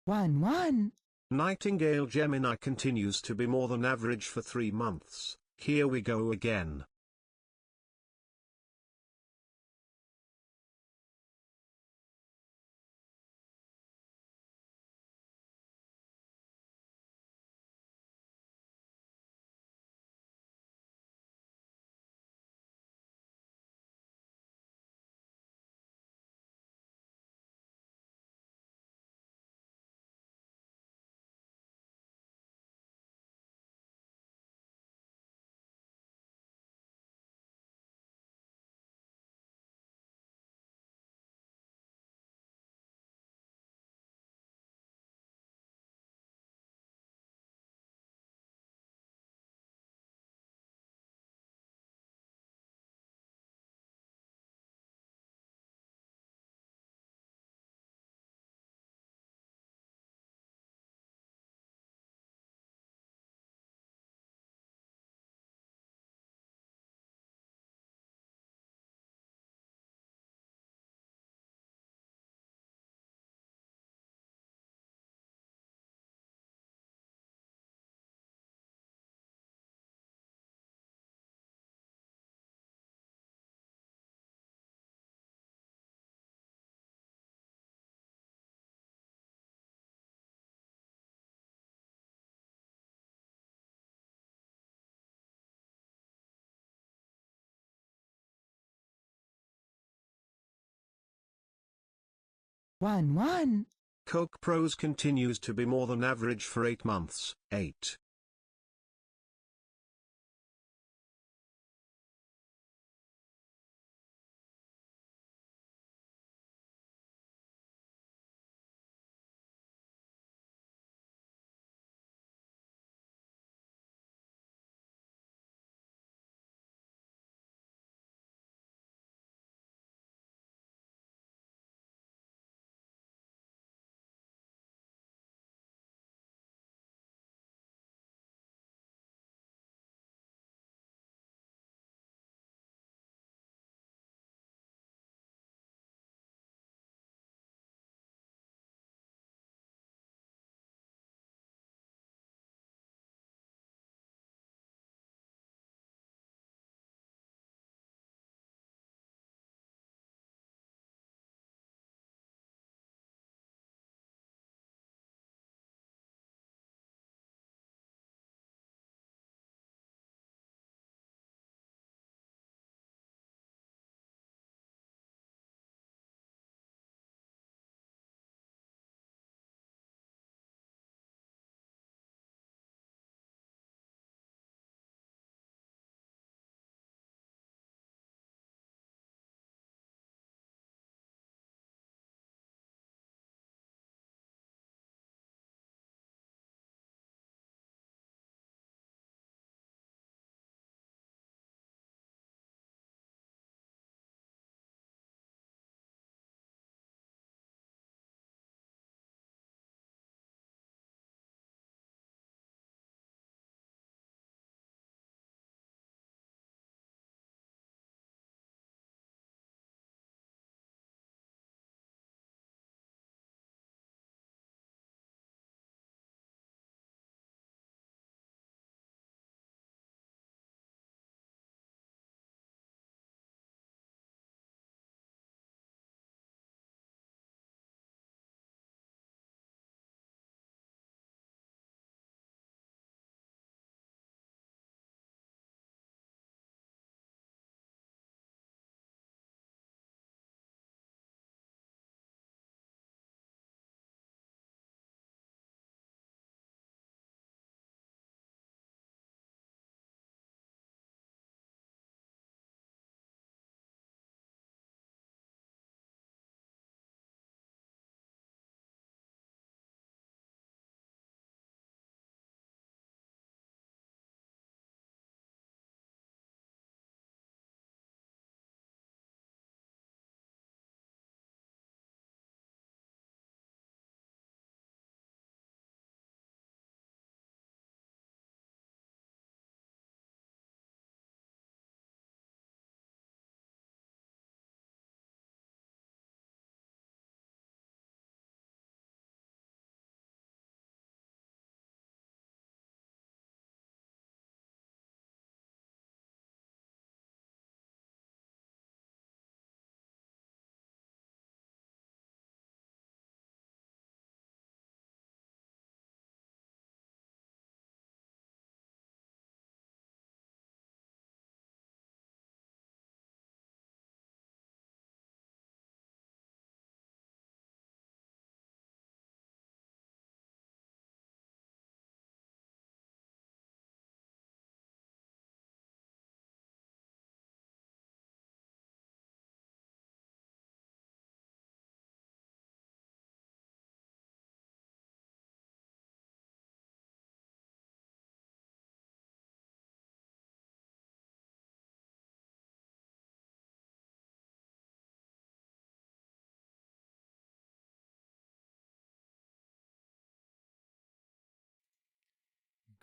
1. Nightingale Gemini continues to be more than average for 3 months. Here we go again. One. Coke Pros continues to be more than average for 8 months. 8.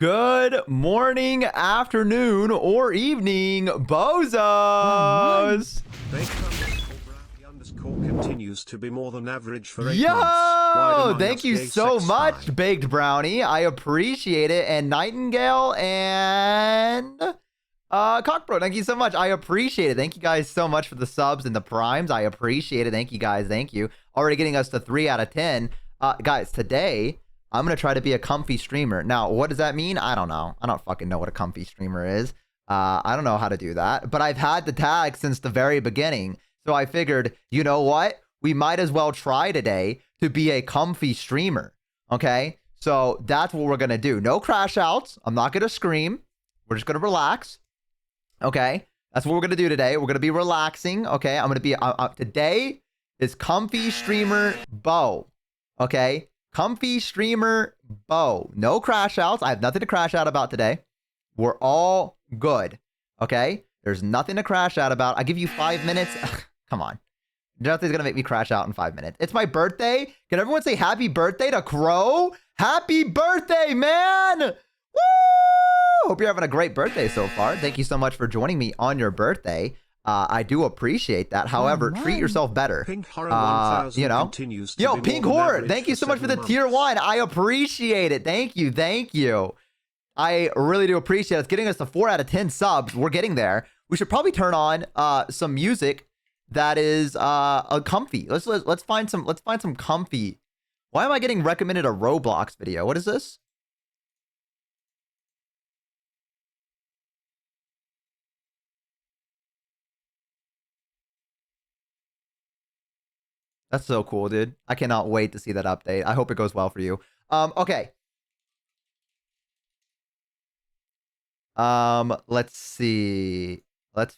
Good morning, afternoon, or evening, bozos. Baked_brownie_ continues to be more than average for 8 Yo, months. Why deny thank us you gay so sex much, time? Baked Brownie. I appreciate it. And Nightingale and Cockbro, thank you so much. I appreciate it. Thank you guys so much for the subs and the primes. I appreciate it. Thank you guys. Thank you. Already getting us to 3 out of 10. Guys, today I'm going to try to be a comfy streamer. Now, what does that mean? I don't know. I don't fucking know what a comfy streamer is. I don't know how to do that. But I've had the tag since the very beginning. So I figured, you know what? We might as well try today to be a comfy streamer. Okay? So that's what we're going to do. No crash outs. I'm not going to scream. We're just going to relax. Okay? That's what we're going to do today. We're going to be relaxing. Okay? I'm going to be... today is Comfy Streamer Bo. Okay? Comfy Streamer Bo. No crash outs. I have nothing to crash out about today. We're all good. Okay? There's nothing to crash out about. I give you 5 minutes. Come on. Nothing's going to make me crash out in 5 minutes. It's my birthday. Can everyone say happy birthday to Crow? Happy birthday, man! Woo! Hope you're having a great birthday so far. Thank you so much for joining me on your birthday. I do appreciate that. However, treat yourself better. Pink Horror 1000 you know? continues to Yo, be Pink more than Horror, average thank you so much for the 7 tier months. 1. I appreciate it. Thank you. Thank you. I really do appreciate it. It's getting us to 4 out of 10 subs. We're getting there. We should probably turn on some music that is comfy. Let's find some comfy. Why am I getting recommended a Roblox video? What is this? That's so cool, dude. I cannot wait to see that update. I hope it goes well for you. Okay. Let's see. Let's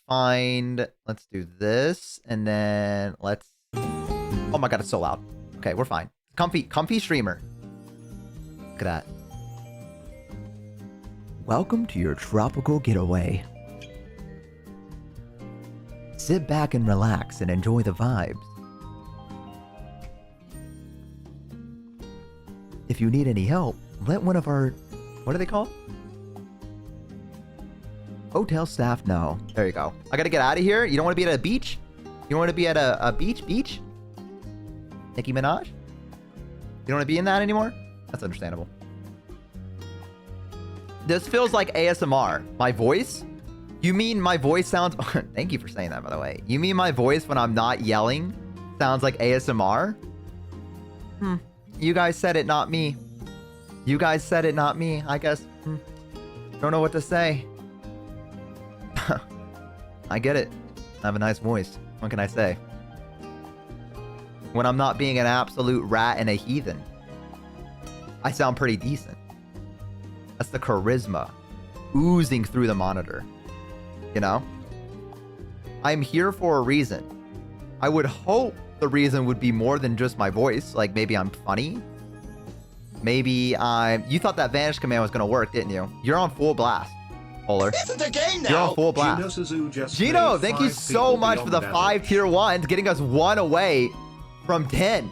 do this, and then oh my god, it's so loud. Okay, we're fine. Comfy streamer. Look at that. Welcome to your tropical getaway. Sit back and relax and enjoy the vibes. If you need any help, let one of our... What are they called? Hotel staff know. There you go. I gotta get out of here. You don't want to be at a beach? You want to be at a beach? Nicki Minaj? You don't want to be in that anymore? That's understandable. This feels like ASMR. My voice? You mean my voice sounds... Thank you for saying that, by the way. You mean my voice when I'm not yelling sounds like ASMR? You guys said it, not me. You guys said it, not me. I guess. Don't know what to say. I get it. I have a nice voice. What can I say? When I'm not being an absolute rat and a heathen, I sound pretty decent. That's the charisma oozing through the monitor. You know? I'm here for a reason. I would hope the reason would be more than just my voice. Like, maybe I'm funny. Maybe I'm... You thought that vanish command was going to work, didn't you? You're on full blast, Polar. This is the game now. You're on full blast. Gino, thank you so much for the 5 tier 1s, getting us 1 away from 10.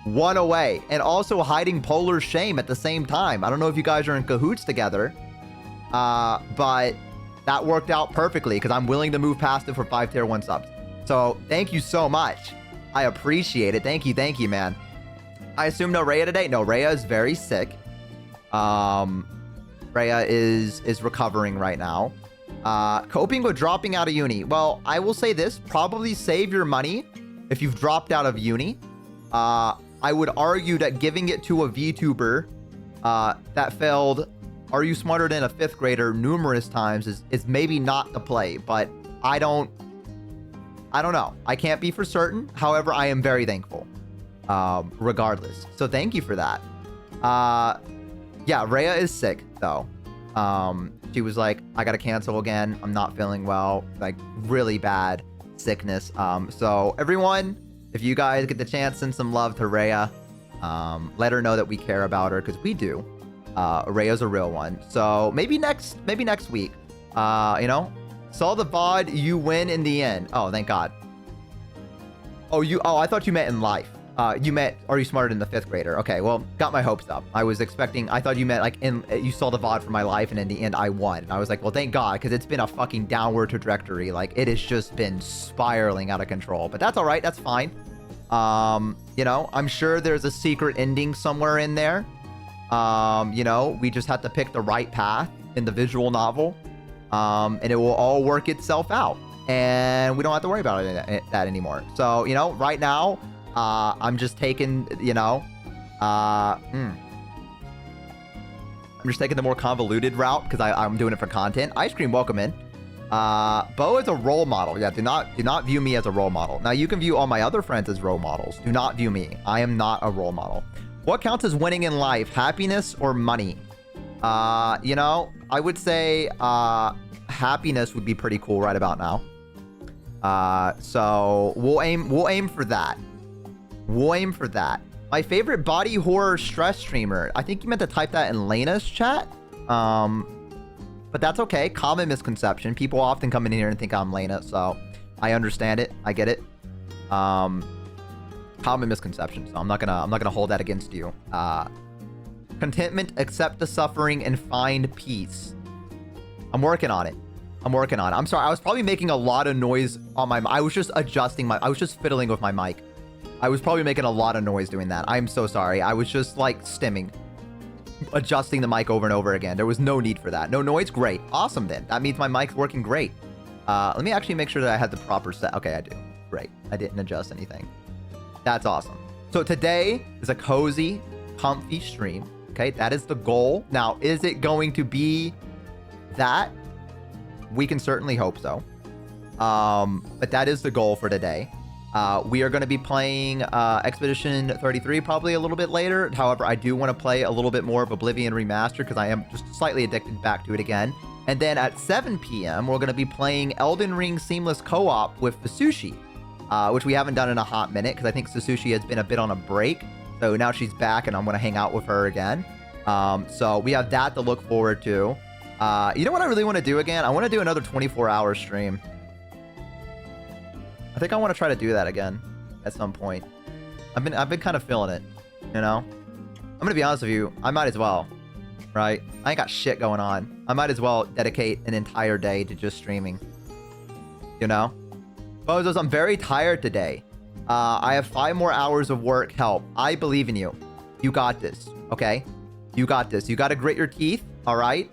1 away. And also hiding Polar's shame at the same time. I don't know if you guys are in cahoots together. But that worked out perfectly because I'm willing to move past it for 5 tier 1 subs. So thank you so much. I appreciate it. Thank you, man. I assume no Rhea today? No, Rhea is very sick. Rhea is recovering right now. Coping with dropping out of uni. Well, I will say this. Probably save your money if you've dropped out of uni. I would argue that giving it to a VTuber that failed Are You Smarter Than a 5th Grader numerous times is maybe not the play, but I don't know. I can't be for certain. However, I am very thankful regardless. So thank you for that. Yeah, Rhea is sick though. She was like, I gotta cancel again. I'm not feeling well, like really bad sickness. So everyone, if you guys get the chance, send some love to Rhea. Let her know that we care about her, because we do. Rhea's a real one. So maybe next week, you know, saw the VOD, you win in the end. Oh, thank God. Oh, I thought you meant in life. You meant, are you smarter than the 5th grader? Okay, well, got my hopes up. I thought you meant like, you saw the VOD for my life, and in the end, I won. And I was like, well, thank God, because it's been a fucking downward trajectory. Like, it has just been spiraling out of control. But that's all right. That's fine. You know, I'm sure there's a secret ending somewhere in there. You know, we just have to pick the right path in the visual novel. And it will all work itself out. And we don't have to worry about that anymore. So, you know, right now, I'm just taking, you know, I'm just taking the more convoluted route because I'm doing it for content. Ice Cream, welcome in. Bo is a role model. Yeah, do not view me as a role model. Now, you can view all my other friends as role models. Do not view me. I am not a role model. What counts as winning in life? Happiness or money? You know, I would say happiness would be pretty cool right about now. So we'll aim for that. We'll aim for that. My favorite body horror stress streamer. I think you meant to type that in Lena's chat. But that's okay. Common misconception. People often come in here and think I'm Lena, so I understand it. I get it. Common misconception. So I'm not gonna hold that against you. Contentment, accept the suffering, and find peace. I'm working on it. I'm sorry. I was probably making a lot of noise on my. I was just adjusting I was just fiddling with my mic. I was probably making a lot of noise doing that. I'm so sorry. I was just like stimming, adjusting the mic over and over again. There was no need for that. No noise. Great. Awesome then. That means my mic's working great. Let me actually make sure that I had the proper set. Okay, I do. Great. I didn't adjust anything. That's awesome. So today is a cozy, comfy stream. Okay, that is the goal. Now, is it going to be that? We can certainly hope so. But that is the goal for today. We are going to be playing Expedition 33 probably a little bit later. However, I do want to play a little bit more of Oblivion Remastered because I am just slightly addicted back to it again. And then at 7 p.m., we're going to be playing Elden Ring Seamless Co-op with Fasushi, which we haven't done in a hot minute because I think Sasushi has been a bit on a break. So now she's back and I'm going to hang out with her again. So we have that to look forward to. You know what I really want to do again? I want to do another 24-hour stream. I think I want to try to do that again at some point. I've been kind of feeling it, you know? I'm going to be honest with you. I might as well, right? I ain't got shit going on. I might as well dedicate an entire day to just streaming, you know? Bozos, I'm very tired today. I have 5 more hours of work. Help. I believe in you. You got this, okay? You got this. You got to grit your teeth, all right?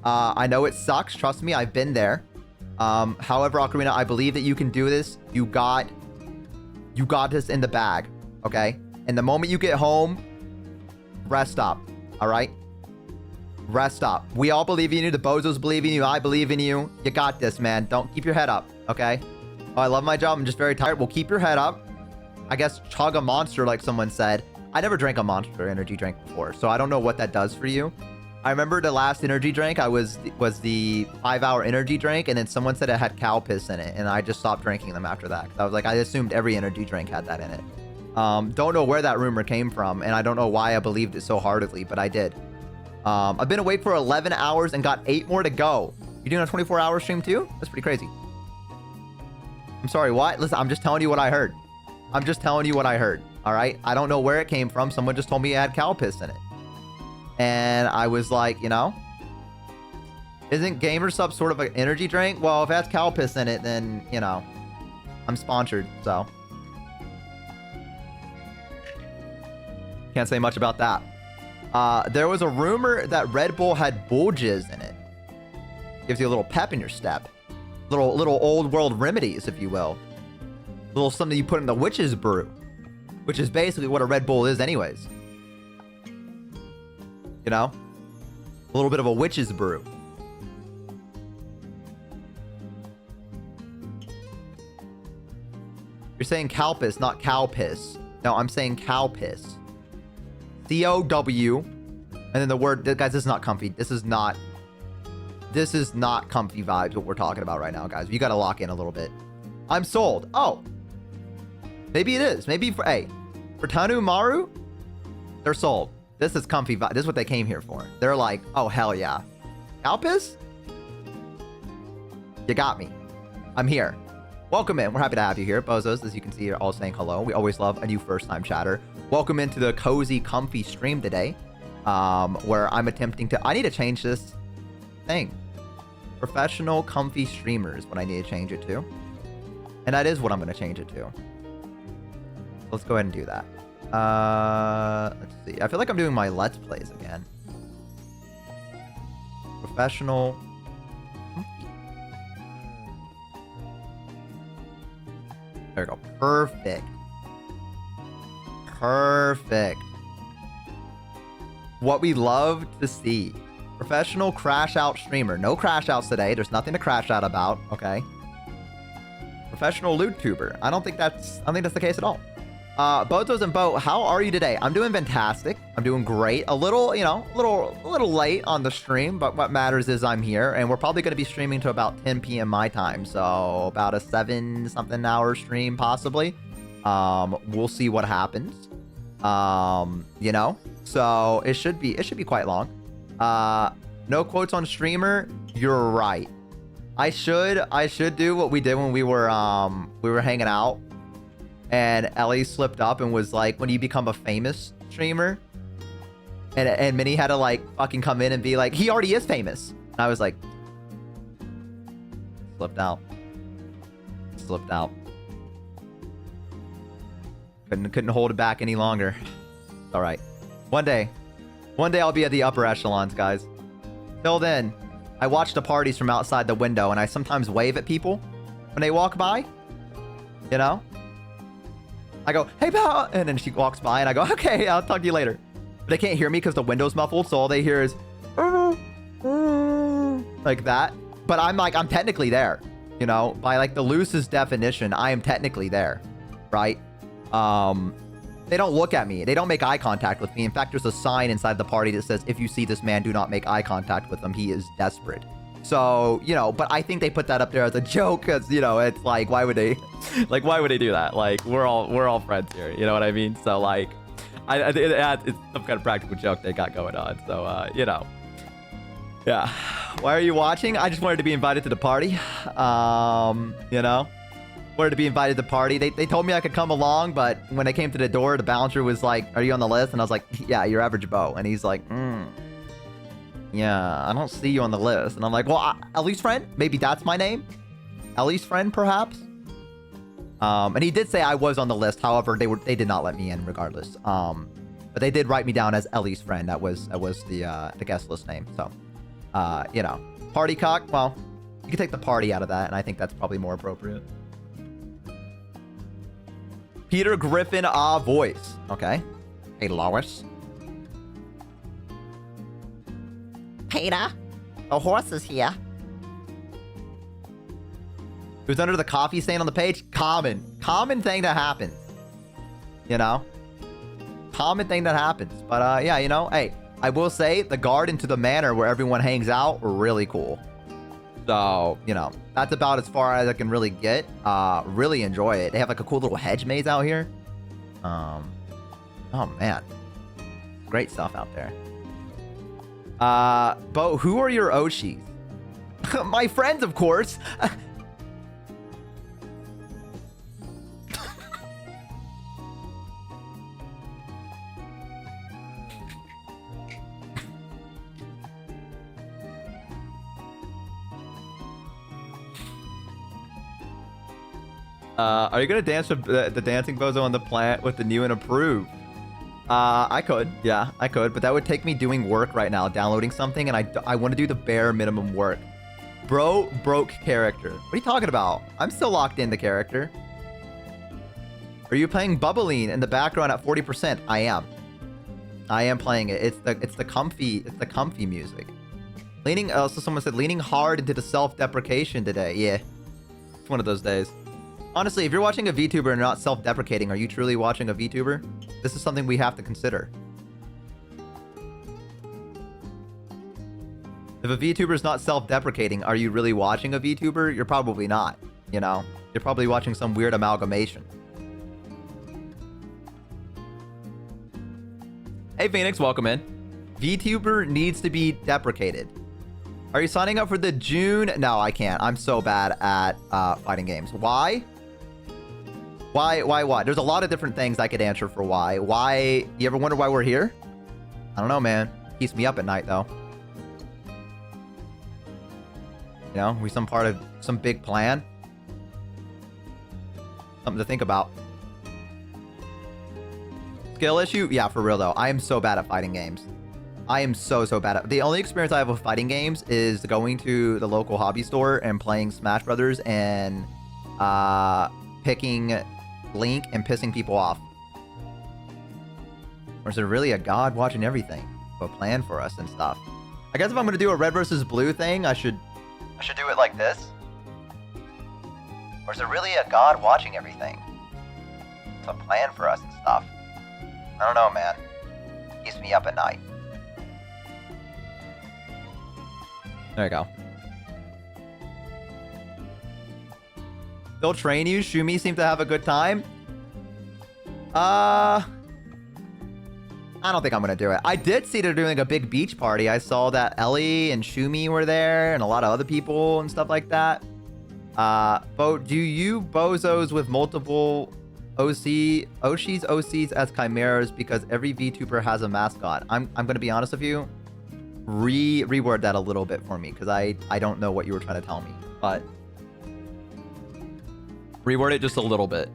I know it sucks. Trust me, I've been there. However, Ocarina, I believe that you can do this. You got this in the bag, okay? And the moment you get home, rest up, all right? Rest up. We all believe in you. The Bozos believe in you. I believe in you. You got this, man. Don't keep your head up, okay? Oh, I love my job. I'm just very tired. Well, keep your head up. I guess chug a monster, like someone said. I never drank a Monster energy drink before, so I don't know what that does for you. I remember the last energy drink was the 5-hour energy drink, and then someone said it had cow piss in it, and I just stopped drinking them after that. I was like, I assumed every energy drink had that in it. Don't know where that rumor came from, and I don't know why I believed it so heartedly, but I did. I've been awake for 11 hours and got 8 more to go. You doing a 24-hour stream too? That's pretty crazy. I'm sorry, what? Listen, I'm just telling you what I heard. I'm just telling you what I heard, all right? I don't know where it came from. Someone just told me it had cow piss in it. And I was like, you know, isn't GamerSup sort of an energy drink? Well, if it has cow piss in it, then, you know, I'm sponsored, so. Can't say much about that. There was a rumor that Red Bull had bull jizz in it. Gives you a little pep in your step. Little old world remedies, if you will. Little something you put in the witch's brew. Which is basically what a Red Bull is anyways. You know? A little bit of a witch's brew. You're saying cow piss, not cow piss. No, I'm saying cow piss. C-O-W. And then the word... Guys, this is not comfy. This is not comfy vibes, what we're talking about right now, guys. You gotta lock in a little bit. I'm sold. Oh. Maybe it is. Maybe for... Hey. For Tanu Maru, they're sold. This is comfy vibe. This is what they came here for. They're like, oh, hell yeah. Cow piss? You got me. I'm here. welcome in. We're happy to have you here. Bozos, as you can see, you're all saying hello. We always love a new first-time chatter. Welcome into the cozy, comfy stream today, where I'm attempting to... I need to change this thing. Professional, comfy streamers, what I need to change it to. And that is what I'm going to change it to. Let's go ahead and do that. Let's see. I feel like I'm doing my Let's Plays again. Professional. There we go. Perfect. Perfect. What we love to see. Professional crash out streamer. No crash outs today. There's nothing to crash out about. Okay. Professional loot tuber. I don't think that's the case at all. Botos and Bo, how are you today? I'm doing fantastic. I'm doing great. A little, you know, a little late on the stream, but what matters is I'm here, and we're probably going to be streaming to about 10 p.m. my time, so about a 7-something hour stream possibly. We'll see what happens. You know, so it should be quite long. No quotes on streamer. You're right. I should do what we did when we were hanging out. And Ellie slipped up and was like, when you become a famous streamer. And Minnie had to like fucking come in and be like, he already is famous. And I was like, slipped out. Slipped out. Couldn't hold it back any longer. All right. One day I'll be at the upper echelons, guys. Till then, I watch the parties from outside the window and I sometimes wave at people when they walk by. You know? I go, hey, pal, and then she walks by, and I go, okay, I'll talk to you later. But they can't hear me because the window's muffled, so all they hear is like that. But I'm technically there, you know, by like the loosest definition, I am technically there, right? They don't look at me. They don't make eye contact with me. In fact, there's a sign inside the party that says, if you see this man, do not make eye contact with him. He is desperate. So, you know, but I think they put that up there as a joke because, you know, it's like, why would they do that? Like, we're all friends here. You know what I mean? So, like, it's some kind of practical joke they got going on. So, you know, yeah. Why are you watching? I just wanted to be invited to the party. You know, wanted to be invited to the party. They told me I could come along, but when I came to the door, the bouncer was like, are you on the list? And I was like, yeah, you're average Bo. And he's like, yeah, I don't see you on the list. And I'm like, well, Ellie's friend? Maybe that's my name? Ellie's friend, perhaps? And he did say I was on the list. However, they did not let me in regardless. But they did write me down as Ellie's friend. That was the guest list name. So, you know, party cock. Well, you can take the party out of that, and I think that's probably more appropriate. Peter Griffin, voice. Okay. Hey, Lois. Peter, the horse is here. Who's under the coffee stain on the page? Common thing that happens. You know? Common thing that happens. But, yeah, you know, hey, I will say the garden to the manor where everyone hangs out, really cool. So, you know, that's about as far as I can really get. Really enjoy it. They have, like, a cool little hedge maze out here. Oh, man. Great stuff out there. Bo, who are your Oshis? My friends, of course. Are you gonna dance with the dancing bozo on the plant with the new and approved? I could. Yeah, I could. But that would take me doing work right now, downloading something, and I want to do the bare minimum work. Bro broke character. What are you talking about? I'm still locked in the character. Are you playing Bubbling in the background at 40%? I am. I am playing it. It's the comfy music. Leaning. Also, someone said leaning hard into the self-deprecation today. Yeah, it's one of those days. Honestly, if you're watching a VTuber and not self-deprecating, are you truly watching a VTuber? This is something we have to consider. If a VTuber is not self-deprecating, are you really watching a VTuber? You're probably not, you know? You're probably watching some weird amalgamation. Hey, Phoenix, welcome in. VTuber needs to be deprecated. Are you signing up for the June? No, I can't. I'm so bad at fighting games. Why? Why what? There's a lot of different things I could answer for why. Why? You ever wonder why we're here? I don't know, man. Keeps me up at night, though. You know, we some part of some big plan. Something to think about. Skill issue? Yeah, for real, though. I am so bad at fighting games. I am so bad at... The only experience I have with fighting games is going to the local hobby store and playing Smash Brothers and picking Link and pissing people off. Or is there really a god watching everything? A plan for us and stuff. I guess if I'm going to do a red versus blue thing, I should do it like this. Or is there really a god watching everything? It's a plan for us and stuff. I don't know, man. Keeps me up at night. There you go. They'll train you. Shumi seemed to have a good time. I don't think I'm gonna do it. I did see they're doing a big beach party. I saw that Ellie and Shumi were there and a lot of other people and stuff like that. Bo, do you bozos with multiple Oshis OCs as chimeras because every VTuber has a mascot? I'm gonna be honest with you. Reword that a little bit for me because I don't know what you were trying to tell me, but reword it just a little bit.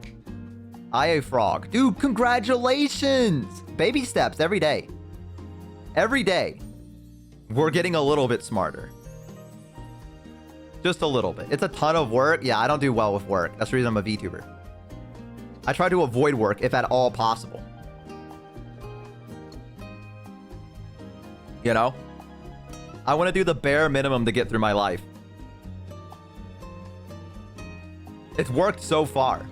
I a frog. Dude, congratulations! Baby steps every day. Every day. We're getting a little bit smarter. Just a little bit. It's a ton of work. Yeah, I don't do well with work. That's the reason I'm a VTuber. I try to avoid work if at all possible. You know? I want to do the bare minimum to get through my life. It's worked so far.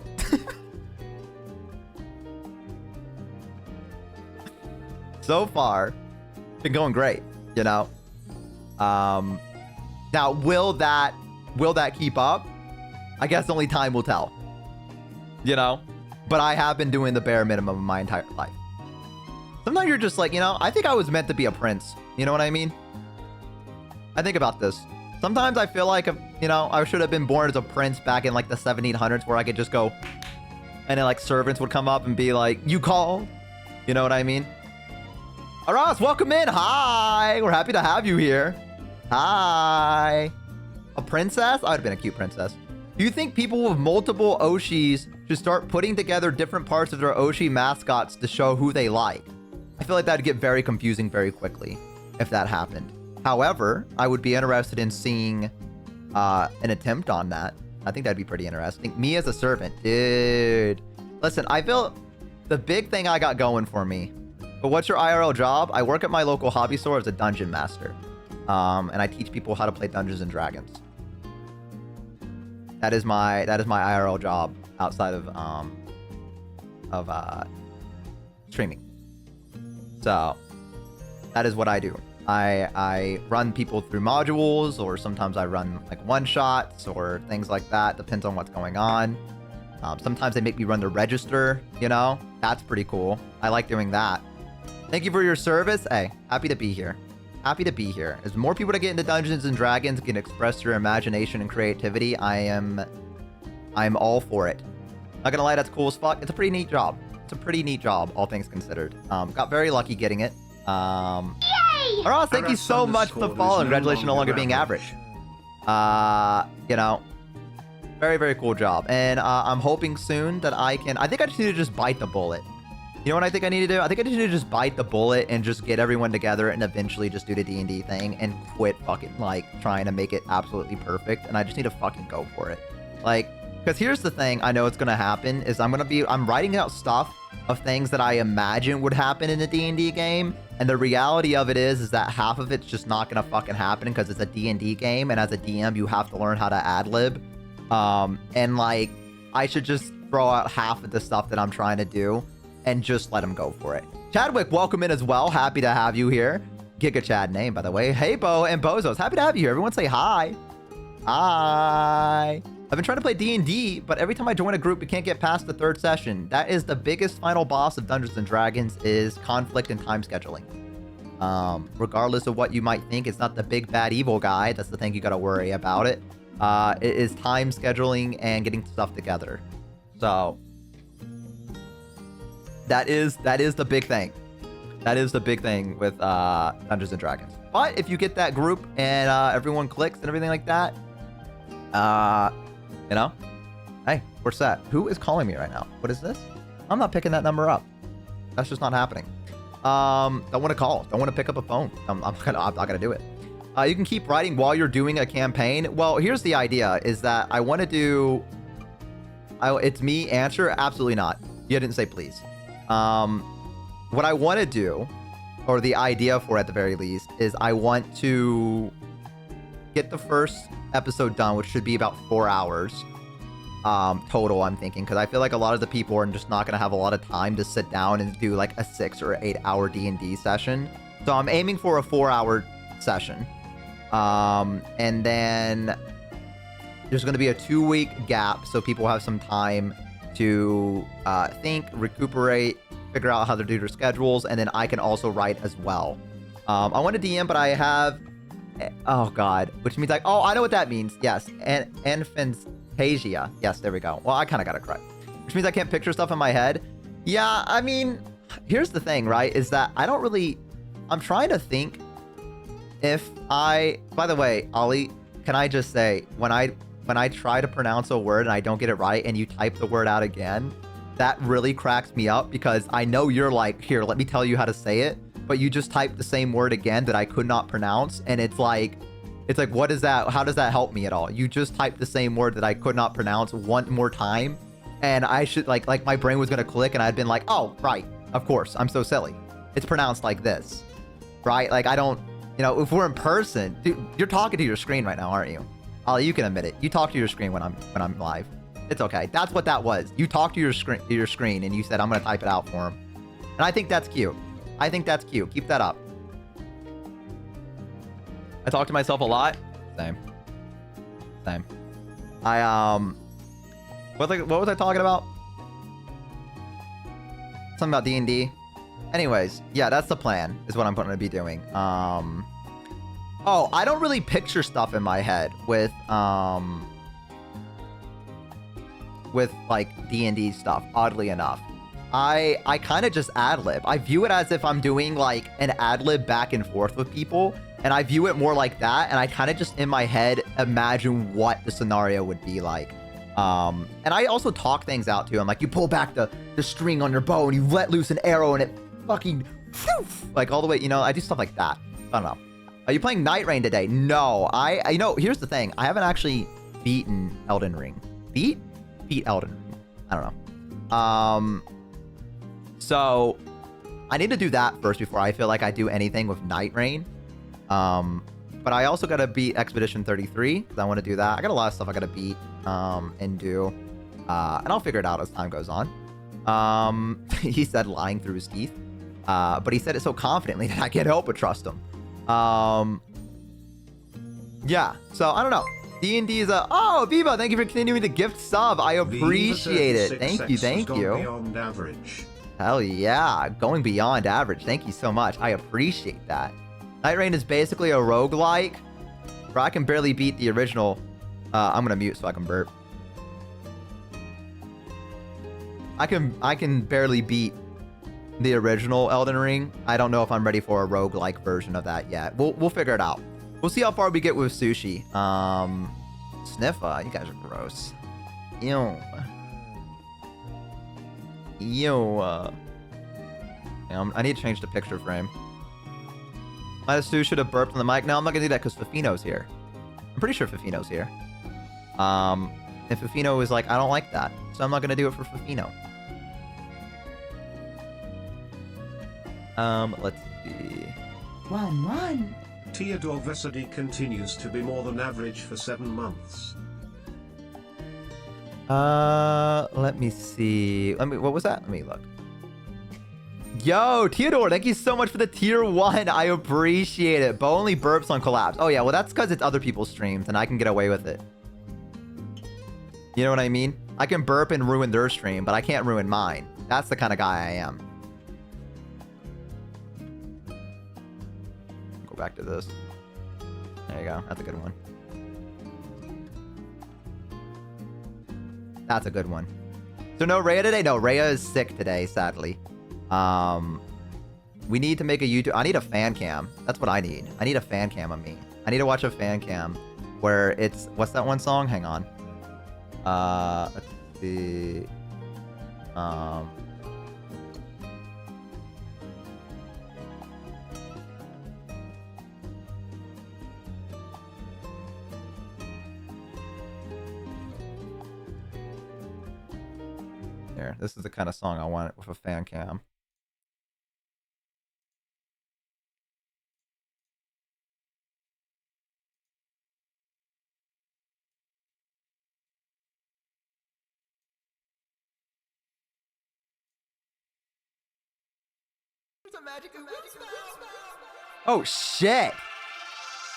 So far, been going great, you know? Now, will that keep up? I guess only time will tell. You know? But I have been doing the bare minimum of my entire life. Sometimes you're just like, you know, I think I was meant to be a prince. You know what I mean? I think about this. Sometimes I feel like, you know, I should have been born as a prince back in like the 1700s where I could just go and then like servants would come up and be like, you called? You know what I mean? Aras, welcome in. Hi. We're happy to have you here. Hi. A princess? I would have been a cute princess. Do you think people with multiple Oshis should start putting together different parts of their Oshi mascots to show who they like? I feel like that'd get very confusing very quickly if that happened. However, I would be interested in seeing an attempt on that. I think that'd be pretty interesting. Me as a servant. Dude. Listen, I feel the big thing I got going for me. But what's your IRL job? I work at my local hobby store as a dungeon master. And I teach people how to play Dungeons and Dragons. That is my IRL job outside of streaming. So that is what I do. I run people through modules, or sometimes I run like one-shots or things like that. Depends on what's going on. Sometimes they make me run the register, you know? That's pretty cool. I like doing that. Thank you for your service. Hey, happy to be here. Happy to be here. As more people to get into Dungeons and Dragons can express their imagination and creativity, I'm all for it. Not gonna lie, that's cool as fuck. It's a pretty neat job. It's a pretty neat job, all things considered. Got very lucky getting it. Yay! Ross, thank you so much for the follow. Congratulations on no longer being average. You know, very, very cool job. And I'm hoping soon that I think I just need to just bite the bullet. You know what I think I need to do? I think I just need to just bite the bullet and just get everyone together and eventually just do the D&D thing and quit fucking, like, trying to make it absolutely perfect. And I just need to fucking go for it. Like, because here's the thing I know it's going to happen is I'm writing out stuff of things that I imagine would happen in a D&D game. And the reality of it is that half of it's just not going to fucking happen because it's a D&D game. And as a DM, you have to learn how to ad-lib. And, like, I should just throw out half of the stuff that I'm trying to do and just let him go for it. Chadwick, welcome in as well. Happy to have you here. Giga Chad name, by the way. Hey, Bo and Bozos. Happy to have you here. Everyone say hi. Hi. I've been trying to play D&D, but every time I join a group, we can't get past the 3rd session. That is the biggest final boss of Dungeons & Dragons is conflict and time scheduling. Regardless of what you might think, it's not the big bad evil guy. That's the thing you gotta worry about it. It is time scheduling and getting stuff together. So that is the big thing. That is the big thing with Dungeons and Dragons. But if you get that group and everyone clicks and everything like that, you know, hey, we're set. Who is calling me right now? What is this? I'm not picking that number up. That's just not happening. Don't want to call. Don't want to pick up a phone. I'm not gonna do it. You can keep writing while you're doing a campaign. Well, here's the idea: is that I want to do. It's me. Answer? Absolutely not. You didn't say please. What I want to do, or the idea for at the very least, is I want to get the first episode done, which should be about 4 hours total, I'm thinking, because I feel like a lot of the people are just not going to have a lot of time to sit down and do like a 6 or 8 hour D&D session. So I'm aiming for a 4-hour session. And then there's going to be a 2-week gap, so people have some time to think, recuperate, figure out how to do their schedules, and then I can also write as well. I want to DM, but I have... Oh, God. Which means like... Oh, I know what that means. Yes. Aphantasia. Yes, there we go. Well, I kind of got it correct. Which means I can't picture stuff in my head. Yeah, I mean... Here's the thing, right? Is that I don't really... I'm trying to think if I... By the way, Ollie, can I just say, when I try to pronounce a word and I don't get it right and you type the word out again, that really cracks me up, because I know you're like, here, let me tell you how to say it, but you just typed the same word again that I could not pronounce, and it's like, what is that? How does that help me at all? You just typed the same word that I could not pronounce one more time, and I should, like my brain was gonna click, and I'd been like, oh, right, of course, I'm so silly. It's pronounced like this, right? Like, I don't, you know, if we're in person, dude, you're talking to your screen right now, aren't you? Ollie, you can admit it. You talk to your screen when I'm live. It's okay. That's what that was. You talked to your screen and you said, I'm going to type it out for him. And I think that's cute. I think that's cute. Keep that up. I talk to myself a lot. Same. What was I talking about? Something about D&D. Anyways, yeah, that's the plan, is what I'm going to be doing. Oh, I don't really picture stuff in my head with like D&D stuff, oddly enough. I kind of just ad-lib. I view it as if I'm doing like an ad-lib back and forth with people, and I view it more like that, and I kind of just in my head imagine what the scenario would be like. And I also talk things out to him, like you pull back the string on your bow and you let loose an arrow and it fucking like all the way, you know, I do stuff like that. I don't know. Are you playing Night Rain today? No, you know, here's the thing. I haven't actually beaten Elden Ring. Beat Elden Ring. I don't know. So I need to do that first before I feel like I do anything with Night Rain. But I also got to beat Expedition 33 because I want to do that. I got a lot of stuff I got to beat and do. And I'll figure it out as time goes on. He said lying through his teeth. But he said it so confidently that I can't help but trust him. Yeah, so I don't know. D&D is a... Oh, Viva, thank you for continuing to gift sub. I appreciate it. Thank you. Beyond average. Hell yeah, going beyond average. Thank you so much. I appreciate that. Night Rain is basically a roguelike, where I can barely beat the original. I'm gonna mute so I can burp. I can barely beat the original Elden Ring. I don't know if I'm ready for a roguelike version of that yet. We'll figure it out. We'll see how far we get with sushi. Sniffa, you guys are gross. Ew. I need to change the picture frame. My Stu should have burped on the mic. No, I'm not gonna do that because Fafino's here. I'm pretty sure Fafino's here. And Fafino is like, I don't like that, so I'm not gonna do it for Fafino. Let's see. One. Theodore Vesady continues to be more than average for 7 months. Let me see. What was that? Let me look. Yo, Theodore, thank you so much for the tier 1. I appreciate it. Bo only burps on collabs. Oh yeah, well that's because it's other people's streams and I can get away with it. You know what I mean? I can burp and ruin their stream, but I can't ruin mine. That's the kind of guy I am. Go back to this. There you go. That's a good one. That's a good one. So no Rhea today? No, Rhea is sick today, sadly. We need to make a YouTube... I need a fan cam. That's what I need. I need a fan cam of me. I need to watch a fan cam where it's... What's that one song? Hang on. Let's see... Here, this is the kind of song I want with a fan cam. Oh shit!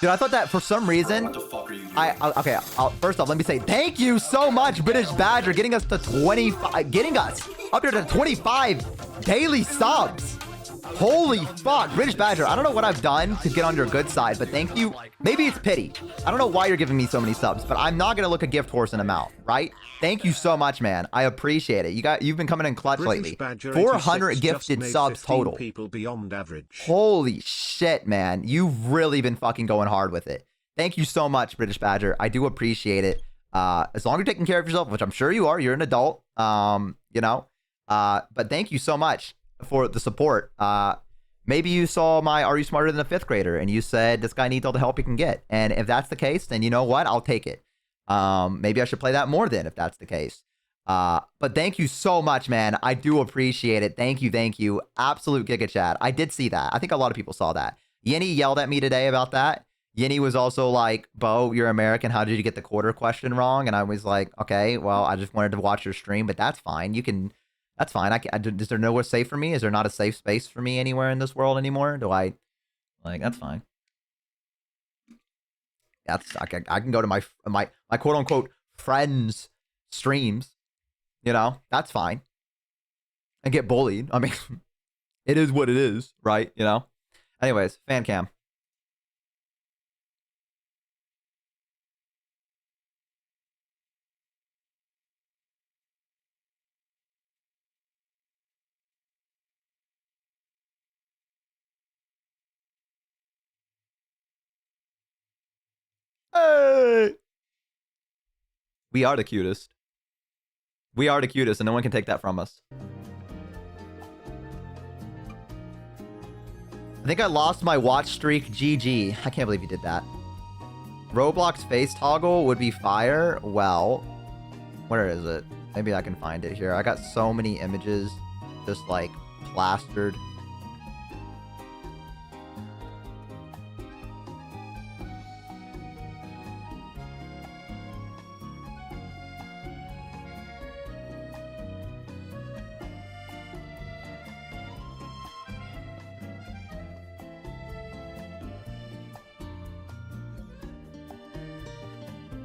Dude, I thought that for some reason. What the fuck are you doing? Okay. First off, let me say thank you so much, British Badger, getting us to 25, getting us up here to 25 daily subs. Holy fuck, British Badger. I don't know what I've done to get on your good side, but thank you. Maybe it's pity. I don't know why you're giving me so many subs, but I'm not gonna look a gift horse in the mouth, right? Thank you so much, man. I appreciate it. You've been coming in clutch lately. 400 gifted subs total. People beyond average. Holy shit, man. You've really been fucking going hard with it. Thank you so much, British Badger. I do appreciate it. As long as you're taking care of yourself, which I'm sure you are. You're an adult, you know. But thank you so much for the support. Maybe you saw my Are You Smarter Than a Fifth Grader and you said this guy needs all the help he can get. And if that's the case, then you know what? I'll take it. Maybe I should play that more then if that's the case. But thank you so much, man. I do appreciate it. Thank you. Thank you. Absolute Giga Chat. I did see that. I think a lot of people saw that. Yinny yelled at me today about that. Yinny was also like, Bo, you're American. How did you get the quarter question wrong? And I was like, okay, well, I just wanted to watch your stream, but that's fine. You can... That's fine. Is there nowhere safe for me? Is there not a safe space for me anywhere in this world anymore? Do I... Like, that's fine. I can go to my quote-unquote friends' streams. You know? That's fine. And get bullied. I mean, it is what it is, right? You know? Anyways, fan cam. Hey! We are the cutest. We are the cutest, and no one can take that from us. I think I lost my watch streak. GG. I can't believe you did that. Roblox face toggle would be fire. Well, where is it? Maybe I can find it here. I got so many images just like plastered.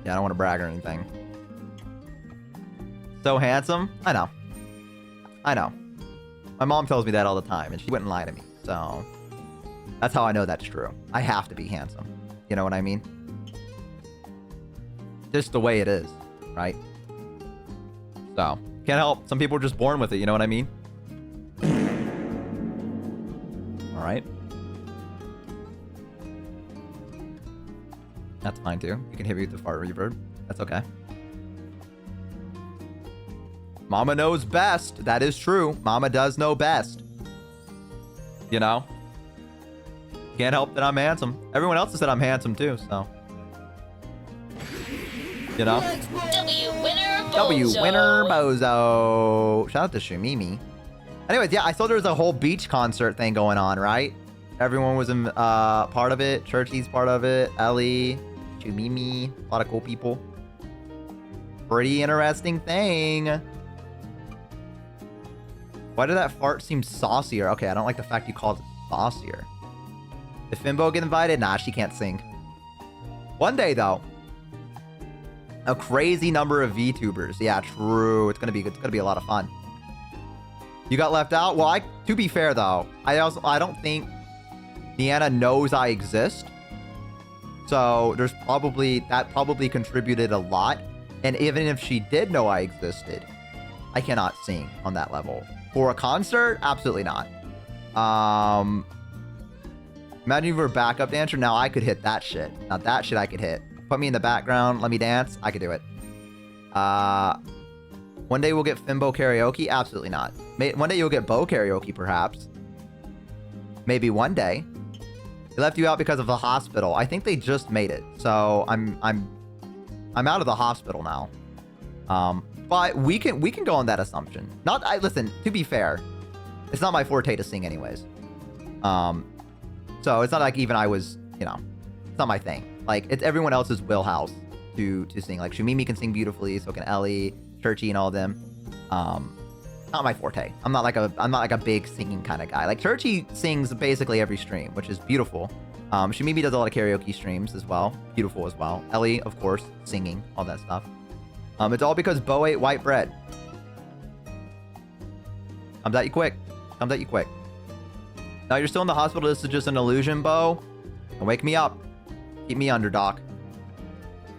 Yeah, I don't want to brag or anything. So handsome? I know. I know. My mom tells me that all the time, and she wouldn't lie to me. So that's how I know that's true. I have to be handsome. You know what I mean? Just the way it is, right? So, can't help. Some people are just born with it, you know what I mean? All right. That's fine too. You can hit me with the fart reverb. That's okay. Mama knows best. That is true. Mama does know best. You know? Can't help that I'm handsome. Everyone else has said I'm handsome too, so. You know? W winner bozo. Shout out to Shumimi. Anyways, yeah, I saw there was a whole beach concert thing going on, right? Everyone was in part of it. Churchy's part of it. Ellie, Shumimi, a lot of cool people. Pretty interesting thing. Why did that fart seem saucier? Okay, I don't like the fact you called it saucier. Did Fimbo get invited? Nah, she can't sing. One day, though. A crazy number of VTubers. Yeah, true. It's gonna be a lot of fun. You got left out? Well, to be fair, though, I don't think Deanna knows I exist. So there's that probably contributed a lot. And even if she did know I existed, I cannot sing on that level. For a concert, absolutely not. Imagine if you were a backup dancer. Now I could hit that shit. Now that shit I could hit. Put me in the background, let me dance. I could do it. One day we'll get Fimbo karaoke. Absolutely not. One day you'll get Bo karaoke, perhaps. Maybe one day. They left you out because of the hospital. I think they just made it. So I'm out of the hospital now. But we can go on that assumption. Listen, to be fair, it's not my forte to sing anyways. So it's not like even I was, you know, it's not my thing. Like, it's everyone else's wheelhouse to sing. Like, Shumimi can sing beautifully, so can Ellie, Churchy, and all of them. Not my forte. I'm not like a big singing kind of guy. Like, Churchy sings basically every stream, which is beautiful. Shumimi does a lot of karaoke streams as well. Beautiful as well. Ellie, of course, singing, all that stuff. It's all because Bo ate white bread. Comes at you quick. Comes at you quick. Now you're still in the hospital. This is just an illusion, Bo. Don't wake me up. Keep me under, Doc.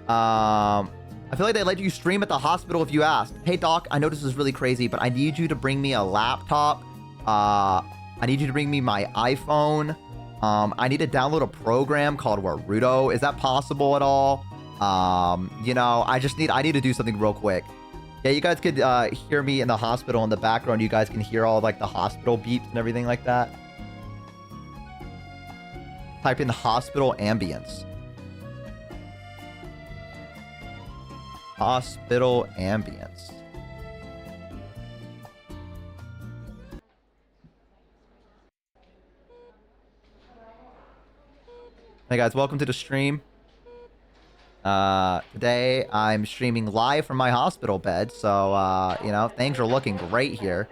I feel like they let you stream at the hospital if you asked. Hey, Doc, I know this is really crazy, but I need you to bring me a laptop. I need you to bring me my iPhone. I need to download a program called Warudo. Is that possible at all? You know, I need to do something real quick. Yeah, you guys could hear me in the hospital in the background. You guys can hear all like the hospital beeps and everything like that. Type in hospital ambience. Hospital ambience. Hey guys, welcome to the stream. Today I'm streaming live from my hospital bed, so you know, things are looking great here.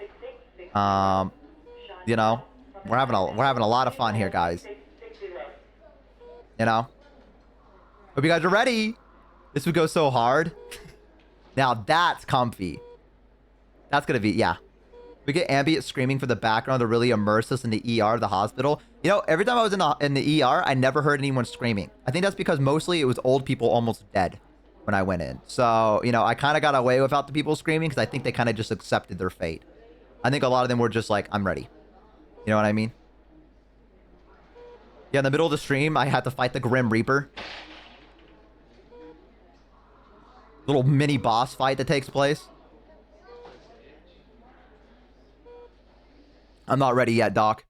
You know, we're having a lot of fun here, guys. You know, hope you guys are ready. This would go so hard. Now that's comfy. That's gonna be, yeah. We get ambient screaming for the background to really immerse us in the ER, the hospital. You know, every time I was in the ER, I never heard anyone screaming. I think that's because mostly it was old people almost dead when I went in. So, you know, I kind of got away without the people screaming because I think they kind of just accepted their fate. I think a lot of them were just like, I'm ready. You know what I mean? Yeah, in the middle of the stream, I had to fight the Grim Reaper. Little mini boss fight that takes place. I'm not ready yet, Doc.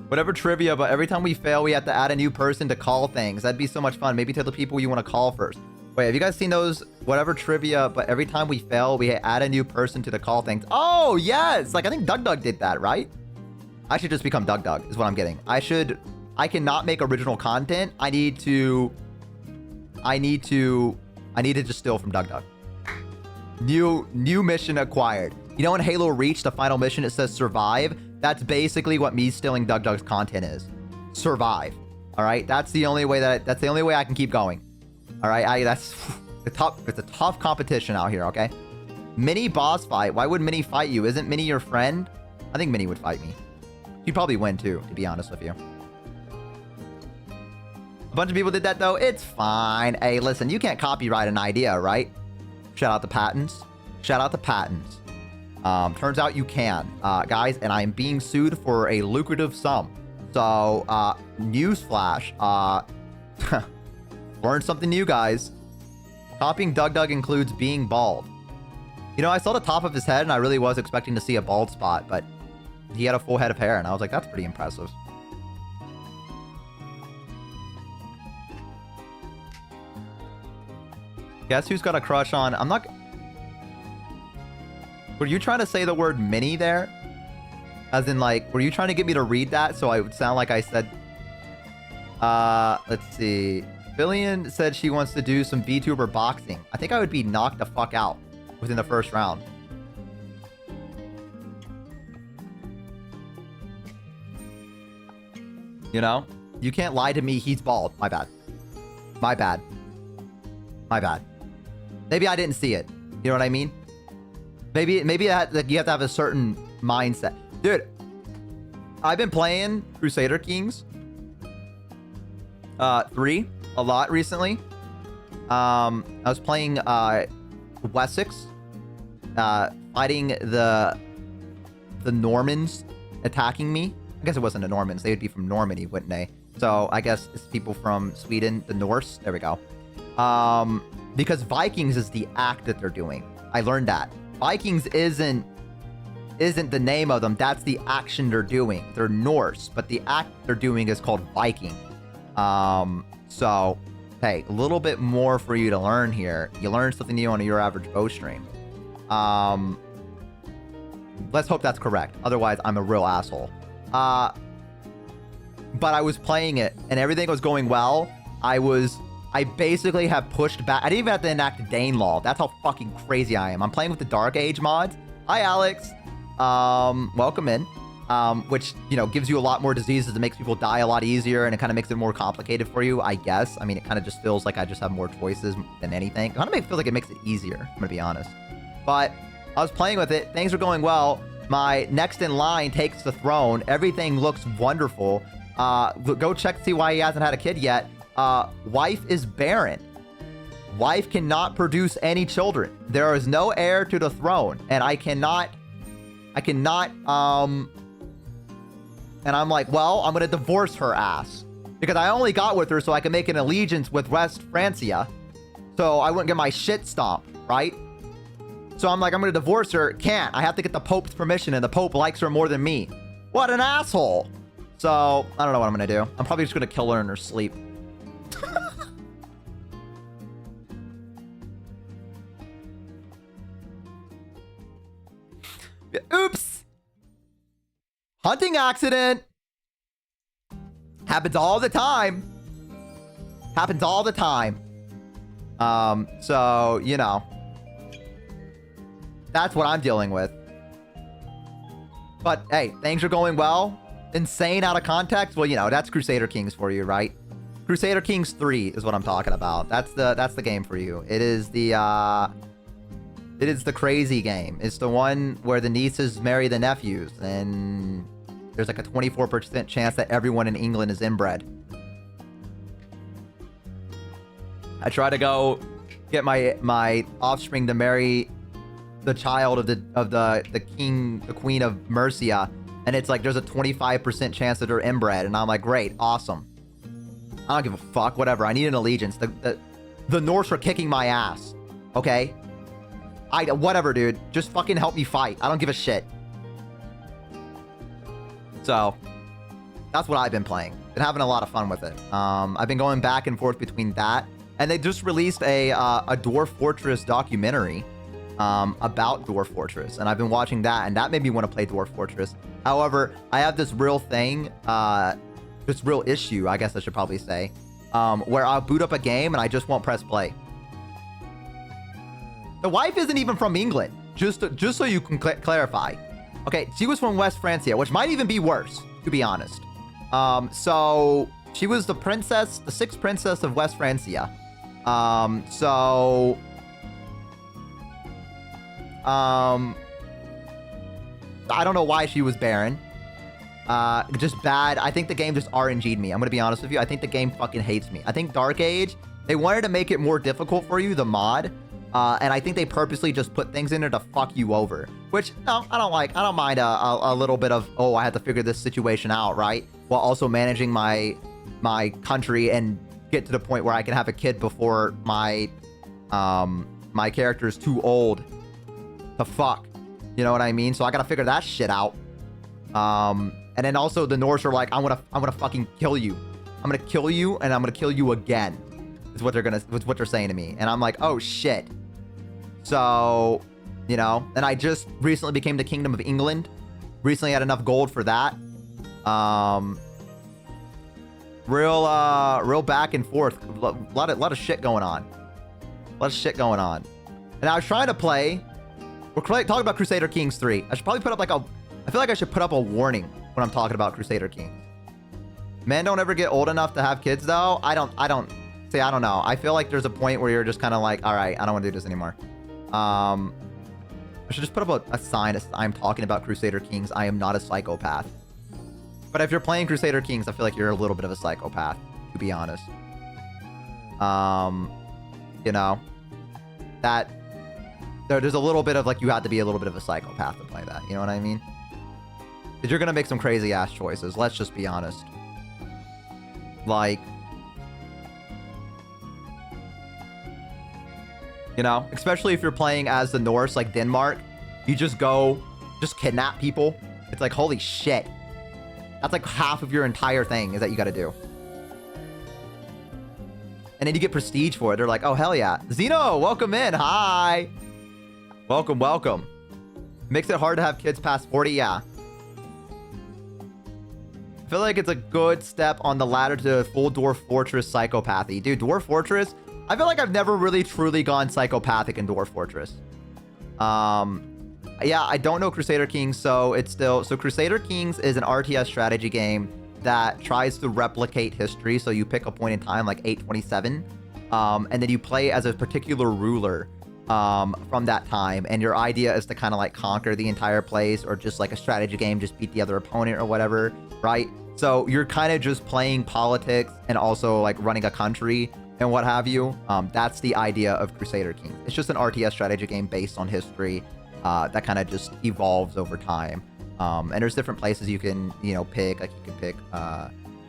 Whatever trivia, but every time we fail, we have to add a new person to call things. That'd be so much fun. Maybe tell the people you want to call first. Wait, have you guys seen those? Whatever trivia, but every time we fail, we add a new person to the call things. Oh, yes! Like, I think Doug did that, right? I should just become Doug, is what I'm getting. I cannot make original content. I need to just steal from Doug. New mission acquired. You know in Halo Reach, the final mission, it says survive? That's basically what me stealing Doug's content is. Survive. All right? That's the only way I can keep going. All right? It's a tough competition out here, okay? Mini boss fight. Why would Mini fight you? Isn't Mini your friend? I think Mini would fight me. She'd probably win too, to be honest with you. A bunch of people did that though. It's fine. Hey, listen, you can't copyright an idea, right? Shout out the patents. Shout out the patents. Turns out you can, guys, and I'm being sued for a lucrative sum. So, newsflash. Learn something new, guys. Copying Doug includes being bald. You know, I saw the top of his head, and I really was expecting to see a bald spot, but he had a full head of hair, and I was like, that's pretty impressive. Guess who's got a crush on... I'm not... Were you trying to say the word mini there? As in, like, were you trying to get me to read that so I would sound like I said... let's see. Billion said she wants to do some VTuber boxing. I think I would be knocked the fuck out within the first round. You know? You can't lie to me. He's bald. My bad. My bad. My bad. Maybe I didn't see it. You know what I mean? Maybe you have to have a certain mindset. Dude, I've been playing Crusader Kings 3 a lot recently. I was playing Wessex, fighting the Normans attacking me. I guess it wasn't the Normans. They would be from Normandy, wouldn't they? So I guess it's people from Sweden, the Norse. There we go. Because Vikings is the act that they're doing. I learned that. Vikings isn't the name of them. That's the action they're doing. They're Norse, but the act they're doing is called Viking. So, hey, a little bit more for you to learn here. You learned something new on a YourAverageBo stream. Let's hope that's correct. Otherwise, I'm a real asshole. But I was playing it, and everything was going well. I basically have pushed back. I didn't even have to enact Danelaw. That's how fucking crazy I am. I'm playing with the Dark Age mods. Hi, Alex. Welcome in. Which, you know, gives you a lot more diseases. It makes people die a lot easier, and it kind of makes it more complicated for you, I guess. I mean, it kind of just feels like I just have more choices than anything. It kind of feels like it makes it easier, I'm gonna be honest. But I was playing with it. Things are going well. My next in line takes the throne. Everything looks wonderful. Go check to see why he hasn't had a kid yet. Wife is barren. Wife cannot produce any children. There is no heir to the throne. And I cannot, and I'm like, well, I'm going to divorce her ass. Because I only got with her so I can make an allegiance with West Francia. So I wouldn't get my shit stomped, right? So I'm like, I'm going to divorce her. Can't. I have to get the Pope's permission, and the Pope likes her more than me. What an asshole. So, I don't know what I'm going to do. I'm probably just going to kill her in her sleep. Oops. Hunting accident. Happens all the time. Happens all the time. So, you know. That's what I'm dealing with. But, hey, things are going well. Insane out of context. Well, you know, that's Crusader Kings for you, right? Crusader Kings 3 is what I'm talking about. That's the game for you. It is the crazy game. It's the one where the nieces marry the nephews, and there's like a 24% chance that everyone in England is inbred. I try to go get my offspring to marry the child of the king, the queen of Mercia, and it's like there's a 25% chance that they're inbred, and I'm like, great, awesome. I don't give a fuck, whatever. I need an allegiance. The Norse are kicking my ass, okay? Whatever, dude. Just fucking help me fight. I don't give a shit. So, that's what I've been playing. Been having a lot of fun with it. I've been going back and forth between that, and they just released a Dwarf Fortress documentary about Dwarf Fortress, and I've been watching that, and that made me want to play Dwarf Fortress. However, I have this real thing, this real issue, I guess I should probably say, where I'll boot up a game and I just won't press play. The wife isn't even from England, just so you can clarify. Okay, she was from West Francia, which might even be worse, to be honest. So she was the princess, the 6th princess of West Francia. I don't know why she was barren. Just bad. I think the game just RNG'd me. I'm gonna be honest with you. I think the game fucking hates me. I think Dark Age, they wanted to make it more difficult for you, the mod. And I think they purposely just put things in there to fuck you over. Which, no, I don't like. I don't mind a little bit of, oh, I had to figure this situation out, right? While also managing my country and get to the point where I can have a kid before my character is too old to fuck. You know what I mean? So I gotta figure that shit out. And then also the Norse are like, I'm gonna fucking kill you. I'm gonna kill you, and I'm gonna kill you again. Is what they're saying to me. And I'm like, oh shit. So, you know, and I just recently became the Kingdom of England. Recently had enough gold for that. Real back and forth. A lot of shit going on. A lot of shit going on. And I was trying to play. We're talking about Crusader Kings 3. I should probably put up like I feel like I should put up a warning when I'm talking about Crusader Kings. Men don't ever get old enough to have kids, though. I don't know. I feel like there's a point where you're just kind of like, all right, I don't want to do this anymore. I should just put up a sign as I'm talking about Crusader Kings. I am not a psychopath. But if you're playing Crusader Kings, I feel like you're a little bit of a psychopath, to be honest. You know, that there's a little bit of like, you have to be a little bit of a psychopath to play that. You know what I mean? Because you're going to make some crazy ass choices. Let's just be honest. Like, you know, especially if you're playing as the Norse, like Denmark, you just kidnap people. It's like, holy shit. That's like half of your entire thing is that you got to do. And then you get prestige for it. They're like, oh, hell yeah. Zeno, welcome in. Hi. Welcome, welcome. Makes it hard to have kids past 40. Yeah. I feel like it's a good step on the ladder to full Dwarf Fortress psychopathy. Dude, Dwarf Fortress, I feel like I've never really truly gone psychopathic in Dwarf Fortress. Yeah, I don't know Crusader Kings, so it's still... So Crusader Kings is an RTS strategy game that tries to replicate history. So you pick a point in time, like 827, and then you play as a particular ruler from that time. And your idea is to kind of like conquer the entire place, or just like a strategy game, just beat the other opponent or whatever, right? So you're kind of just playing politics and also like running a country and what have you. That's the idea of Crusader Kings. It's just an RTS strategy game based on history. That kind of just evolves over time. And there's different places you can, you know, pick. Like you can pick,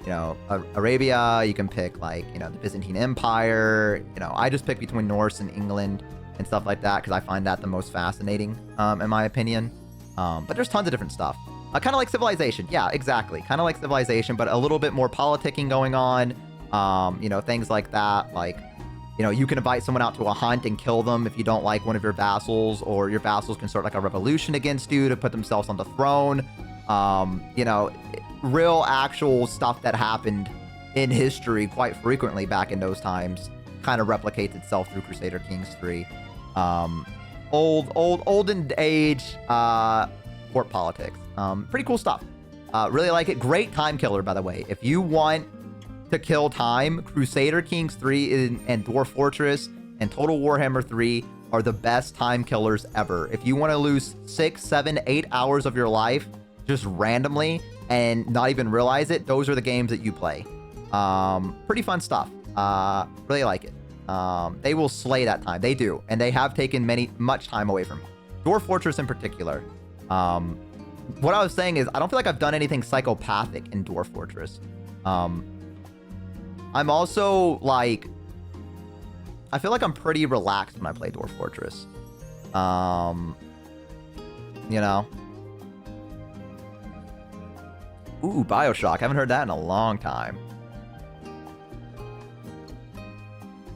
you know, Arabia. You can pick like, you know, the Byzantine Empire. You know, I just pick between Norse and England and stuff like that because I find that the most fascinating, in my opinion. But there's tons of different stuff. Kind of like Civilization. Yeah, exactly. Kind of like Civilization, but a little bit more politicking going on. You know, things like that. Like, you know, you can invite someone out to a hunt and kill them if you don't like one of your vassals, or your vassals can start like a revolution against you to put themselves on the throne. You know, real actual stuff that happened in history quite frequently back in those times kind of replicates itself through Crusader Kings 3. Olden age court politics. Pretty cool stuff. Really like it. Great time killer, by the way. If you want to kill time, Crusader Kings 3 and Dwarf Fortress and Total Warhammer 3 are the best time killers ever. If you want to lose 6, 7, 8 hours of your life just randomly and not even realize it, those are the games that you play. Pretty fun stuff. Really like it. They will slay that time. They do. And they have taken much time away from me. Dwarf Fortress in particular. What I was saying is, I don't feel like I've done anything psychopathic in Dwarf Fortress. I'm also, like... I feel like I'm pretty relaxed when I play Dwarf Fortress. You know? Ooh, Bioshock. I haven't heard that in a long time.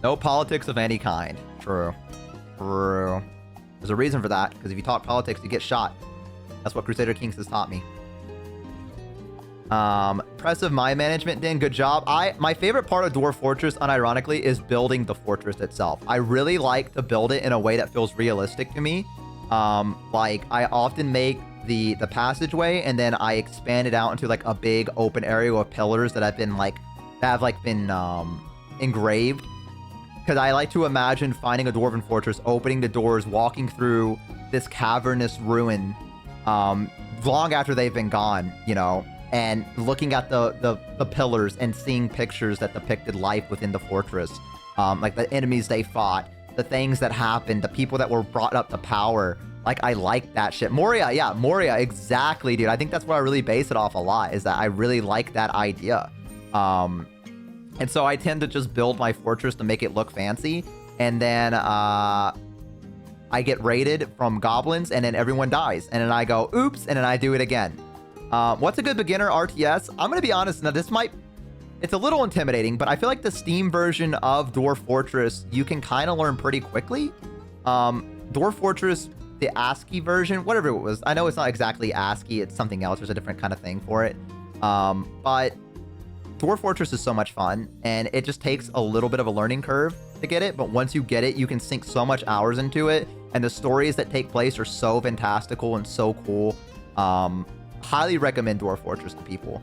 No politics of any kind. True. True. There's a reason for that, because if you talk politics, you get shot. That's what Crusader Kings has taught me. Impressive mind management, Dan. Good job. My favorite part of Dwarf Fortress, unironically, is building the fortress itself. I really like to build it in a way that feels realistic to me. Like, I often make the passageway, and then I expand it out into like a big open area with pillars that have been engraved. Because I like to imagine finding a dwarven fortress, opening the doors, walking through this cavernous ruin, long after they've been gone, you know, and looking at the pillars and seeing pictures that depicted life within the fortress, like the enemies they fought, the things that happened, the people that were brought up to power. Like, I like that shit. Moria, yeah, Moria, exactly, dude. I think that's what I really base it off a lot, is that I really like that idea. And so I tend to just build my fortress to make it look fancy, and then I get raided from goblins, and then everyone dies, and then I go, oops, and then I do it again. What's a good beginner RTS? I'm going to be honest, now it's a little intimidating, but I feel like the Steam version of Dwarf Fortress, you can kind of learn pretty quickly. Dwarf Fortress, the ASCII version, whatever it was, I know it's not exactly ASCII, it's something else, there's a different kind of thing for it. But Dwarf Fortress is so much fun, and it just takes a little bit of a learning curve to get it, but once you get it, you can sink so much hours into it, and the stories that take place are so fantastical and so cool. Highly recommend Dwarf Fortress to people.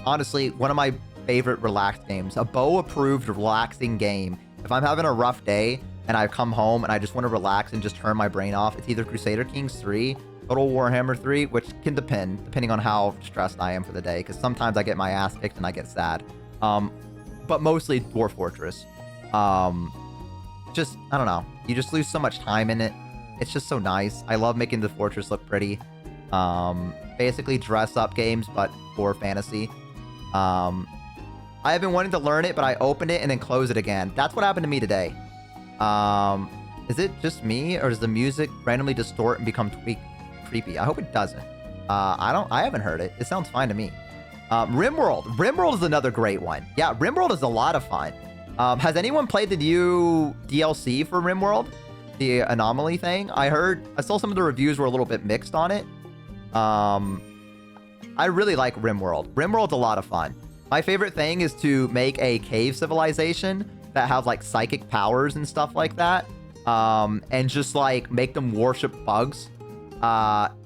Honestly, one of my favorite relaxed games, a Bo-approved relaxing game. If I'm having a rough day, and I come home and I just want to relax and just turn my brain off, it's either Crusader Kings 3, Total Warhammer 3, which can depending on how stressed I am for the day, because sometimes I get my ass kicked and I get sad. But mostly Dwarf Fortress. Just, I don't know. You just lose so much time in it. It's just so nice. I love making the fortress look pretty. Basically dress up games, but for fantasy. I have been wanting to learn it, but I opened it and then close it again. That's what happened to me today. Is it just me, or does the music randomly distort and become creepy? I hope it doesn't. I haven't heard it. It sounds fine to me. RimWorld. RimWorld is another great one. Yeah, RimWorld is a lot of fun. Has anyone played the new DLC for RimWorld? The anomaly thing? I saw some of the reviews were a little bit mixed on it. I really like RimWorld. RimWorld's a lot of fun. My favorite thing is to make a cave civilization that have like psychic powers and stuff like that. And just like make them worship bugs.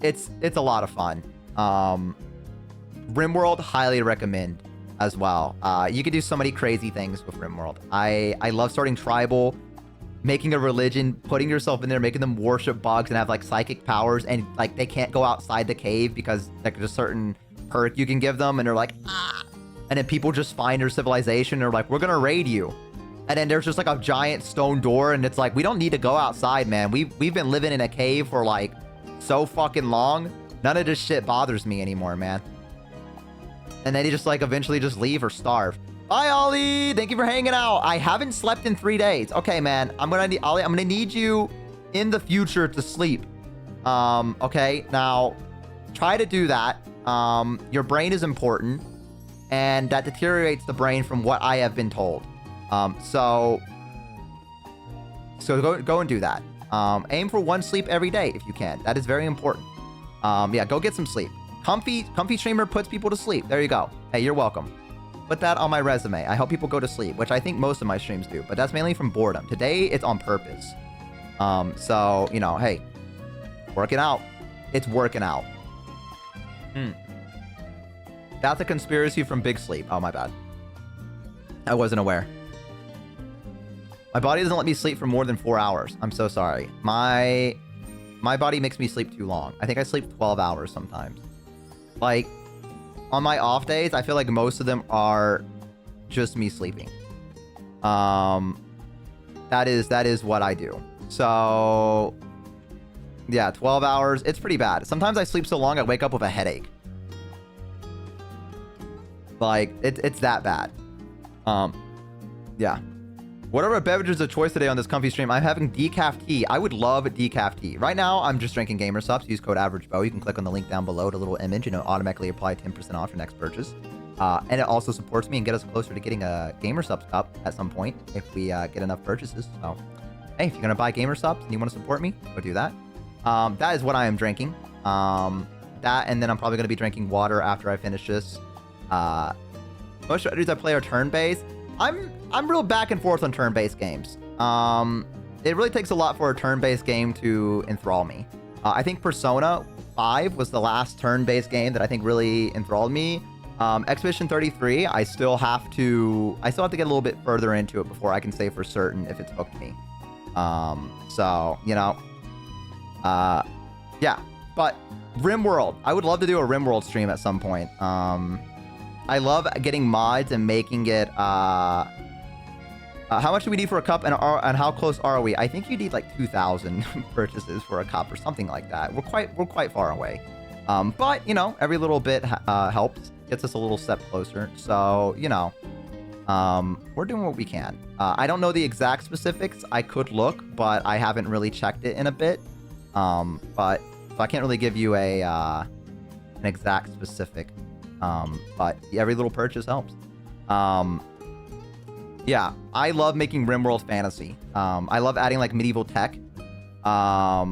It's a lot of fun. RimWorld, highly recommend as well. You can do so many crazy things with RimWorld. I love starting tribal, making a religion, putting yourself in there, making them worship bugs and have like psychic powers, and like they can't go outside the cave because like there's a certain perk you can give them, and they're like, ah. And then people just find your civilization and they're like, we're gonna raid you. And then there's just like a giant stone door, and it's like, we don't need to go outside, man. We've been living in a cave for like so fucking long. None of this shit bothers me anymore, man. And then they just like eventually just leave or starve. Bye, Ollie. Thank you for hanging out. I haven't slept in 3 days. Okay, man. Ollie, I'm gonna need you in the future to sleep. Okay. Now, try to do that. Your brain is important, and that deteriorates the brain from what I have been told. So go and do that. Aim for 1 sleep every day if you can. That is very important. Yeah, go get some sleep. Comfy streamer puts people to sleep. There you go. Hey, you're welcome. Put that on my resume. I help people go to sleep, which I think most of my streams do, but that's mainly from boredom. Today, it's on purpose. So, you know, hey, working out. It's working out. That's a conspiracy from Big Sleep. Oh, my bad. I wasn't aware. My body doesn't let me sleep for more than 4 hours. I'm so sorry. My body makes me sleep too long. I think I sleep 12 hours sometimes. Like, on my off days, I feel like most of them are just me sleeping. That is what I do. So, yeah, 12 hours. It's pretty bad. Sometimes I sleep so long, I wake up with a headache. Like, it's that bad. Yeah. Whatever beverages of choice today on this comfy stream, I'm having decaf tea. I would love decaf tea. Right now, I'm just drinking Gamer Subs. Use code AverageBo. You can click on the link down below, the little image, and it'll automatically apply 10% off your next purchase. And it also supports me and get us closer to getting a Gamer Subs cup at some point if we get enough purchases. So, hey, if you're going to buy Gamer Subs and you want to support me, go do that. That is what I am drinking. That, and then I'm probably going to be drinking water after I finish this. Most strategies I play are turn-based. I'm real back and forth on turn-based games. It really takes a lot for a turn-based game to enthrall me. I think Persona 5 was the last turn-based game that I think really enthralled me. Expedition 33, I still have to get a little bit further into it before I can say for certain if it's hooked me. So, you know, yeah. But RimWorld, I would love to do a RimWorld stream at some point. I love getting mods and making it, how much do we need for a cup, and how close are we? I think you need like 2,000 purchases for a cup or something like that. We're quite far away. But, you know, every little bit helps, gets us a little step closer. So, you know, we're doing what we can. I don't know the exact specifics. I could look, but I haven't really checked it in a bit. But so I can't really give you an exact specific. But every little purchase helps. Yeah, I love making RimWorld fantasy. I love adding like medieval tech. I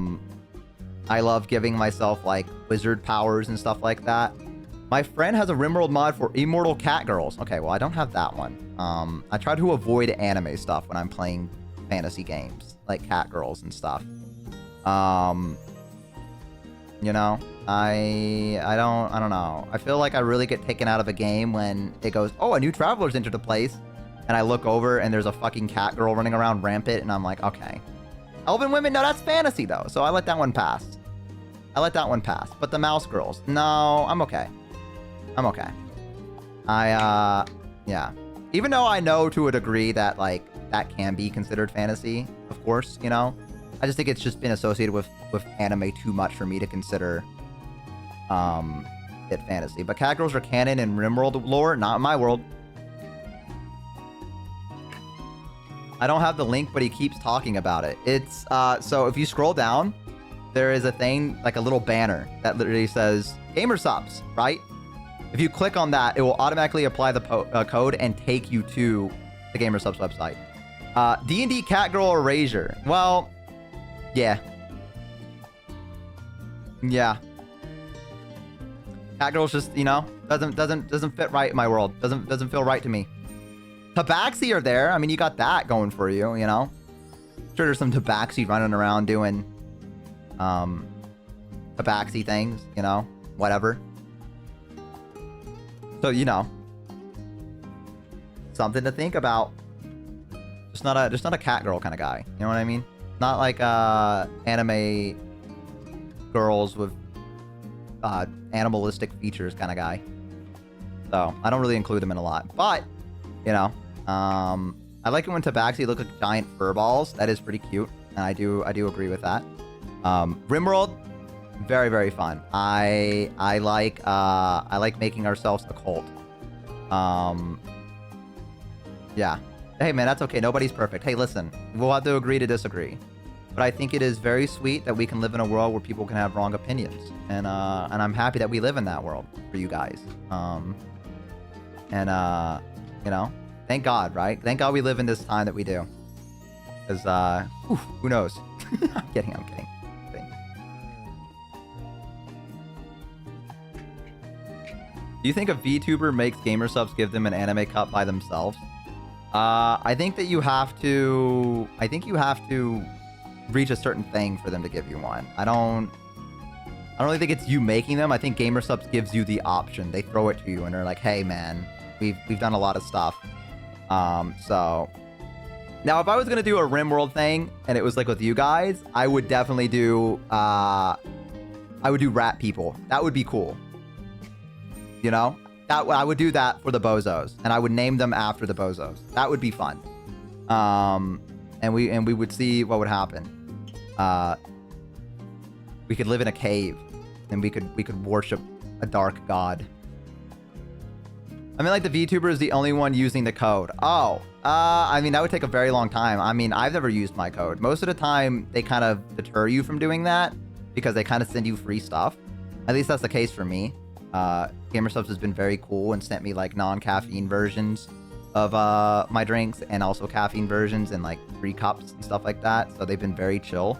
love giving myself like wizard powers and stuff like that. My friend has a RimWorld mod for Immortal Cat Girls. Okay, well, I don't have that one. I try to avoid anime stuff when I'm playing fantasy games, like Cat Girls and stuff. You know, I don't know. I feel like I really get taken out of a game when it goes, oh, a new traveler's entered the place. and I look over and there's a fucking cat girl running around rampant, and I'm like, okay. Elven women, no, that's fantasy though, so I let that one pass. I let that one pass. But the mouse girls, no, I'm okay. I'm okay. Yeah. Even though I know to a degree that, like, that can be considered fantasy, of course, you know? I just think it's just been associated with anime too much for me to consider it fantasy. But cat girls are canon in RimWorld lore, not in my world. I don't have the link, but he keeps talking about it. It's, so if you scroll down, there is a thing, like a little banner that literally says gamer subs, right? If you click on that, it will automatically apply the code and take you to the gamer subs website. D&D cat girl erasure. Well, yeah. Yeah. Cat girl's just, you know, doesn't fit right in my world. Doesn't feel right to me. Tabaxi are there. I mean, you got that going for you, you know. Sure, there's some Tabaxi running around doing Tabaxi things, you know, whatever. So, you know, something to think about. Just not a cat girl kind of guy. You know what I mean? Not like anime girls with animalistic features kind of guy. So I don't really include them in a lot. But, you know, I like it when Tabaxi look like giant fur balls. That is pretty cute, and I do agree with that. RimWorld, very, very fun. I like making ourselves a cult. Yeah. Hey man, that's okay. Nobody's perfect. Hey, listen, we'll have to agree to disagree. But I think it is very sweet that we can live in a world where people can have wrong opinions, and I'm happy that we live in that world for you guys. You know, thank God, right? Thank God we live in this time that we do. Because who knows? I'm kidding. Do you think a VTuber makes gamer subs give them an anime cut by themselves? I think that you have to reach a certain thing for them to give you one. I don't really think it's you making them. I think gamer subs gives you the option. They throw it to you and they're like, hey man, we've done a lot of stuff. So now if I was gonna do a RimWorld thing and it was like with you guys, I would definitely do I would do rat people. That would be cool. You know? I would do that for the bozos, and I would name them after the bozos. That would be fun. And we would see what would happen. We could live in a cave, and we could worship a dark god. I mean, like, the VTuber is the only one using the code. Oh, I mean, that would take a very long time. I mean, I've never used my code. Most of the time, they kind of deter you from doing that because they kind of send you free stuff. At least that's the case for me. GamerSubs has been very cool and sent me like non-caffeine versions of my drinks, and also caffeine versions and like free cups and stuff like that. So they've been very chill.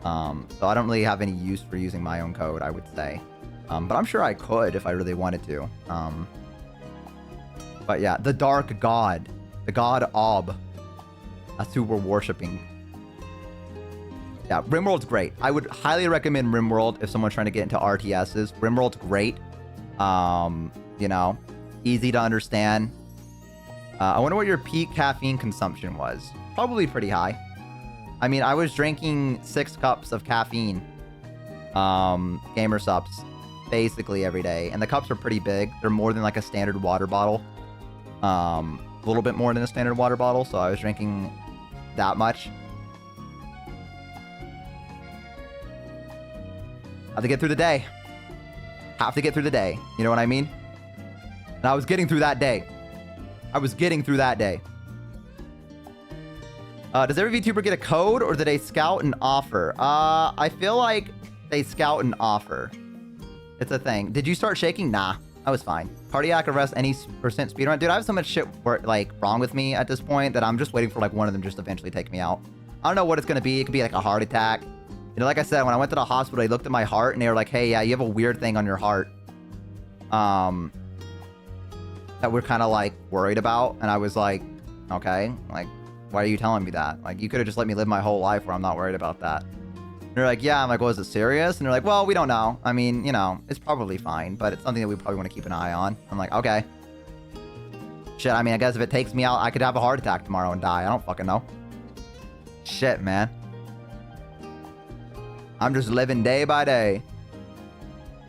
So I don't really have any use for using my own code, I would say. But I'm sure I could if I really wanted to. But yeah, the Dark God. The God Ob. That's who we're worshipping. Yeah, RimWorld's great. I would highly recommend RimWorld if someone's trying to get into RTSs. RimWorld's great. You know, easy to understand. I wonder what your peak caffeine consumption was. Probably pretty high. I mean, I was drinking 6 cups of caffeine, gamer subs, basically every day. And the cups are pretty big. They're more than like a standard water bottle. A little bit more than a standard water bottle. So I was drinking that much. Have to get through the day. Have to get through the day. You know what I mean? And I was getting through that day. Does every VTuber get a code, or do they scout and offer? I feel like they scout and offer. It's a thing. Did you start shaking? Nah, I was fine. Cardiac arrest, any percent speedrun? Dude, I have so much shit like wrong with me at this point that I'm just waiting for like one of them just to eventually take me out. I don't know what it's gonna be. It could be like a heart attack. You know, like I said, when I went to the hospital, they looked at my heart and they were like, hey, yeah, you have a weird thing on your heart. That we're kind of like worried about. And I was like, okay, like, why are you telling me that? Like, you could have just let me live my whole life where I'm not worried about that. And they're like, yeah. I'm like, well, is it serious? And they're like, well, we don't know. I mean, you know, it's probably fine, but it's something that we probably want to keep an eye on. I'm like, okay. Shit, I mean, I guess if it takes me out, I could have a heart attack tomorrow and die. I don't fucking know. Shit, man. I'm just living day by day.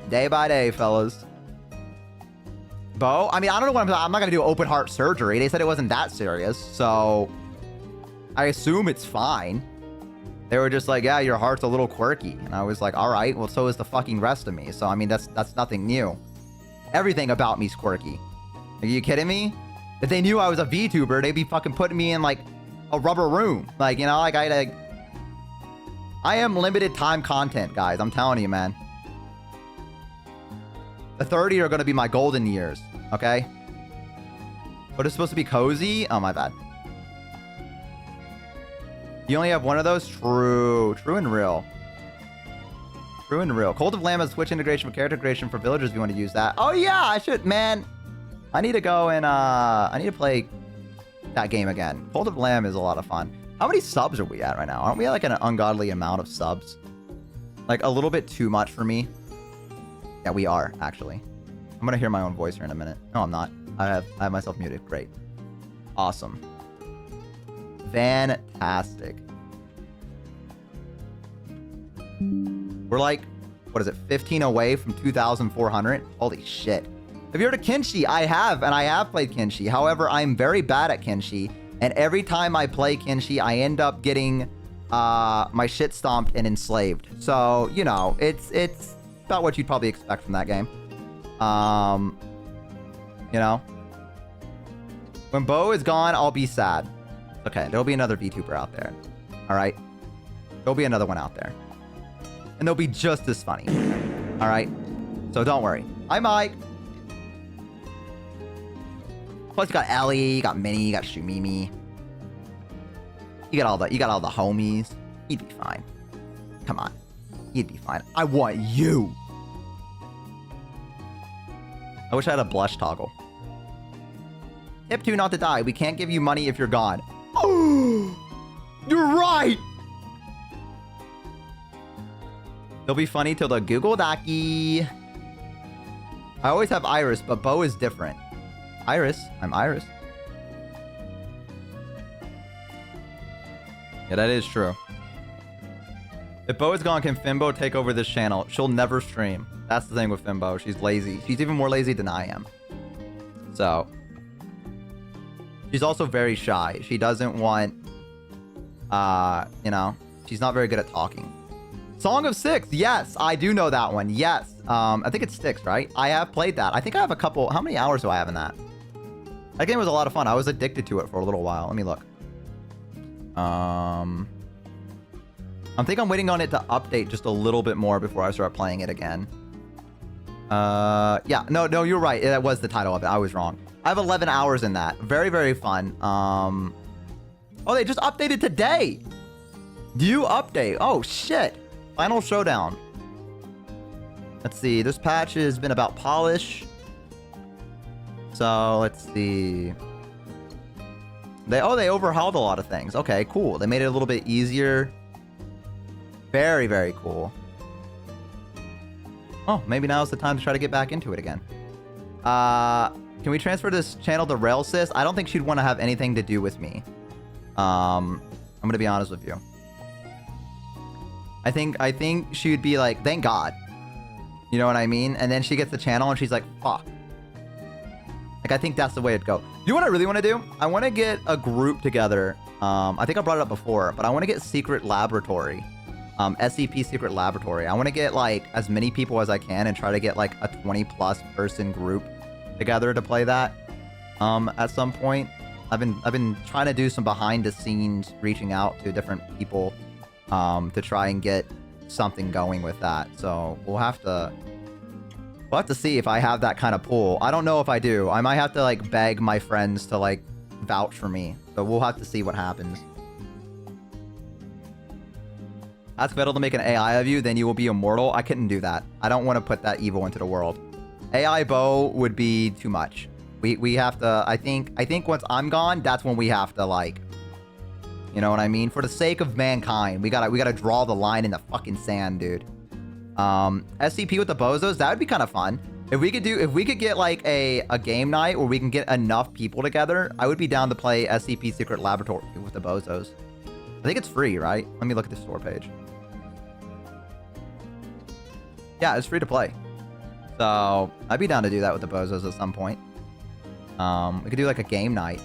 Day by day, fellas. Bo? I mean, I don't know what I'm not going to do open heart surgery. They said it wasn't that serious, so I assume it's fine. They were just like, yeah, your heart's a little quirky. And I was like, all right, well, so is the fucking rest of me. So, I mean, that's nothing new. Everything about me's quirky. Are you kidding me? If they knew I was a VTuber, they'd be fucking putting me in, like, a rubber room. Like, you know, like, I am limited time content, guys. I'm telling you, man. The 30 are going to be my golden years, okay? But it's supposed to be cozy? Oh, my bad. You only have one of those? True. True and real. True and real. Cult of Lamb has Switch integration for character creation for villagers if you want to use that. Oh, yeah, I should, man. I need to go and, I need to play that game again. Cult of Lamb is a lot of fun. How many subs are we at right now? Aren't we at, like, an ungodly amount of subs? Like, a little bit too much for me. Yeah, we are, actually. I'm going to hear my own voice here in a minute. No, I'm not. I have myself muted. Great. Awesome. Fantastic. We're like, what is it, 15 away from 2,400? Holy shit. Have you heard of Kenshi? I have, and I have played Kenshi. However, I'm very bad at Kenshi, and every time I play Kenshi, I end up getting my shit stomped and enslaved. So, you know, it's about what you'd probably expect from that game. You know? When Bo is gone, I'll be sad. Okay, there'll be another VTuber out there. Alright? There'll be another one out there. And they'll be just as funny. Alright? So don't worry. Hi, Mike! Plus you got Ellie, you got Minnie, you got Shumimi. You got all the homies. You'd be fine. Come on. You'd be fine. I want you! I wish I had a blush toggle. Tip 2 not to die. We can't give you money if you're gone. Oh! You're right! They'll be funny till the Google Docky. I always have Iris, but Bo is different. Iris? I'm Iris. Yeah, that is true. If Bo is gone, can Fimbo take over this channel? She'll never stream. That's the thing with Fimbo. She's lazy. She's even more lazy than I am. So. She's also very shy. She doesn't want, you know, she's not very good at talking. Song of Six. Yes, I do know that one. Yes. I think it's Six, right? I have played that. I think I have a couple. How many hours do I have in that? That game was a lot of fun. I was addicted to it for a little while. Let me look. I think I'm waiting on it to update just a little bit more before I start playing it again. Yeah, no, you're right. That was the title of it. I was wrong. I have 11 hours in that. Very, very fun. Oh, they just updated today. New update. Oh, shit. Final Showdown. Let's see. This patch has been about polish. So, let's see. They overhauled a lot of things. Okay, cool. They made it a little bit easier. Very, very cool. Oh, maybe now's the time to try to get back into it again. Can we transfer this channel to Railsys? I don't think she'd want to have anything to do with me. I'm gonna be honest with you. I think she'd be like, thank God. You know what I mean? And then she gets the channel and she's like, fuck. Like, I think that's the way it'd go. You know what I really want to do? I want to get a group together. I think I brought it up before, but I want to get Secret Laboratory. SCP Secret Laboratory. I want to get, like, as many people as I can and try to get, like, a 20-plus person group together to play that at some point. I've been trying to do some behind the scenes reaching out to different people to try and get something going with that. So we'll have to see if I have that kind of pull. I don't know if I do. I might have to like beg my friends to like vouch for me. So we'll have to see what happens. Ask Vettel to make an AI of you, then you will be immortal. I couldn't do that. I don't want to put that evil into the world. AI Bo would be too much. We have to, I think once I'm gone, that's when we have to like, you know what I mean? For the sake of mankind, we gotta draw the line in the fucking sand, dude. SCP with the bozos, that would be kind of fun. If we could get like a game night where we can get enough people together, I would be down to play SCP Secret Laboratory with the bozos. I think it's free, right? Let me look at the store page. Yeah, it's free to play. So I'd be down to do that with the bozos at some point. We could do like a game night.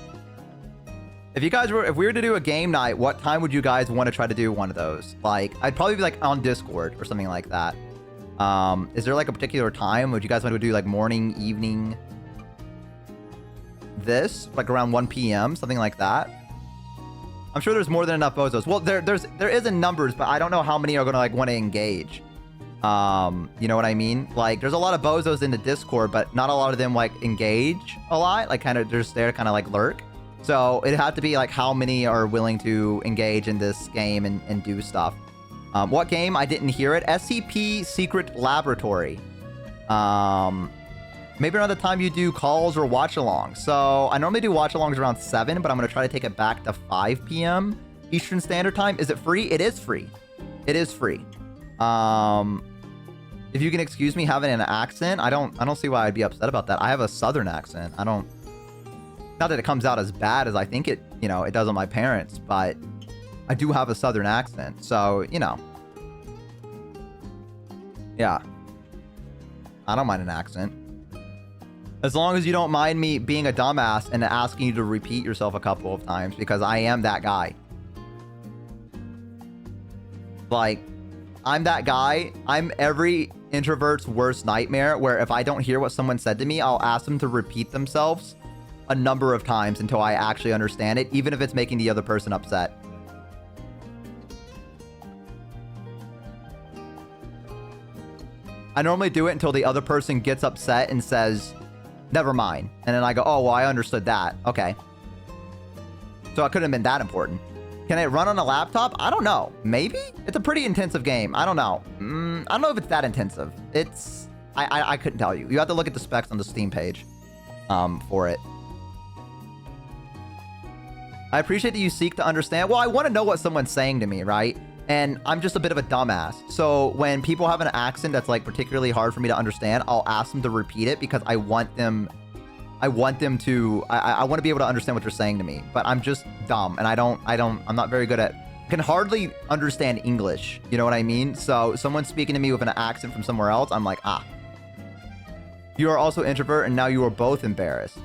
If we were to do a game night, what time would you guys want to try to do one of those? Like, I'd probably be like on Discord or something like that. Is there like a particular time? Would you guys want to do like morning, evening? Like around 1 p.m., something like that. I'm sure there's more than enough bozos. Well, there is in numbers, but I don't know how many are gonna like want to engage. You know what I mean? Like, there's a lot of bozos in the Discord, but not a lot of them like engage a lot. Like, kind of just there to kind of like lurk. So it'd have to be like how many are willing to engage in this game and do stuff. What game? I didn't hear it. SCP Secret Laboratory. Maybe around the time you do calls or watch-alongs. So I normally do watch-alongs around 7, but I'm going to try to take it back to 5 p.m. Eastern Standard Time. Is it free? It is free. It is free. If you can excuse me having an accent, I don't see why I'd be upset about that. I have a Southern accent. Not that it comes out as bad as I think it, it does on my parents, but I do have a Southern accent. So, yeah. I don't mind an accent. As long as you don't mind me being a dumbass and asking you to repeat yourself a couple of times, because I am that guy. Like, I'm that guy. I'm every introvert's worst nightmare, where if I don't hear what someone said to me, I'll ask them to repeat themselves a number of times until I actually understand it, even if it's making the other person upset. I normally do it until the other person gets upset and says, never mind. And then I go, oh, well, I understood that. Okay. So it couldn't have been that important. Can it run on a laptop? I don't know. Maybe? It's a pretty intensive game. I don't know. I don't know if it's that intensive. I couldn't tell you. You have to look at the specs on the Steam page for it. I appreciate that you seek to understand. Well, I want to know what someone's saying to me, right? And I'm just a bit of a dumbass. So when people have an accent that's like particularly hard for me to understand, I'll ask them to repeat it because I want them to, I want to be able to understand what they're saying to me. But I'm just dumb and I'm not very good at, can hardly understand English. You know what I mean? So someone speaking to me with an accent from somewhere else, I'm like, ah. You are also introvert and now you are both embarrassed.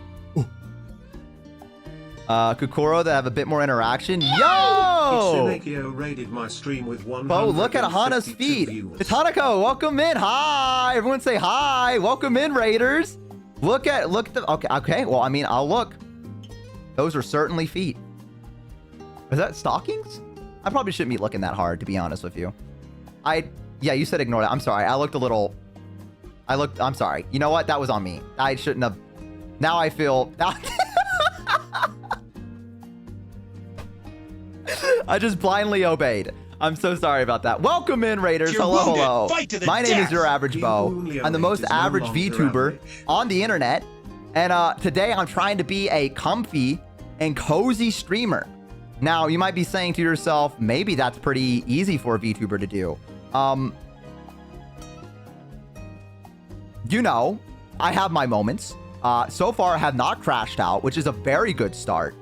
Kukuro that have a bit more interaction. Yo! Rated my stream with Bo, look at Hana's feet. Tatanako, welcome in. Hi. Everyone say hi. Welcome in, Raiders. Look at the, okay. Well, I mean, I'll look. Those are certainly feet. Is that stockings? I probably shouldn't be looking that hard, to be honest with you. Yeah, you said ignore that. I'm sorry. I'm sorry. You know what? That was on me. I shouldn't have. Now I feel. I just blindly obeyed. I'm so sorry about that. Welcome in, Raiders. Hello. My name is YourAverageBo. I'm the most average VTuber on the internet. And today I'm trying to be a comfy and cozy streamer. Now, you might be saying to yourself, maybe that's pretty easy for a VTuber to do. I have my moments. So far, I have not crashed out, which is a very good start.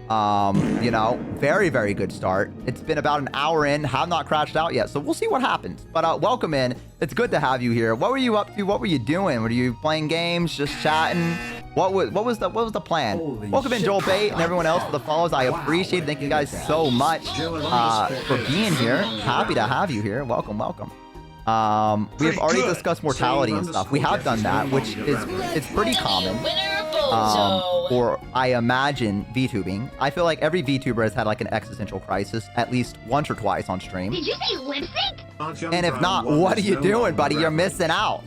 Very, very good start. It's been about an hour in, have not crashed out yet, so we'll see what happens. But welcome in. It's good to have you here. What were you up to? What were you doing? Were you playing games, just chatting? What was the plan? Holy welcome in, Joel Bait, and everyone else for the follows. I appreciate it. Thank you guys so much for being here. Happy to have you here. Welcome. We have already discussed mortality and stuff. We have done that, which it's pretty common. Or I imagine VTubing. I feel like every VTuber has had like an existential crisis at least once or twice on stream. Did you say lip sync? And if not, what are you doing, buddy? You're missing out.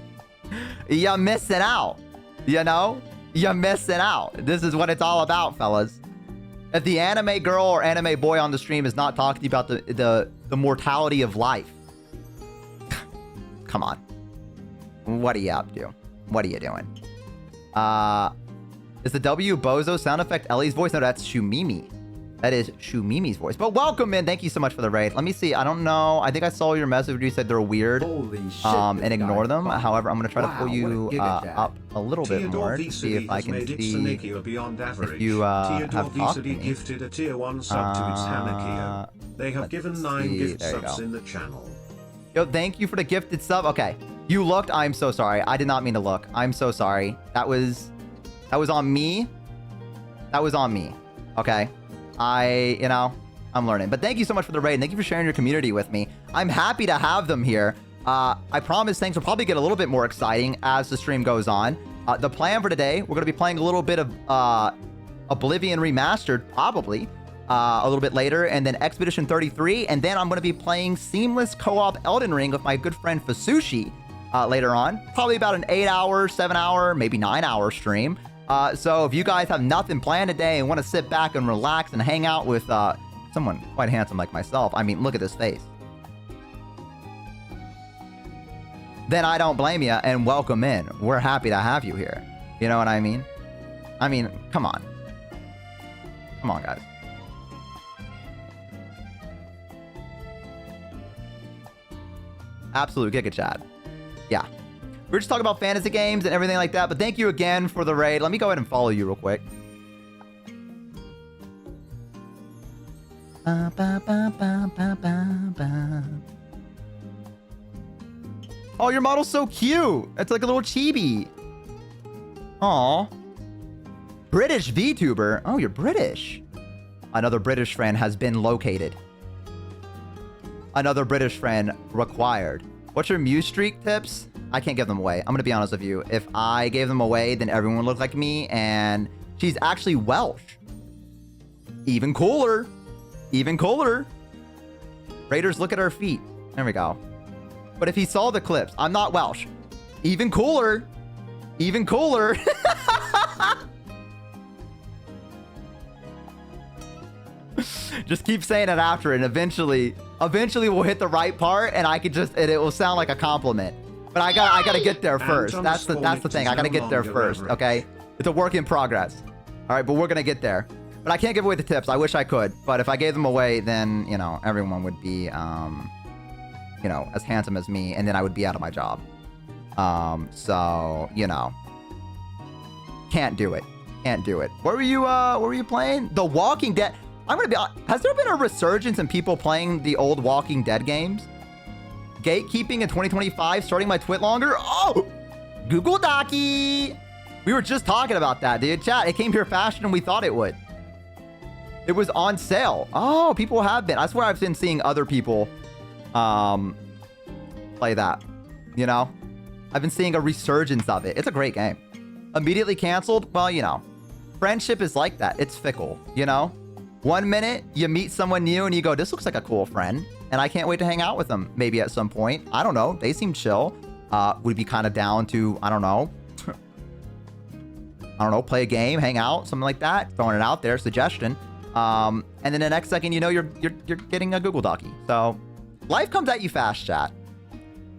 You're missing out. You're missing out. This is what it's all about, fellas. If the anime girl or anime boy on the stream is not talking to you about the mortality of life, come on. What are you up to? What are you doing? Is the W Bozo sound effect Ellie's voice? No, that's Shumimi. That is Shumimi's voice. But welcome in. Thank you so much for the raid. Let me see. I don't know. I think I saw your message where you said they're weird. Holy shit. And ignore them. Fun. However, I'm going to try to pull Wow, you what a giga up a little bit more to see if I can see beyond average. if you have talked to me. Gifted a tier 1 sub to its Hanakio. They have given 9 gift subs in the channel. Yo, thank you for the gifted sub. Okay. You looked. I'm so sorry. I did not mean to look. I'm so sorry. That was on me. That was on me. Okay. I'm learning. But thank you so much for the raid. And thank you for sharing your community with me. I'm happy to have them here. I promise things will probably get a little bit more exciting as the stream goes on. The plan for today, we're going to be playing a little bit of Oblivion Remastered, probably, a little bit later. And then Expedition 33. And then I'm going to be playing Seamless Co-op Elden Ring with my good friend Fasushi later on. Probably about an 8-hour, 7-hour, maybe 9-hour stream. So if you guys have nothing planned today and want to sit back and relax and hang out with someone quite handsome like myself, I mean, look at this face, then I don't blame you and welcome in. We're happy to have you here. You know what I mean? I mean, come on. Come on, guys. Absolute Giga Chad. Yeah. We're just talking about fantasy games and everything like that, but thank you again for the raid. Let me go ahead and follow you real quick. Oh, your model's so cute. It's like a little chibi. Aw. British VTuber. Oh, you're British. Another British friend has been located. Another British friend required. What's your Muse streak tips? I can't give them away. I'm going to be honest with you. If I gave them away, then everyone would look like me. And she's actually Welsh. Even cooler. Even cooler. Raiders, look at her feet. There we go. But if he saw the clips, I'm not Welsh. Even cooler. Even cooler. Just keep saying it after it, and eventually we'll hit the right part, and I could just, and it will sound like a compliment. But I gotta get there first. That's the thing. I gotta get there first. Okay, it's a work in progress. All right, but we're gonna get there. But I can't give away the tips. I wish I could. But if I gave them away, then everyone would be as handsome as me, and then I would be out of my job. So can't do it. Can't do it. What were you playing? The Walking Dead. I'm gonna be. Has there been a resurgence in people playing the old Walking Dead games? Gatekeeping in 2025, starting my twit longer. Oh, Google Docky. We were just talking about that, dude. Chat, it came here faster than we thought it would. It was on sale. Oh, people have been. I swear I've been seeing other people play that. I've been seeing a resurgence of it. It's a great game. Immediately canceled. Well, friendship is like that. It's fickle, 1 minute, you meet someone new and you go, this looks like a cool friend. And I can't wait to hang out with them maybe at some point. I don't know. They seem chill. Would be kind of down to, I don't know, play a game, hang out, something like that. Throwing it out there, suggestion. And then the next second, you're getting a Google Docky. So life comes at you fast, chat.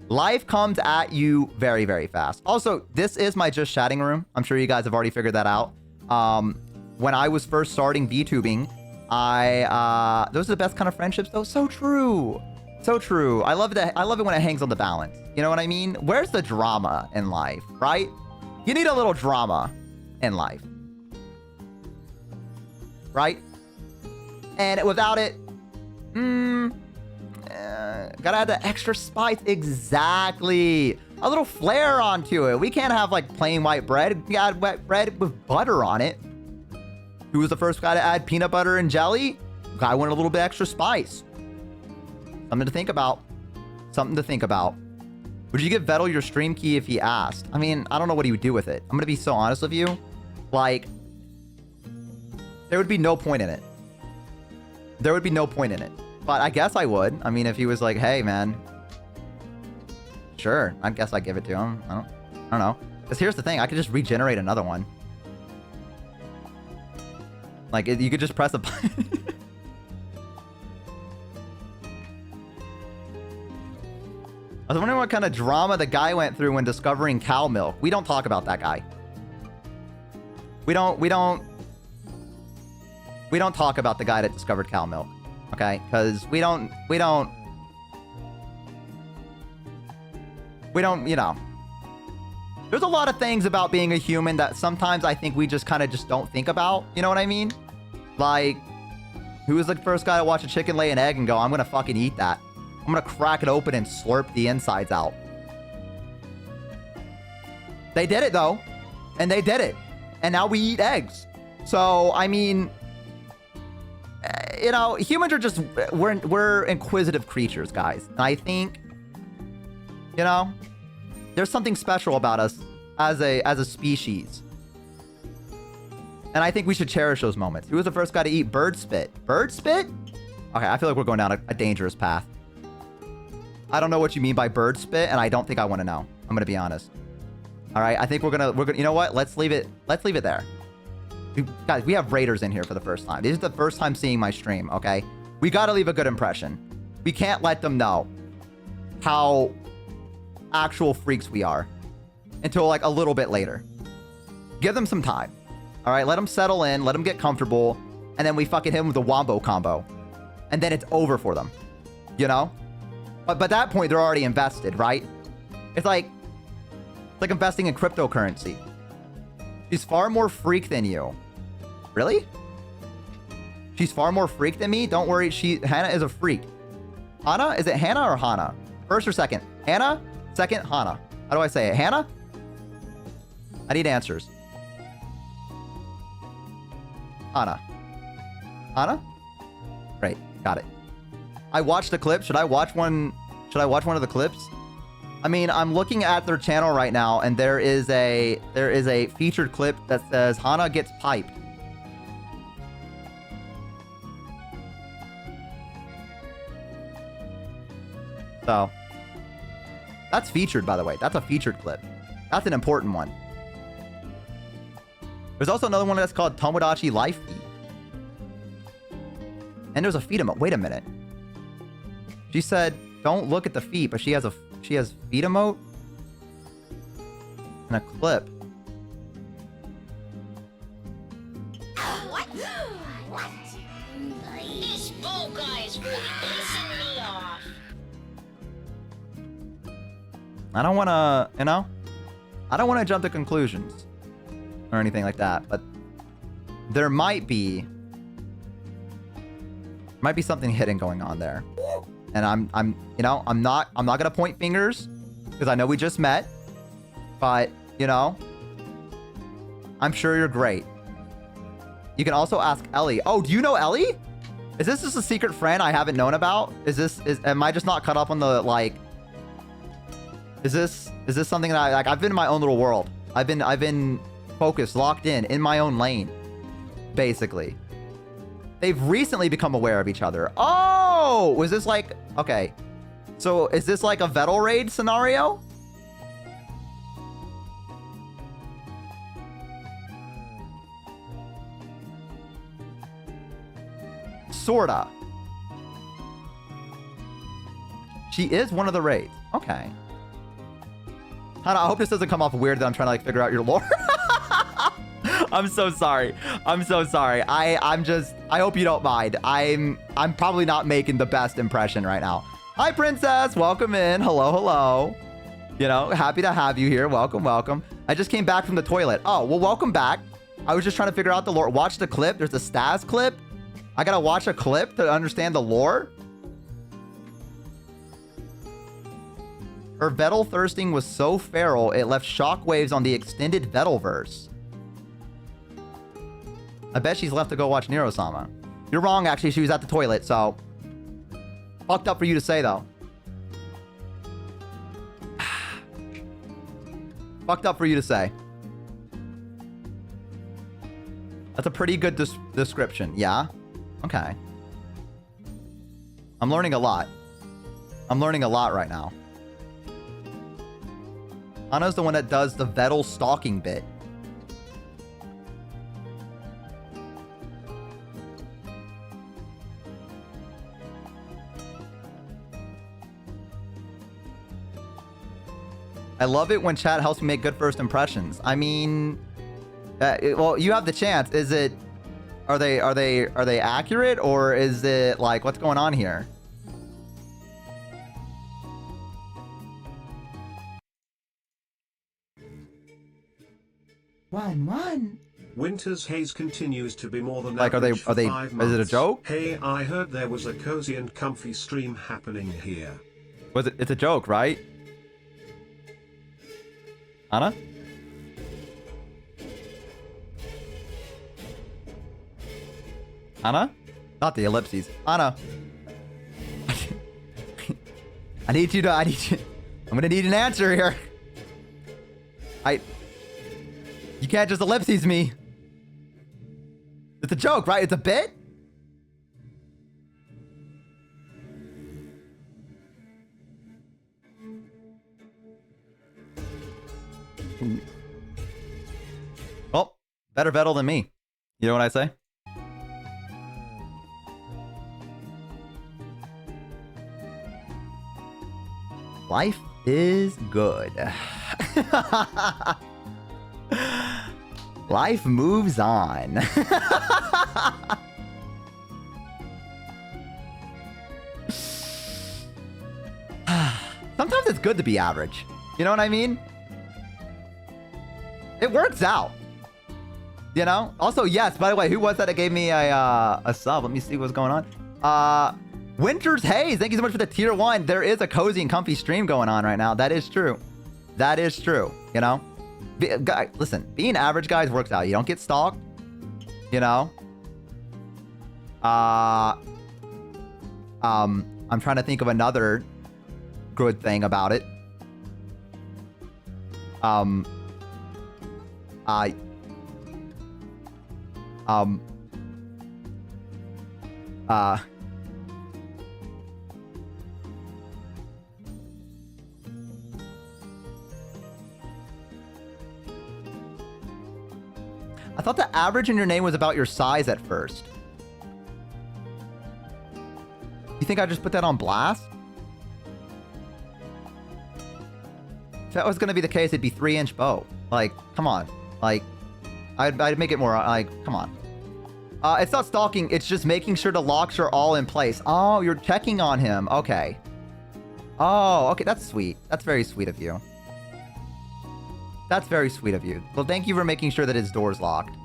Life comes at you very, very fast. Also, this is my just chatting room. I'm sure you guys have already figured that out. When I was first starting VTubing, those are the best kind of friendships though. So true. So true. I love it when it hangs on the balance. You know what I mean? Where's the drama in life, right? You need a little drama in life. Right? And without it, gotta add the extra spice. Exactly. A little flair onto it. We can't have like plain white bread. We got wet bread with butter on it. Who was the first guy to add peanut butter and jelly? Guy wanted a little bit extra spice. Something to think about. Something to think about. Would you give Vettel your stream key if he asked? I mean, I don't know what he would do with it. I'm going to be so honest with you. Like, there would be no point in it. There would be no point in it. But I guess I would. I mean, if he was like, hey, man. Sure. I guess I'd give it to him. I don't know. Because here's the thing. I could just regenerate another one. Like, you could just press a button. I was wondering what kind of drama the guy went through when discovering cow milk. We don't talk about that guy. We don't we don't talk about the guy that discovered cow milk, okay? Because we don't, you know. There's a lot of things about being a human that sometimes I think we just kind of just don't think about. You know what I mean? Like, who was the first guy to watch a chicken lay an egg and go, I'm going to fucking eat that. I'm going to crack it open and slurp the insides out. They did it, though. And they did it. And now we eat eggs. So, I mean, you know, humans are just, we're inquisitive creatures, guys. And I think, you know, there's something special about us as a species. And I think we should cherish those moments. Who was the first guy to eat bird spit? Bird spit? Okay, I feel like we're going down a dangerous path. I don't know what you mean by bird spit, and I don't think I want to know. I'm going to be honest. All right, I think we're gonna, you know what? Let's leave it there. Guys, we have raiders in here for the first time. This is the first time seeing my stream, okay? We got to leave a good impression. We can't let them know how actual freaks we are until like a little bit later. Give them some time. All right, let them settle in, let them get comfortable, and then we fucking hit them with a wombo combo. And then it's over for them. You know? But by that point, they're already invested, right? It's like investing in cryptocurrency. She's far more freak than you. Really? She's far more freak than me? Don't worry, Hannah is a freak. Hannah? Is it Hannah or Hannah? First or second? Hannah? Second, Hannah. How do I say it? Hannah? I need answers. Hannah. Hannah? Great. Got it. I watched the clip. Should I watch one? Should I watch one of the clips? I mean, I'm looking at their channel right now, and there is a featured clip that says Hannah gets piped. So that's featured, by the way. That's a featured clip. That's an important one. There's also another one that's called Tomodachi Life Feed. And there's a feed emote. Wait a minute. She said, don't look at the feet, but she has feed emote and a clip. What? This Bo guy is really pissing me off. I don't want to, you know, I don't want to jump to conclusions or anything like that, but there might be something hidden going on there. And I'm not gonna point fingers because I know we just met, but you know, I'm sure you're great. You can also ask Ellie. Oh, do you know Ellie? Is this just a secret friend I haven't known about? Am I just not caught up on the, like, is this something that I've been in my own little world. I've been focused, locked in my own lane, basically. They've recently become aware of each other. Oh, was this like, okay. So is this like a Vettel raid scenario? Sorta. She is one of the raids. Okay. Hannah, I hope this doesn't come off weird that I'm trying to like figure out your lore. I'm so sorry. I'm so sorry. I hope you don't mind. I'm probably not making the best impression right now. Hi, princess. Welcome in. Hello, hello. You know, happy to have you here. Welcome, welcome. I just came back from the toilet. Oh, well, welcome back. I was just trying to figure out the lore. Watch the clip. There's a Stas clip. I gotta watch a clip to understand the lore. Her Vettel thirsting was so feral, it left shockwaves on the extended Vettelverse. I bet she's left to go watch Nero-sama. You're wrong, actually. She was at the toilet, so... Fucked up for you to say, though. Fucked up for you to say. That's a pretty good description. Yeah? Okay. I'm learning a lot. I'm learning a lot right now. Anna's the one that does the Vettel stalking bit. I love it when chat helps me make good first impressions. I mean, well, you have the chance. Is it Are they accurate, or is it like, what's going on here? One. Winter's haze continues to be more than Like, average for 5 months. is it a joke? Hey, I heard there was a cozy and comfy stream happening here. It's a joke, right? Anna? Anna? Not the ellipses. Anna. I need you. I'm gonna need an answer here. You can't just ellipses me. It's a joke, right? It's a bit? Well, better Vettel than me. You know what I say? Life is good. Life moves on. Sometimes it's good to be average. You know what I mean? It works out. You know? Also, yes, by the way, who was that gave me a sub? Let me see what's going on. Winter's Haze, thank you so much for the tier 1. There is a cozy and comfy stream going on right now. That is true. That is true, you know? Listen, being average, guys, works out. You don't get stalked, you know? I'm trying to think of another good thing about it. I thought the average in your name was about your size at first. You think I just put that on blast? If that was going to be the case, it'd be 3-inch bow. Like, come on. Like, I'd make it more, like, come on. It's not stalking, it's just making sure the locks are all in place. Oh, you're checking on him. Okay. Oh, okay, that's sweet. That's very sweet of you. That's very sweet of you. Well, thank you for making sure that his door's locked.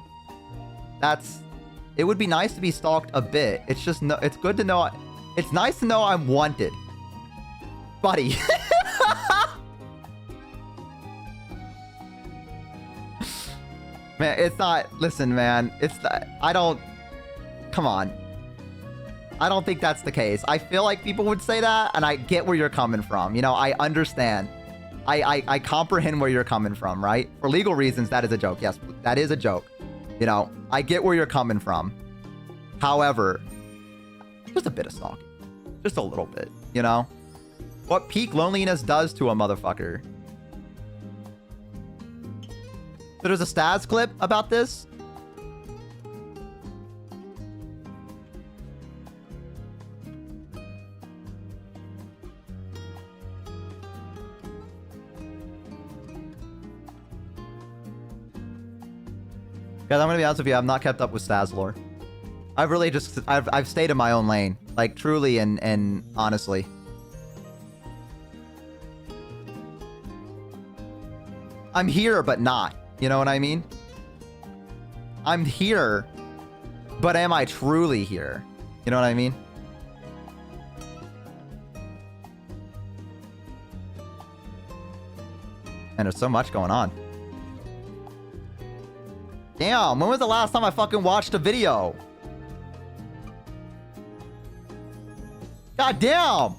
It would be nice to be stalked a bit. It's just, no, it's good to know, it's nice to know I'm wanted. Buddy. Man, it's not, listen, man, it's not, come on. I don't think that's the case. I feel like people would say that, and I get where you're coming from. You know, I understand. I comprehend where you're coming from, right? For legal reasons, that is a joke. Yes, that is a joke. You know, I get where you're coming from. However, just a bit of stalking. Just a little bit, you know? What peak loneliness does to a motherfucker. So there's a stats clip about this. Guys, I'm gonna be honest with you, I've not kept up with Stas lore. I've really just, I've stayed in my own lane. Like, truly and honestly. I'm here, but not. You know what I mean? I'm here, but am I truly here? You know what I mean? And there's so much going on. Damn, when was the last time I fucking watched a video? God damn!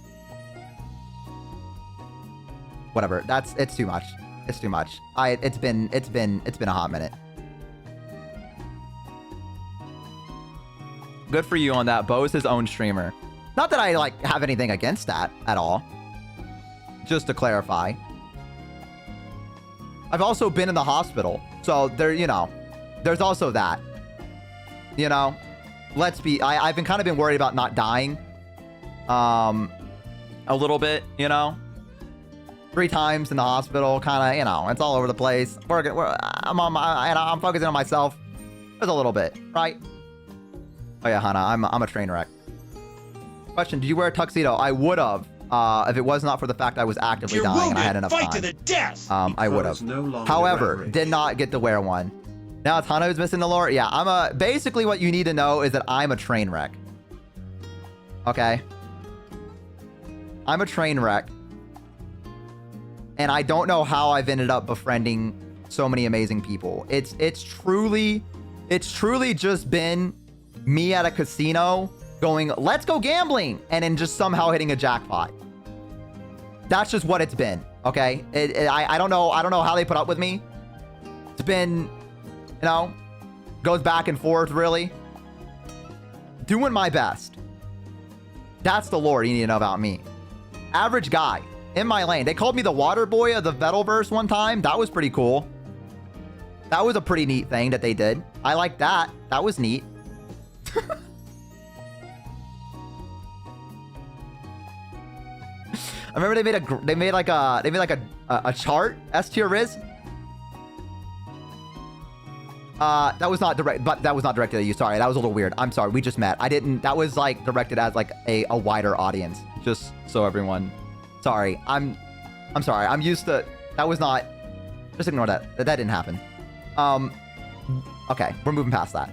Whatever, it's too much. It's too much. It's been a hot minute. Good for you on that. Bo's his own streamer. Not that I like have anything against that at all. Just to clarify. I've also been in the hospital. So there, you know, there's also that. You know, I've been kind of been worried about not dying. A little bit, you know. 3 times in the hospital, kind of, you know, it's all over the place. I'm focusing on myself. There's a little bit, right? Oh yeah, Hana, I'm a train wreck. Question, did you wear a tuxedo? I would have. If it was not for the fact I was actively dying and I had enough time. Fight to the death! I would have. However, did not get to wear one. Now it's Hana who's missing the lore? Yeah, basically what you need to know is that I'm a train wreck. Okay? I'm a train wreck. And I don't know how I've ended up befriending so many amazing people. It's truly just been me at a casino going, let's go gambling, and then just somehow hitting a jackpot. That's just what it's been, okay? I don't know how they put up with me. It's been, you know, goes back and forth, really. Doing my best. That's the lore you need to know about me. Average guy in my lane. They called me the water boy of the Vettelverse one time. That was pretty cool. That was a pretty neat thing that they did. I like that. That was neat. I remember they made like a chart. S tier Riz. That was not direct, but that was not directed at you. Sorry, that was a little weird. I'm sorry. We just met. I didn't. That was like directed as like a wider audience. Just so everyone. Sorry. I'm sorry. I'm used to. That was not. Just ignore that. That didn't happen. Okay, we're moving past that.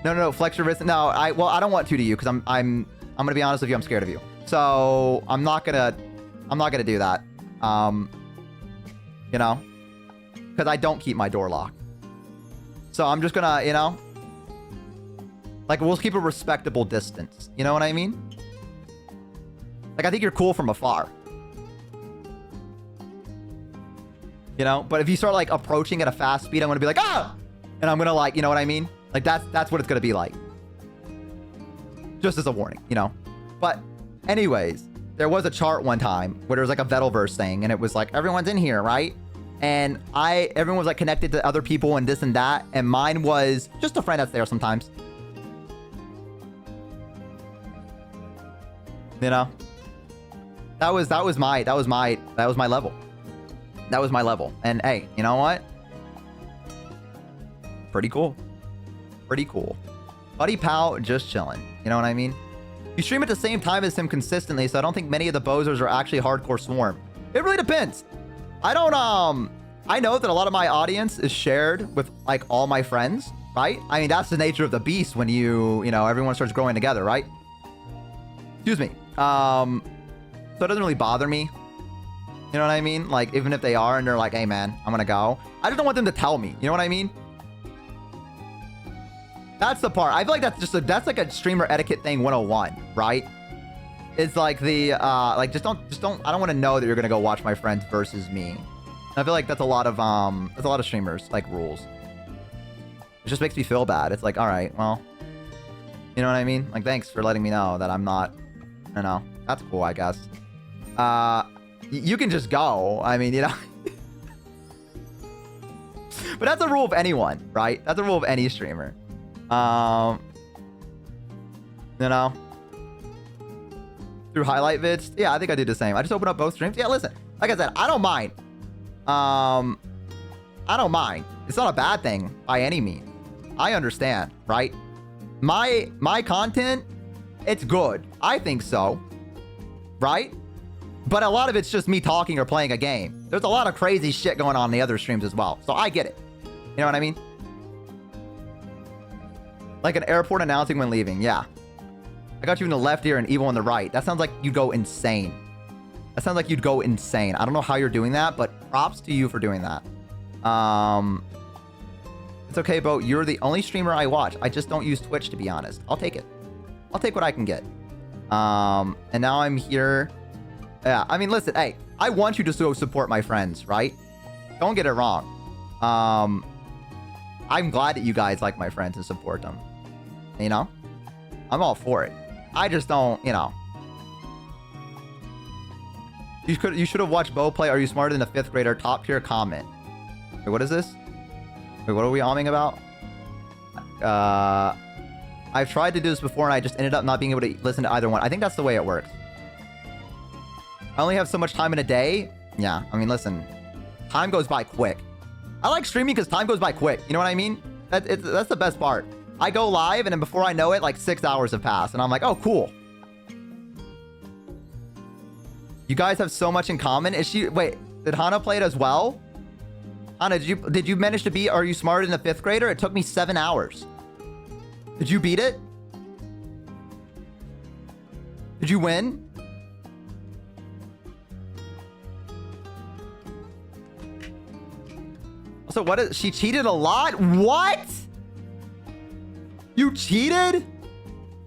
No. Flex your wrist. No, I don't want to you because I'm gonna be honest with you. I'm scared of you. So I'm not gonna do that. You know, because I don't keep my door locked. So I'm just gonna, you know, like we'll keep a respectable distance. You know what I mean? Like I think you're cool from afar. You know, but if you start like approaching at a fast speed, I'm gonna be like, ah, and I'm gonna like, you know what I mean? Like that's what it's gonna be like. Just as a warning, you know. But anyways, there was a chart one time where there was like a Vettelverse thing, and it was like everyone's in here, right? And everyone was like connected to other people and this and that, and mine was just a friend that's there sometimes. You know, that was my level. That was my level. And hey, you know what? Pretty cool. Pretty cool. Buddy pal, just chilling. You know what I mean? You stream at the same time as him consistently, so I don't think many of the bozers are actually hardcore Swarm. It really depends. I know that a lot of my audience is shared with like all my friends, right? I mean, that's the nature of the beast when you know, everyone starts growing together, right? Excuse me. So it doesn't really bother me. You know what I mean? Like, even if they are and they're like, hey man, I'm gonna go. I just don't want them to tell me. You know what I mean? That's the part. I feel like that's like a streamer etiquette thing 101, right? It's like the like just don't I don't want to know that you're gonna go watch my friends versus me. I feel like that's a lot of streamers like rules. It just makes me feel bad. It's like, all right, well, you know what I mean? Like, thanks for letting me know that I'm not, you know, that's cool, I guess. You can just go. I mean, you know. But that's a rule of anyone, right? That's a rule of any streamer. You know. Through highlight vids? Yeah, I think I do the same. I just open up both streams. Yeah, listen. Like I said, I don't mind. I don't mind. It's not a bad thing by any means. I understand, right? My content, it's good. I think so. Right? But a lot of it's just me talking or playing a game. There's a lot of crazy shit going on in the other streams as well. So I get it. You know what I mean? Like an airport announcing when leaving. Yeah. I got you in the left ear and evil in the right. That sounds like you'd go insane. That sounds like you'd go insane. I don't know how you're doing that, but props to you for doing that. It's okay, Bo. You're the only streamer I watch. I just don't use Twitch, to be honest. I'll take it. I'll take what I can get. And now I'm here. Yeah, I mean, listen, hey, I want you to so support my friends, right? Don't get it wrong. I'm glad that you guys like my friends and support them. You know? I'm all for it. I just don't, you know. You should have watched Bo play Are You Smarter Than a 5th Grader? Top tier comment. Wait, what is this? Wait, what are we alming about? I've tried to do this before and I just ended up not being able to listen to either one. I think that's the way it works. I only have so much time in a day. Yeah, I mean, listen. Time goes by quick. I like streaming because time goes by quick. You know what I mean? That's the best part. I go live, and then before I know it, like 6 hours have passed. And I'm like, oh, cool. You guys have so much in common. Is she... Wait, did Hana play it as well? Hana, did you manage to beat Are You Smarter Than a 5th Grader? It took me 7 hours. Did you beat it? Did you win? Also, what is... She cheated a lot? What? You cheated?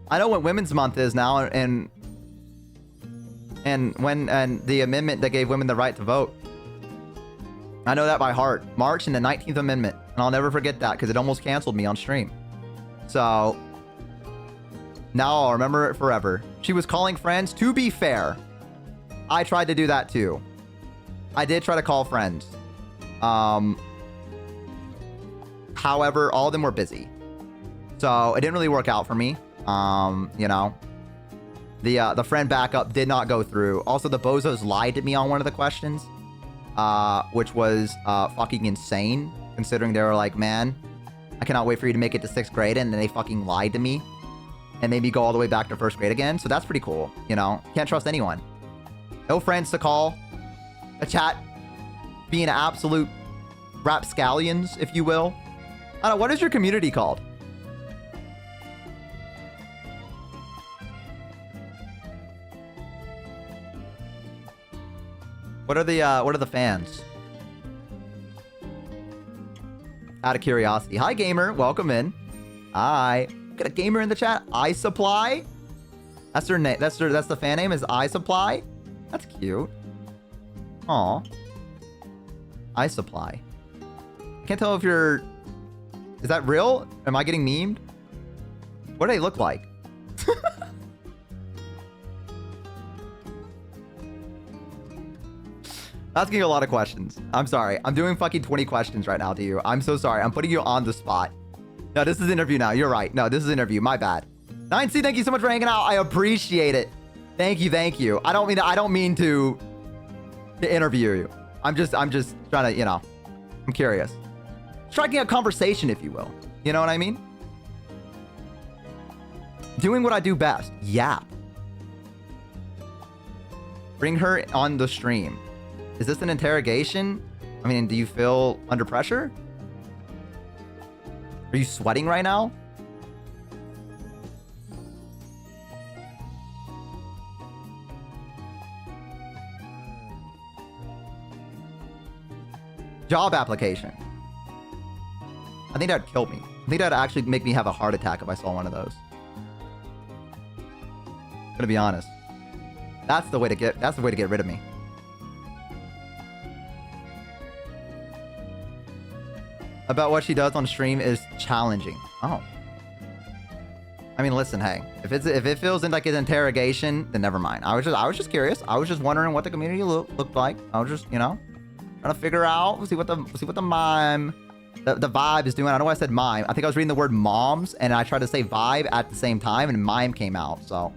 I know what Women's Month is now, and the amendment that gave women the right to vote. I know that by heart. March and the 19th Amendment. And I'll never forget that because it almost canceled me on stream. So now I'll remember it forever. She was calling friends. To be fair, I tried to do that too. I did try to call friends. However, all of them were busy. So it didn't really work out for me. You know, the friend backup did not go through. Also, the bozos lied to me on one of the questions, which was fucking insane, considering they were like, man, I cannot wait for you to make it to 6th grade, and then they fucking lied to me and made me go all the way back to 1st grade again. So that's pretty cool. You know, can't trust anyone. No friends to call. A chat being absolute rapscallions, if you will. I don't know, what is your community called? What are the fans? Out of curiosity. Hi, gamer. Welcome in. Hi. Got a gamer in the chat. I Supply. That's their name. That's the fan name is I Supply. That's cute. Aw. I Supply. I can't tell if you're... Is that real? Am I getting memed? What do they look like? Asking a lot of questions. I'm sorry. I'm doing fucking 20 questions right now to you. I'm so sorry. I'm putting you on the spot. No, this is interview now. You're right. No, this is interview. My bad. 9C, thank you so much for hanging out. I appreciate it. Thank you. Thank you. I don't mean to interview you. I'm just trying to, you know, I'm curious. Striking a conversation, if you will. You know what I mean? Doing what I do best. Yap. Bring her on the stream. Is this an interrogation? I mean, do you feel under pressure? Are you sweating right now? Job application. I think that'd kill me. I think that'd actually make me have a heart attack if I saw one of those. I'm gonna be honest. That's the way to get rid of me. About what she does on stream is challenging. Oh. I mean, listen, hey, if it feels like an interrogation, then never mind. I was just curious. I was just wondering what the community looked like. I was just, you know, trying to figure out, see what the mime, the vibe is doing. I know I said mime. I think I was reading the word moms, and I tried to say vibe at the same time, and mime came out. So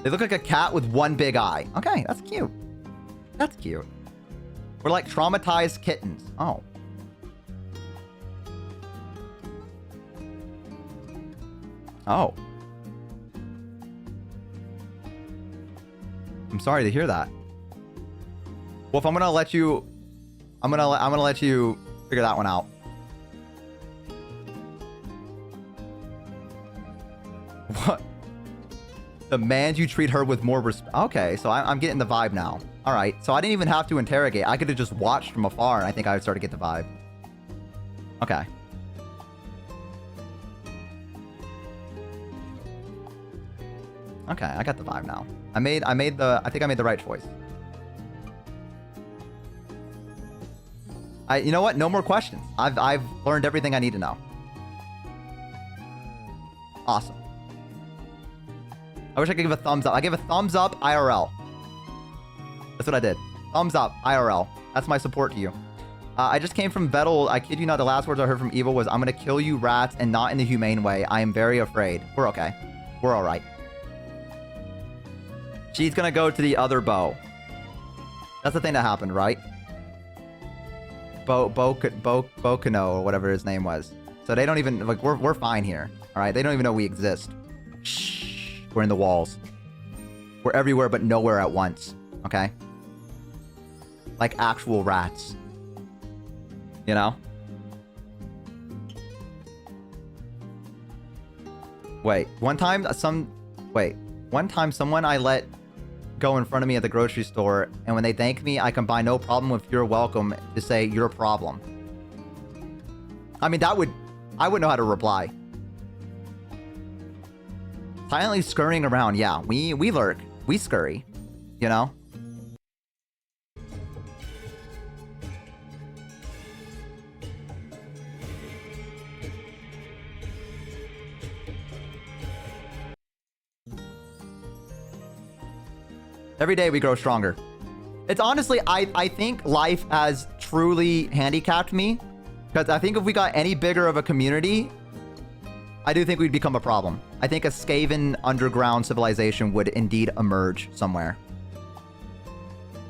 they look like a cat with one big eye. Okay, that's cute. That's cute. We're like traumatized kittens. Oh. Oh. I'm sorry to hear that. Wolf, I'm gonna let you figure that one out. What? Demands you treat her with more respect. Okay, so I'm getting the vibe now. All right, so I didn't even have to interrogate. I could have just watched from afar, and I think I would start to get the vibe. Okay. Okay, I got the vibe now. I think I made the right choice. You know what? No more questions. I've learned everything I need to know. Awesome. I wish I could give a thumbs up. I gave a thumbs up IRL. That's what I did. Thumbs up IRL. That's my support to you. I just came from Vettel. I kid you not, the last words I heard from Evil was, I'm gonna kill you rats, and not in the humane way. I am very afraid. We're okay. We're all right. She's gonna go to the other bow. That's the thing that happened, right? Bokano or whatever his name was. So they don't even, like, we're fine here. All right, they don't even know we exist. Shh, we're in the walls. We're everywhere but nowhere at once, okay? Like actual rats. You know? Wait, one time someone I let go in front of me at the grocery store, and when they thank me, I combine no problem with you're welcome to say your problem. I mean, I wouldn't know how to reply. Silently scurrying around, yeah, we lurk, we scurry, you know? Every day we grow stronger. It's honestly, I think life has truly handicapped me. Because I think if we got any bigger of a community, I do think we'd become a problem. I think a Skaven underground civilization would indeed emerge somewhere.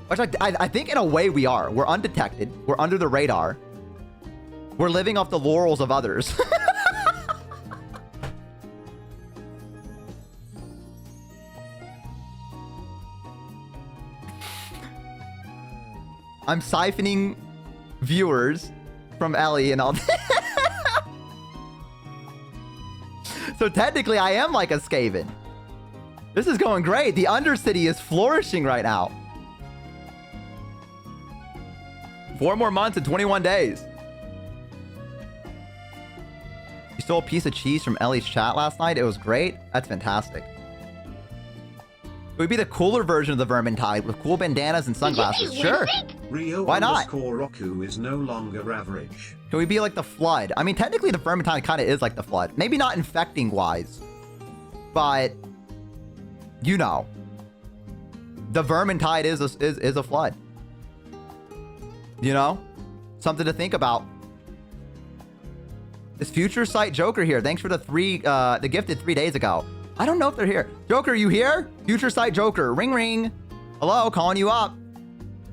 Which I think in a way we are. We're undetected. We're under the radar. We're living off the laurels of others. I'm siphoning viewers from Ellie and all that. So technically I am like a Skaven. This is going great. The Undercity is flourishing right now. 4 more months and 21 days. You stole a piece of cheese from Ellie's chat last night? It was great? That's fantastic. It would be the cooler version of the Vermintide with cool bandanas and sunglasses. Sure. Rio Why not? Roku is no longer average. Can we be like the Flood? I mean, technically the Vermintide kind of is like the Flood. Maybe not infecting wise, but you know, the Vermintide is a Flood. You know, something to think about. Is Future Sight Joker here? Thanks for the gifted 3 days ago. I don't know if they're here. Joker, you here? Future Sight Joker. Ring, ring. Hello, calling you up.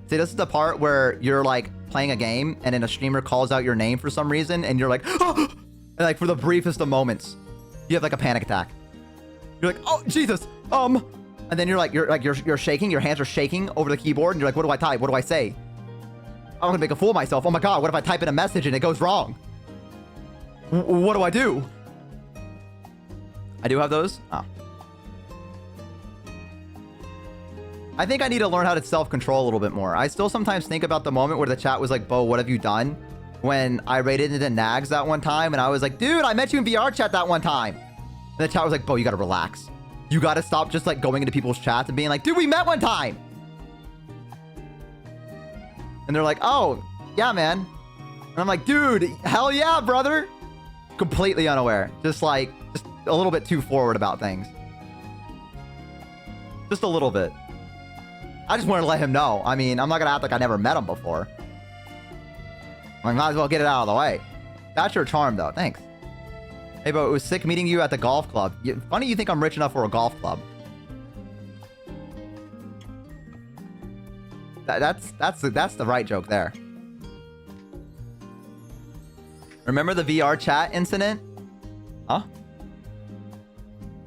See, this is the part where you're like playing a game and then a streamer calls out your name for some reason and you're like, oh! And like for the briefest of moments, you have like a panic attack. You're like, oh, Jesus. And then you're shaking. Your hands are shaking over the keyboard and you're like, what do I type? What do I say? I'm gonna make a fool of myself. Oh my God, what if I type in a message and it goes wrong? What do I do? I do have those? Oh. I think I need to learn how to self-control a little bit more. I still sometimes think about the moment where the chat was like, Bo, what have you done? When I raided into Nags that one time and I was like, dude, I met you in VR chat that one time. And the chat was like, Bo, you gotta relax. You gotta stop just like going into people's chats and being like, dude, we met one time. And they're like, oh, yeah, man. And I'm like, dude, hell yeah, brother. Completely unaware. Just a little bit too forward about things. Just a little bit. I just wanted to let him know. I mean, I'm not gonna act like I never met him before. I might as well get it out of the way. That's your charm, though. Thanks. Hey, but it was sick meeting you at the golf club. Funny you think I'm rich enough for a golf club. That's the right joke there. Remember the VR chat incident? Huh?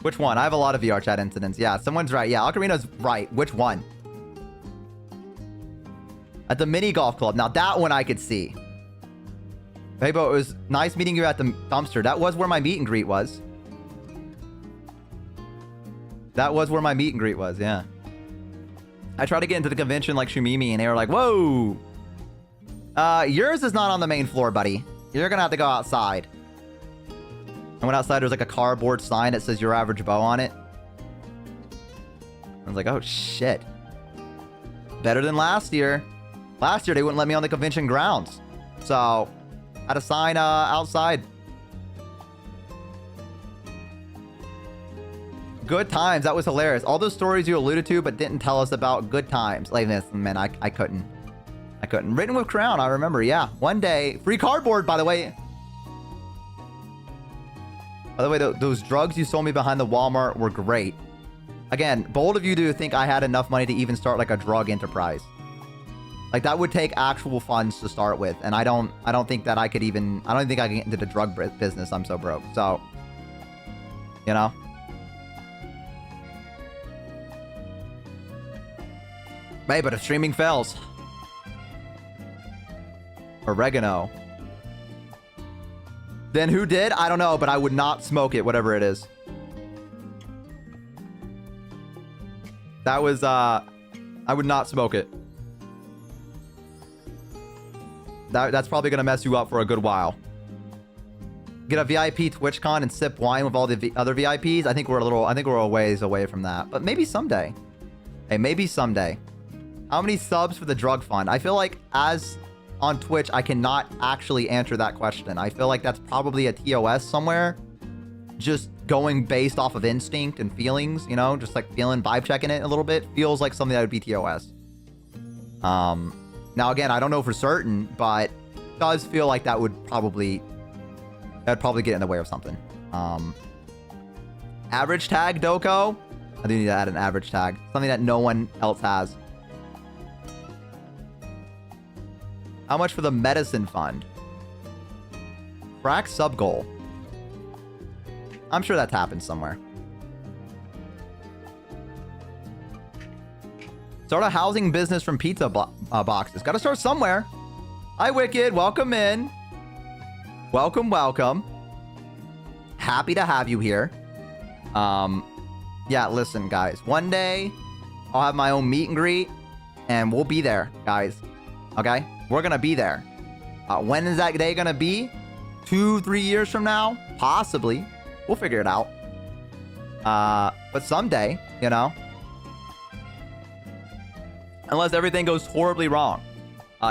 Which one? I have a lot of VR chat incidents. Yeah, someone's right. Yeah, Ocarina's right. Which one? At the mini golf club. Now, that one I could see. Hey, Bo, it was nice meeting you at the dumpster. That was where my meet and greet was. That was where my meet and greet was, yeah. I tried to get into the convention like Shumimi, and they were like, whoa. Yours is not on the main floor, buddy. You're gonna have to go outside. I went outside, there's like a cardboard sign that says YourAverageBo on it. I was like, oh shit. Better than last year. Last year, they wouldn't let me on the convention grounds. So, I had a sign outside. Good times. That was hilarious. All those stories you alluded to, but didn't tell us about good times. Like this, man, I couldn't. I couldn't. Written with Crown, I remember. Yeah. One day. Free cardboard, by the way. By the way, those drugs you sold me behind the Walmart were great. Again, bold of you to think I had enough money to even start like a drug enterprise. Like, that would take actual funds to start with, and I don't think that I could even... I don't think I can get into the drug business. I'm so broke. So, you know? Hey, but if streaming fails... Oregano. Then who did? I don't know, but I would not smoke it, whatever it is. That was, I would not smoke it. That's probably going to mess you up for a good while. Get a VIP TwitchCon and sip wine with all the other VIPs. I think we're a ways away from that. But maybe someday. Hey, maybe someday. How many subs for the drug fund? I feel like as on Twitch, I cannot actually answer that question. I feel like that's probably a TOS somewhere. Just going based off of instinct and feelings, you know? Just like feeling, vibe checking it a little bit. Feels like something that would be TOS. Now, again, I don't know for certain, but it does feel like that would probably get in the way of something. Average tag, Doko? I do need to add an average tag. Something that no one else has. How much for the medicine fund? Crack sub goal. I'm sure that's happened somewhere. Start a housing business from pizza boxes. Got to start somewhere. Hi, Wicked. Welcome in. Welcome, welcome. Happy to have you here. Yeah, listen, guys. One day, I'll have my own meet and greet, and we'll be there, guys. Okay? We're going to be there. When is that day going to be? 2-3 years from now? Possibly. We'll figure it out. But someday, you know? Unless everything goes horribly wrong.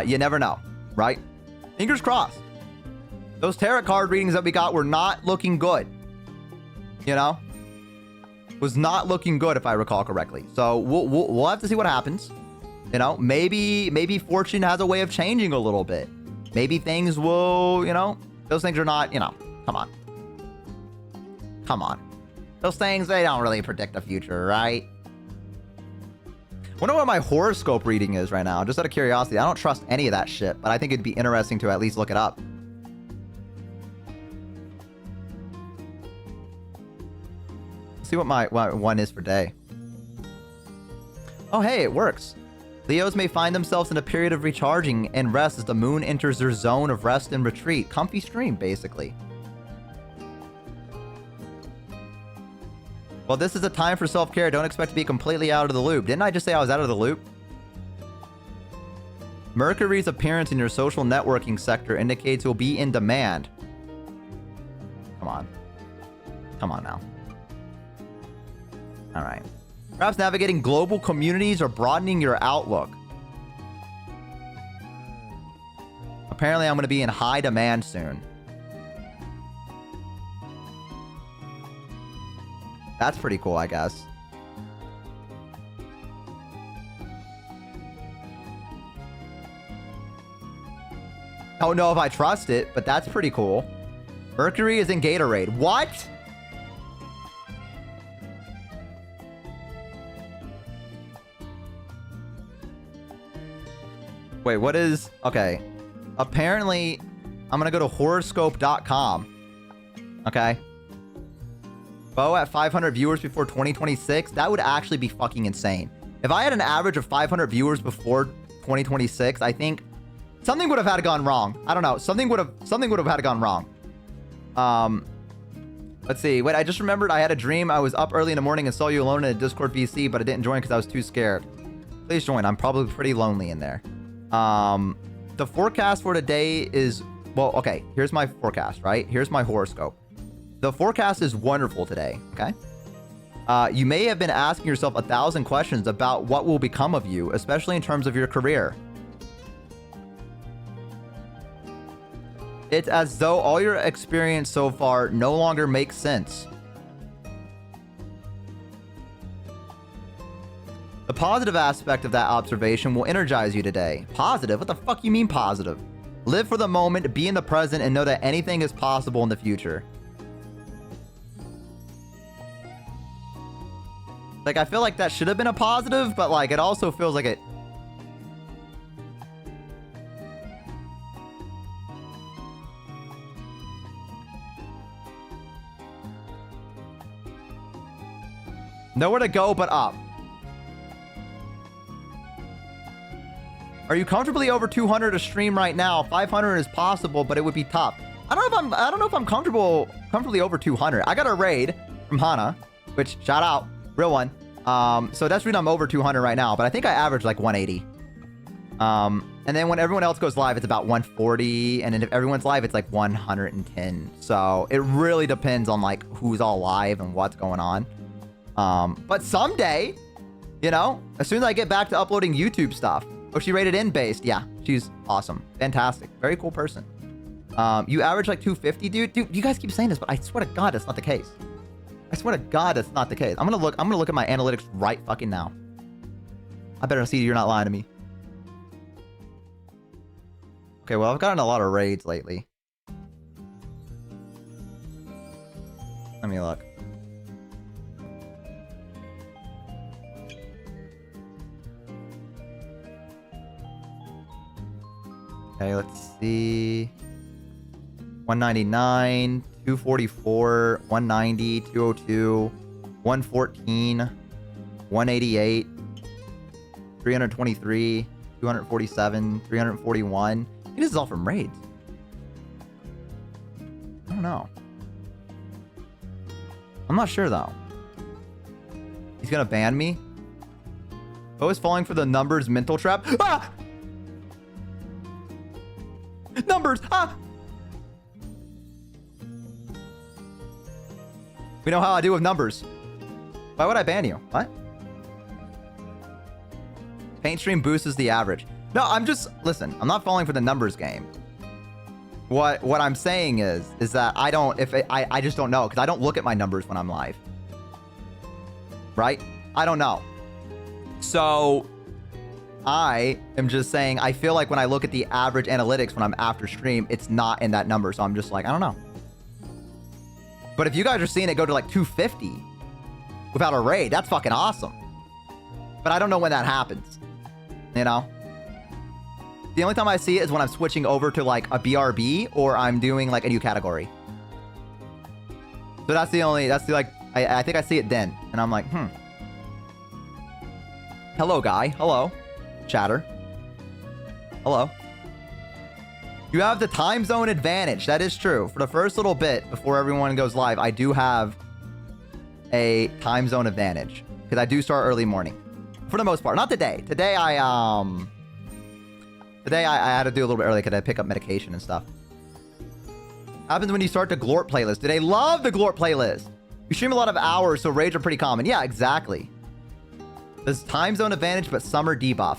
You never know, right? Fingers crossed. Those tarot card readings that we got were not looking good. You know? Was not looking good, if I recall correctly. So we'll have to see what happens. You know, maybe fortune has a way of changing a little bit. Maybe things will, you know, those things are not, you know, come on. Come on. Those things, they don't really predict the future, right? Wonder what my horoscope reading is right now, just out of curiosity. I don't trust any of that shit, but I think it'd be interesting to at least look it up. See what my one is for day. Oh, hey, it works. Leos may find themselves in a period of recharging and rest as the moon enters their zone of rest and retreat. Comfy stream, basically. Well, this is a time for self-care. Don't expect to be completely out of the loop. Didn't I just say I was out of the loop? Mercury's appearance in your social networking sector indicates you'll be in demand. Come on. Come on now. All right. Perhaps navigating global communities or broadening your outlook. Apparently, I'm going to be in high demand soon. That's pretty cool, I guess. I don't know if I trust it, but that's pretty cool. Mercury is in Gatorade. What? Wait, what is... Okay. Apparently, I'm going to go to horoscope.com. Okay. Bo at 500 viewers before 2026. That would actually be fucking insane. If I had an average of 500 viewers before 2026, I think something would have had to gone wrong. I don't know. Something would have had to gone wrong. Let's see. Wait, I just remembered I had a dream. I was up early in the morning and saw you alone in a Discord VC, but I didn't join because I was too scared. Please join. I'm probably pretty lonely in there. The forecast for today is, well, okay, here's my forecast, right? Here's my horoscope. The forecast is wonderful today, okay? You may have been asking yourself 1,000 questions about what will become of you, especially in terms of your career. It's as though all your experience so far no longer makes sense. The positive aspect of that observation will energize you today. Positive? What the fuck you mean positive? Live for the moment, be in the present, and know that anything is possible in the future. Like, I feel like that should have been a positive, but, like, it also feels like it... Nowhere to go but up. Are you comfortably over 200 a stream right now? 500 is possible, but it would be tough. I don't know if I'm comfortably over 200. I got a raid from Hana, which shout out, real one. So that's the reason I'm over 200 right now, but I think I average like 180. And then when everyone else goes live, it's about 140, and then if everyone's live, it's like 110. So it really depends on like who's all live and what's going on. But someday, you know, as soon as I get back to uploading YouTube stuff. Oh, she rated in based. Yeah, she's awesome. Fantastic. Very cool person. You average like 250, dude. Dude, you guys keep saying this, but I swear to God, that's not the case. I swear to God, that's not the case. I'm gonna look at my analytics right fucking now. I better see you're not lying to me. Okay, well, I've gotten a lot of raids lately. Let me look. Okay, let's see. 199, 244, 190, 202, 114, 188, 323, 247, 341. I think this is all from raids. I don't know. I'm not sure though. He's gonna ban me? Bo is falling for the numbers mental trap. Ah! Numbers! Ah! We know how I do with numbers. Why would I ban you? What? Paint stream boosts the average. No, I'm just... Listen, I'm not falling for the numbers game. What I'm saying is that I don't... I just don't know, because I don't look at my numbers when I'm live. Right? I don't know. So... I am just saying, I feel like when I look at the average analytics when I'm after stream, it's not in that number. So I'm just like, I don't know. But if you guys are seeing it go to like 250 without a raid, that's fucking awesome. But I don't know when that happens. You know? The only time I see it is when I'm switching over to like a BRB or I'm doing like a new category. So that's the like, I think I see it then. And I'm like, Hello, guy. Hello. Chatter. Hello. You have the time zone advantage. That is true. For the first little bit before everyone goes live, I do have a time zone advantage because I do start early morning for the most part. Not today. Today I had to do a little bit early because I pick up medication and stuff. Happens when you start the Glort playlist. Dude, I love the Glort playlist. You stream a lot of hours, so raids are pretty common. Yeah, exactly. There's time zone advantage, but summer debuff.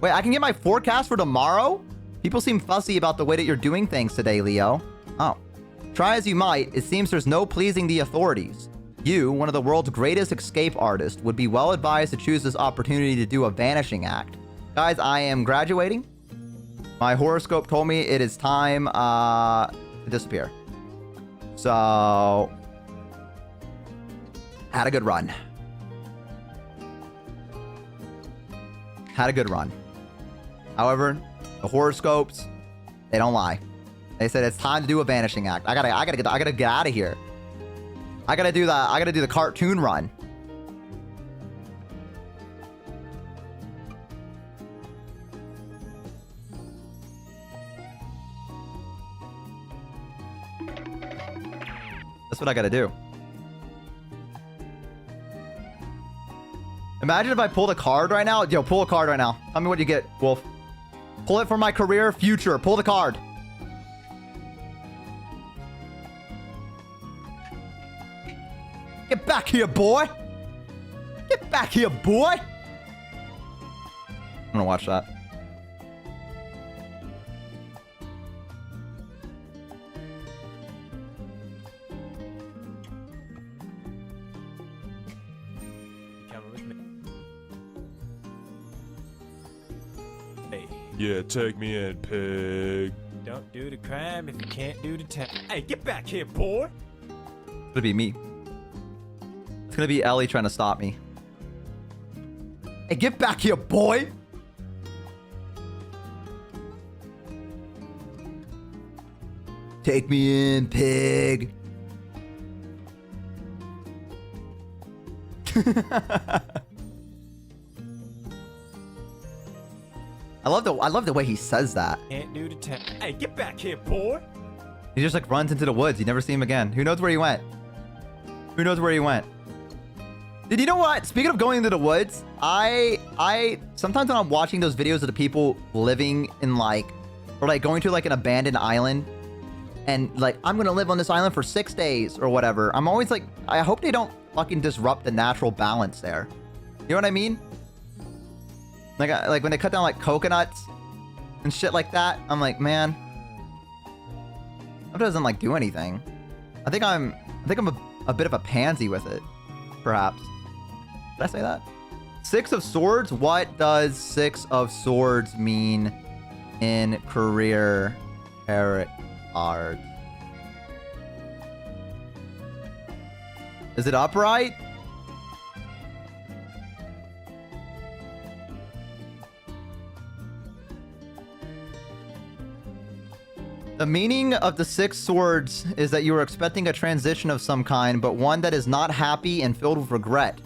Wait, I can get my forecast for tomorrow? People seem fussy about the way that you're doing things today, Leo. Oh. Try as you might, it seems there's no pleasing the authorities. You, one of the world's greatest escape artists, would be well advised to choose this opportunity to do a vanishing act. Guys, I am graduating. My horoscope told me it is time to disappear. So... Had a good run. Had a good run. However, the horoscopes, they don't lie. They said it's time to do a vanishing act. I gotta get out of here. I gotta do the cartoon run. That's what I gotta do. Imagine if I pulled a card right now. Yo, pull a card right now. Tell me what you get, Wolf. Pull it for my career future. Pull the card. Get back here, boy. Get back here, boy. I'm gonna watch that. Yeah, take me in, pig. Don't do the crime if you can't do the time. Hey, get back here, boy! It's gonna be me. It's gonna be Ellie trying to stop me. Hey, get back here, boy! Take me in, pig. I love the way he says that. Can't do the 10. Hey, get back here, boy. He just like runs into the woods. You never see him again. Who knows where he went? Who knows where he went? Did you know what? Speaking of going into the woods, I sometimes when I'm watching those videos of the people living in like, or like going to like an abandoned island, and like, I'm gonna live on this island for 6 days or whatever. I'm always like, I hope they don't fucking disrupt the natural balance there. You know what I mean? Like when they cut down like coconuts and shit like that, I'm like, man, that doesn't like do anything. I think I'm a bit of a pansy with it, perhaps. Did I say that? 6 of Swords. What does 6 of Swords mean in career tarot cards? Is it upright? The meaning of the 6 swords is that you are expecting a transition of some kind, but one that is not happy and filled with regret.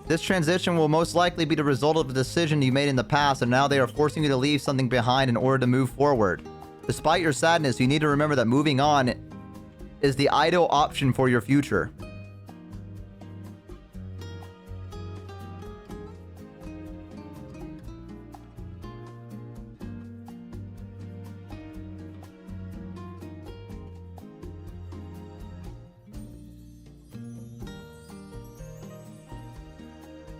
This transition will most likely be the result of a decision you made in the past, and now they are forcing you to leave something behind in order to move forward. Despite your sadness, you need to remember that moving on is the ideal option for your future.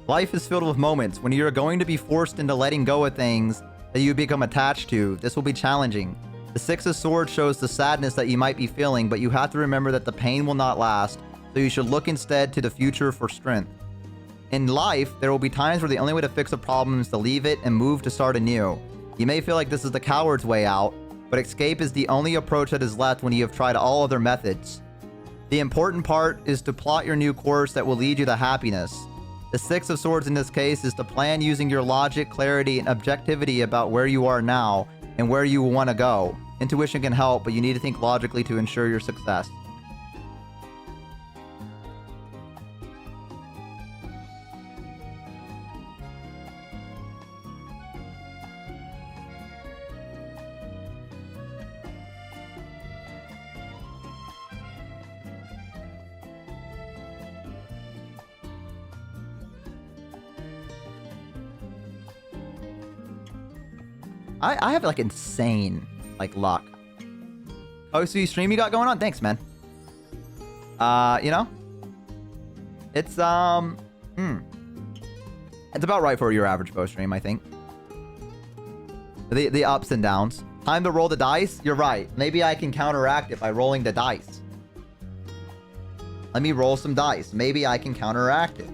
Life is filled with moments when you're going to be forced into letting go of things that you become attached to. This will be challenging. The 6 of Swords shows the sadness that you might be feeling, but you have to remember that the pain will not last, so you should look instead to the future for strength. In life, there will be times where the only way to fix a problem is to leave it and move to start anew. You may feel like this is the coward's way out, but escape is the only approach that is left when you have tried all other methods. The important part is to plot your new course that will lead you to happiness. The 6 of Swords in this case is to plan using your logic, clarity, and objectivity about where you are now and where you want to go. Intuition can help, but you need to think logically to ensure your success. I have like insane like luck. Oh, so you stream you got going on? Thanks, man. You know, it's it's about right for your average bow stream, I think. The ups and downs. Time to roll the dice. You're right. Maybe I can counteract it by rolling the dice. Let me roll some dice. Maybe I can counteract it.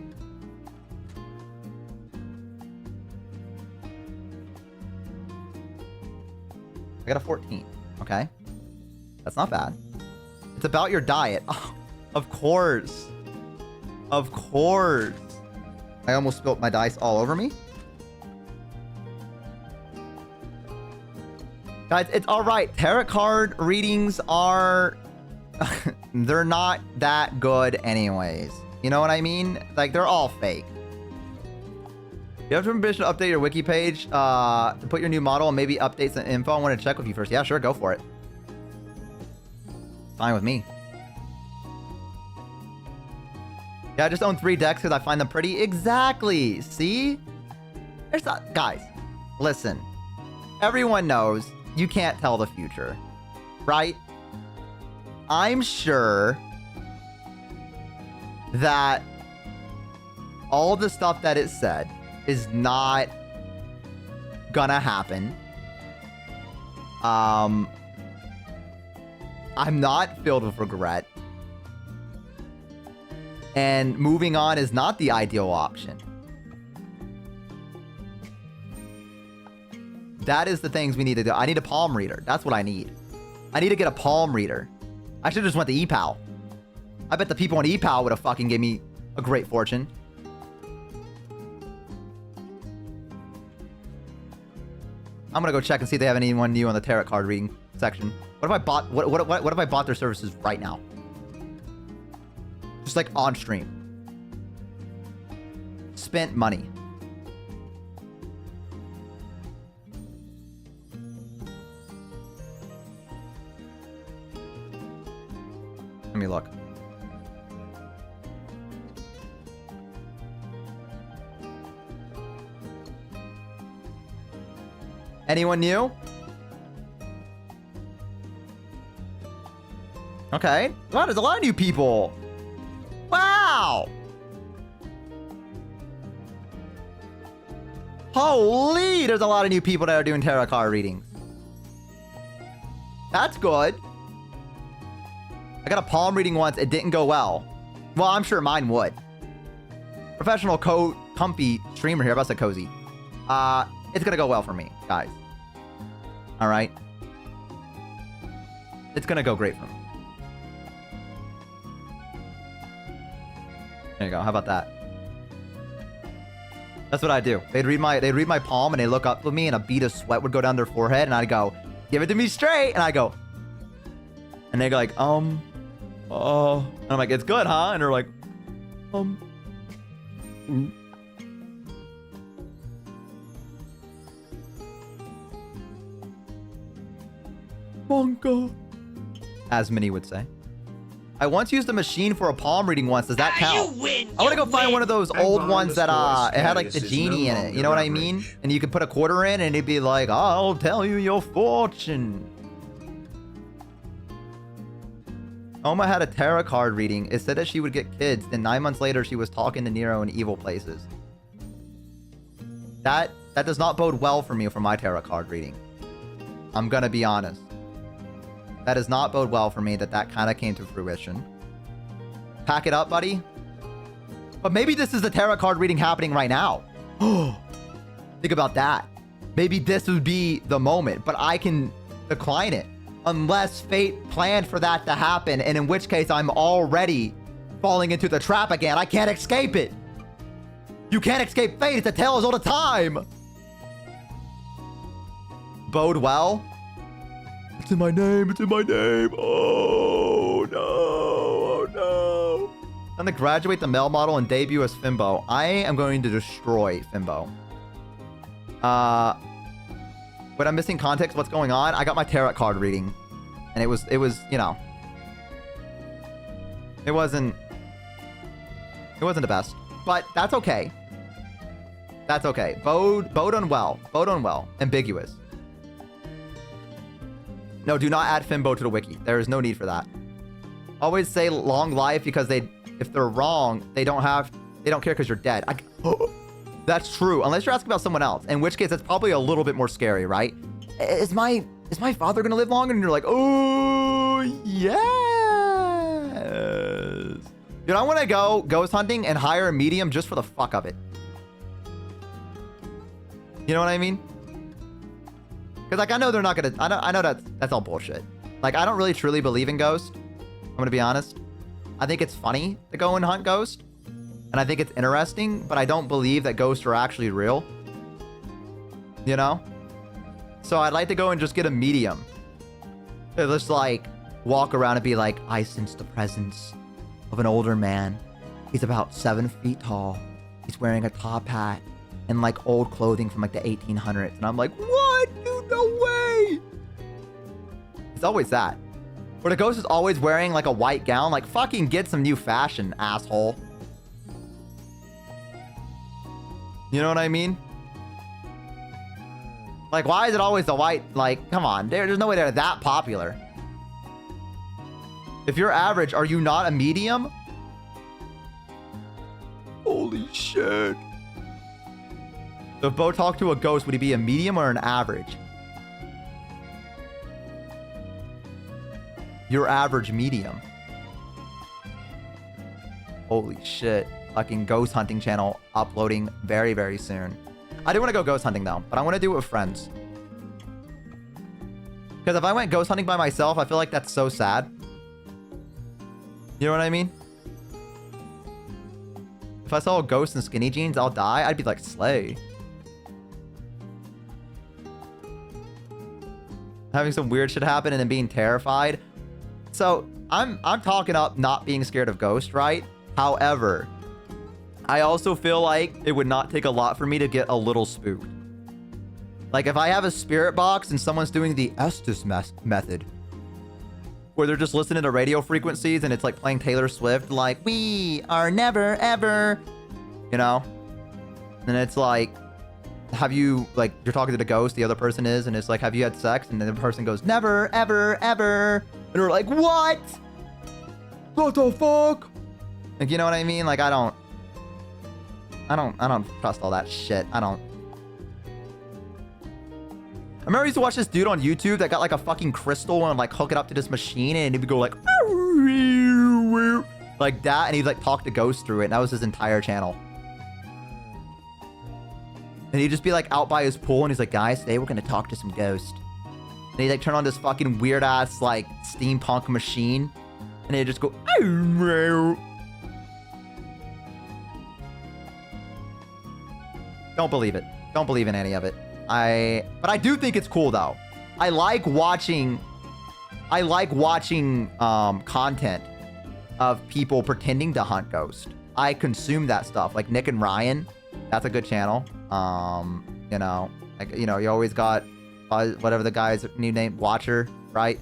I got a 14. Okay. That's not bad. It's about your diet. Oh, of course. Of course. I almost spilled my dice all over me. Guys, it's alright. Tarot card readings are... they're not that good anyways. You know what I mean? Like, they're all fake. You have permission to update your wiki page to put your new model and maybe update some info. I want to check with you first. Yeah, sure. Go for it. Fine with me. Yeah, I just own 3 decks because I find them pretty. Exactly. See? There's not... Guys, listen. Everyone knows you can't tell the future. Right? I'm sure that all the stuff that it said is not gonna happen. I'm not filled with regret. And moving on is not the ideal option. That is the things we need to do. I need a palm reader. That's what I need. I need to get a palm reader. I should have just went to EPAL. I bet the people on EPAL would have fucking gave me a great fortune. I'm gonna go check and see if they have anyone new on the tarot card reading section. What if I bought what if I bought their services right now? Just like on stream. spent money. Let me look. Anyone new? Okay. Wow, there's a lot of new people. Wow. Holy, there's a lot of new people that are doing tarot card readings. That's good. I got a palm reading once. It didn't go well. Well, I'm sure mine would. Professional comfy streamer here. About to say cozy. It's gonna go well for me, guys. All right. It's gonna go great for me. There you go. How about that? That's what I do. They'd read my palm and they look up with me and a bead of sweat would go down their forehead and I'd go, give it to me straight. And I go, and they go like, and I'm like, it's good, huh? And they're like, Bongo. As many would say. I once used a machine for a palm reading once. Does that count? You win. I want to go find one of those old ones that it had like the This is genie no in it. You know what I mean? average. And you could put a quarter in and it'd be like, I'll tell you your fortune. Oma had a tarot card reading. It said that she would get kids. Then 9 months later, she was talking to Nero in evil places. That does not bode well for me for my tarot card reading. I'm gonna be honest. That does not bode well for me that kind of came to fruition. Pack it up, buddy. But maybe this is the tarot card reading happening right now. Think about that. Maybe this would be the moment, but I can decline it. Unless fate planned for that to happen, and in which case I'm already falling into the trap again. I can't escape it. You can't escape fate. It's a tale as old as time. Bode well. It's in my name. It's in my name. Oh no. Oh no. I'm gonna graduate the male model and debut as Fimbo. I am going to destroy Fimbo. But I'm missing context. What's going on? I got my tarot card reading, and it was, you know, it wasn't the best, but that's okay. That's okay. Bode unwell. Bode unwell. Ambiguous. No, do not add Fimbo to the wiki. There is no need for that. Always say long life because if they're wrong, they don't care because you're dead. That's true, unless you're asking about someone else, in which case that's probably a little bit more scary, right? Is my father gonna live longer? And you're like, oh yes. Dude, I want to go ghost hunting and hire a medium just for the fuck of it. You know what I mean? Because like I know they're not gonna. I know that's all bullshit. Like I don't really truly believe in ghosts. I'm gonna be honest. I think it's funny to go and hunt ghosts. And I think it's interesting, but I don't believe that ghosts are actually real. You know? So I'd like to go and just get a medium. Just like walk around and be like, I sense the presence of an older man. He's about 7 feet tall. He's wearing a top hat and like old clothing from like the 1800s. And I'm like, what? Dude, no way. It's always that. Where the ghost is always wearing like a white gown. Like fucking get some new fashion, asshole. You know what I mean? Like, why is it always the white? Like, come on. There's no way they're that popular. If you're average, are you not a medium? Holy shit. So if Bo talked to a ghost, would he be a medium or an average? Your average medium. Holy shit. Fucking ghost hunting channel uploading very, very soon. I do want to go ghost hunting though, but I want to do it with friends. Because if I went ghost hunting by myself, I feel like that's so sad. You know what I mean? If I saw a ghost in skinny jeans, I'll die. I'd be like, slay. Having some weird shit happen and then being terrified. So I'm talking up not being scared of ghosts, right? However, I also feel like it would not take a lot for me to get a little spooked. Like if I have a spirit box and someone's doing the Estes method, where they're just listening to radio frequencies and it's like playing Taylor Swift, like, we are never, ever, you know? And it's like, have you, like, you're talking to the ghost, the other person is, and it's like, have you had sex? And then the person goes, never, ever, ever. And we're like, what? What the fuck? Like, you know what I mean? Like, I don't trust all that shit. I remember I used to watch this dude on YouTube that got like a fucking crystal and like hook it up to this machine and he would go like that, and he'd like talk to ghosts through it, and that was his entire channel. And he'd just be like out by his pool and he's like, guys, today we're gonna talk to some ghosts. And he'd like turn on this fucking weird ass like steampunk machine and he'd just go Don't believe it. Don't believe in any of it. But I do think it's cool though. I like watching content of people pretending to hunt ghosts. I consume that stuff. Like Nick and Ryan, that's a good channel. You know, like, you know, you always got whatever the guy's new name, Watcher, right?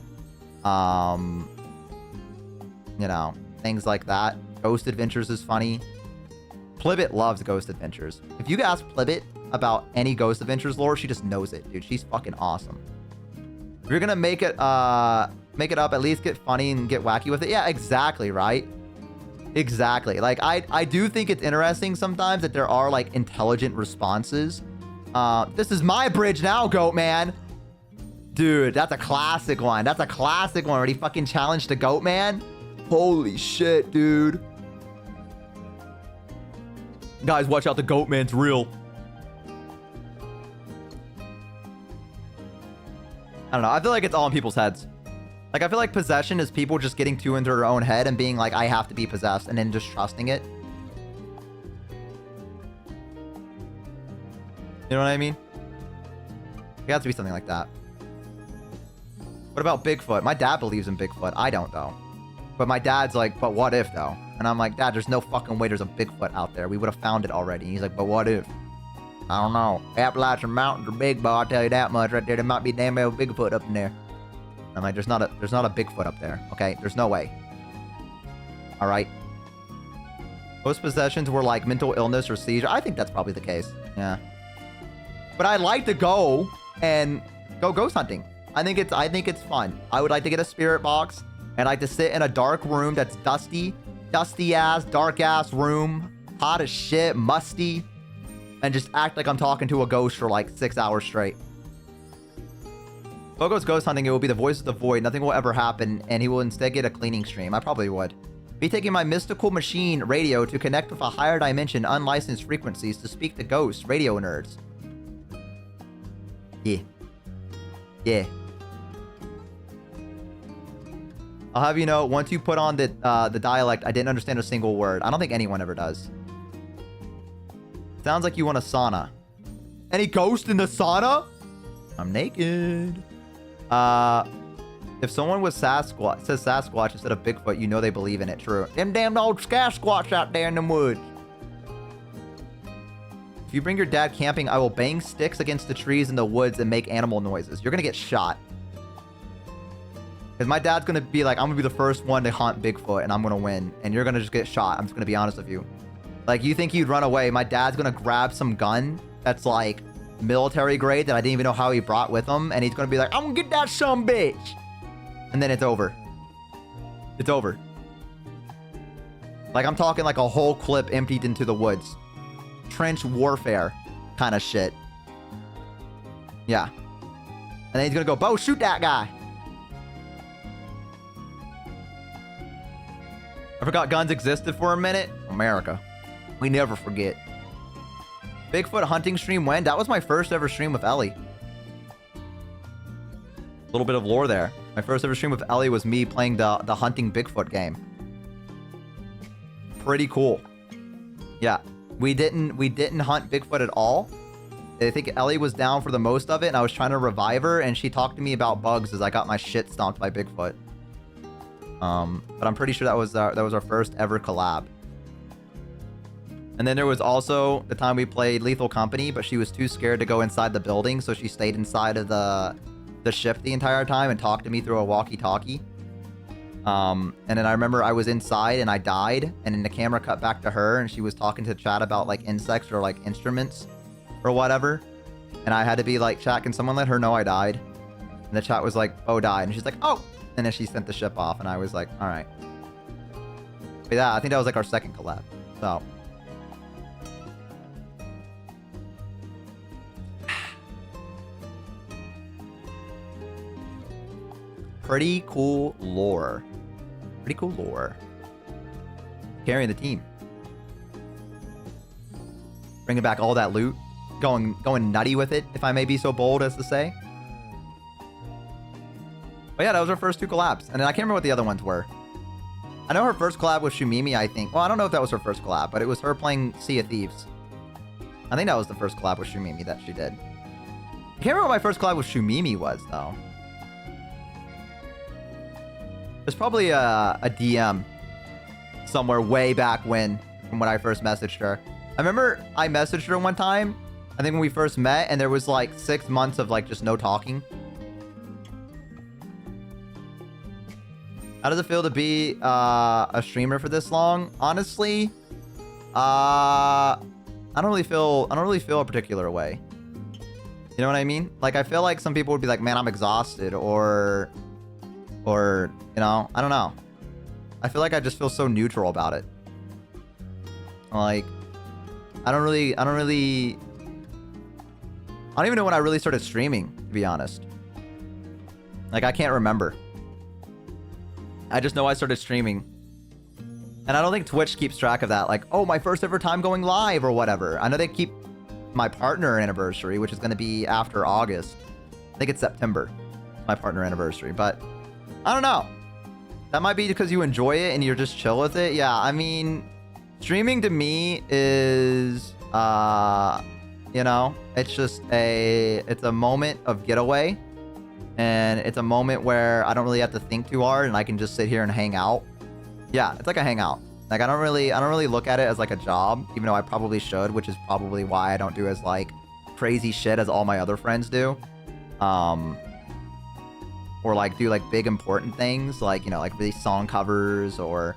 You know, things like that. Ghost Adventures is funny. Plibbit loves Ghost Adventures. If you ask Plibbit about any Ghost Adventures lore, she just knows it, dude. She's fucking awesome. If you're gonna make it up, at least get funny and get wacky with it. Yeah, exactly, right? Exactly. Like, I do think it's interesting sometimes that there are, like, intelligent responses. This is my bridge now, Goat Man. Dude, that's a classic one. That's a classic one where he fucking challenged the Goat Man. Holy shit, dude. Guys, watch out, the Goat Man's real. I don't know. I feel like it's all in people's heads. Like, I feel like possession is people just getting too into their own head and being like, I have to be possessed, and then just trusting it. You know what I mean? It has to be something like that. What about Bigfoot? My dad believes in Bigfoot. I don't, though. But my dad's like, but what if, though? And I'm like, Dad, there's no fucking way there's a Bigfoot out there. We would have found it already. And he's like, but what if? I don't know. Appalachian Mountains are big, but I'll tell you that much right there. There might be a damn old Bigfoot up in there. I'm like, there's not a Bigfoot up there. Okay, there's no way. All right. Most possessions were like mental illness or seizure. I think that's probably the case. Yeah. But I'd like to go and go ghost hunting. I think it's fun. I would like to get a spirit box and like to sit in a dark room that's dusty ass, dark ass room, hot as shit, musty, and just act like I'm talking to a ghost for like 6 hours straight. If I goes ghost hunting, it will be the voice of the void. Nothing will ever happen, and he will instead get a cleaning stream. I probably would. Be taking my mystical machine radio to connect with a higher dimension, unlicensed frequencies to speak to ghosts, radio nerds. Yeah. Yeah. I'll have you know, once you put on the dialect, I didn't understand a single word. I don't think anyone ever does. Sounds like you want a sauna. Any ghost in the sauna? I'm naked. If someone was says Sasquatch instead of Bigfoot, you know they believe in it. True. Them damn old Sasquatch out there in the woods. If you bring your dad camping, I will bang sticks against the trees in the woods and make animal noises. You're gonna get shot. Because my dad's gonna be like, I'm gonna be the first one to hunt Bigfoot and I'm gonna win. And you're gonna just get shot. I'm just gonna be honest with you. Like, you think you'd run away. My dad's gonna grab some gun that's like military grade that I didn't even know how he brought with him. And he's gonna be like, I'm gonna get that sumbitch. And then it's over. It's over. Like, I'm talking like a whole clip emptied into the woods. Trench warfare kind of shit. Yeah. And then he's gonna go, Bo, shoot that guy. I forgot guns existed for a minute. America. We never forget. Bigfoot hunting stream when? That was my first ever stream with Ellie. A little bit of lore there. My first ever stream with Ellie was me playing the hunting Bigfoot game. Pretty cool. Yeah. We didn't hunt Bigfoot at all. I think Ellie was down for the most of it, and I was trying to revive her, and she talked to me about bugs as I got my shit stomped by Bigfoot. But I'm pretty sure that was our first ever collab. And then there was also the time we played Lethal Company, but she was too scared to go inside the building, so she stayed inside of the ship the entire time and talked to me through a walkie-talkie. And then I remember I was inside and I died, and then the camera cut back to her, and she was talking to chat about like insects or like instruments or whatever. And I had to be like, chat, can someone let her know I died? And the chat was like, oh, died. And she's like, oh. And then she sent the ship off, and I was like, all right. But yeah, I think that was like our second collab. So. Pretty cool lore. Pretty cool lore. Carrying the team. Bringing back all that loot. Going nutty with it, if I may be so bold as to say. But yeah, that was her first 2 collabs. And then I can't remember what the other ones were. I know her first collab was Shumimi, I think. Well, I don't know if that was her first collab, but it was her playing Sea of Thieves. I think that was the first collab with Shumimi that she did. I can't remember what my first collab with Shumimi was, though. There's probably a DM somewhere way back when, from when I first messaged her. I remember I messaged her one time, I think when we first met, and there was like 6 months of like just no talking. How does it feel to be a streamer for this long? Honestly, I don't really feel a particular way. You know what I mean? Like, I feel like some people would be like, man, I'm exhausted, or you know, I don't know. I feel like I just feel so neutral about it. Like, I don't even know when I really started streaming, to be honest. Like, I can't remember. I just know I started streaming. And I don't think Twitch keeps track of that. Like, oh, my first ever time going live or whatever. I know they keep my partner anniversary, which is going to be after August. I think it's September, my partner anniversary. But I don't know. That might be because you enjoy it and you're just chill with it. Yeah, I mean, streaming to me is, you know, it's a moment of getaway. And it's a moment where I don't really have to think too hard and I can just sit here and hang out. Yeah, it's like a hangout. Like, I don't really look at it as like a job, even though I probably should, which is probably why I don't do as like crazy shit as all my other friends do. Or like do like big important things, like, you know, like these song covers or,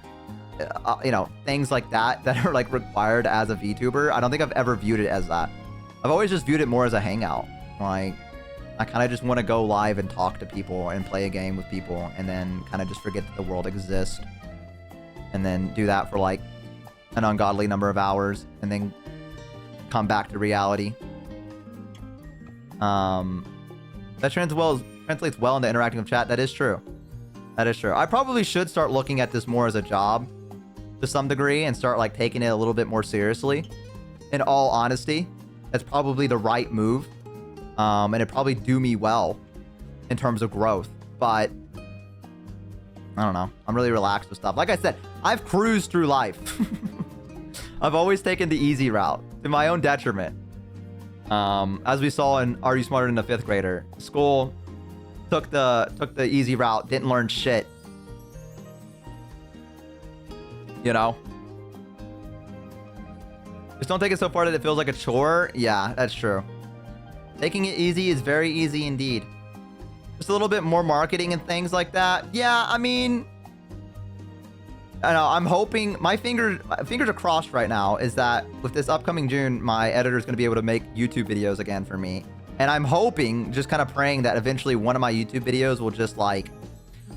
you know, things like that are like required as a VTuber. I don't think I've ever viewed it as that. I've always just viewed it more as a hangout. Like, I kind of just want to go live and talk to people and play a game with people and then kind of just forget that the world exists. And then do that for like an ungodly number of hours and then come back to reality. That translates well into interacting with chat. That is true. That is true. I probably should start looking at this more as a job to some degree and start like taking it a little bit more seriously. In all honesty, that's probably the right move. And it'd probably do me well in terms of growth. But I don't know. I'm really relaxed with stuff. Like I said, I've cruised through life. I've always taken the easy route to my own detriment. As we saw in Are You Smarter Than a Fifth Grader? School took the easy route, didn't learn shit. You know? Just don't take it so far that it feels like a chore. Yeah, that's true. Taking it easy is very easy indeed. Just a little bit more marketing and things like that. Yeah, I mean, I know, I'm hoping, my fingers are crossed right now, is that with this upcoming June, my editor is going to be able to make YouTube videos again for me. And I'm hoping, just kind of praying that eventually one of my YouTube videos will just like,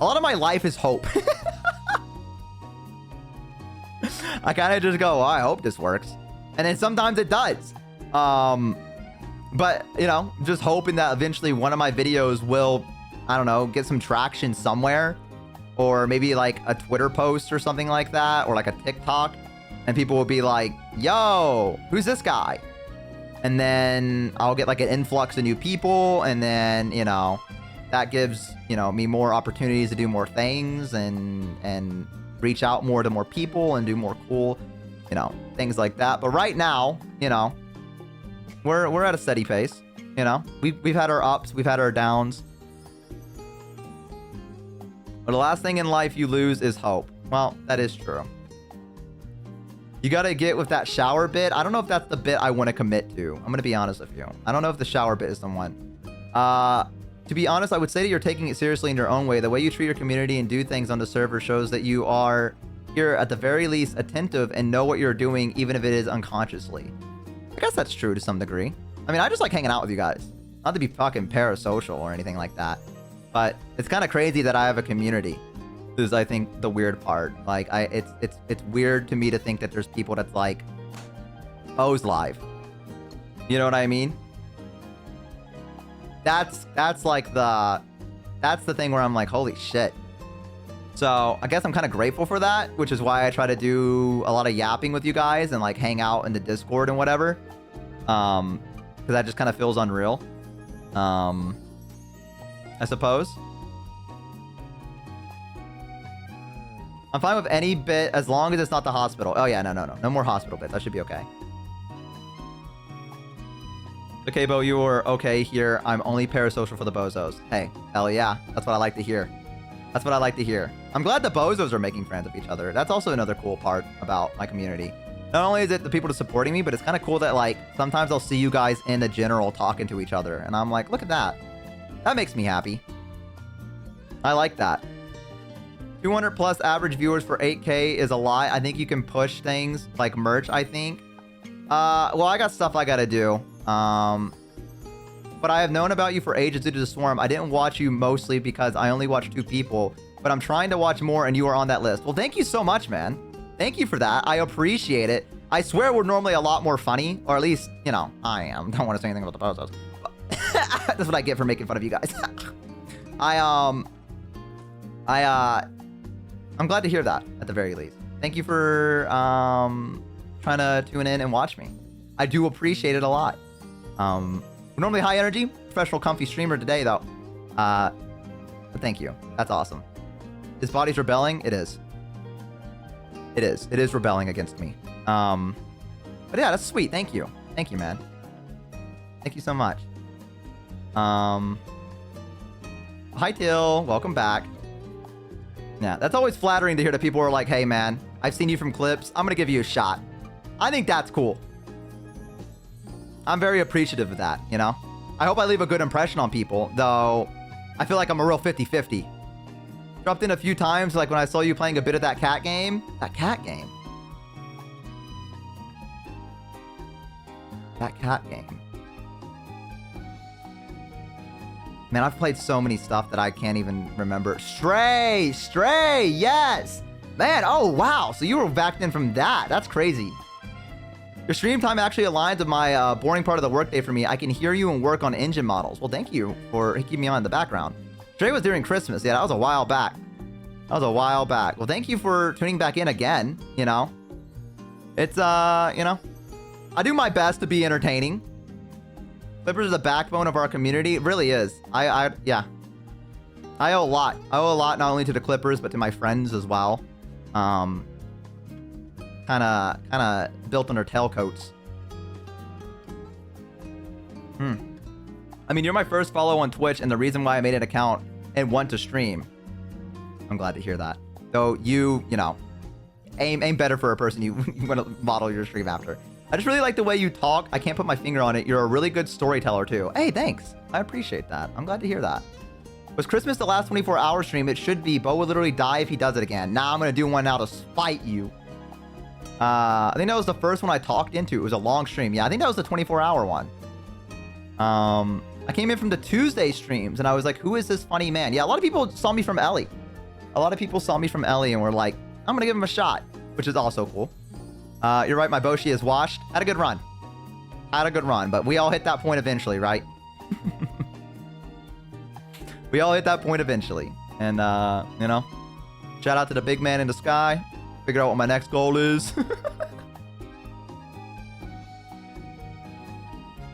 a lot of my life is hope. I kind of just go, oh, I hope this works. And then sometimes it does. But, you know, just hoping that eventually one of my videos will, I don't know, get some traction somewhere. Or maybe like a Twitter post or something like that. Or like a TikTok. And people will be like, yo, who's this guy? And then I'll get like an influx of new people. And then, you know, that gives, you know, me more opportunities to do more things. And reach out more to more people and do more cool, you know, things like that. But right now, you know, we're at a steady pace, you know. We've had our ups, we've had our downs. But the last thing in life you lose is hope. Well, that is true. You gotta get with that shower bit. I don't know if that's the bit I want to commit to. I'm gonna be honest with you. I don't know if the shower bit is the one. To be honest, I would say that you're taking it seriously in your own way. The way you treat your community and do things on the server shows that you are, here at the very least, attentive and know what you're doing, even if it is unconsciously. I guess that's true to some degree. I mean, I just like hanging out with you guys. Not to be fucking parasocial or anything like that. But it's kind of crazy that I have a community. This is, I think, the weird part. Like, it's weird to me to think that there's people that's like, Bo's live. You know what I mean? That's like that's the thing where I'm like, holy shit. So I guess I'm kind of grateful for that, which is why I try to do a lot of yapping with you guys and like hang out in the Discord and whatever. Because that just kind of feels unreal. I suppose. I'm fine with any bit as long as it's not the hospital. Oh yeah, no more hospital bits. That should be okay. Okay, Bo, you were okay here. I'm only parasocial for the bozos. Hey, hell yeah. That's what I like to hear. That's what I like to hear. I'm glad the bozos are making friends with each other. That's also another cool part about my community. Not only is it the people that's supporting me, but it's kind of cool that, like, sometimes I'll see you guys in the general talking to each other. And I'm like, look at that. That makes me happy. I like that. 200 plus average viewers for 8K is a lie. I think you can push things like merch, I think. Well, I got stuff I gotta do. But I have known about you for ages due to the swarm. I didn't watch you mostly because I only watched 2 people, but I'm trying to watch more and you are on that list. Well, thank you so much, man. Thank you for that. I appreciate it. I swear we're normally a lot more funny, or at least, you know, I am. Don't want to say anything about the bozos. That's what I get for making fun of you guys. I'm glad to hear that at the very least. Thank you for trying to tune in and watch me. I do appreciate it a lot. We're normally high energy, professional, comfy streamer today, though. But thank you. That's awesome. His body's rebelling? It is. It is. It is rebelling against me. But yeah, that's sweet. Thank you. Thank you, man. Thank you so much. Hi, Till. Welcome back. Yeah, that's always flattering to hear that people are like, hey, man, I've seen you from clips. I'm going to give you a shot. I think that's cool. I'm very appreciative of that, you know? I hope I leave a good impression on people, though I feel like I'm a real 50-50. Dropped in a few times, like when I saw you playing a bit of that cat game. That cat game. That cat game. Man, I've played so many stuff that I can't even remember. Stray! Stray! Yes! Man, oh wow. So you were backed in from that. That's crazy. Your stream time actually aligns with my boring part of the workday for me. I can hear you and work on engine models. Well, thank you for keeping me on in the background. Stray was during Christmas. Yeah, that was a while back. That was a while back. Well, thank you for tuning back in again, you know. It's, you know, I do my best to be entertaining. Clippers are the backbone of our community. It really is. Yeah. I owe a lot. I owe a lot not only to the Clippers, but to my friends as well. Kind of built on their tailcoats. I mean, you're my first follow on Twitch and the reason why I made an account and want to stream. I'm glad to hear that. So you know, aim better for a person you want to model your stream after. I just really like the way you talk. I can't put my finger on it. You're a really good storyteller too. Hey, thanks. I appreciate that. I'm glad to hear that. Was Christmas the last 24-hour stream? It should be. Bo would literally die if he does it again. Nah, I'm going to do one now to spite you. I think that was the first one I talked into. It was a long stream. Yeah, I think that was the 24-hour one. I came in from the Tuesday streams, and I was like, who is this funny man? Yeah, a lot of people saw me from Ellie. A lot of people saw me from Ellie and were like, I'm going to give him a shot, which is also cool. You're right, my Boshi is washed. Had a good run. Had a good run, but we all hit that point eventually, right? We all hit that point eventually. And, you know, shout out to the big man in the sky. Figure out what my next goal is.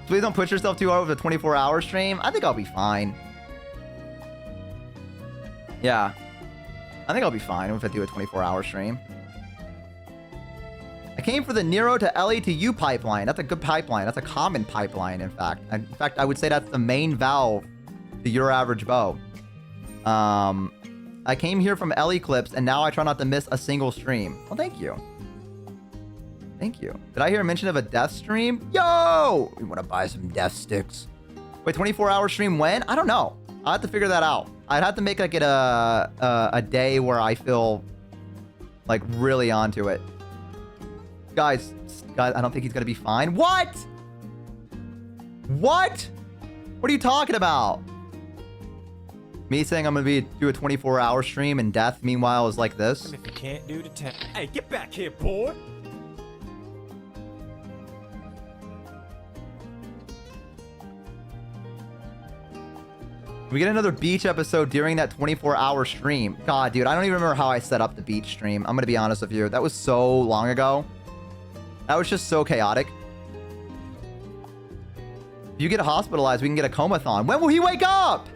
Please don't push yourself too hard with a 24-hour stream. I think I'll be fine. Yeah. I think I'll be fine if I do a 24-hour stream. I came for the Nero to Ellie to U pipeline. That's a good pipeline. That's a common pipeline, in fact. In fact, I would say that's the main valve to YourAverageBo. I came here from Ellie clips, and now I try not to miss a single stream. Well, thank you. Thank you. Did I hear a mention of a death stream? Yo! We want to buy some death sticks. Wait, 24-hour stream when? I don't know. I'll have to figure that out. I'd have to make like it a day where I feel like really onto it. Guys, I don't think he's going to be fine. What? What? What are you talking about? Me saying I'm going to do a 24-hour stream and death, meanwhile, is like this? If you can't do the 10. Hey, get back here, boy. We get another beach episode during that 24-hour stream. God, dude, I don't even remember how I set up the beach stream. I'm going to be honest with you. That was so long ago. That was just so chaotic. If you get hospitalized, we can get a comathon. When will he wake up?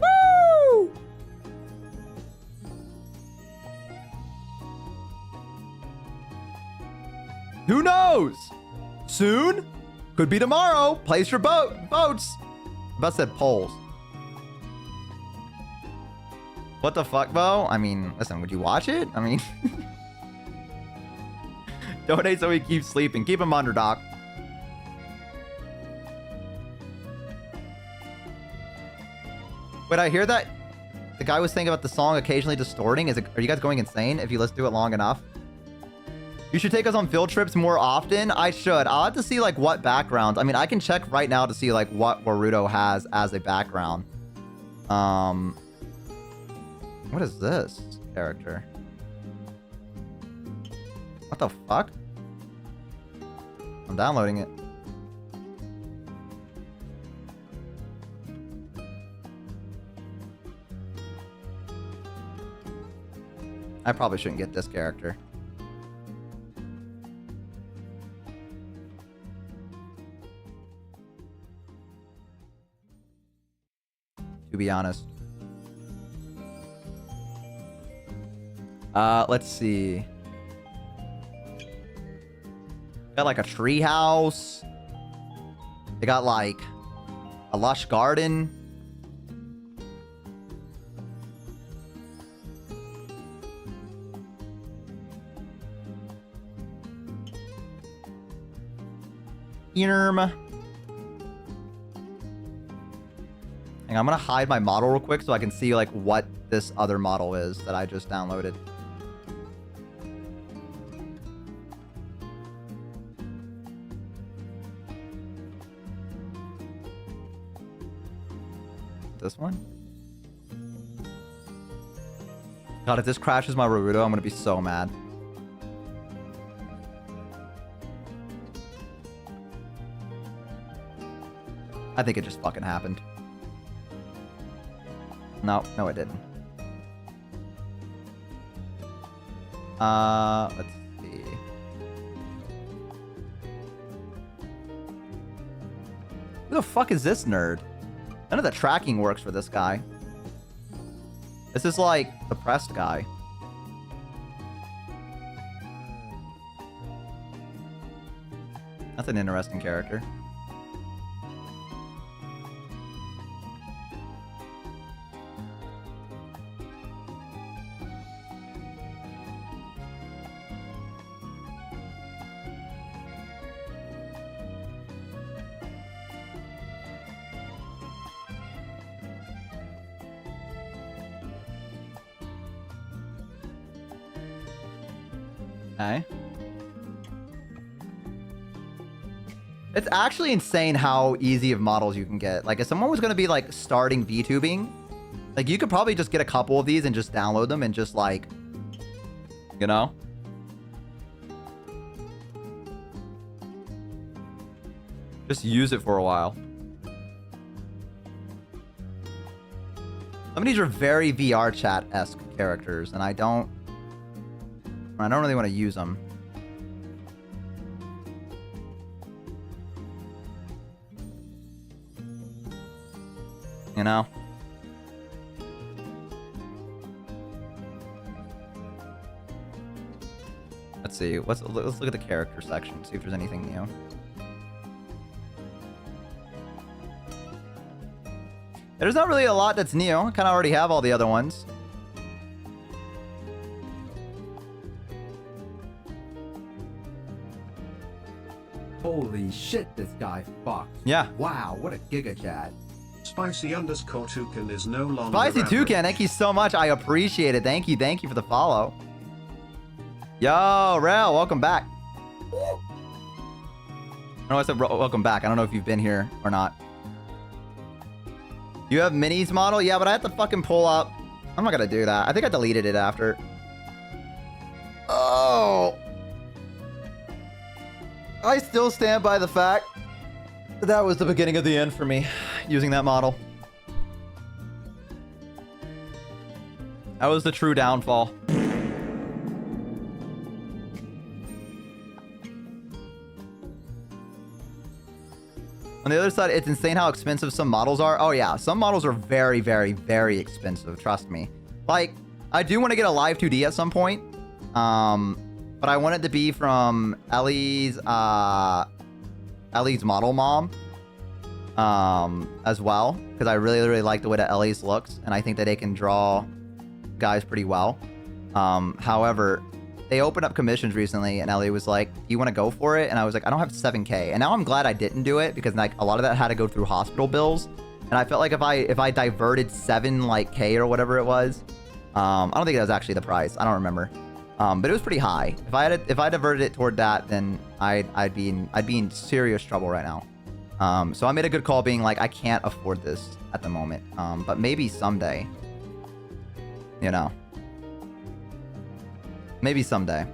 Woo! Who knows? Soon? Could be tomorrow. Place your boats. About said polls. What the fuck, Bo? I mean, listen, would you watch it? I mean... Donate so he keeps sleeping. Keep him under, Doc. Wait, I hear that the guy was saying about the song occasionally distorting. Are you guys going insane if you listen to it long enough? You should take us on field trips more often. I should. I'll have to see like what backgrounds. I mean, I can check right now to see like what Warudo has as a background. What is this character? What the fuck? I'm downloading it. I probably shouldn't get this character. To be honest. Let's see. Got like a tree house. They got like a lush garden. Hang on, I'm gonna hide my model real quick so I can see like what this other model is that I just downloaded. This one? God, if this crashes my Naruto, I'm gonna be so mad. I think it just fucking happened. No, it didn't. Let's see. Who the fuck is this nerd? None of the tracking works for this guy. This is like the pressed guy. That's an interesting character. Okay. It's actually insane how easy of models you can get. Like, if someone was going to be, like, starting VTubing, like, you could probably just get a couple of these and just download them and just, like, you know? Just use it for a while. Some of these are very VR chat-esque characters, and I don't really want to use them. You know? Let's see. Let's look at the character section, see if there's anything new. There's not really a lot that's new. I kind of already have all the other ones. Holy shit, this guy fucks. Yeah. Wow, what a giga chat. Spicy_toucan is no longer Spicy average. Toucan, thank you so much. I appreciate it. Thank you for the follow. Yo, Rel, welcome back. I know I said welcome back. I don't know if you've been here or not. You have Minis model? Yeah, but I have to fucking pull up. I'm not gonna do that. I think I deleted it after. Oh. I still stand by the fact that that was the beginning of the end for me, using that model. That was the true downfall. On the other side, it's insane how expensive some models are. Oh yeah, some models are very, very, very expensive. Trust me. Like, I do want to get a live 2D at some point. But I want it to be from Ellie's model mom. As well. Because I really, really like the way that Ellie's looks. And I think that they can draw guys pretty well. However, they opened up commissions recently and Ellie was like, do you want to go for it? And I was like, I don't have 7K. And now I'm glad I didn't do it because like a lot of that had to go through hospital bills. And I felt like if I diverted 7K or whatever it was, I don't think that was actually the price. I don't remember. But it was pretty high. If I diverted it toward that, then I'd be in serious trouble right now. So I made a good call being like, I can't afford this at the moment. But maybe someday, you know. Maybe someday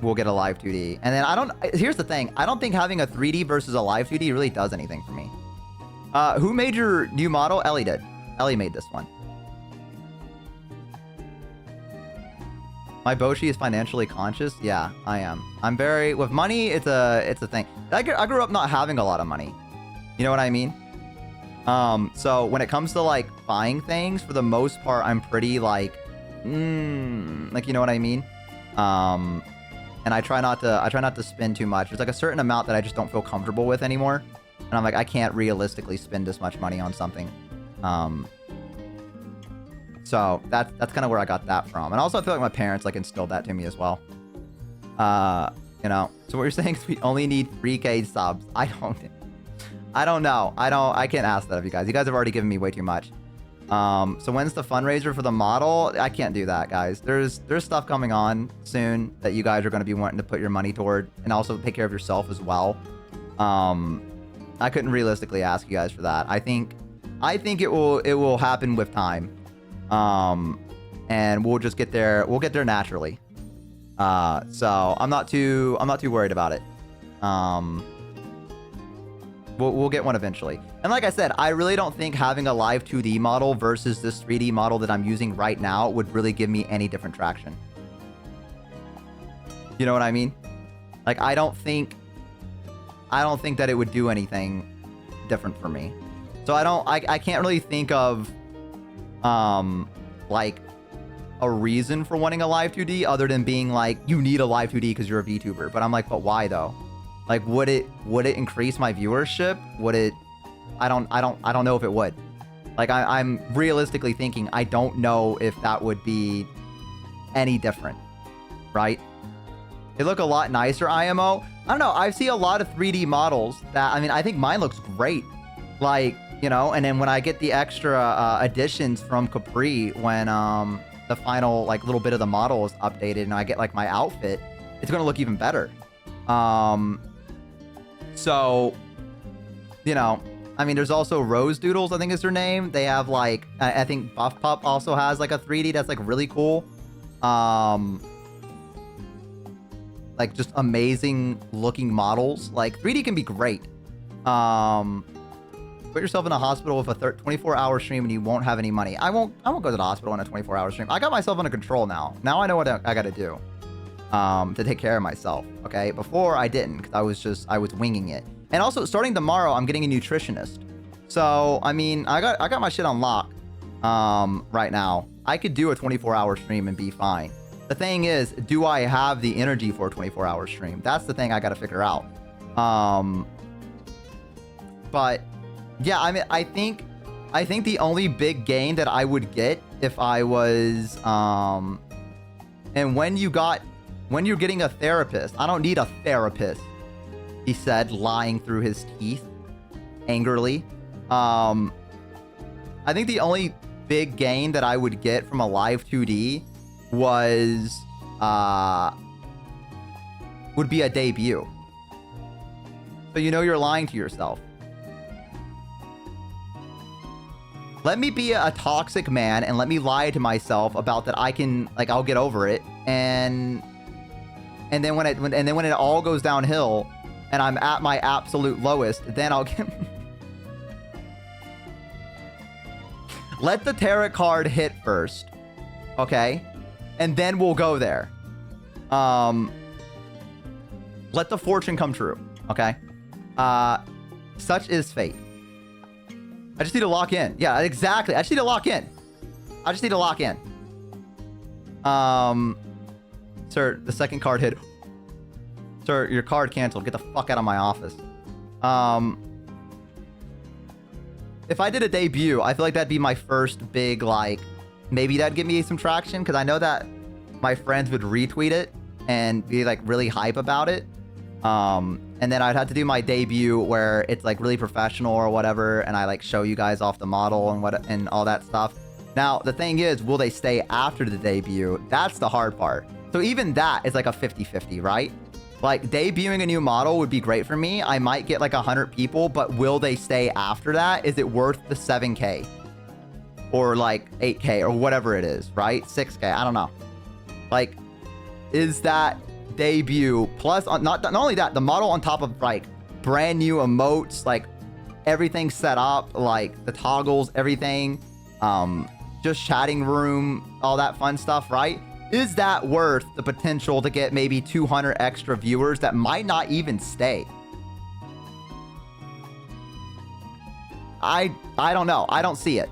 we'll get a live 2D. And then here's the thing. I don't think having a 3D versus a live 2D really does anything for me. Who made your new model? Ellie did. Ellie made this one. My Boshi is financially conscious. Yeah, I am. I'm very, with money, it's a thing. I grew up not having a lot of money. You know what I mean? So when it comes to like buying things, for the most part, I'm pretty like, you know what I mean? And I try not to spend too much. There's like a certain amount that I just don't feel comfortable with anymore. And I'm like, I can't realistically spend this much money on something. So that's kind of where I got that from. And also I feel like my parents like instilled that to me as well. You know, so what you're saying is we only need 3K subs. I don't know. I can't ask that of you guys. You guys have already given me way too much. So when's the fundraiser for the model? I can't do that, guys. There's stuff coming on soon that you guys are going to be wanting to put your money toward, and also take care of yourself as well. I couldn't realistically ask you guys for that. I think it will happen with time. And we'll just get there. We'll get there naturally. So I'm not too worried about it. We'll get one eventually. And like I said, I really don't think having a live 2D model versus this 3D model that I'm using right now would really give me any different traction. You know what I mean? Like, I don't think that it would do anything different for me. So I can't really think of, like, a reason for wanting a live 2D other than being like, you need a live 2D because you're a VTuber. But I'm like, but why though? Like, would it increase my viewership? Would it? I don't know if it would. Like, I'm realistically thinking, I don't know if that would be any different, right? They look a lot nicer, IMO. I don't know. I see a lot of 3D models that, I mean, I think mine looks great. Like, you know, and then when I get the extra additions from Capri, when the final, like, little bit of the model is updated and I get, like, my outfit, it's going to look even better. So, you know, I mean, there's also Rose Doodles, I think is her name. They have, like, I think Buff Pup also has, like, a 3D that's, like, really cool. Like, just amazing looking models. Like, 3D can be great. Put yourself in a hospital with a 24-hour stream and you won't have any money. I won't go to the hospital on a 24-hour stream. I got myself under control now. Now I know what I got to do to take care of myself. Okay, before I didn't, because I was winging it. And also, starting tomorrow, I'm getting a nutritionist. So I mean, I got my shit on lock right now. I could do a 24-hour stream and be fine. The thing is, do I have the energy for a 24-hour stream? That's the thing I got to figure out. But yeah, I mean, I think the only big gain that I would get if I was and when you're getting a therapist, I don't need a therapist. he said, lying through his teeth angrily. I think the only big gain that I would get from a live 2D was would be a debut. So you know you're lying to yourself. Let me be a toxic man and let me lie to myself about that I can, like, I'll get over it, and then when it all goes downhill and I'm at my absolute lowest, then I'll get let the tarot card hit first, okay? And then we'll go there. Let the fortune come true, okay? Such is fate. I just need to lock in. Yeah, exactly. I just need to lock in. I just need to lock in. Sir, the second card hit. Sir, your card canceled. Get the fuck out of my office. If I did a debut, I feel like that'd be my first big, like, maybe that'd give me some traction, because I know that my friends would retweet it and be, like, really hype about it. And then I'd have to do my debut where it's, like, really professional or whatever, and I, like, show you guys off the model and all that stuff. Now, the thing is, will they stay after the debut? That's the hard part. So even that is, like, a 50-50, right? Like, debuting a new model would be great for me. I might get, like, 100 people, but will they stay after that? Is it worth the 7K? Or, like, 8K or whatever it is, right? 6K, I don't know. Like, is that debut plus not only that, the model on top of, like, brand new emotes, like, everything set up, like, the toggles, everything, just chatting room, all that fun stuff, right? Is that worth the potential to get maybe 200 extra viewers that might not even stay? I don't know. I don't see it.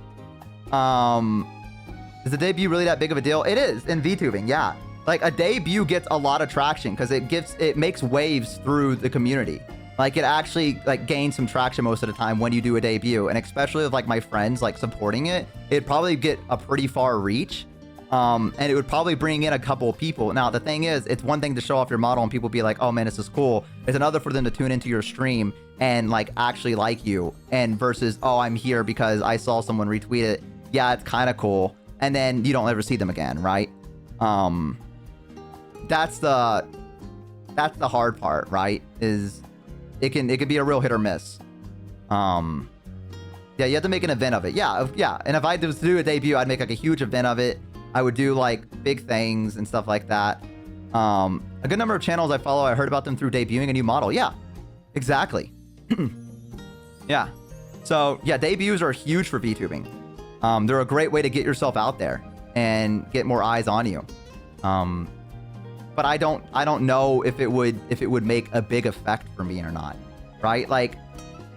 Is the debut really that big of a deal? It is in VTubing, yeah. Like, a debut gets a lot of traction because it makes waves through the community. Like, it actually, like, gains some traction most of the time when you do a debut, and especially with, like, my friends, like, supporting it, it'd probably get a pretty far reach. And it would probably bring in a couple of people. Now, the thing is, it's one thing to show off your model and people be like, oh man, this is cool. It's another for them to tune into your stream and, like, actually like you. And versus, oh, I'm here because I saw someone retweet it. Yeah, it's kind of cool. And then you don't ever see them again, right? That's the hard part, right? Is it can be a real hit or miss. Yeah, you have to make an event of it. Yeah. And if I was to do a debut, I'd make, like, a huge event of it. I would do, like, big things and stuff like that. A good number of channels I follow, I heard about them through debuting a new model. Yeah, exactly. Yeah. So, yeah, debuts are huge for VTubing. They're a great way to get yourself out there and get more eyes on you. But I don't know if it would make a big effect for me or not, right? Like,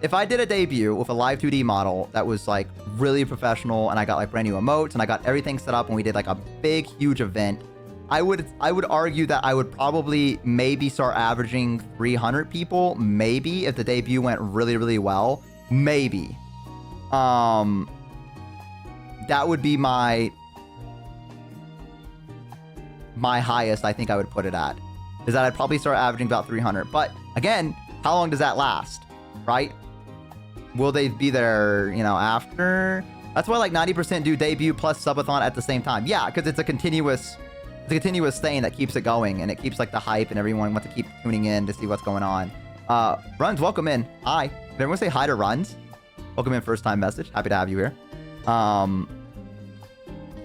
if I did a debut with a live 2D model that was, like, really professional and I got, like, brand new emotes and I got everything set up and we did, like, a big, huge event, I would argue that I would probably maybe start averaging 300 people, maybe, if the debut went really, really well. Maybe. That would be my highest I think I would put it at, is that I'd probably start averaging about 300. But again, how long does that last, right? Will they be there, you know, after? That's why, like, 90% do debut plus subathon at the same time. Yeah, because it's a continuous thing that keeps it going, and it keeps, like, the hype, and everyone wants to keep tuning in to see what's going on. Runs, welcome in. Hi. Did everyone say hi to Runs? Welcome in, first time message. Happy to have you here.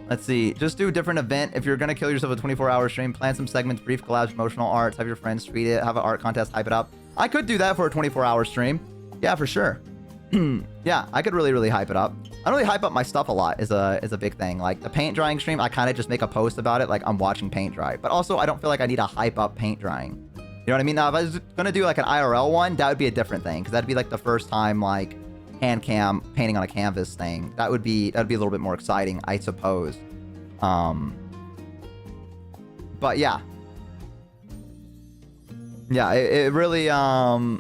Let's see. Just do a different event. If you're going to kill yourself with a 24-hour stream, plan some segments, brief collabs, promotional arts, have your friends tweet it, have an art contest, hype it up. I could do that for a 24-hour stream. Yeah, for sure. Yeah, I could really, really hype it up. I don't really hype up my stuff a lot is a big thing. Like, the paint drying stream, I kind of just make a post about it, like I'm watching paint dry. But also, I don't feel like I need to hype up paint drying. You know what I mean? Now, if I was going to do, like, an IRL one, that would be a different thing, because that'd be, like, the first time, like, hand cam painting on a canvas thing. That'd be a little bit more exciting, I suppose. But yeah. Yeah, it really, yeah.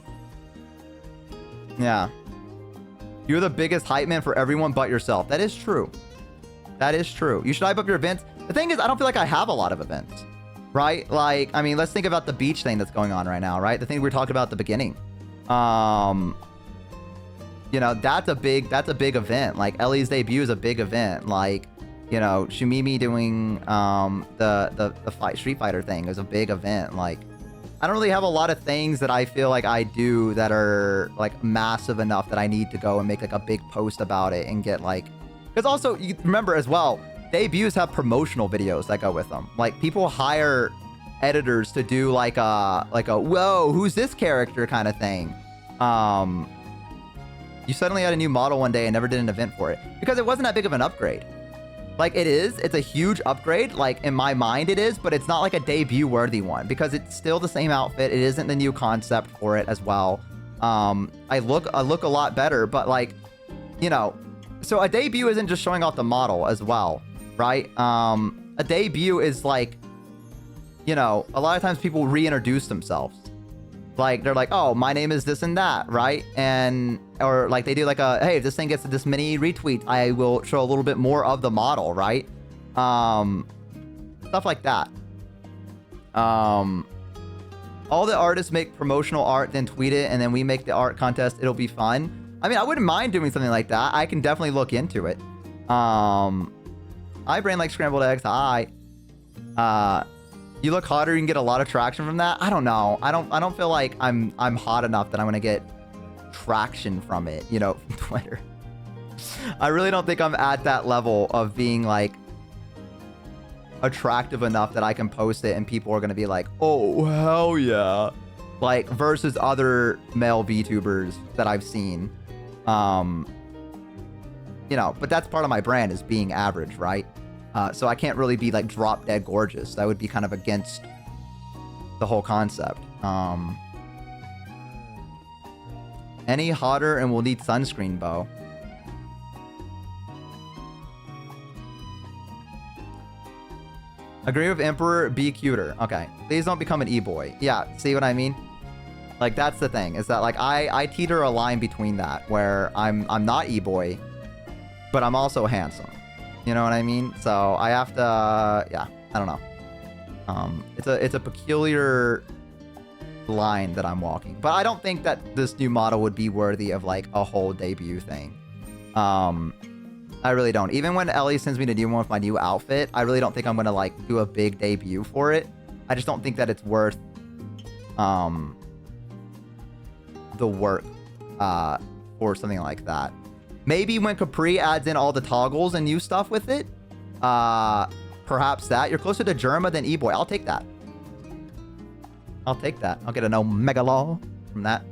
You're the biggest hype man for everyone but yourself. That is true. That is true. You should hype up your events. The thing is, I don't feel like I have a lot of events, right? Like, I mean, let's think about the beach thing that's going on right now, right? The thing we were talking about at the beginning. You know, that's a big event. Like Ellie's debut is a big event. Like, you know, Shumimi doing the Street Fighter thing is a big event. Like, I don't really have a lot of things that I feel like I do that are like massive enough that I need to go and make like a big post about it and get like, because also you remember as well, debuts have promotional videos that go with them. Like people hire editors to do like a whoa, who's this character kind of thing. You suddenly had a new model one day and never did an event for it because it wasn't that big of an upgrade. Like it's a huge upgrade. Like in my mind it is, but it's not like a debut worthy one because it's still the same outfit. It isn't the new concept for it as well. I look a lot better, but like, you know, so a debut isn't just showing off the model as well, right? A debut is like, you know, a lot of times people reintroduce themselves. Like they're like, oh, my name is this and that, right? And or like they do like a, hey, if this thing gets this many retweets, I will show a little bit more of the model, right? Stuff like that. All the artists make promotional art, then tweet it, and then we make the art contest. It'll be fun. I mean, I wouldn't mind doing something like that. I can definitely look into it. I brain like scrambled eggs. Hi. You look hotter, you can get a lot of traction from that. I don't know. I don't feel like I'm hot enough that I'm gonna get traction from it, you know, from Twitter. I really don't think I'm at that level of being like attractive enough that I can post it and people are gonna be like, oh hell yeah. Like versus other male VTubers that I've seen. You know, but that's part of my brand is being average, right? So I can't really be like drop dead gorgeous. That would be kind of against the whole concept. Any hotter and we'll need sunscreen, Bo. Agree with Emperor, be cuter. Okay. Please don't become an e-boy. Yeah, see what I mean? Like that's the thing, is that like I teeter a line between that where I'm not e-boy, but I'm also handsome. You know what I mean? So I have to, yeah, I don't know. It's a peculiar line that I'm walking, but I don't think that this new model would be worthy of like a whole debut thing. I really don't. Even when Ellie sends me the new one with my new outfit, I really don't think I'm gonna like do a big debut for it. I just don't think that it's worth the work for something like that. Maybe when Capri adds in all the toggles and new stuff with it, perhaps that. You're closer to Germa than E-Boy. I'll take that. I'll take that. I'll get an Omega Law from that.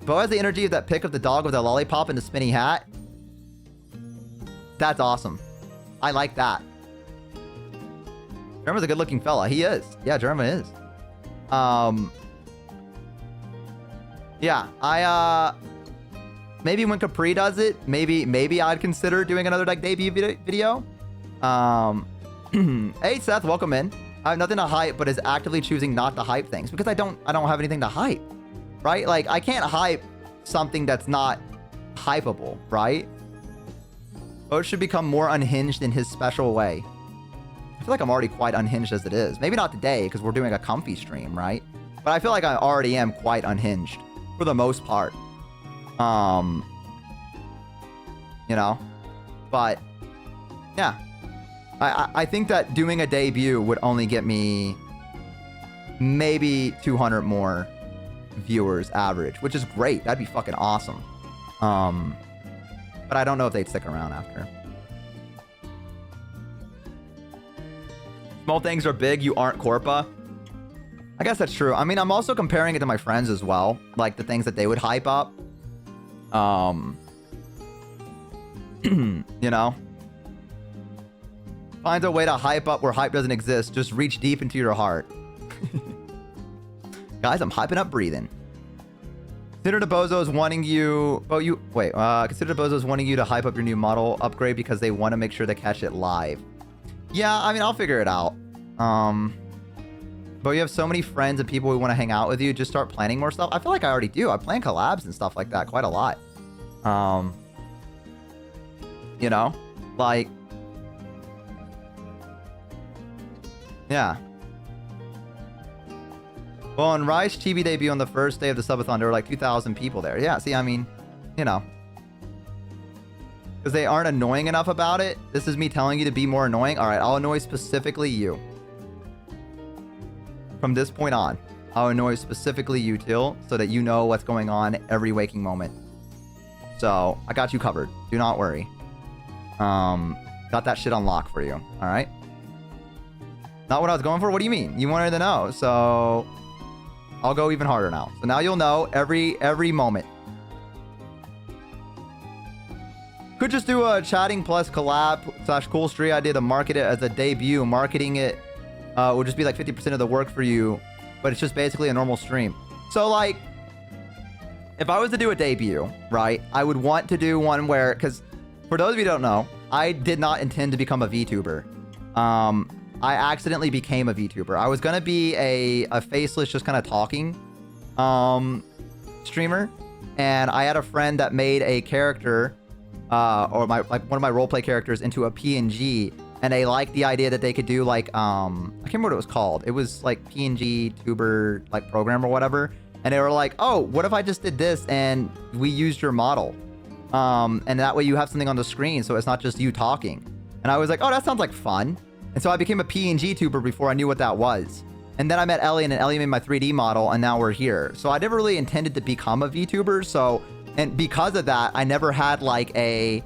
Bo has the energy of that pic of the dog with the lollipop and the spinny hat. That's awesome. I like that. Germa's a good looking fella. He is. Yeah, Germa is. Yeah, maybe when Capri does it, maybe I'd consider doing another like debut video. Hey Seth, welcome in. I have nothing to hype, but is actively choosing not to hype things because I don't have anything to hype, right? Like I can't hype something that's not hypeable, right? Bo should become more unhinged in his special way. I feel like I'm already quite unhinged as it is. Maybe not today because we're doing a comfy stream, right? But I feel like I already am quite unhinged for the most part. You know, but yeah, I think that doing a debut would only get me maybe 200 more viewers average, which is great. That'd be fucking awesome. But I don't know if they'd stick around after. Small things are big. You aren't Corpa. I guess that's true. I mean, I'm also comparing it to my friends as well. Like the things that they would hype up. You know? Find a way to hype up where hype doesn't exist. Just reach deep into your heart. Guys, I'm hyping up breathing. Consider the bozos wanting you... Oh, you... Wait. Consider the bozos wanting you to hype up your new model upgrade because they want to make sure they catch it live. Yeah, I mean, I'll figure it out. But you have so many friends and people who want to hang out with you. Just start planning more stuff. I feel like I already do. I plan collabs and stuff like that quite a lot. You know? Like... Well, on Rise Chibi debut on the first day of the subathon, there were like 2,000 people there. Yeah, see, I mean, you know. Because they aren't annoying enough about it. This is me telling you to be more annoying. All right, I'll annoy specifically you. From this point on, I'll annoy specifically you, Till, so that you know what's going on every waking moment. So, I got you covered. Do not worry. Got that shit on lock for you. All right? Not what I was going for? What do you mean? You wanted to know. So, I'll go even harder now. So now you'll know every moment. Could just do a chatting plus collab / cool street idea to market it as a debut. Marketing it will just be like 50% of the work for you, but it's just basically a normal stream. So like, if I was to do a debut, right, I would want to do one where, because for those of you who don't know, I did not intend to become a VTuber. I accidentally became a VTuber. I was gonna be a faceless, just kind of talking streamer, and I had a friend that made a character, or one of my roleplay characters into a PNG, and they liked the idea that they could do like I can't remember what it was called. It was like PNG tuber like program or whatever, and they were like, oh, what if I just did this and we used your model, and that way you have something on the screen, so it's not just you talking. And I was like, oh, that sounds like fun. And so I became a PNG tuber before I knew what that was. And then I met Ellie, and Ellie made my 3D model, and now we're here. So I never really intended to become a VTuber. So, and because of that, I never had like a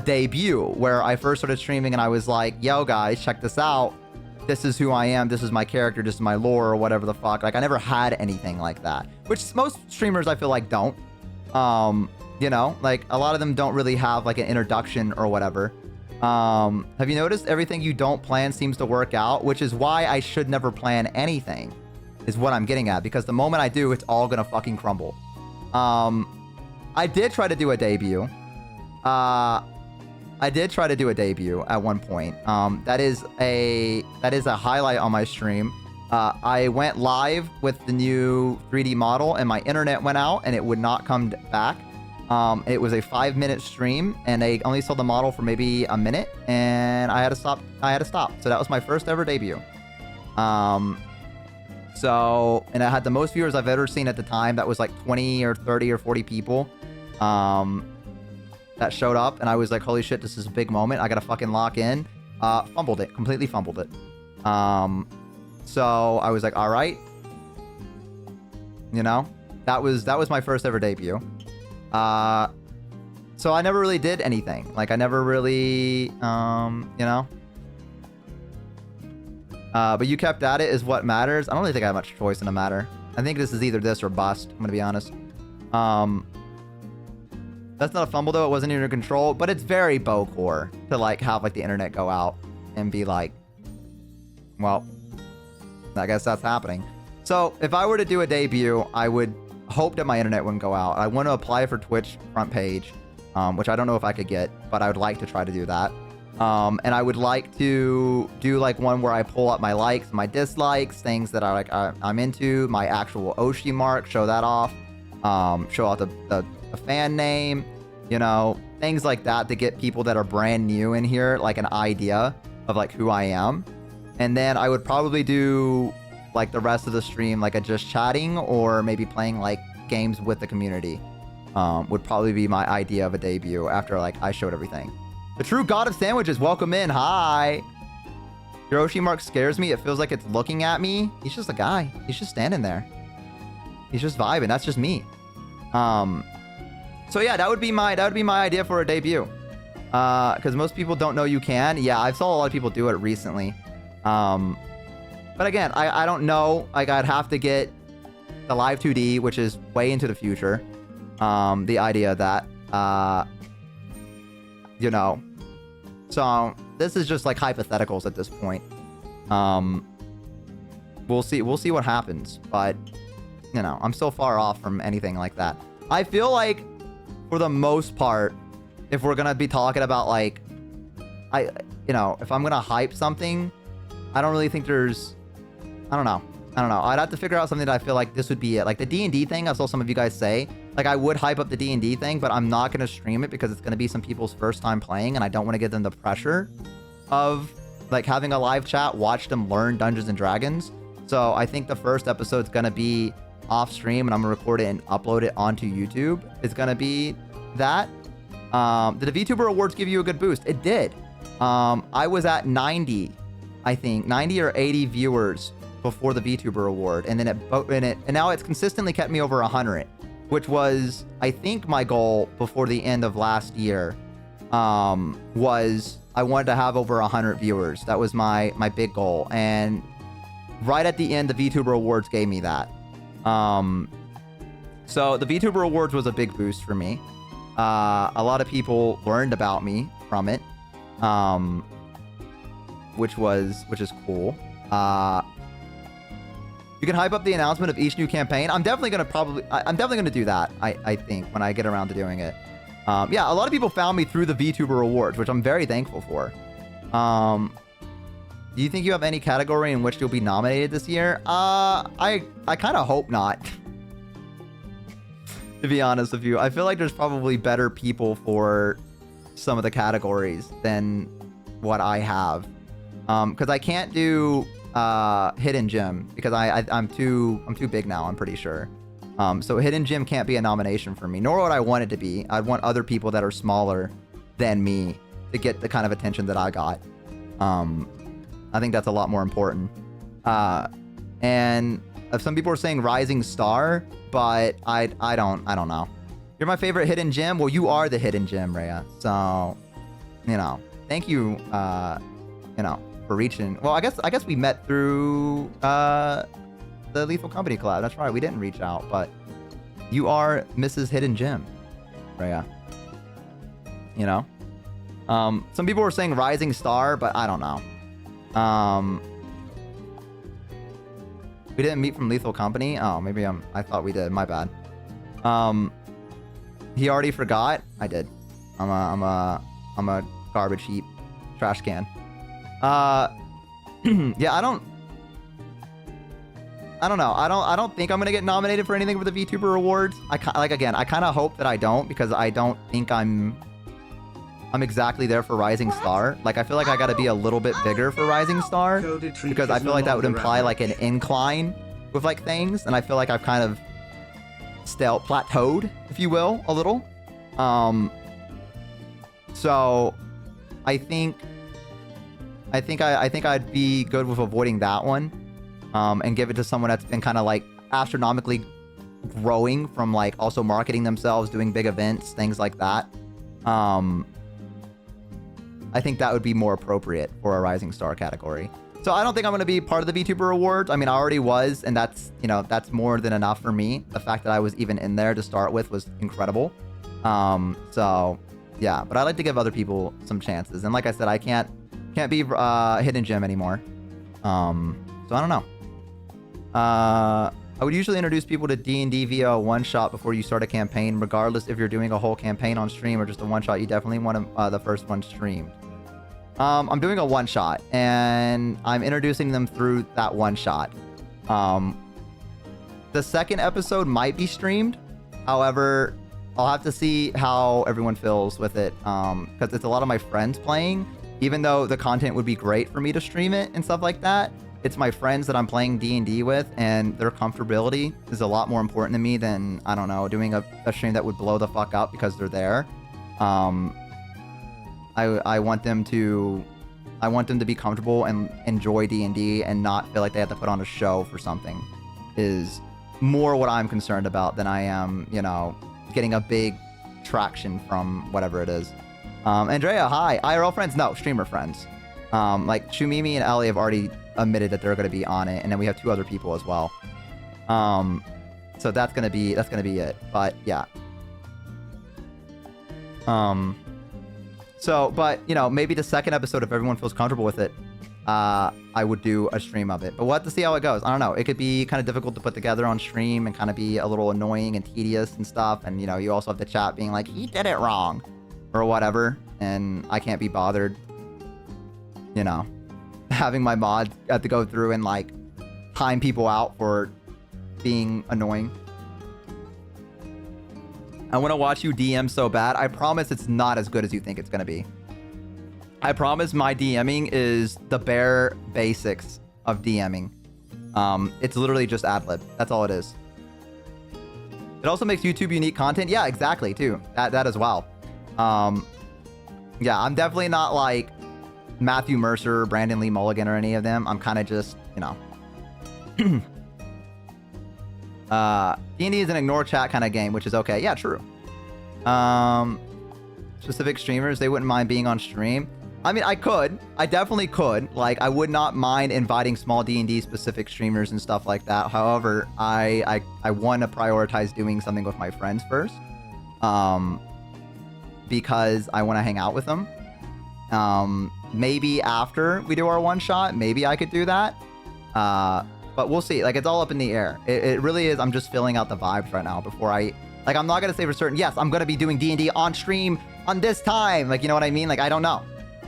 debut where I first started streaming and I was like, yo guys, check this out. This is who I am. This is my character. This is my lore or whatever the fuck. Like I never had anything like that, which most streamers I feel like don't. You know, like a lot of them don't really have like an introduction or whatever. Have you noticed everything you don't plan seems to work out, which is why I should never plan anything, is what I'm getting at, because the moment I do, it's all gonna fucking crumble. I did try to do a debut. I did try to do a debut at one point. That is a highlight on my stream. I went live with the new 3D model and my internet went out and it would not come back. It was a 5-minute stream, and they only saw the model for maybe a minute, and I had to stop. So that was my first ever debut. So, and I had the most viewers I've ever seen at the time. That was like 20 or 30 or 40 people that showed up, and I was like, holy shit, this is a big moment. I gotta fucking lock in. Fumbled it. Completely fumbled it. So I was like, all right. You know, that was my first ever debut. So I never really did anything. Like I never really, you know. But you kept at it is what matters. I don't really think I have much choice in the matter. I think this is either this or bust. I'm gonna be honest. That's not a fumble though. It wasn't in your control, but it's very Bo core to like have like the internet go out and be like, well, I guess that's happening. So if I were to do a debut, I would hope that my internet wouldn't go out. I want to apply for Twitch front page, which I don't know if I could get, but I would like to try to do that. And I would like to do like one where I pull up my likes, my dislikes, things that I'm into, my actual Oshi mark, show that off, show out the fan name, you know, things like that to get people that are brand new in here like an idea of like who I am. And then I would probably do like the rest of the stream like a just chatting or maybe playing like games with the community. Would probably be my idea of a debut after like I showed everything. The true god of sandwiches, welcome in. Hi. Your Oshi mark scares me. It feels like it's looking at me. He's just a guy. He's just standing there. He's just vibing. That's just me. So yeah, that would be my idea for a debut. Because most people don't know you can. Yeah, I've saw a lot of people do it recently. But again, I don't know. Like I'd have to get the live 2D, which is way into the future. The idea of that, you know. So this is just like hypotheticals at this point. We'll see what happens, but you know, I'm still far off from anything like that. I feel like for the most part, if we're gonna be talking about like, you know, if I'm gonna hype something, I don't really think there's, I don't know. I'd have to figure out something that I feel like this would be it. Like the D&D thing, I saw some of you guys say, like I would hype up the D&D thing, but I'm not going to stream it because it's going to be some people's first time playing, and I don't want to give them the pressure of like having a live chat, watch them learn Dungeons and Dragons. So I think the first episode's gonna be off stream, and I'm gonna record it and upload it onto YouTube. It's gonna be that. Did the VTuber Awards give you a good boost? It did. I was at 90, I think, 90 or 80 viewers before the VTuber Award, and then and now it's consistently kept me over 100, which was, I think, my goal before the end of last year. Was I wanted to have over 100 viewers. That was my big goal, and right at the end, the VTuber Awards gave me that. So the VTuber Awards was a big boost for me. A lot of people learned about me from it, which is cool. You can hype up the announcement of each new campaign. I'm definitely gonna do that. I think when I get around to doing it. Yeah, a lot of people found me through the VTuber Awards, which I'm very thankful for. Do you think you have any category in which you'll be nominated this year? I kind of hope not. To be honest with you, I feel like there's probably better people for some of the categories than what I have. Because I can't do Hidden Gem because I'm too big now, I'm pretty sure. So Hidden Gem can't be a nomination for me, nor would I want it to be. I'd want other people that are smaller than me to get the kind of attention that I got. I think that's a lot more important. And some people are saying Rising Star, but I don't know. You're my favorite Hidden Gem. Well, you are the Hidden Gem, Rhea. So, thank you, for reaching. Well, I guess we met through the Lethal Company collab. That's right. We didn't reach out, but you are Mrs. Hidden Gem, Rhea. Some people were saying Rising Star, but I don't know. We didn't meet from Lethal Company. Oh, maybe I thought we did. My bad. He already forgot. I did. I'm a garbage heap, trash can. Yeah, I don't know. I don't think I'm gonna get nominated for anything for the VTuber Awards. I kind of hope that I don't, because I don't think I'm exactly there for Rising Star. Like, I feel like I gotta be a little bit bigger for Rising Star, because I feel like that would imply like an incline with like things, and I feel like I've kind of plateaued, if you will, a little. So I think I'd be good with avoiding that one, and give it to someone that's been kind of like astronomically growing from like also marketing themselves, doing big events, things like that. I think that would be more appropriate for a Rising Star category. So I don't think I'm going to be part of the VTuber Awards. I mean, I already was, and that's more than enough for me. The fact that I was even in there to start with was incredible. So yeah, but I like to give other people some chances. And like I said, I can't be Hidden Gem anymore. So I don't know. I would usually introduce people to D&D via a one-shot before you start a campaign, regardless if you're doing a whole campaign on stream or just a one-shot. You definitely want the first one streamed. I'm doing a one-shot, and I'm introducing them through that one-shot. The second episode might be streamed. However, I'll have to see how everyone feels with it, because it's a lot of my friends playing. Even though the content would be great for me to stream it and stuff like that, it's my friends that I'm playing D&D with, and their comfortability is a lot more important to me than, I don't know, doing a stream that would blow the fuck up because they're there. I want them to be comfortable and enjoy D&D and not feel like they have to put on a show for something, is more what I'm concerned about than I am, getting a big traction from whatever it is. Andrea, hi. IRL friends? No, streamer friends. Like Shumimi and Ellie have already admitted that they're going to be on it, and then we have 2 other people as well. So that's gonna be it. But yeah. So, but maybe the second episode, if everyone feels comfortable with it, I would do a stream of it. But we'll have to see how it goes. I don't know. It could be kind of difficult to put together on stream and kind of be a little annoying and tedious and stuff. And you also have the chat being like, he did it wrong, or whatever, and I can't be bothered, having my mod have to go through and like time people out for being annoying. I want to watch you DM so bad. I promise it's not as good as you think it's going to be. I promise my DMing is the bare basics of DMing. It's literally just ad lib. That's all it is. It also makes YouTube unique content. Yeah, exactly, too. That as well. Yeah, I'm definitely not like Matthew Mercer, Brandon Lee Mulligan, or any of them. I'm kind of just, you know. D&D is an ignore chat kind of game, which is okay. Yeah, true. Specific streamers, they wouldn't mind being on stream. I mean, I could. I definitely could. Like, I would not mind inviting small D&D specific streamers and stuff like that. However, I want to prioritize doing something with my friends first. Because I want to hang out with them. Maybe after we do our one shot, maybe I could do that. But we'll see. Like, it's all up in the air. It really is. I'm just filling out the vibes right now before I... Like, I'm not going to say for certain, yes, I'm going to be doing D&D on stream on this time. Like, you know what I mean? Like, I don't know.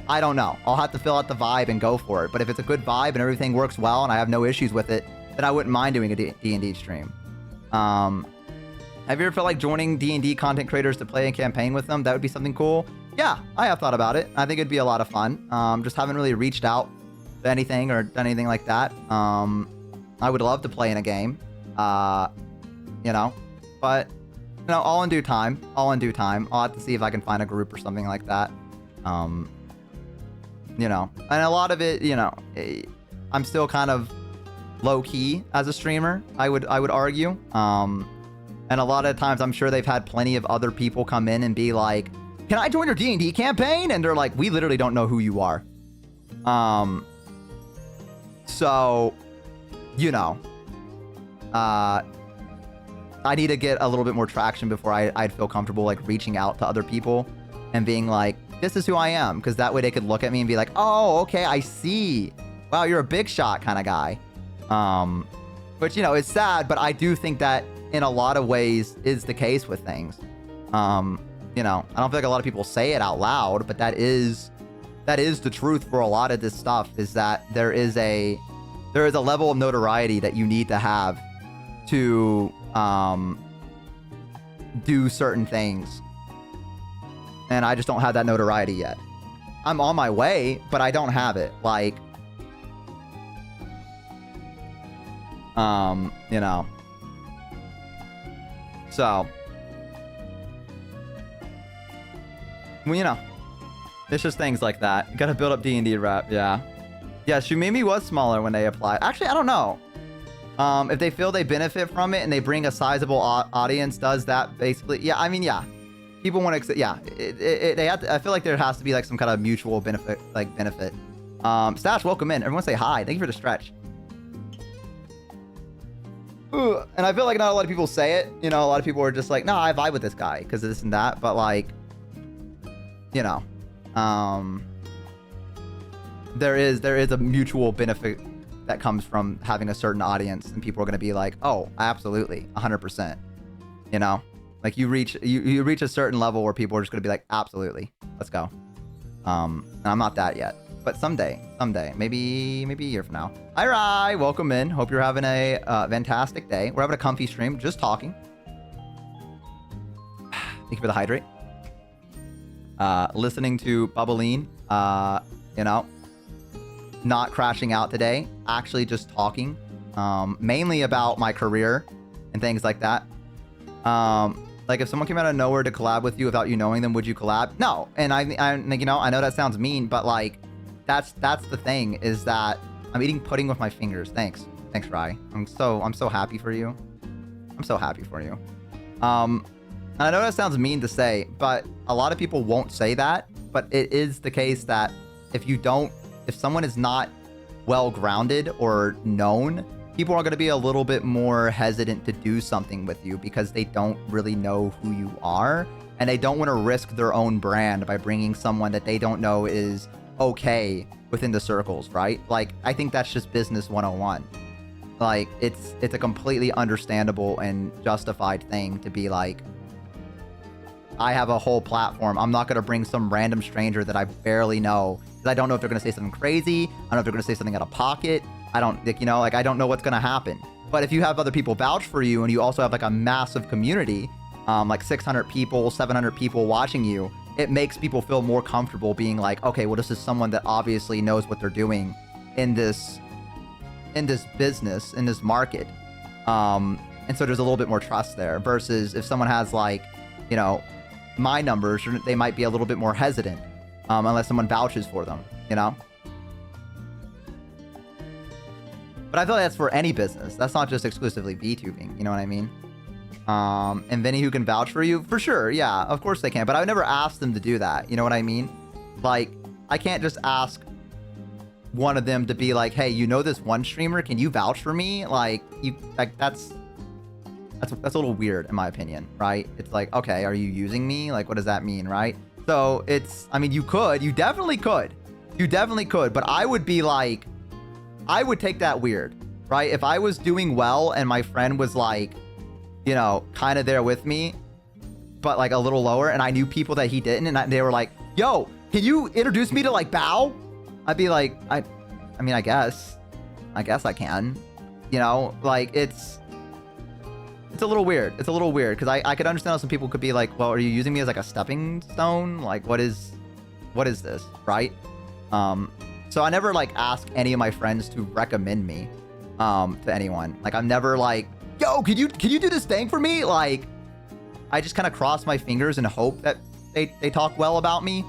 I don't know. I'll have to fill out the vibe and go for it. But if it's a good vibe and everything works well and I have no issues with it, then I wouldn't mind doing a D&D stream. Have you ever felt like joining D&D content creators to play a campaign with them? That would be something cool. Yeah, I have thought about it. I think it'd be a lot of fun. Just haven't really reached out to anything or done anything like that. I would love to play in a game. You know, but, you know, all in due time. All in due time. I'll have to see if I can find a group or something like that. You know, and a lot of it, you know, I'm still kind of low key as a streamer, I would argue. And a lot of times I'm sure they've had plenty of other people come in and be like, can I join your D&D campaign? And they're like, we literally don't know who you are. So, you know, I need to get a little bit more traction before I'd feel comfortable like reaching out to other people and being like, this is who I am. Because that way they could look at me and be like, oh, okay, I see. Wow, you're a big shot kind of guy. Which, you know, is sad, but I do think that in a lot of ways is the case with things. You know, I don't feel like a lot of people say it out loud, but that is the truth for a lot of this stuff, is that there is a level of notoriety that you need to have to do certain things. And I just don't have that notoriety yet. I'm on my way, but I don't have it. Like, you know. So, well, you know, it's just things like that. You gotta build up D&D rep, yeah. Yeah, Shumimi was smaller when they applied. Actually, I don't know. If they feel they benefit from it and they bring a sizable audience, does that basically... Yeah, I mean, yeah. People want to... Yeah, they have to, I feel like there has to be like some kind of mutual benefit. Stash, welcome in. Everyone say hi. Thank you for the stretch. Ooh, and I feel like not a lot of people say it. You know, a lot of people are just like, no, I vibe with this guy because of this and that. But like, you know, there is a mutual benefit that comes from having a certain audience, and people are going to be like, oh, absolutely, 100%. You know, like you reach a certain level where people are just going to be like, absolutely, let's go. And I'm not that yet, but someday, maybe a year from now. Hi, Rai, welcome in. Hope you're having a fantastic day. We're having a comfy stream, just talking. Thank you for the hydrate. Listening to Bubbleine, you know, not crashing out today, actually just talking, mainly about my career and things like that. Like if someone came out of nowhere to collab with you without you knowing them, would you collab? No. And I you know, I know that sounds mean, but like, that's the thing, is that I'm eating pudding with my fingers. Thanks, Rai. I'm so happy for you. I'm so happy for you. And I know that sounds mean to say, but a lot of people won't say that. But it is the case that if someone is not well grounded or known, people are going to be a little bit more hesitant to do something with you because they don't really know who you are, and they don't want to risk their own brand by bringing someone that they don't know is okay within the circles, right? Like, I think that's just business 101. Like, it's a completely understandable and justified thing to be like, I have a whole platform. I'm not going to bring some random stranger that I barely know, because I don't know if they're going to say something crazy. I don't know if they're going to say something out of pocket. I don't, like, you know, like, I don't know what's going to happen. But if you have other people vouch for you, and you also have like a massive community, like 600 people, 700 people watching you, it makes people feel more comfortable being like, okay, well, this is someone that obviously knows what they're doing in this in this business, in this market. And so there's a little bit more trust there versus if someone has like, you know, my numbers, they might be a little bit more hesitant unless someone vouches for them, you know? But I feel like that's for any business. That's not just exclusively VTubing, you know what I mean? And Vinny who can vouch for you? For sure, yeah, of course they can. But I would never ask them to do that, you know what I mean? Like, I can't just ask one of them to be like, hey, you know this one streamer, can you vouch for me? Like, that's a little weird in my opinion, right? It's like, okay, are you using me? Like, what does that mean, right? So it's, I mean, you definitely could, but I would be like, I would take that weird, right? If I was doing well and my friend was like, you know, kind of there with me, but like a little lower, and I knew people that he didn't, and they were like, yo, can you introduce me to like Bao? I'd be like, I mean, I guess I can, you know, like it's a little weird. It's a little weird because I could understand how some people could be like, well, are you using me as like a stepping stone? Like, what is this, right? So I never like ask any of my friends to recommend me to anyone. Like, I'm never like, yo, can you do this thing for me? Like, I just kind of cross my fingers and hope that they talk well about me.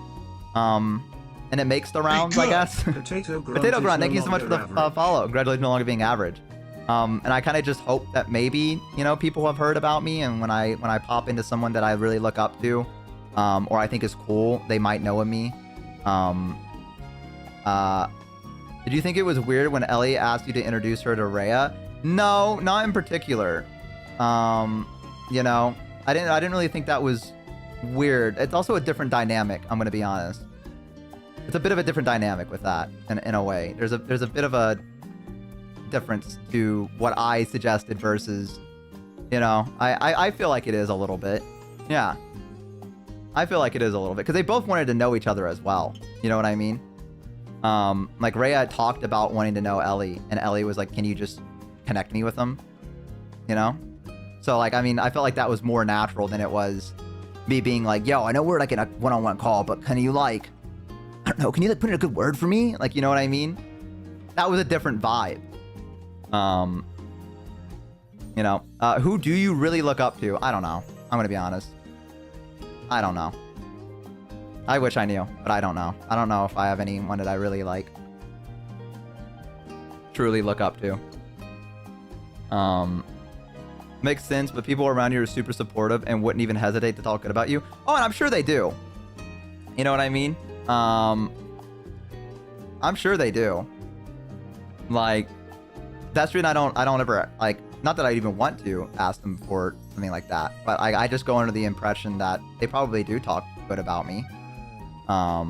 And it makes the rounds, I guess. Potato Grunt, thank you so much for the follow. Congratulations on no longer being average. And I kind of just hope that maybe, you know, people have heard about me, and when I pop into someone that I really look up to, or I think is cool, they might know of me. Did you think it was weird when Ellie asked you to introduce her to Rhea? No, not in particular. You know, I didn't really think that was weird. It's also a different dynamic, I'm gonna be honest. It's a bit of a different dynamic with that in a way. There's a bit of a difference to what I suggested versus, you know, I feel like it is a little bit. Yeah. I feel like it is a little bit because they both wanted to know each other as well. You know what I mean? Like Rhea talked about wanting to know Ellie, and Ellie was like, can you just connect me with them? You know? So like, I mean, I felt like that was more natural than it was me being like, yo, I know we're like in a one-on-one call, but can you like, I don't know, can you like put in a good word for me? Like, you know what I mean? That was a different vibe. You know, who do you really look up to? I don't know. I'm gonna be honest. I don't know. I wish I knew, but I don't know. I don't know if I have anyone that I really like truly look up to. Makes sense, but people around you are super supportive and wouldn't even hesitate to talk good about you. Oh, and I'm sure they do. You know what I mean? I'm sure they do. Like, that's the reason I don't ever, like, not that I even want to ask them for something like that, but I just go under the impression that they probably do talk good about me. A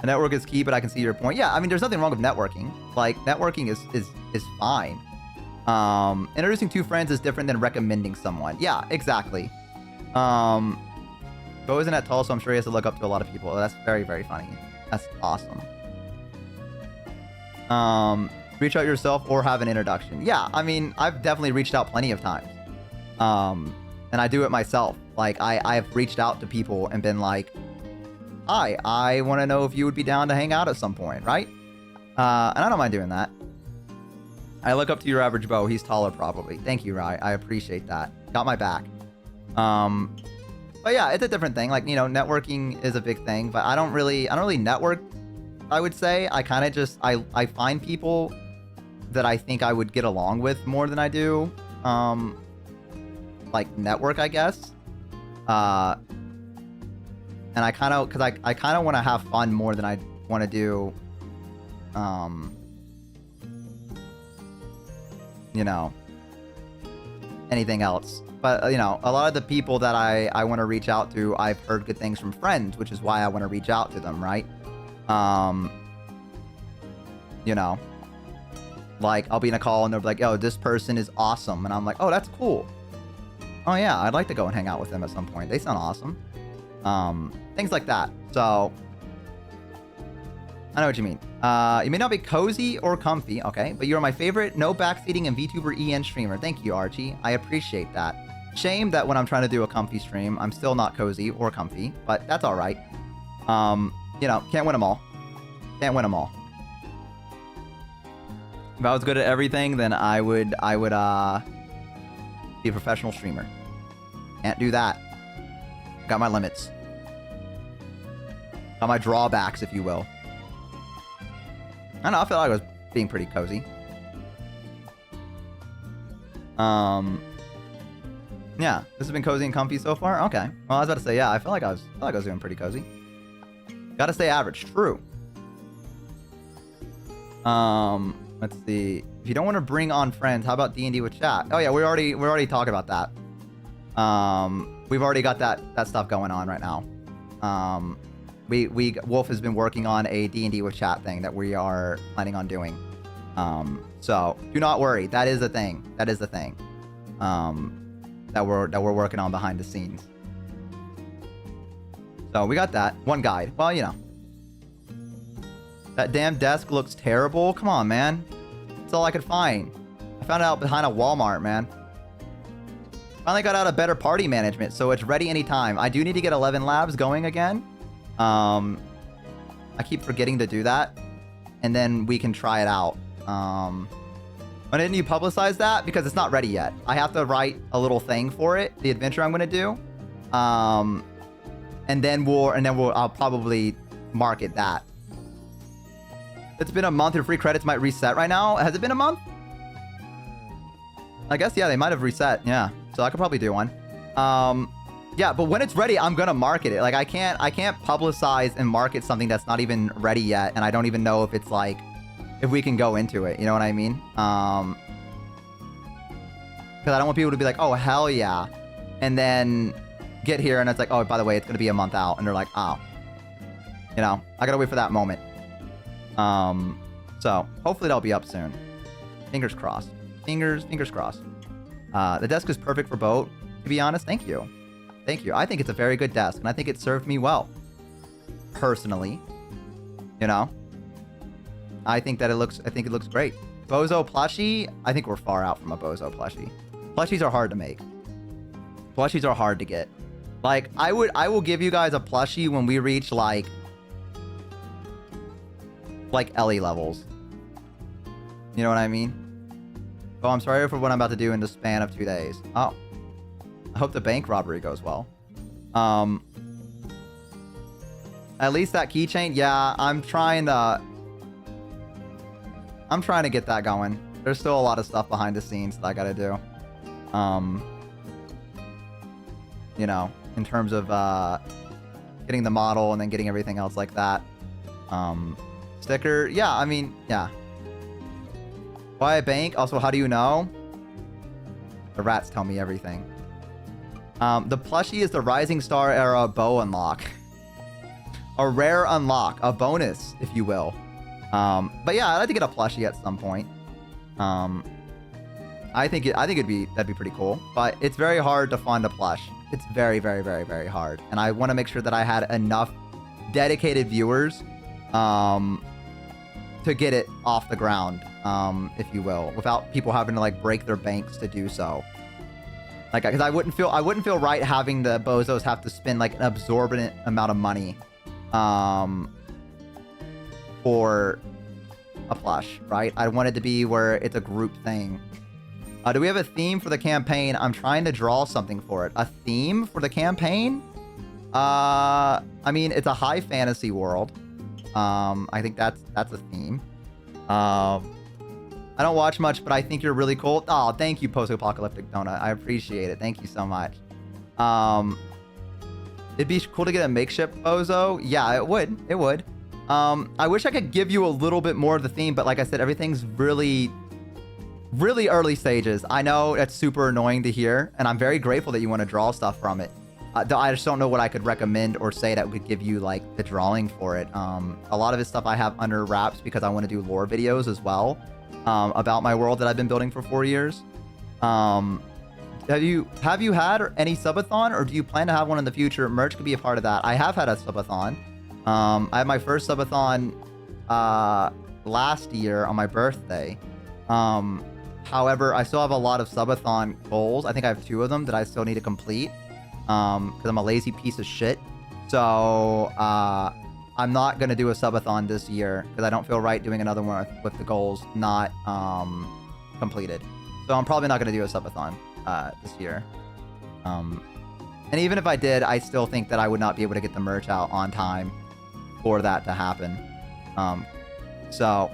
network is key, but I can see your point. Yeah, I mean, there's nothing wrong with networking. Like, networking is fine. Introducing two friends is different than recommending someone. Yeah, exactly. Bo isn't that tall, so I'm sure he has to look up to a lot of people. That's very, very funny. That's awesome. Reach out yourself or have an introduction. Yeah, I mean, I've definitely reached out plenty of times. And I do it myself. Like, I've reached out to people and been like, hi, I want to know if you would be down to hang out at some point, right? And I don't mind doing that. I look up to your average Bo. He's taller, probably. Thank you, Rye. I appreciate that. Got my back. But yeah, it's a different thing. Like, you know, networking is a big thing, but I don't really network, I would say. I kind of just, I find people that I think I would get along with more than I do, like, network, I guess. And I kind of, because I kind of want to have fun more than I want to do, you know, anything else. But, you know, a lot of the people that I want to reach out to, I've heard good things from friends, which is why I want to reach out to them, right? You know, like, I'll be in a call and they'll be like, oh, this person is awesome. And I'm like, oh, that's cool. Oh, yeah, I'd like to go and hang out with them at some point. They sound awesome. Things like that. So, I know what you mean. You may not be cozy or comfy, okay, but you're my favorite no backseating and VTuber EN streamer. Thank you, Archie. I appreciate that. Shame that when I'm trying to do a comfy stream, I'm still not cozy or comfy, but that's all right. You know, can't win them all. Can't win them all. If I was good at everything, then I would be a professional streamer. Can't do that. Got my limits. Got my drawbacks, if you will. I don't know, I feel like I was being pretty cozy. Yeah, this has been cozy and comfy so far. Okay. Well, I was about to say, yeah, I feel like I was doing pretty cozy. Gotta stay average. True. Let's see. If you don't want to bring on friends, how about D&D with chat? Oh yeah, we're already talking about that. We've already got that stuff going on right now. Wolf has been working on a D&D with chat thing that we are planning on doing. So do not worry. That is a thing. That is the thing. That we're working on behind the scenes. So we got that. One guide. Well, you know. That damn desk looks terrible. Come on, man. That's all I could find. I found it out behind a Walmart, man. Finally got out of better party management, so it's ready anytime. I do need to get 11 labs going again. I keep forgetting to do that. And then we can try it out. Why didn't you publicize that? Because it's not ready yet. I have to write a little thing for it, the adventure I'm gonna do. And then I'll probably market that. It's been a month. Your free credits might reset right now. Has it been a month? I guess, yeah, they might have reset. Yeah. So I could probably do one. Yeah, but when it's ready, I'm gonna market it. Like I can't publicize and market something that's not even ready yet, and I don't even know if it's like if we can go into it. You know what I mean? Because I don't want people to be like, oh hell yeah, and then get here and it's like, oh, by the way, it's gonna be a month out, and they're like, oh, you know, I gotta wait for that moment. So hopefully that'll be up soon. Fingers crossed. Fingers crossed. The desk is perfect for boat, to be honest. Thank you. Thank you. I think it's a very good desk, and I think it served me well. Personally. You know? I think it looks great. Bozo plushie, I think we're far out from a Bozo plushie. Plushies are hard to make. Plushies are hard to get. Like, I will give you guys a plushie when we reach like Ellie levels. You know what I mean? Oh, I'm sorry for what I'm about to do in the span of 2 days. Oh. I hope the bank robbery goes well. At least that keychain, yeah, I'm trying to get that going. There's still a lot of stuff behind the scenes that I gotta do. You know, in terms of getting the model and then getting everything else like that. Sticker, yeah, I mean, yeah. Why a bank? Also, how do you know? The rats tell me everything. The plushie is the Rising Star era bow unlock. A rare unlock, a bonus, if you will. But yeah, I'd like to get a plushie at some point. I think that'd be pretty cool. But it's very hard to find a plush. It's very, very, very, very hard. And I want to make sure that I had enough dedicated viewers to get it off the ground, if you will, without people having to like break their banks to do so. Like, because I wouldn't feel right having the bozos have to spend like an absorbent amount of money for a plush, right? I want it to be where it's a group thing. Do we have a theme for the campaign? I'm trying to draw something for it. A theme for the campaign? I mean, it's a high fantasy world. I think that's a theme. I don't watch much, but I think you're really cool. Oh, thank you, Post-Apocalyptic Donut. I appreciate it. Thank you so much. It'd be cool to get a makeshift bozo. Yeah, it would. It would. I wish I could give you a little bit more of the theme, but like I said, everything's really, really early stages. I know it's super annoying to hear, and I'm very grateful that you want to draw stuff from it. I just don't know what I could recommend or say that would give you like the drawing for it. A lot of this stuff I have under wraps because I want to do lore videos as well about my world that I've been building for 4 years. Have you had any subathon, or do you plan to have one in the future? Merch could be a part of that. I have had a subathon. I had my first subathon last year on my birthday. However, I still have a lot of subathon goals. I think I have 2 of them that I still need to complete. Because I'm a lazy piece of shit. So, I'm not going to do a subathon this year because I don't feel right doing another one with the goals not completed. So I'm probably not going to do a subathon this year. And even if I did, I still think that I would not be able to get the merch out on time for that to happen. So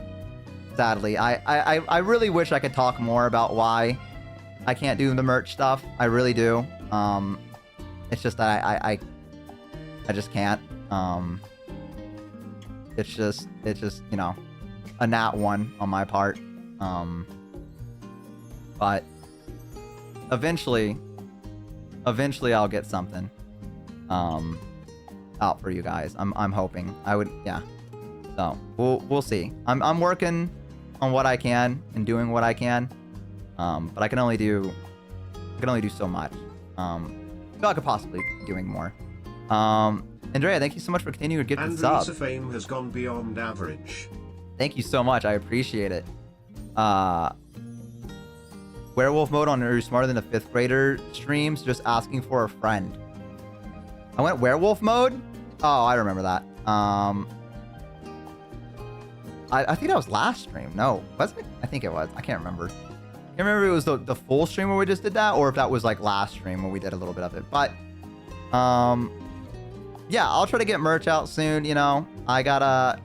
sadly, I really wish I could talk more about why I can't do the merch stuff. I really do. It's just that I just can't. It's just, you know, a nat one on my part. But eventually I'll get something out for you guys. I'm hoping. Yeah. So we'll see. I'm working on what I can and doing what I can. But I can only do so much. I feel I could possibly be doing more. Andrea, thank you so much for continuing to give the sub. Andrea's fame has gone beyond average. Thank you so much. I appreciate it. Werewolf mode on Are You Smarter Than a Fifth Grader streams, just asking for a friend. I went werewolf mode? Oh, I remember that. I think that was last stream. No, wasn't it? I think it was. I can't remember. I can't remember if it was the full stream where we just did that, or if that was like last stream where we did a little bit of it. But yeah, I'll try to get merch out soon. You know, I got a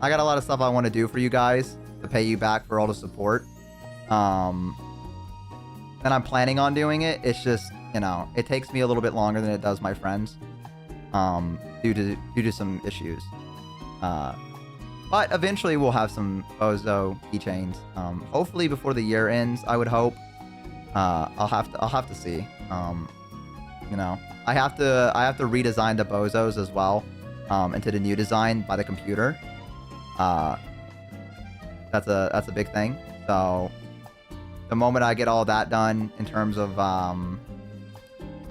lot of stuff I want to do for you guys to pay you back for all the support. And I'm planning on doing it. It's just, you know, it takes me a little bit longer than it does my friends, due to some issues. But eventually we'll have some Bozo keychains. Hopefully before the year ends, I would hope. I'll have to see. You know, I have to redesign the Bozos as well, into the new design by the computer. That's a big thing. So the moment I get all that done in terms of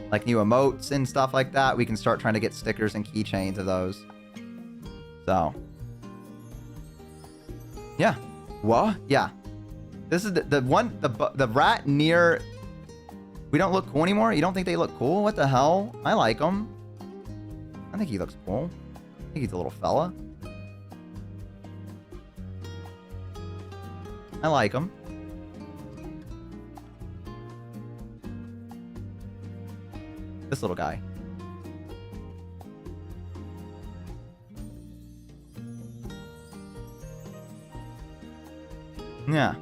like new emotes and stuff like that, we can start trying to get stickers and keychains of those. So yeah. What? Yeah. This is the one, the rat near. We don't look cool anymore? You don't think they look cool? What the hell? I like him. I think he looks cool. I think he's a little fella. I like him. This little guy. Yeah.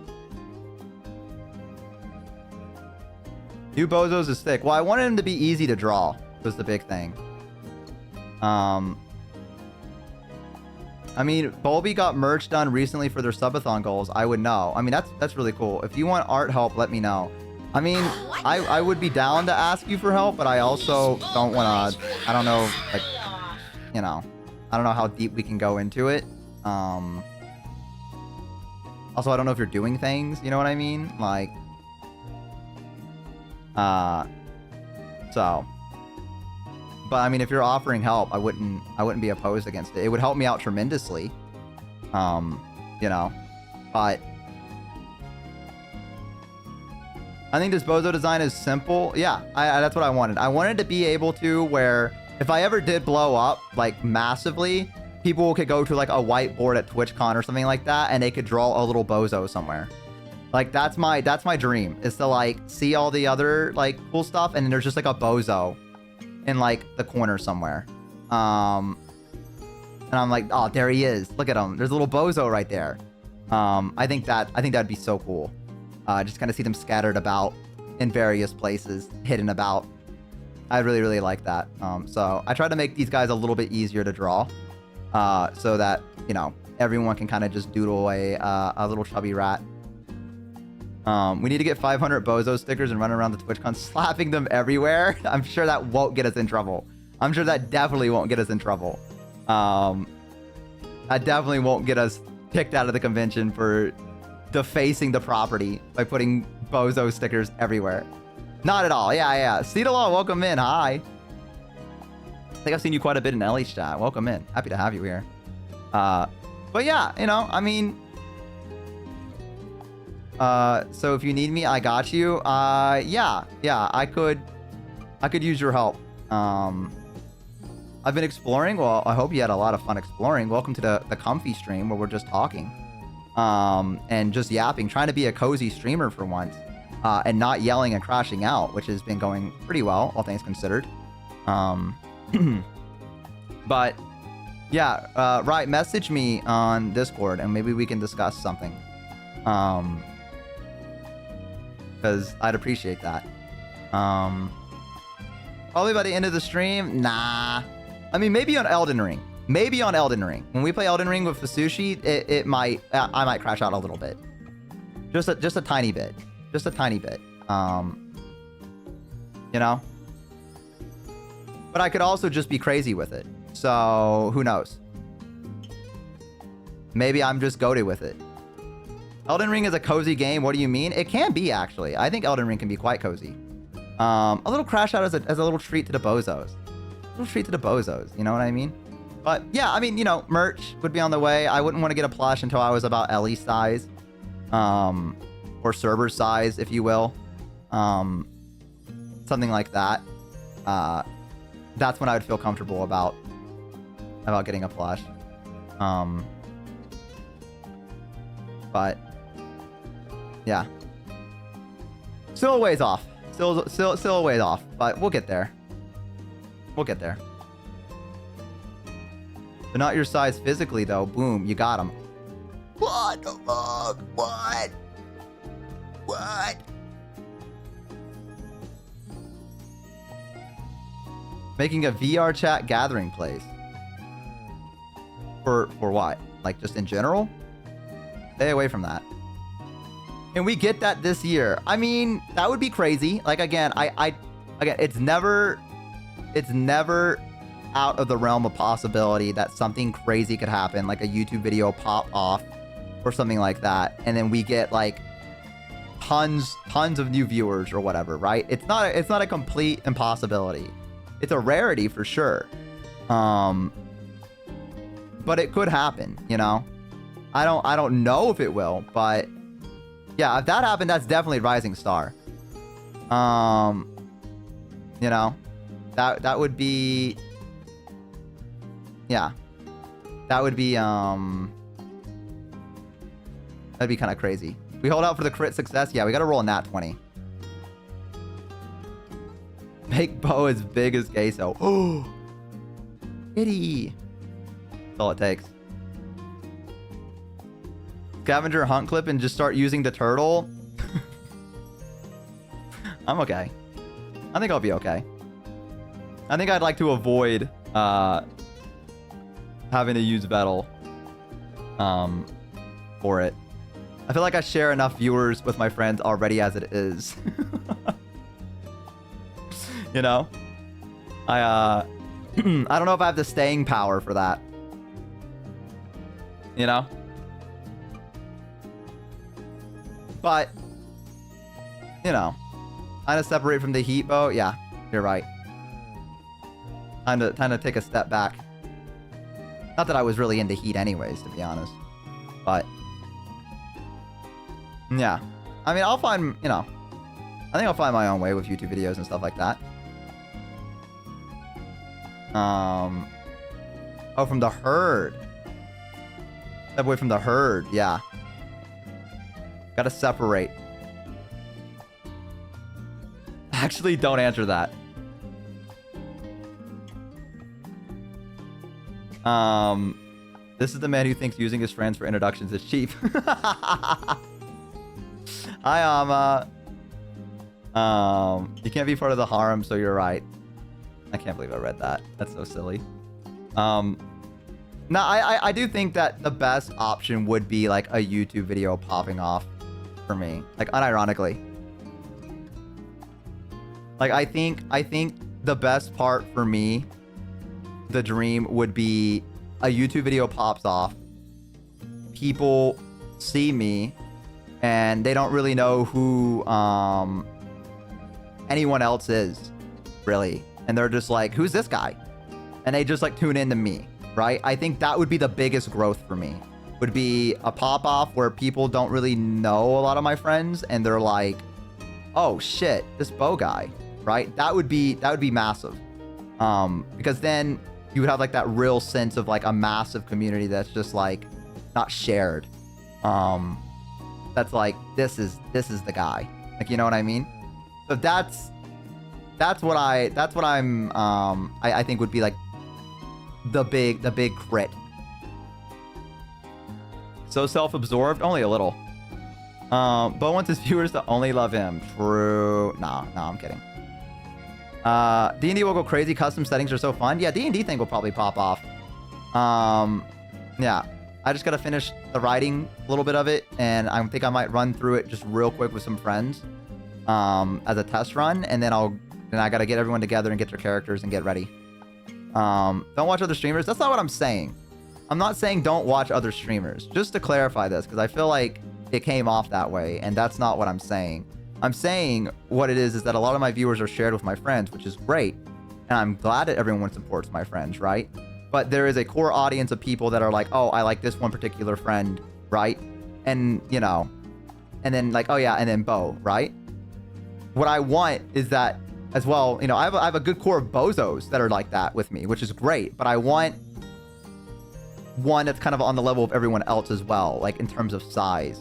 New Bozos is thick. Well, I wanted him to be easy to draw, was the big thing. I mean, Bulby got merch done recently for their subathon goals. I would know. I mean, that's really cool. If you want art help, let me know. I mean, I would be down to ask you for help, but I also don't want to, I don't know, like, you know, I don't know how deep we can go into it. Also, I don't know if you're doing things, you know what I mean? Like, so, but I mean, if you're offering help, I wouldn't be opposed against it. It would help me out tremendously. You know, but I think this Bozo design is simple. Yeah, that's what I wanted. I wanted to be able to where if I ever did blow up like massively, people could go to like a whiteboard at TwitchCon or something like that, and they could draw a little Bozo somewhere. Like that's my dream, is to like see all the other like cool stuff, and then there's just like a Bozo in like the corner somewhere. And I'm like, oh, there he is. Look at him. There's a little Bozo right there. I think that'd be so cool. Just kind of see them scattered about in various places, hidden about. I really, really like that. So I try to make these guys a little bit easier to draw, so that, you know, everyone can kind of just doodle a little chubby rat. We need to get 500 Bozo stickers and run around the TwitchCon slapping them everywhere. I'm sure that won't get us in trouble. I'm sure that definitely won't get us in trouble. That definitely won't get us kicked out of the convention for defacing the property by putting Bozo stickers everywhere. Not at all. Yeah. Cedarlaw, welcome in. Hi. I think I've seen you quite a bit in Ellie's chat. Welcome in. Happy to have you here. But yeah, you know, I mean, so if you need me, I got you. Yeah, I could use your help. I've been exploring. Well, I hope you had a lot of fun exploring. Welcome to the comfy stream where we're just talking. And just yapping, trying to be a cozy streamer for once. And not yelling and crashing out, which has been going pretty well, all things considered. But yeah, right, message me on Discord and maybe we can discuss something. Because I'd appreciate that. Probably by the end of the stream, nah. I mean, maybe on Elden Ring. Maybe on Elden Ring. When we play Elden Ring with Fasushi, I might crash out a little bit. Just a tiny bit. Just a tiny bit. You know? But I could also just be crazy with it. So, who knows? Maybe I'm just goated with it. Elden Ring is a cozy game. What do you mean? It can be, actually. I think Elden Ring can be quite cozy. A little crash out as a little treat to the bozos. A little treat to the bozos. You know what I mean? But, yeah, I mean, you know, merch would be on the way. I wouldn't want to get a plush until I was about Ellie size. Or Cerberus size, if you will. Something like that. That's when I would feel comfortable about getting a plush. But yeah, still a ways off. Still a ways off. But we'll get there. We'll get there. They're not your size physically, though. Boom, you got them. What the fuck? What? What? Making a VR chat gathering place. For what? Like just in general? Stay away from that. Can we get that this year? I mean, that would be crazy. Like again, again, it's never out of the realm of possibility that something crazy could happen, like a YouTube video pop off or something like that, and then we get like tons of new viewers or whatever, right? It's not a complete impossibility. It's a rarity for sure. But it could happen, you know? I don't know if it will, but yeah, if that happened, that's definitely Rising Star. You know, that would be, yeah, that would be that'd be kind of crazy. We hold out for the crit success. Yeah, we got to roll a nat 20. Make Bo as big as Queso. Oh, kitty. That's all it takes. Scavenger hunt clip and just start using the turtle. I'm okay. I think I'll be okay. I think I'd like to avoid having to use Vettel for it. I feel like I share enough viewers with my friends already as it is. You know? I don't know if I have the staying power for that. You know? But, you know, kind of separate from the heat boat. Yeah, you're right. Time to take a step back. Not that I was really into heat anyways, to be honest. But, yeah. I mean, I'll find, you know, I think I'll find my own way with YouTube videos and stuff like that. Oh, from the herd. Step away from the herd, yeah. Gotta separate. Actually, don't answer that. This is the man who thinks using his friends for introductions is cheap. Hi, you can't be part of the harem, so you're right. I can't believe I read that. That's so silly. No, I do think that the best option would be like a YouTube video popping off for me, like unironically. Like I think the best part for me, the dream would be a YouTube video pops off, people see me, and they don't really know who anyone else is, really, and they're just like, who's this guy? And they just like tune into me, right? I think that would be the biggest growth for me. Would be a pop-off where people don't really know a lot of my friends, and they're like, oh shit, this Bo guy, right? That would be massive. Because then you would have like that real sense of like a massive community that's just like not shared. That's like this is the guy. Like, you know what I mean? So that's what I'm I think would be like the big crit. So self-absorbed, only a little. Bo wants his viewers to only love him. True. No, I'm kidding. D&D will go crazy. Custom settings are so fun. Yeah, D&D thing will probably pop off. Yeah. I just gotta finish the writing a little bit of it, and I think I might run through it just real quick with some friends as a test run, and then I gotta get everyone together and get their characters and get ready. Don't watch other streamers. That's not what I'm saying. I'm not saying don't watch other streamers. Just to clarify this, because I feel like it came off that way, and that's not what I'm saying. I'm saying what it is that a lot of my viewers are shared with my friends, which is great, and I'm glad that everyone supports my friends, right? But there is a core audience of people that are like, oh, I like this one particular friend, right? And, you know, and then like, oh yeah, and then Bo, right? What I want is that as well, you know, I have a good core of bozos that are like that with me, which is great, but I want one that's kind of on the level of everyone else as well, like in terms of size.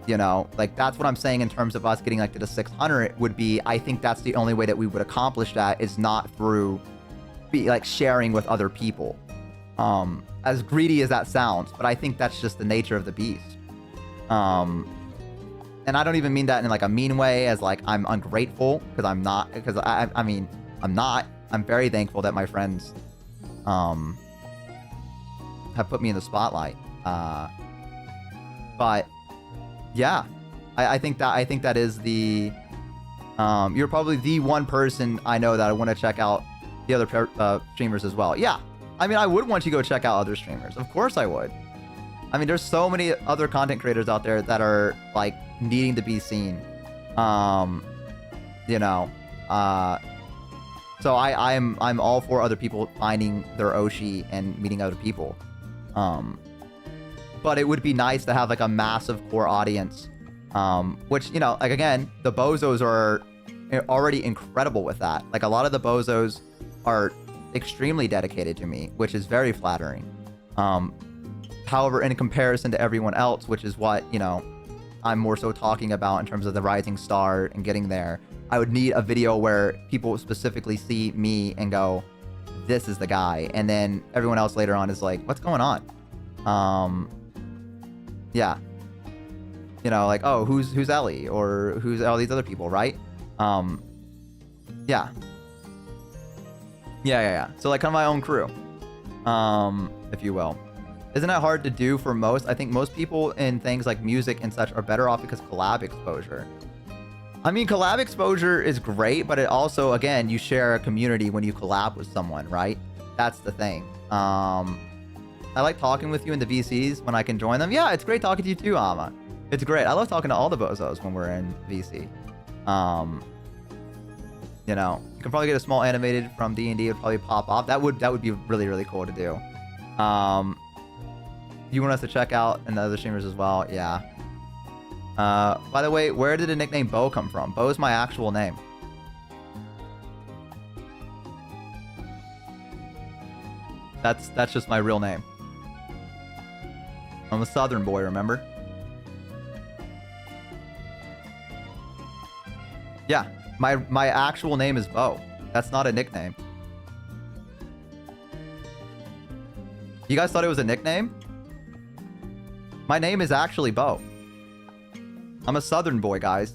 You know, like that's what I'm saying in terms of us getting like to the 600 would be, I think that's the only way that we would accomplish that is not through like sharing with other people. As greedy as that sounds, but I think that's just the nature of the beast. And I don't even mean that in like a mean way as like I'm ungrateful, because I'm not, because I mean, I'm not. I'm very thankful that my friends have put me in the spotlight. But yeah, I think that is the you're probably the one person I know that I want to check out the other streamers as well. Yeah, I mean, I would want you to go check out other streamers. Of course I would. I mean, there's so many other content creators out there that are like needing to be seen. You know, so I'm all for other people finding their Oshi and meeting other people. But it would be nice to have like a massive core audience, which, you know, like again, the bozos are already incredible with that. Like a lot of the bozos are extremely dedicated to me, which is very flattering. However, in comparison to everyone else, which is what, you know, I'm more so talking about in terms of the rising star and getting there, I would need a video where people specifically see me and go, this is the guy. And then everyone else later on is like, what's going on? Yeah. You know, like, oh, who's Ellie? Or who's all these other people, right? Yeah. Yeah. So like kind of my own crew, if you will. Isn't that hard to do for most? I think most people in things like music and such are better off because collab exposure. I mean, collab exposure is great, but it also, again, you share a community when you collab with someone, right? That's the thing. I like talking with you in the VCs when I can join them. Yeah, it's great talking to you too, Ama. It's great. I love talking to all the bozos when we're in VC. You know, you can probably get a small animated from D&D. It would probably pop off. That would be really, really cool to do. You want us to check out and the other streamers as well? Yeah. By the way, where did the nickname Bo come from? Bo is my actual name. That's just my real name. I'm a Southern boy, remember? Yeah, my actual name is Bo. That's not a nickname. You guys thought it was a nickname? My name is actually Bo. I'm a Southern boy, guys.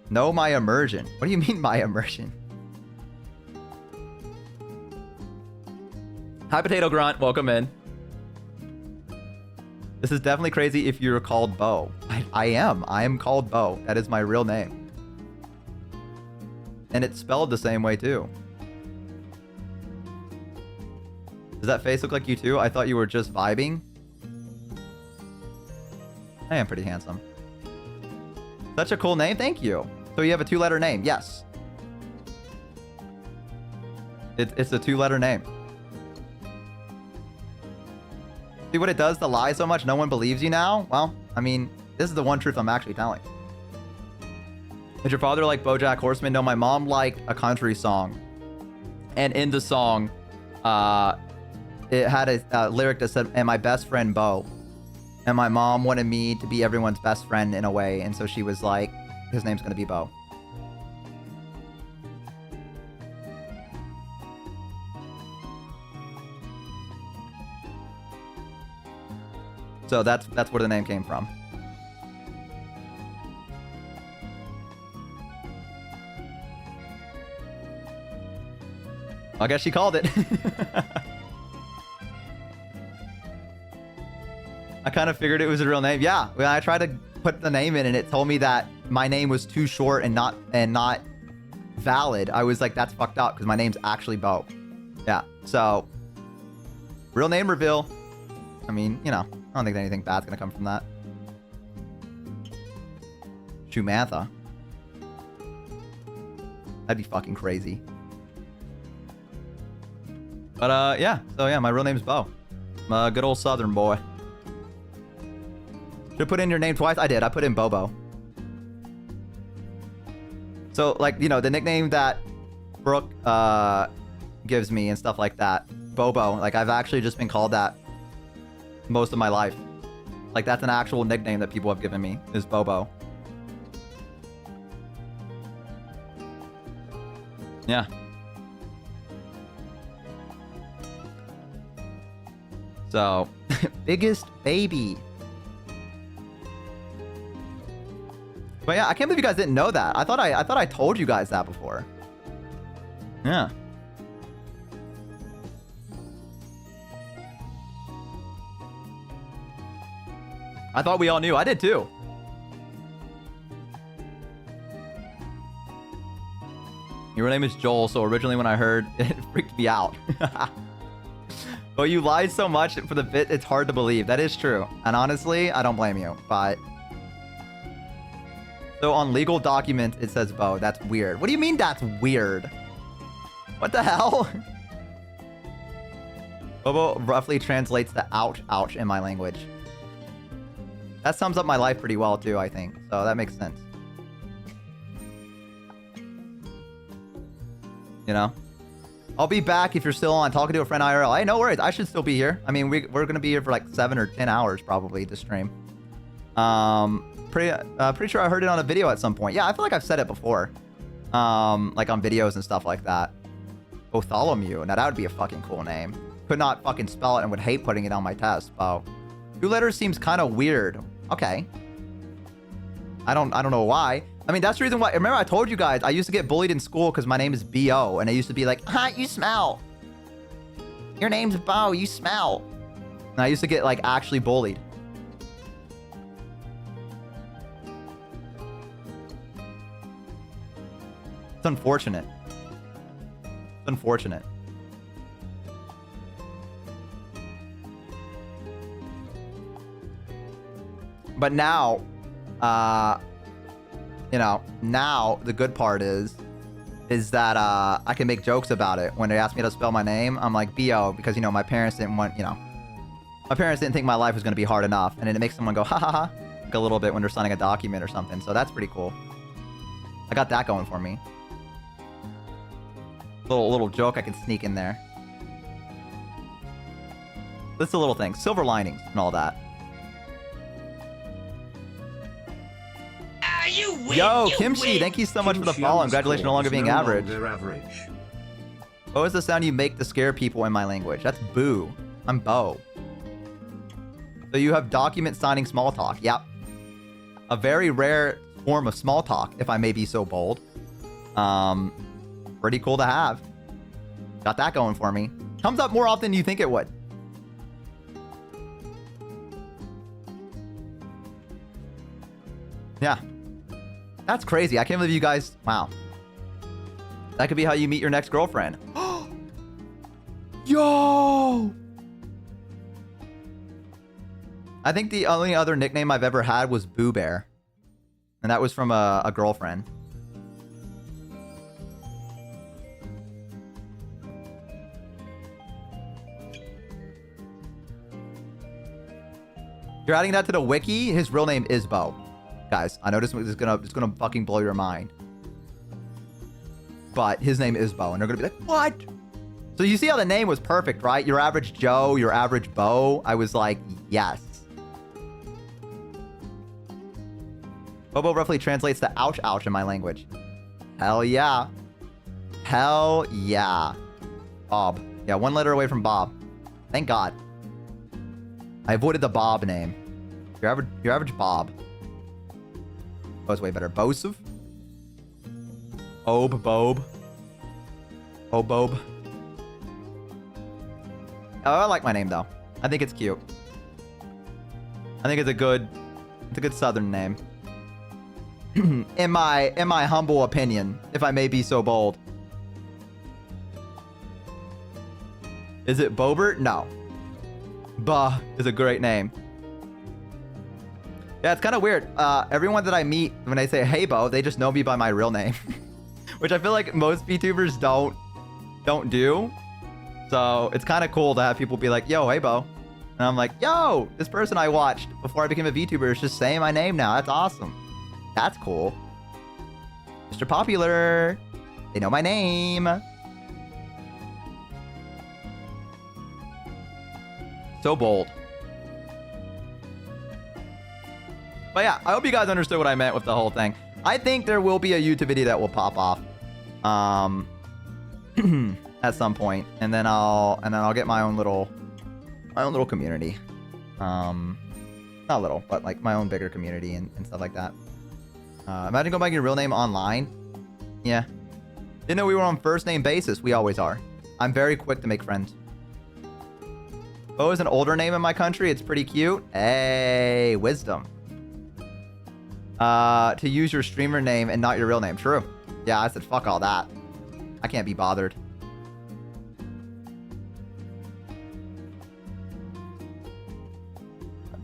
No, my immersion. What do you mean, my immersion? Hi, Potato Grunt. Welcome in. This is definitely crazy if you're called Bo. I am. I am called Bo. That is my real name. And it's spelled the same way, too. Does that face look like you, too? I thought you were just vibing. I am pretty handsome. Such a cool name. Thank you. So you have a 2-letter name. Yes. It's a 2-letter name. See what it does to lie so much? No one believes you now? Well, I mean, this is the one truth I'm actually telling. Did your father like BoJack Horseman? No, my mom liked a country song. And in the song, it had a lyric that said, and my best friend, Bo. And my mom wanted me to be everyone's best friend in a way. And so she was like, his name's going to be Bo. So that's where the name came from. I guess she called it. I kind of figured it was a real name. Yeah, when I tried to put the name in and it told me that my name was too short and not valid, I was like, that's fucked up because my name's actually Bo. Yeah, so real name reveal. I mean, you know, I don't think anything bad's gonna come from that. Shumantha. That'd be fucking crazy. But yeah, so yeah, my real name's Bo. I'm a good old Southern boy. Should put in your name twice? I did. I put in Bobo. So, like, you know, the nickname that Brooke gives me and stuff like that. Bobo. Like, I've actually just been called that most of my life. Like, that's an actual nickname that people have given me, is Bobo. Yeah. So, biggest baby. But yeah, I can't believe you guys didn't know that. I thought I told you guys that before. Yeah. I thought we all knew. I did too. Your name is Joel, so originally when I heard, it freaked me out. Oh, you lied so much for the bit, it's hard to believe. That is true. And honestly, I don't blame you, but... So on legal documents, it says Bo. That's weird. What do you mean that's weird? What the hell? Bobo roughly translates to ouch, ouch in my language. That sums up my life pretty well too, I think. So that makes sense. You know? I'll be back if you're still on talking to a friend IRL. Hey, no worries. I should still be here. I mean, we're going to be here for like 7 or 10 hours probably to stream. Pretty sure I heard it on a video at some point. Yeah, I feel like I've said it before. Like on videos and stuff like that. Bartholomew. Now that would be a fucking cool name. Could not fucking spell it and would hate putting it on my test. Oh. 2 letters seems kind of weird. Okay. I don't know why. I mean, that's the reason why. Remember, I told you guys I used to get bullied in school because my name is B.O. And I used to be like, you smell. Your name's Bo, you smell. And I used to get like actually bullied. It's unfortunate. It's unfortunate. But now, you know, now the good part is that I can make jokes about it. When they ask me to spell my name, I'm like B.O. because, you know, my parents didn't want, you know, my parents didn't think my life was going to be hard enough. And then it makes someone go, ha ha ha, like a little bit when they're signing a document or something. So that's pretty cool. I got that going for me. Little joke I can sneak in there. That's a little thing. Silver linings and all that. Yo, Kimchi, thank you so much for the follow. Congratulations on no longer being average. What was the sound you make to scare people in my language? That's boo. I'm Bo. So you have document signing small talk. Yep. A very rare form of small talk, if I may be so bold. Pretty cool to have. Got that going for me. Comes up more often than you think it would. Yeah. That's crazy. I can't believe you guys... Wow. That could be how you meet your next girlfriend. Yo! I think the only other nickname I've ever had was Boo Bear. And that was from a girlfriend. You're adding that to the wiki? His real name is Bo. Guys, I know this is gonna fucking blow your mind. But his name is Bo, and they're gonna be like, what? So you see how the name was perfect, right? Your average Joe, your average Bo. I was like, yes. Bobo roughly translates to ouch ouch in my language. Hell yeah. Hell yeah. Bob. Yeah, one letter away from Bob. Thank God. I avoided the Bob name. Your average Bob. Bo's way better. Bosov. Bob. Bob. Oh, I like my name though. I think it's cute. I think it's a good Southern name. in my humble opinion, if I may be so bold. Is it Bobert? No. Bah is a great name. Yeah, it's kind of weird. Everyone that I meet, when they say, hey, Bo, they just know me by my real name. Which I feel like most VTubers don't do. So it's kind of cool to have people be like, yo, hey, Bo. And I'm like, yo, this person I watched before I became a VTuber is just saying my name now. That's awesome. That's cool. Mr. Popular. They know my name. So bold. But yeah, I hope you guys understood what I meant with the whole thing. I think there will be a YouTube video that will pop off at some point, and then I'll get my own little community. Not little, but like my own bigger community and stuff like that. Imagine going by your real name online. Yeah. Didn't know we were on first name basis. We always are. I'm very quick to make friends. Bo is an older name in my country. It's pretty cute. Hey, wisdom. To use your streamer name and not your real name. True. Yeah, I said fuck all that. I can't be bothered.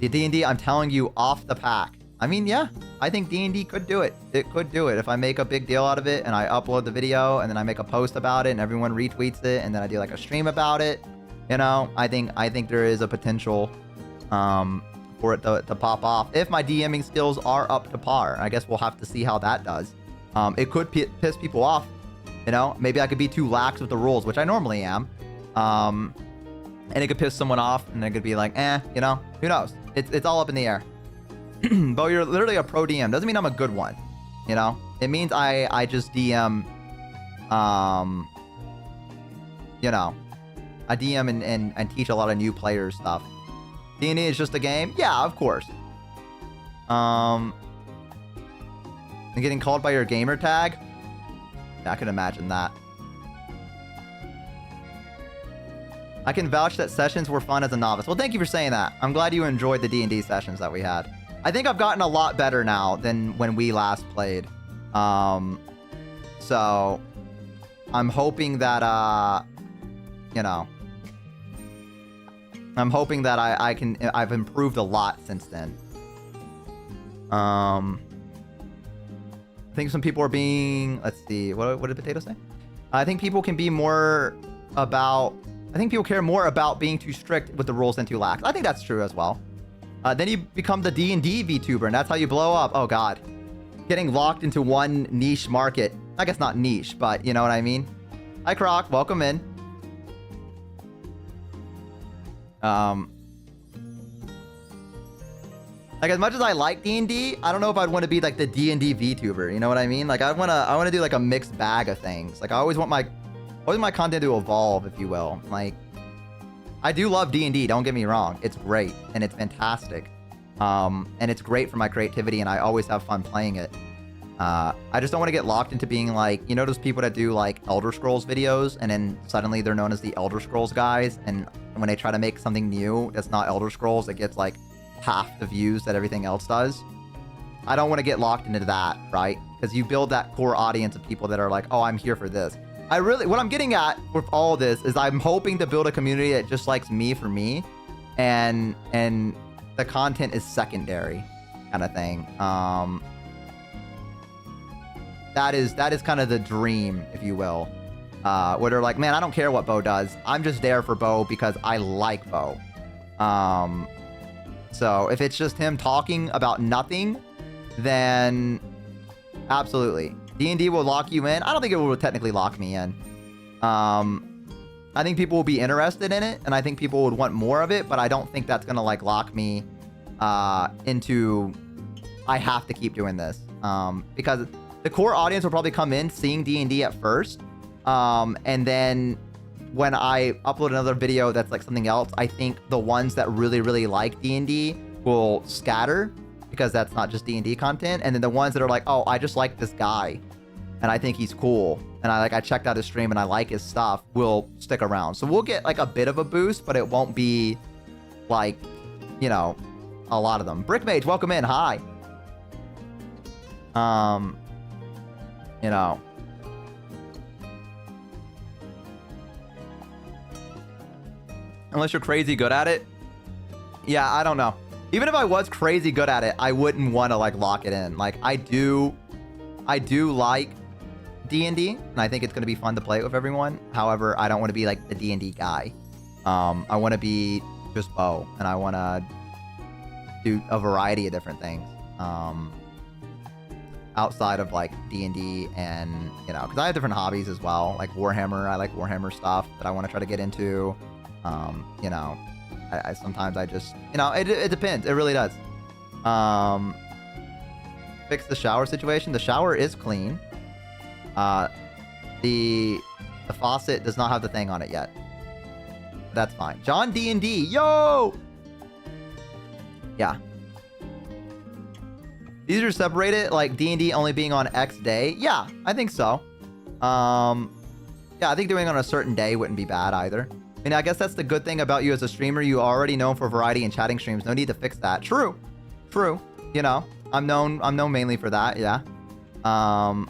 The D&D, I'm telling you, off the pack. I mean, yeah, I think D&D could do it. It could do it. If I make a big deal out of it and I upload the video and then I make a post about it and everyone retweets it and then I do like a stream about it, you know, I think there is a potential for it to pop off. If my DMing skills are up to par, I guess we'll have to see how that does. It could piss people off, you know. Maybe I could be too lax with the rules, which I normally am. And it could piss someone off and they could be like, you know, who knows? It's all up in the air. Bo, you're literally a pro DM. Doesn't mean I'm a good one, you know? It means I just DM, you know, I DM and teach a lot of new players stuff. D&D is just a game? Yeah, of course. And getting called by your gamer tag? Yeah, I can imagine that. I can vouch that sessions were fun as a novice. Well, thank you for saying that. I'm glad you enjoyed the D&D sessions that we had. I think I've gotten a lot better now than when we last played. So I'm hoping that, you know, I'm hoping that I've improved a lot since then. I think some people are being, let's see, what did Potato say? I think people can be more about, I think people care more about being too strict with the rules than too lax. I think that's true as well. Then you become the D&D VTuber, and that's how you blow up. Oh, God. Getting locked into one niche market. I guess not niche, but you know what I mean? Hi, Croc. Welcome in. Like, as much as I like D&D, I don't know if I'd want to be, like, the D&D VTuber. You know what I mean? Like, I want to do, like, a mixed bag of things. Like, I always want my content to evolve, if you will. Like, I do love D&D, don't get me wrong. It's great, and it's fantastic. And it's great for my creativity, and I always have fun playing it. I just don't want to get locked into being like, you know those people that do like Elder Scrolls videos, and then suddenly they're known as the Elder Scrolls guys, and when they try to make something new that's not Elder Scrolls, it gets like half the views that everything else does. I don't want to get locked into that, right? Because you build that core audience of people that are like, oh, I'm here for this. What I'm getting at with all this is I'm hoping to build a community that just likes me for me, and the content is secondary kind of thing. That is kind of the dream, if you will. Where they're like, man, I don't care what Bo does. I'm just there for Bo because I like Bo. So if it's just him talking about nothing, then absolutely. D&D will lock you in. I don't think it will technically lock me in. I think people will be interested in it, and I think people would want more of it, but I don't think that's gonna like lock me into I have to keep doing this. Because the core audience will probably come in seeing D&D at first, and then when I upload another video that's like something else, I think the ones that really like D&D will scatter, because that's not just D&D content, and then the ones that are like, oh, I just like this guy and I think he's cool, and I checked out his stream and I like his stuff, will stick around. So we'll get like a bit of a boost, but it won't be like, you know, a lot of them. Brickmage, welcome in. Hi. You know, unless you're crazy good at it. Yeah, I don't know. Even if I was crazy good at it, I wouldn't want to like lock it in. Like I do like D&D, and I think it's going to be fun to play it with everyone. However, I don't want to be like the D&D guy. I want to be just Bo, and I want to do a variety of different things. Outside of like D&D, and you know, because I have different hobbies as well, like Warhammer. I like Warhammer stuff that I want to try to get into. You know, I sometimes I just, you know, it depends. It really does. Fix the shower situation. The shower is clean. The faucet does not have the thing on it yet. That's fine. John D&D, yo. Yeah. Easier to separate it, like D&D only being on X day. Yeah, I think so. Yeah, I think doing it on a certain day wouldn't be bad either. I mean, I guess that's the good thing about you as a streamer. You are already known for variety and chatting streams. No need to fix that. True. True. You know, I'm known mainly for that. Yeah. And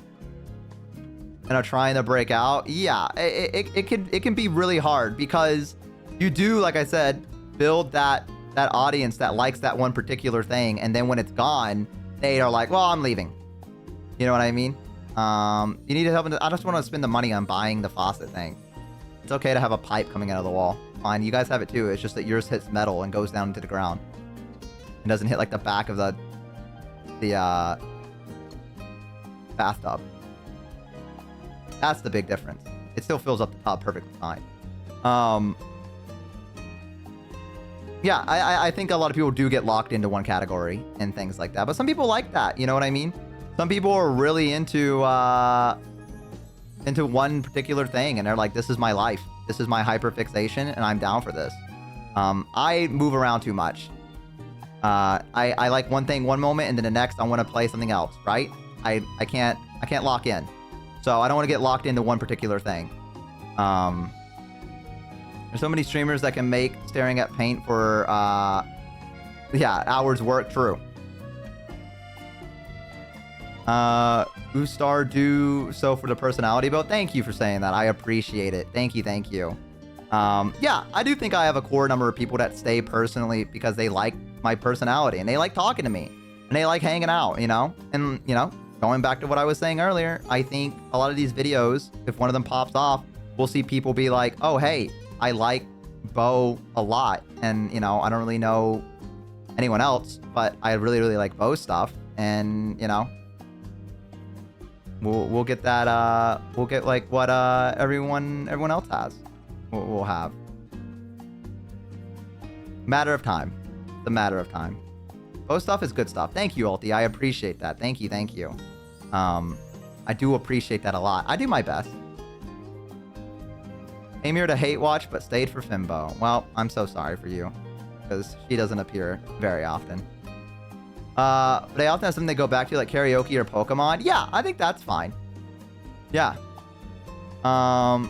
are trying to break out. Yeah, it can be really hard, because you do, like I said, build that audience that likes that one particular thing, and then when it's gone, they are like, well, I'm leaving. You know what I mean? You need to help. I just want to spend the money on buying the faucet thing. It's okay to have a pipe coming out of the wall. Fine, you guys have it too. It's just that yours hits metal and goes down into the ground. It doesn't hit like the back of the bathtub. That's the big difference. It still fills up the tub perfectly fine. Yeah, I think a lot of people do get locked into one category and things like that. But some people like that, you know what I mean? Some people are really into one particular thing, and they're like, this is my life. This is my hyperfixation, and I'm down for this. I move around too much. I like one thing one moment, and then the next I want to play something else, right? I can't lock in. So I don't want to get locked into one particular thing. There's so many streamers that can make staring at paint for, yeah, hours work. True. Ustar do so for the personality build. Thank you for saying that. I appreciate it. Thank you. Thank you. Yeah, I do think I have a core number of people that stay personally because they like my personality and they like talking to me and they like hanging out, you know? And, you know, going back to what I was saying earlier, I think a lot of these videos, if one of them pops off, we'll see people be like, oh, hey, I like Bo a lot. And, you know, I don't really know anyone else, but I really like Bo stuff. And, you know, we'll get that, we'll get like what everyone else has. We'll have. Matter of time. The matter of time. Bo stuff is good stuff. Thank you, Alti. I appreciate that. Thank you. Thank you. I do appreciate that a lot. I do my best. Came here to hate watch, but stayed for Fimbo. Well, I'm so sorry for you, because she doesn't appear very often. But they often have something they go back to, like karaoke or Pokemon. Yeah, I think that's fine. Yeah. I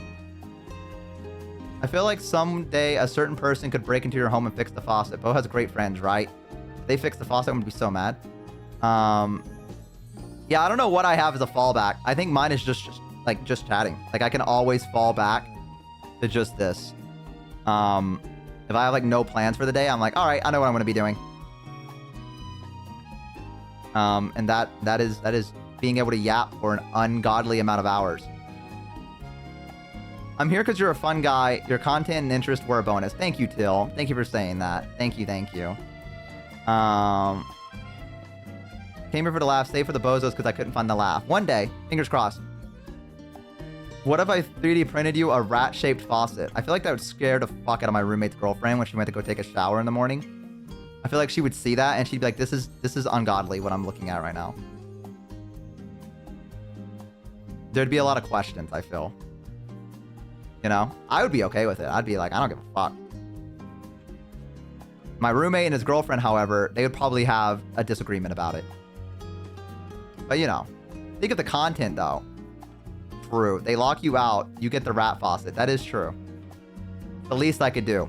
feel like someday a certain person could break into your home and fix the faucet. Bo has great friends, right? If they fix the faucet, I'm gonna be so mad. Yeah, I don't know what I have as a fallback. I think mine is just chatting. Like, I can always fall back to just this. If I have like no plans for the day, I'm like, all right, I know what I'm gonna be doing. And that is being able to yap for an ungodly amount of hours. I'm here because you're a fun guy. Your content and interest were a bonus. Thank you, Till. Thank you for saying that. Thank you. Came here for the laugh, stay for the bozos because I couldn't find the laugh. One day, fingers crossed. What if I 3D printed you a rat-shaped faucet? I feel like that would scare the fuck out of my roommate's girlfriend when she went to go take a shower in the morning. I feel like she would see that and she'd be like, this is ungodly what I'm looking at right now. There'd be a lot of questions, I feel. You know? I would be okay with it. I'd be like, I don't give a fuck. My roommate and his girlfriend, however, they would probably have a disagreement about it. But, you know, think of the content, though. True. They lock you out. You get the rat faucet. That is true. The least I could do.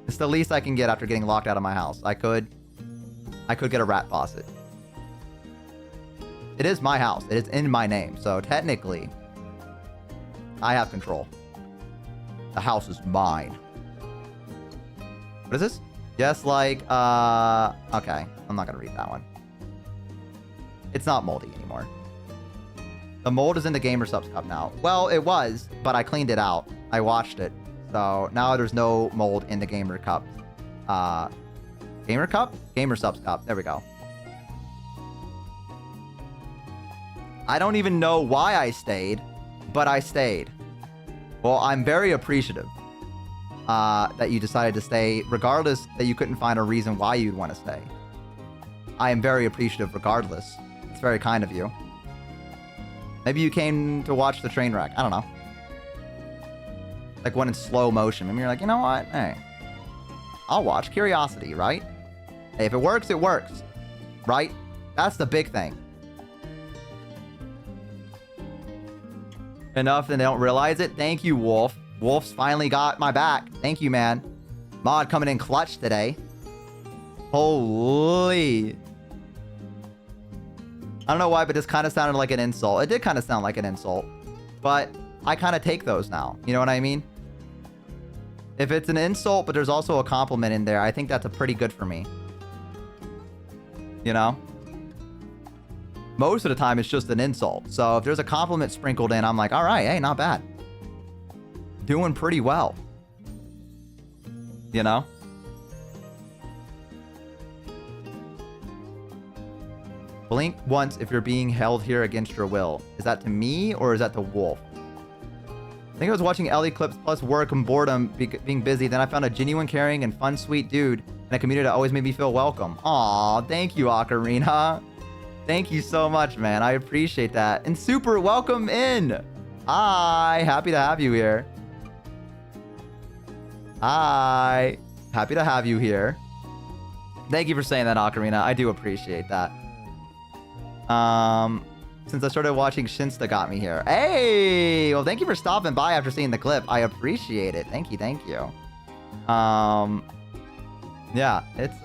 It's the least I can get after getting locked out of my house. I could get a rat faucet. It is my house. It is in my name. So technically, I have control. The house is mine. What is this? Yes, like, okay. I'm not gonna read that one. It's not moldy anymore. The mold is in the Gamer Subs cup now. Well, it was, but I cleaned it out. I washed it. So now there's no mold in the Gamer Cup. Gamer Cup? Gamer Subs cup. There we go. I don't even know why I stayed, but I stayed. Well, I'm very appreciative that you decided to stay, regardless that you couldn't find a reason why you'd want to stay. I am very appreciative regardless. It's very kind of you. Maybe you came to watch the train wreck. I don't know. Like one in slow motion. Maybe you're like, you know what? Hey, I'll watch. Curiosity, right? Hey, if it works, it works. Right? That's the big thing. Enough and they don't realize it. Thank you, Wolf. Wolf's finally got my back. Thank you, man. Mod coming in clutch today. Holy. I don't know why, but this kind of sounded like an insult. It did kind of sound like an insult. But I kind of take those now. You know what I mean? If it's an insult, but there's also a compliment in there, I think that's a pretty good for me. You know? Most of the time, it's just an insult. So if there's a compliment sprinkled in, I'm like, all right, hey, not bad. Doing pretty well. You know? Blink once if you're being held here against your will. Is that to me or is that to Wolf? I think I was watching Ellie clips plus work and boredom being busy. Then I found a genuine, caring, and fun, sweet dude and a community that always made me feel welcome. Aw, thank you, Ocarina. Thank you so much, man. I appreciate that. And super welcome in. Hi, happy to have you here. Hi, happy to have you here. Thank you for saying that, Ocarina. I do appreciate that. Since I started watching Shinsta got me here. Hey, well, thank you for stopping by after seeing the clip. I appreciate it. Thank you, thank you. Yeah, it's,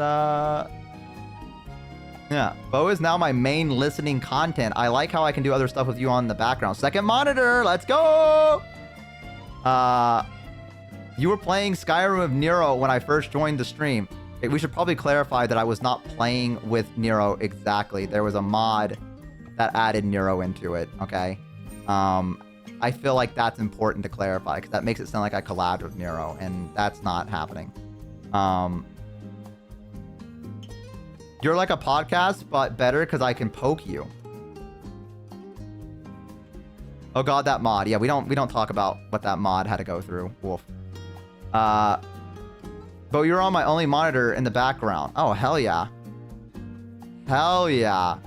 yeah, Bo is now my main listening content. I like how I can do other stuff with you on the background. Second monitor, let's go! You were playing Skyrim with Nero when I first joined the stream. Okay, we should probably clarify that I was not playing with Nero exactly. There was a mod that added Nero into it, okay? I feel like that's important to clarify because that makes it sound like I collabed with Nero, and that's not happening. You're like a podcast, but better because I can poke you. Oh god, that mod. Yeah, we don't talk about what that mod had to go through. Wolf. But you're on my only monitor in the background. Oh, hell yeah. Hell yeah.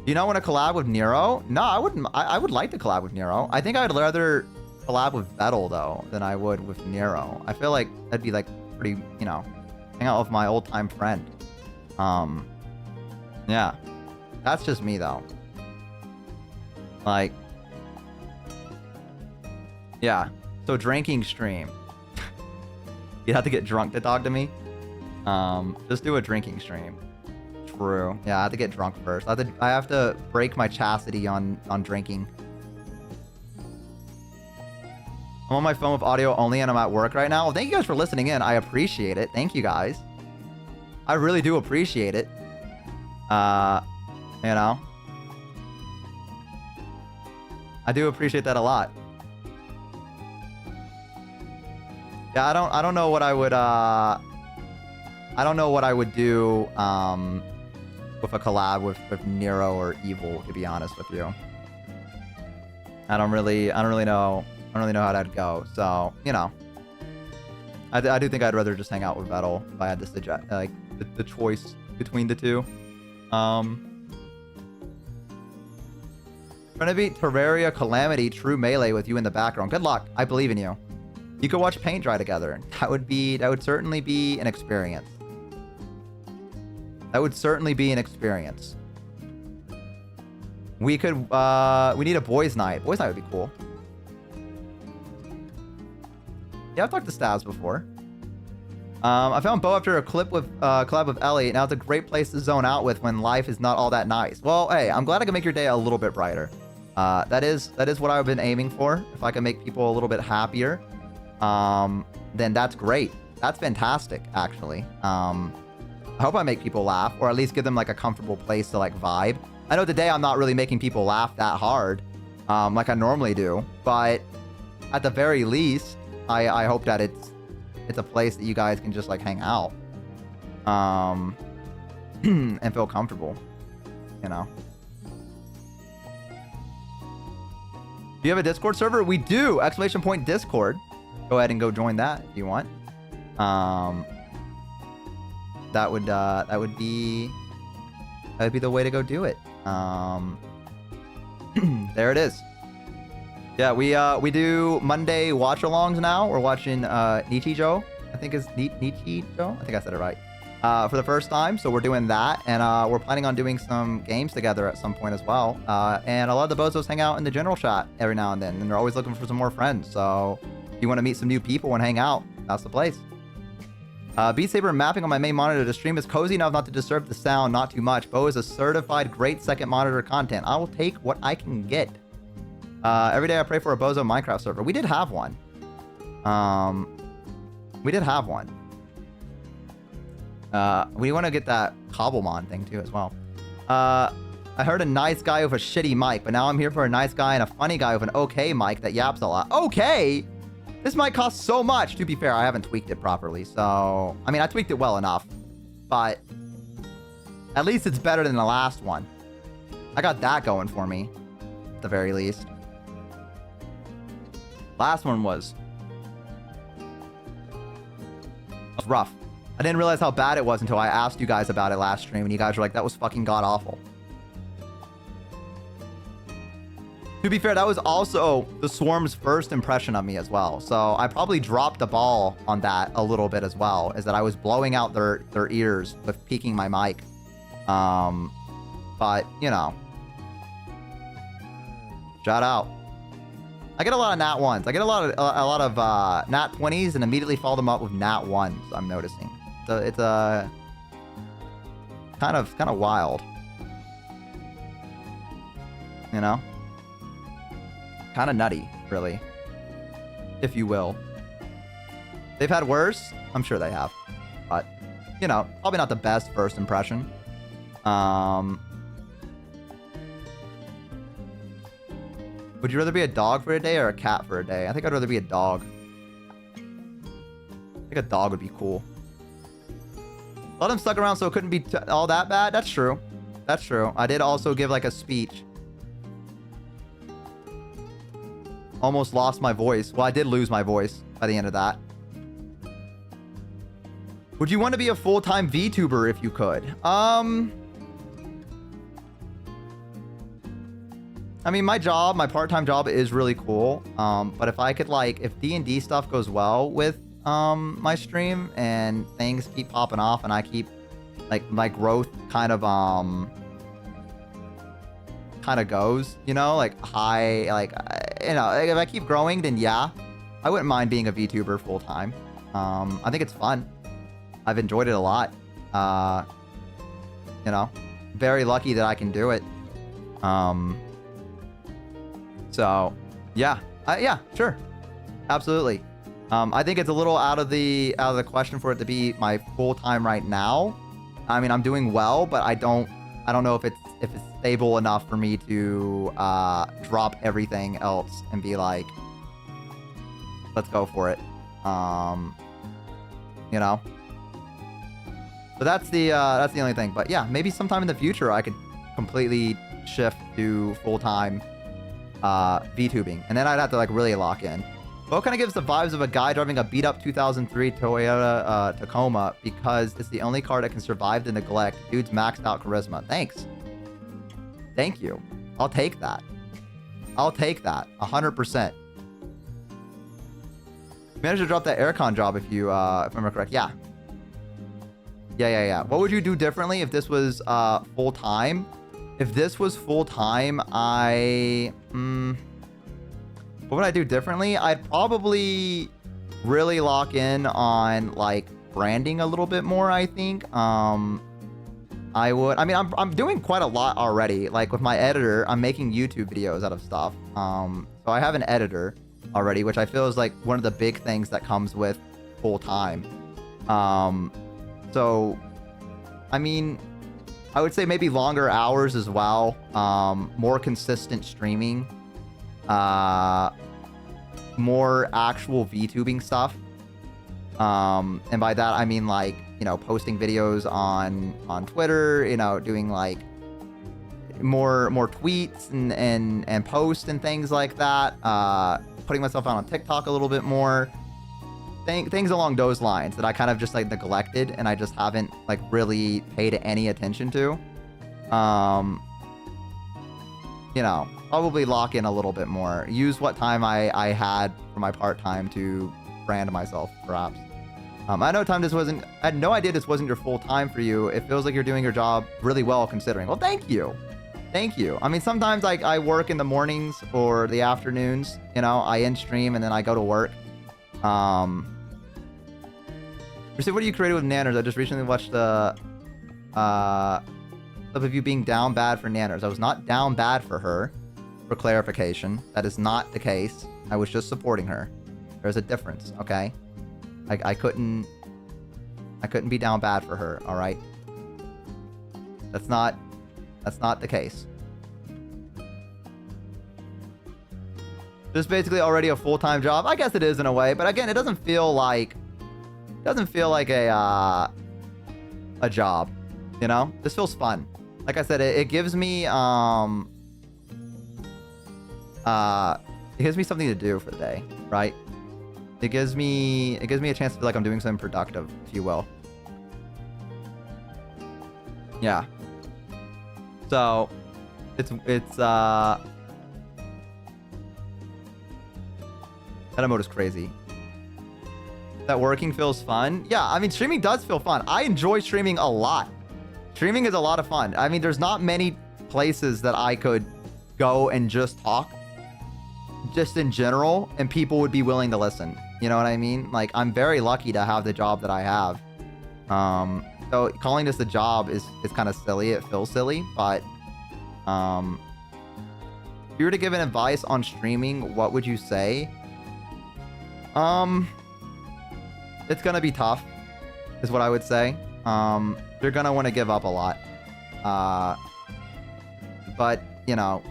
You don't want to collab with Nero? No, I wouldn't. I would like to collab with Nero. I think I'd rather collab with Vettel, though, than I would with Nero. I feel like that'd be, like, pretty, you know, hang out with my old-time friend. Yeah. That's just me, though. Like, yeah. So, drinking stream. You'd have to get drunk to talk to me. Just do a drinking stream. True. Yeah, I have to get drunk first. I have to break my chastity on drinking. I'm on my phone with audio only and I'm at work right now. Well, thank you guys for listening in. I appreciate it. Thank you guys. I really do appreciate it. You know. I do appreciate that a lot. Yeah, I don't know what I would I don't know what I would do with a collab with Nero or Evil, to be honest with you. I don't really know how that'd go. So, you know, I do think I'd rather just hang out with Vettel if I had to suggest, like, the choice between the two. Trying to beat Terraria Calamity True Melee with you in the background. Good luck. I believe in you. You could watch paint dry together. That would certainly be an experience. That would certainly be an experience. We could, we need a boys' night. Boys' night would be cool. Yeah, I've talked to Stabs before. I found Bo after a collab with Ellie. Now it's a great place to zone out with when life is not all that nice. Well, hey, I'm glad I can make your day a little bit brighter. That is what I've been aiming for. If I can make people a little bit happier, then that's great. That's fantastic, actually. I hope I make people laugh, or at least give them like a comfortable place to like vibe. I know today I'm not really making people laugh that hard, like I normally do, but at the very least, I hope that it's a place that you guys can just like hang out, and feel comfortable, you know. Do you have a Discord server? We do! Exclamation point Discord. Go ahead and go join that if you want. That would be the way to go do it. There it is. Yeah, we do Monday watch-alongs now. We're watching Nichijou. I think it's Nichijou. I think I said it right. For the first time, so we're doing that, and we're planning on doing some games together at some point as well. And a lot of the bozos hang out in the general chat every now and then, and they're always looking for some more friends. So if you want to meet some new people and hang out, that's the place. Beat Saber mapping on my main monitor to stream is cozy enough not to disturb the sound, not too much. Bo is a certified great second monitor content. I will take what I can get. Every day I pray for a bozo Minecraft server. We did have one. We did have one. We want to get that Cobblemon thing too as well. I heard a nice guy with a shitty mic, but now I'm here for a nice guy and a funny guy with an okay mic that yaps a lot. Okay! This mic costs so much. To be fair, I haven't tweaked it properly, so... I mean, I tweaked it well enough, but... at least it's better than the last one. I got that going for me, at the very least. Last one was rough. I didn't realize how bad it was until I asked you guys about it last stream, and you guys were like, that was fucking god-awful. To be fair, that was also the Swarm's first impression of me as well. So I probably dropped the ball on that a little bit as well, is that I was blowing out their ears with peaking my mic. But, you know. Shout out. I get a lot of nat 1s. I get a lot of nat 20s and immediately follow them up with nat 1s, I'm noticing. So it's kind of wild. You know? Kind of nutty, really. If you will. They've had worse? I'm sure they have. But, you know, probably not the best first impression. Would you rather be a dog for a day or a cat for a day? I think I'd rather be a dog. I think a dog would be cool. Let him stuck around so it couldn't be all that bad? That's true. That's true. I did also give like a speech. Almost lost my voice. Well, I did lose my voice by the end of that. Would you want to be a full-time VTuber if you could? I mean, my job, my part-time job is really cool. But if I could, like, if D&D stuff goes well with my stream and things keep popping off and I keep, like, my growth kind of goes, you know, like high, like, you know, if I keep growing, then yeah, I wouldn't mind being a VTuber full time. I think it's fun. I've enjoyed it a lot. You know, very lucky that I can do it. So yeah, yeah, sure. Absolutely. I think it's a little out of the question for it to be my full time right now. I mean, I'm doing well, but I don't know if it's stable enough for me to drop everything else and be like, let's go for it. You know? So that's the only thing. But yeah, maybe sometime in the future I could completely shift to full-time VTubing, and then I'd have to like really lock in. Bo kind of gives the vibes of a guy driving a beat-up 2003 Toyota Tacoma because it's the only car that can survive the neglect. Dude's maxed out charisma. Thanks. Thank you. I'll take that. I'll take that 100%. Managed to drop that aircon job if you, if I'm correct. Yeah. Yeah. What would you do differently if this was full-time? If this was full-time, what would I do differently? I'd probably really lock in on like branding a little bit more, I think. I would. I mean, I'm doing quite a lot already. Like with my editor, I'm making YouTube videos out of stuff. So I have an editor already, which I feel is like one of the big things that comes with full-time. So, I mean, I would say maybe longer hours as well. More consistent streaming. More actual VTubing stuff. And by that, I mean like, you know, posting videos on Twitter, you know, doing like more tweets and posts and things like that. Putting myself out on TikTok a little bit more. Things along those lines that I kind of just like neglected and I just haven't like really paid any attention to. You know, probably lock in a little bit more. Use what time I had for my part-time to brand myself, perhaps. I know I had no idea this wasn't your full time for you. It feels like you're doing your job really well considering. Well, thank you. Thank you. I mean, sometimes like I work in the mornings or the afternoons, you know, I end stream and then I go to work. You said, what are you creating with Nanners? I just recently watched the clip of you being down bad for Nanners. I was not down bad for her, for clarification. That is not the case. I was just supporting her. There's a difference, okay? I couldn't be down bad for her, all right? That's not the case. This is basically already a full-time job. I guess it is in a way, but again, it doesn't feel like a job, you know? This feels fun. Like I said, it gives me something to do for the day, right? It gives me a chance to feel like I'm doing something productive, if you will. Yeah. So, that emote is crazy. That working feels fun. Yeah, I mean, streaming does feel fun. I enjoy streaming a lot. Streaming is a lot of fun. I mean, there's not many places that I could go and just talk, just in general, and people would be willing to listen. You know what I mean? Like, I'm very lucky to have the job that I have. So calling this a job is kind of silly. It feels silly, but if you were to give an advice on streaming, what would you say? It's gonna be tough, is what I would say. You're gonna want to give up a lot. But, you know,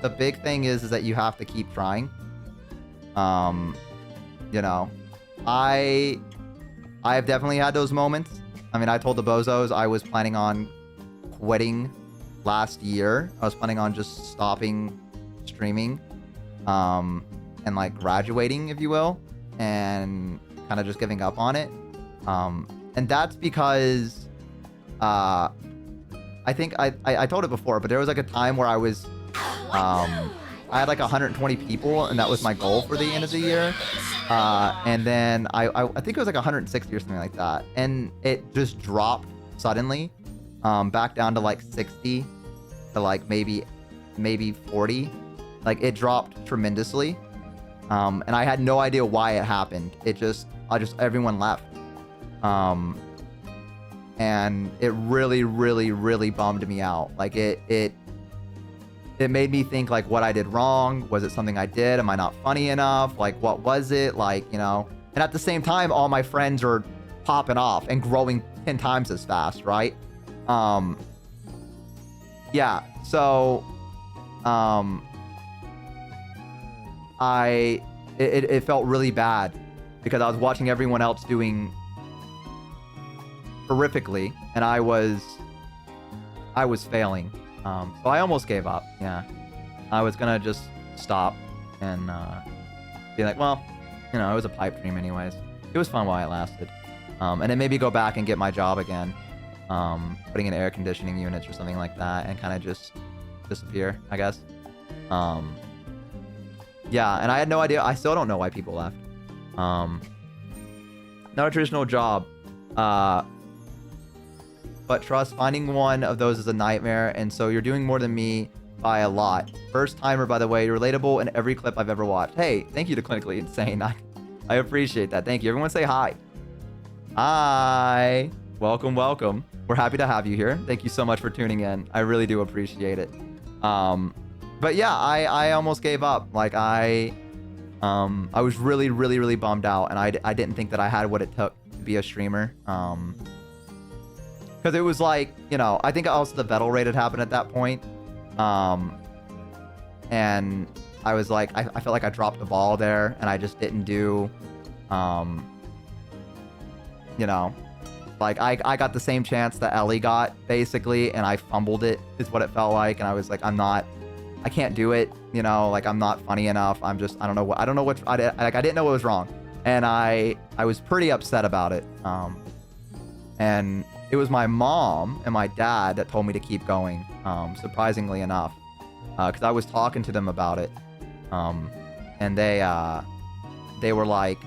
the big thing is that you have to keep trying. You know, I have definitely had those moments. I mean, I told the bozos I was planning on quitting last year. I was planning on just stopping streaming, and like graduating, if you will, and kind of just giving up on it. And that's because, I think I told it before, but there was like a time where I was, I had like 120 people, and that was my goal for the end of the year. And then I think it was like 160 or something like that. And it just dropped suddenly, back down to like 60 to like maybe 40. Like it dropped tremendously. And I had no idea why it happened. Everyone left. And it really, really, really bummed me out. Like it made me think like what I did wrong. Was it something I did? Am I not funny enough? Like, what was it? Like, you know, and at the same time, all my friends are popping off and growing 10 times as fast, right? Yeah. So, it felt really bad because I was watching everyone else doing horrifically, and I was failing. So I almost gave up. Yeah, I was gonna just stop and be like, well, you know, it was a pipe dream anyways. It was fun while it lasted. And then maybe go back and get my job again, putting in air conditioning units or something like that, and kind of just disappear, I guess. Yeah, and I had no idea. I still don't know why people left. Not a traditional job. But trust, finding one of those is a nightmare, and so you're doing more than me by a lot. First timer, by the way, you're relatable in every clip I've ever watched. Hey, thank you to Clinically Insane. I appreciate that. Thank you. Everyone say hi. Hi. Welcome, welcome. We're happy to have you here. Thank you so much for tuning in. I really do appreciate it. But yeah, I almost gave up. Like I was really, really, really bummed out, and I didn't think that I had what it took to be a streamer. Because it was like, you know, I think also the Vettel raid had happened at that point. And I was like, I felt like I dropped the ball there, and I just didn't do, you know, like I got the same chance that Ellie got, basically, and I fumbled it, is what it felt like. And I was like, I can't do it, you know, like I'm not funny enough. I don't know what, I didn't know what was wrong. And I was pretty upset about it. And it was my mom and my dad that told me to keep going, surprisingly enough, because I was talking to them about it, and they were like,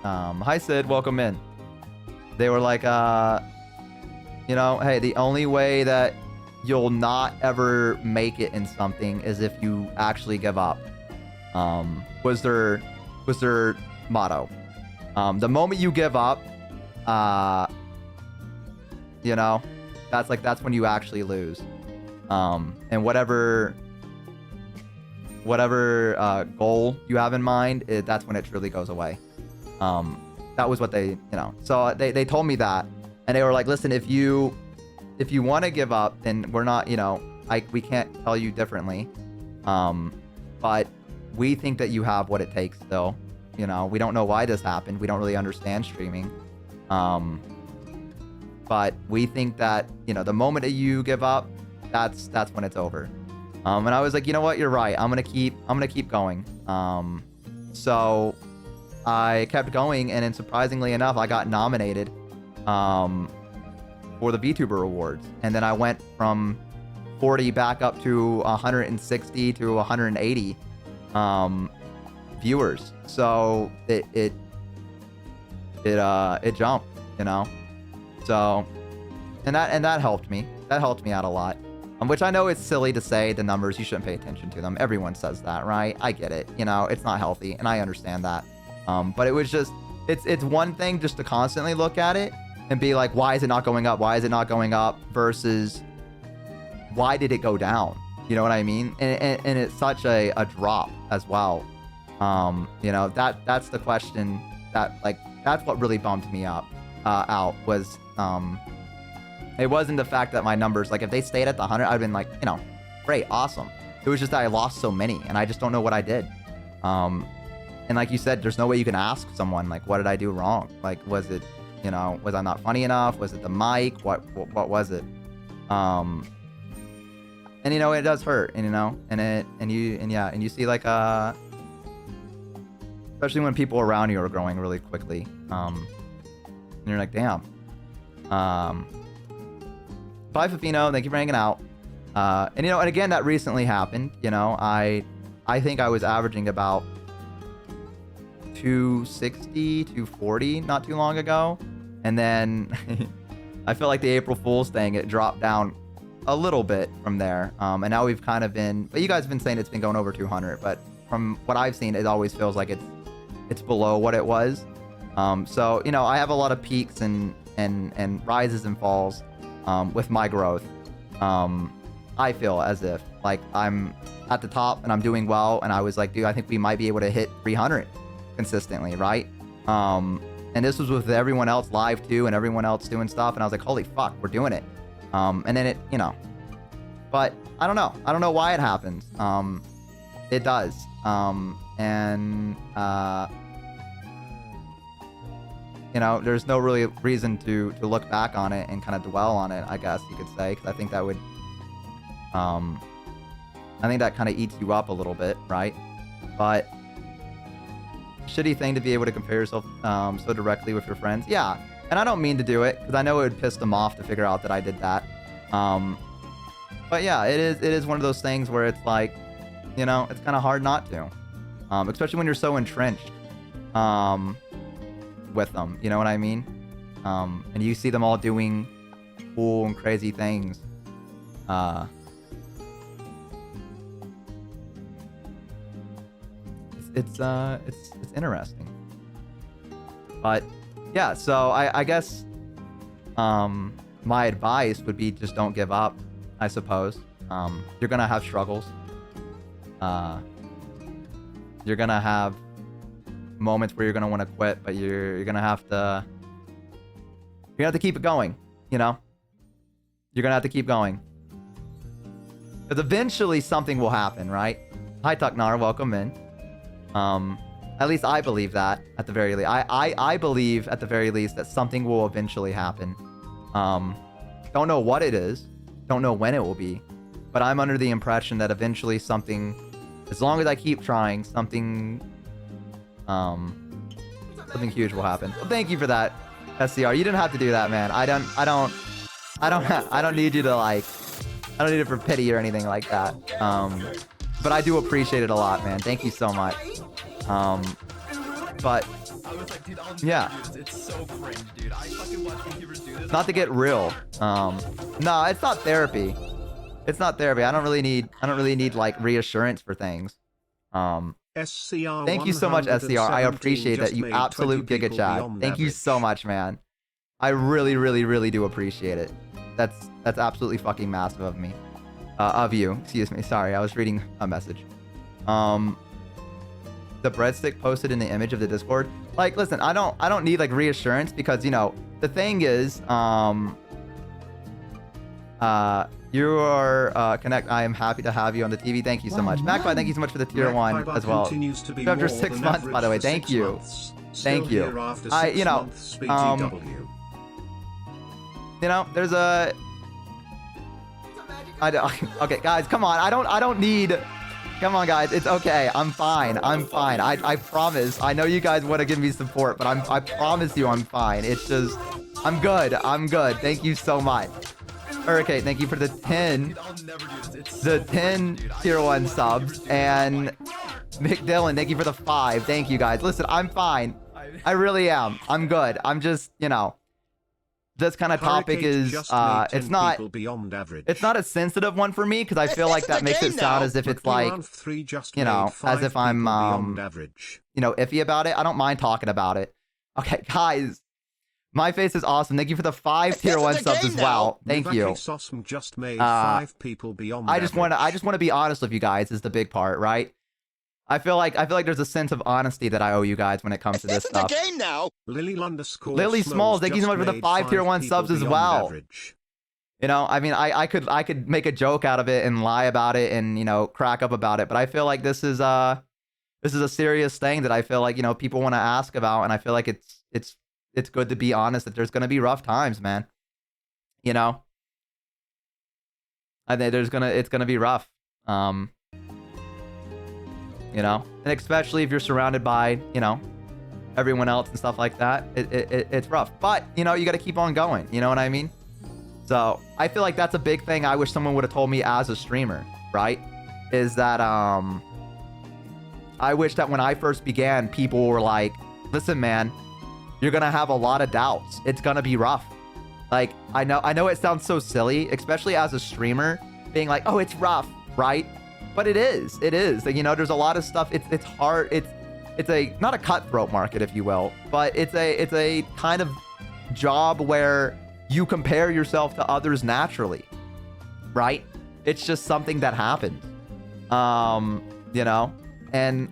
hi Sid, welcome in. They were like, you know, hey, the only way that you'll not ever make it in something is if you actually give up, was their motto. The moment you give up, you know, that's when you actually lose. And whatever goal you have in mind, that's when it truly goes away. That was what they, you know, so they told me that, and they were like, listen, if you want to give up, then we're not, you know, we can't tell you differently. But we think that you have what it takes still. You know, we don't know why this happened. We don't really understand streaming. But we think that, you know, the moment that you give up, that's when it's over. And I was like, you know what, you're right. I'm gonna keep going. So I kept going, and then surprisingly enough, I got nominated for the VTuber Awards, and then I went from 40 back up to 160 to 180 viewers. So it jumped, you know. So and that helped me. That helped me out a lot. Which I know it's silly to say the numbers, you shouldn't pay attention to them. Everyone says that, right? I get it. You know, it's not healthy, and I understand that. But it was just, it's one thing just to constantly look at it and be like, why is it not going up? Why is it not going up? Versus, why did it go down? You know what I mean? And it's such a drop as well. You know, that's the question that, like, that's what really bummed me out was, it wasn't the fact that my numbers, like, if they stayed at the 100, I'd been like, you know, great, awesome. It was just that I lost so many, and I just don't know what I did. And like you said, there's no way you can ask someone, like, what did I do wrong? Like, was it, you know, was I not funny enough? Was it the mic? What was it? And you know, it does hurt, and you know, and you see, like, especially when people around you are growing really quickly, and you're like, damn. Bye, Fafino. Thank you for hanging out. And you know, and again, that recently happened. You know, I think I was averaging about 260, 240 not too long ago, and then I feel like the April Fool's thing, it dropped down a little bit from there. And now we've kind of been, but you guys have been saying it's been going over 200, but from what I've seen, it always feels like it's below what it was. So you know, I have a lot of peaks and rises and falls with my growth. I feel as if like I'm at the top and I'm doing well, and I was like, dude, I think we might be able to hit 300 consistently, right? And this was with everyone else live too, and everyone else doing stuff, and I was like, holy fuck, we're doing it. And then it, you know, but I don't know why it happens. It does. And you know, there's no really reason to look back on it and kind of dwell on it, I guess you could say, because I think that would, I think that kind of eats you up a little bit, right? But shitty thing to be able to compare yourself so directly with your friends. Yeah, and I don't mean to do it, because I know it would piss them off to figure out that I did that. But yeah, it is one of those things where it's like, you know, it's kind of hard not to, especially when you're so entrenched with them, you know what I mean? And you see them all doing cool and crazy things. It's interesting. But yeah, so I guess my advice would be just don't give up, I suppose. You're gonna have struggles. You're gonna have moments where you're gonna want to quit, but you're gonna have to keep it going, you know? You're gonna have to keep going. Because eventually something will happen, right? Hi Tucknar, welcome in. At least I believe that at the very least. I believe at the very least that something will eventually happen. Don't know what it is. Don't know when it will be. But I'm under the impression that eventually something, as long as I keep trying, something huge will happen. Well, thank you for that, SCR. You didn't have to do that, man. I don't need you to like, I don't need it for pity or anything like that. But I do appreciate it a lot, man. Thank you so much. But yeah, it's so cringe, dude. I fucking watch YouTubers do this. Not to get real. No, it's not therapy. It's not therapy. I don't really need like reassurance for things. SCR Thank you so much, SCR. I appreciate that, you absolute giga chat. Thank you so much, man. I really, really, really do appreciate it. That's absolutely fucking massive of me. Of you. Excuse me. Sorry, I was reading a message. The breadstick posted in the image of the Discord. Like, listen, I don't need like reassurance, because, you know, the thing is, you are Connect. I am happy to have you on the TV. Thank you so much. Magpie, thank you so much for the tier 1 as well. After 6 months, by the way. Thank you. Thank you. You know, there's a okay, guys, come on. I don't need. Come on, guys. It's okay. I'm fine. I'm fine. I promise. I know you guys want to give me support, but I promise you I'm fine. It's just, I'm good. I'm good. Thank you so much. Hurricane, thank you for the 10. The 10 tier 1 subs. And Mick Dillon, thank you for the 5. Thank you, guys. Listen, I'm fine. I really am. I'm good. I'm just, you know, this kind of topic is it's not a sensitive one for me, because I feel like that makes it sound as if it's like, you know, as if I'm you know, iffy about it. I don't mind talking about it. Okay, guys, my face is awesome. Thank you for the 5 tier 1 subs as well. Thank you. I just want to be honest with you guys is the big part, right? I feel like there's a sense of honesty that I owe you guys when it comes to this stuff. Lily Smalls, thank you so much for the 5 tier 1 subs as well. You know, I mean, I could make a joke out of it and lie about it and, you know, crack up about it, but I feel like this is a serious thing that I feel like, you know, people want to ask about, and I feel like it's good to be honest that there's gonna be rough times, man. You know, I think it's gonna be rough. You know, and especially if you're surrounded by, you know, everyone else and stuff like that, it's rough. But, you know, you got to keep on going. You know what I mean? So I feel like that's a big thing I wish someone would have told me as a streamer, right? Is that I wish that when I first began, people were like, listen, man, you're going to have a lot of doubts. It's going to be rough. Like, I know it sounds so silly, especially as a streamer, being like, oh, it's rough, right? But it is. Like, you know, there's a lot of stuff. It's hard. It's a, not a cutthroat market, if you will, but it's a kind of job where you compare yourself to others naturally, right? It's just something that happens, you know, and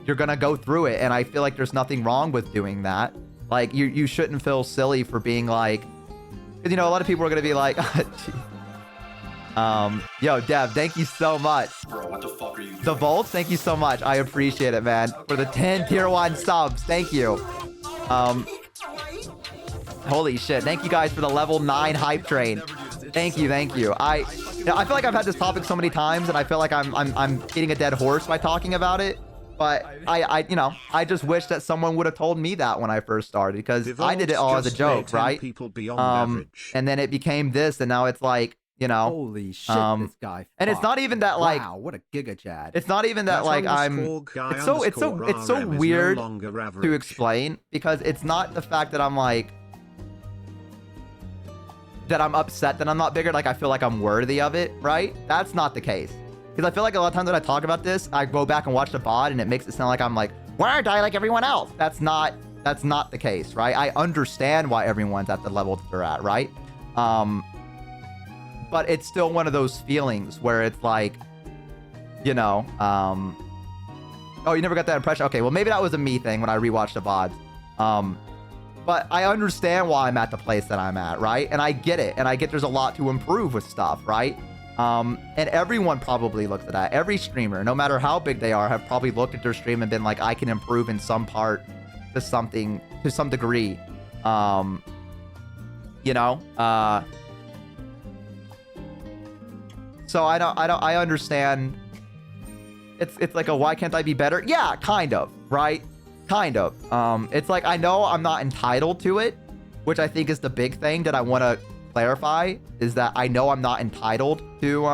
you're going to go through it. And I feel like there's nothing wrong with doing that. Like, you shouldn't feel silly for being like, because, you know, a lot of people are going to be like, yo, Dev, thank you so much. Bro, what the fuck are you doing? The Volts, thank you so much. I appreciate it, man. For the 10 tier 1 subs, thank you. Holy shit. Thank you guys for the level 9 hype train. Thank you, thank you. I feel like I've had this topic so many times, and I feel like I'm beating a dead horse by talking about it. But I just wish that someone would have told me that when I first started, because I did it all as a joke, right? And then it became this, and now it's like, Holy shit, this guy. And it's not even that, like, wow, what a giga chad. It's not even that, like, it's so weird to explain, because it's not the fact that I'm like, that I'm upset that I'm not bigger, like I feel like I'm worthy of it, right? That's not the case. Because I feel like a lot of times when I talk about this, I go back and watch the VOD and it makes it sound like I'm like, why aren't I like everyone else? That's not the case, right? I understand why everyone's at the level that they're at, right? But it's still one of those feelings where it's like, oh, you never got that impression? Okay, well, maybe that was a me thing when I rewatched the VODs. But I understand why I'm at the place that I'm at, right? And I get it. And I get there's a lot to improve with stuff, right? And everyone probably looks at that. Every streamer, no matter how big they are, have probably looked at their stream and been like, I can improve in some part to something, to some degree. So I understand. It's like a, why can't I be better? Yeah, kind of, right? Kind of. It's like, I know I'm not entitled to it, which I think is the big thing that I want to clarify, is that I know I'm not entitled to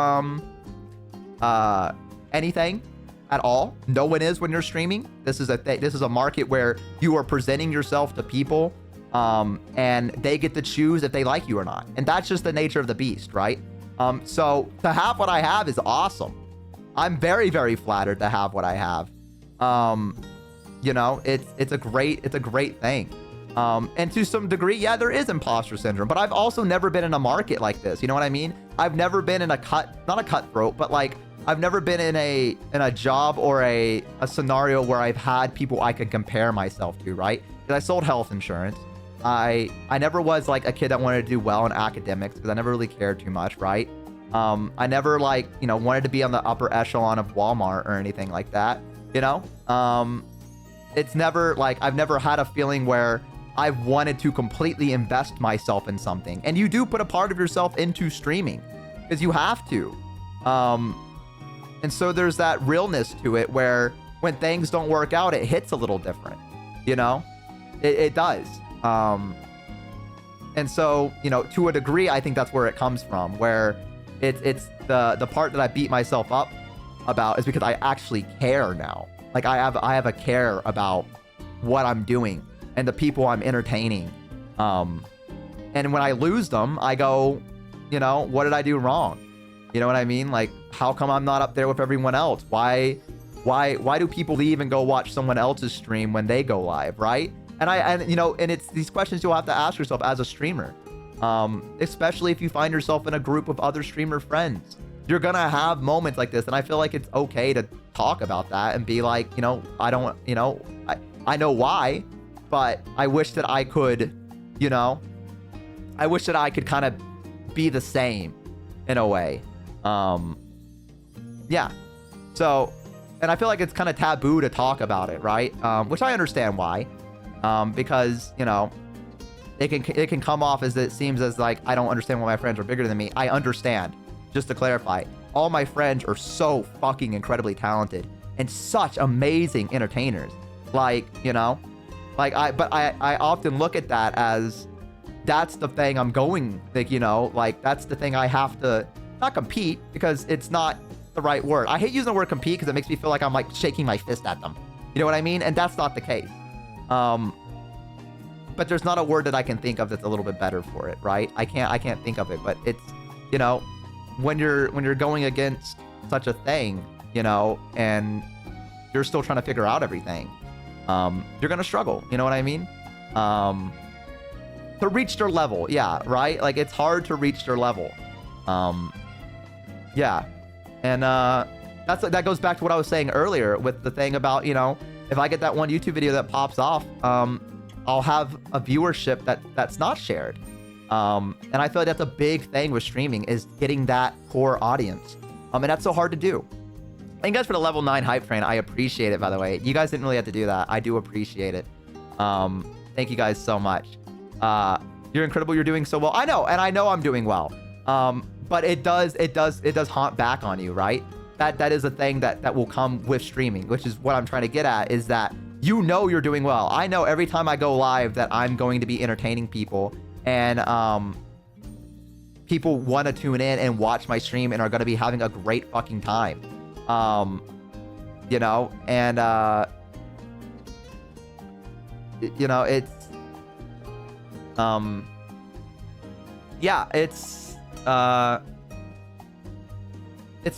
anything at all. No one is when you're streaming. This is a market where you are presenting yourself to people, and they get to choose if they like you or not. And that's just the nature of the beast, right? So to have what I have is awesome. I'm very, very flattered to have what I have. It's a great thing. And to some degree, yeah, there is imposter syndrome, but I've also never been in a market like this. You know what I mean? I've never been in not a cutthroat, but like, I've never been in a job or a scenario where I've had people I can compare myself to, right? Because I sold health insurance. I never was like a kid that wanted to do well in academics, because I never really cared too much, right? I never wanted to be on the upper echelon of Walmart or anything like that, It's never like, I've never had a feeling where I've wanted to completely invest myself in something. And you do put a part of yourself into streaming, because you have to. And so there's that realness to it where when things don't work out, it hits a little different, it does. And so, to a degree, I think that's where it comes from, where it's the part that I beat myself up about is because I actually care now. Like I have a care about what I'm doing and the people I'm entertaining. And when I lose them, I go, what did I do wrong? You know what I mean? Like, how come I'm not up there with everyone else? Why do people leave and go watch someone else's stream when they go live, right? And it's these questions you'll have to ask yourself as a streamer. Especially if you find yourself in a group of other streamer friends. You're gonna have moments like this, and I feel like it's okay to talk about that and be like, I don't, I know why, but I wish that I could, I wish that I could kind of be the same in a way. Yeah. So, and I feel like it's kind of taboo to talk about it, right? Which I understand why, because, it can come off as it seems as like, I don't understand why my friends are bigger than me. I understand. Just to clarify, all my friends are so fucking incredibly talented and such amazing entertainers. Like, I often look at that as that's the thing I'm going, like, that's the thing I have to not compete, because it's not the right word. I hate using the word compete because it makes me feel like I'm like shaking my fist at them. You know what I mean? And that's not the case. But there's not a word that I can think of that's a little bit better for it, right? I can't think of it, but it's, when you're going against such a thing, and you're still trying to figure out everything, you're gonna struggle. You know what I mean? To reach their level, yeah, right? Like, it's hard to reach their level. Yeah, and that goes back to what I was saying earlier with the thing about, if I get that one YouTube video that pops off, I'll have a viewership that's not shared. And I feel like that's a big thing with streaming, is getting that core audience. And that's so hard to do. Thank you guys for the level 9 hype train. I appreciate it, by the way. You guys didn't really have to do that. I do appreciate it. Thank you guys so much. You're incredible. You're doing so well. I know, and I know I'm doing well. But it does haunt back on you, right? That is a thing that will come with streaming, which is what I'm trying to get at, is that you know you're doing well. I know every time I go live that I'm going to be entertaining people, and people want to tune in and watch my stream and are going to be having a great fucking time. You know, and you know, yeah, it's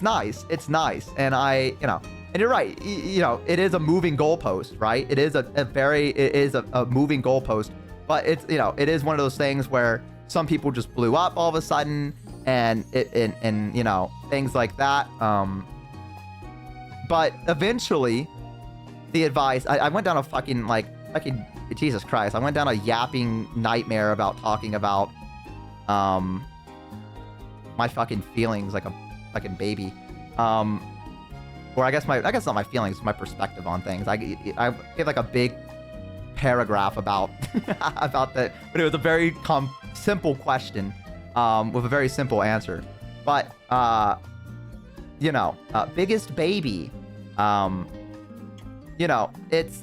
nice. It's nice. And you know, and you're right. You know, it is a moving goalpost, right? It is a moving goalpost, but it's, you know, it is one of those things where some people just blew up all of a sudden, and you know, things like that. But eventually the advice, I went down a fucking Jesus Christ. I went down a yapping nightmare about talking about my fucking feelings like a fucking baby. Or I guess not my feelings, my perspective on things. I gave like a big paragraph about about that, but it was a very simple question with a very simple answer. But you know, biggest baby, you know, it's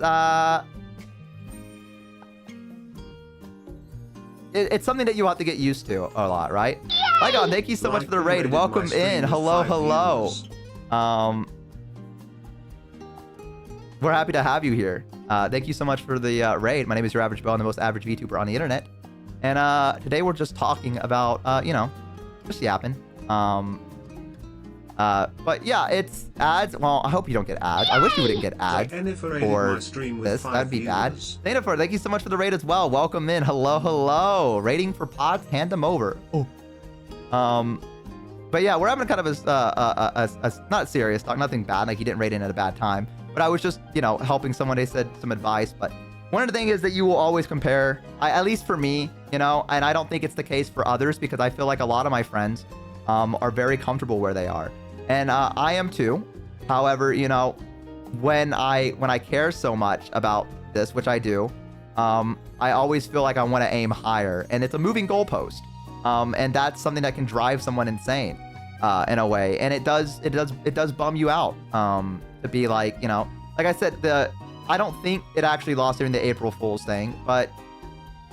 it's something that you have to get used to a lot, right? Lygon, thank you so much for the raid. Welcome in. Hello, hello. We're happy to have you here. Thank you so much for the raid. My name is YourAverageBo. I'm the most average VTuber on the internet. And today we're just talking about, you know, just yapping. But yeah, it's ads. Well, I hope you don't get ads. I wish you wouldn't get ads for this. That'd be bad. Jennifer, thank you so much for the raid as well. Welcome in. Hello, hello. Rating for pods, hand them over. Oh. But yeah, we're having kind of a not serious talk, nothing bad. Like, you didn't rate in at a bad time. But I was just, you know, helping someone. They said some advice. But one of the things is that you will always compare, at least for me, you know, and I don't think it's the case for others, because I feel like a lot of my friends are very comfortable where they are. And I am too. However, you know, when I care so much about this, which I do, I always feel like I want to aim higher, and it's a moving goalpost. And that's something that can drive someone insane, in a way. And it does bum you out, to be like, you know, like I said, I don't think it actually lost during the April Fool's thing, but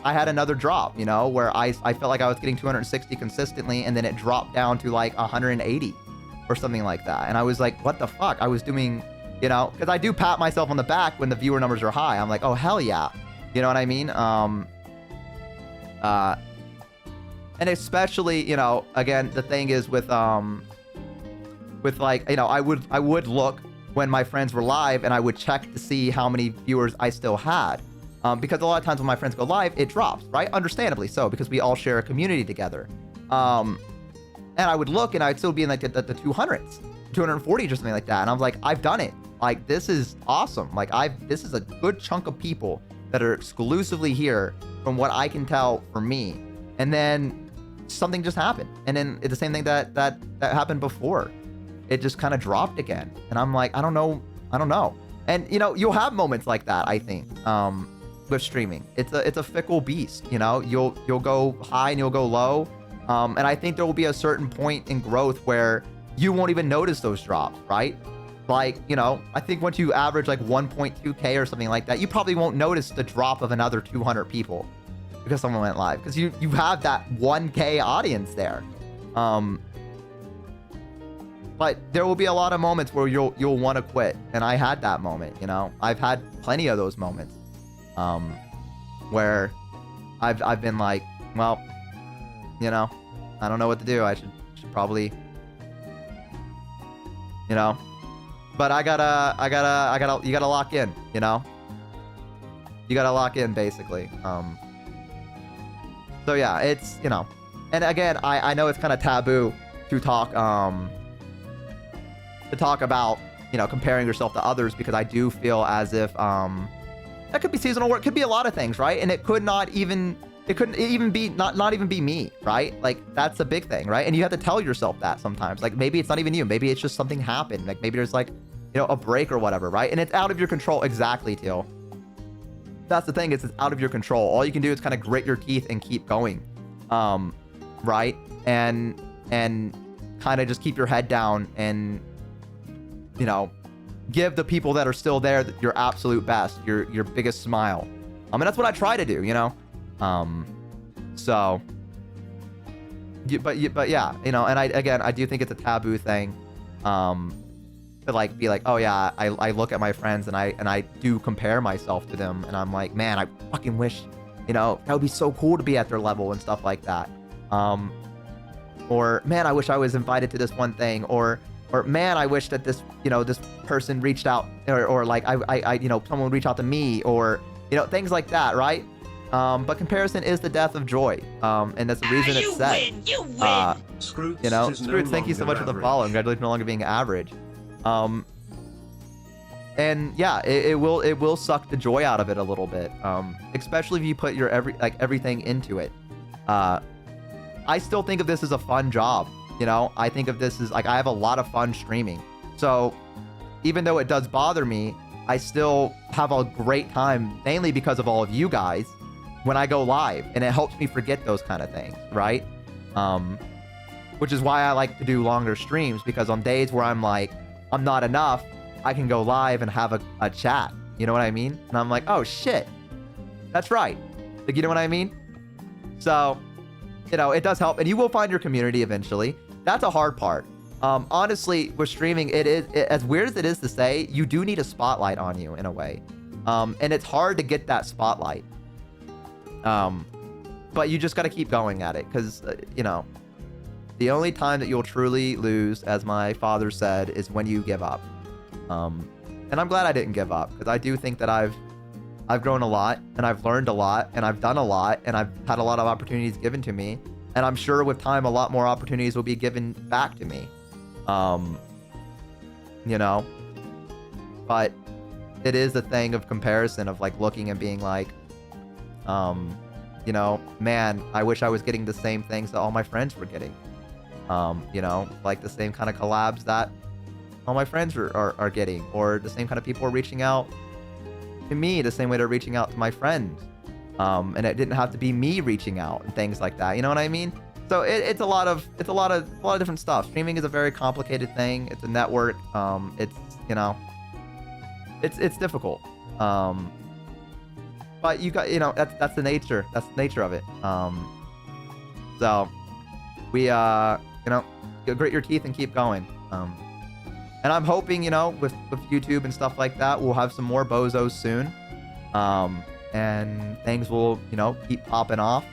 I had another drop, you know, where I felt like I was getting 260 consistently, and then it dropped down to like 180 or something like that. And I was like, what the fuck? I was doing, you know, because I do pat myself on the back when the viewer numbers are high. I'm like, oh, hell yeah. You know what I mean? And especially, you know, again, the thing is with like, you know, I would look when my friends were live, and I would check to see how many viewers I still had. Because a lot of times when my friends go live, it drops, right? Understandably so, because we all share a community together. And I would look, and I'd still be in like the 200s, 240 or something like that. And I was like, I've done it. Like, this is awesome. Like, this is a good chunk of people that are exclusively here, from what I can tell, for me. And then something just happened. And then it's the same thing that happened before. It just kind of dropped again. And I'm like, I don't know. And, you know, you'll have moments like that, I think, with streaming. It's a fickle beast, you know? You'll go high and you'll go low. And I think there will be a certain point in growth where you won't even notice those drops, right? Like, you know, I think once you average like 1.2K or something like that, you probably won't notice the drop of another 200 people because someone went live, because you have that 1K audience there. But there will be a lot of moments where you'll want to quit, and I had that moment. You know, I've had plenty of those moments, where I've been like, well, you know, I don't know what to do. I should probably, you know, but you gotta lock in, you know, you gotta lock in, basically. So yeah, it's, you know, and again, I know it's kind of taboo to talk about, you know, comparing yourself to others, because I do feel as if that could be seasonal work, could be a lot of things, right? And it couldn't even be not even be me, right? Like, that's a big thing, right? And you have to tell yourself that sometimes. Like, maybe it's not even you, maybe it's just something happened, like maybe there's like, you know, a break or whatever, right? And it's out of your control. Exactly, Teal. that's the thing, it's out of your control. All you can do is kind of grit your teeth and keep going, right? And kind of just keep your head down and, you know, give the people that are still there your absolute best, your biggest smile. And that's what I try to do, you know? So, but yeah, you know, and I do think it's a taboo thing, to like be like, oh yeah, I look at my friends and I do compare myself to them, and I'm like, man, I fucking wish, you know, that would be so cool to be at their level and stuff like that. Or man, I wish I was invited to this one thing, or man, I wish that this, you know, this person reached out, or like I you know, someone would reach out to me, or, you know, things like that, right? But comparison is the death of joy, and that's the reason it's said. You win! Scroots You know, is no Scroots, thank you so much longer for the follow. average. Congratulations on no longer being average. And yeah, it will suck the joy out of it a little bit, especially if you put your everything into it. I still think of this as a fun job. You know, I think of this as like, I have a lot of fun streaming. So even though it does bother me, I still have a great time, mainly because of all of you guys when I go live, and it helps me forget those kind of things, right? Which is why I like to do longer streams, because on days where I'm like, I'm not enough, I can go live and have a chat. You know what I mean? And I'm like, oh shit, that's right. Like, you know what I mean? So, you know, it does help, and you will find your community eventually. That's a hard part. Honestly, with streaming, as weird as it is to say, you do need a spotlight on you in a way. And it's hard to get that spotlight. But you just got to keep going at it, because, you know, the only time that you'll truly lose, as my father said, is when you give up. And I'm glad I didn't give up, because I do think that I've grown a lot, and I've learned a lot, and I've done a lot, and I've had a lot of opportunities given to me. And I'm sure with time, a lot more opportunities will be given back to me. You know, but it is a thing of comparison, of like looking and being like, you know, man, I wish I was getting the same things that all my friends were getting. You know, like the same kind of collabs that all my friends are getting, or the same kind of people are reaching out to me the same way they're reaching out to my friends. And it didn't have to be me reaching out and things like that. You know what I mean? So it's a lot of different stuff. Streaming is a very complicated thing. It's a network. It's, you know, it's difficult. But you got, you know, that's the nature. That's the nature of it. So we, you know, grit your teeth and keep going. And I'm hoping, you know, with YouTube and stuff like that, we'll have some more bozos soon. And things will, you know, keep popping off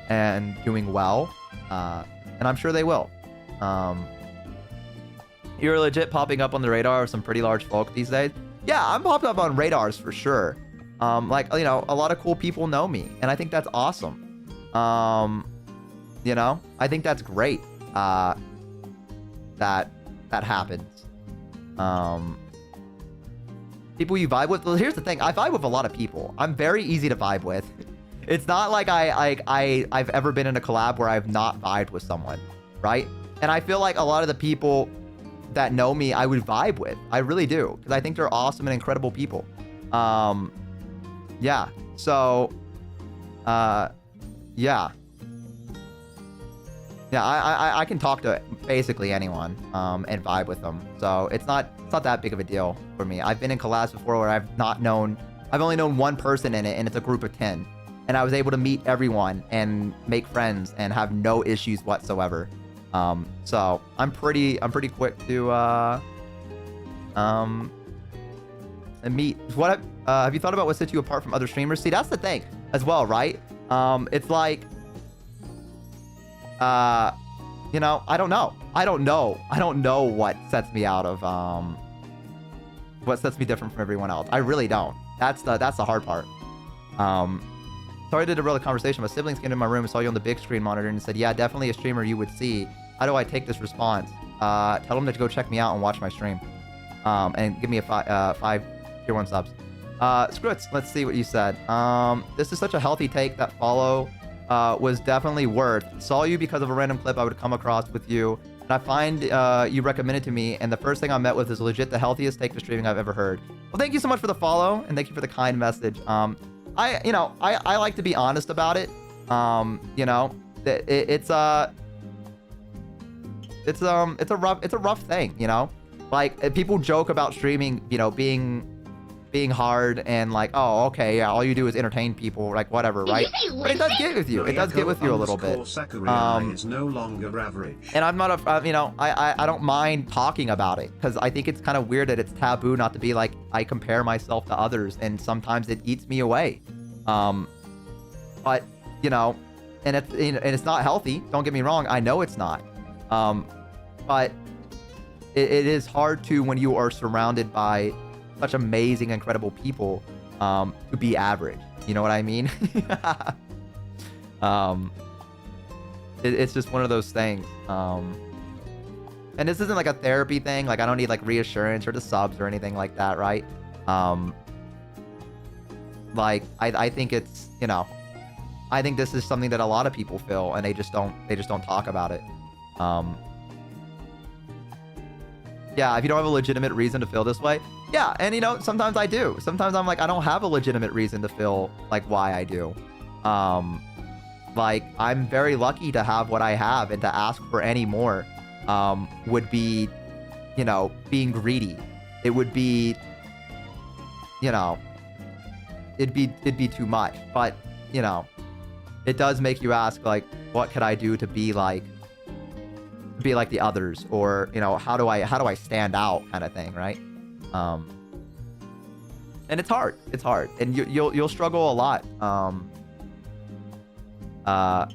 and doing well. And I'm sure they will. You're legit popping up on the radar of some pretty large folk these days. Yeah, I'm popped up on radars for sure. Like, you know, a lot of cool people know me, and I think that's awesome. You know, I think that's great. That happens. People you vibe with. Well, here's the thing. I vibe with a lot of people. I'm very easy to vibe with. It's not like I've ever been in a collab where I've not vibed with someone, right? And I feel like a lot of the people that know me, I would vibe with. I really do, because I think they're awesome and incredible people. Yeah. So, yeah. Yeah, I can talk to basically anyone, and vibe with them. So it's not that big of a deal for me. I've been in collabs before where I've only known one person in it, and it's a group of 10. And I was able to meet everyone and make friends and have no issues whatsoever. So I'm pretty quick to and meet. What have you thought about what sets you apart from other streamers? See, that's the thing as well, right? It's like, you know, I don't know what sets me out of what sets me different from everyone else. I really don't. That's the hard part. Sorry to derail the conversation. My siblings came to my room and saw you on the big screen monitor and said, yeah, definitely a streamer you would see. How do I take this response? Tell them to go check me out and watch my stream. And give me a 5 tier 1 subs. Scroots, let's see what you said. This is such a healthy take. That follow was definitely worth. Saw you because of a random clip I would come across with you. And I find you recommended to me, and the first thing I met with is legit the healthiest take to streaming I've ever heard. Well, thank you so much for the follow, and thank you for the kind message. I like to be honest about it. You know, it's a rough thing, you know? Like, people joke about streaming, you know, being hard and like, oh, okay, yeah, all you do is entertain people, like whatever, right? But it does get with you. It does get with you a little bit. Is no longer average. And I'm not a, you know, I don't mind talking about it because I think it's kind of weird that it's taboo not to be like, I compare myself to others, and sometimes it eats me away. But you know, and it's not healthy. Don't get me wrong. I know it's not. But it is hard to, when you are surrounded by such amazing, incredible people, to be average. You know what I mean? It's just one of those things. And this isn't like a therapy thing. Like, I don't need like reassurance or the subs or anything like that, right? Like, I think it's, you know, I think this is something that a lot of people feel, and they just don't talk about it. Yeah, if you don't have a legitimate reason to feel this way. Yeah, and you know, sometimes I do. Sometimes I'm like, I don't have a legitimate reason to feel like why I do. Like, I'm very lucky to have what I have, and to ask for any more would be, you know, being greedy. It would be, you know, it'd be too much. But, you know, it does make you ask, like, what could I do to be like the others, or, you know, how do I stand out, kind of thing, right? And it's hard, and you'll struggle a lot.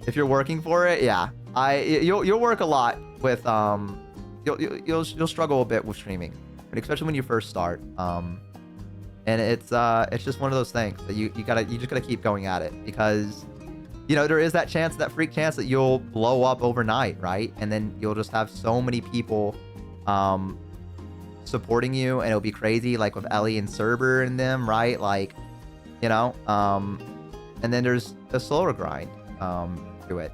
If you're working for it, yeah, you'll work a lot with, you'll struggle a bit with streaming, especially when you first start. And it's just one of those things that you just gotta keep going at it, because, you know, there is that chance, that freak chance, that you'll blow up overnight, right? And then you'll just have so many people supporting you, and it'll be crazy, like with Ellie and Cerber and them, right? Like, you know, and then there's a slower grind to it.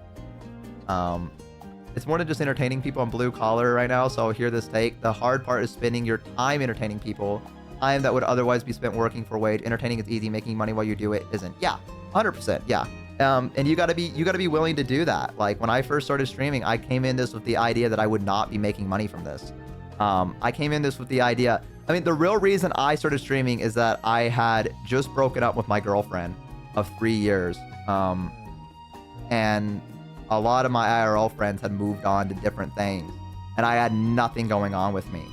It's more than just entertaining people on blue collar right now, so hear this take. The hard part is spending your time entertaining people, time that would otherwise be spent working for wage. Entertaining is easy, making money while you do it isn't. Yeah, 100%, yeah. And you gotta be willing to do that. Like, when I first started streaming, I came in this with the idea that I would not be making money from this. I came in this with the idea, I mean, the real reason I started streaming is that I had just broken up with my girlfriend of 3 years. And a lot of my IRL friends had moved on to different things, and I had nothing going on with me.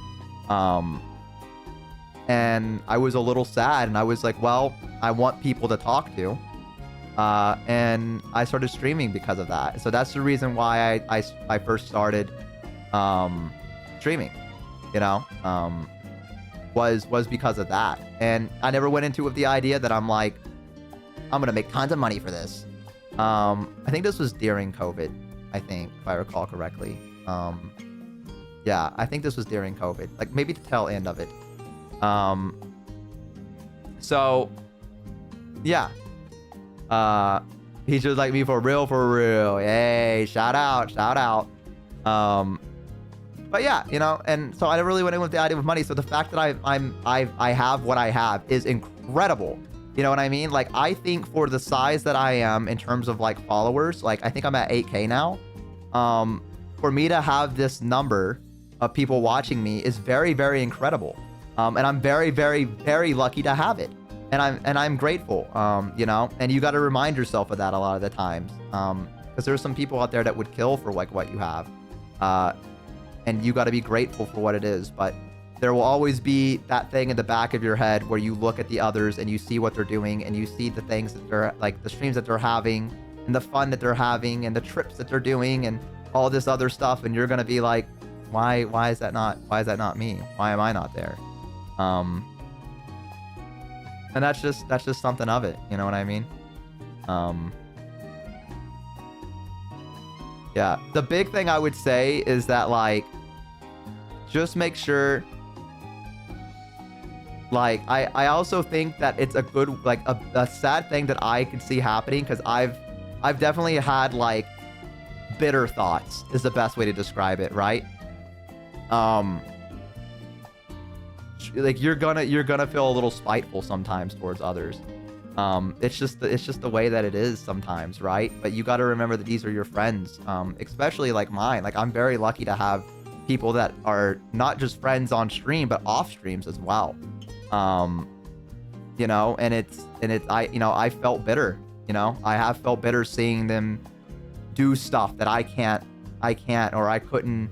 And I was a little sad, and I was like, well, I want people to talk to. And I started streaming because of that. So that's the reason why I first started streaming, you know, was because of that. And I never went into it with the idea that I'm like, I'm gonna make tons of money for this. I think this was during COVID, I think, if I recall correctly. Yeah, I think this was during COVID, like maybe the tail end of it. So yeah. He's just like me for real, Hey, shout out. But yeah, you know, and so I never really went in with the idea of money. So the fact that I have what I have is incredible. You know what I mean? Like, I think for the size that I am in terms of like followers, like I think I'm at 8K now. For me to have this number of people watching me is very, very incredible. And I'm very, very, very lucky to have it. And I'm grateful, you know, and you got to remind yourself of that a lot of the times, because there's some people out there that would kill for like what you have, and you got to be grateful for what it is. But there will always be that thing in the back of your head where you look at the others and you see what they're doing, and you see the things that they're like, the streams that they're having, and the fun that they're having, and the trips that they're doing, and all this other stuff, and you're gonna be like, why is that not me? Why am I not there? And that's just something of it, you know what I mean? Yeah, the big thing I would say is that, like, just make sure, like, I also think that it's a good, like, a sad thing that I could see happening, because I've definitely had, like, bitter thoughts is the best way to describe it, right? Like, you're gonna feel a little spiteful sometimes towards others. It's just the way that it is sometimes, right? But you got to remember that these are your friends, especially like mine. Like I'm very lucky to have people that are not just friends on stream, but off streams as well. You know, and I felt bitter. You know, I have felt bitter seeing them do stuff that I can't, or I couldn't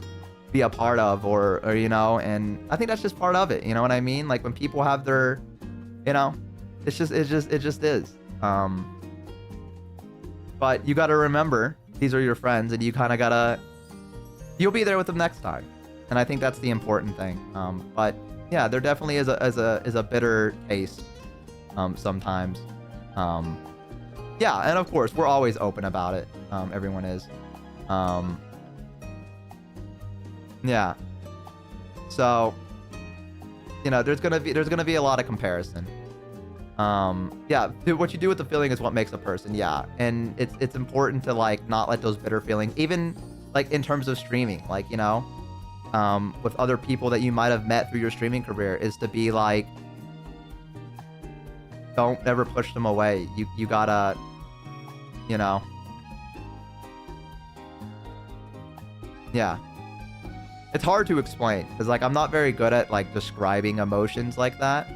be a part of, or you know, and I think that's just part of it. You know what I mean? Like when people have their, you know, it just is. But you got to remember, these are your friends, and you kind of gotta, you'll be there with them next time, and I think that's the important thing. But yeah, there definitely is a bitter taste, sometimes. Yeah, and of course we're always open about it. Everyone is. Yeah. So, you know, there's gonna be a lot of comparison. Yeah, what you do with the feeling is what makes a person. Yeah, and it's important to like not let those bitter feelings, even like in terms of streaming, like, you know, with other people that you might have met through your streaming career, is to be like, don't ever push them away. You gotta, you know. Yeah. It's hard to explain because like I'm not very good at like describing emotions like that,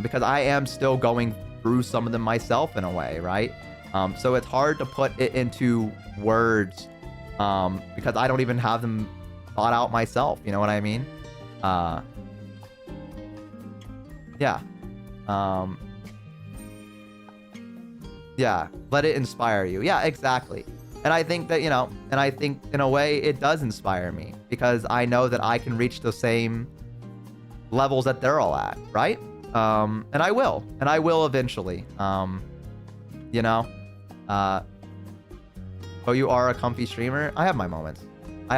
because I am still going through some of them myself in a way, right? So it's hard to put it into words, because I don't even have them thought out myself. You know what I mean? Yeah. Yeah. Let it inspire you. Yeah, exactly. And I think that, you know, and I think in a way it does inspire me because I know that I can reach the same levels that they're all at, right? And I will eventually. You know, oh, you are a comfy streamer. I have my moments. Oh,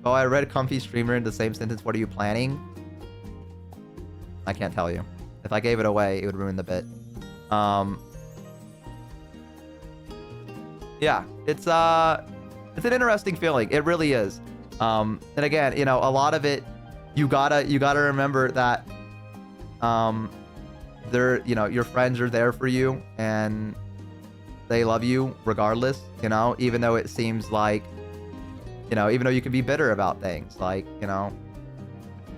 I read comfy streamer in the same sentence. What are you planning? I can't tell you. If I gave it away, it would ruin the bit. Yeah, it's an interesting feeling. It really is. And again, you know, a lot of it, you gotta remember that, they're, you know, your friends are there for you and they love you regardless, you know, even though it seems like, you know, even though you can be bitter about things like, you know,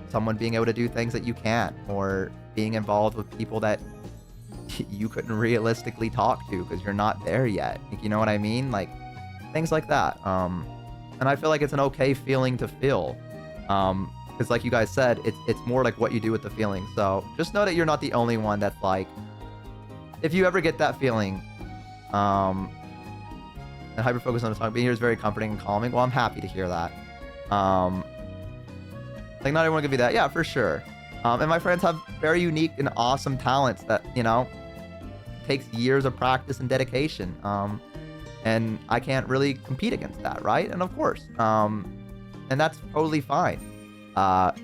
someone being able to do things that you can't, or being involved with people that you couldn't realistically talk to because you're not there yet. You know what I mean? Like things like that. And I feel like it's an okay feeling to feel. Because like you guys said, it's more like what you do with the feeling. So just know that you're not the only one that's like, if you ever get that feeling, and hyper focus on the song, being here is very comforting and calming. Well, I'm happy to hear that. Like not everyone can be that. Yeah, for sure. And my friends have very unique and awesome talents that, you know, takes years of practice and dedication. And I can't really compete against that, right? And of course, and that's totally fine. But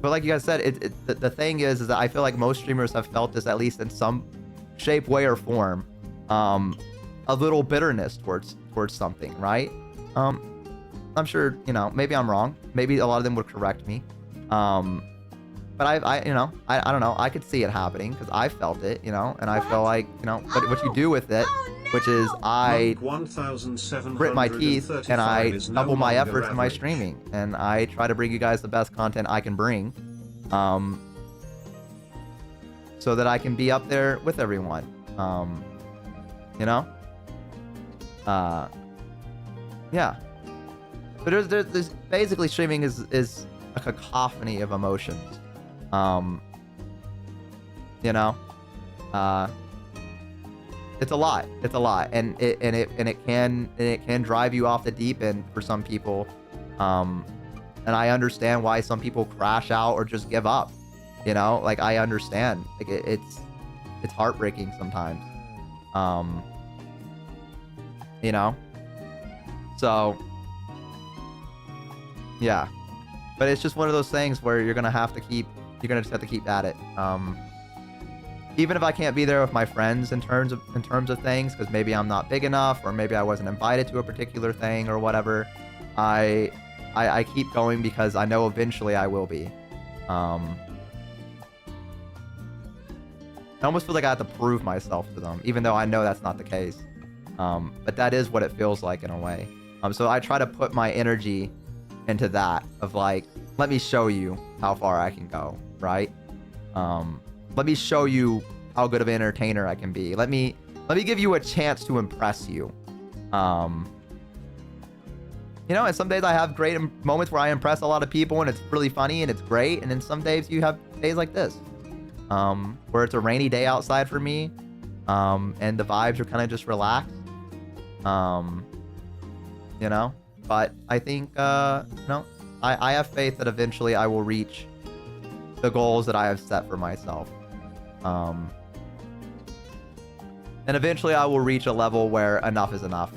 like you guys said, the thing is that I feel like most streamers have felt this, at least in some shape, way, or form, a little bitterness towards something, right? I'm sure, you know, maybe I'm wrong. Maybe a lot of them would correct me. But I you know, I don't know. I could see it happening because I felt it, you know, and I feel like, you know, what you do with it, which is I grit my teeth and I double my efforts in my streaming, and I try to bring you guys the best content I can bring, so that I can be up there with everyone, you know, yeah. But there's basically streaming is a cacophony of emotions. You know, it's a lot, and it can drive you off the deep end for some people. And I understand why some people crash out or just give up, you know, like I understand, like it's heartbreaking sometimes. You know, so yeah, but it's just one of those things where you're gonna just have to keep at it. Even if I can't be there with my friends in terms of things, because maybe I'm not big enough, or maybe I wasn't invited to a particular thing or whatever, I keep going because I know eventually I will be. I almost feel like I have to prove myself to them, even though I know that's not the case. But that is what it feels like in a way. So I try to put my energy into that of like, let me show you how far I can go, right? Let me show you how good of an entertainer I can be. Let me give you a chance to impress you. You know, and some days I have great moments where I impress a lot of people and it's really funny and it's great. And then some days you have days like this, where it's a rainy day outside for me, and the vibes are kind of just relaxed. You know, but I think, no, I have faith that eventually I will reach the goals that I have set for myself. And eventually I will reach a level where enough is enough.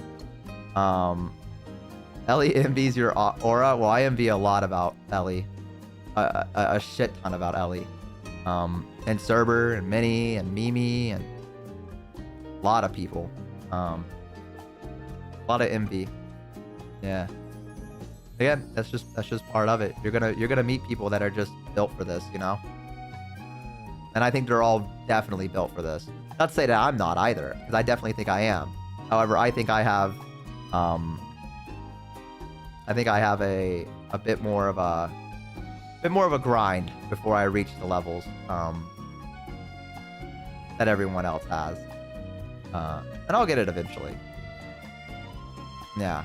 Ellie envies your aura. Well, I envy a lot about Ellie. A shit ton about Ellie. And Cerber and Minnie and Mimi and a lot of people. A lot of envy. Yeah. Again, that's just part of it. You're gonna meet people that are just built for this, you know? And I think they're all definitely built for this. Not to say that I'm not either, because I definitely think I am. However, I think I have a bit more of a grind before I reach the levels that everyone else has. And I'll get it eventually. Yeah,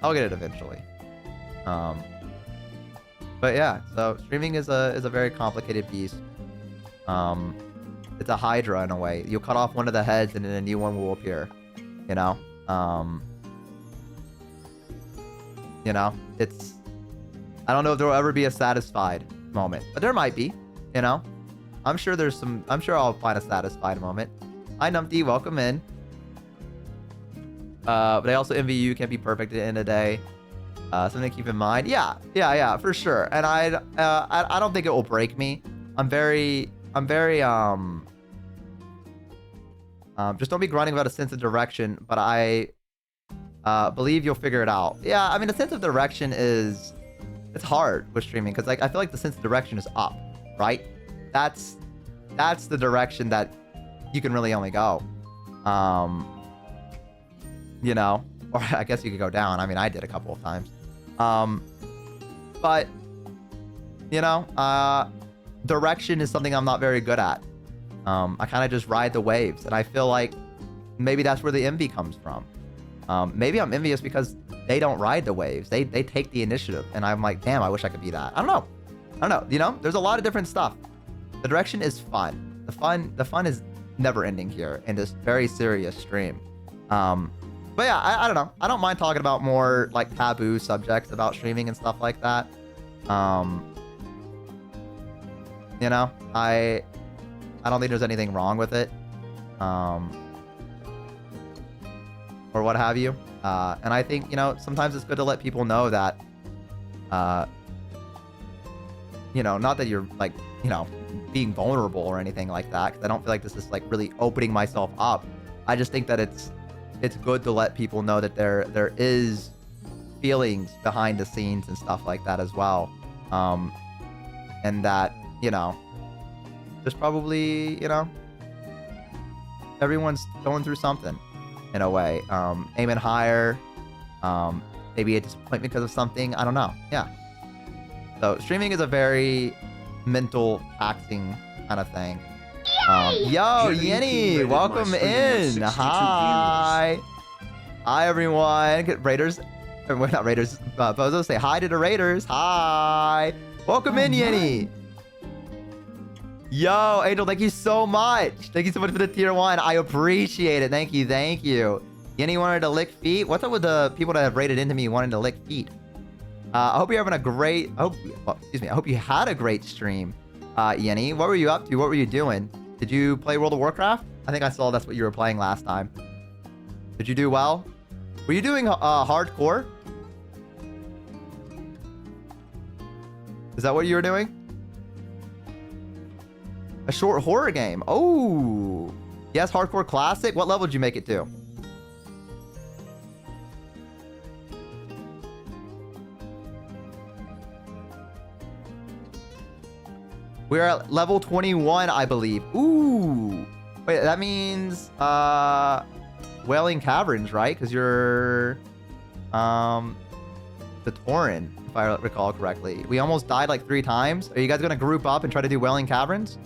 I'll get it eventually. But yeah, so streaming is a very complicated beast. It's a hydra in a way. You'll cut off one of the heads and then a new one will appear. You know? You know? It's... I don't know if there will ever be a satisfied moment. But there might be. You know? I'm sure I'll find a satisfied moment. Hi, Numpty. Welcome in. But I also envy you. Can't be perfect at the end of the day. Something to keep in mind. Yeah, for sure. And I don't think it will break me. I'm very just don't be grinding without a sense of direction, but I believe you'll figure it out. Yeah, I mean, a sense of direction it's hard with streaming because like I feel like the sense of direction is up, right? That's the direction that you can really only go. You know, or I guess you could go down. I mean, I did a couple of times. But you know, direction is something I'm not very good at. I kind of just ride the waves, and I feel like maybe that's where the envy comes from. Maybe I'm envious because they don't ride the waves. They take the initiative, and I'm like, damn, I wish I could be that. I don't know. You know, there's a lot of different stuff. The direction is fun. The fun is never ending here in this very serious stream. But yeah, I don't know. I don't mind talking about more like taboo subjects about streaming and stuff like that. You know, I don't think there's anything wrong with it. Or what have you. And I think, you know, sometimes it's good to let people know that, you know, not that you're like, you know, being vulnerable or anything like that. Because I don't feel like this is like really opening myself up. I just think that it's good to let people know that there is feelings behind the scenes and stuff like that as well. And that, you know, there's probably, you know, everyone's going through something in a way. Aiming higher, maybe a disappointment because of something. I don't know. Yeah. So streaming is a very mental taxing kind of thing. Yo, Yenny, welcome in. Hi. Hi, everyone. Raiders. Wait, not Raiders. Bozo, say hi to the Raiders. Hi. Welcome in, Yenny. Yo, Angel, thank you so much. Thank you so much for the tier 1. I appreciate it. Thank you. Thank you. Yenny wanted to lick feet. What's up with the people that have rated into me wanting to lick feet? I hope you're having a great... I hope you had a great stream, Yenny. What were you up to? What were you doing? Did you play World of Warcraft? I think I saw that's what you were playing last time. Did you do well? Were you doing hardcore? Is that what you were doing? A short horror game. Oh. Yes, hardcore classic. What level did you make it to? We're at level 21, I believe. Ooh. Wait, that means Wailing Caverns, right? Because you're the Tauren, if I recall correctly. We almost died like 3 times. Are you guys gonna group up and try to do Wailing Caverns?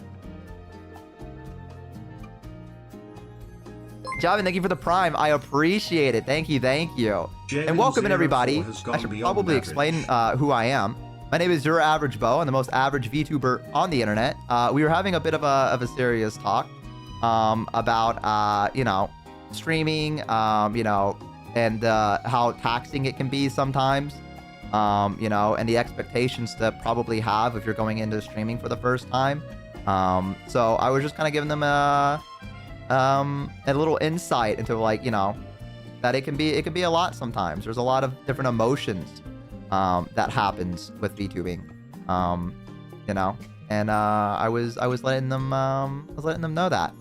Javin, thank you for the Prime. I appreciate it. Thank you, thank you. And welcome in, everybody. I should probably explain who I am. My name is YourAverageBo. I'm the most average VTuber on the internet. We were having a bit of a serious talk about, you know, streaming, you know, and how taxing it can be sometimes, you know, and the expectations to probably have if you're going into streaming for the first time. So I was just kind of giving them a little insight into, like, you know, that it can be a lot sometimes. There's a lot of different emotions that happens with VTubing, you know, and I was letting them know that.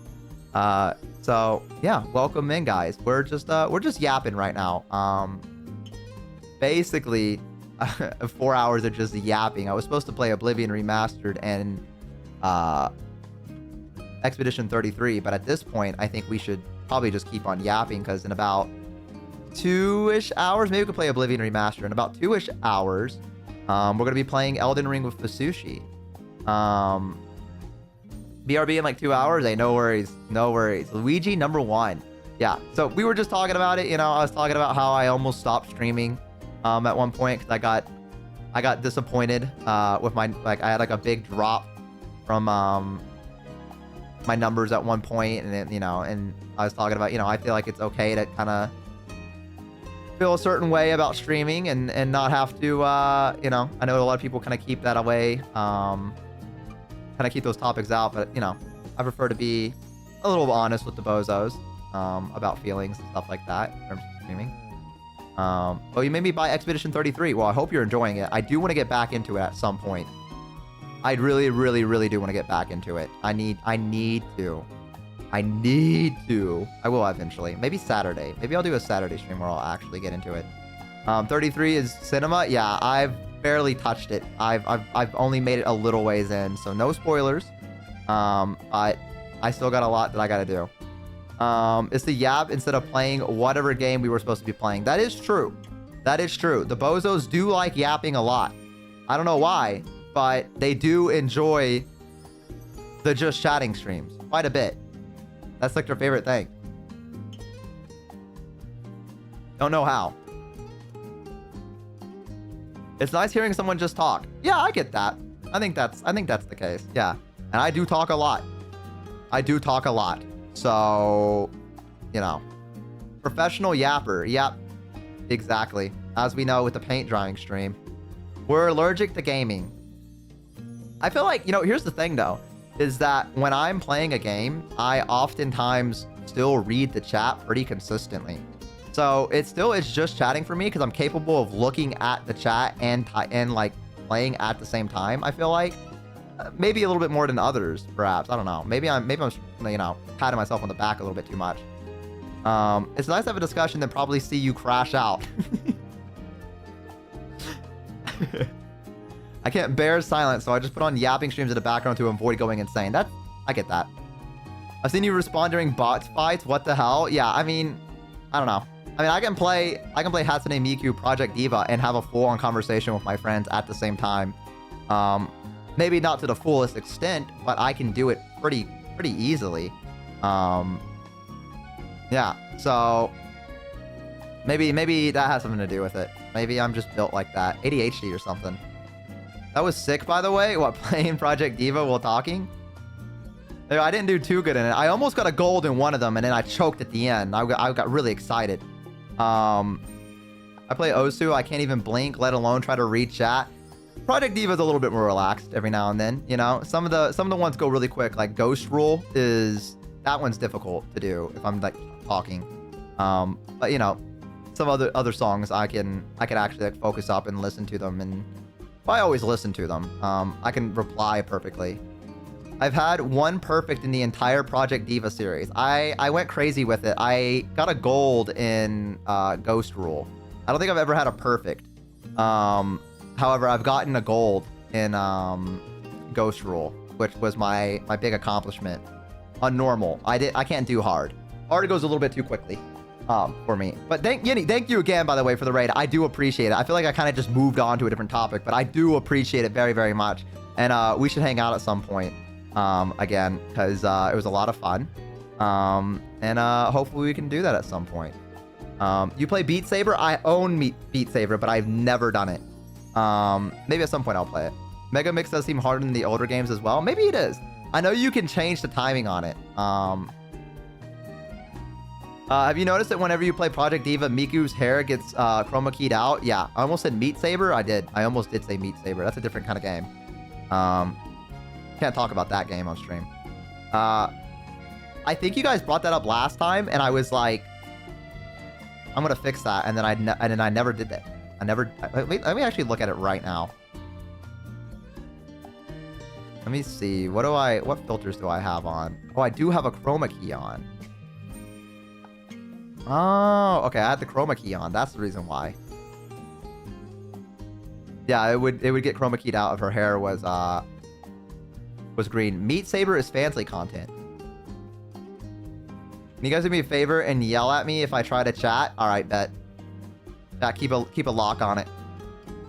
So yeah, welcome in, guys. We're just yapping right now. Basically 4 hours of just yapping. I was supposed to play Oblivion Remastered and Expedition 33, but at this point I think we should probably just keep on yapping, because in about 2-ish hours, maybe we could play Oblivion Remastered. In about 2-ish hours, we're gonna be playing Elden Ring with Fasushi. BRB in like 2 hours. Hey, no worries, no worries. Luigi #1. Yeah, so we were just talking about it. You know, I was talking about how I almost stopped streaming at one point because I got disappointed with my, like, I had like a big drop from my numbers at one point, and then, you know, and I was talking about, you know, I feel like it's okay to kind of feel a certain way about streaming and not have to, you know, I know a lot of people kind of keep that away, kind of keep those topics out, but, you know, I prefer to be a little honest with the bozos about feelings and stuff like that in terms of streaming. Well, you made me buy Expedition 33. Well, I hope you're enjoying it. I do want to get back into it at some point. I really, really, really do want to get back into it. I need to. I will eventually. Maybe Saturday. Maybe I'll do a Saturday stream where I'll actually get into it. 33 is cinema. Yeah, I've barely touched it. I've only made it a little ways in, so no spoilers. But I still got a lot that I gotta do. It's the yap instead of playing whatever game we were supposed to be playing. That is true. That is true. The bozos do like yapping a lot. I don't know why, but they do enjoy the just chatting streams quite a bit. That's like their favorite thing. Don't know how. It's nice hearing someone just talk. Yeah, I get that. I think that's the case. Yeah. And I do talk a lot. I do talk a lot. So, you know, professional yapper. Yep. Exactly. As we know with the paint drying stream. We're allergic to gaming. I feel like, you know, here's the thing though, is that when I'm playing a game, I oftentimes still read the chat pretty consistently. So it's just chatting for me because I'm capable of looking at the chat and like playing at the same time. I feel like maybe a little bit more than others, perhaps. I don't know. Maybe I'm you know, patting myself on the back a little bit too much. It's nice to have a discussion than probably see you crash out. I can't bear silence, so I just put on yapping streams in the background to avoid going insane. I get that. I've seen you respond during bots fights. What the hell? Yeah, I mean, I don't know. I mean, I can play Hatsune Miku Project Diva and have a full-on conversation with my friends at the same time. Maybe not to the fullest extent, but I can do it pretty easily. Yeah, so maybe that has something to do with it. Maybe I'm just built like that. ADHD or something. That was sick, by the way. What, playing Project Diva while talking? I didn't do too good in it. I almost got a gold in one of them, and then I choked at the end. I got really excited. I play Osu. I can't even blink, let alone try to read chat. Project Diva is a little bit more relaxed every now and then. You know, some of the ones go really quick. Like Ghost Rule that one's difficult to do if I'm like talking. But you know, some other songs I can actually like focus up and listen to them, and I always listen to them. I can reply perfectly. I've had one perfect in the entire Project Diva series. I went crazy with it. I got a gold in Ghost Rule. I don't think I've ever had a perfect. However, I've gotten a gold in Ghost Rule, which was my big accomplishment on normal. I can't do hard. Hard goes a little bit too quickly for me. But thank you again, by the way, for the raid. I do appreciate it. I feel like I kind of just moved on to a different topic, but I do appreciate it very, very much. And we should hang out at some point again, because it was a lot of fun. And hopefully we can do that at some point. You play Beat Saber? I own Beat Saber, but I've never done it. Maybe at some point I'll play it. Mega Mix does seem harder than the older games as well. Maybe it is. I know you can change the timing on it. Have you noticed that whenever you play Project Diva, Miku's hair gets chroma keyed out? Yeah, I almost said Meat Saber. I did. I almost did say Meat Saber. That's a different kind of game. Can't talk about that game on stream. I think you guys brought that up last time, and I was like, I'm gonna fix that, and then I never did that. Let me actually look at it right now. Let me see. What filters do I have on? Oh, I do have a chroma key on. Oh, okay. I had the chroma key on. That's the reason why. Yeah, it would get chroma keyed out if her hair was green. Meat Saber is fancy content. Can you guys do me a favor and yell at me if I try to chat? All right, bet. Chat, keep a lock on it.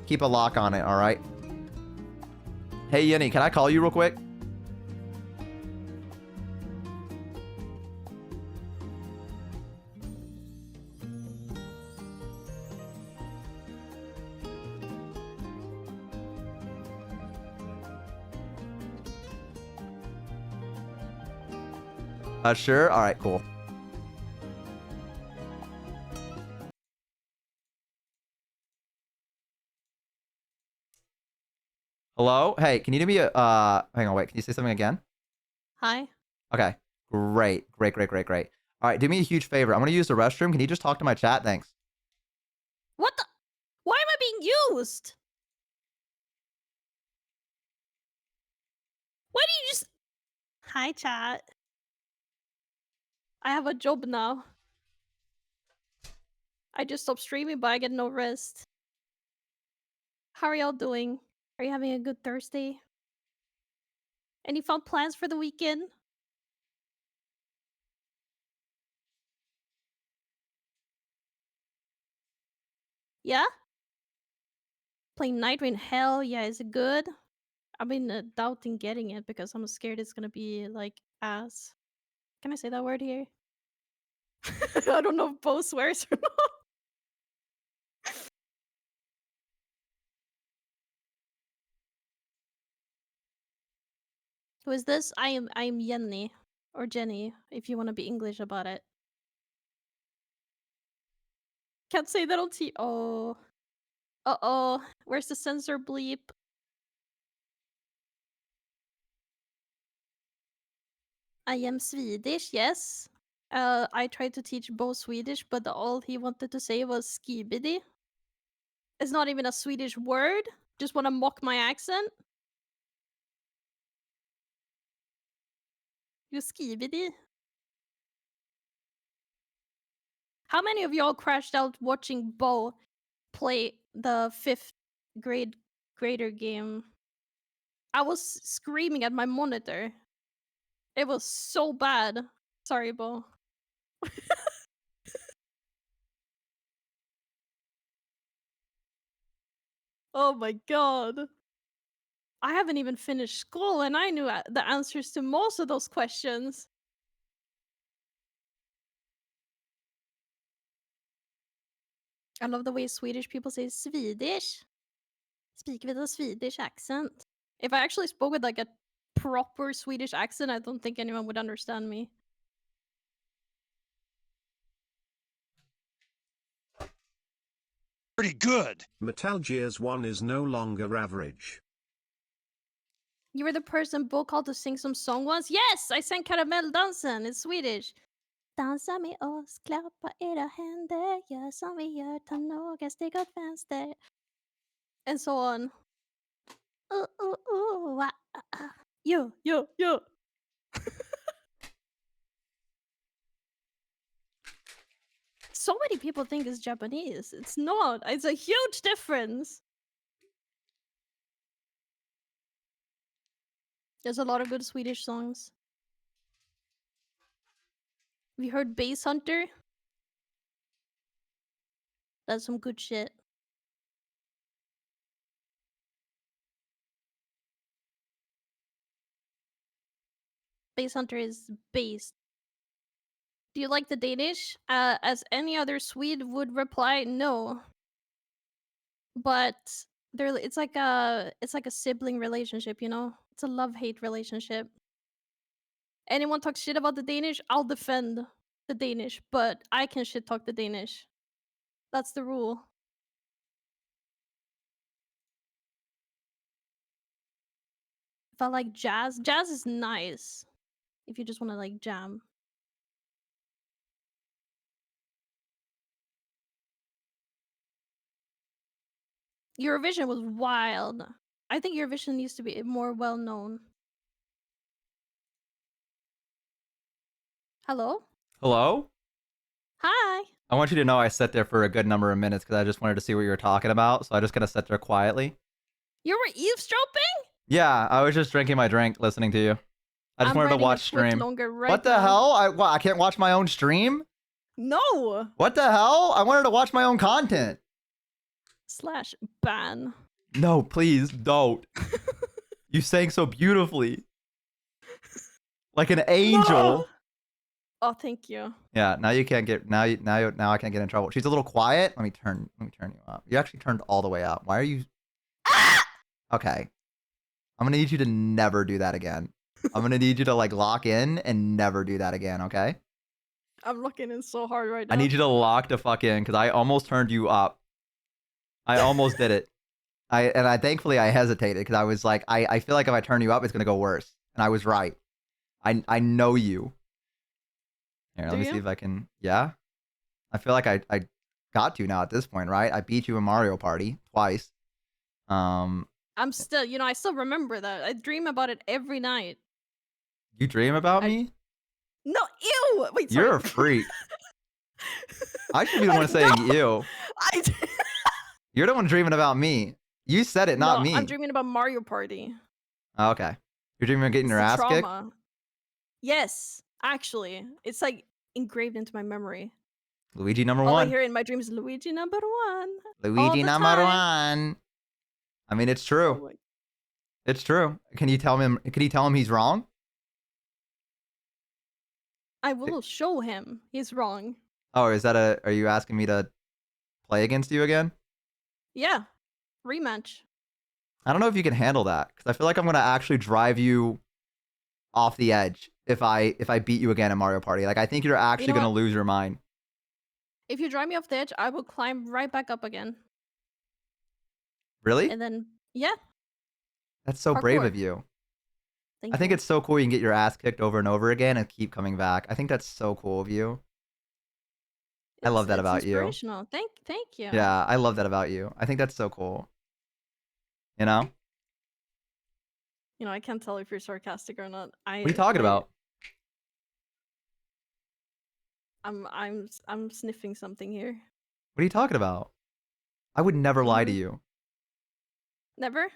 Keep a lock on it. All right. Hey, Yenny, can I call you real quick? Sure. All right, cool. Hello? Hey, can you do me a, hang on, wait, can you say something again? Hi. Okay, great. All right, do me a huge favor. I'm gonna use the restroom. Can you just talk to my chat? Thanks. What the? Why am I being used? Why do you just... Hi, chat. I have a job now. I just stopped streaming, but I get no rest. How are y'all doing? Are you having a good Thursday? Any fun plans for the weekend? Yeah? Playing Night Rain? Hell yeah, is it good? I've been doubting getting it because I'm scared it's gonna be like ass. Can I say that word here? I don't know if Bo swears or not. Who is this? I am Jenny. Or Jenny, if you want to be English about it. Can't say that on T. Oh. Uh-oh. Where's the censor bleep? I am Swedish, yes. I tried to teach Bo Swedish, but all he wanted to say was skibidi. It's not even a Swedish word. Just want to mock my accent. You skibidi. How many of y'all crashed out watching Bo play the 5th grader game? I was screaming at my monitor. It was so bad. Sorry, Bo. Oh my god. I haven't even finished school and I knew the answers to most of those questions. I love the way Swedish people say Swedish. Speak with a Swedish accent. If I actually spoke with like a proper Swedish accent, I don't think anyone would understand me. Pretty good. Metal Gears 1 is no longer average. You were the person Bo called to sing some song once? Yes! I sang Karamelldansen in Swedish. Dansa med oss, klappa era händer, gör som vi gör, ta några steg åt vänster. And so on. Yo. So many people think it's Japanese. It's not. It's a huge difference. There's a lot of good Swedish songs. Have you heard Base Hunter? That's some good shit. Base Hunter is based. Do you like the Danish? As any other Swede would reply, no. But it's like a sibling relationship, you know? It's a love-hate relationship. Anyone talks shit about the Danish, I'll defend the Danish, but I can shit talk the Danish. That's the rule. If I like jazz is nice. If you just want to like jam. Eurovision was wild. I think Eurovision needs to be more well known. Hello? Hello? Hi. I want you to know I sat there for a good number of minutes because I just wanted to see what you were talking about. So I just kind of sat there quietly. You were eavesdropping? Yeah, I was just drinking my drink, listening to you. I just wanted to watch stream. What the hell? I can't watch my own stream? No. What the hell? I wanted to watch my own content. /ban. No, please don't. You sang so beautifully. Like an angel. No. Oh, thank you. Yeah, now you can't get now I can't get in trouble. She's a little quiet. Let me turn you up. You actually turned all the way up. Why are you Okay. I'm gonna need you to never do that again. I'm gonna need you to like lock in and never do that again, okay? I'm looking in so hard right now. I need you to lock the fuck in because I almost turned you up. I almost did it. I thankfully I hesitated because I was like, I feel like if I turn you up, it's gonna go worse. And I was right. I know you. Here, let me see if I can. Yeah, I feel like I got to now at this point, right? I beat you in Mario Party twice. I'm still, I still remember that. I dream about it every night. You dream about me? No, ew. Wait, sorry. You're a freak. I should be the one saying ew. You're the one dreaming about me. You said it, not me. I'm dreaming about Mario Party. Oh, okay. You're dreaming about getting your ass kicked? Yes, actually. It's like engraved into my memory. Luigi number All one. I hear in my dreams is Luigi number one. Luigi number one. I mean, it's true. Oh it's true. Can you tell him he's wrong? I will show him he's wrong. Oh, are you asking me to play against you again? Yeah. Rematch. I don't know if you can handle that because I feel like I'm going to actually drive you off the edge if I beat you again in Mario Party. Like I think you're actually going to lose your mind. If you drive me off the edge, I will climb right back up again. Really? And then yeah. That's so brave of you. I think it's so cool you can get your ass kicked over and over again and keep coming back. I think that's so cool of you. I love that about you. Inspirational. Thank you. Yeah, I love that about you. I think that's so cool. You know? I can't tell if you're sarcastic or not. What are you talking about? I'm sniffing something here. What are you talking about? I would never lie to you. Never?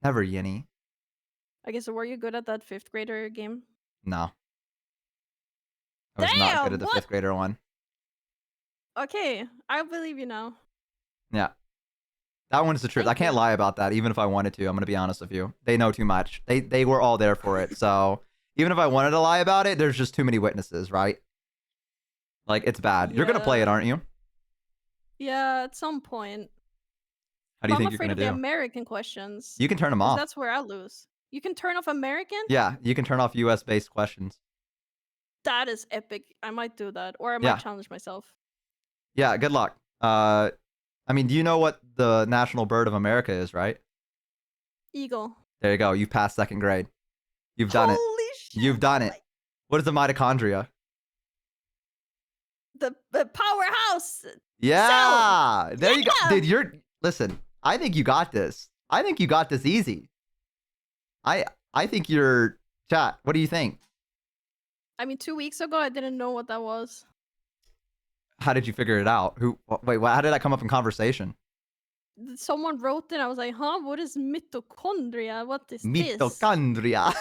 Never, Yinny. Okay, so were you good at that 5th grader game? No. I was not good at the 5th grader one. Okay, I believe you now. Yeah. That one's the truth. I can't lie about that, even if I wanted to. I'm going to be honest with you. They know too much. They were all there for it. So even if I wanted to lie about it, there's just too many witnesses, right? Like, it's bad. You're going to play it, aren't you? Yeah, at some point. How do you think you're going to do? I'm afraid of the American questions. You can turn them off. That's where I lose. You can turn off American? Yeah, you can turn off US-based questions. That is epic. I might do that. Or I might challenge myself. Yeah, good luck. I mean, do you know what the national bird of America is, right? Eagle. There you go. You passed 2nd grade. You've done it. Holy shit. You've done it. What is the mitochondria? The powerhouse. Yeah. Cell. There you go. Dude, listen, I think you got this. I think you got this easy. I think you're chat. What do you think? I mean, 2 weeks ago, I didn't know what that was. How did you figure it out? Wait, how did that come up in conversation? Someone wrote it. I was like, huh? What is mitochondria? What is mitochondria?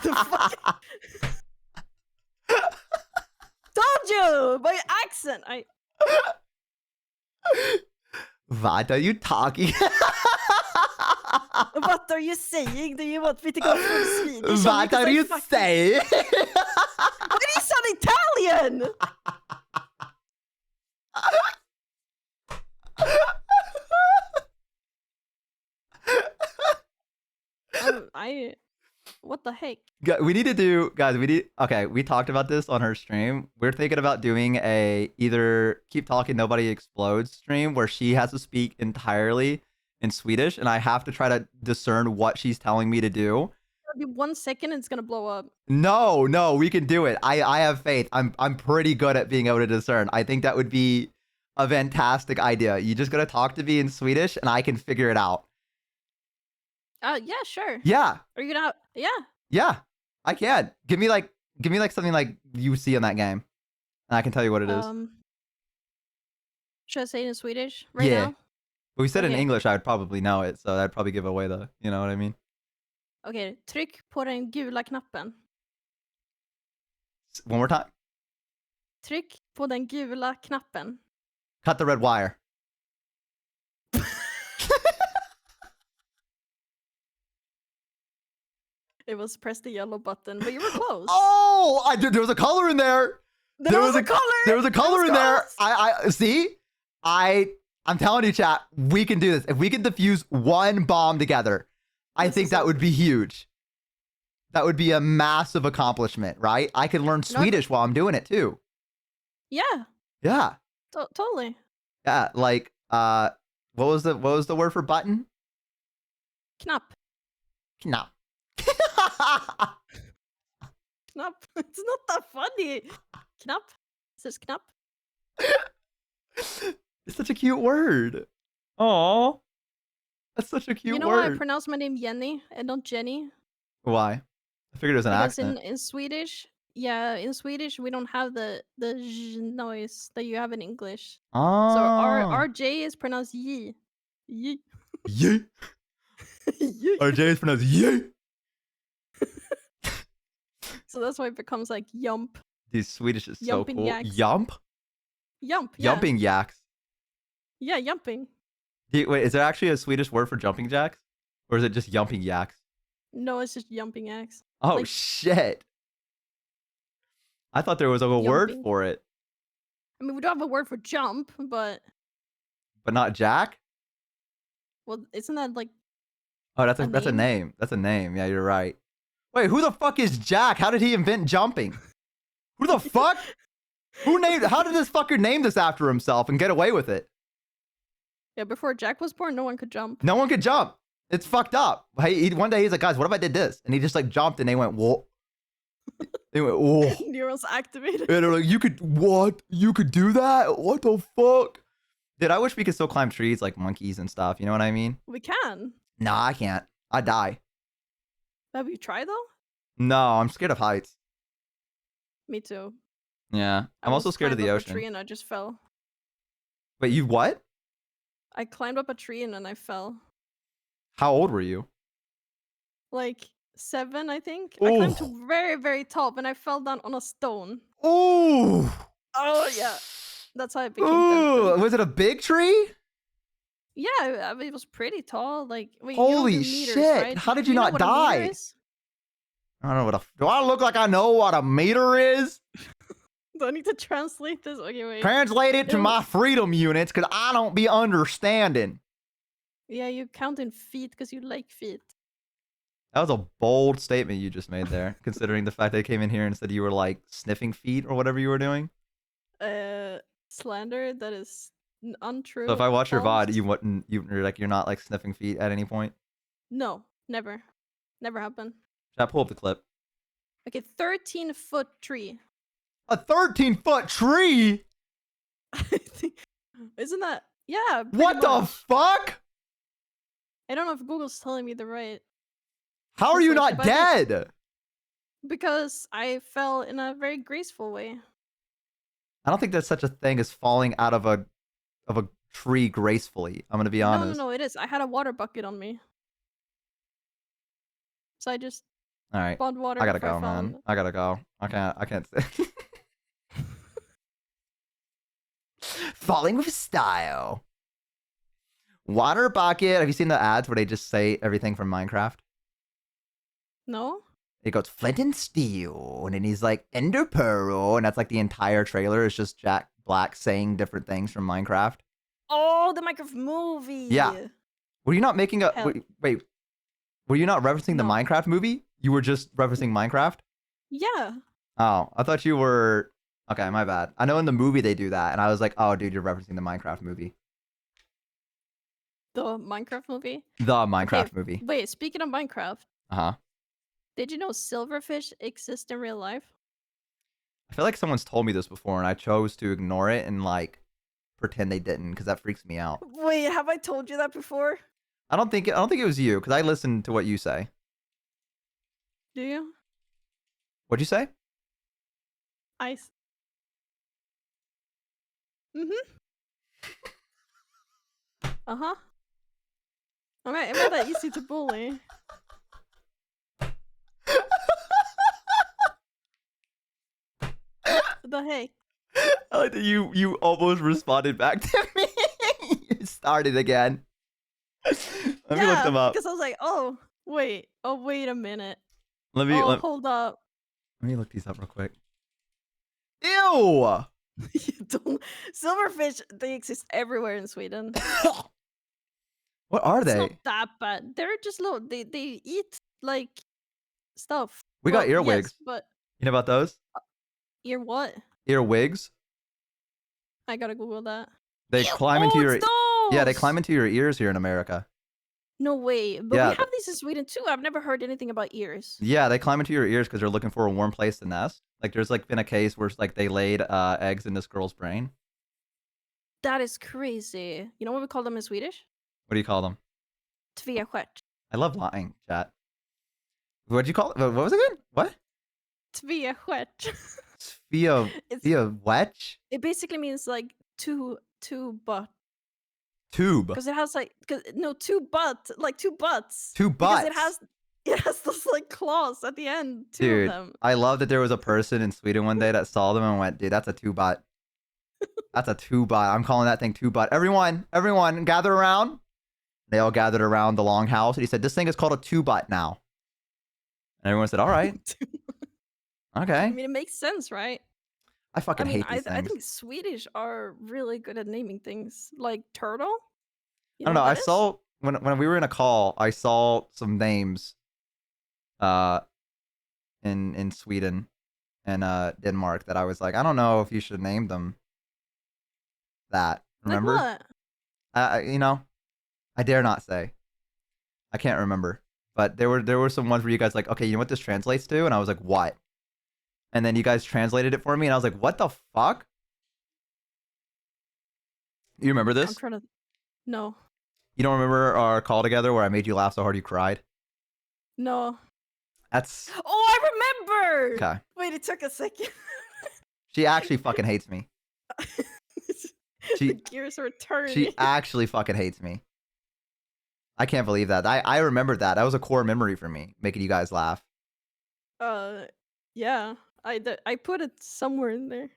this? Told you! My accent! What are you talking? What are you saying? Do you want me to go full Swedish? What are you saying? Why do you sound Italian? What the heck? We need to do, guys. Okay. We talked about this on her stream. We're thinking about doing a either keep talking, nobody explodes stream where she has to speak entirely in Swedish, and I have to try to discern what she's telling me to do. It'll be 1 second, and it's gonna blow up. No, we can do it. I have faith. I'm pretty good at being able to discern. I think that would be a fantastic idea. You just gotta talk to me in Swedish, and I can figure it out. Yeah, sure. Yeah. Are you gonna? Yeah. Yeah, I can. Give me like something like you see in that game, and I can tell you what it is. Should I say it in Swedish right Yeah. now? But we said in Okay. English, I would probably know it, so that'd probably give away the, you know what I mean? Okay, tryck på den gula knappen. One more time. Tryck på den gula knappen. Cut the red wire. It was press the yellow button, but you were close. Oh, there was a color in there. There was a color. There was a color was in there. close. I see. I'm telling you, chat, we can do this. If we can defuse one bomb together, I think that would be huge. That would be a massive accomplishment, right? I could learn Swedish while I'm doing it too. Yeah, Yeah. totally. Yeah, like what was the word for button? Knapp. Knapp. Knapp. It's not that funny. Knapp. It says knapp. It's such a cute word. Oh, that's such a cute You know why I word. pronounce my name Jenny and not Jenny? Why? I figured it was an Because accent. in Swedish, yeah, in Swedish we don't have the j noise that you have in English. Oh. So our J is pronounced yi. Yi. Yeah. Yi. Our J is pronounced yeah. So that's why it becomes like yump. Dude, Swedish is so Yumping cool. yaks. Yump? Yump. Yeah. Yumping yaks. Yeah, yumping. Wait, is there actually a Swedish word for jumping jacks? Or is it just yumping yaks? No, it's just yumping axe. Oh, Like- shit. I thought there was a word Yumping. for it, I mean, we don't have a word for jump, but but not jack? well, isn't that like Oh, that's a name? name. That's a name. Yeah, you're right. Wait, who the fuck is Jack? How did he invent jumping? Who the fuck? How did this fucker name this after himself and get away with it? yeah? Before Jack was born, no one could jump. No one could jump. It's fucked up. One day he's like, guys, what if I did this? And he just like jumped and they went, whoa. They went, whoa. Neurons activated. And they're like, you could, what? You could do that? What the fuck? Dude, I wish we could still climb trees like monkeys and stuff. You know what I mean? We can. Nah, I can't. I die. Have you tried though? No, I'm scared of heights. Me too. Yeah. I I'm also once scared of climbed the up ocean. A tree and I just fell. Wait, you what? I climbed up a tree and then I fell. How old were you? Like 7, I think. I climbed Ooh. to very, very top and I fell down on a stone. Ooh. Oh yeah, that's how I became Ooh. dead. Was it a big tree? Yeah, I mean, it was pretty tall. Like, wait, you don't Holy do meters, shit. right? How did Do you know not what a meter die? is? I don't know what a. Do I look like I know what a meter is? Do I need to translate this? Okay, wait. Translate it to Ew. my freedom units because I don't be understanding. Yeah, you count in feet because you like feet. That was a bold statement you just made there, considering the fact that I came in here and said you were like sniffing feet or whatever you were doing. Slander that is untrue. So if I watch your false. VOD, you're not like sniffing feet at any point. No, never. Never happened. Should I pull up the clip? Okay, 13-foot tree. A 13-foot tree? I think, isn't that? Yeah. pretty What the much. fuck? I don't know if Google's telling me the right. How are you It's like not if I dead? Because I fell in a very graceful way. I don't think there's such a thing as falling out of a tree gracefully. I'm gonna be honest. No, it is. I had a water bucket on me. So I just All right, spawned water. I gotta before go, fell man. in. I gotta go. I can't. Falling with style. Water bucket. Have you seen the ads where they just say everything from Minecraft? No? It goes flint and steel, and then he's like ender pearl, and that's like the entire trailer is just Jack Black saying different things from Minecraft. Oh, the Minecraft movie. Yeah. Were you not making a Hell. wait? Were you not referencing the No. Minecraft movie? You were just referencing Minecraft? Yeah. Oh, I thought you were. Okay, my bad. I know in the movie they do that, and I was like, oh, dude, you're referencing the Minecraft movie. The Minecraft movie? The Minecraft Okay, movie. Wait, speaking of Minecraft, Uh-huh. did you know silverfish exist in real life? I feel like someone's told me this before, and I chose to ignore it and like pretend they didn't, because that freaks me out. Wait, have I told you that before? I don't think it was you, because I listened to what you say. Do you? What'd you say? Uh-huh. I'm not that easy to bully. What the heck? I like that you almost responded back to me. You started again. Let me look them up. Because I was like, oh, wait a minute. Let me Hold up. let me look these up real quick. Ew! You don't... Silverfish, they exist everywhere in Sweden. What are It's they? not that bad. They're just little. They eat like stuff. We got Well, earwigs. yes, but You know about those? ear what? Earwigs? I gotta Google that. They climb into your it's Yeah, they those! climb into your ears here in America. No way. But Yeah, we have these in Sweden too. I've never heard anything about ears. Yeah, they climb into your ears because they're looking for a warm place to nest. Like there's like been a case where like they laid eggs in this girl's brain. That is crazy. You know what we call them in Swedish? What do you call them? Tvestjärt. I love lying, chat. What'd you call it? What was it again? What? Tvestjärt. Via wedge? It basically means like two butt. Tube. Because it has like two butts. Two Because butts. it has those like claws at the end. Two Dude, of them. I love that there was a person in Sweden one day that saw them and went, dude, that's a two butt. That's a two butt. I'm calling that thing two butt. Everyone, gather around. They all gathered around the longhouse, and he said, this thing is called a two butt now. And everyone said, all right. Okay. I mean, it makes sense, right? I fucking hate these I things. think Swedish are really good at naming things. Like turtle? You I don't know. what I that is? saw when we were in a call, I saw some names in Sweden and Denmark that I was like, I don't know if you should name them that. Remember? Like what? You know, I dare not say. I can't remember. But there were some ones where you guys like, okay, you know what this translates to? And I was like, what? And then you guys translated it for me, and I was like, what the fuck? You remember I'm this? trying to... No. You don't remember our call together where I made you laugh so hard you cried? No. That's... Oh, I remember! Okay. Wait, it took a second. She actually fucking hates me. The gears were turning. She actually fucking hates me. I can't believe that. I remembered that. That was a core memory for me, making you guys laugh. Yeah. I put it somewhere in there.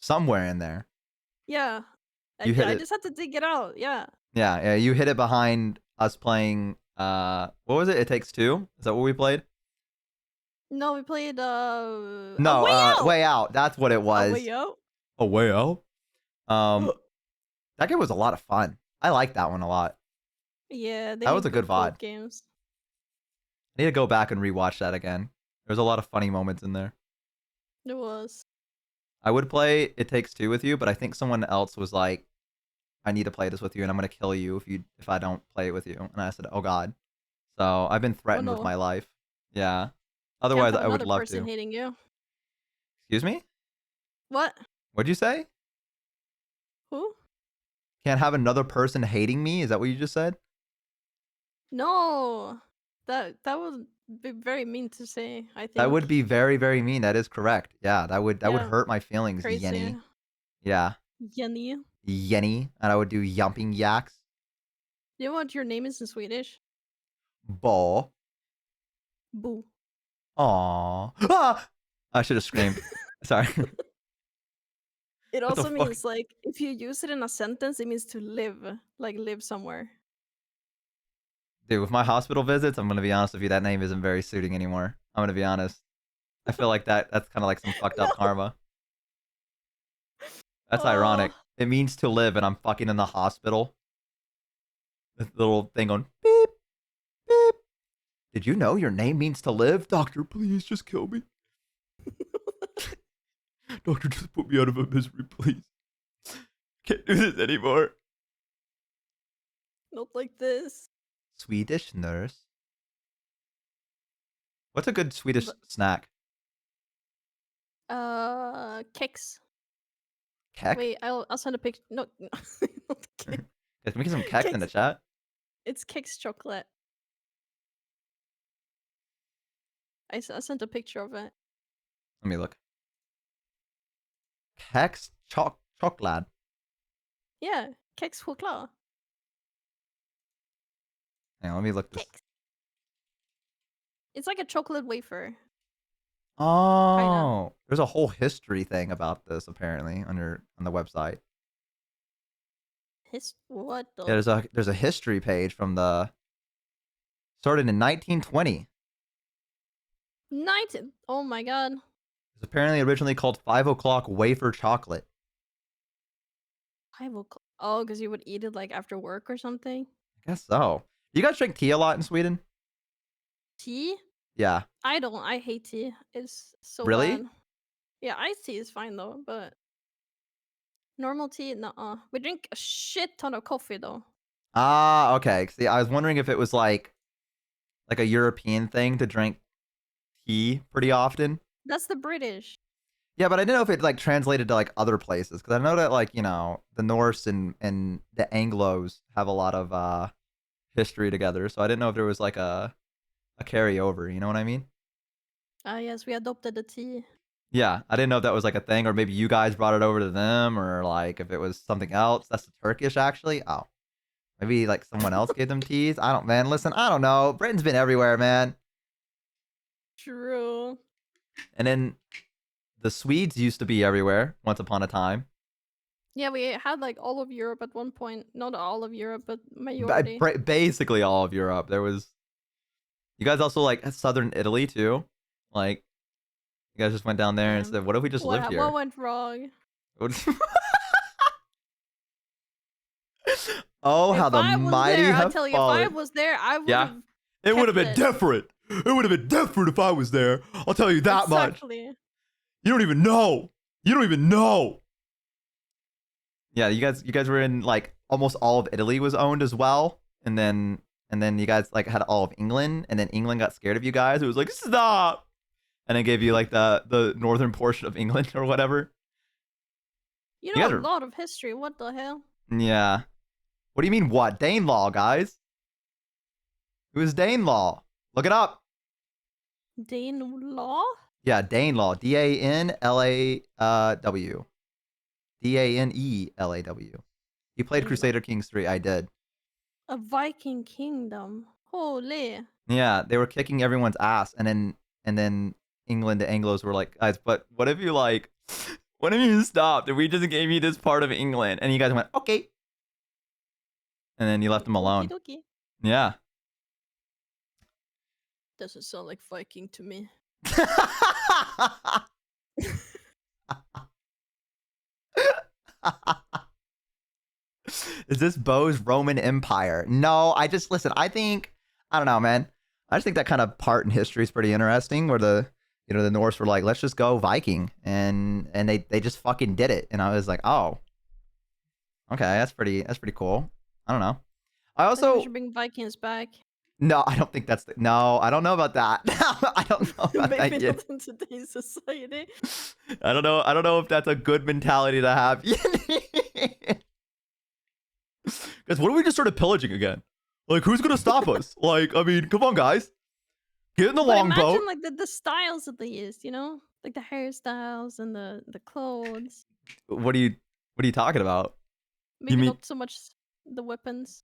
Somewhere in there. Yeah. You hit I it. just had to dig it out. Yeah. Yeah, you hit it behind us playing, what was it? It Takes Two? Is that what we played? No, we played No, Way Out! Way Out. That's what it was. Way Out? A Way Out? That game was a lot of fun. I liked that one a lot. Yeah, they That was make a good folk VOD. games. I need to go back and rewatch that again. There's a lot of funny moments in there. It was. I would play It Takes Two with you, but I think someone else was like, I need to play this with you and I'm gonna kill you if I don't play it with you. And I said, oh god. So I've been threatened with no. my life. Yeah. Can't Otherwise have I would another love person to. hating you. Excuse me? What? What'd you say? Who? Can't have another person hating me? Is that what you just said? No. That would be very mean to say, I think. That would be very, very mean. That is correct. Yeah, that would Yeah. hurt my feelings, Crazy. Yenny. Yeah. Jenny. Yenny. And I would do yumping yaks. You know what your name is in Swedish? Bo. Boo. Aww. Ah! I should have screamed. Sorry. It What the also fuck? means like if you use it in a sentence, it means to live, like live somewhere. Dude, with my hospital visits, I'm gonna be honest with you, that name isn't very suiting anymore. I'm gonna be honest. I feel like that's kind of like some fucked up No. karma. That's Oh, ironic. It means to live, and I'm fucking in the hospital. This little thing on beep beep. Did you know your name means to live? Doctor, please just kill me. Doctor, just put me out of my misery, please. Can't do this anymore. not like this. Swedish nurse. What's a good Swedish But snack? Kex. Keck? Wait, I'll send a picture. No, no, not Kex. Guys, can we get some Keck in the Kex. chat? It's Kex chocolate. I sent a picture of it. Let me look. Kex chocolate. Yeah, Kex choklad. Hang on, let me look this. Kex. It's like a chocolate wafer. Oh, there's a whole history thing about this apparently on the website. What the? Yeah, there's a history page from the started in 1920. 19. Oh my god. It's apparently originally called 5 o'clock wafer chocolate. 5 o'clock. Oh, because you would eat it like after work or something. I guess so. You guys drink tea a lot in Sweden? Tea? Yeah. I don't. I hate tea. It's so Really? bad. Yeah, iced tea is fine though, but normal tea, nuh-uh. We drink a shit ton of coffee though. Ah, okay. See, I was wondering if it was like a European thing to drink tea pretty often. That's the British. Yeah, but I didn't know if it like translated to like other places because I know that like the Norse and the Anglos have a lot of history together, so I didn't know if there was like a carryover. You know what I mean? Yes, we adopted the tea. Yeah, I didn't know if that was like a thing, or maybe you guys brought it over to them, or like if it was something else. That's the Turkish actually. Oh, maybe like someone else gave them teas. I don't, man. Listen, I don't know. Britain's been everywhere, man. True. And then the Swedes used to be everywhere once upon a time. Yeah, we had like all of Europe at one point. Not all of Europe, but majority. Basically all of Europe. There was. You guys also like southern Italy too. Like you guys just went down there and said, "What if we just lived here?" What went wrong? Oh, how the mighty have I tell you, fallen. if I was there, I would have. It would have been different. It would have been different if I was there. I'll tell you that much. Exactly. You don't even know. You don't even know. Yeah, you guys were in like almost all of Italy was owned as well, and then you guys like had all of England, and then England got scared of you guys. It was like stop, and it gave you like the northern portion of England or whatever. You You know guys a are- lot of history. What the hell? Yeah. What do you mean what? Danelaw, guys. It was Danelaw. Look it up. Dane law? Yeah, Danelaw. Danelaw. Danelaw. You played Danelaw. Crusader Kings 3. I did. A Viking kingdom. Holy. Yeah, they were kicking everyone's ass, and then England, the Anglos were like, guys, but what if you like, what if you stopped and we just gave you this part of England, and you guys went okay, and then you left them alone. Okie dokie. Yeah. Doesn't sound like Viking to me. Is this Bo's Roman Empire? No, I don't know, man. I just think that kind of part in history is pretty interesting where the Norse were like, let's just go Viking, and they just fucking did it. And I was like, oh, okay, that's pretty cool. I don't know. I I think we also should bring Vikings back. no, I don't think that's no, I don't know about that. I don't know about that Maybe yet. not in today's society. I don't know if that's a good mentality to have. Guys, what if we just started pillaging again? Like, who's gonna stop us? Like, I mean, come on, guys. Get in the But longboat. imagine like the styles that they used, you know? Like the hairstyles and the clothes. What are you talking about? Maybe mean- not so much the weapons.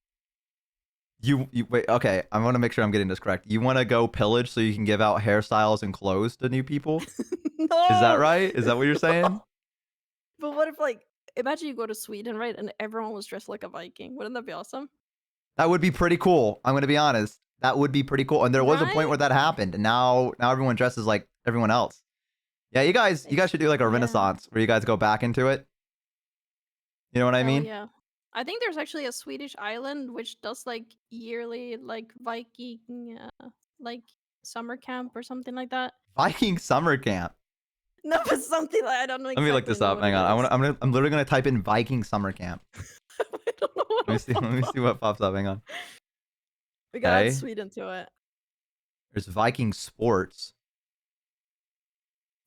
You wait, okay, I want to make sure I'm getting this correct. You want to go pillage so you can give out hairstyles and clothes to new people? No! Is that right? Is that what you're saying? But what if, like, imagine you go to Sweden, right, and everyone was dressed like a Viking. Wouldn't that be awesome? That would be pretty cool. I'm gonna be honest. That would be pretty cool. And there was a point Right? where that happened, and now everyone dresses like everyone else. Yeah, you guys should do like a Yeah. renaissance where you guys go back into it. You know what I Hell mean? yeah. I think there's actually a Swedish island which does like yearly like Viking like summer camp or something like that. Viking summer camp. No, but something like I don't know Let me look exactly this know up. what Hang it on. is. I'm literally gonna type in Viking summer camp. I don't know what Let me see. Let me see what pops up. Hang on. We gotta add Okay. Sweden to it. There's Viking sports.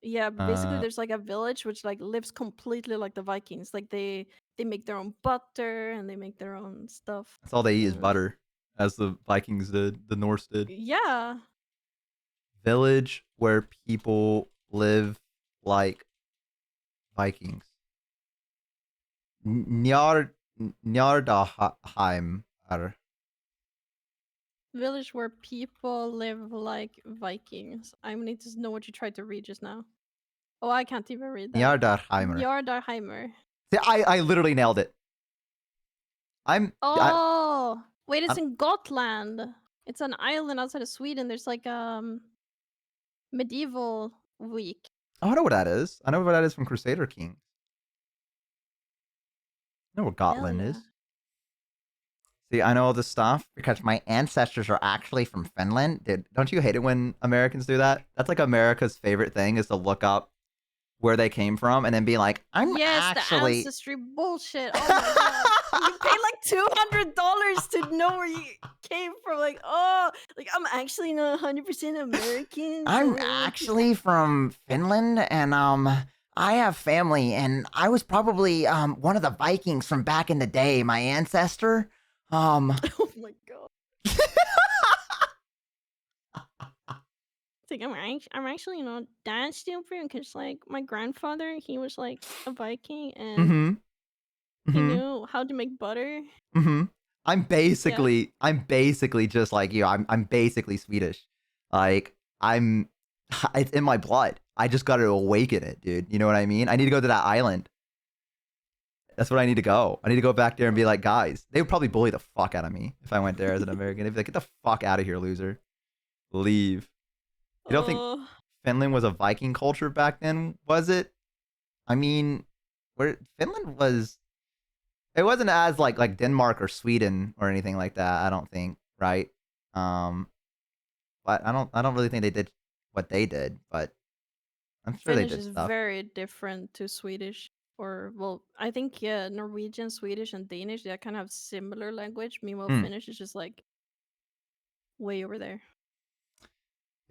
Yeah, basically Uh, there's like a village which like lives completely like the Vikings. Like they make their own butter and they make their own stuff. that's all they eat is Uh, butter, as the Vikings did, the Norse did. yeah. Village where people live like Vikings. Njar Njardaheim. Village where people live like Vikings. I need to know what you tried to read just now. Oh, I can't even read that. Njardarheimer. Yardarheimer. See, I literally nailed it. Oh, wait, it's I'm- in Gotland. It's an island outside of Sweden. There's like medieval week. I know what that is. I know what that is from Crusader Kings. I know what Hell Gotland yeah. is. See, I know all this stuff because my ancestors are actually from Finland. Dude, don't you hate it when Americans do that? That's like America's favorite thing is to look up where they came from and then be like, I'm Yes, actually. the ancestry bullshit. Oh my god. You pay like $200 to know where you came from. Like, oh, like I'm actually not 100% American. I'm actually from Finland and I have family and I was probably one of the Vikings from back in the day, my ancestor. Oh my god. It's like I'm actually that's stupid because like my grandfather he was like a Viking and Mm-hmm. he Mm-hmm. knew how to make butter. Mm-hmm. I'm basically just like you. I'm basically Swedish. Like it's in my blood. I just got to awaken it, dude. You know what I mean? I need to go to that island. That's what I need to go. I need to go back there and be like, guys, they would probably bully the fuck out of me if I went there as an American. They'd be like, get the fuck out of here, loser. Leave. You don't think Oh, Finland was a Viking culture back then, was it? I mean, where Finland was, it wasn't as like Denmark or Sweden or anything like that. I don't think, right? Um, but I don't really think they did what they did, but I'm sure they Finnish did is stuff. very different to Swedish. Or well, I think yeah, Norwegian, Swedish, and Danish they kind of have similar language. Meanwhile, Hmm. Finnish is just like way over there.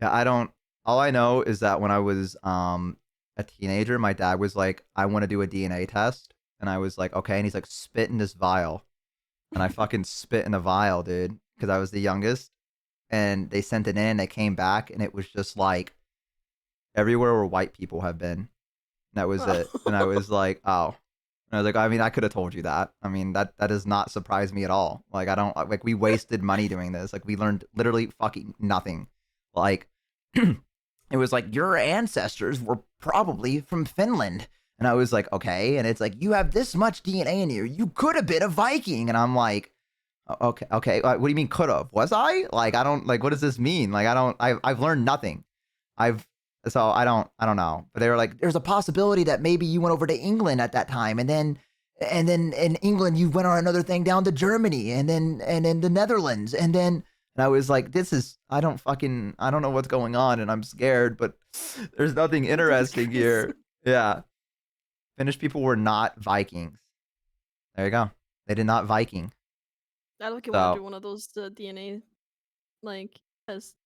Yeah, I don't. All I know is that when I was a teenager, my dad was like, "I want to do a DNA test," and I was like, "Okay," and he's like, "Spit in this vial," and I fucking spit in a vial, dude, because I was the youngest, and they sent it in, they came back, and it was just like everywhere where white people have been. And that was it, and I was like, "Oh." And I was like, I mean, I could have told you that. I mean, that does not surprise me at all. Like, I don't like we wasted money doing this. Like, we learned literally fucking nothing. Like, it was like your ancestors were probably from Finland, and I was like, okay. And it's like you have this much DNA in you. You could have been a Viking, and I'm like, okay, okay. What do you mean could have? Was I? Like, I don't like. What does this mean? Like, I don't. I've learned nothing. I've so I don't know. But they were like, there's a possibility that maybe you went over to England at that time, and then in England you went on another thing down to Germany, and then the Netherlands, and I was like, I don't know what's going on, and I'm scared, but there's nothing interesting here. Yeah. Finnish people were not Vikings. There you go. They did not Viking. I look at So- want to do one of those DNA like tests.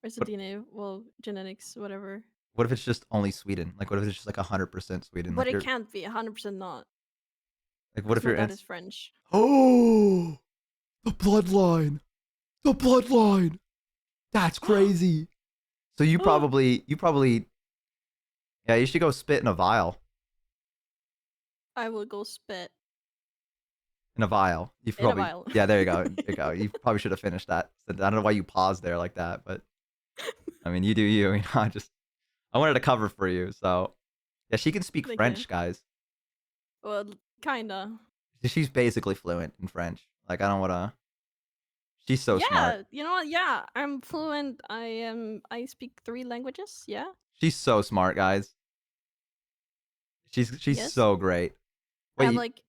Or is it What- DNA? Well, genetics, whatever. What if it's just only Sweden? Like, what if it's just like 100% Sweden? But Like, it can't be 100% not. like what if My you're dad is French. Oh, the bloodline. The bloodline. That's crazy. So you probably, yeah, you should go spit in a vial. I will go spit. In a vial. You In a probably, vial. yeah, there you go. There you go. You probably should have finished that. I don't know why you paused there like that, but I mean, you do you. You know, I wanted to cover for you. So yeah, she can speak Thank French, you. guys. Well, kinda. She's basically fluent in French. Like, I don't want to. She's so smart. Yeah, you know what? Yeah, I'm fluent. I speak 3 languages. Yeah. She's so smart, guys. She's Yes. so great. I have Wait. like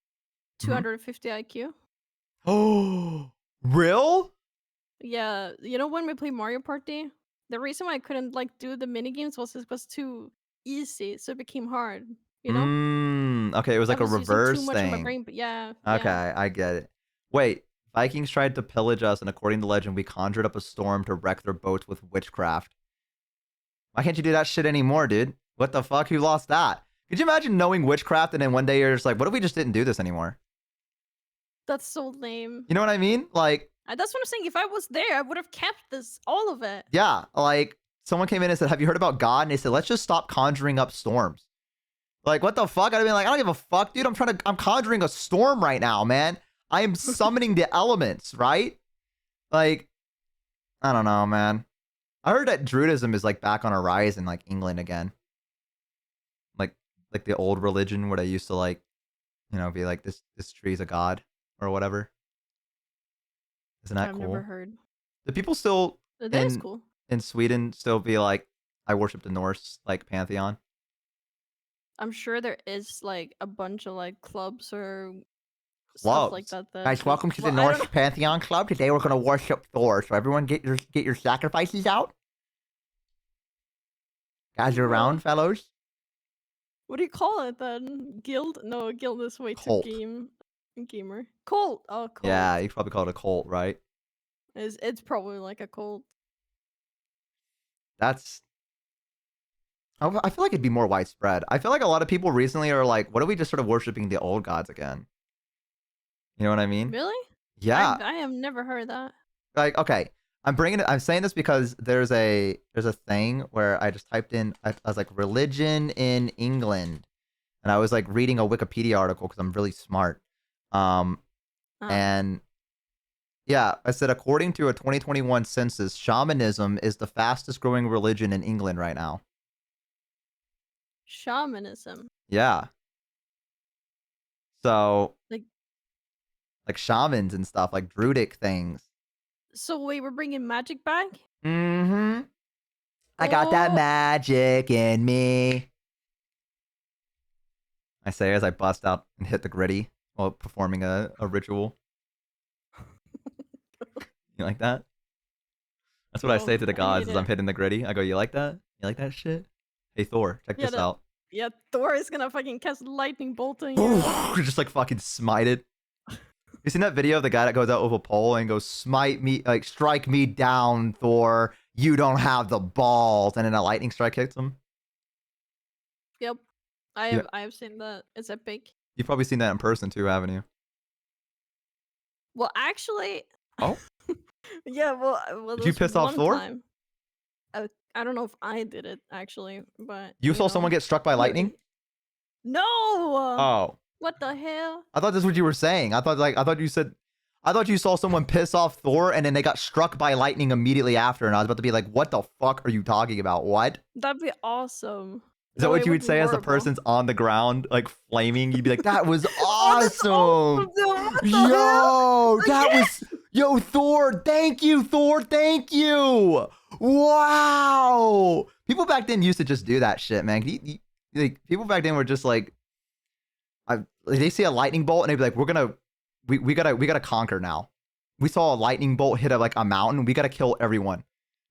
250 IQ. Oh, real? Yeah, you know when we play Mario Party, the reason why I couldn't like do the mini games was it was too easy, so it became hard. You know, Okay, it was I like a was using too reverse much of my thing. brain. But yeah, Okay, yeah. I get it. Wait, Vikings tried to pillage us, and according to legend, we conjured up a storm to wreck their boats with witchcraft. Why can't you do that shit anymore, dude? What the fuck? Who lost that? Could you imagine knowing witchcraft and then one day you're just like, what if we just didn't do this anymore? That's so lame. You know what I mean? Like, That's what I'm saying. If I was there, I would have kept this, all of it. yeah, like someone came in and said, have you heard about God? And they said, let's just stop conjuring up storms. Like, what the fuck? I'd be like, I don't give a fuck, dude. I'm conjuring a storm right now, man. I am summoning the elements, right? Like, I don't know, man. I heard that Druidism is like back on a rise in like England again. Like the old religion where they used to like, be like this tree's a god or whatever. Isn't that I've cool? never heard. Do people still That is cool. in Sweden still be like, I worship the Norse like pantheon? I'm sure there is like a bunch of like clubs or stuff like Clubs. that. Guys, welcome to the I don't Norse know. Pantheon Club. Today we're gonna worship Thor. So everyone get your sacrifices out. Guys, you're around, fellows. What do you call it then? Guild? No, guild is way too Cult. gamer. Cult. Oh, cult. Yeah, you probably call it a cult, right? It's probably like a cult. That's. I feel like it'd be more widespread. I feel like a lot of people recently are like, what are we just sort of worshiping the old gods again? You know what I mean? Really? Yeah. I have never heard that. Like, okay, I'm saying this because there's a thing where I just typed in, I was like, religion in England, and I was like reading a Wikipedia article because I'm really smart. And yeah, I said according to a 2021 census, shamanism is the fastest growing religion in England right now. Shamanism. Yeah. So Like shamans and stuff, like druidic things. So wait, we're bringing magic back? Mm-hmm. I got that Oh. magic in me. I say as I bust out and hit the gritty while performing a ritual. You like that? That's what I say to the I gods hate as I'm it. hitting the gritty. I go, you like that? You like that shit? Hey Thor, check Yeah, this out. Yeah, Thor is gonna fucking cast lightning bolt on you. Just like fucking smite it. You seen that video of the guy that goes out with a pole and goes, smite me, like strike me down, Thor. You don't have the balls. And then a lightning strike hits him. Yep. I have seen that. It's epic. You've probably seen that in person too, haven't you? Well, actually. Oh. Yeah. Well, Did there you was piss off one Thor? time- I don't know if I did it actually, but You saw someone get struck by lightning? No. Oh. What the hell? I thought that's what you were saying. I thought you saw someone piss off Thor and then they got struck by lightning immediately after, and I was about to be like, what the fuck are you talking about? What? That'd be awesome. Is that No, what it you would would be say as the horrible. person's on the ground, like flaming? You'd be like, that was Oh, that's awesome. What the hell? Yo, that was yo, Thor, thank you, Thor, thank you. Wow. People back then used to just do that shit, man. Like people back then were just like, they see a lightning bolt and they'd be like, we gotta conquer now. We saw a lightning bolt hit a mountain. We gotta kill everyone.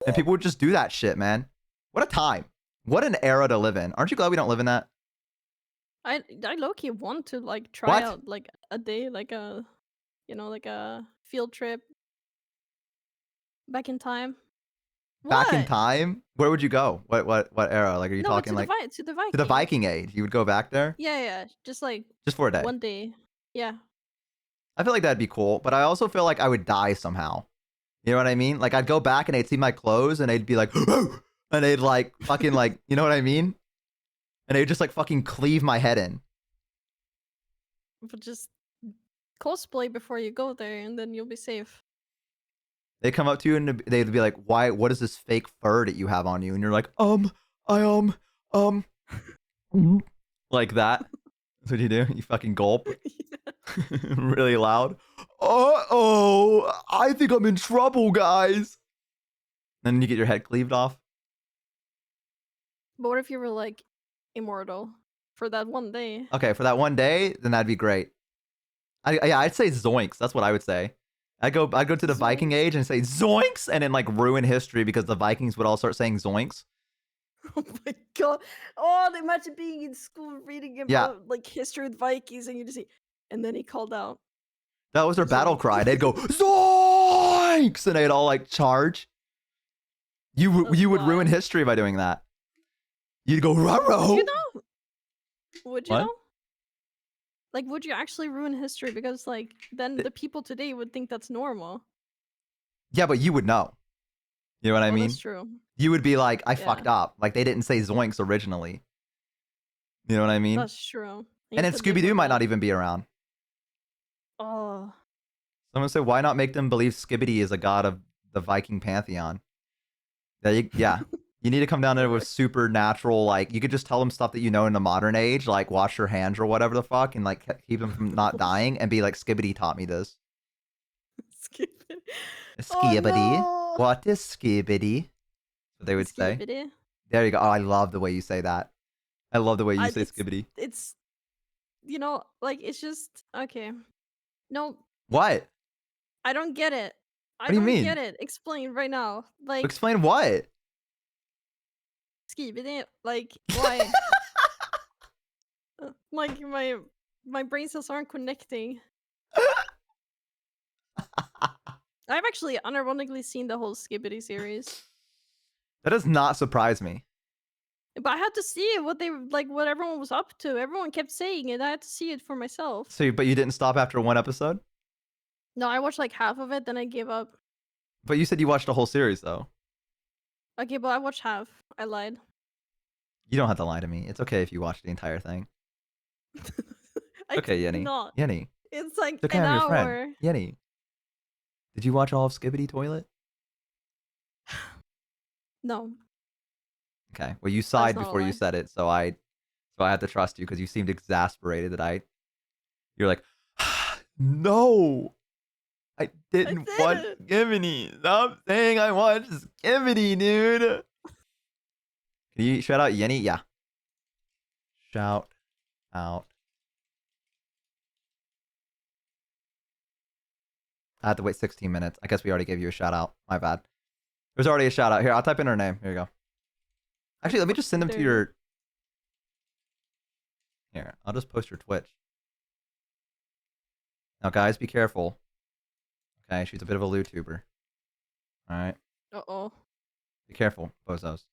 And people would just do that shit, man. What a time. What an era to live in. Aren't you glad we don't live in that? I low-key want to like try What? out like a day, like a like a field trip back in time. Back in What? time? Where would you go? What era? Like, are you No, talking to like to the Viking. to the Viking age? You would go back there Yeah, just like just for a day. one day. Yeah. I feel like that'd be cool, but I also feel like I would die somehow. You know what I mean? Like I'd go back and they'd see my clothes and they'd be like, and they'd like fucking like, you know what I mean? And they'd just like fucking cleave my head in. But just cosplay before you go there, and then you'll be safe. They come up to you and they'd be like, "Why? What is this fake fur that you have on you?" And you're like, like that. That's what you do? You fucking gulp really loud. Uh-oh, I think I'm in trouble, guys. Then you get your head cleaved off. But what if you were like immortal for that one day? Okay, for that one day, then that'd be great. Yeah, I'd say zoinks. That's what I would say. I'd go to the Viking Zoinks. age and say zoinks, and then like ruin history because the Vikings would all start saying zoinks. Oh my god! Oh, imagine being in school reading about Yeah. like history with Vikings, and you just see, and then he called out. That was their battle Zoinks. cry. They'd go zoinks, and they'd all like charge. You That's would ruin wild. history by doing that. You'd go Would ruh-roh. you know? Would you What? know? Like, would you actually ruin history? Because like then the people today would think that's normal. Yeah, but you would know. You know what I mean? That's true. You would be like, I Yeah. fucked up. Like they didn't say zoinks originally. You know what I mean? That's true. And then Scooby Doo might not even be around. Oh, Someone said, why not make them believe Skibbity is a god of the Viking pantheon? Yeah. You need to come down there with supernatural, like, you could just tell them stuff that you know in the modern age, like wash your hands or whatever the fuck, and like keep them from not dying, and be like, Skibbity taught me this. Skibbity. Skibbity? no. What is Skibbity? What they would say. Skibbity. There you go. Oh, I love the way you say that. I love the way you say It's- Skibbity. It's, you know, like it's just okay. No, What? I don't get it. I What do you don't mean? get it. Explain right now. Like Explain what? Skibbity. Like why? Like my brain cells aren't connecting. I've actually unironically seen the whole Skibbity series. That does not surprise me. But I had to see what they like, what everyone was up to. Everyone kept saying it. I had to see it for myself. So, but you didn't stop after one episode? No, I watched like half of it, then I gave up. But you said you watched the whole series, though. Okay, but I watched half. I lied. You don't have to lie to me. It's okay if you watch the entire thing. I Okay, did Yenny. not. Yenny. It's like It's okay, an I'm your hour. friend. Yenny. Did you watch all of Skibbity Toilet? No. Okay. Well, you sighed not a before you lie. said it, so I had to trust you because you seemed exasperated that you're like, no, I didn't watch didn't. Skibbity. Stop saying I watched Skibbity, dude. Can you shout out Yenny? Yeah. Shout out. I had to wait 16 minutes. I guess we already gave you a shout out. My bad. There's already a shout out. Here, I'll type in her name. Here you go. Actually, let me just send them to There. your... Here, I'll just post your Twitch. Now, guys, be careful. Okay, she's a bit of a YouTuber. Alright. Uh-oh. Be careful, bozos.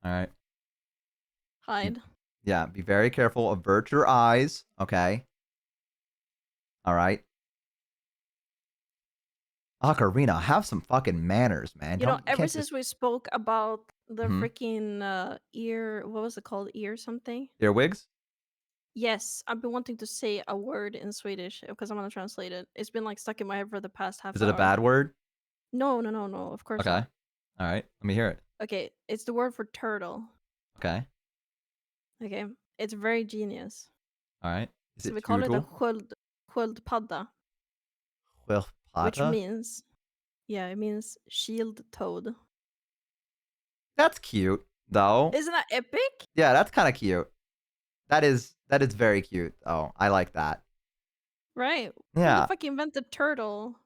Alright. Hide. Yeah, be very careful. Avert your eyes. Okay. Alright. Ocarina, have some fucking manners, man. You know, Don't- ever can't since just- we spoke about the Mhm. freaking ear, what was it called? Ear something? Earwigs? Yes, I've been wanting to say a word in Swedish because I'm gonna translate it. It's been like stuck in my head for the past half Is it a hour. bad word? No, no, no, no. Of course Okay. not. Alright, let me hear it. Okay, it's the word for turtle. Okay. Okay, it's very genius. Alright. Is So it we call it a turtle? sköldpadda, Well, which plata? means, yeah, it means shield toad. That's cute, though. Isn't that epic? Yeah, that's kind of cute. That is very cute. Oh, I like that. Right. Who Yeah. the fuck invented turtle?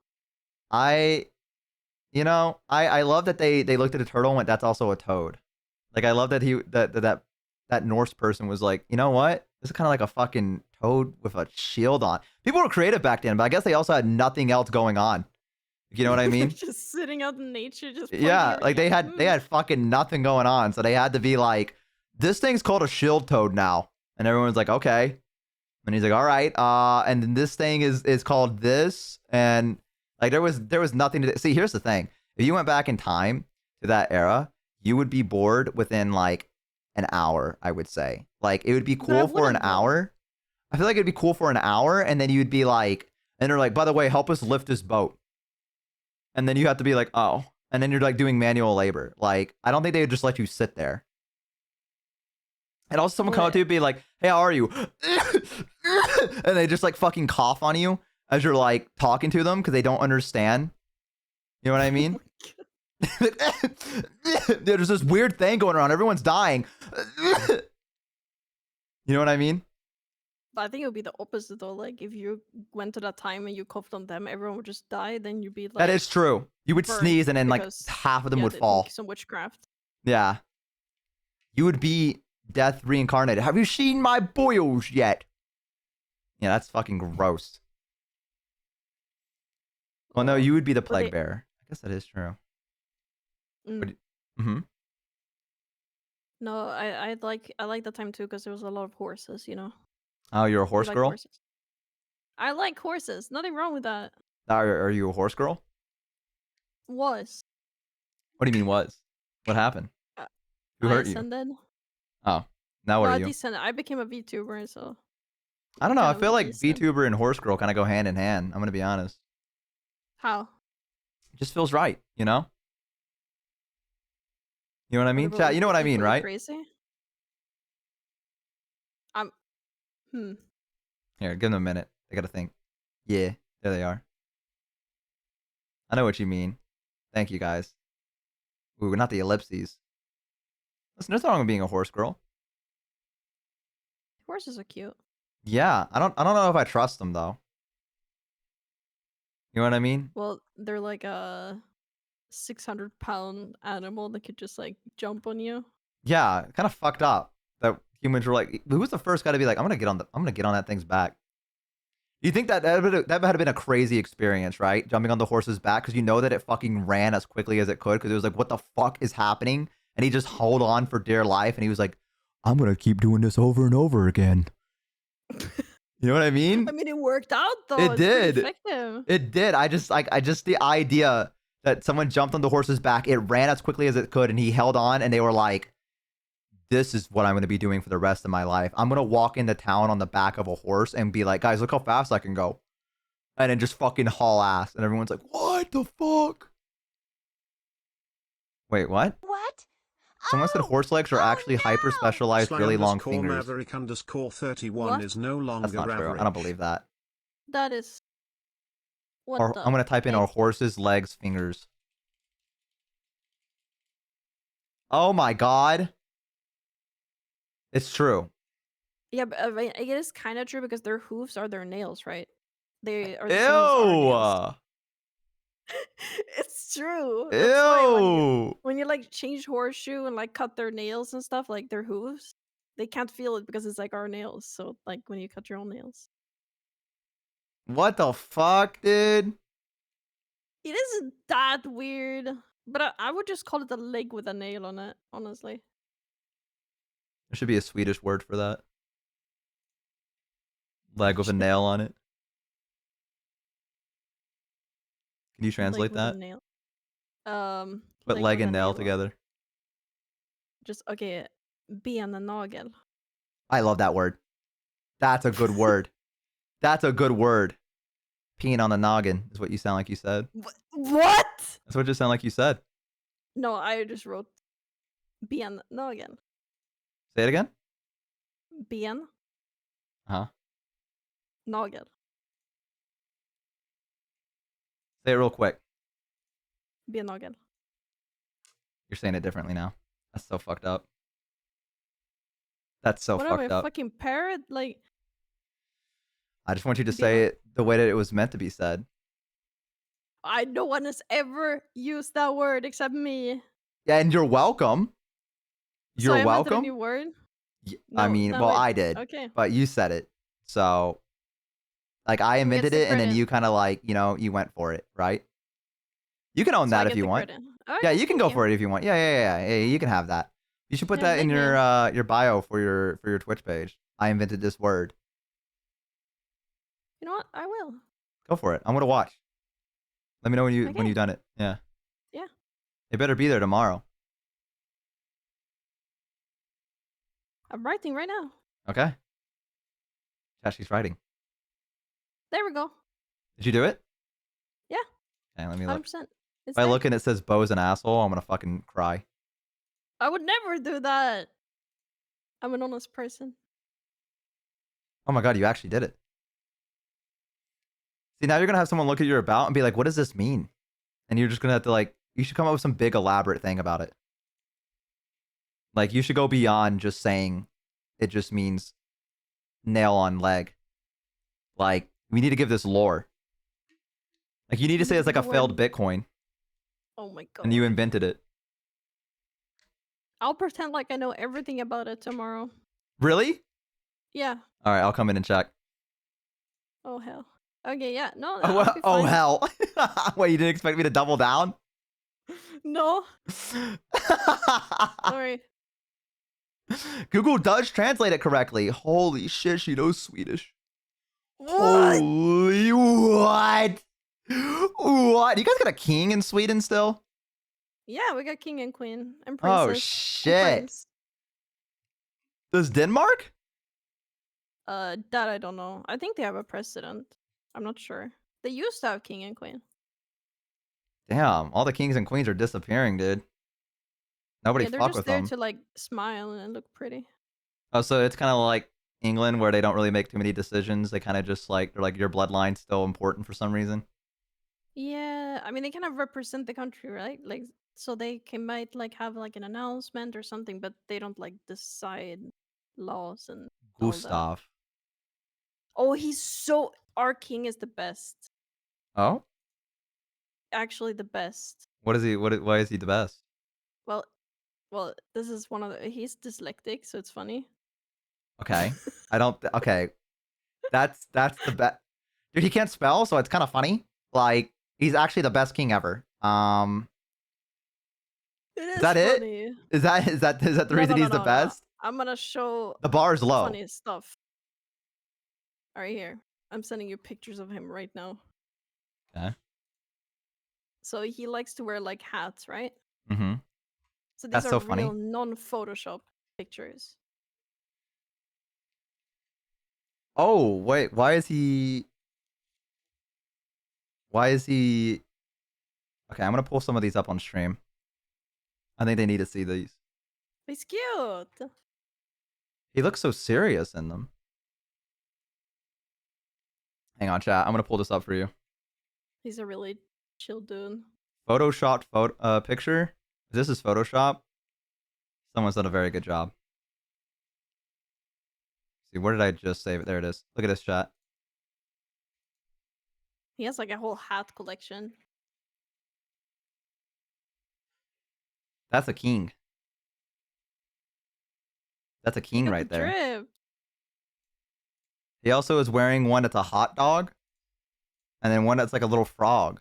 I love that they looked at a turtle and went, that's also a toad. Like, I love that that Norse person was like, you know what? This is kind of like a fucking toad with a shield on. People were creative back then, but I guess they also had nothing else going on. You know what I mean? Just sitting out in nature, just Yeah, pointing like they around. had fucking nothing going on, so they had to be like, this thing's called a shield toad now, and everyone's like, okay, and he's like, all right, and then this thing is called this, and like there was nothing to see. Here's the thing: if you went back in time to that era, you would be bored within like an hour. I would say, like it would be But I cool for an wouldn't, though. hour. I feel like it'd be cool for an hour, and then you'd be like, and they're like, by the way, help us lift this boat. And then you have to be like, oh. And then you're like doing manual labor. Like, I don't think they would just let you sit there. And also someone come up to you and be like, hey, how are you? And they just like fucking cough on you as you're like talking to them because they don't understand. You know what I mean? There's this weird thing going on. Everyone's dying. You know what I mean? But I think it would be the opposite though. Like if you went to that time and you coughed on them, everyone would just die. Then you'd be like, That is true. You would burned sneeze and then like because, half of them yeah, would they fall. think some witchcraft. Yeah. You would be death reincarnated. Have you seen my boils yet? Yeah, that's fucking gross. Well, no, you would be the plague bearer. I guess that is true. Mm-hmm. No, I like that time too because there was a lot of horses. You know. Oh, you're a horse like girl? Horses. I like horses. Nothing wrong with that. Are you a horse girl? Was. What do you mean was? What happened? Who I hurt you? ascended. Oh, now what No, are I you? descended. I became a VTuber, so. I don't know. I kind of feel like decent. VTuber and horse girl kind of go hand in hand. I'm gonna be honest. How? It just feels right, you know? You know what I mean? What Chat, about you know what I mean, equally right? Crazy. Hmm. Here, give them a minute. They gotta think. Yeah, there they are. I know what you mean. Thank you, guys. Ooh, not the ellipses. Listen, there's nothing wrong with being a horse girl. Horses are cute. Yeah, I don't know if I trust them though. You know what I mean? Well, they're like a 600-pound animal that could just like jump on you. Yeah, kind of fucked up that humans were like, who was the first guy to be like, I'm gonna get on that thing's back. You think that that had been a crazy experience, right? Jumping on the horse's back because you know that it fucking ran as quickly as it could because it was like, what the fuck is happening? And he just held on for dear life and he was like, I'm gonna keep doing this over and over again. You know what I mean? I mean, it worked out though. It It's pretty did. effective. It did. I just the idea that someone jumped on the horse's back, it ran as quickly as it could, and he held on, and they were like, this is what I'm going to be doing for the rest of my life. I'm going to walk into town on the back of a horse and be like, guys, look how fast I can go. And then just fucking haul ass. And everyone's like, what the fuck? Wait, what? What? Someone said horse legs are actually hyper specialized, really long fingers. Maverick underscore 31 What? is no longer That's not true. average. I don't believe that. That is. What Or the I'm going to type in heck? our horse's legs fingers. Oh my god. It's true. Yeah, but it is kind of true because their hooves are their nails, right? They are the same as our nails. Ew. It's true. That's why Ew. when you like change horseshoe and like cut their nails and stuff, like their hooves, they can't feel it because it's like our nails. So like when you cut your own nails, What the fuck, dude? it isn't that weird. But I would just call it a leg with a nail on it, honestly. There should be a Swedish word for that. Leg with a nail on it. Can you translate Leg with a that? nail. Put leg leg with and a nail nail on it. together. Just okay. Ben and nagel. I love that word. That's a good word. That's a good word. Peeing on the noggin is what you sound like you said. What? That's what you sound like you said. No, I just wrote ben nagel. Say it again. Ben Uh-huh. nagel. Say it real quick. Ben nagel. You're saying it differently now. That's so fucked up. That's so What am I, fucked a up. fucking parrot? Like, I just want you to say it the way that it was meant to be said. no one has ever used that word except me. Yeah, and you're welcome. So You're I invented a welcome. new word. I No, mean, no, well, wait. I did, Okay. but you said it. So, like, I Who gets invented the it, and then credit? you kind of like, you know, you went for it, right? You can own So I that get if you the want. credit. Yeah, Okay, you can thank go for it if you want. Yeah. You can have that. You should put Yeah, that in nickname. your bio for your Twitch page. I invented this word. You know what? I will. Go for it. I'm gonna watch. Let me know when Okay. you've done it. Yeah. Yeah. It better be there tomorrow. I'm writing right now. Okay. Yeah, she's writing. There we go. Did you do it? Yeah. Okay, let me look. 100%. It's If I there. look and it says Bo's an asshole, I'm gonna fucking cry. I would never do that. I'm an honest person. Oh my god, you actually did it. See, now you're gonna have someone look at your about and be like, what does this mean? And you're just gonna have to like, you should come up with some big elaborate thing about it. Like, you should go beyond just saying it just means nail on leg. Like, we need to give this lore. Like, you need to say it's like a failed Bitcoin Oh my god. and you invented it. I'll pretend like I know everything about it tomorrow. Really? Yeah. All right, I'll come in and check. Oh hell. Okay, yeah. No, Oh, I'll be oh fine. hell. Wait, you didn't expect me to double down? No. Sorry. Google does translate it correctly. Holy shit, she knows Swedish. What? Holy what? What? You guys got a king in Sweden still? Yeah, we got king and queen and Oh princess. shit. And prince. Does Denmark? That I don't know. I think they have a president. I'm not sure. They used to have king and queen. Damn, all the kings and queens are disappearing, dude. Nobody Yeah, they're fuck just with there them. to like smile and look pretty. Oh, so it's kind of like England where they don't really make too many decisions. They kind of just like, they're like, your bloodline's still important for some reason. Yeah, I mean they kind of represent the country, right? Like, so they might like have like an announcement or something, but they don't like decide laws and all that. Gustav. Oh, he's so. Our king is the best. Oh? Actually, the best. What is he? Why is he the best? Well, this is one of the. He's dyslexic, so it's funny. Okay. I don't. Okay. That's the best. Dude, he can't spell, so it's kind of funny. Like, he's actually the best king ever. It Is that funny. it? Is that the reason he's the best? I'm gonna show The bar's low. funny stuff. All right, here. I'm sending you pictures of him right now. Okay. So he likes to wear like hats, right? Mm-hmm. So these That's are so funny. real non-Photoshop pictures. Oh, wait, why is he... Okay, I'm gonna pull some of these up on stream. I think they need to see these. He's cute. He looks so serious in them. Hang on, chat. I'm gonna pull this up for you. He's a really chill dude. Photoshopped picture. This is Photoshop. Someone's done a very good job. See, where did I just save it? There it is. Look at this, chat. He has like a whole hat collection. That's a king. That's a king Look at right the there. drip. He also is wearing one that's a hot dog. And then one that's like a little frog.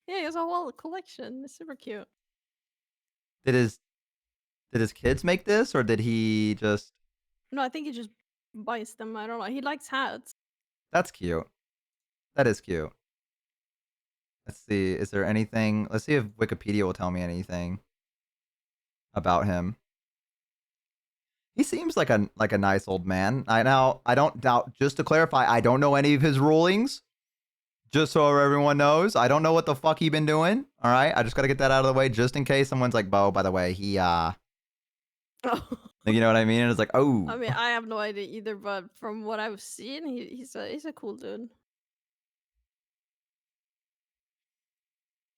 Yeah, he has a whole collection. It's super cute. Did his kids make this, or did he just... No, I think he just buys them. I don't know. He likes hats. That's cute. That is cute. Let's see. Is there anything? Let's see if Wikipedia will tell me anything about him. He seems like a nice old man. I don't doubt. Just to clarify, I don't know any of his rulings. Just so everyone knows, I don't know what the fuck he been doing. All right, I just gotta get that out of the way, just in case someone's like, "Bo, by the way, he Oh. like, you know what I mean?" And it's like, "Oh." I mean, I have no idea either, but from what I've seen, he's a cool dude.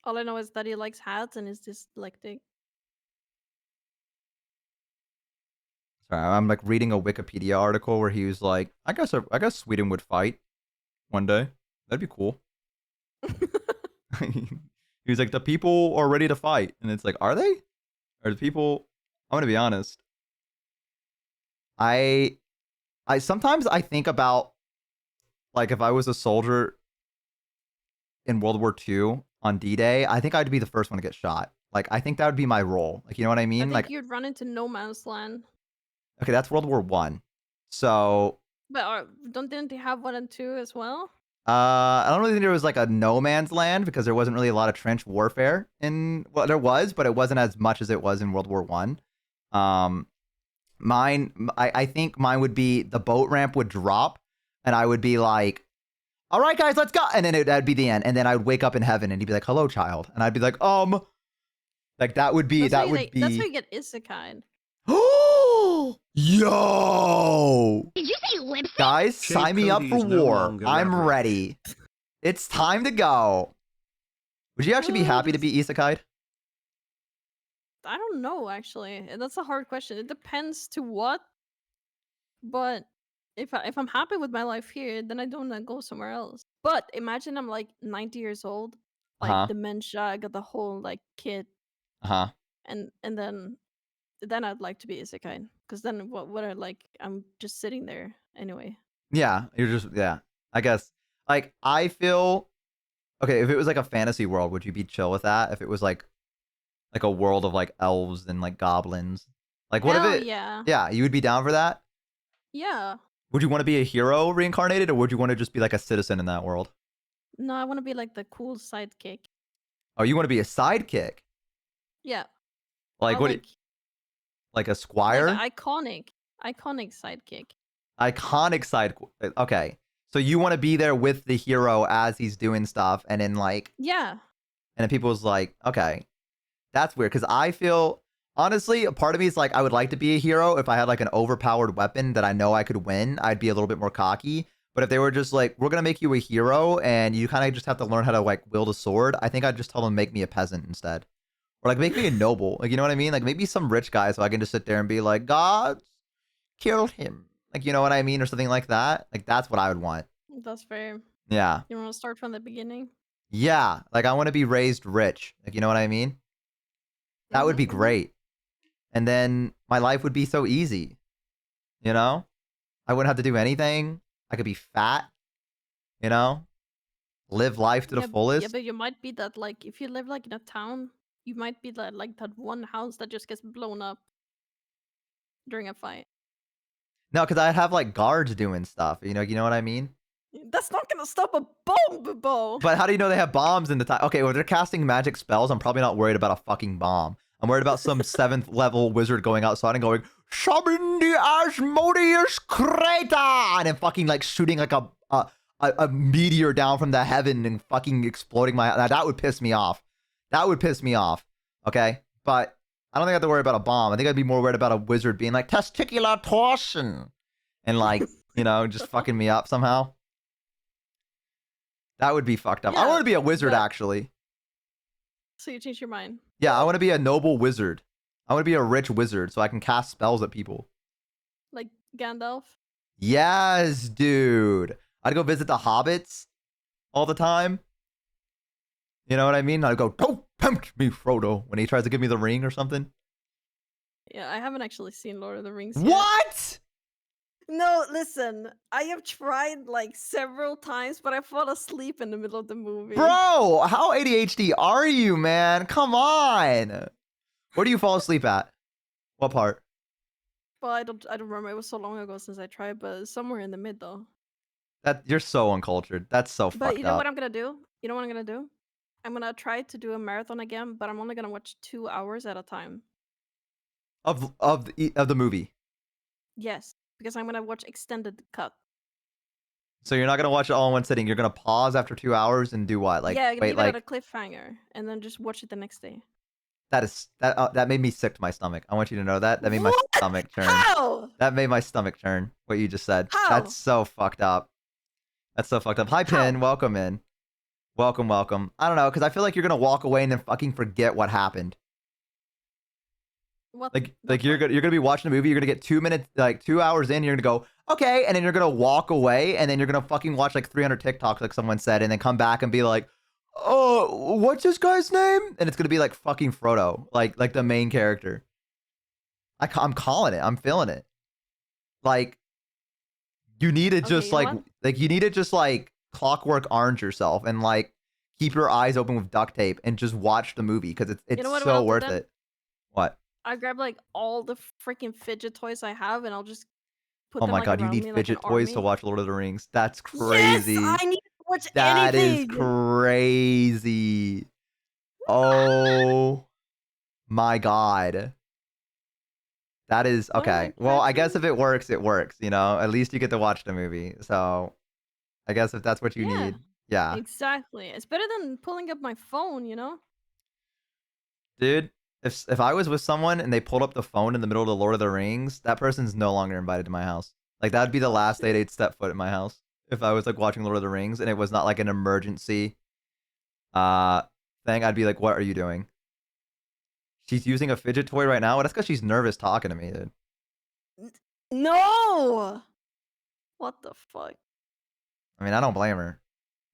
All I know is that he likes hats and is dyslexic. Sorry, I'm like reading a Wikipedia article where he was like, I guess Sweden would fight one day. That'd be cool. He was like, the people are ready to fight. And it's like, are they? Are the people... I'm gonna be honest. I sometimes I think about, like, if I was a soldier in World War II on D-Day, I think I'd be the first one to get shot. Like, I think that would be my role. Like, you know what I I mean? think Like, you'd run into no man's land. okay, that's World War I. So, But didn't they have 1 and 2 as well? I don't really think there was like a no man's land because there wasn't really a lot of trench warfare in... Well, there was, but it wasn't as much as it was in World War One. I think mine would be the boat ramp would drop, and I would be like, "All right, guys, let's go," and then that'd be the end. And then I would wake up in heaven, and he'd be like, "Hello, child," and I'd be like that would be That's how that would be. That's how you get isekai. Yo! Did you say lip? Guys, Shade sign me up Cody for is no war. longer I'm average. ready. It's time to go. Would you actually be happy to be isekai'd? I don't know actually. That's a hard question. It depends to what. But if I'm happy with my life here, then I don't wanna go somewhere else. But imagine I'm like 90 years old, like Uh-huh. dementia, I got the whole like kit, Uh-huh. and then I'd like to be isekai. Because then what I like, I'm just sitting there anyway. Yeah, you're just yeah. I guess like I feel okay, if it was like a fantasy world, would you be chill with that? If it was like a world of like elves and like goblins. Like what if Hell it yeah. yeah, you would be down for that? Yeah. Would you want to be a hero reincarnated or would you want to just be like a citizen in that world? No, I want to be like the cool sidekick. Oh, you want to be a sidekick? Yeah. Like I what like a like squire? an iconic sidekick. Iconic side okay. So you want to be there with the hero as he's doing stuff and then like Yeah. and then people's like, okay. That's weird because I feel honestly, a part of me is like I would like to be a hero if I had like an overpowered weapon that I know I could win. I'd be a little bit more cocky. But if they were just like, we're gonna make you a hero and you kind of just have to learn how to like wield a sword, I think I'd just tell them make me a peasant instead, or like make me a noble. Like you know what I mean? Like maybe some rich guy so I can just sit there and be like, God killed him. Like you know what I mean, or something like that. Like that's what I would want. That's fair. Yeah, You want to start from the beginning? yeah. Like I want to be raised rich. Like you know what I mean? That would be Mhm. great. And then my life would be so easy. You know? I wouldn't have to do anything. I could be fat, you know? Live life to the Yeah, fullest. but you might be that like if you live like in a town, you might be that like that one house that just gets blown up during a fight. No, because I'd have like guards doing stuff. You know what I mean? That's not gonna stop a bomb, Bo. But how do you know they have bombs in the time? Okay, well, if they're casting magic spells, I'm probably not worried about a fucking bomb. I'm worried about some 7th level wizard going outside and going, summon the Asmodeus crater! And then fucking like shooting like a meteor down from the heaven and fucking exploding my... That would piss me off. That would piss me off. Okay? But I don't think I have to worry about a bomb. I think I'd be more worried about a wizard being like, testicular torsion! And like, just fucking me up somehow. That would be fucked up. I Yeah, want to be a wizard, but- actually. So you change your mind. Yeah, I want to be a noble wizard. I want to be a rich wizard so I can cast spells at people. Like Gandalf. Yes, dude. I'd go visit the hobbits all the time. You know what I mean? I'd go, don't tempt me, Frodo, when he tries to give me the ring or something. Yeah, I haven't actually seen Lord of the Rings yet. What? No, listen. I have tried like several times, but I fall asleep in the middle of the movie. Bro, how ADHD are you, man? Come on. Where do you fall asleep at? What part? Well, I don't remember. It was so long ago since I tried, but somewhere in the middle. You're so uncultured. That's so But fucked you know up. what I'm gonna do? You know what I'm gonna do? I'm gonna try to do a marathon again, but I'm only gonna watch 2 hours at a time. Of the movie. Yes, because I'm gonna watch extended cut. So you're not gonna watch it all in one sitting. You're gonna pause after 2 hours and do what? Like yeah, wait, leave it like at a cliffhanger and then just watch it the next day. that made me sick to my stomach. I want you to know that. That made my What? stomach turn. How? That made my stomach turn. What you just said. How? That's so fucked up. That's so fucked up. Hi, Pin. Welcome in. Welcome, welcome. I don't know, because I feel like you're gonna walk away and then fucking forget what happened. What? Like you're gonna be watching a movie. You're gonna get 2 minutes, like 2 hours in. You're gonna go okay, and then you're gonna walk away, and then you're gonna fucking watch like 300 TikToks, like someone said, and then come back and be like, oh, what's this guy's name? And it's gonna be like fucking Frodo, like the main character. I'm calling it. I'm feeling it. Like you need to Okay, just you know like you need to just like clockwork orange yourself and like keep your eyes open with duct tape and just watch the movie because it's know what so I'll do worth then? it. What? I grab like all the freaking fidget toys I have and I'll just put Oh them my like god, you around need me fidget like an toys to army. watch Lord of the Rings. That's crazy. Yes, I need to watch That is anything. crazy. Oh my god. That is okay. Well, I guess if it works, it works, At least you get to watch the movie. So I guess if that's what you Yeah. need. Yeah. Exactly. It's better than pulling up my phone, Dude, if I was with someone and they pulled up the phone in the middle of the Lord of the Rings, that person's no longer invited to my house. Like that would be the last day they'd step foot in my house. If I was like watching Lord of the Rings and it was not like an emergency thing, I'd be like, what are you doing? She's using a fidget toy right now? Well, that's because she's nervous talking to me, dude. No! What the fuck? I mean, I don't blame her.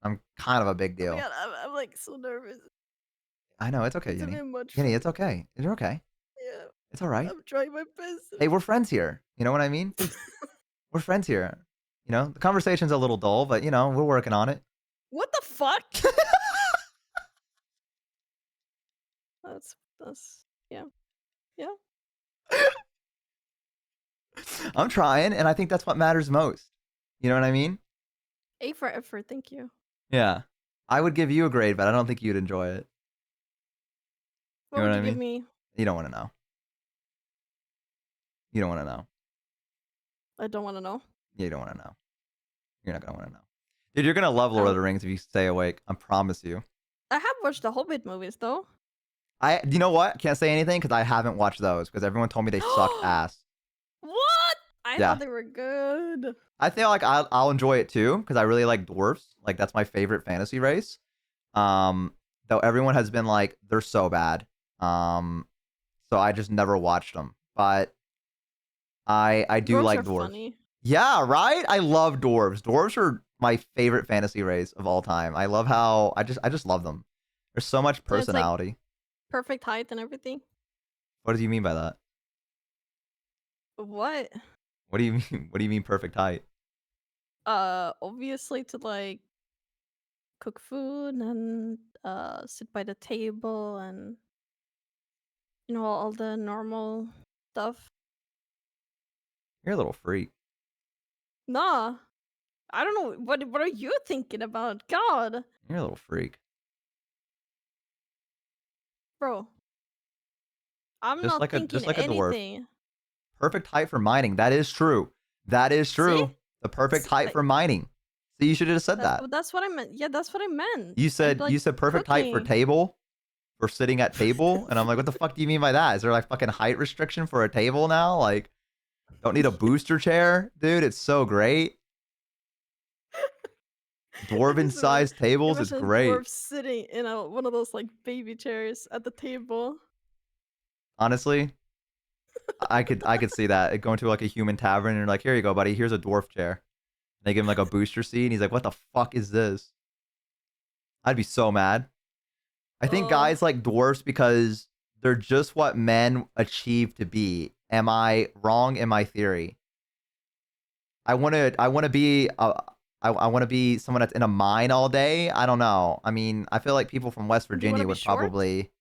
I'm kind of a big Oh my deal. god, I'm like so nervous. I know, it's okay, It's a Yinny. bit much. Yinny, it's okay. You're okay. Yeah, It's all right. I'm trying my best. Hey, we're friends here. You know what I mean? We're friends here. You know, the conversation's a little dull, but you know, we're working on it. What the fuck? That's yeah. Yeah. I'm trying, and I think that's what matters most. You know what I mean? A for effort, thank you. Yeah. I would give you a grade, but I don't think you'd enjoy it. What You know would what you I give mean? me? You don't want to know. You don't want to know. I don't want to know. Yeah, you don't want to know. You're not going to want to know. Dude, you're going to love Lord of the Rings if you stay awake. I promise you. I have watched the Hobbit movies though. You know what? Can't say anything because I haven't watched those because everyone told me they suck ass. What? I Yeah. thought they were good. I feel like I'll enjoy it too because I really like dwarfs. Like that's my favorite fantasy race. Though everyone has been like they're so bad. So I just never watched them. But I do Dwarves like are dwarves. funny. Yeah, right. I love dwarves. Dwarves are my favorite fantasy race of all time. I love how I just love them. There's so much So it's, like, personality. Perfect height and everything. What do you mean by that? What? What do you mean? What do you mean perfect height? Obviously to like cook food and sit by the table and you know all the normal stuff. You're a little freak. Nah. I don't know what are you thinking about? God. You're a little freak. Bro. I'm Just not like a thinking dwarf. anything. Perfect height for mining. That is true. That is true. See? The perfect See, height like- for mining. So you should have said that. That's what I meant. Yeah, that's what I meant. You And, said like, perfect height for cooking. table, for sitting at table, and I'm like, what the fuck do you mean by that? Is there like fucking height restriction for a table now? Like, don't need a booster chair, dude. It's so great. Dwarven sized tables is Imagine a great. dwarf sitting in one of those like baby chairs at the table. Honestly, I could see that. Going to like a human tavern and you're like, here you go, buddy. Here's a dwarf chair. They give him like a booster seat, and he's like, what the fuck is this? I'd be so mad. I think guys like dwarfs because they're just what men achieve to be. Am I wrong in my theory? I want to be I want to be someone that's in a mine all day. I don't know. I mean, I feel like people from West Do you wanna Virginia be would short? probably.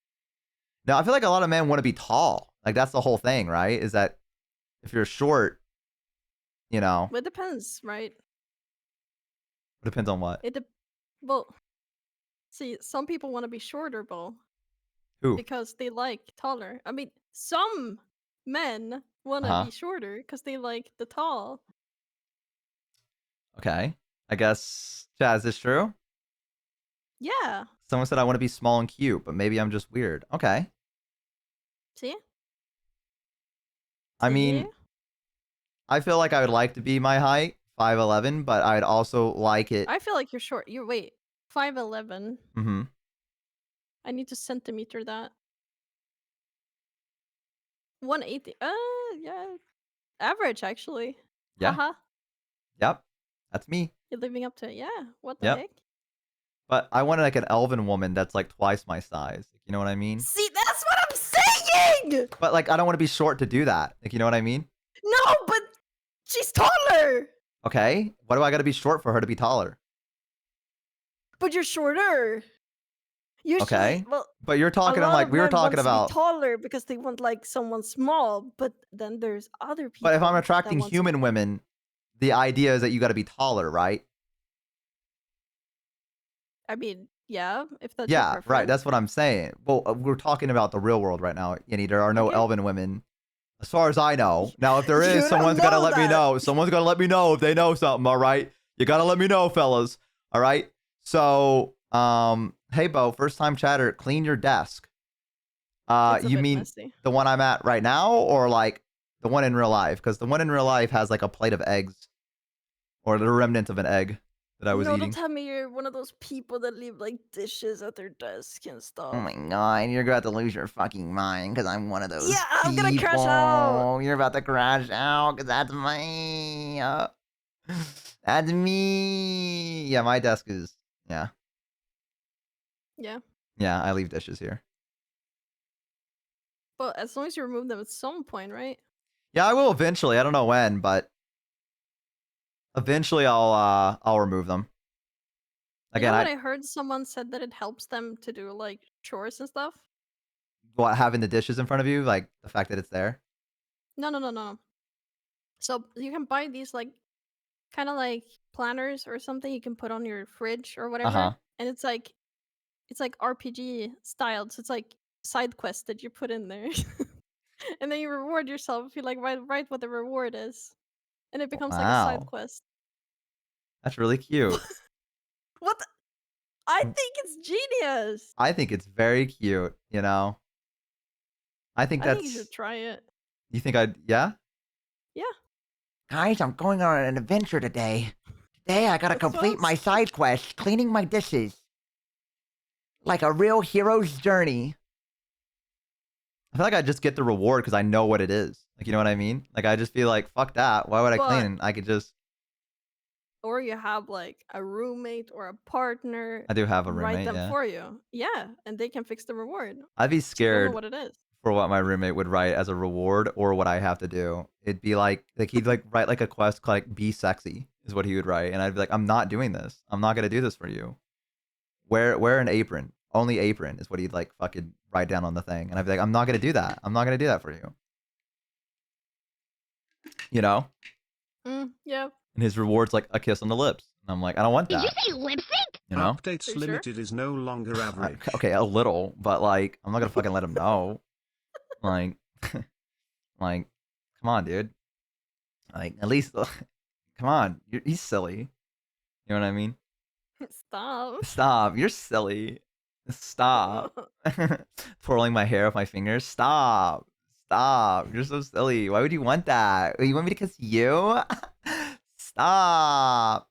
No, I feel like a lot of men want to be tall. Like that's the whole thing, right? Is that if you're short, you know, Well, it depends, right? it depends on what. Well, see, some people want to be shorter, Bo, Who? because they like taller. I mean, some men want to Uh-huh. be shorter because they like the tall. Okay. I guess, Chaz, is true? Yeah. Someone said I want to be small and cute, but maybe I'm just weird. Okay. See? I mean, See? I feel like I would like to be my height, 5'11", but I'd also like it. I feel like you're short. You wait, 5'11". Mm-hmm. I need to centimeter that. 180. Yeah. Average, actually. Yeah. Haha. Yep. That's me. You're living up to it. Yeah. What the Yep. heck? But I want like an elven woman that's like twice my size. You know what I mean? See, that's what I'm saying! But like, I don't want to be short to do that. Like, you know what I mean? No, but she's taller! Okay. What do I got to be short for her to be taller? But you're shorter. Usually, Okay. well, But you're talking a lot like of we were men talking wants to be about. taller because they want like someone small, but then there's other people. But if I'm that attracting want human women, the idea is that you got to be taller, right? I mean, yeah, if that's your Yeah, right. preference. That's what I'm saying. Well, we're talking about the real world right now, Yenny. There are no Okay. elven women, as far as I know. Now, if there You is, don't someone's got to know let me that. know. Someone's got to let me know if they know something. All right, you got to let me know, fellas. All right. So, hey, Bo, first time chatter, clean your desk. It's a You bit mean messy. the one I'm at right now, or like the one in real life? Because the one in real life has like a plate of eggs, or the remnant of an egg that I was No, don't eating. tell me you're one of those people that leave like dishes at their desk and stuff. Oh my god, you're about to lose your fucking mind because I'm one of those Yeah, I'm gonna crash out. people. You're about to crash out because that's me. That's me. Yeah, my desk is. Yeah. Yeah, Yeah, I leave dishes here. but as long as you remove them at some point, right? Yeah, I will eventually. I don't know when, but eventually I'll remove them. You Again, know what I heard someone said that it helps them to do like chores and stuff? what, having the dishes in front of you, like the fact that it's there. No. So you can buy these like kind of like planners or something you can put on your fridge or whatever, Uh-huh. and it's like RPG styled. So it's like side quests that you put in there, and then you reward yourself if you like write what the reward is, and it becomes like a side Wow. quest. That's really cute. What? I think it's genius. I think it's very cute, you know. I think I think you that's should try it. you think I'd yeah? Yeah. Guys, I'm going on an adventure today. Today I gotta That complete my sounds- side quest, cleaning my dishes. Like a real hero's journey. I feel like I just get the reward because I know what it is. Like, you know what I mean? Like, I just feel like, fuck that. Why would I But- clean? I could just. Or you have like a roommate or a partner. I do have a write roommate, them yeah. for you. Yeah, and they can fix the reward. I'd be You don't know scared what it is. for what my roommate would write as a reward or what I have to do. It'd be like he'd like write like a quest called like be sexy is what he would write. And I'd be like, I'm not doing this. I'm not gonna do this for you. Wear an apron. Only apron is what he'd like fucking write down on the thing. And I'd be like, I'm not gonna do that. I'm not gonna do that for you. You know? Yeah. And his reward's like a kiss on the lips. And I'm like, I don't want Did you that. say lip sync? You know? Updates Are you sure? limited is no longer average. Okay, a little, but like, I'm not gonna fucking let him know. Like, like, come on, dude. Like, at least, come on. He's silly. You know what I mean? Stop. Stop. You're silly. Stop. Twirling my hair with my fingers. Stop. Stop. You're so silly. Why would you want that? You want me to kiss you? Stop.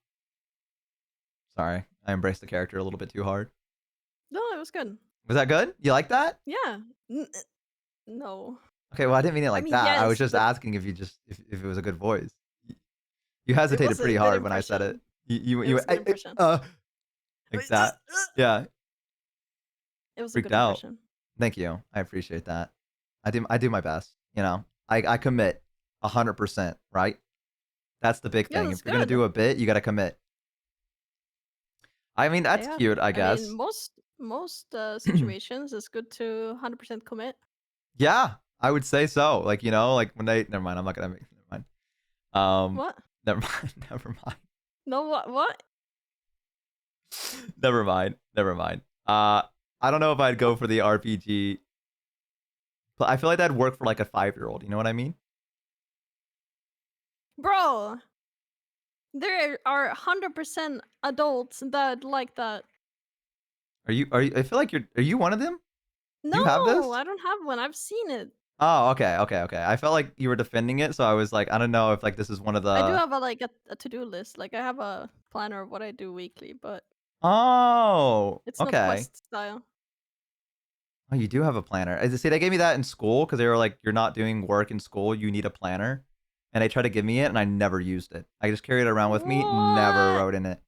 Sorry. I embraced the character a little bit too hard. No, it was good. Was that good? You like that? Yeah. No. Okay, well, I didn't mean it like mean, that. I was yes, just but- asking if if it was a good voice. You hesitated was a pretty good hard when I said it. impression. You It was a good impression. like that. Yeah. It was a Freaked good out. impression. Thank you. I appreciate that. I do my best. You know, I commit 100%. Right. That's the big Yeah, thing. that's If you're gonna good. do a bit, you gotta commit. I mean, that's Yeah. cute. I guess. mean, most situations it's good to 100% commit. Yeah, I would say so. Like, you know, like when they. Never mind. I'm not gonna make. Never mind. What? Never mind. Never mind. No, what? Never mind. Never mind. I don't know if I'd go for the RPG. But I feel like that'd work for like a 5-year-old. You know what I mean? Bro, there are 100% adults that like that. Are you? I feel like you're. Are you one of them? No, You have this? I don't have one. I've seen it. Oh, okay. I felt like you were defending it, so I was like, I don't know if like this is one of the. I do have a to-do list. Like I have a planner of what I do weekly, but Oh, it's not okay. quest style. Oh, you do have a planner. See, they gave me that in school because they were like, you're not doing work in school. You need a planner. And they tried to give me it, and I never used it. I just carried it around with me, never What? wrote in it.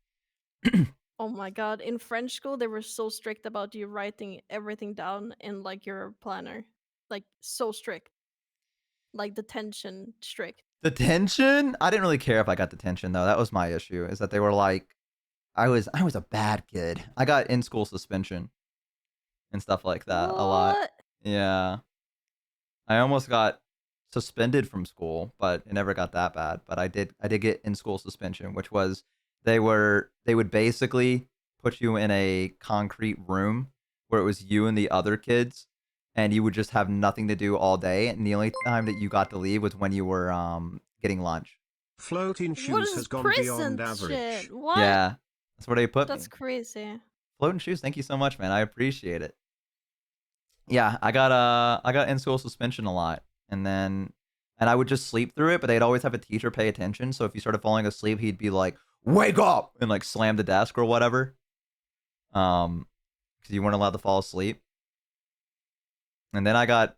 Oh my god! In French school, they were so strict about you writing everything down in like your planner, like so strict, like detention strict. Detention? I didn't really care if I got detention though. That was my issue. Is that they were like, I was a bad kid. I got in school suspension and stuff like that a lot. What? Yeah. I almost got suspended from school, but it never got that bad. But I did get in school suspension, which was they would basically put you in a concrete room where it was you and the other kids, and you would just have nothing to do all day, and the only time that you got to leave was when you were getting lunch. Floating What shoes is has gone prison beyond average. shit? What? Yeah. That's where they put That's me. crazy. Floating shoes, thank you so much, man. I appreciate it. Yeah, I got in school suspension a lot, and I would just sleep through it, but they'd always have a teacher pay attention. So if you started falling asleep, he'd be like, "Wake up!" and like slam the desk or whatever. Because you weren't allowed to fall asleep. And then I got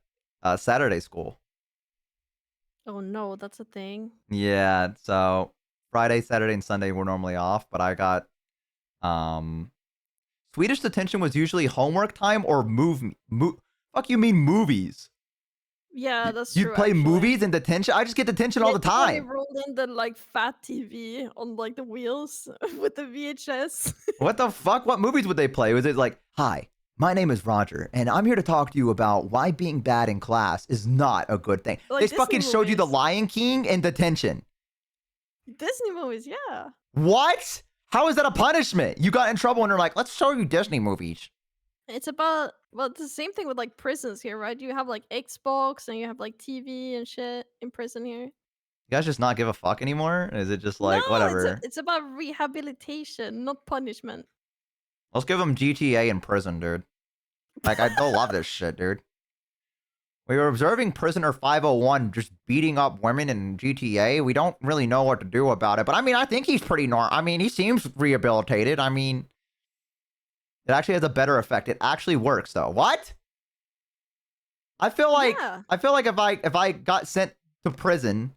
Saturday school. Oh no, that's a thing. Yeah, so Friday, Saturday, and Sunday were normally off, but I got Swedish detention was usually homework time or fuck you mean movies. Yeah, that's You'd true. play actually. movies and detention? I just get detention all the Yeah, they time. rolled in the like fat TV on like the wheels with the VHS. What the fuck? What movies would they play? Was it like, "Hi, my name is Roger, and I'm here to talk to you about why being bad in class is not a good thing." Like They Disney fucking showed you The movies. Lion King and detention. Disney movies, yeah. What? How is that a punishment? You got in trouble and they're like, "Let's show you Disney movies." It's about it's the same thing with like prisons here, right? You have like Xbox and you have like TV and shit in prison here. You guys just not give a fuck anymore? Is it just No, like, whatever? it's about rehabilitation, not punishment. Let's give them GTA in prison, dude. Like, they'll love this shit, dude. We were observing prisoner 501 just beating up women in GTA. We don't really know what to do about it. But I mean, I think he's pretty normal. I mean, he seems rehabilitated. I mean, it actually has a better effect. It actually works, though. What? I feel like Yeah. if I got sent to prison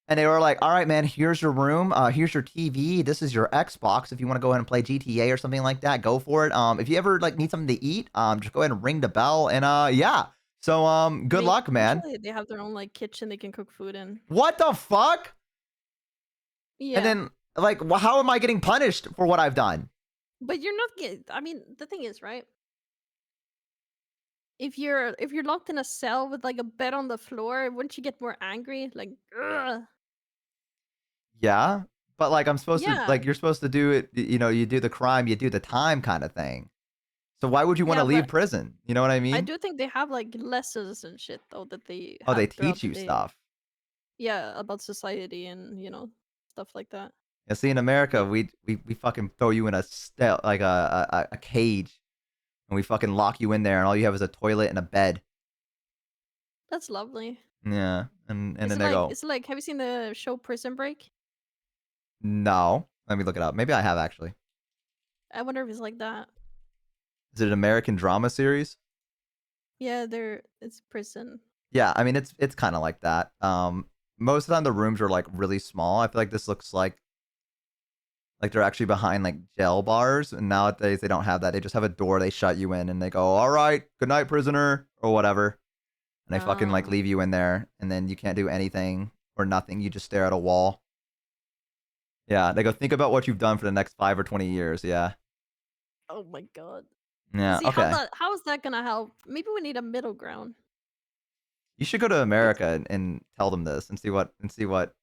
and they were like, "All right, man, here's your room. Here's your TV. This is your Xbox. If you want to go ahead and play GTA or something like that, go for it. If you ever like need something to eat, just go ahead and ring the bell and yeah. So good luck, man." Usually they have their own like kitchen they can cook food in. What the fuck? Yeah. And then like, how am I getting punished for what I've done? But you're not I mean, the thing is, right? If you're locked in a cell with like a bed on the floor, wouldn't you get more angry? Like, ugh. Yeah, but like I'm supposed to Yeah. like you're supposed to do it. You know, you do the crime, you do the time, kind of thing. So why would you want to Yeah, leave but prison? You know what I I mean? do think they have like lessons and shit though that they Oh, they have throughout teach the you day. stuff. Yeah, about society and stuff like that. Yeah, see, in America, Like we fucking throw you in a like a cage, and we fucking lock you in there, and all you have is a toilet and a bed. that's lovely. Yeah, and then they go, Is it like have you seen the show Prison Break? "No." Let me look it up. Maybe I have actually. I wonder if it's like that. Is it an American drama series? Yeah, it's prison. Yeah, I mean it's kind of like that. Most of the time the rooms are like really small. I feel like this looks like they're actually behind like jail bars, and nowadays they don't have that. They just have a door. They shut you in, and they go, "All right, good night, prisoner," or whatever, and they fucking like Um, leave you in there, and then you can't do anything or nothing. You just stare at a wall. Yeah, they go, "Think about what you've done for the next 5 or 20 years." Yeah, oh my god. yeah, See okay. how is that gonna help? Maybe we need a middle ground. You should go to America and tell them this and see what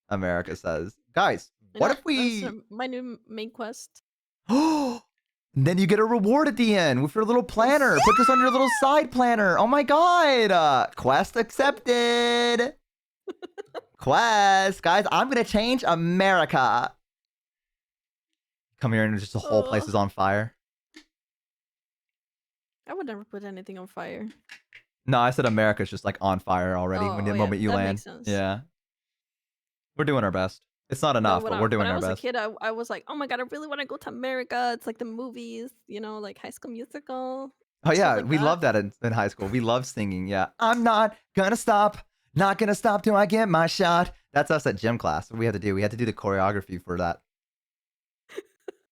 America says, guys. What if That's we? my new main quest. Then you get a reward at the end with your little planner. Put this on your little side planner. Oh my god. Quest accepted. Quest. Guys, I'm going to change America. Come here and just the whole place is on fire. I would never put anything on fire. No, I said America's just like on fire already when the Oh, yeah, moment you that land. makes sense. Yeah. We're doing our best. It's not No, enough, but we're doing when I our was a best. kid, I was like, oh my god, I really want to go to America. It's like the movies, like High School Musical, Oh stuff yeah, like we that. love that in high school. We love singing. Yeah, I'm not gonna stop, not gonna stop till I get my shot. That's us at gym class. What we had to do. We had to do the choreography for that.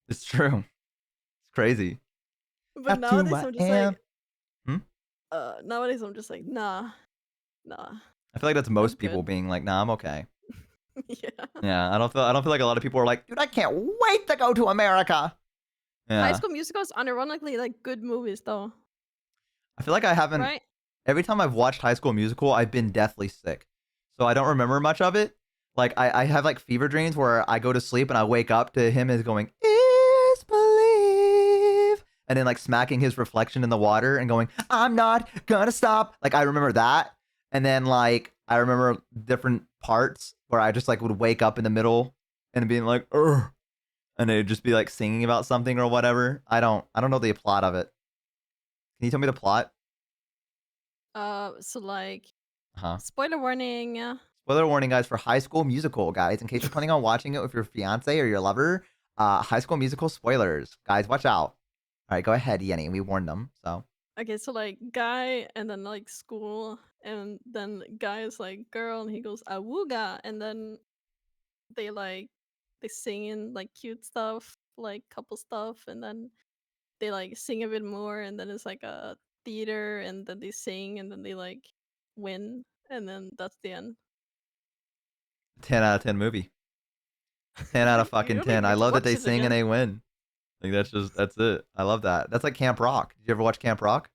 It's true. It's crazy. But That's who nowadays I I'm just am. like, nowadays I'm just like, nah. I feel like that's most people good. being like, "Nah, I'm okay." Yeah. Yeah, I don't feel like a lot of people are like, "Dude, I can't wait to go to America." High Yeah, School Musical is unironically like good movies though, I feel like I haven't. right? Every time I've watched High School Musical, I've been deathly sick, so I don't remember much of it. Like I have like fever dreams where I go to sleep and I wake up to him as going, "Is believe," and then like smacking his reflection in the water and going, "I'm not gonna stop." Like I remember that, and then like I remember different parts where I just like would wake up in the middle and being like, "Ugh," and they'd just be like singing about something or whatever. I don't know the plot of it. Can you tell me the plot? So like, Huh? spoiler warning. Spoiler warning, guys, for High School Musical, guys. In case you're planning on watching it with your fiance or your lover, High School Musical spoilers, guys. Watch out. All right, go ahead, Yenny. We warned them. So Okay, so like guy and then like school and then guy is like girl and he goes awooga and then they sing in like cute stuff, like couple stuff, and then they like sing a bit more and then it's like a theater and then they sing and then they like win and then that's the end. 10 out of 10 movie. 10 out of You fucking don't 10. even I need to love that watch they it sing and again. they win. Like that's it. I love that. That's like Camp Rock. Did you ever watch Camp Rock?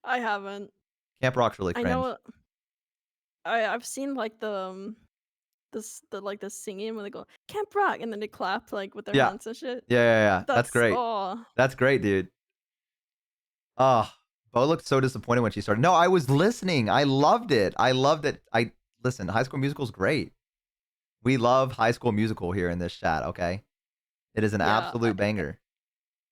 I haven't. Camp Rock's really I cringe. know I've seen like the singing when they go Camp Rock and then they clap like with their Yeah. hands and shit. Yeah. That's That's great. That's great, dude. Oh, Bo looked so disappointed when she started. No, I was listening. I loved it. Listen, High School Musical is great. We love High School Musical here in this chat, okay? It is an yeah. absolute banger.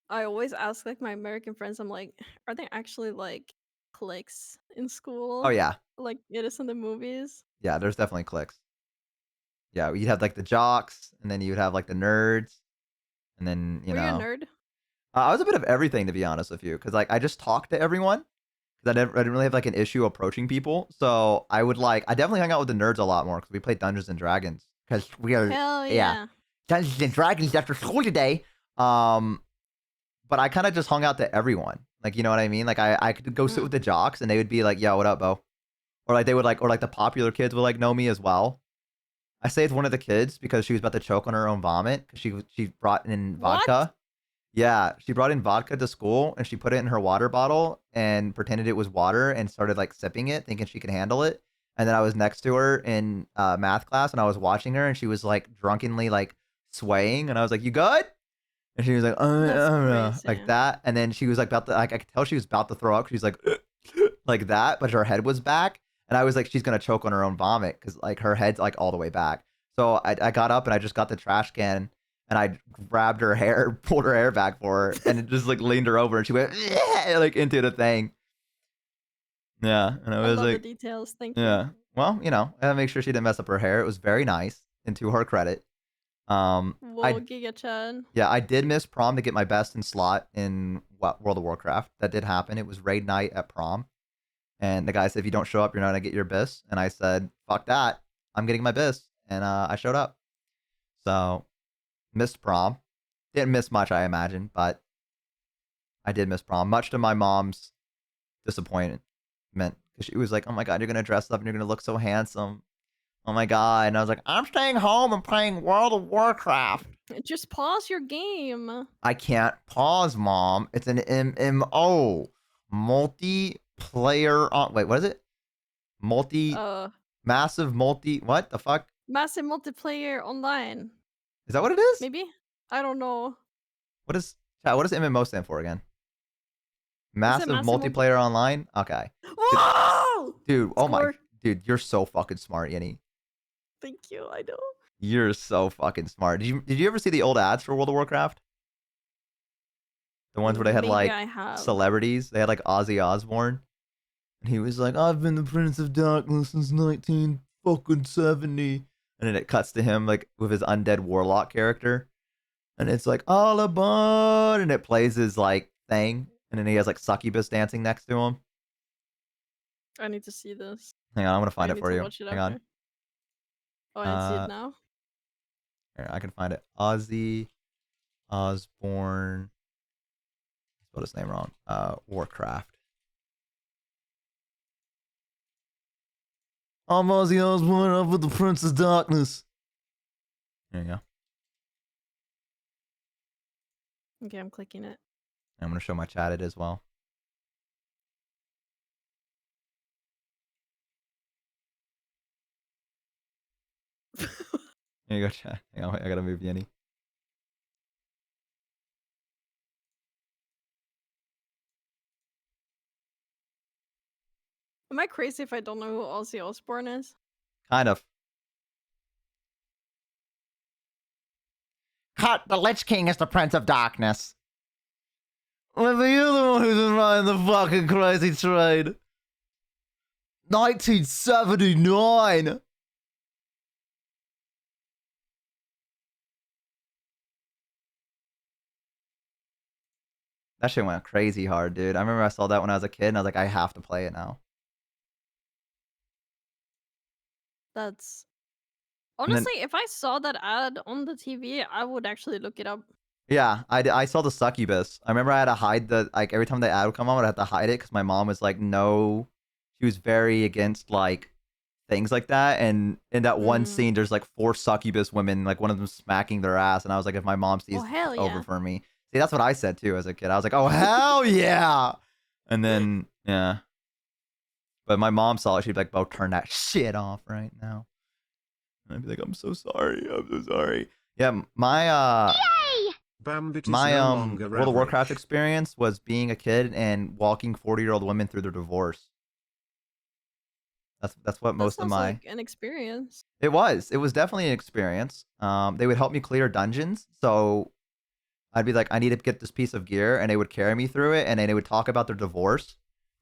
I always ask like my American friends, I'm like, are there actually like cliques in school? Oh yeah. Like it is in the movies? Yeah, there's definitely cliques. Yeah, you'd have like the jocks, and then you'd have like the nerds, and then, Were you a nerd? I was a bit of everything, to be honest with you, because like I just talked to everyone. Because I didn't really have like an issue approaching people, so I definitely hung out with the nerds a lot more because we played Dungeons and Dragons. Because we are Hell yeah. Dungeons and Dragons after school today. But I kind of just hung out to everyone. Like, you know what I mean? Like I could go sit with the jocks and they would be like, "Yo, what up, Bo?" Or like they would like, or like the popular kids would like know me as well. I saved one of the kids because she was about to choke on her own vomit because she brought in What? vodka. Yeah, she brought in vodka to school and she put it in her water bottle and pretended it was water and started like sipping it, thinking she could handle it. And then I was next to her in math class and I was watching her and she was like drunkenly like swaying and I was like, "You good?" And she was like, That's I don't know," like crazy. that. And then she was like about to, like I could tell she was about to throw up. She's like like that, but her head was back. And I was like, she's gonna choke on her own vomit because like her head's like all the way back. So I got up and I just got the trash can and I grabbed her hair, pulled her hair back for her, and it just like leaned her over and she went like into the thing. Yeah, and I I was love the like, details. Thank yeah. you. Well, I had to make sure she didn't mess up her hair. It was very nice, and to her credit. Whoa, Giga Chad. I did miss prom to get my best in slot in World of Warcraft. That did happen. It was raid night at prom, and the guy said, "If you don't show up, you're not gonna get your bis." And I said, "Fuck that! I'm getting my bis," and I showed up. So missed prom. Didn't miss much, I imagine, but I did miss prom, much to my mom's disappointment. Because she was like, "Oh my god, you're gonna dress up and you're gonna look so handsome. Oh my god!" And I was like, "I'm staying home and playing World of Warcraft." Just pause your game. I can't pause, Mom. It's an MMO, multiplayer. Wait, what is it? Massive multi. What the fuck? Massive multiplayer online. Is that what it is? Maybe? I don't know. What does MMO stand for again? Massive massive multiplayer online. Okay, Whoa! dude. Oh my, Score. dude, you're so fucking smart, Yenny. Thank you, I know. You're so fucking smart. Did you ever see the old ads for World of Warcraft? The ones where they had Maybe like I have. celebrities. They had like Ozzy Osbourne, and he was like, "I've been the Prince of Darkness since 1970," and then it cuts to him like with his undead warlock character, and it's like all aboard, and it plays his like thing, and then he has like succubus dancing next to him. I need to see this. Hang on, I'm gonna find I it need for to you. watch it Hang after. on. Oh, I see it now. Here, I can find it. Ozzy Osbourne. I spelled his name wrong. Warcraft. I'm Ozzy Osbourne. I'm with the Prince of Darkness. There you go. Okay, I'm clicking it. I'm gonna show my chat it as well. Here you go, chat. Hang on, wait, I gotta move Yenny. Am I crazy if I don't know who Ozzy Osbourne is? Kind of. Cut! The Lich King is the Prince of Darkness. Well, you're the one who's been riding the fucking crazy train. 1979. That shit went crazy hard, dude. I remember I saw that when I was a kid, and I was like, I have to play it now. That's And then, honestly, if I saw that ad on the TV, I would actually look it up. yeah, I saw the succubus. I remember I had to hide the, like, every time the ad would come on, I'd have to hide it because my mom was like, no. She was very against, like, things like that. And in that one scene, there's like 4 succubus women, like one of them smacking their ass. And I was like, if my mom sees Oh, hell it's over yeah. for me. See, that's what I said too as a kid. I was like, oh, hell yeah. And then, yeah. But my mom saw it. She'd be like, Bo, turn that shit off right now. And I'd be like, I'm so sorry. I'm so sorry. Yeah, my Bambit is my no longer World of Warcraft average. experience was being a kid and walking 40-year-old women through their divorce. That's what That most of sounds my like an experience. It was definitely an experience. They would help me clear dungeons, so I'd be like, I need to get this piece of gear, and they would carry me through it, and then they would talk about their divorce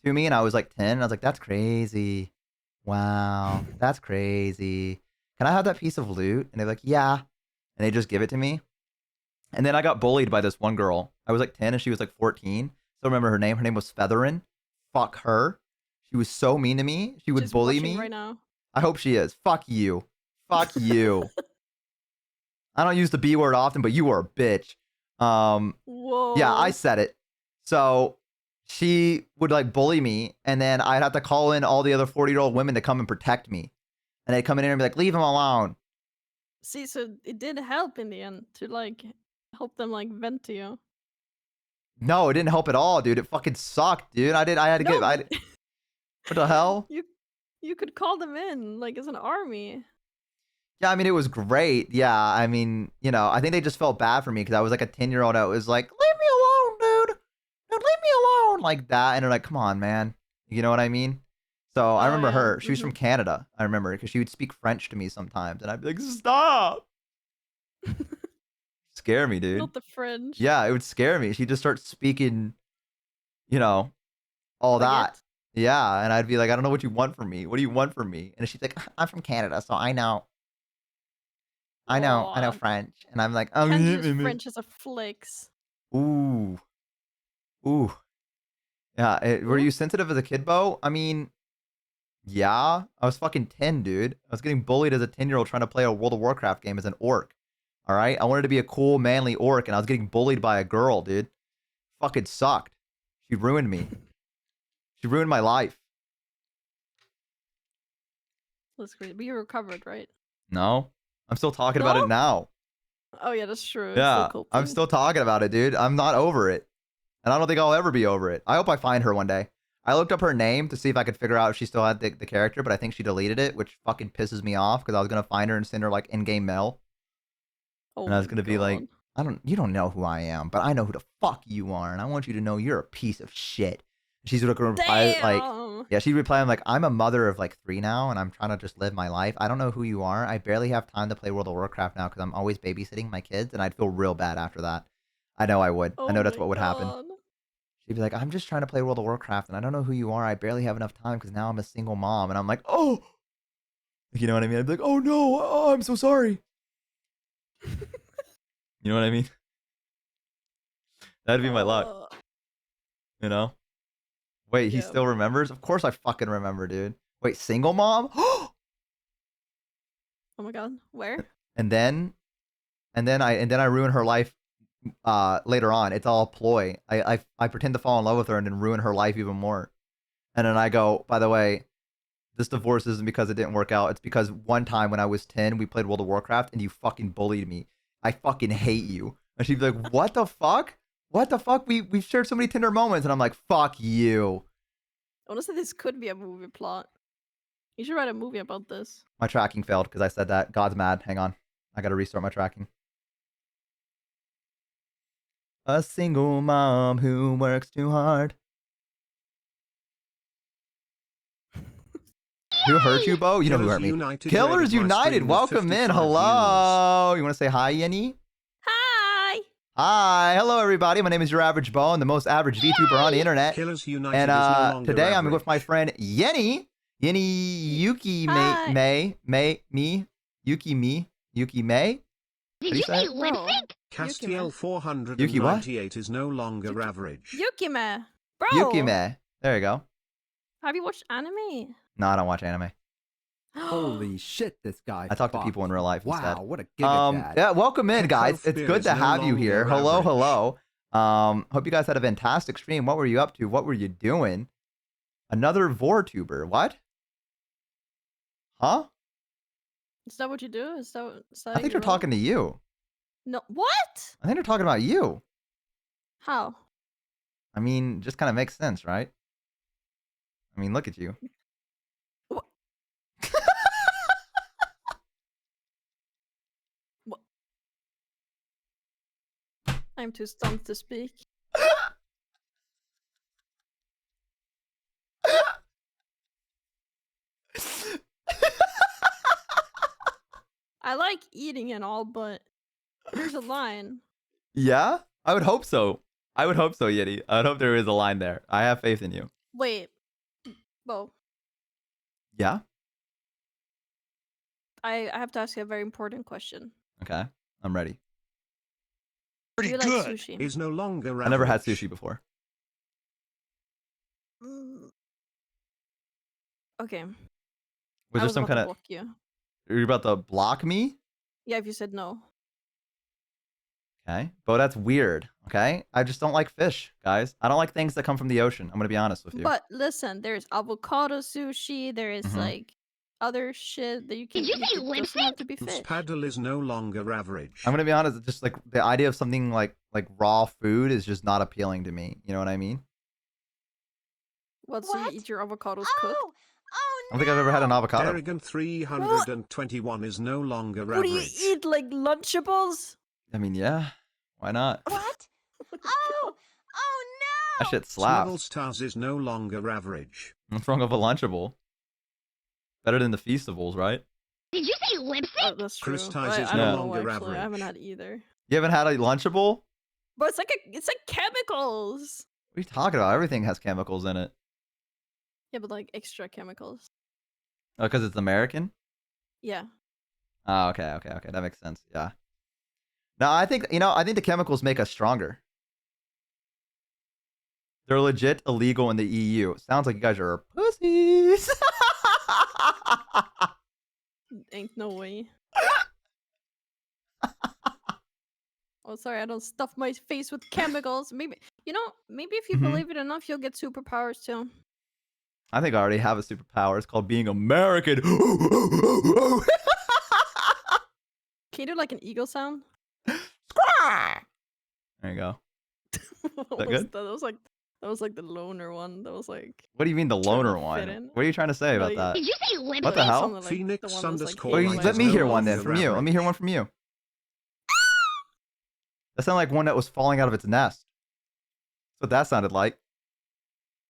to me, and I was like 10, and I was like, that's crazy. Wow, that's crazy. Can I have that piece of loot? And they're like, yeah. And they just give it to me. And then I got bullied by this one girl. I was like 10 and she was like 14. Still remember her name. Her name was Featherin. Fuck her. She was so mean to me. She would She's bully watching me. right now. I hope she is. Fuck you. Fuck you. I don't use the B word often, but you are a bitch. Whoa. Yeah, I said it. So she would like bully me, and then I'd have to call in all the other 40-year-old women to come and protect me. And they'd come in here and be like, leave him alone. See, so it did help in the end to like help them like vent to you. No, it didn't help at all, dude. It fucking sucked, dude. I had to No, get. but What the hell? you could call them in like as an army. Yeah, I mean, it was great. Yeah, I mean, you know, I think they just felt bad for me because I was like a 10-year-old that was like, leave me alone, dude. Dude, leave me alone. Like that. And they're like, come on, man. You know what I mean? So I Oh, remember yeah. her. She was from Canada. I remember because she would speak French to me sometimes. And I'd be like, stop. Scare me, dude. Not the French. Yeah, it would scare me. She'd just start speaking, you know, all that. Baguette. Yeah. And I'd be like, I don't know what you want from me. What do you want from me? And she's like, I'm from Canada, so I know. I know Aw. French. And I'm like, oh, Can't use French as a flex. ooh. Ooh. Yeah. Were Ooh. you sensitive as a kid, Bo? I mean, yeah. I was fucking 10, dude. I was getting bullied as a 10-year-old trying to play a World of Warcraft game as an orc. All right? I wanted to be a cool, manly orc, and I was getting bullied by a girl, dude. Fucking sucked. She ruined me. She ruined my life. That's great. But you recovered, right? No. I'm still talking about No? it now. Oh yeah, that's true. Yeah. Still I'm still talking about it, dude. I'm not over it. And I don't think I'll ever be over it. I hope I find her one day. I looked up her name to see if I could figure out if she still had the character, but I think she deleted it, which fucking pisses me off because I was going to find her and send her like in-game mail. Oh And I was my going to be like, God. you don't know who I am, but I know who the fuck you are. And I want you to know you're a piece of shit. She's going to reply like, Damn! yeah, she'd reply, I'm like, I'm a mother of like 3 now, and I'm trying to just live my life. I don't know who you are. I barely have time to play World of Warcraft now because I'm always babysitting my kids, and I'd feel real bad after that. I know I would. I know that's my what would happen. God. She'd be like, I'm just trying to play World of Warcraft, and I don't know who you are. I barely have enough time because now I'm a single mom. And I'm like, oh, you know what I mean? I'd be like, oh no, oh, I'm so sorry. You know what I mean? That'd be my luck, you know? Wait, he Yeah. still remembers? Of course I fucking remember, dude. Wait, single mom? Oh my God. Where? and then I ruin her life later on. It's all a ploy. I pretend to fall in love with her and then ruin her life even more. And then I go, by the way, this divorce isn't because it didn't work out. It's because one time when I was 10, we played World of Warcraft and you fucking bullied me. I fucking hate you. And she'd be like, what the fuck? What the fuck? We've shared so many tender moments. And I'm like, fuck you. Honestly, this could be a movie plot. You should write a movie about this. My tracking failed because I said that. God's mad. Hang on. I gotta restart my tracking. A single mom who works too hard. Who hurt you, Bo? You know who hurt me. United Killers rated my United, stream with welcome in. 55 Hello. You want to say hi, Yenny? Hi! Hi. Hello, everybody. My name is YourAverageBo. I'm the most average VTuber on the internet. Killers United And is no longer today I'm average. with my friend Yenny. Yini Yuki Hi. Yuki May. Did do you you say say lip Bro. sync? Castiel Yuki what? 498 is no longer average. Yukime. Bro. Yuki May. There you go. Have you watched anime? No, I don't watch anime. Holy shit, this guy. I talk to people in real life instead. Wow, what a giga Chad. Yeah, welcome in, guys. Headcroft It's beer good is to no have you longer here. Hello, average. hello. Hope you guys had a fantastic stream. What were you up to? What were you doing? Another VorTuber. What? Huh? Is that what you do? Is that I think they're talking to you. No. What? I think they're talking about you. How? I mean, just kind of makes sense, right? I mean, look at you. Wha- Wha- I'm too stumped to speak. I like eating and all, but there's a line. Yeah? I would hope so. I would hope so, Yeti. I would hope there is a line there. I have faith in you. Wait. Bo, Yeah? I have to ask you a very important question. Okay. I'm ready. Do you like sushi? Is no longer average. I never had sushi before. Mm. Okay. Was I there was some about kind to of... block you. You're about to block me? Yeah, if you said no. Okay. But that's weird. Okay. I just don't like fish, guys. I don't like things that come from the ocean. I'm going to be honest with you. But listen, there's avocado sushi. There is Mhm. like other shit that you can Did you eat say that lip doesn't have sync? to be fish. Paddle is no longer average. I'm going to be honest. Just like the idea of something like raw food is just not appealing to me. You know what I mean? What? So you What? eat your avocados cooked? Oh I don't think I've ever had an avocado. Derrigan 321 is no longer What do you average. eat? Like Lunchables? I mean, yeah. Why not? what? Oh no! That shit slaps. Snivel Stars is no longer average. What's wrong with a Lunchable? Better than the Feastables, right? Did you say lip Oh, sync? that's true. Chris Ties I is don't no know longer actually. I haven't average. had either. You haven't had a Lunchable? But it's like chemicals. What are you talking about? Everything has chemicals in it. Yeah, but like extra chemicals. Oh, because it's American? Yeah. Oh, okay. That makes sense. Yeah. No, I think the chemicals make us stronger. They're legit illegal in the EU. Sounds like you guys are pussies. Ain't no way. Oh, sorry, I don't stuff my face with chemicals. Maybe if you Mhm. believe it enough, you'll get superpowers too. I think I already have a superpower. It's called being American. Can you do like an eagle sound? There you go. What that was good? That was like the loner one. That was like What do you mean the trying to loner fit one? in. What are you trying to say about Like- that? Did you say lip What the sync? hell? something like the Phoenix one that's, like, underscore Well, hidden Light let is me no hear one then longer from you. Let me hear one from you. That sounded like one that was falling out of its nest. That's what that sounded like.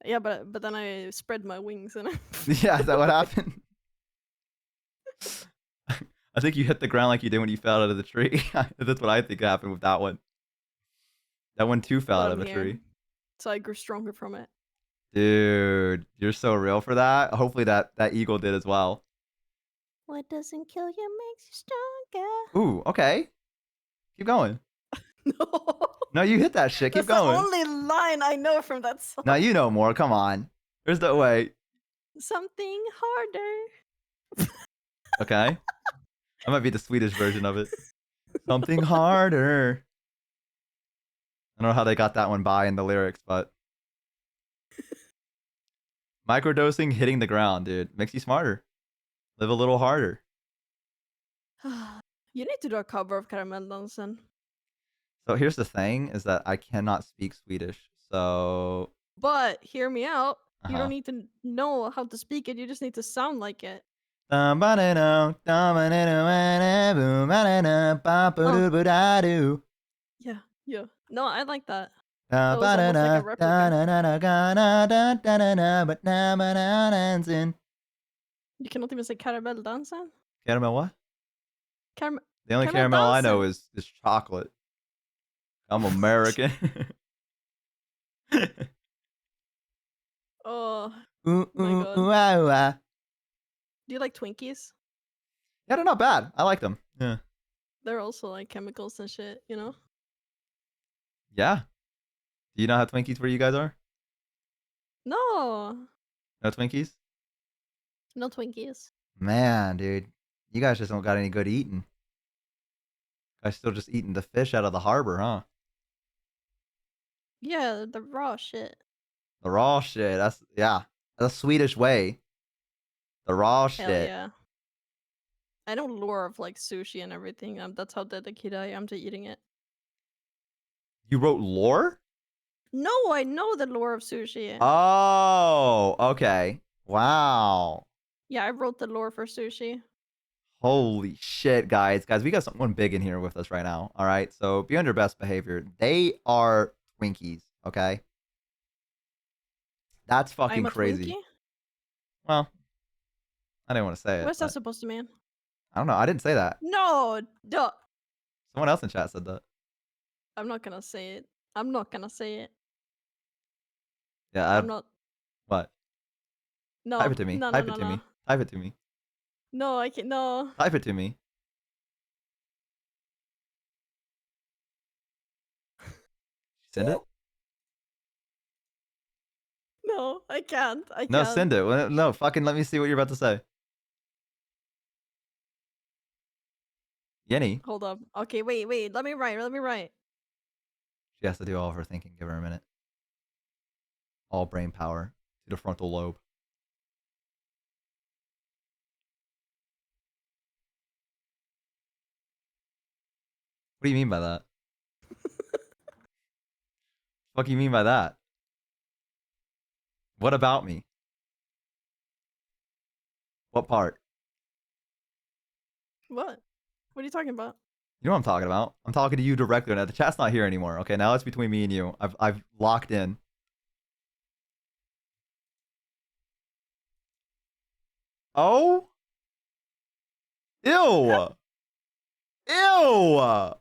Yeah, but then I spread my wings and Yeah, is that what happened? I think you hit the ground like you did when you fell out of the tree. That's what I think happened with that one. That one too fell out of a tree. So I grew stronger from it. Dude, you're so real for that. Hopefully that eagle did as well. What doesn't kill you makes you stronger. Ooh, okay. Keep going. No. No, you hit that shit. Keep That's going. the only line I know from that song. Now you know more. Come on. There's no way. Something harder. Okay. That might be the Swedish version of it. Something harder. I don't know how they got that one by in the lyrics, but microdosing, hitting the ground, dude, makes you smarter. Live a little harder. You need to do a cover of Karamelldansen. So here's the thing: is that I cannot speak Swedish. So But hear me out. You Uh-huh. don't need to know how to speak it. You just need to sound like it. yeah. Yeah. No, I like that. That was almost like a replica. You cannot even say Karamelldansen. Caramel what? Caram- The only Caramel caramel I know dancing. is chocolate. I'm American. Oh, Ooh, my ooh, God. ooh, ah, ooh, ah. Do you like Twinkies? Yeah, they're not bad. I like them. Yeah. They're also like chemicals and shit, you know? Yeah. Do you not have Twinkies where you guys are? No, No Twinkies? no Twinkies. Man, dude. You guys just don't got any good eating. Guys still just eating the fish out of the harbor, huh? Yeah, the raw shit. The raw shit. That's yeah. That's a Swedish way. The raw Hell shit. yeah. I know lore of like sushi and everything. That's how dedicated I am to eating it. You wrote lore? No, I know the lore of sushi. Oh, okay. Wow. Yeah, I wrote the lore for sushi. Holy shit, guys. Guys, we got someone big in here with us right now. All right. So be on your best behavior. They are Twinkies, okay? That's fucking I'm a crazy. Twinkie? Well, I didn't want to say it. What's that But supposed to mean? I don't know. I didn't say that. No, duh. Someone else in chat said that. I'm not gonna say it. I'm not gonna say it. Yeah, I'm not. what? No, Type it to me. no, no, Type no, it to no. me. Type it to me. No, I can't. No. Type it to me. Send it? No, I can't. I No, can't. send it. No, fucking let me see what you're about to say. Yenny. Hold up. Okay, wait. Let me write. She has to do all of her thinking. Give her a minute. All brain power to the frontal lobe. What do you mean by that? What do you mean by that? What about me? What part? What? What are you talking about? You know what I'm talking about. I'm talking to you directly. Now the chat's not here anymore. Okay, now it's between me and you. I've locked in. Oh? Ew. Ew.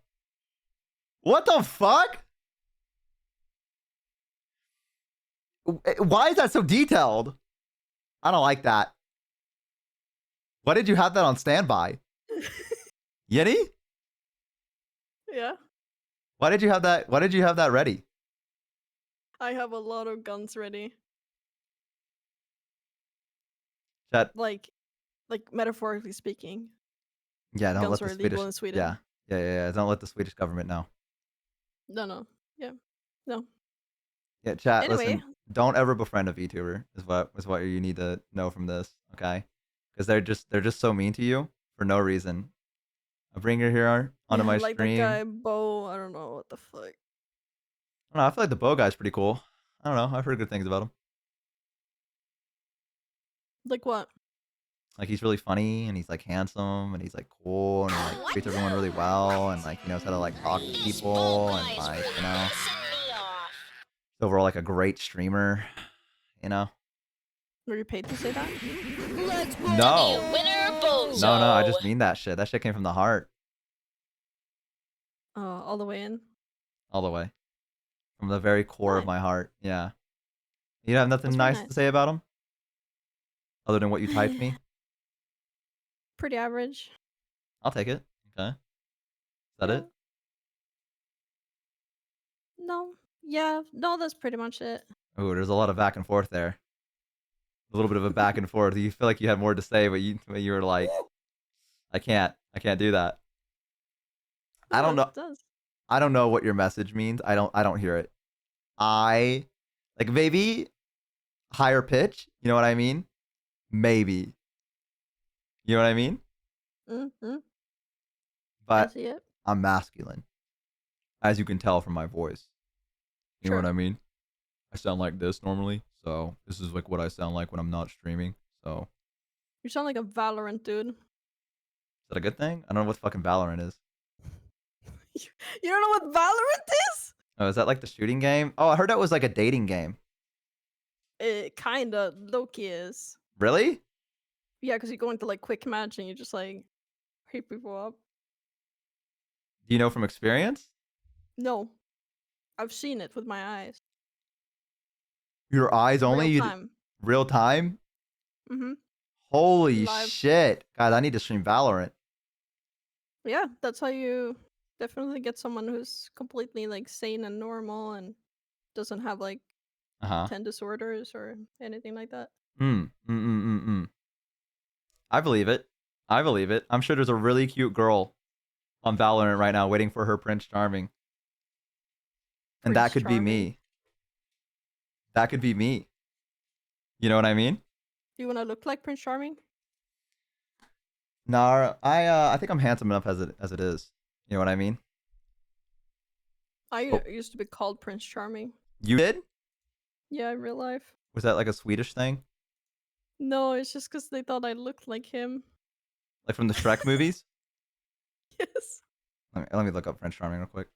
What the fuck? Why is that so detailed? I don't like that. Why did you have that on standby? Yenny? Yeah, Why did you have that? Why did you have that ready? I have a lot of guns ready. Chat. Like metaphorically speaking. Yeah, don't Guns let are the illegal Swedish. in Sweden. Yeah. Don't let the Swedish government know. No. Yeah. No. Yeah, chat. Anyway. Listen, don't ever befriend a VTuber. Is what you need to know from this. Okay, because they're just so mean to you for no reason. I bring her here onto Yeah, my like stream. that guy Bo. I don't know what the fuck. I don't know. I feel like the Bow guy's pretty cool. I don't know. I've heard good things about him. Like what? Like he's really funny and he's like handsome and he's like cool and he like treats everyone really well and like he knows how to like talk to These people bald and guys like really you know pissing me off. he's overall like a great streamer. You know. Were you paid to say that? Let's go. No. Winner Bozo. No. I just mean that shit. That shit came from the heart, All the way in. all the way, from the very core of Nice. my heart. Yeah. You have nothing That's very nice nice. to say about him, other than what you typed me. Pretty average. I'll take it. Okay. Is that Yeah. it? No. Yeah. No, that's pretty much it. Ooh, there's a lot of back and forth there. A little bit of a back and forth. You feel like you had more to say, but you were like, I can't do that. I don't No, know. it does. I don't know what your message means. I don't hear it. I like maybe higher pitch. You know what I mean? Maybe. You know what I mean? Mm-hmm. I But see it. I'm masculine, as you can tell from my voice. You know Sure. what I mean? I sound like this normally, so this is like what I sound like when I'm not streaming. So You sound like a Valorant dude. is that a good thing? I don't know what fucking Valorant is. You don't know what Valorant is? Oh, is that like the shooting game? Oh, I heard that was like a dating game. It kinda Loki is. Really? Yeah, because you go into like quick match and you just like hit people up. Do you know from experience? No, I've seen it with my eyes. Your eyes only? Real time. Real time? Mm-hmm. Holy Live. shit. God, I need to stream Valorant. Yeah, that's how you definitely get someone who's completely like sane and normal and doesn't have like Uh-huh. 10 disorders or anything like that. I believe it. I believe it. I'm sure there's a really cute girl on Valorant right now waiting for her Prince Charming. And that Prince could be Charming. me. That could be me. You know what I mean? Do you want to look like Prince Charming? Nah, I think I'm handsome enough as it is. You know what I mean? I Oh. used to be called Prince Charming. You did? Yeah, in real life. Was that like a Swedish thing? No, it's just because they thought I looked like him. Like from the Shrek movies? Yes. Let me look up Prince Charming real quick.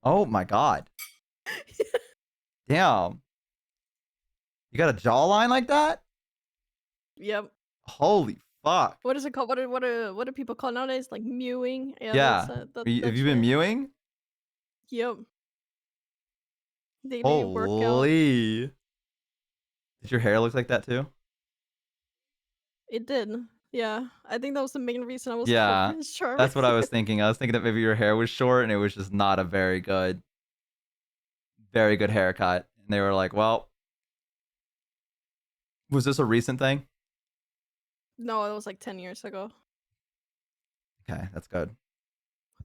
Oh my god. Damn. You got a jawline like that? Yep. Holy fuck. What is it called? What do people call it nowadays? Like mewing? Yeah. Have you been mewing? Yep. Daily workout. Holy. Did your hair look like that too? It did. Yeah. I think that was the main reason I was Yeah, called Prince Charming. that's what I was thinking. I was thinking that maybe your hair was short and it was just not a very good haircut. And they were like, well, was this a recent thing? No, it was like 10 years ago. Okay, that's good.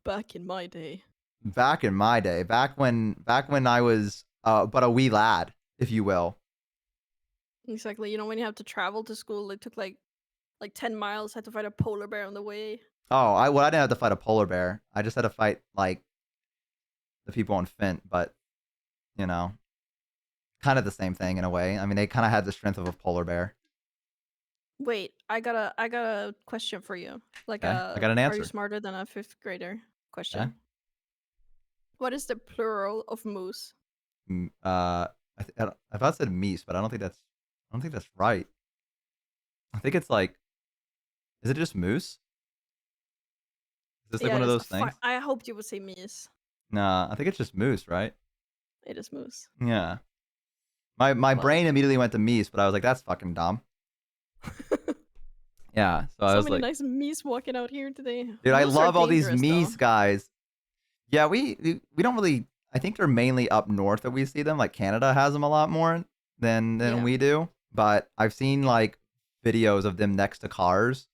Back in my day. Back in my day, back when I was but a wee lad, if you will. Exactly. You know, when you have to travel to school, it took like 10 miles, had to fight a polar bear on the way. Oh, I didn't have to fight a polar bear. I just had to fight like the people on Fint, but you know, kind of the same thing in a way. I mean, they kind of had the strength of a polar bear. Wait, I got a question for you. Like Okay, I got an Are answer. you smarter than a 5th grader? Question. Okay. What is the plural of moose? I thought it said meese, but I don't think that's right. I think it's like, is it just moose? Is this like one it of is. those things? I hoped you would say meese. Nah, I think it's just moose, right? It is moose. Yeah. My Well. brain immediately went to meese, but I was like, that's fucking dumb. Yeah, so I So was many like, nice meese walking out here today. dude, I Moose are love all these dangerous, meese guys. Yeah, we don't really. I think they're mainly up north that we see them. Like Canada has them a lot more than Yeah. we do. But I've seen like videos of them next to cars,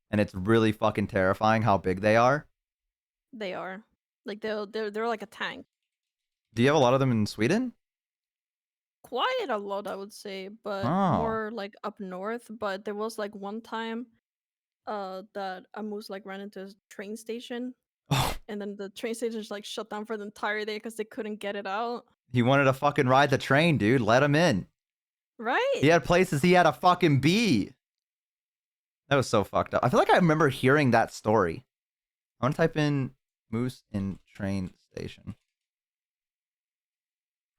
and it's really fucking terrifying how big they are. They are. Like they're like a tank. Do you have a lot of them in Sweden? Quite a lot, I would say, but Oh. more like up north. But there was like one time that a moose like ran into a train station, Oh, and then the train station just like shut down for the entire day because they couldn't get it out. he wanted to fucking ride the train, dude. Let him in. Right? He had places he had to fucking be. That was so fucked up. I feel like I remember hearing that story. I want to type in moose in train station.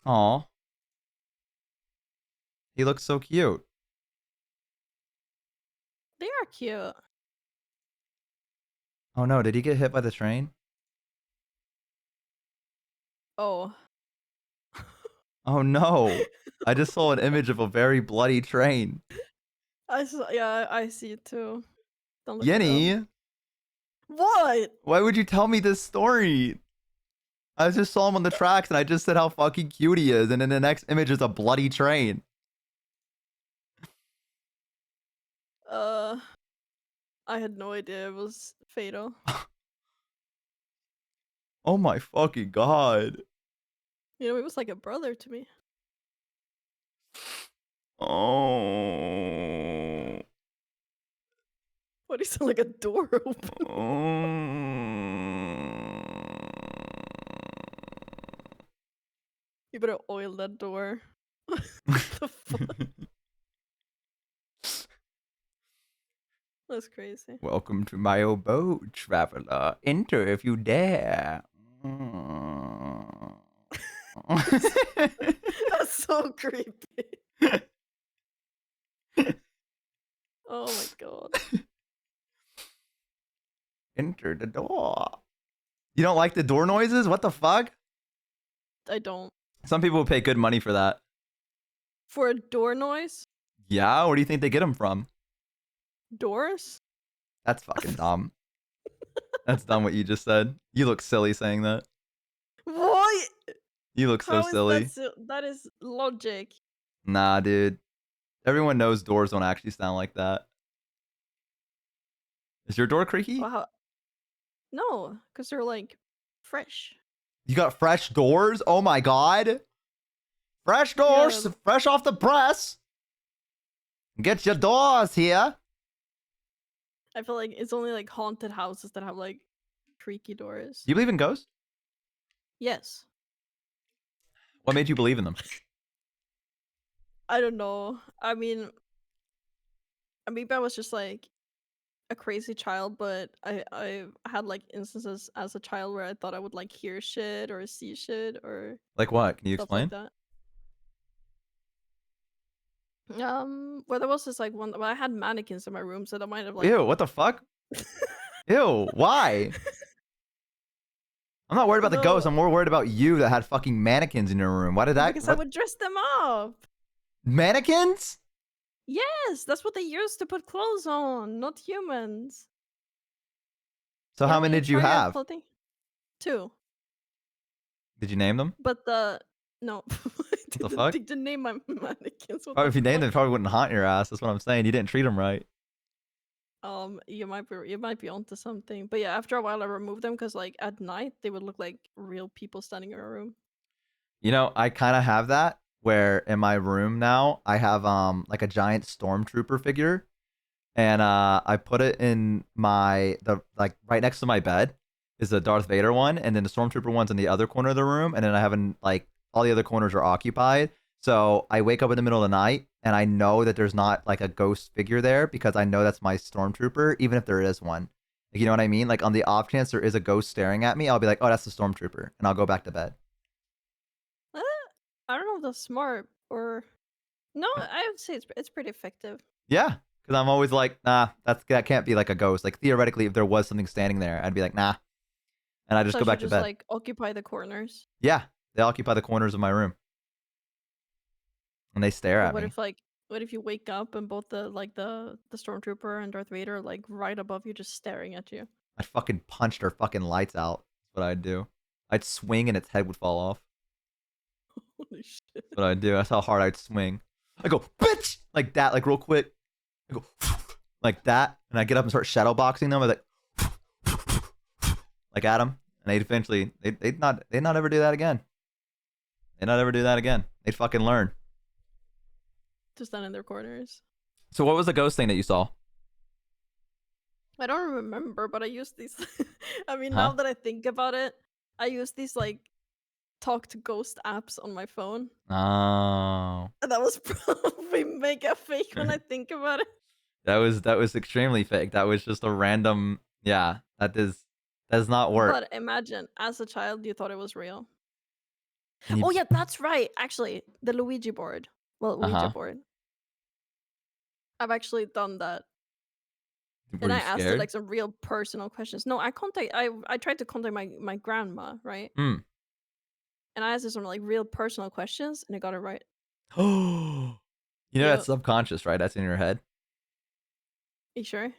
Aw. He looks so cute. They are cute. Oh no, did he get hit by the train? Oh. Oh no. I just saw an image of a very bloody train. I see it too. Don't look it up. Yenny, What? why would you tell me this story? I just saw him on the tracks and I just said how fucking cute he is, and then the next image is a bloody train. I had no idea it was fatal. Oh my fucking god. You know, it was like a brother to me. Oh. What do you sound like a door open? You better oil that door. What the fuck? That's crazy. Welcome to my old boat, traveler. Enter if you dare. That's so creepy. Oh my god. Enter the door. You don't like the door noises? What the fuck? I don't. Some people would pay good money for that. For a door noise? Yeah, where do you think they get them from? Doors? That's fucking dumb. That's dumb what you just said. You look silly saying that. What? You look so How is silly. that is logic. Nah, dude. Everyone knows doors don't actually sound like that. Is your door creaky? Wow. No, because they're like fresh. You got fresh doors? Oh my god. Fresh doors, Yeah. fresh off the press. Get your doors here. I feel like it's only like haunted houses that have like creaky doors. Do you believe in ghosts? Yes. What made you believe in them? I don't know. I mean, maybe I was just like a crazy child, but I had like instances as a child where I thought I would like hear shit or see shit or Like what? Can you stuff explain? like that. Well, there was this like one. Well, I had mannequins in my room, so that might have like. Ew, what the fuck? Ew, why? I'm not worried about the No. ghosts. I'm more worried about you that had fucking mannequins in your room. Why did that? Because I would dress them up. Mannequins? Yes, that's what they used to put clothes on, not humans. So how many did you have? Clothing? 2. Did you name them? But no, I the didn't fuck? think to name my mannequins. What Probably the if you named them, fuck? it probably wouldn't haunt your ass. That's what I'm saying. You didn't treat them right. You might be onto something. But yeah, after a while I removed them because like at night they would look like real people standing in a room. You know, I kind of have that where in my room now I have like a giant stormtrooper figure, and I put it in like right next to my bed is a Darth Vader one, and then the stormtrooper one's in the other corner of the room, and then I have like all the other corners are occupied. So I wake up in the middle of the night and I know that there's not like a ghost figure there because I know that's my stormtrooper, even if there is one. Like, you know what I mean? Like on the off chance there is a ghost staring at me, I'll be like, oh, that's the stormtrooper, and I'll go back to bed. I don't know if that's smart or no. I would say it's pretty effective. Yeah, because I'm always like, nah, that can't be like a ghost. Like theoretically, if there was something standing there, I'd be like, nah, and I just So go I back should to just bed. like occupy the corners. Yeah, they occupy the corners of my room, and they stare But at me. What if you wake up and both the stormtrooper and Darth Vader are like right above you, just staring at you? I'd fucking punch their fucking lights out. That's what I'd do. I'd swing and its head would fall off. Holy shit! That's what I'd do. That's how hard I'd swing. I go, bitch, like that, like real quick. I go like that, and I get up and start shadow boxing them. I like at them, and they'd eventually they'd not ever do that again. They'd not ever do that again. They'd fucking learn. To stand in their corners. So what was the ghost thing that you saw? I don't remember, but I used these. I mean, Huh? now that I think about it, I use these like talk to ghost apps on my phone. Oh, And that was probably mega fake when I think about it. that was extremely fake. That was just a random. Yeah, does not work. But imagine, as a child, you thought it was real. And you- Oh yeah, that's right. Actually, the Luigi board. Well, Ouija Uh-huh. board. I've actually done that. Were And you I asked it scared? like some real personal questions. No, I tried to contact my grandma, right? Hmm. And I asked her some like real personal questions, and I got it right. You know Yeah. that's subconscious, right? That's in your head. You sure?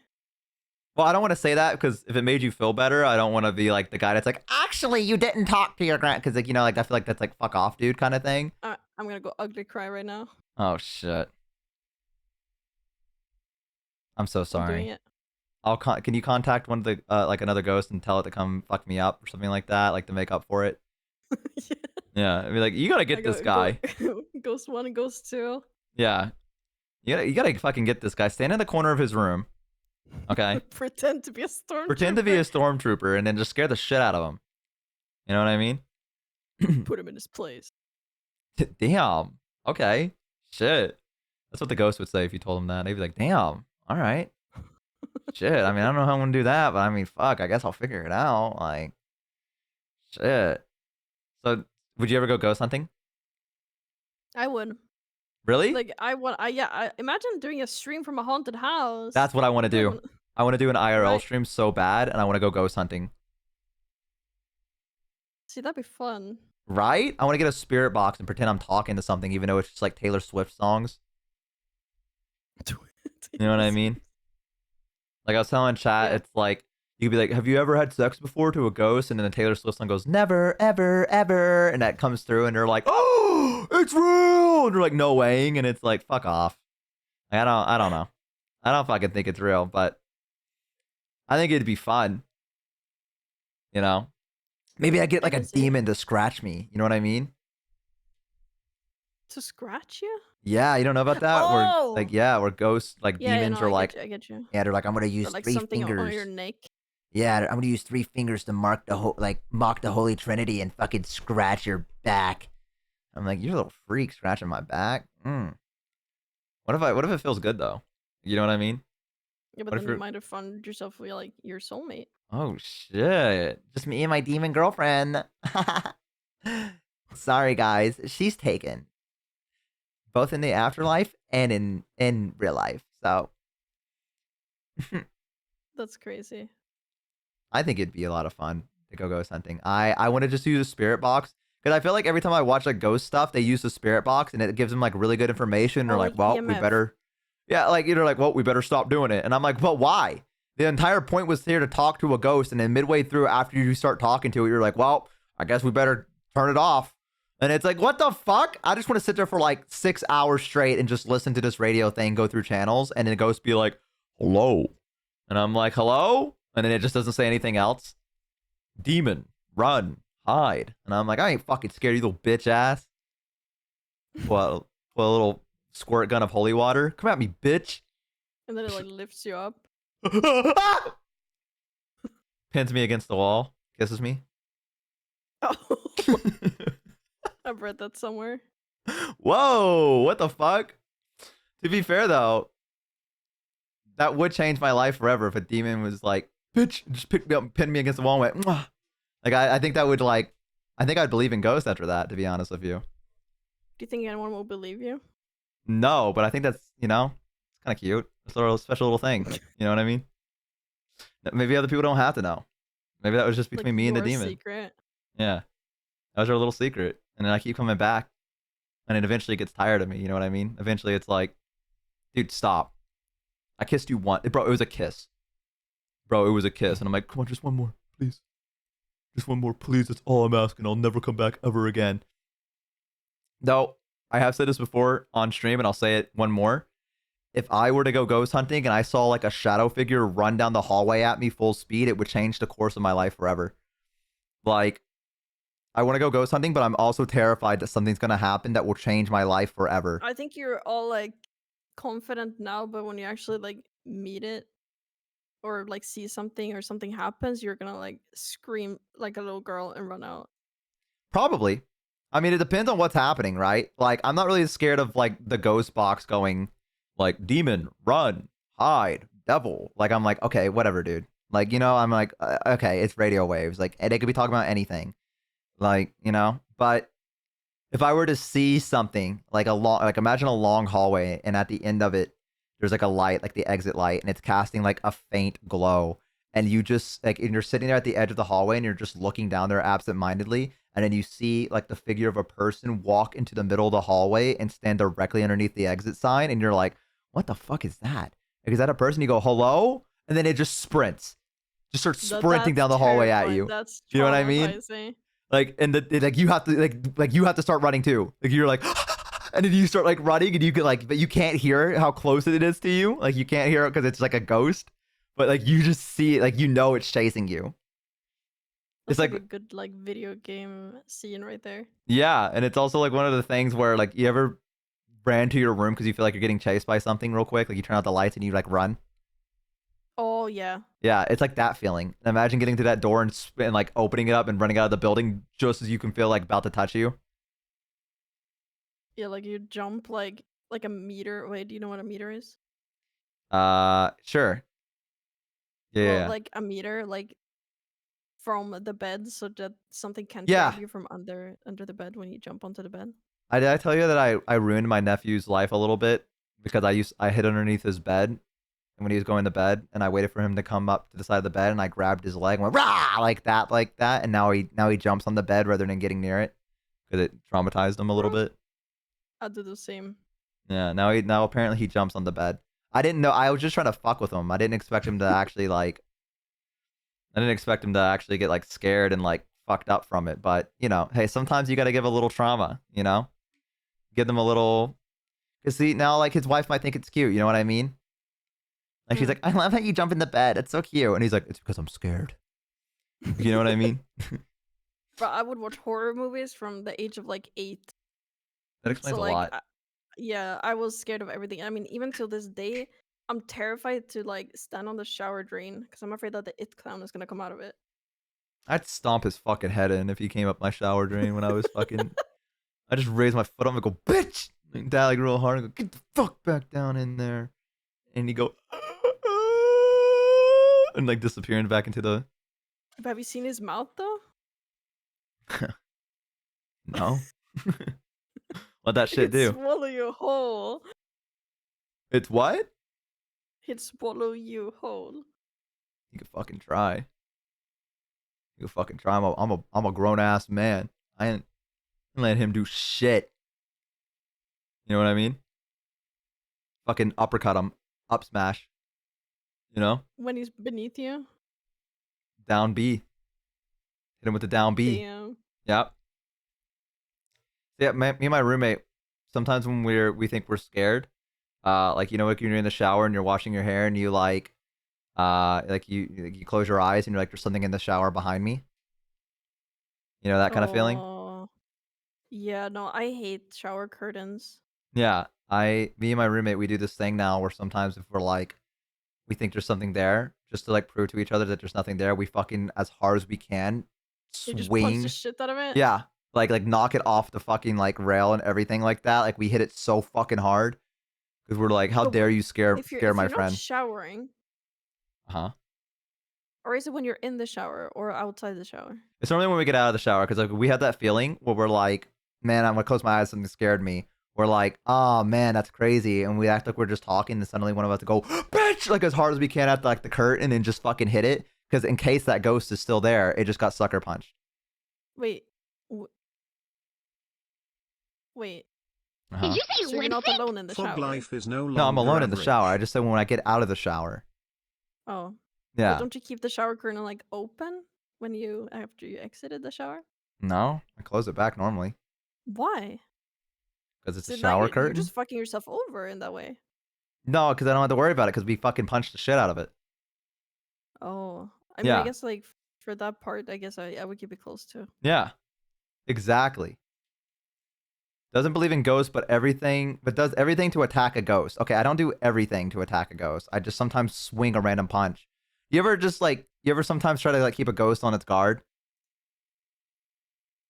Well, I don't want to say that because if it made you feel better, I don't want to be like the guy that's like, actually, you didn't talk to your grand, because like, you know, like I feel like that's like fuck off, dude, kind of thing. I'm gonna go ugly cry right now. Oh shit. I'm so I'm doing sorry. it. Can you contact one of the like another ghost and tell it to come fuck me up or something like that, like to make up for it? Yeah. Yeah, I'd be like, you gotta I get go- this guy. Ghost 1 and Ghost 2. Yeah, you gotta fucking get this guy. Stand in the corner of his room, okay? Pretend to be a stormtrooper. Pretend to be a stormtrooper and then just scare the shit out of him. You know what I mean? Put him in his place. Damn. Okay. Shit. That's what the ghost would say if you told him that. They'd be like, damn. All right. Shit. I mean, I don't know how I'm gonna do that, but I mean, fuck. I guess I'll figure it out. Like, shit. So, would you ever go ghost hunting? I would. Really? Like, imagine doing a stream from a haunted house. That's what I want to do. I want to do an IRL Right. stream so bad, and I want to go ghost hunting. See, that'd be fun. Right? I want to get a spirit box and pretend I'm talking to something, even though it's just like Taylor Swift songs. You know what I mean? Like I was telling chat, Yeah. it's like you could be like, "Have you ever had sex before?" to a ghost, and then the Taylor Swift song goes, "Never, ever, ever," and that comes through, and they're like, "Oh, it's real!" And they're like, "No waying," and it's like, "Fuck off." Like, I don't know. I don't fucking think it's real, but I think it'd be fun. You know, maybe I get I like a can see it. demon to scratch me. You know what I mean? To scratch you? Yeah, you don't know about that? Where Oh! like, yeah, where ghosts, like Yeah, no, demons are I get like, you, I get you. yeah, they're like, I'm gonna Or use like three something on your fingers. neck. Yeah, I'm gonna use 3 fingers to mark the mock the Holy Trinity and fucking scratch your back. I'm like, you're a little freak scratching my back. What if it feels good though? You know what I mean? Yeah, but What if then you you're might have found yourself with like your soulmate. oh shit. Just me and my demon girlfriend. Sorry guys, she's taken. Both in the afterlife and in real life. So That's crazy. I think it'd be a lot of fun to go ghost hunting. I want to just use a spirit box because I feel like every time I watch like ghost stuff, they use the spirit box and it gives them like really good information. They're Oh, like, like well, we EMF. better, yeah, like either like, well, we better stop doing it. And I'm like, but why? The entire point was here to talk to a ghost, and then midway through, after you start talking to it, you're like, well, I guess we better turn it off. And it's like, what the fuck? I just want to sit there for like 6 hours straight and just listen to this radio thing go through channels, and then the ghost be like, hello. And I'm like, hello? And then it just doesn't say anything else. Demon, run, hide. And I'm like, I ain't fucking scared, you little bitch ass. Well, a little squirt gun of holy water. Come at me, bitch. And then it like lifts you up. Pins me against the wall, kisses me. Oh, I've read that somewhere. Whoa, what the fuck? To be fair though, that would change my life forever if a demon was like, bitch, just pick me up and pin me against the wall and went, mwah. Like I think that would like, I think I'd believe in ghosts after that, to be honest with you. Do you think anyone will believe you? No, but I think that's, you know, it's kind of cute. It's a little special little thing. You know what I mean? Maybe other people don't have to know. Maybe that was just between Like me and the your demon. secret. Yeah. That was our little secret. And then I keep coming back. And it eventually gets tired of me. You know what I mean? Eventually it's like, dude, stop. I kissed you once. Bro, it was a kiss. Bro, it was a kiss. And I'm like, come on, just one more, please. Just one more, please. That's all I'm asking. I'll never come back ever again. Though, I have said this before on stream, and I'll say it one more. If I were to go ghost hunting and I saw like a shadow figure run down the hallway at me full speed, it would change the course of my life forever. Like, I want to go ghost hunting, but I'm also terrified that something's going to happen that will change my life forever. I think you're all like confident now, but when you actually like meet it or like see something or something happens, you're gonna like scream like a little girl and run out. Probably. I mean, it depends on what's happening, right? Like, I'm not really scared of like the ghost box going like demon, run, hide, devil. Like, I'm like, okay, whatever, dude. Like, you know, I'm like, okay, it's radio waves. Like, and they could be talking about anything. Like, you know, but if I were to see something like like imagine a long hallway, and at the end of it, there's like a light, like the exit light, and it's casting like a faint glow. And you just like, and you're sitting there at the edge of the hallway and you're just looking down there absentmindedly. And then you see like the figure of a person walk into the middle of the hallway and stand directly underneath the exit sign. And you're like, what the fuck is that? Like, is that a person? You go, hello? And then it just sprints, just starts sprinting down the hallway at you. That's You know what I mean? traumatizing. Like, and like you have to like you have to start running too. Like you're like, and then you start like running, and you can like, but you can't hear how close it is to you. Like you can't hear it because it's like a ghost, but like you just see it, like you know it's chasing you. That's It's like a good like video game scene right there. yeah, and it's also like one of the things where like you ever ran to your room because you feel like you're getting chased by something real quick. Like you turn out the lights and you like run. Oh yeah. Yeah, it's like that feeling. Imagine getting to that door and like opening it up and running out of the building just as you can feel like about to touch you. Yeah, like you jump like a meter. Wait, do you know what a meter is? Sure. Yeah. Well, Yeah. like a meter, like from the bed, so that something can't Yeah. grab you from under the bed when you jump onto the bed. Did I tell you that I ruined my nephew's life a little bit because I hid underneath his bed when he was going to bed, and I waited for him to come up to the side of the bed, and I grabbed his leg and went rah like that, and now he jumps on the bed rather than getting near it. because it traumatized him a little bit. I'll do the same. Yeah, now apparently he jumps on the bed. I didn't know. I was just trying to fuck with him. I didn't expect him to actually like. I didn't expect him to actually get like scared and like fucked up from it. But you know, hey, sometimes you got to give a little trauma. You know, give them a little. Cause see now, like his wife might think it's cute. You know what I mean? Like she's like, I love how you jump in the bed. It's so cute. And he's like, it's because I'm scared. You know what I mean? But I would watch horror movies from the age of like 8. That explains So a like, lot. yeah, I was scared of everything. I mean, even till this day, I'm terrified to like stand on the shower drain because I'm afraid that the it clown is gonna come out of it. I'd stomp his fucking head in if he came up my shower drain when I was fucking. I just raise my foot up and go, bitch! And dad like real hard and go, get the fuck back down in there. And he go, and like disappearing back into the. But have you seen his mouth though? No. What that shit He'd do? swallow you whole. It's what? He'd swallow you whole. You could fucking try. You could fucking try. I'm a grown ass man. I ain't letting him do shit. You know what I mean? Fucking uppercut him, up smash. You know? When he's beneath you. Down B. Hit him with the down B. Damn. Yep. Yeah, me and my roommate, sometimes when we think we're scared, like you know, like you're in the shower and you're washing your hair and you like you close your eyes and you're like, there's something in the shower behind me. You know that kind of feeling? Oh. Yeah, no, I hate shower curtains. Yeah. Me and my roommate, we do this thing now where sometimes if we're like, we think there's something there, just to like prove to each other that there's nothing there, we fucking as hard as we can You just punch swing. the shit out of it. Yeah. Like knock it off the fucking like rail and everything like that. Like we hit it so fucking hard because we're like, how But dare you scare if my you're friend? not showering, Huh? or is it when you're in the shower or outside the shower? It's normally when we get out of the shower because like we have that feeling where we're like, man, I'm gonna close my eyes. Something scared me. We're like, oh man, that's crazy, and we act like we're just talking, and suddenly one of us to go, bitch, like as hard as we can at like the curtain and just fucking hit it because in case that ghost is still there, it just got sucker punched. Wait. Wait. Uh-huh. Did you say So you're not lipstick? alone in the Fog shower? life is no longer No, I'm alone in the average. shower. I just said when I get out of the shower. Oh. Yeah. But don't you keep the shower curtain like open when after you exited the shower? No, I close it back normally Why? because it's a So now shower you're curtain. just fucking yourself over in that way. No, because I don't have to worry about it because we fucking punched the shit out of it. Oh. I mean, I Yeah. guess like for that part, I guess I would keep it close too. Yeah. Exactly. Doesn't believe in ghosts, but does everything to attack a ghost. Okay, I don't do everything to attack a ghost. I just sometimes swing a random punch. You ever sometimes try to like keep a ghost on its guard?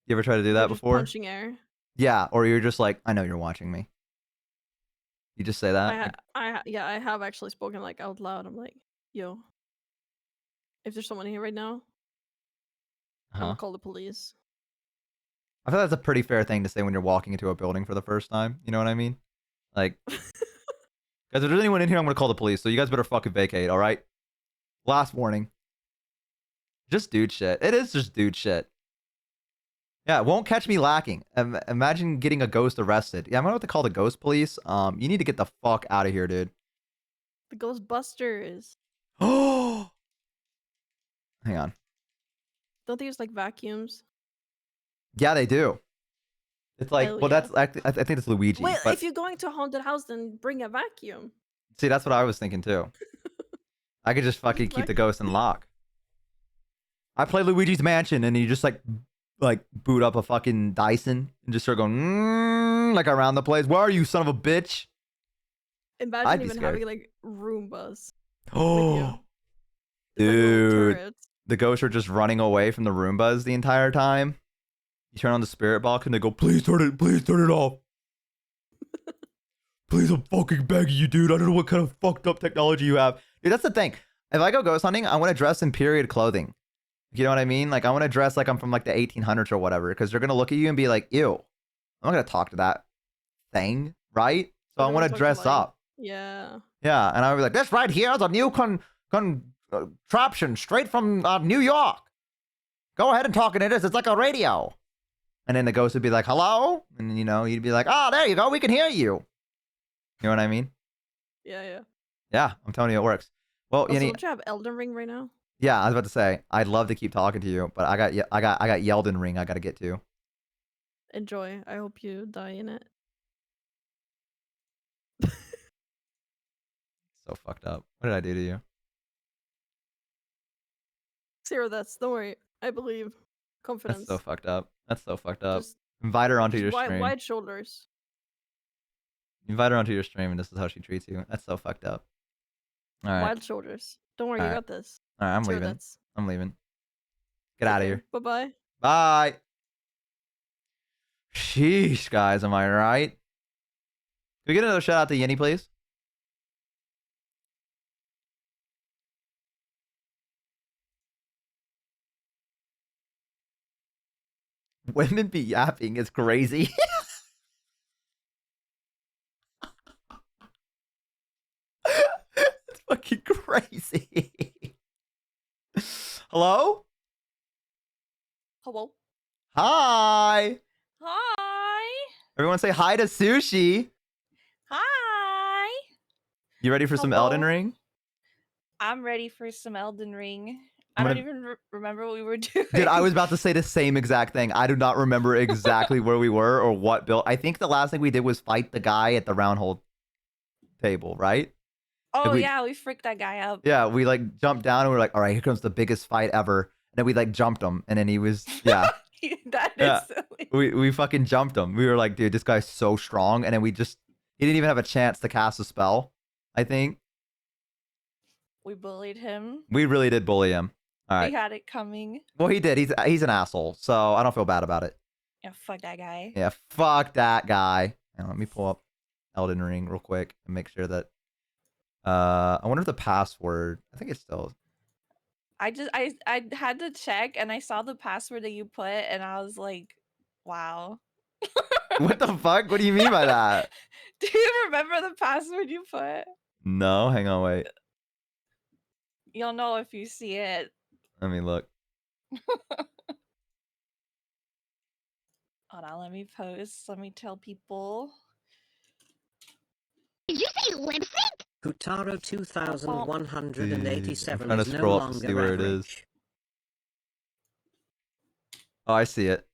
You ever try to do that You're just before? punching air. Yeah, or you're just like, I know you're watching me. You just say that? Yeah, I have actually spoken like out loud. I'm like, yo, if there's someone here right now, I'm Huh? gonna call the police. I feel that's a pretty fair thing to say when you're walking into a building for the first time. You know what I mean? Like, guys, if there's anyone in here, I'm gonna call the police. So you guys better fucking vacate, all right? Last warning. Just dude shit. It is just dude shit. Yeah, it won't catch me lacking. Imagine getting a ghost arrested. Yeah, I'm gonna have to call the ghost police. You need to get the fuck out of here, dude. The Ghostbusters. Oh, hang on. Don't they use like vacuums? Yeah, they do. It's like, Hell well, yeah. that's I think it's Luigi. Well, but if you're going to a haunted house, then bring a vacuum. see, that's what I was thinking too. I could just fucking keep the ghost in lock. I play Luigi's Mansion, and you just like boot up a fucking Dyson and just start going like around the place. Where are you, son of a bitch? Imagine I'd be even scared. having like Roombas. Oh, It's like little dude, turrets. the ghosts are just running away from the Roombas the entire time. You turn on the spirit box and they go, please turn it off. Please, I'm fucking begging you, dude. I don't know what kind of fucked up technology you have. Dude, that's the thing. If I go ghost hunting, I want to dress in period clothing. You know what I mean? Like, I want to dress like I'm from like the 1800s or whatever, because they're going to look at you and be like, ew, I'm not going to talk to that thing, right? So I They're want gonna to talk dress like- up. Yeah. Yeah, and I'll be like, this right here is a new contraption straight from New York. Go ahead and talk into this. It's like a radio. And then the ghost would be like, hello? And, you know, you'd be like, oh, there you go. We can hear you. You know what I mean? Yeah. Yeah, I'm telling you it works. Well, Also, Yenny, don't you have Elden Ring right now? yeah, I was about to say, I'd love to keep talking to you, but I got Yeldon Ring I got to get to. Enjoy. I hope you die in it. So fucked up. What did I do to you? 0 deaths. Don't worry. I believe. Confidence. That's so fucked up. That's so fucked up. Just, Invite her onto just your wide, stream. wide shoulders. Invite her onto your stream, and this is how she treats you. That's so fucked up. All right. Wide shoulders. Don't worry, you Alright. got this. All right, I'm 0 leaving. deaths. I'm leaving. Get out of here. Bye bye. Bye. Sheesh, guys. Am I right? Can we get another shout out to Yenny, please? Women be yapping is crazy. It's fucking crazy. Hello? Hello. Hi. Hi. Everyone say hi to Sushi. Hi. You ready for some Elden Hello. Ring? I'm ready for some Elden Ring. I'm I don't gonna- even remember what we were doing. Dude, I was about to say the same exact thing. I do not remember exactly where we were or what build. I think the last thing we did was fight the guy at the round hole table, right? Oh we- yeah, we freaked that guy up. Yeah, we like jumped down and we are like, all right, here comes the biggest fight ever. And then we like jumped him, and then he was, yeah, That Yeah. is silly. we fucking jumped him. We were like, dude, this guy's so strong. And then he didn't even have a chance to cast a spell. I think We bullied him. we really did bully him. All right. We had it coming. Well, he did. He's an asshole, so I don't feel bad about it. Yeah, fuck that guy. Yeah, fuck that guy. Now, let me pull up Elden Ring real quick and make sure that. I wonder if the password. I think it's still. I had to check and I saw the password that you put and I was like, wow. What the fuck? What do you mean by that? Do you remember the password you put? No, hang on, wait. You'll know if you see it. Let me look. Hold on, let me post. Let me tell people. Did you say lip sync? Hutaro 2187 I'm trying to is no scroll up to longer see where it is. average. Oh, I see it.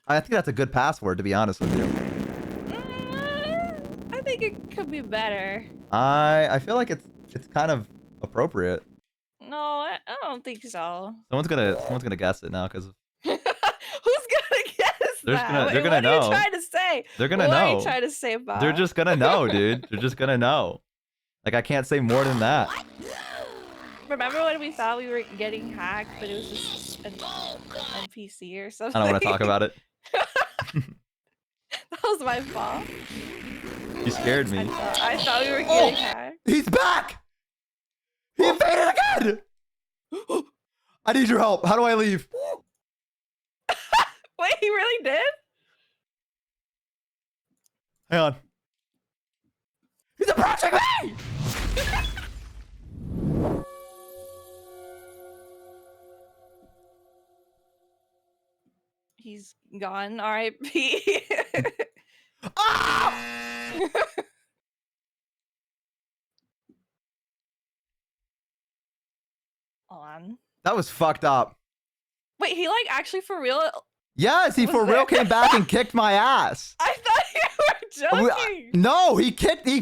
I think that's a good password, to be honest with you. I think it could be better. I feel like it's kind of appropriate. No, I don't think so. Someone's gonna guess it now because Who's gonna guess They're that? gonna- Wait, they're gonna what know. are you trying to say? they're gonna what are know. you trying to say about? They're just gonna know, dude. They're just gonna know. Like, I can't say more than that. Remember when we thought we were getting hacked, but it was just an NPC or something? I don't want to talk about it. That was my fault. You scared me. I thought we were getting hacked. He's back! He invaded again! I need your help. How do I leave? Wait, he really did? Hang on. He's approaching me! He's gone. R.I.P. Ah! Hold on. That was fucked up. Wait, he like actually for real? Yes, he Was for real there- came back and kicked my ass. I thought you were joking. No, he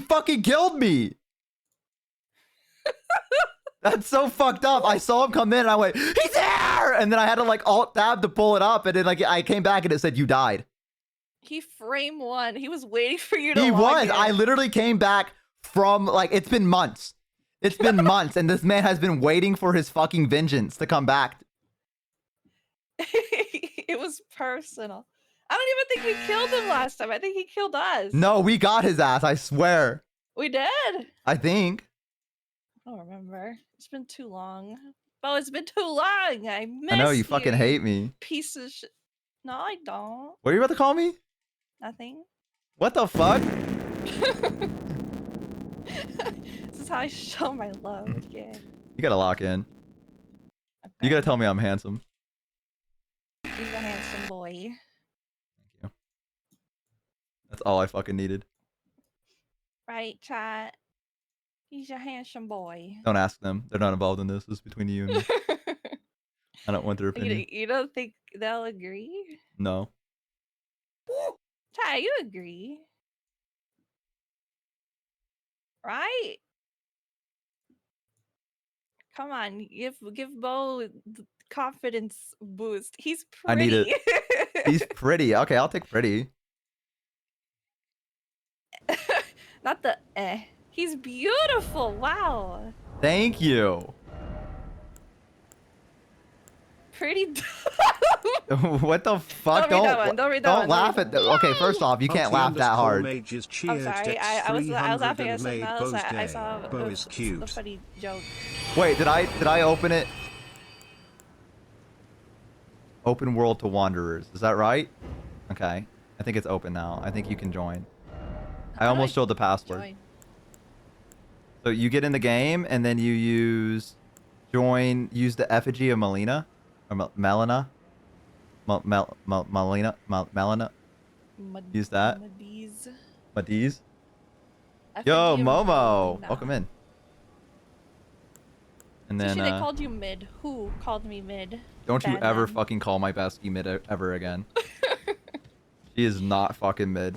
fucking killed me. That's so fucked up. I saw him come in and I went, he's there! And then I had to like alt tab to pull it up, and then like I came back and it said you died. He frame one. He was waiting for you to He log was. in. I literally came back from like it's been months. It's been months, and this man has been waiting for his fucking vengeance to come back. It was personal. I don't even think we killed him last time. I think he killed us. No, we got his ass, I swear. We did? I think. I don't remember. It's been too long. Bo, it's been too long. I miss I know you fucking hate me. Piece of shit. No, I don't. What are you about to call me? Nothing. What the fuck? This is how I show my love. Yeah. You gotta lock in. You gotta tell me I'm handsome. He's a handsome boy. That's all I fucking needed. Right, chat? He's a handsome boy. Don't ask them. They're not involved in this. This is between you and me. I don't want their opinion. You don't think they'll agree? No. Chat, you agree? Right? Come on, give Bo the confidence boost. He's I pretty. need it. He's pretty. Okay, I'll take pretty. Not the eh. He's beautiful. Wow. Thank you. Pretty. What the fuck? Don't read that one, don't read that don't one, laugh don't at. Okay, first off, you can't laugh that hard. Mages I'm cheered sorry. Dex I was laughing 300 at and something made else. Bo's I day. saw Bo is a cute. funny joke. Wait, did I open it? Open world to wanderers. Is that right? Okay. I think it's open now. I think you can join. I almost showed the password. Join. So you get in the game and then you use use the effigy of Melina or Melina. Melina. Use that. Madiz. Yo, Momo. Welcome in. And then they called you mid. Who called me mid? don't you Bad ever man. fucking call my bestie mid ever again. She is not fucking mid.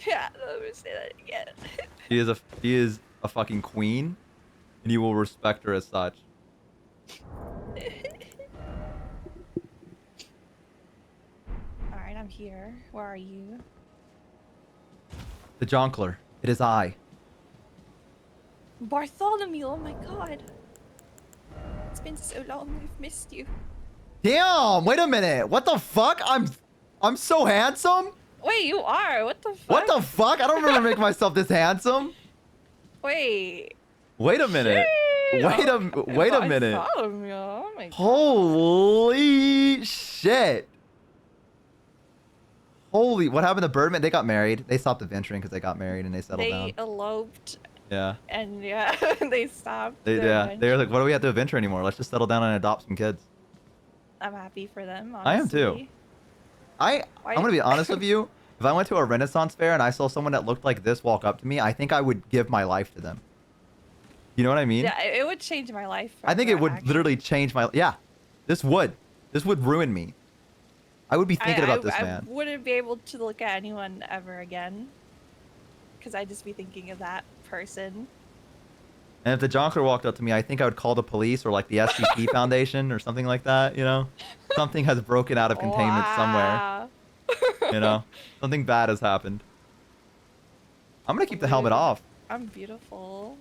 Yeah, let me say that again. She is a fucking queen, and you will respect her as such. Alright, I'm here. Where are you? The Jonkler. It is I. Bartholomew, oh my god. It's been so long, we've missed you. Damn! Wait a minute. What the fuck? I'm so handsome. Wait, you are? What the fuck? What the fuck? I don't remember making myself this handsome. Wait. Wait a minute. Wait a minute. Bartholomew, oh my god. Holy shit. Holy, what happened to Birdman? They got married. They stopped adventuring because they got married and they settled down. They eloped. Yeah. And yeah, they stopped. They were like, what do we have to adventure anymore? Let's just settle down and adopt some kids. I'm happy for them, honestly. I am too. I'm gonna be honest with you. If I went to a Renaissance fair and I saw someone that looked like this walk up to me, I think I would give my life to them. You know what I mean? Yeah, it would change my life. I think it forever, would actually. literally change my. Yeah, this would ruin me. I would be thinking about this man. I wouldn't be able to look at anyone ever again. Because I'd just be thinking of that person. And if the Jonkler walked up to me, I think I would call the police or like the SCP Foundation or something like that. You know, something has broken out of containment somewhere. You know, something bad has happened. I'm gonna keep the helmet off. I'm beautiful.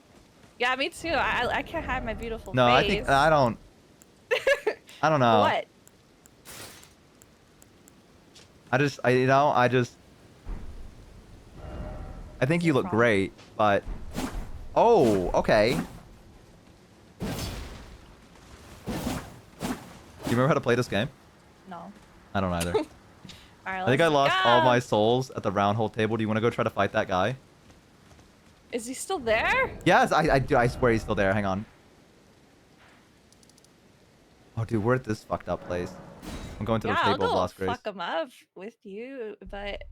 Yeah, me too. I can't hide my beautiful No, face. I don't know. What? I think you look wrong? great, but oh, okay. Do you remember how to play this game? No. I don't either. Alright, I think I let's lost all go. my souls at the round hole table. Do you want to go try to fight that guy? Is he still there? Yes, I do. I swear he's still there. Hang on. Oh, dude, we're at this fucked up place. I'm going to the Yeah, table of I'll Lost go Grace. fuck him up with you, but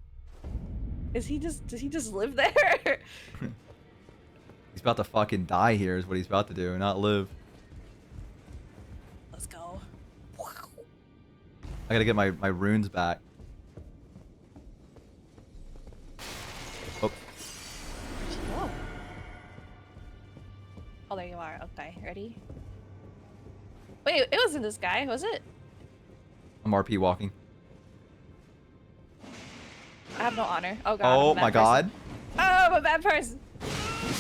does he just live there? He's about to fucking die here is what he's about to do, not live. Let's go. I gotta get my runes back. Oh, Whoa. Oh, there you are. Okay, ready? Wait, it wasn't this guy, was it? I'm RP walking. I have no honor. Oh god. Oh I'm a bad my god. person. Oh, I'm a bad person.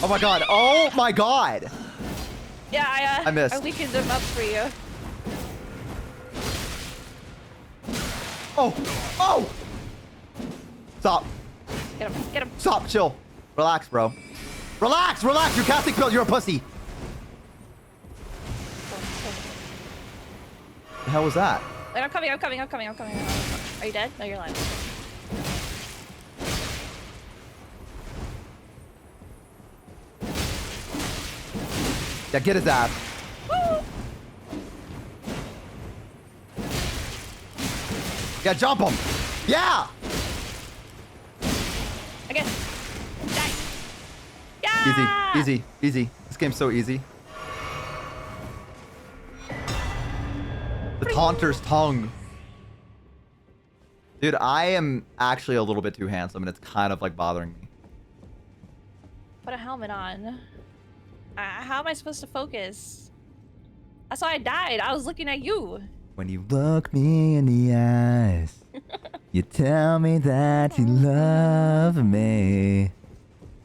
Oh my god. Oh my god. Yeah, I missed. I weakened him up for you. Oh. Oh. Stop. Get him. Get him. Stop. Chill. Relax, bro. Relax. Relax. You're casting spells. You're a pussy. The hell was that? Wait, I'm coming. Are you dead? No, you're alive. Yeah, get his ass. Woo! Yeah, jump him. Yeah. Again. Die. Yeah. Easy, easy, easy. This game's so easy. The Taunter's tongue. Dude, I am actually a little bit too handsome, and it's kind of like bothering me. Put a helmet on. How am I supposed to focus? That's why I died. I was looking at you. When you look me in the eyes, you tell me that you love me. I feel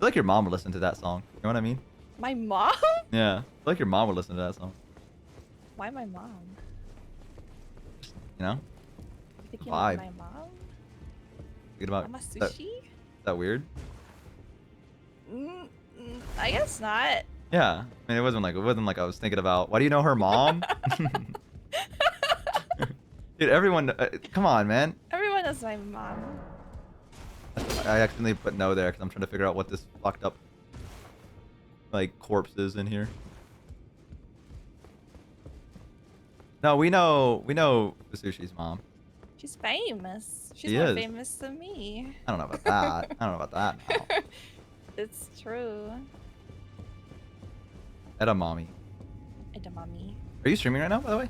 like your mom would listen to that song. You know what I mean? My mom? Yeah. I feel like your mom would listen to that song. Why my mom? You know? You thinking Vibe. of my mom? Thinking about Mama that, sushi? is that weird? I guess not. Yeah. I mean, it wasn't like I was thinking about. Why do you know her mom? Dude, everyone, come on, man. Everyone knows my mom. I accidentally put no there because I'm trying to figure out what this fucked up like corpse is in here. No, we know Sushi's mom. She's famous. She's She more is. famous than me. I don't know about that. I don't know about that now. It's true. Edamame. Edamame. Are you streaming right now, by the way?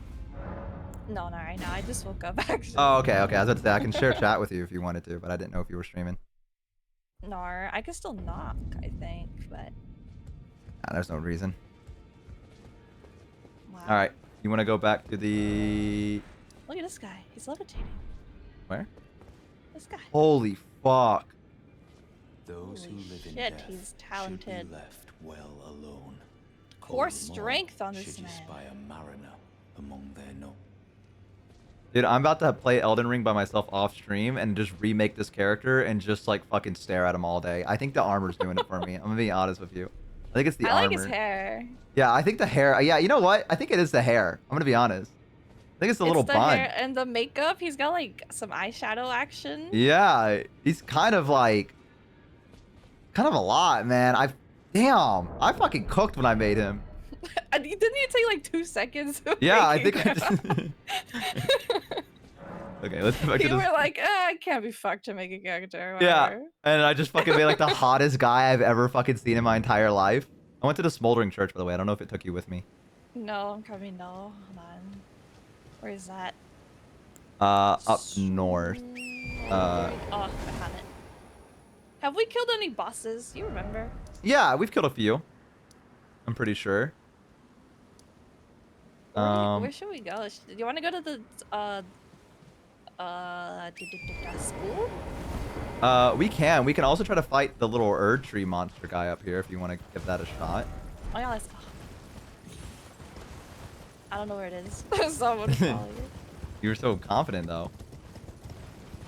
No, not right now. I just woke up actually. Oh, okay, okay. I was about to say I can share chat with you if you wanted to, but I didn't know if you were streaming. No, I can still knock, I think, but Nah, there's no reason. wow. All right, you want to go back to the Look at this guy. He's levitating. where? This guy. Holy fuck! Those who Holy live in shit, death he's should talented. be left well alone. Core Only strength more on this should you man. spy a mariner among their noble. Dude, I'm about to play Elden Ring by myself off stream and just remake this character and just like fucking stare at him all day. I think the armor's doing it for me. I'm gonna be honest with you. I think it's the I armor. like his hair. Yeah, I think the hair. Yeah, you know what? I think it is the hair. I'm gonna be honest. I think it's the little the bun. hair and the makeup. He's got like some eyeshadow action. Yeah, he's kind of a lot, man. Damn, I fucking cooked when I made him. Didn't you take like 2 seconds? of Yeah, I making think I him? just... Okay, let's go back to You this. were like, I can't be fucked to make a character. Yeah, Whatever. and I just fucking made like the hottest guy I've ever fucking seen in my entire life. I went to the Smoldering Church, by the way. I don't know if it took you with me. No, I'm coming. No, hold on. Where is that? Up north. Oh, I found it. Have we killed any bosses? You remember? Yeah, we've killed a few. I'm pretty sure. Where should we go? Do you want to go to the school? We can. We can also try to fight the little Erd Tree monster guy up here if you want to give that a shot. Oh yeah, let's go. I don't know where it is. Someone follow you. You were so confident though.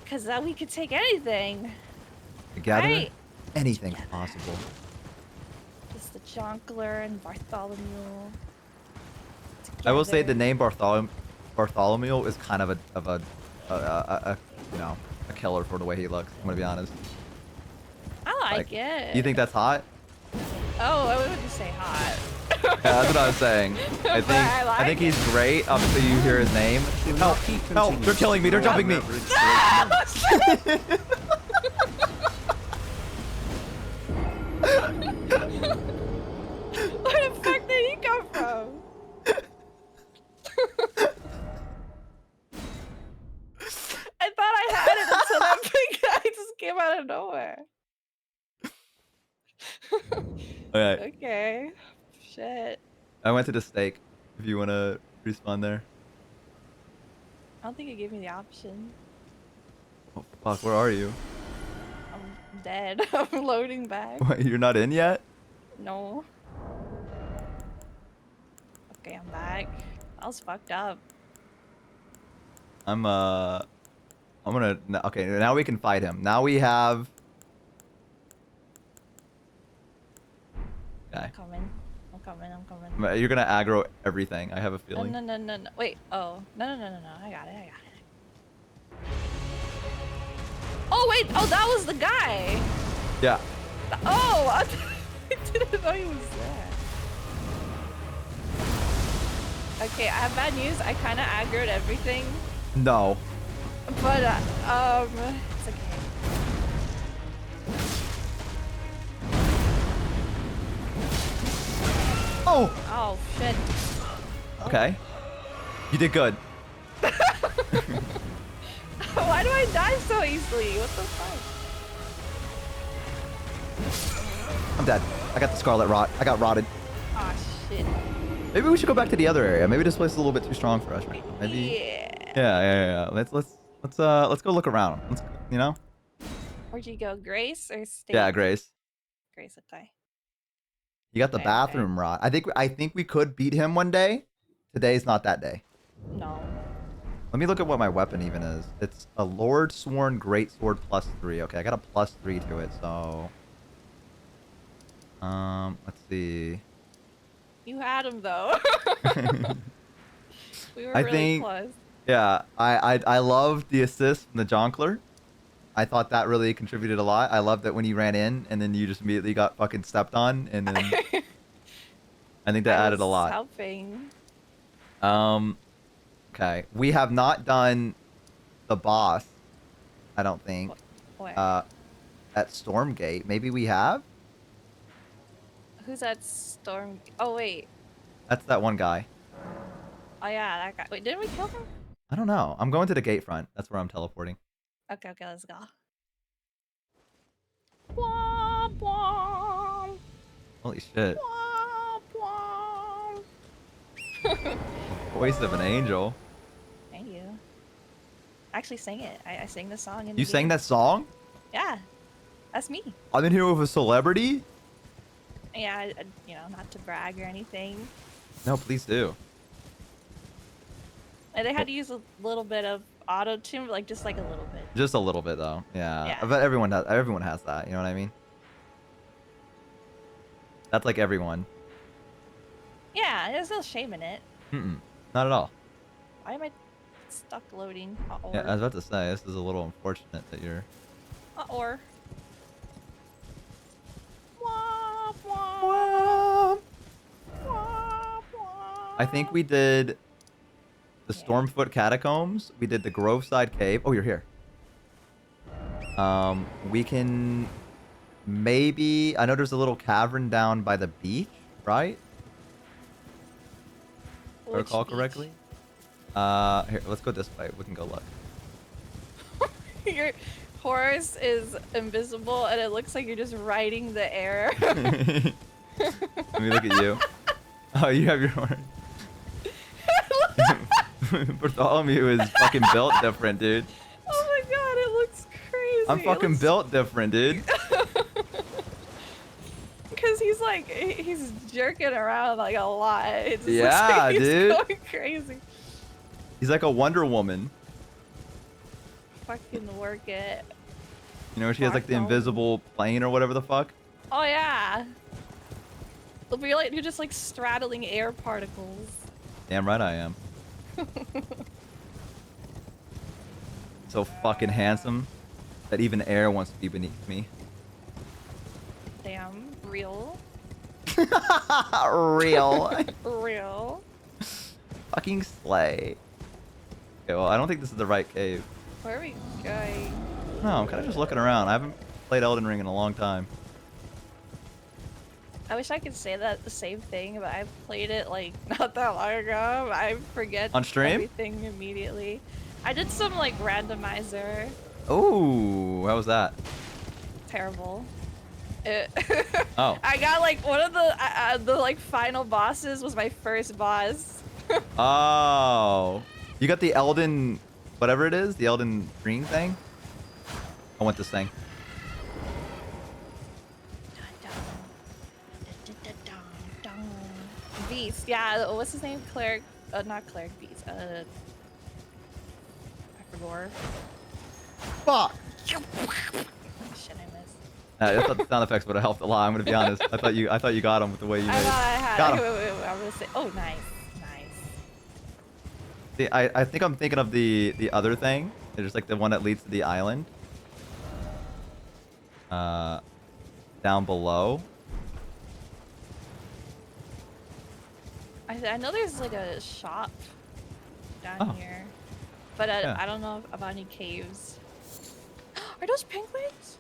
Cause we could take anything. Together, Right. anything's possible. Just the Jonkler and Bartholomew. I will say the together. name Bartholomew is kind of a you know, a killer for the way he looks. I'm gonna be honest. I like it. You think that's hot? Oh, I wouldn't say hot. Yeah, that's what I was saying. I But I think like he's great up until you hear his name. Help! Help! They're killing me! They're jumping me! Where the fuck did he come from? I thought I had it until that big guy just came out of nowhere. Okay, Okay. Shit. I went to the stake. If you wanna respawn there. I don't think it gave me the option. Oh fuck! Where are you? I'm dead. I'm loading back. What, you're not in yet? No. Okay, I'm back. I was fucked up. I'm gonna. Okay, now we can fight him. Now we have. Okay. I'm coming. I'm coming. You're gonna aggro everything. I have a No, feeling. no, no, no, no. Wait. Oh. No, no, no, no, no. I got it. Oh, wait. Oh, that was the guy. Yeah. Oh, I didn't know he was there. Okay, I have bad news. I kind of aggroed everything. No. But it's okay. Oh! Oh shit. Okay. You did good. Why do I die so easily? What the fuck? I'm dead. I got the scarlet rot. I got rotted. Oh shit. Maybe we should go back to the other area. Maybe this place is a little bit too strong for us right now. Maybe. Yeah. Yeah. Let's go look around. Let's you know. Where'd you go? Grace or State? Yeah, Grace. Grace, okay. You got the Okay, bathroom rot. I think we could beat him one day. Today's not that day. No. Let me look at what my weapon even is. It's a Lord Sworn Greatsword +3. Okay, I got a +3 to it, so let's see. You had him though. We were I really think close. yeah, I loved the assist from the Jonkler. I thought that really contributed a lot. I loved that when you ran in and then you just immediately got fucking stepped on, and then I think that added a lot. Helping. Okay, we have not done the boss. I don't think. Where? At Stormgate. Maybe we have. Who's that storm? Oh wait. That's that one guy. Oh yeah, that guy. Wait, didn't we kill him? I don't know. I'm going to the gate front. That's where I'm teleporting. Okay, let's go. Womp womp. Holy shit. Womp womp. Voice of an angel. Thank you. I actually sang it. I sang the song in You the sang game. that song? Yeah. That's me. I'm in here with a celebrity? Yeah, you know, not to brag or anything. No, please do. They had to use a little bit of auto tune, like just like a little bit. Just a little bit though. Yeah. Yeah. But everyone has that, you know what I mean? That's like everyone. Yeah, there's no shame in it. Not at all. Why am I stuck loading? Yeah, I was about to say, this is a little unfortunate that you're... Or. Womp, womp, Womp. womp, I think we did the Stormfoot Catacombs. We did the Groveside Cave. Oh, you're here. We can maybe... I know there's a little cavern down by the beach, right? If I recall correctly. Here, let's go this way. We can go look. Your horse is invisible and it looks like you're just riding the air. Let me look at you. Oh, you have your horse. Bartholomew is fucking built different, dude. Oh my god, it looks crazy. I'm fucking built different, dude. Because he's like, he's jerking around like a lot. It just looks Yeah, like he's dude. going crazy. He's like a Wonder Woman. Fucking work it. You know, she has like the Bartholomew. invisible plane or whatever the fuck. Oh yeah. It'll be like you're just like straddling air particles. Damn right I am. So fucking handsome that even air wants to be beneath me. Damn, real. Real. Real. Fucking slay. Okay, well, I don't think this is the right cave. Where are we going? No, I'm kind of just looking around. I haven't played Elden Ring in a long time. I wish I could say that the same thing, but I played it like not that long ago. I forget On stream? everything immediately. I did some like randomizer. Ooh, how was that? Terrible. Oh. I got like one of the like final bosses was my first boss. Oh. You got the Elden, whatever it is, the Elden Ring thing? I want this thing. Beast, yeah. What's his name? Cleric? Not cleric. Beast. I forgot. Fuck. Shit, I missed. I thought the sound effects would have helped a lot. I'm gonna be honest. I thought you got him with the way you I made. thought I had. Got him. Wait, I'm gonna say. Oh, nice, nice. See, I think I'm thinking of the other thing. There's like the one that leads to the island. Down below. I know there's like a shop down here. But Yeah. I don't know about any caves. Are those penguins?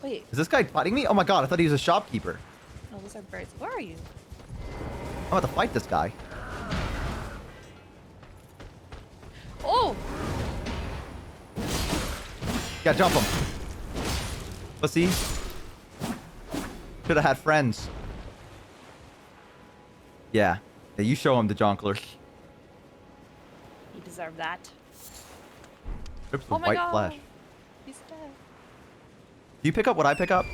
Wait, Is this guy fighting me? Oh my god, I thought he was a shopkeeper. no, those are birds. Where are you? I'm about to fight this guy. Oh! Yeah, jump him. Pussy. Should have had friends. Yeah. Yeah, you show him the jonkler. You deserve that. Rips the Oh my white god. flesh. He's dead. Do you pick up what I pick up?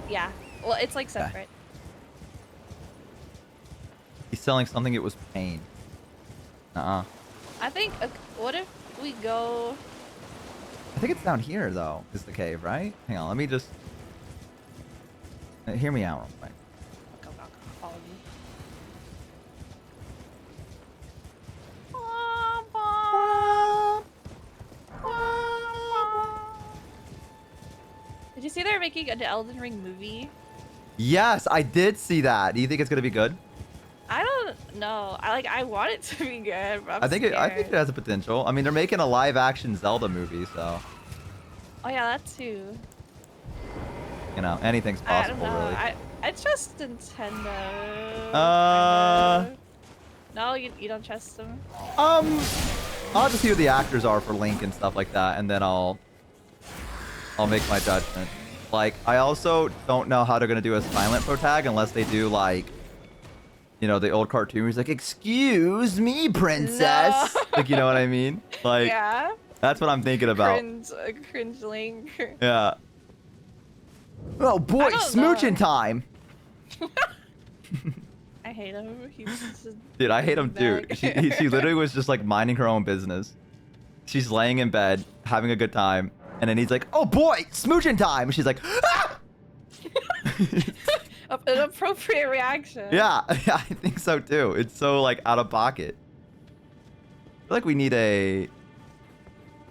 Yeah. Well, it's like Okay. separate. He's selling something, it was pain. I think, what if we go... I think it's down here, though, is the cave, right? Hang on, let me just... hear me out real quick. Go, follow you. Did you see they're making an Elden Ring movie? Yes, I did see that. Do you think it's gonna be good? I don't know. I want it to be good, but I'm I think it scared. has a potential. I mean, they're making a live-action Zelda movie, so Oh yeah, that too. you know anything's I don't possible, know. really. I trust Nintendo. Uh. kinda. No, you don't trust them. I'll have to see who the actors are for Link and stuff like that, and then I'll make my judgment. Like, I also don't know how they're gonna do a silent protag unless they do like, you know, the old cartoon where he's like, "Excuse me, princess." No. Like, you know what I mean? Like, Yeah. that's what I'm thinking about. Cringe Link. Yeah. Oh boy, don't smooching know. time. I hate him. He's just a Dude, I hate him too. douchebag. She literally was just like minding her own business. She's laying in bed, having a good time, and then he's like, "Oh boy, smooching time." And she's like, "Ah!" An appropriate reaction. Yeah, I think so too. It's so like out of pocket. I feel like we need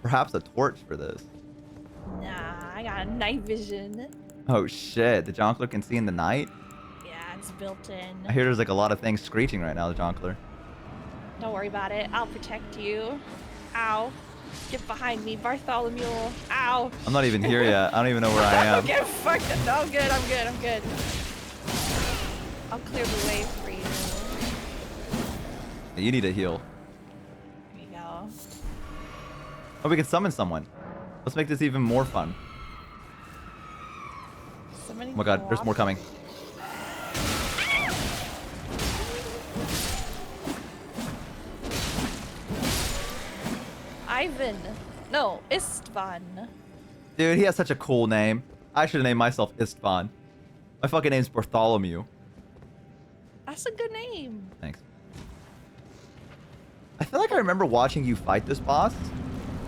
perhaps a torch for this. Nah, I got night vision. Oh shit, the jonkler can see in the night? Yeah, it's built in. I hear there's like a lot of things screeching right now, the jonkler. Don't worry about it. I'll protect you. Ow. Get behind me, Bartholomew. Ow. I'm not even here yet. I don't even know where I am. Get fucked. No, I'm good. I'm good. I'm good. I'll clear the way for you. You need a heal. There you go. Oh, we can summon someone. Let's make this even more fun. Somebody Oh my god, there's more coming. Ivan. No, Istvan. Dude, he has such a cool name. I should have named myself Istvan. My fucking name's Bartholomew. That's a good name. Thanks. I feel like I remember watching you fight this boss.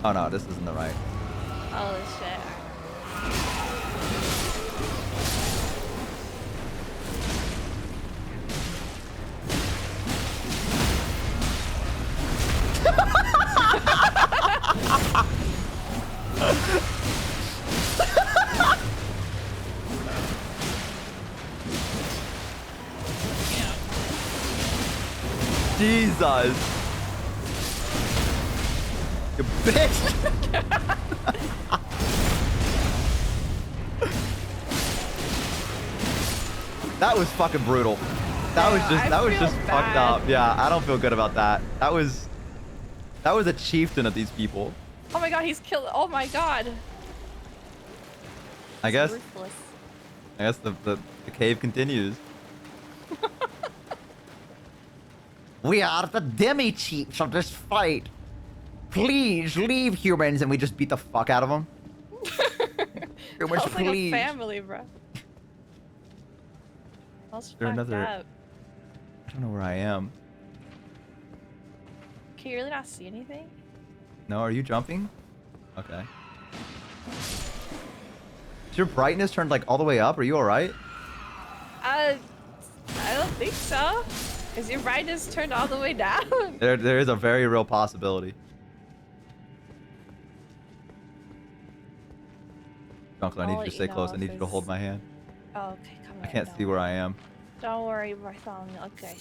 Oh no, this isn't the right. Oh shit. Jesus. You bitch. That was fucking brutal. That was Yeah, just I feel fucked bad. up. Yeah, I don't feel good about that. That was a chieftain of these people. Oh my god, he's killed. Oh my god. I guess Ruthless. the cave continues. We are the demi chiefs of this fight. Please leave, humans, and we just beat the fuck out of them. Humans, Sounds like a please. family, bro. That's there fucked another- up. I don't know where I am. Can you really not see anything? No, are you jumping? Okay. Is your brightness turned like all the way up? Are you alright? I don't think so. Is your brightness turned all the way down? There is a very real possibility. Uncle, I I'll need you let to you stay know close. I if need you to it's- hold my hand. Oh, okay, come I here. can't see where I am. Don't worry, Bartholomew. Okay.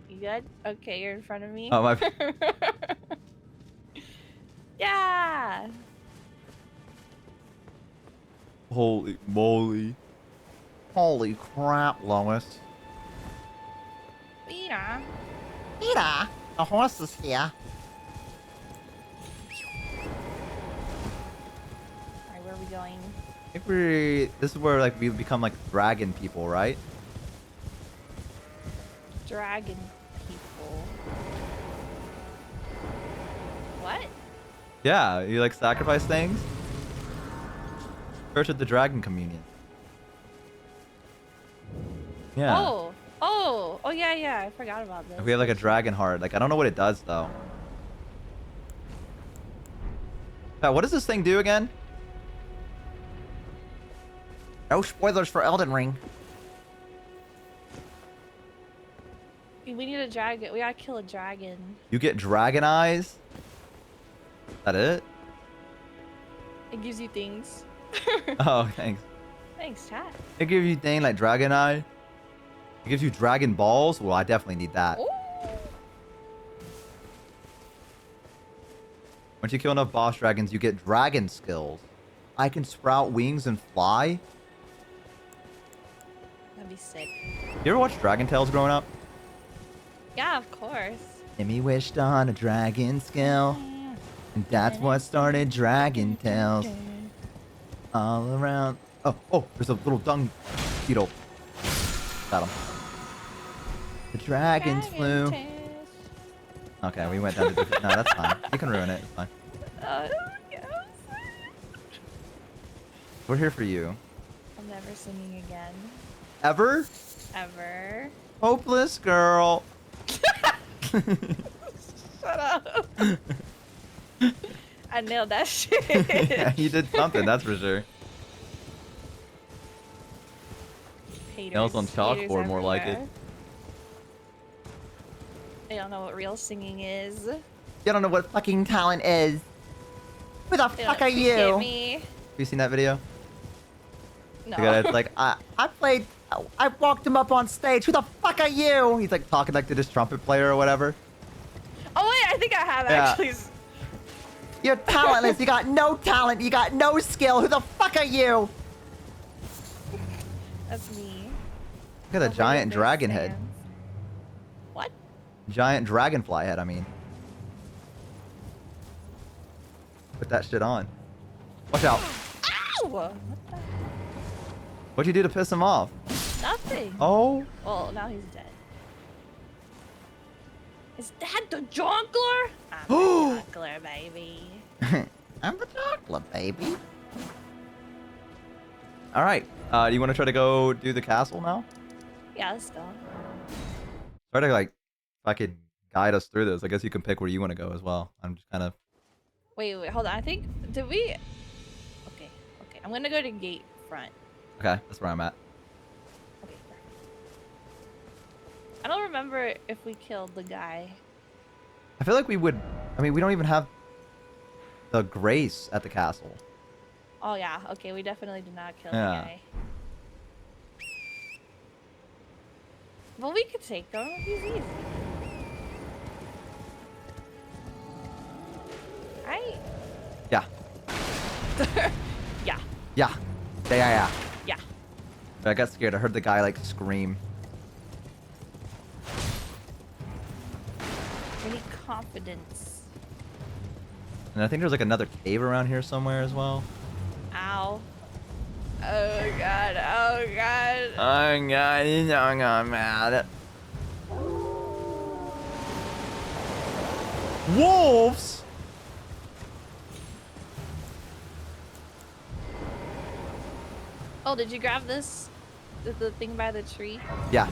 You good? Okay, you're in front of me. Oh, my... Yeah. Holy moly. Holy crap, Lois. Yeah. Peter, the horse is here. Alright, where are we going? I think this is where like we become like dragon people, right? Dragon people. What? Yeah, you like sacrifice things? Church of the Dragon Communion. Yeah. Oh, yeah, I forgot about this. We have like a dragon heart. Like, I don't know what it does though. What does this thing do again? No spoilers for Elden Ring. We need a dragon. We gotta kill a dragon. You get dragon eyes? Is that it? It gives you things. Oh, thanks. Thanks, chat. It gives you thing like dragon eye. It gives you dragon balls. Well, I definitely need that. Ooh. Once you kill enough boss dragons, you get dragon skills. I can sprout wings and fly. That'd be sick. You ever watch Dragon Tales growing up? Yeah, of course. Timmy wished on a dragon skill, and that's what started Dragon Tales. All around. Oh, there's a little dung beetle. Got him. The dragons flew. Okay, we went down to different. No, that's fine. You can ruin it. It's fine. Yes. We're here for you. I'm never singing again. Ever? Ever. Hopeless girl. Shut up. I nailed that shit. Yeah, you did something, that's for sure. Haters, Nails on chalkboard, haters more like it. everywhere. They don't know what real singing is. You don't know what fucking talent is. Who the They fuck don't are you? appreciate me. Have you seen that video? No. The guy that's like, I walked him up on stage. Who the fuck are you? He's like talking like to this trumpet player or whatever. Oh wait, I think I have Yeah. actually. You're talentless. You got no talent. You got no skill. Who the fuck are you? That's me. Look at the giant dragon head. What? Giant dragonfly head, I mean. Put that shit on. Watch out. Ow! What the? What'd you do to piss him off? Nothing. Oh. Well, now he's dead. Is that the jonkler? I'm the jonkler, baby. I'm the chocolate, baby. All right. Do you want to try to go do the castle now? Yeah, let's go. Try to like, if I could guide us through this. I guess you can pick where you want to go as well. I'm just kind of. Wait, hold on. I think did we? Okay. I'm gonna go to gate front. Okay, that's where I'm at. Okay. I don't remember if we killed the guy. I feel like we would. I mean, we don't even have the grace at the castle. Oh yeah. Okay, we definitely did not kill Yeah. the guy. Well, we could take him. He's easy. Right? Yeah. Yeah. Yeah. Yeah. Yeah. But I got scared. I heard the guy like scream. We need confidence. And I think there's like another cave around here somewhere as well. Ow. Oh god. Oh god. Oh god, you know I'm mad. Wolves? Oh, did you grab this? The thing by the tree? Yeah.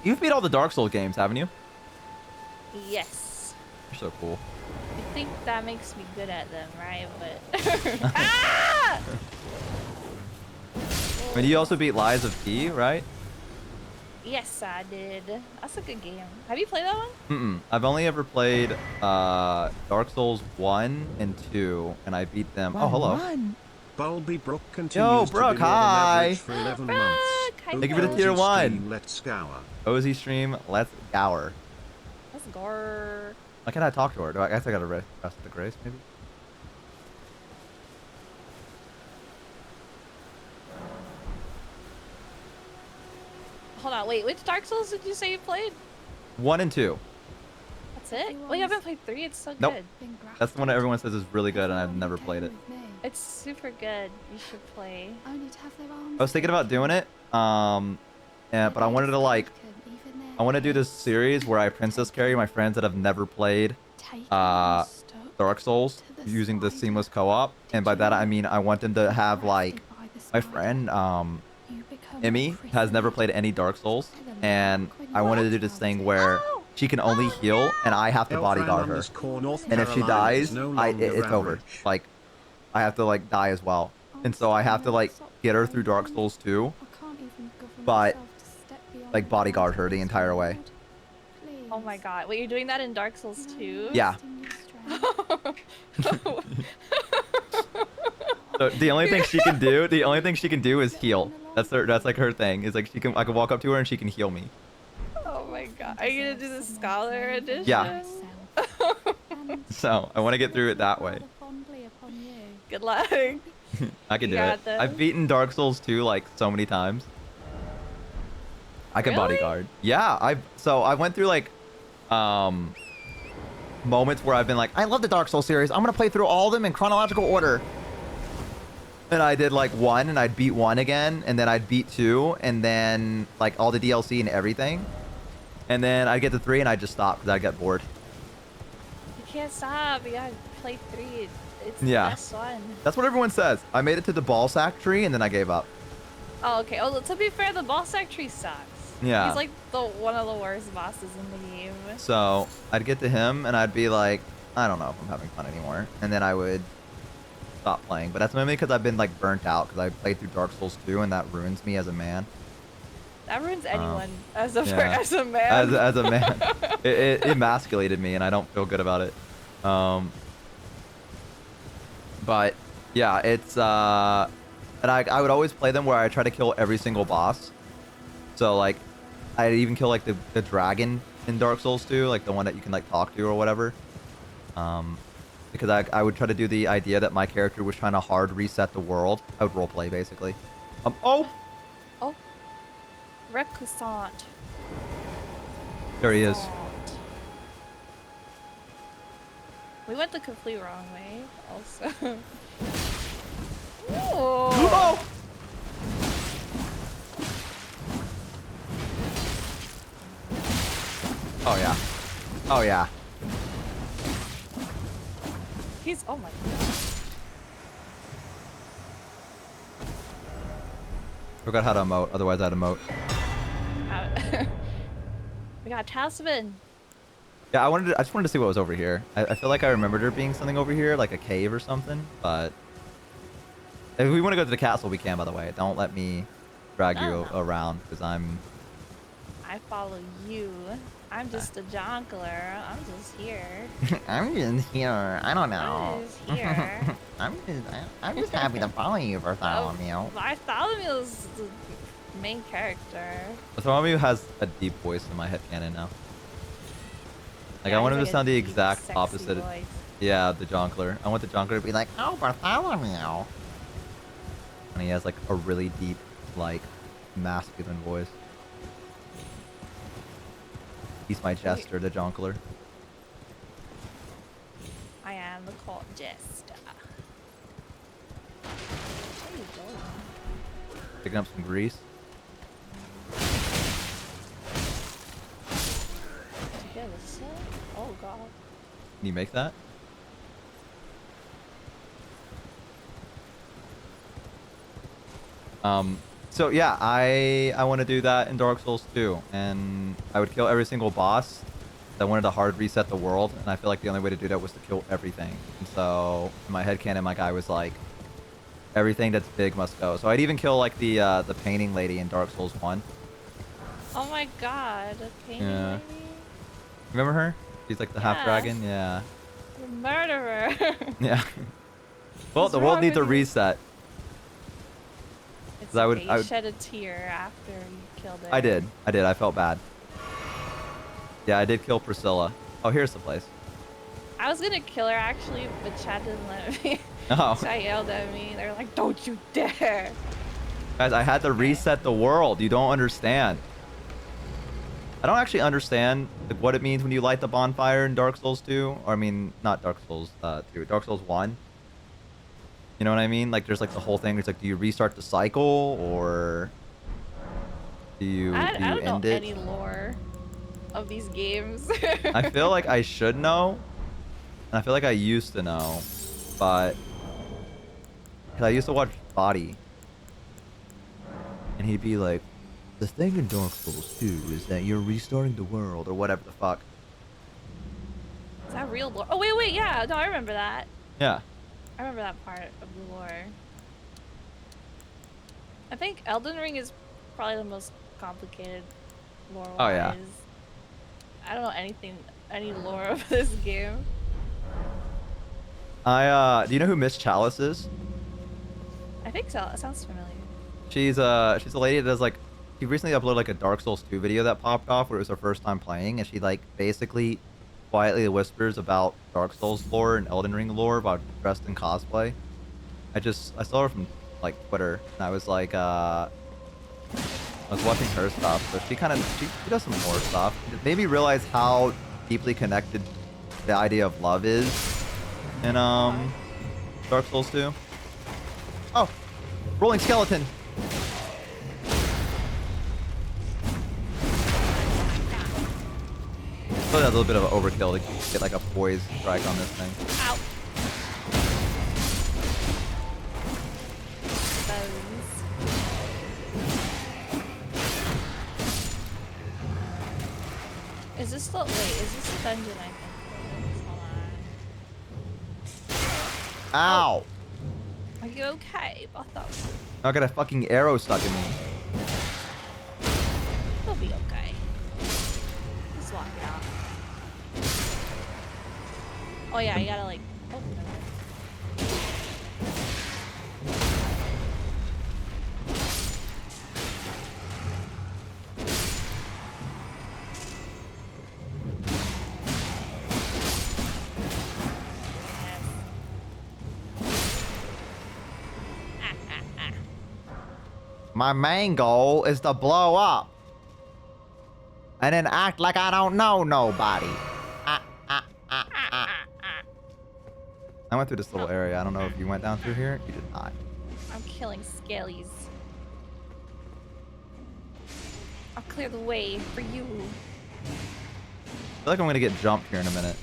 You've beat all the Dark Souls games, haven't you? Yes. You're so cool. You think that makes me good at them, right? But ah! I mean, you also beat Lies of P, right? Yes, I did. That's a good game. Have you played that one? Mm-mm. I've only ever played Dark Souls 1 and 2, and I beat them. Oh, hello. Bulby Brook continues to Brooke, be more than hi. average for 11 months. Hi, Thank you for the Brooke. tier Cozy 1. stream, Let's scour. Cozy stream, let's gour. Let's go. Why can't I talk to her? I guess I gotta rest the grace, maybe? Hold on, wait. Which Dark Souls did you say you played? 1 and 2. That's it? Well, you haven't played 3. It's so Nope. good. That's the one that everyone says is really good, and I've never played it. It's super good. You should play. I was thinking about doing it, yeah, but I wanted to I want to do this series where I princess carry my friends that have never played Dark Souls using the seamless co-op, and by that I mean I want them to have like my friend Emmy has never played any Dark Souls, and I wanted to do this thing where she can only heal and I have to bodyguard her, and if she dies, it's over. Like I have to like die as well, and so I have to like get her through Dark Souls 2, but like bodyguard her the entire way. Oh my god. Wait, you're doing that in Dark Souls 2? Yeah. So the only thing she can do is heal. That's like her thing. Is like I can walk up to her and she can heal me. Oh my god. Are you gonna do the Scholar Edition? Yeah. So I want to get through it that way. Good luck. I can You do it. got this. I've beaten Dark Souls 2 like so many times. I can Really? bodyguard. Yeah, I went through like moments where I've been like, I love the Dark Souls series. I'm gonna play through all of them in chronological order. And I did like 1 and I'd beat 1 again, and then I'd beat 2, and then like all the DLC and everything. And then I'd get to 3 and I'd just stop because I'd get bored. You can't stop. You gotta play 3. It's Yeah. the best one. That's what everyone says. I made it to the ball sack tree and then I gave up. Oh, okay. Oh, to be fair, the boss tree sucks. Yeah. He's like one of the worst bosses in the game. So I'd get to him and I'd be like, I don't know if I'm having fun anymore. And then I would stop playing. But that's mainly because I've been like burnt out because I played through Dark Souls 2 and that ruins me as a man. That ruins anyone as a yeah. as a man. As a man. it emasculated me and I don't feel good about it. But yeah, it's and I would always play them where I try to kill every single boss. So like I'd even kill like the dragon in Dark Souls 2, like the one that you can like talk to or whatever. Because I would try to do the idea that my character was trying to hard reset the world. I would roleplay basically. Oh! Recusant. There he is. We went the complete wrong way, also. Ooh. Oh! Oh yeah. Oh yeah. He's oh my god. Forgot how to emote, otherwise I'd emote. We got Tasman. Yeah, I just wanted to see what was over here. I feel like I remembered there being something over here, like a cave or something, but if we want to go to the castle, we can, by the way. Don't let me drag you around, because I follow you. I'm just a jonkler. I'm just here. I'm just here. I don't I'm just here. I'm just happy to follow you, Bartholomew. Bartholomew is the main character. Bartholomew has a deep voice in my headcanon now. Like, Yeah, I want him he's to like a sound the deep, exact sexy opposite. voice. Yeah, the jonkler. I want the jonkler to be like, oh, Bartholomew. And he has like a really deep, like, masculine voice. He's my jester, the jonkler. I am the court jester. Where you going? Picking up some grease. Yeah, what's that? Oh god. Can you make that? So yeah, I want to do that in Dark Souls 2, and I would kill every single boss. I wanted to hard reset the world, and I feel like the only way to do that was to kill everything. And so in my headcanon, my guy was like, everything that's big must go. So I'd even kill like the painting lady in Dark Souls 1. Oh my god, a painting Yeah. lady? Remember her? She's like the half dragon. Yeah. The murderer. Yeah. Well, What's the world wrong needs a with you? reset. It's I okay. would- You shed a tear after you killed it. I did. I felt bad. Yeah, I did kill Priscilla. Oh, here's the place. I was gonna kill her actually, but Chad didn't let me. Oh. Chad yelled at me. They're like, "Don't you dare!" Guys, I had to reset the world. You don't understand. I don't actually understand like, what it means when you light the bonfire in Dark Souls 2. Or I mean, not Dark Souls 2, Dark Souls 1. You know what I mean? Like, there's like the whole thing. It's like, do you restart the cycle or do you I don't end know it? any lore of these games. I feel like I should know. And I feel like I used to know, but 'cause I used to watch Body, and he'd be like, "The thing in Dark Souls 2 is that you're restarting the world or whatever the fuck." Is that real lore? Oh wait, yeah. No, I remember that. Yeah. I remember that part of the lore. I think Elden Ring is probably the most complicated lore-wise. Oh, yeah. I don't know any lore of this game. Do you know who Miss Chalice is? I think so. It sounds familiar. She's a lady that does like, she recently uploaded like a Dark Souls 2 video that popped off where it was her first time playing, and she like basically quietly whispers about Dark Souls lore and Elden Ring lore about dressed in cosplay. I saw her from like Twitter, and I was like, I was watching her stuff, so she does some more stuff. It made me realize how deeply connected the idea of love is in Dark Souls 2. Oh, rolling skeleton. So that's a little bit of an overkill to get like a poise strike on this thing. Ow. Bones. Is this the dungeon I think? Hold on. Ow! Are you okay, Botho? I got a fucking arrow stuck in me. He'll be okay. Just walk it out. Oh yeah, you gotta like. Oh, no. My main goal is to blow up. And then act like I don't know nobody. I went through this little area. I don't know if you went down through here. You did not. I'm killing scalies. I'll clear the way for you. I feel like I'm gonna get jumped here in a minute.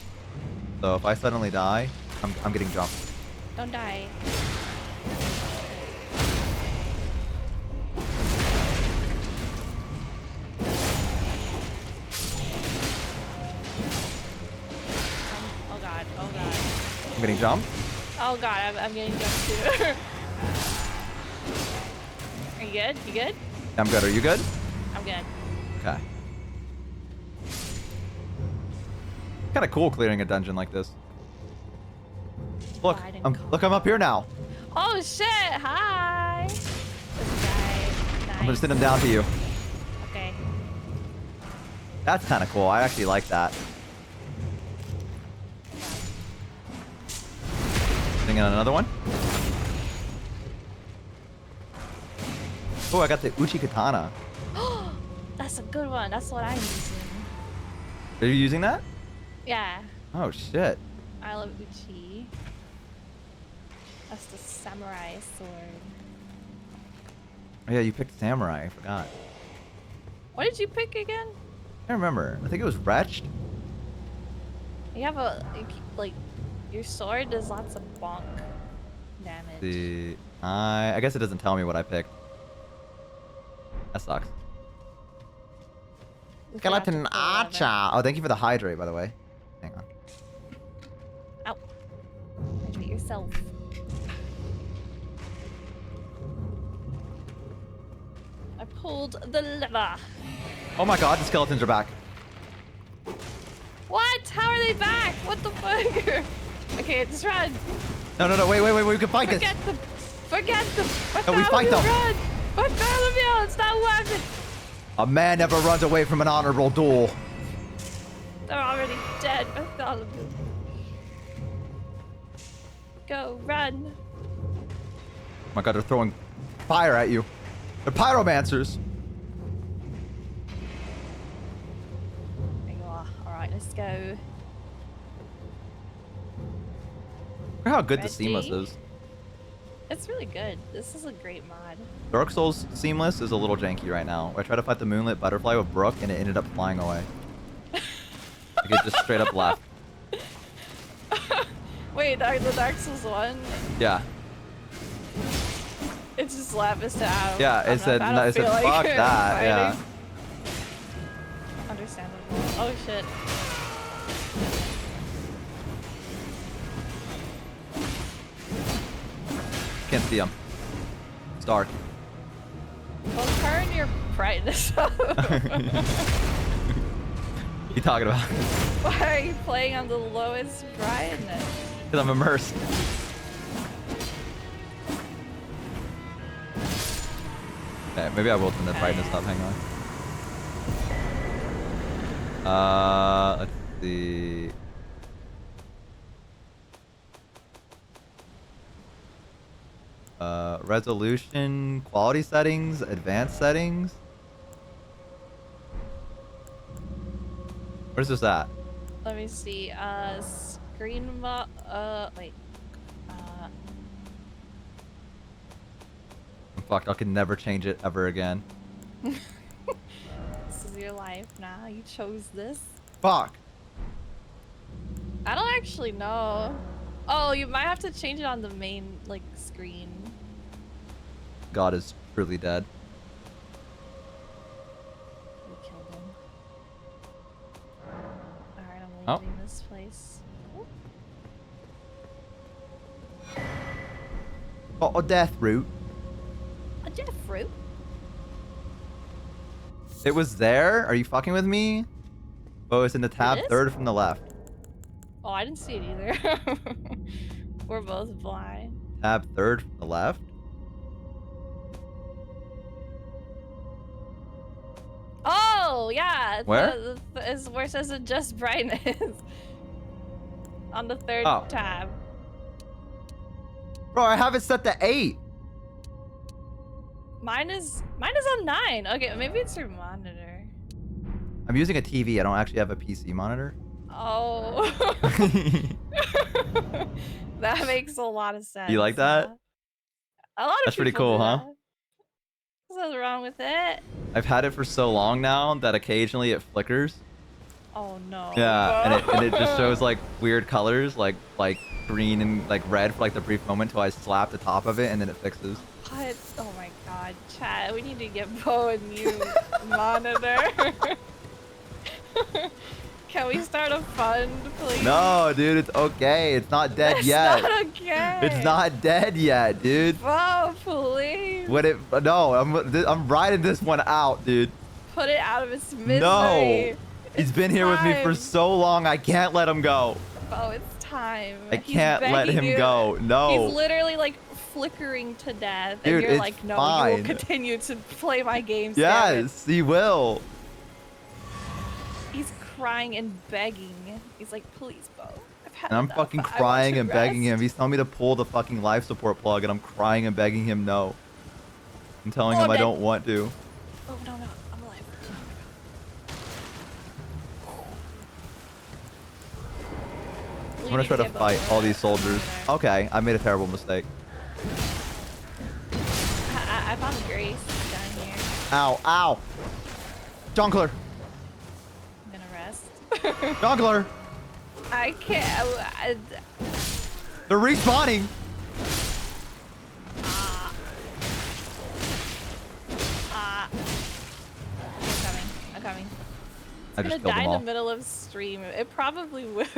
So if I suddenly die, I'm getting jumped. Don't die. Oh god, oh god. I'm getting jumped. Oh god, I'm getting jumped too. Are you good? You good? I'm good. Are you good? I'm good. Okay. Kind of cool clearing a dungeon like this. Look, Wide and look, I'm up here now. Oh shit! Hi! This guy. Nice. I'm gonna send him down to you. Okay. That's kind of cool. I actually like that. Sending on another one. Oh, I got the Uchi Katana. That's a good one. That's what I'm using. Are you using that? Yeah. Oh, shit. I love Uchi. That's the samurai sword. Oh, yeah, you picked Samurai. I forgot. What did you pick again? I can't remember. I think it was Wretched. You have like, your sword does lots of bonk damage. I guess it doesn't tell me what I picked. That sucks. We forgot to Skeleton pull out of it. Acha. Oh, thank you for the hydrate, by the way. Hang on. Ow. Hydrate yourself. I pulled the lever. Oh my god, the skeletons are back. What? How are they back? What the fuck? Okay, just run. No, wait, we can fight this. Forget them. No, we fight them. Run. It's not working. A man never runs away from an honorable duel. They're already dead, Bartholomew. Go, run. Oh my god, they're throwing fire at you. They're pyromancers. There you are. Alright, let's go. Look how good the Seamless Ready? is. It's really good. This is a great mod. Dark Souls Seamless is a little janky right now. I tried to fight the Moonlit Butterfly with Brooke and it ended up flying away. Like it just straight up left. Wait, the Dark Souls one? Yeah. It just left us out. Yeah, it said, no, it said fuck that. Yeah. Understandable. Oh shit. Can't see him. It's dark. Well, turn your brightness up. What you talking about? Why are you playing on the lowest brightness? Because I'm immersed. Okay, maybe I will turn the brightness up. Hang on. Let's see. Resolution, quality settings, advanced settings. Where's this at? Let me see. Screen wait. I'm fucked. I can never change it ever again. This is your life now. You chose this. Fuck. I don't actually know. Oh, you might have to change it on the main, like, screen. God is truly dead. We killed him. Alright, I'm Oh. leaving this place. Oh, a death route. A death fruit? It was there? Are you fucking with me? Oh, it's in the tab is? third from the left. Oh, I didn't see it either. We're both blind. Tab third from the left? Oh, yeah. Where? Is where it says adjust brightness. On the third Oh. tab. Bro, I have it set to 8. Mine is on 9. Okay, maybe it's your monitor. I'm using a TV. I don't actually have a PC monitor. Oh. That makes a lot of sense. You like that? A lot of That's pretty people cool, do huh? that. What's nothing wrong with it? I've had it for so long now that occasionally it flickers. Oh no. Yeah, and it just shows like weird colors, like green and like red for like the brief moment till I slap the top of it and then it fixes. What? Oh my god, chat. We need to get Bo a new monitor. Can we start a fund, please? No, dude, it's okay. It's not dead It's yet. not okay. It's not dead yet, dude. Bo, please. When it no, I'm riding this one out, dude. Put it out of its misery. No. He's been here with me for time. so long. I can't let him go. Bo, it's time. I He's can't let begging him you. go. No. He's literally like flickering to death, Dude, and you're it's like, no, you fine. will continue to play my games. damn it." Yes, he will. He's crying and begging. He's like, please, Bo. I've had And I'm enough. fucking I want crying to and begging him. rest." He's telling me to pull the fucking life support plug, and I'm crying and begging him no. I'm telling Oh, him I I'm dead. don't want to. Oh no, no, I'm alive. I'm gonna try to fight all these soldiers. Okay, I made a terrible mistake. I found Grace down here. Ow, ow. Junkler. I'm gonna rest. Junkler. I can't. They're respawning. I'm coming. I It's just gonna killed die them in all. the middle of stream. It probably will.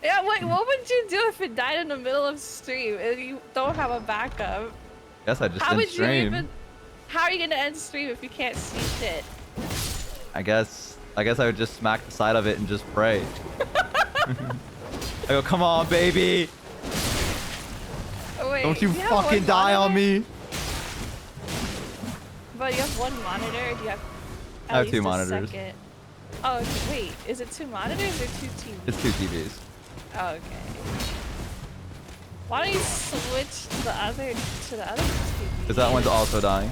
Yeah, wait, what would you do if it died in the middle of stream and you don't have a backup? Guess I just How didn't would you stream. even? How are you gonna end stream if you can't see shit? I guess I would just smack the side of it and just pray. I go, come on, baby. Oh, wait, Don't you do have fucking one die on monitor? me. But you have one monitor or do you have I have at two least a monitors. second? Oh, wait. Is it 2 monitors or 2 TVs? It's 2 TVs. Oh, okay. Why don't you switch to the other TV? Because that one's also dying.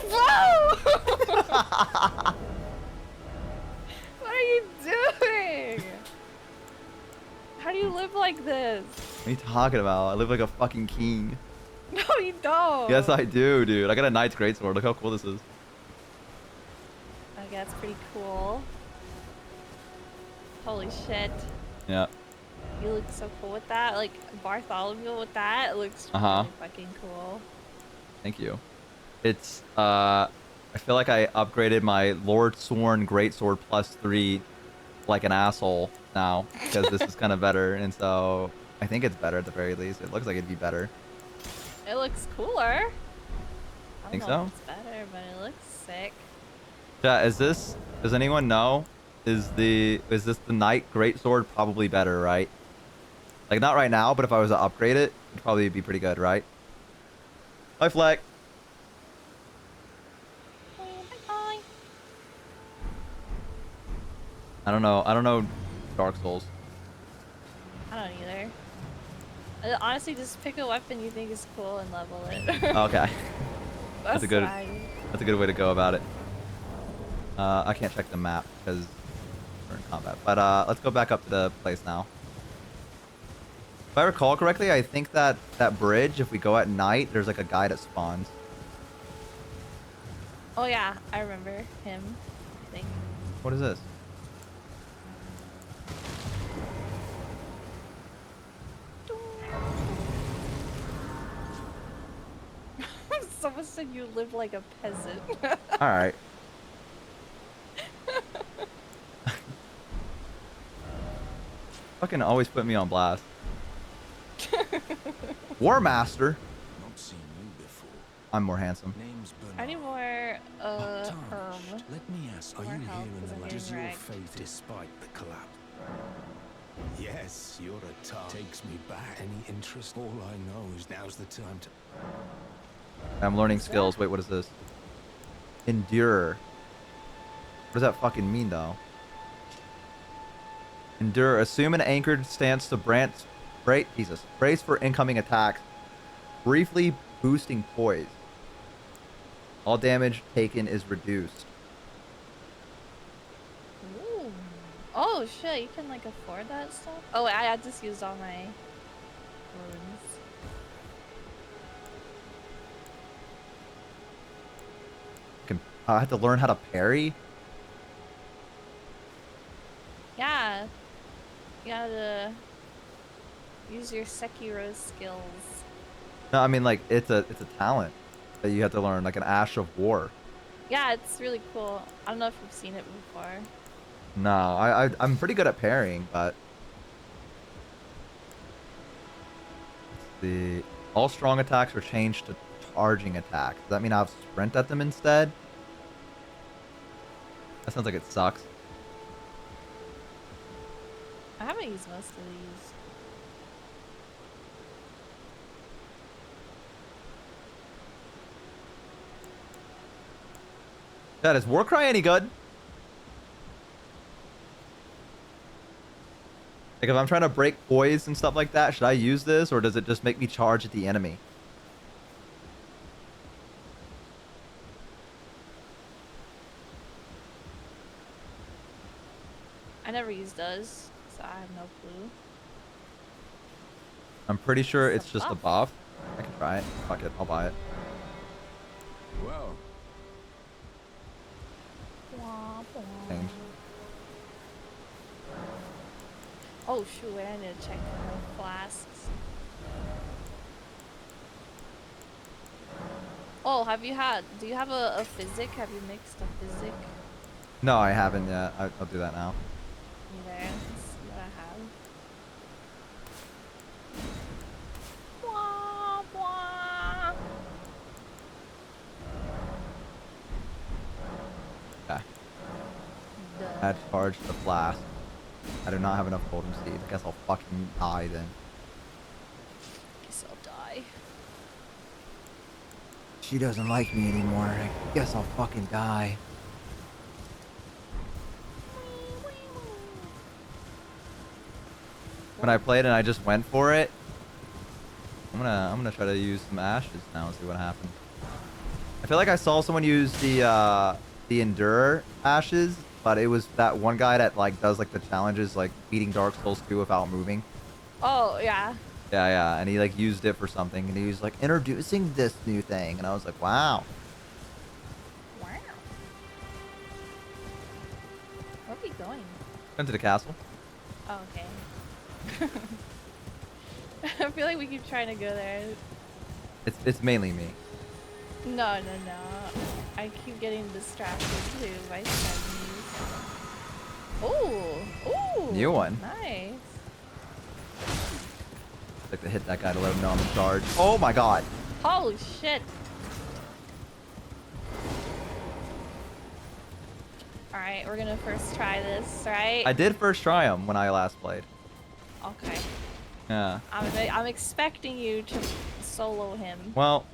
Whoa! What are you doing? How do you live like this? What are you talking about? I live like a fucking king. No, you don't. Yes, I do, dude. I got a Knight's Greatsword. Look how cool this is. Okay, that's pretty cool. Holy shit. Yeah. You look so cool with that. Like, Bartholomew with that. It looks really fucking cool. Thank you. It's, I feel like I upgraded my Lord Sworn Greatsword +3 like an asshole now. Because this is kind of better. And so, I think it's better at the very least. It looks like it'd be better. It looks cooler. I don't Think know so? if it's better, but it looks sick. Yeah, does anyone know? Is this the Knight Greatsword probably better, right? Like, not right now, but if I was to upgrade it, it'd probably be pretty good, right? Hi, Fleck. Bye. I don't know Dark Souls. I don't either. Honestly, just pick a weapon you think is cool and level it. Okay. That's a good fine. that's a good way to go about it. I can't check the map because we're in combat. But let's go back up to the place now. If I recall correctly, I think that bridge, if we go at night, there's like a guy that spawns. Oh yeah, I remember him. I think. What is this? Someone said you live like a peasant. All right. Fucking always put me on blast. War Master. Not seen you before. I'm more handsome. Name's Bernard. I need more, Tarnished. Let me ask, are you more here help in 'cause the I'm land? getting Is your wrecked. faith despite the collapse? Yes, you're a tar. Takes me back. Any interest? All I know is now's the time to. I'm learning skills. Wait, what is this? Endure. What does that fucking mean, though? Endure. Assume an anchored stance to brace for incoming attacks, briefly boosting poise. All damage taken is reduced. Ooh. Oh shit, you can like afford that stuff? Oh, I just used all my runes. I have to learn how to parry. Yeah. You gotta use your Sekiro skills. No, I mean like it's a talent that you have to learn, like an Ash of War. Yeah, it's really cool. I don't know if you've seen it before. No, I'm pretty good at parrying, but all strong attacks are changed to charging attacks. Does that mean I have sprint at them instead? That sounds like it sucks. I haven't used most of these. Dad, is Warcry any good? Like if I'm trying to break poise and stuff like that, should I use this or does it just make me charge at the enemy? I never used those, so I have no clue. I'm pretty sure It's it's a just a buff. buff. I can try it. Fuck it, I'll buy it. Well, Change. Oh shoot, wait, I need to check my flasks. Oh, do you have a physic? Have you mixed a physic? No, I haven't yet. I'll do that now. Neither. Let's see what I have. Wah, wah. Okay. Duh. Add charge the flask. I do not have enough golden seeds. I guess I'll fucking die then. Guess I'll die. She doesn't like me anymore. I guess I'll fucking die. When I played and I just went for it, I'm gonna try to use some ashes now and see what happens. I feel like I saw someone use the Endure ashes, but it was that one guy that like does like the challenges like beating Dark Souls 2 without moving. Oh, yeah. Yeah, and he like used it for something, and he was like introducing this new thing, and I was like, wow. Wow. Where are we going? Into the castle. Oh, okay. I feel like we keep trying to go there. It's mainly me. No. I keep getting distracted too by enemies. Ooh. New one. Nice. Like to hit that guy to let him know I'm in charge. Oh my god. Holy shit. Alright, we're gonna first try this, right? I did first try him when I last played. Okay. Yeah. I'm expecting you to solo him. Well,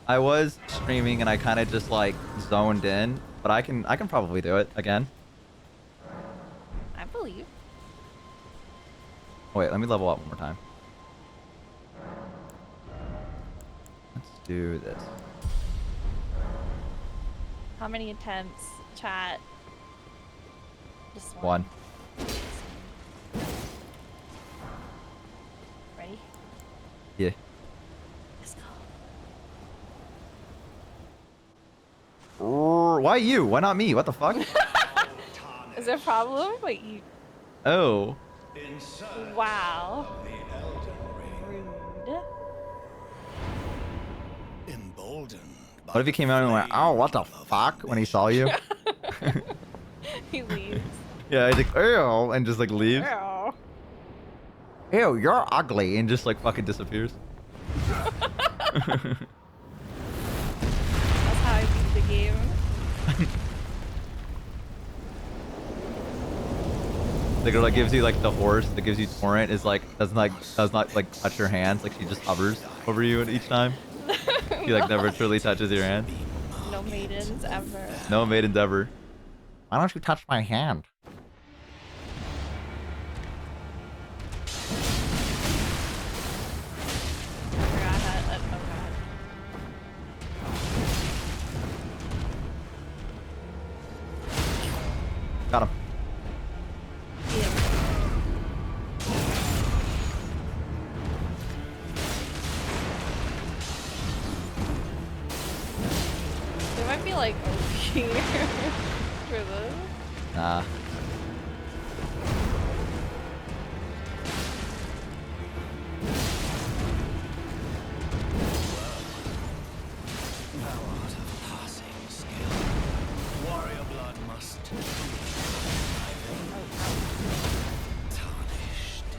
I was streaming and I kind of just like zoned in, but I can probably do it again. I believe. Wait, let me level up one more time. Let's do this. How many attempts, chat? Just One. Ready? Yeah. Let's go. Why you? Why not me? What the fuck? Is there a problem? Wait, you... Oh. Wow. Rude. Emboldened. What if he came out and went, oh, what the fuck, when he saw you? He leaves. Yeah, he's like, ew, and just like leaves. Ew. Ew, you're ugly, and just like fucking disappears. That's how I beat the game. The girl that gives you like the horse that gives you torrent is like does not like touch your hands, like she just hovers over you each time. She like never truly touches your hand. No maidens ever. No maidens ever. Why don't you touch my hand? I forgot how... oh god. Got him. Yeah. There might be like OP for this. Nah. Thou art of passing skill. Warrior blood must be tarnished.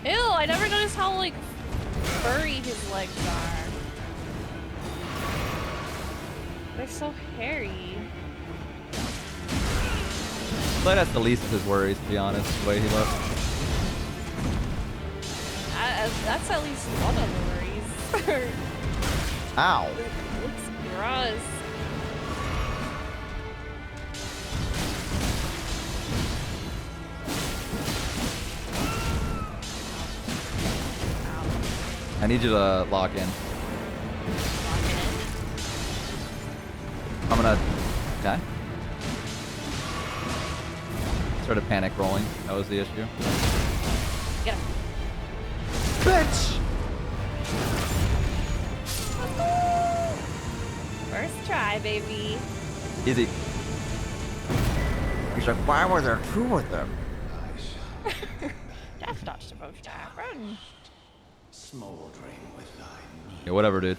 Ew, I never noticed how like furry his legs are. They're so hairy. But that's the least of his worries, to be honest, the way he looks. That's at least one of the worries. Ow. It looks gross. I need you to lock in. I'm gonna... Okay. Started panic rolling. That was the issue. Get him. Bitch! First try, baby. Easy. He's like, why were there two of them? That's not supposed to happen. Smoldering with thy Yeah, whatever, dude.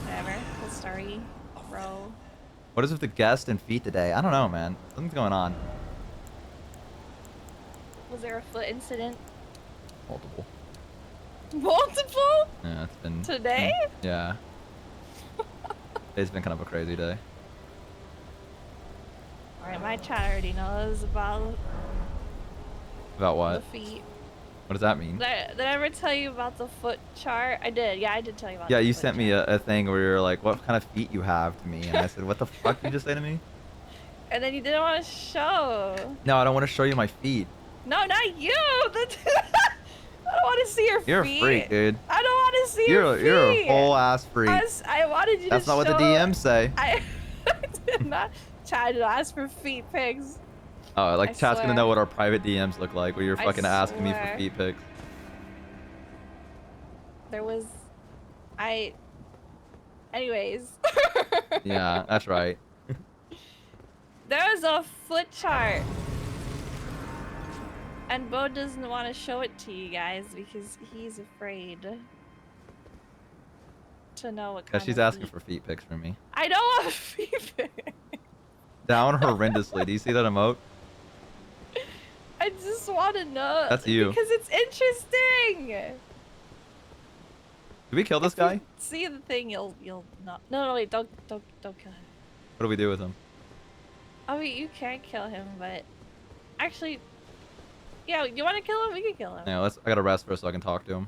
Whatever. Cool story, bro. What is with the guest and feet today? I don't know, man. Something's going on. Was there a foot incident? Multiple. Multiple? Yeah, it's been... Today? Yeah. It's been kind of a crazy day. Alright, my chat already knows about About The what? feet. What does that mean? Did I ever tell you about the foot chart? I did. Yeah, I did tell you about Yeah, the you foot sent me chart. a thing where you're like, what kind of feet you have to me? And I said, what the fuck did you just say to me? And then you didn't want to show. No, I don't want to show you my feet. No, not you. I don't want to see your You're a feet. freak, dude. I don't want to see your feet. You're a whole ass freak. I wanted you That's to not what the show- DMs say. I did not try to ask for feet pics. Oh, like I chat's gonna swear. know what our private DMs look like, where you're I fucking asking me for swear. feet pics. There was, anyways. Yeah, that's right. There was a foot chart. And Bo doesn't want to show it to you guys because he's afraid to know what Yeah, kind she's of asking feet. for feet pics from me. I don't want a feet pic. Down horrendously. Do you see that emote? I just want to know. That's you. Because it's interesting. Did we kill this guy? See the thing, you'll not. No, wait, don't kill him. What do we do with him? I mean, you can kill him, but actually, yeah, you want to kill him? We can kill him. Yeah, I gotta rest first so I can talk to him.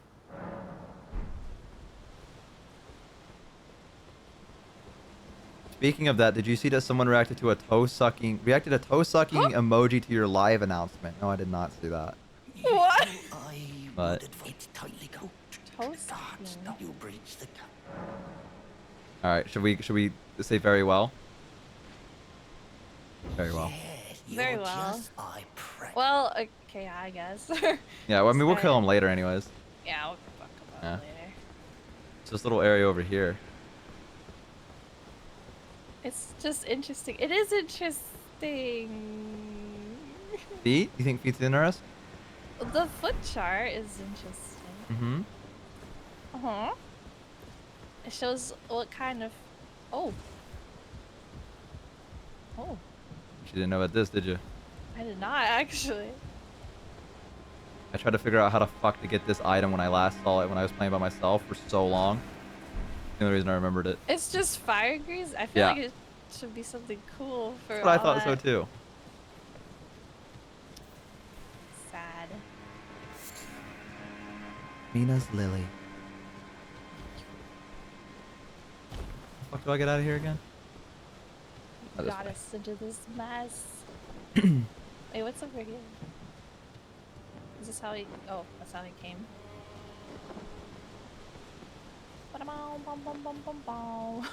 Speaking of that, did you see that someone reacted a toe sucking emoji to your live announcement? No, I did not see that. What? But Toast. all right, should we say very well? Very well. Very well. Well, okay, I guess. Yeah, well, I mean we'll kill him later anyways. Yeah, we'll talk about it later. It's this little area over here. It's just interesting. It is interesting. Feet? You think feet's interesting? The foot chart is interesting. Mm-hmm. Uh-huh. It shows what kind of... Oh. Oh. You didn't know about this, did you? I did not, actually. I tried to figure out how the fuck to get this item when I last saw it when I was playing by myself for so long. The only reason I remembered it. It's just fire grease? I feel Yeah. like it should be something cool for That's what I all thought so that. too. Sad. Mina's Lily. The fuck do I get out of here again? Oh, this Got way. us into this mess. Wait, what's over here? Is this how he... Oh, that's how he came.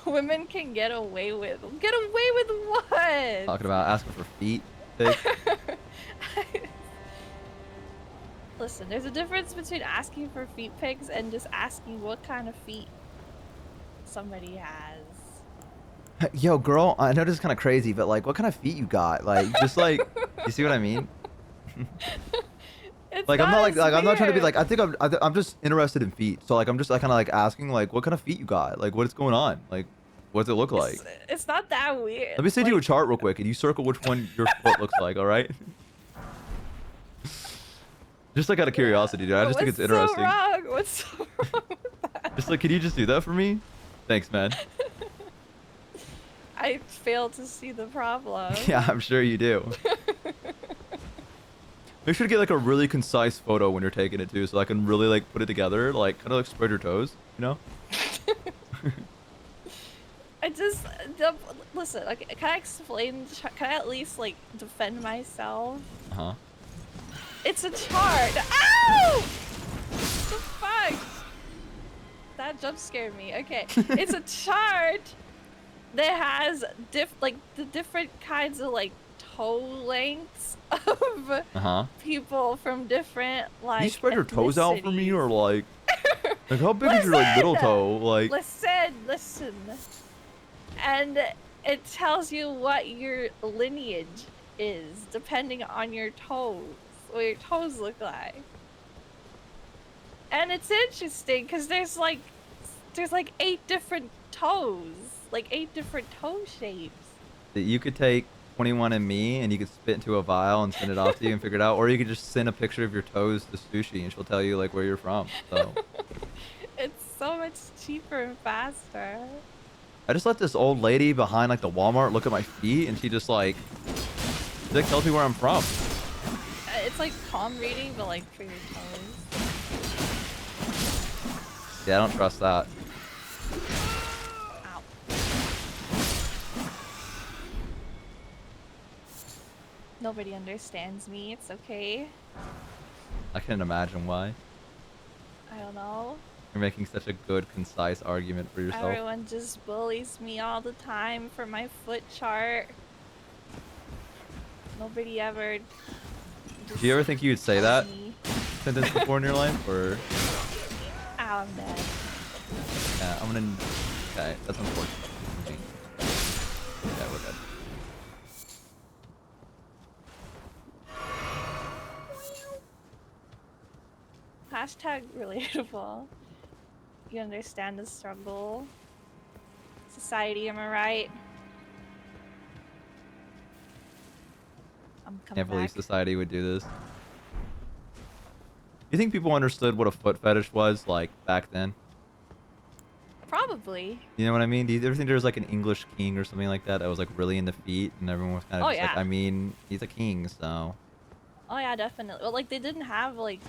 Women can get away with... Get away with what? Talking about asking for feet pics. Listen, there's a difference between asking for feet pics and just asking what kind of feet somebody has. Yo, girl, I know this is kind of crazy, but like, what kind of feet you got? Like, just like, you see what I mean? It's Like, I'm not as I'm not trying to be weird. like, I'm just interested in feet. So like, I'm just like kind of like asking like, what kind of feet you got? Like, what's going on? Like, what does it look like? It's not that weird. Let me send you a Like, chart real quick, and you circle which one your foot looks like. All right? Just like out of curiosity, dude. I just think it's interesting. What's so wrong? What's so wrong with that? Just like, can you just do that for me? Thanks, man. I failed to see the problem. Yeah, I'm sure you do. Make sure to get like a really concise photo when you're taking it too, so I can really like put it together, like kind of like spread your toes, you know? I just listen. Like, can I explain? Can I at least like defend myself? Uh huh. It's a chart. Ow! The fuck? That jump scared me. Okay, it's a chart that has the different kinds of like toe lengths of Uh huh. people from different like. You spread your toes out for me, or like how big is your like Listen! little toe? Like, Listen. And it tells you what your lineage is depending on your toes, what your toes look like. And it's interesting because there's like 8 different toes, like 8 different toe shapes. you could take 21andMe and you could spit into a vial and send it off to you and figure it out, or you could just send a picture of your toes to Sushi and she'll tell you like where you're from. So It's so much cheaper and faster. I just let this old lady behind like the Walmart look at my feet, and she like tells me where I'm from. It's It's like palm reading, but like for your toes. Yeah, I don't trust that. Ow. Nobody understands me. It's okay. I can't imagine why. I don't know. You're making such a good, concise argument for yourself. Everyone just bullies me all the time for my foot chart. Nobody ever. Do you ever think you would say that Me. sentence before in your life, or? Ow, I'm dead. Yeah, I'm gonna. Okay, that's unfortunate. Yeah, we're good. Hashtag relatable. You understand the struggle. Society, am I right? I'm coming Can't believe back. society would do this. You think people understood what a foot fetish was like back then? Probably. You know what I mean? Do you ever think there was like an English king or something like that that was like really into feet, and everyone was kind of Oh, just like, yeah. I mean, he's a king, so. Oh yeah, definitely. Well, like they didn't have like.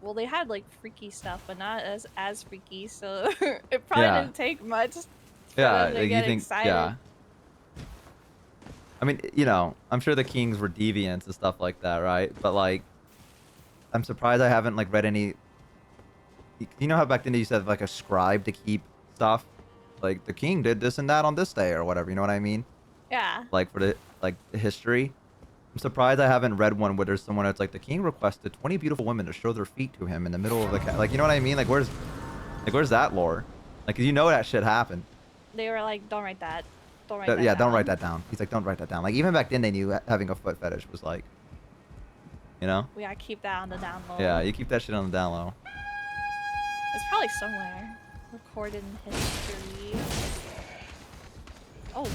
Well, they had like freaky stuff, but not as freaky. So it probably Yeah. didn't take much for Yeah, them to like get you think, excited. yeah. I mean, you know, I'm sure the kings were deviants and stuff like that, right? But like, I'm surprised I haven't like read any. You know how back then they used to have like a scribe to keep stuff, like the king did this and that on this day or whatever. You know what I mean? Yeah. Like for the history. I'm surprised I haven't read one where there's someone that's like the king requested 20 beautiful women to show their feet to him in the middle of the like, you know what I mean? Like where's that lore? Like you know that shit happened. They were like, don't write that. Don't write that. Yeah, down. don't write that down. He's like, don't write that down. Like even back then they knew having a foot fetish was like, you know? We gotta keep that on the down low. Yeah, you keep that shit on the down low. It's probably somewhere recorded in history. Oh.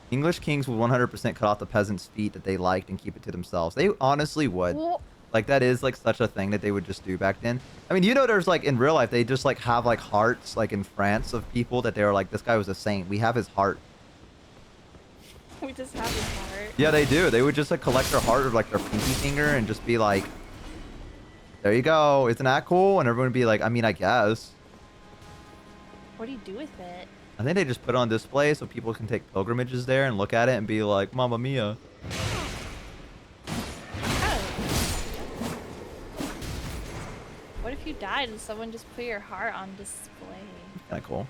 English kings would 100% cut off the peasants' feet that they liked and keep it to themselves. They honestly would. Well, Like that is like such a thing that they would just do back then. I mean, you know, there's like in real life they just like have like hearts like in France of people that they were like, this guy was a saint. We have his heart. we just have his heart. Yeah, they do. They would just like collect their heart or like their pinky finger and just be like, there you go. Isn't that cool? And everyone would be like, I mean, I guess. What do you do with it? I think they just put it on display so people can take pilgrimages there and look at it and be like, Mamma Mia. What if you died and someone just put your heart on display? Kind of cool.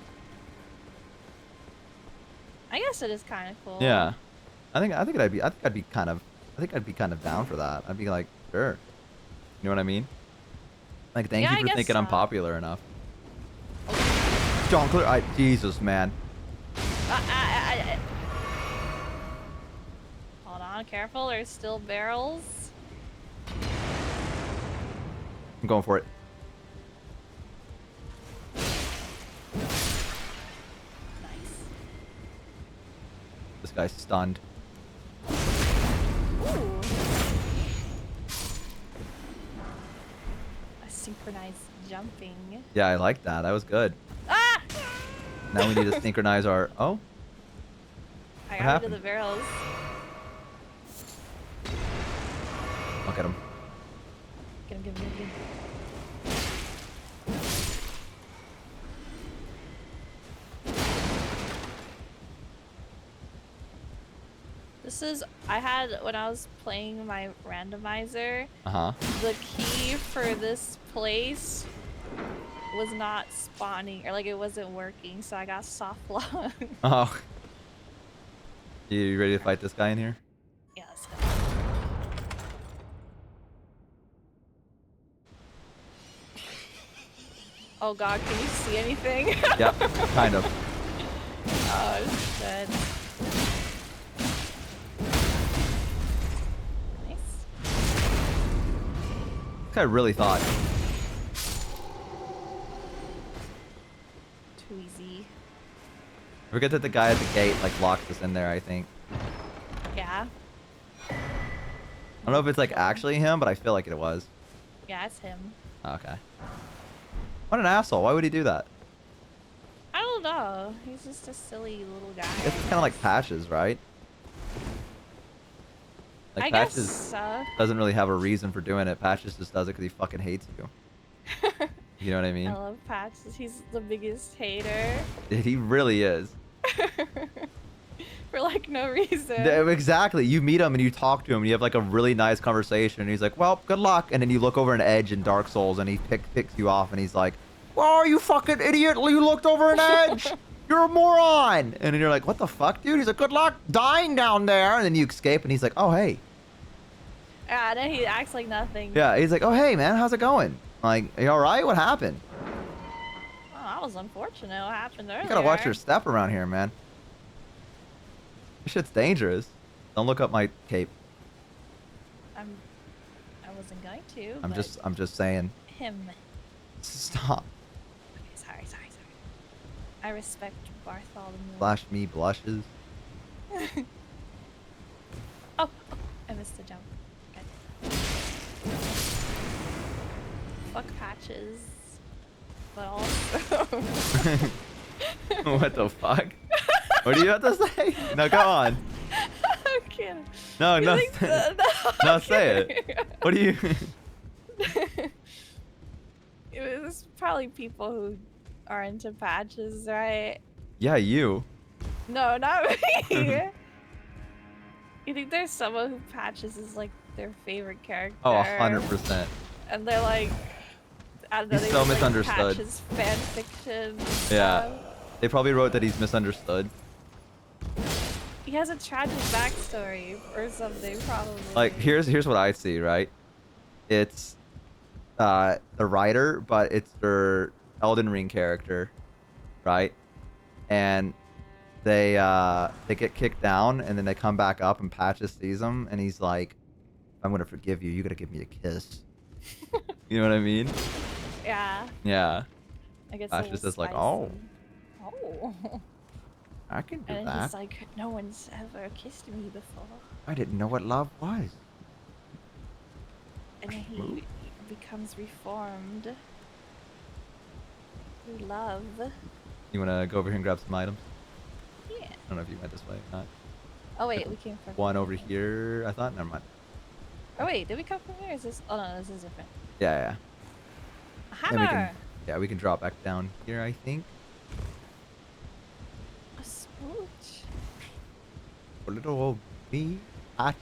I guess it is kind of cool. Yeah. I think I'd be kind of down for that. I'd be like, sure. You know what I mean? Like, thank Yeah, I you for guess thinking I'm so. popular enough. John Clear, Jesus, man. Hold on, careful. There's still barrels. I'm going for it. Nice. This guy's stunned. Ooh. A synchronized jumping. Yeah, I like that. That was good. Ah! Now we need to synchronize our... Oh? I What got rid of happened? the barrels. Look at him. Get him, get him, get him. This is, I had, when I was playing my randomizer, Uh-huh. the key for this place was not spawning, or like it wasn't working, so I got soft lock. Oh. You ready to fight this guy in here? Yeah, let's go. Oh god, can you see anything? Yep, kind of. Oh shit. Nice. This guy really thought. Too easy. Forget that the guy at the gate like locked us in there, I think. Yeah. I don't know if it's like actually him, but I feel like it was. Yeah, it's him. Okay. What an asshole. Why would he do that? I don't don't know. He's just a silly little guy. I guess it's kind of like Patches, right? Like I guess Patches so. doesn't really have a reason for doing it. Patches just does it because he fucking hates you. You know what I mean? I love Patches. He's the biggest hater. He really is. For like no reason. Exactly. You meet him and you talk to him and you have like a really nice conversation and he's like, well, good luck. And then you look over an edge in Dark Souls and he picks you off and he's like, oh, you fucking idiot. You looked over an edge. You're a moron. And then you're like, what the fuck, dude? He's like, good luck dying down there. And then you escape and he's like, oh, hey. Yeah, and then he acts like nothing. Yeah, he's like, oh, hey, man, how's it going? Like, are you all right? What happened? Oh, that was unfortunate. What happened earlier? You gotta watch your step around here, man. This shit's dangerous. Don't look up my cape. I wasn't going to. I'm just saying. Him. Stop. Okay, sorry. I respect Bartholomew. Flash me blushes. Oh, I missed the jump. Okay. Fuck Patches. But also... What the fuck? What do you have to say? No, go on. I'm kidding. No, You no, think no, say it. What do you? There's probably people who are into Patches, right? Yeah, you. No, not me. You think there's someone who Patches is like their favorite character? Oh, 100%. And they're like, I don't know, He's they so write, like, misunderstood. Patches fan fiction. Yeah. stuff. They probably wrote that he's misunderstood. He has a tragic backstory or something, probably. Like, here's what I see, right? It's the writer, but it's their Elden Ring character, right? And they get kicked down, and then they come back up, and Patches sees them, and he's like, "I'm gonna forgive you. You gotta give me a kiss." You know what I mean? Yeah. Yeah. I guess Patches is like, "Oh, Oh. I can do And that. he's like, no one's ever kissed me before. I didn't know what love was." And then he becomes reformed through love. You wanna go over here and grab some items? Yeah. I don't know if you went this way or not. Oh wait, we came from One over here, I thought. Never mind. Oh wait, did we come from here? Is this? Oh no, this is different. Yeah. A And we hammer. can, yeah, we can drop back down here, I think. A smooch. A little old me. Patch.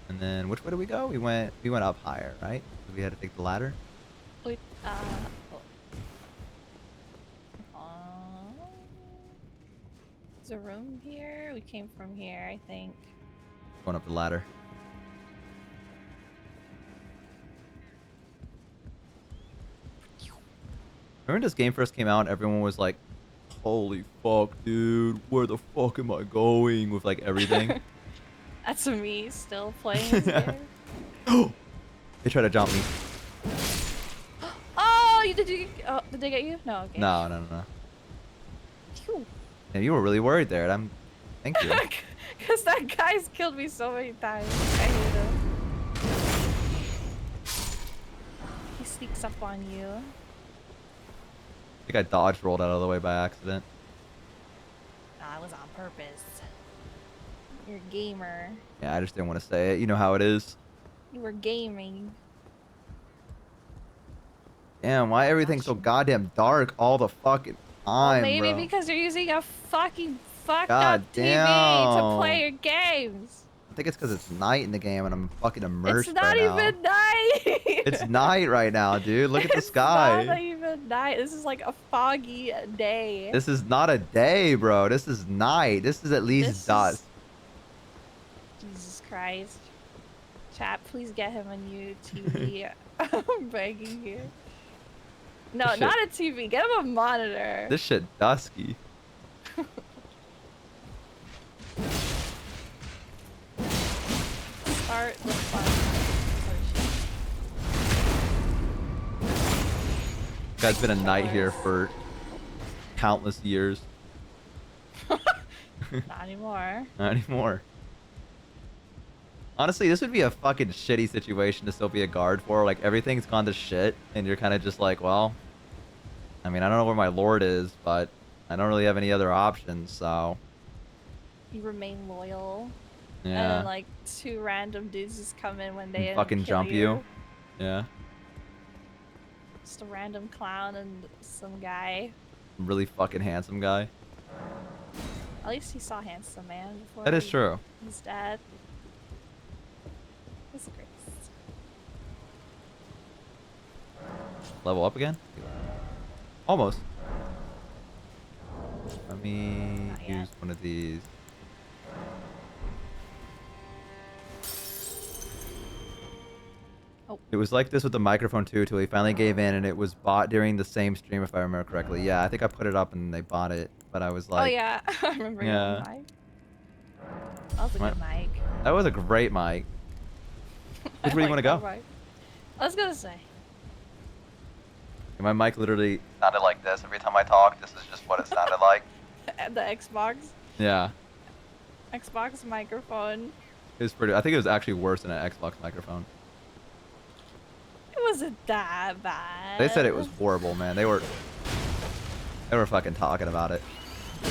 And then which way do we go? We went up higher, right? We had to take the ladder. Wait, there's a room here. We came from here, I think. Going up the ladder. Remember when this game first came out, everyone was like, holy fuck, dude, where the fuck am I going with like everything? That's me still playing this game. They tried to jump me. Oh, did they get you? No, okay. No. Phew. Yeah, you were really worried there. Thank you. Because that guy's killed me so many times. I hate him. He sneaks up on you. I think I dodge rolled out of the way by accident. No, it was on purpose. You're a gamer. Yeah, I just didn't want to say it. You know how it is. You were gaming. Damn, why everything's so goddamn dark all the fucking time, Maybe bro? because you're using a fucking fucked God up TV to damn. play your games. I think it's because it's night in the game and I'm fucking immersed It's not right now. even night. It's night right now, dude. Look at the It's sky. not even night. This is like a foggy day. This is not a day, bro. This is night. This is at least This is- dusk. Jesus Christ. Chat, please get him a new TV. I'm begging you. No, This shit- not a TV. Get him a monitor. This shit dusky. Start the fun. Guy's been a knight here for countless years. Not anymore. Not anymore. Honestly, this would be a fucking shitty situation to still be a guard for. Like, everything's gone to shit, and you're kind of just like, well, I mean, I don't know where my lord is, but I don't really have any other options, so... You remain loyal. Yeah. And then like 2 random dudes just come in when they And fucking kill jump you. Yeah. Just a random clown and some guy. Really fucking handsome guy. At least he saw handsome man before That is true. he's dead. He's the greatest. Level up again? Almost. Let me Not yet. use one of these. Oh. It was like this with the microphone too, till he finally gave in, and it was bought during the same stream, if I remember correctly. Yeah, I think I put it up and they bought it, but I was like... Oh yeah, I remember your Yeah. mic. That was a good mic. That was a great mic. Which way do you want to go? I was gonna say. My mic literally sounded like this every time I talked. This is just what it sounded like. The Xbox. Yeah. Xbox microphone. It was pretty... I think it was actually worse than an Xbox microphone. It wasn't that bad. They said it was horrible, man. They were fucking talking about it. It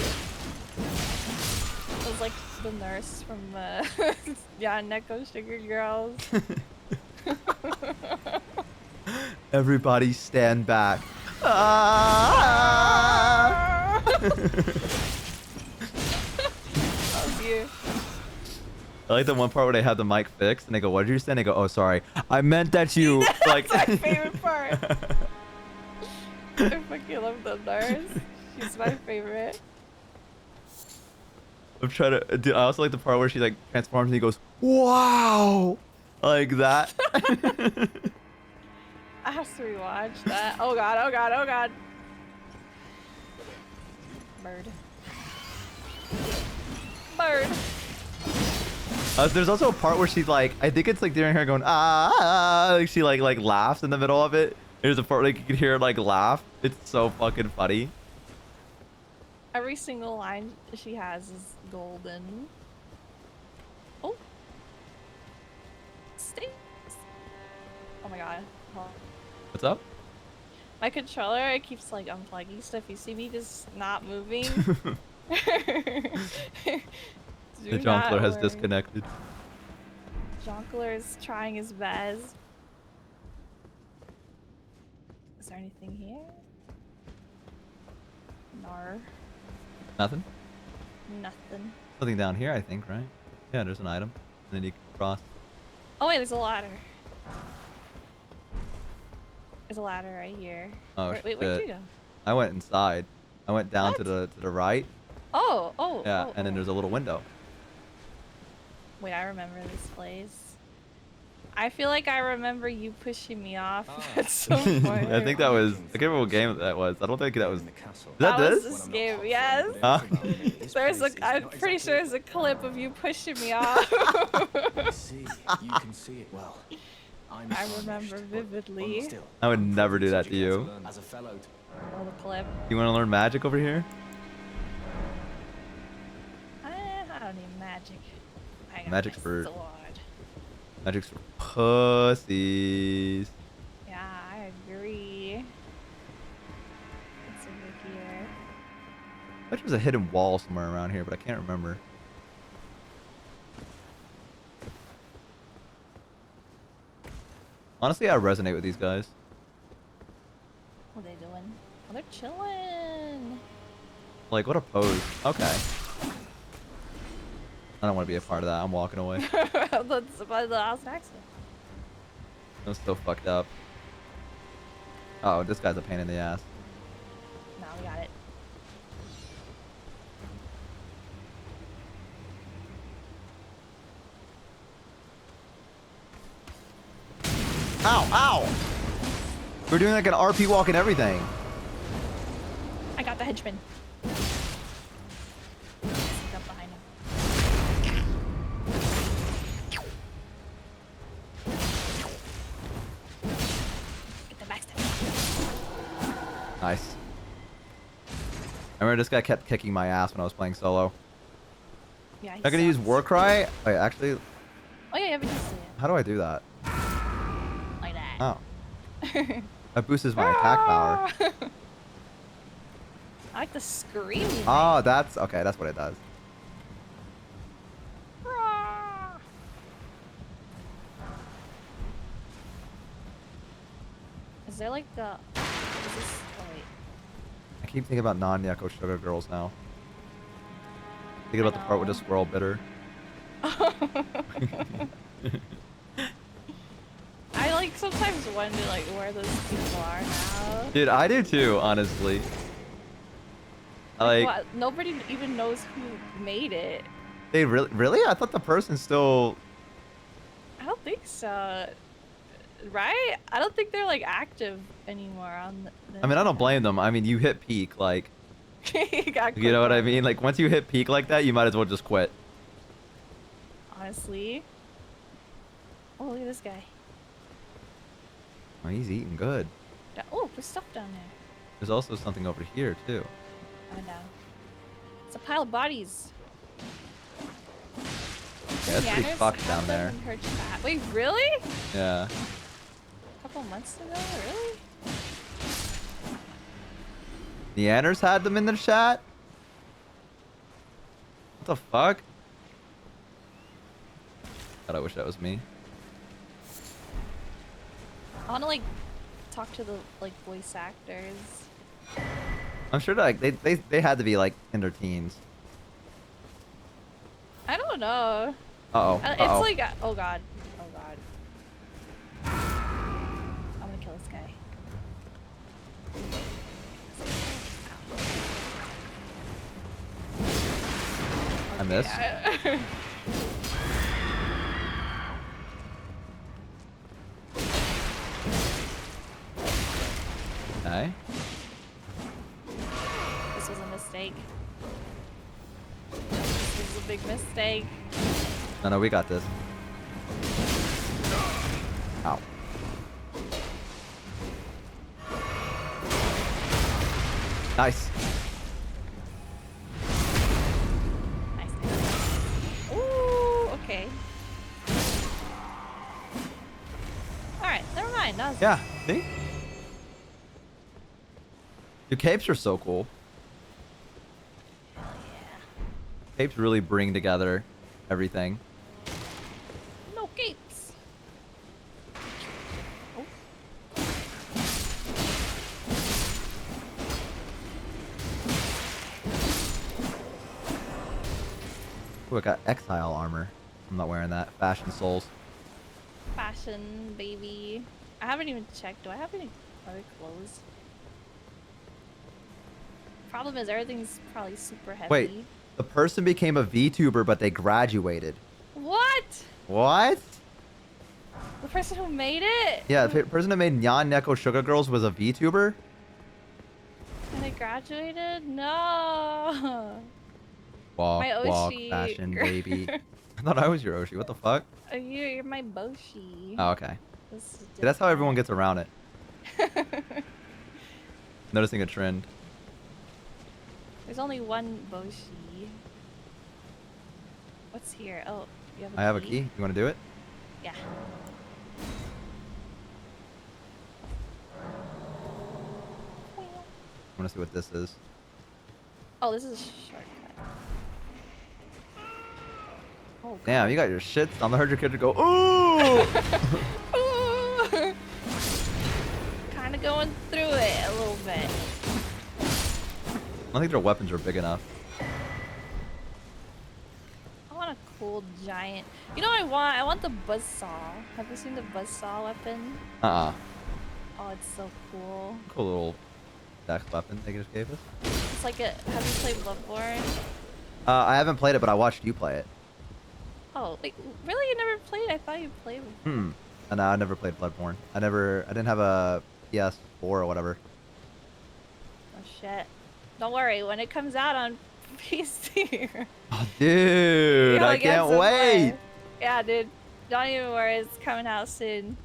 was like the nurse from yeah, Neko Sugar Girls. Everybody stand back. Ah! That was you. I like the one part where they have the mic fixed and they go, "What did you say?" And they go, "Oh, sorry. I meant that you like." That's my favorite part. I fucking love the nurse. She's my favorite. I'm trying to. Dude, I also like the part where she like transforms and he goes, "Wow," like that. I have to rewatch that. Oh god, oh god, oh god. Bird. Bird. There's also a part where she's like, I think it's like during her going, like she like laughs in the middle of it. There's a part like you can hear her like laugh. It's so fucking funny. Every single line she has is golden. Oh. Stay. Oh my god. Hold on. What's up? My controller, it keeps like unplugging stuff. You see me just not moving? The Jonkler has disconnected. Jonkler is trying his best. Is there anything here? Nar. Nothing? Nothing. Something down here, I think, right? Yeah, there's an item. And then you can cross. Oh wait, there's a ladder. There's a ladder right here. Oh, wait, where'd you go? I went inside. I went down to the right. Oh, Yeah, oh, and then there's a little window. Wait, I remember this place. I feel like I remember you pushing me off at some point. I think that was... I can't remember what game that was. I don't think that was... Is That that was this? this game, yes. Huh? I'm pretty sure there's a clip of you pushing me off. See, you can see it well. I remember vividly. I would never do that to you. As a fellow. Oh, the clip. You want to learn magic over here? I don't need magic. I got Magic's my for... sword. Magic's for pussies. Yeah, I agree. It's over here. I bet there's a hidden wall somewhere around here, but I can't remember. Honestly, I resonate with these guys. What are they doing? Oh, they're chilling. Like, what a pose. Okay. I don't want to be a part of that. I'm walking away. That's by the house accident. I'm so fucked up. Oh, this guy's a pain in the ass. Now we got it. Ow, ow! We're doing like an RP walk and everything. I got the henchman. Sneak up behind him. Get the backstab. Nice. I remember this guy kept kicking my ass when I was playing solo. Yeah, I'm gonna use Warcry. Wait, actually, Oh yeah, but you see it. how do I do that? Like that. Oh. That boosts my attack power. I like the screaming. Oh, that's okay. That's what it does. Is there like the? Is this? Oh wait. I keep thinking about non-Yako Sugar Girls now. Thinking about the part with the squirrel bitter. I like sometimes wonder like where those people are now. Dude, I do too, honestly. Like, What? Nobody even knows who made it. they really? I thought the person still. I don't think so. Right? I don't think they're like active anymore on the I mean, I don't blame them. I mean, you hit peak, like, got you know what I clicked mean? Like, once you hit peak like that, you might as well just quit. on, honestly. Oh, look at this guy. Oh, he's eating good. Oh, there's stuff down there. There's also something over here, too. Coming down. It's a pile of bodies. Yeah, it's pretty Yanners fucked have down them there. in her chat. Wait, really? Yeah. A couple months ago? Really? The Anners had them in the chat? What the fuck? God, I wish that was me. I wanna like talk to the like voice actors. I'm sure that, like, they had to be, like, in their teens. I don't know. Uh-oh. It's Uh-oh. like oh god. Oh god. I'm gonna kill this guy. I missed. Yeah. Okay. This was a mistake. This was a big mistake. No, we got this. Ow. Nice. Nice. Ooh, okay. Alright, never mind. That was Yeah, see? Your capes are so cool. Capes really bring together everything. no gates. Oh. Ooh, I got Exile armor. I'm not wearing that. Fashion Souls. Fashion, baby. I haven't even checked. Do I have any other clothes? Problem is everything's probably super heavy. Wait, the person became a VTuber, but they graduated. What? What? The person who made it? Yeah, the person that made Nyan Neko Sugar Girls was a VTuber? And they graduated? No. Walk, My walk, Oshi. fashion, baby. I thought I was your Oshi. What the fuck? You're my Boshi. Oh, okay. This is See, that's how everyone gets around it. different. Noticing a trend. There's only one Boshi. What's here? Oh, you have a key? I have a key. You want to do it? Yeah. I want to see what this is. Oh, this is a shortcut. Oh, Damn, you got your shit. I'm gonna heard your character go, ooh! Kind of going through it a little bit. I don't think their weapons are big enough. I want a cool giant. You know what I want? I want the buzzsaw. Have you seen the buzzsaw weapon? Uh-uh. Oh, it's so cool. Cool little dex weapon they just gave us. It's like a. Have you played Bloodborne? I haven't played it, but I watched you play it. Oh, wait, really? You never played? I thought you played. No, I never played Bloodborne. I didn't have a PS4 or whatever. Oh shit! Don't worry. When it comes out on PC. Oh, dude, you'll I get can't some wait. more. Yeah, dude. Don't even worry. It's coming out soon.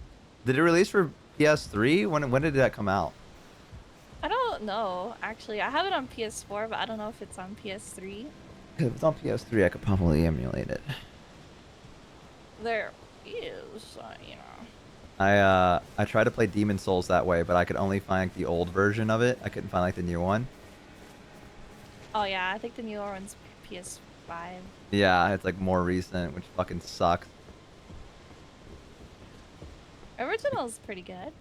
Did it release for PS3? When did that come out? I don't know. Actually, I have it on PS4, but I don't know if it's on PS3. If it's on PS3, I could probably emulate it. There is, you know. I tried to play Demon Souls that way, but I could only find like, the old version of it. I couldn't find like the new one. Oh yeah, I think the newer one's PS5. Yeah, it's like more recent, which fucking sucks. Original's pretty good.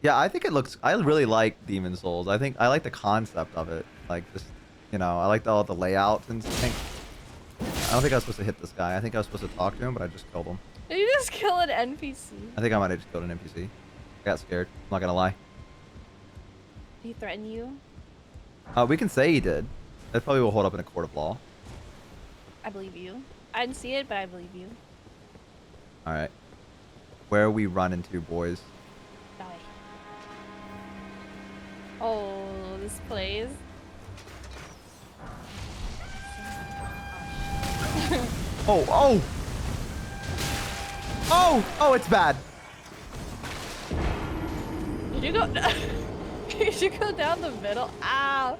Yeah, I think it looks. I really like Demon Souls. I think I like the concept of it. Like just, you know, I like all the layouts and things. I don't think I was supposed to hit this guy. I think I was supposed to talk to him, but I just killed him. Did you just kill an NPC? I think I might have just killed an NPC. I got scared. I'm not gonna lie. Did he threaten you? We can say he did. That probably will hold up in a court of law. I believe you. I didn't see it, but I believe you. All right. Where are we running to, boys? Die. Oh, this plays. Oh, oh! Oh! Oh, it's bad. Did you go? Did you go down the middle? Ow!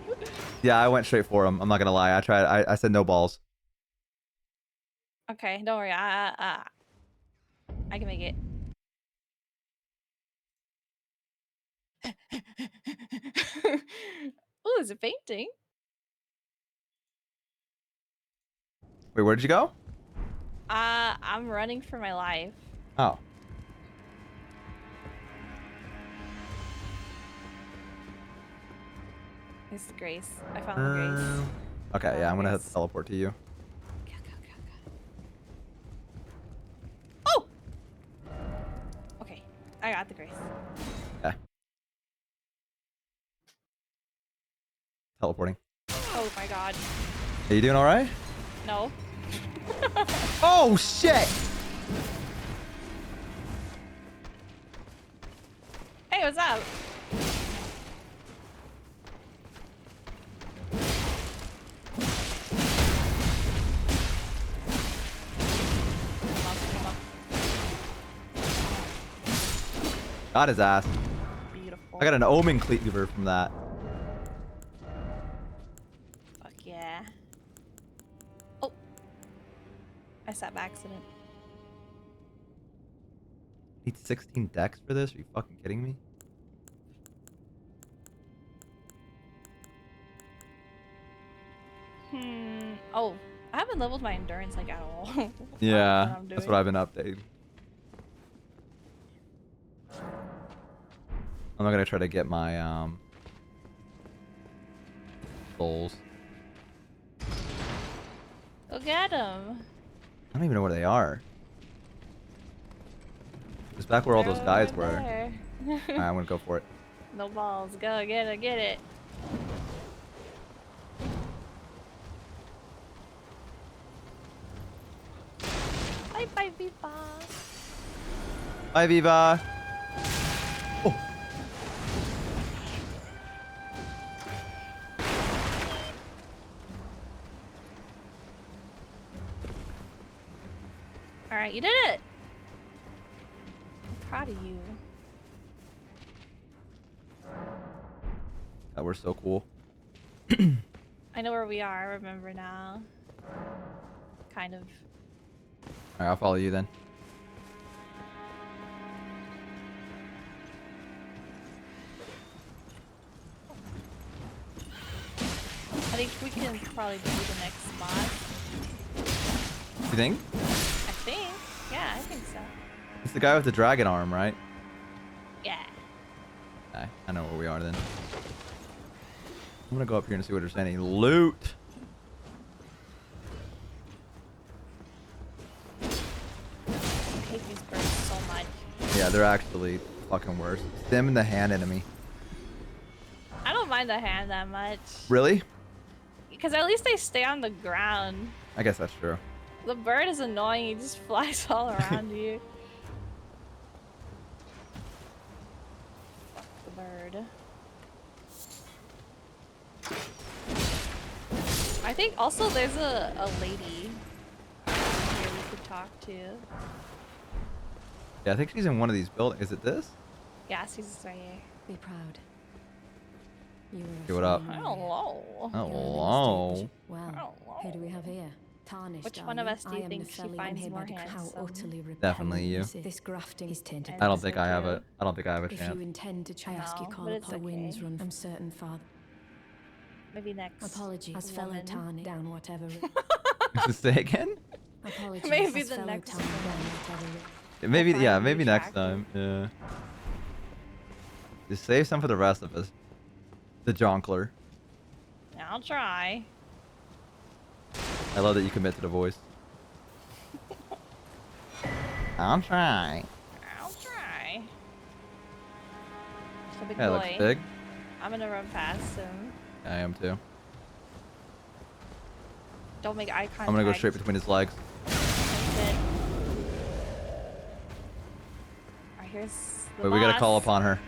Yeah, I went straight for him. I'm not gonna lie. I tried. I said no balls. Okay, don't worry. I can make it. Oh, is it painting? Wait, where did you go? I'm running for my life. Oh. It's Grace. I found the Grace. Okay, yeah, I'm gonna have to teleport to you. Go. Oh! Okay, I got the Grace. Okay. Teleporting. Oh my god. Are you doing all right? No. Oh shit! Hey, what's up? Got his ass. Beautiful. I got an omen cleaver from that. Fuck yeah. Oh. I sat by accident. Need 16 decks for this? Are you fucking kidding me? Oh, I haven't leveled my endurance like at all. Yeah, that's what I've been updating. I'm not gonna try to get my souls. Go get him. I don't even know where they are. It's back where all those guys were. There. Alright, I'm gonna go for it. No balls. Go get it. Get it. Bye, Viva. Bye, Viva. Oh. All right, you did it. I'm proud of you. That we're so cool. I know where we are. I remember now. Kind of. Alright, I'll follow you then. I think we can probably do the next spot. You think? I think. Yeah, I think so. It's the guy with the dragon arm, right? Yeah. Okay, I know where we are then. I'm gonna go up here and see what there's any loot. I hate these birds so much. Yeah, they're actually fucking worse. It's them and the hand enemy. I don't mind the hand that much. Really? Because at least they stay on the ground. I guess that's true. The bird is annoying. He just flies all around you. Fuck the bird. I think also there's a lady here we could talk to. Yeah, I think she's in one of these buildings. Is it this? Yeah, she's right here. Be proud. You Hey, what up? Hello. Hello. Well, who do we have here? Tarnished. Which one of us do you think she finds more How handsome? utterly Definitely you. This grafting is tainted. I don't think I have a. I don't think I have a If chance. you intend to I ask you call but it's upon the winds okay. run. I'm certain, Father. Maybe next. Apologies, fellow woman. Tarnish. Down whatever. Say again? Apologies, Maybe as the fellow next Tarnish, woman. down whatever. Maybe, find yeah, you maybe next attractive. time. Yeah. Just save some for the rest of us. The Jonkler. I'll try. I love that you commit to the voice. I'll try. I'll try. It's a big Yeah, boy. looks big. I'm gonna run past him. I am too. Don't make eye contact. I'm gonna go straight between his legs. Alright, here's the Wait, we gotta call boss. upon her.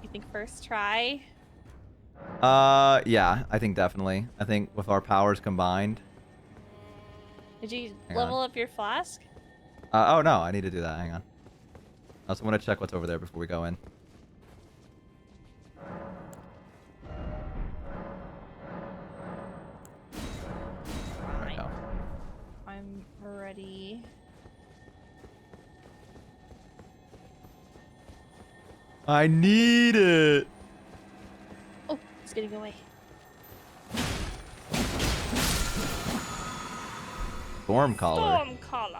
You think first try? Yeah, I think definitely. I think with our powers combined. Did you Hang level on. up your flask? Oh no, I need to do that. Hang on. I also want to check what's over there before we go in. There we go. I'm ready. I need it. Oh, it's getting away. Storm collar. Storm collar.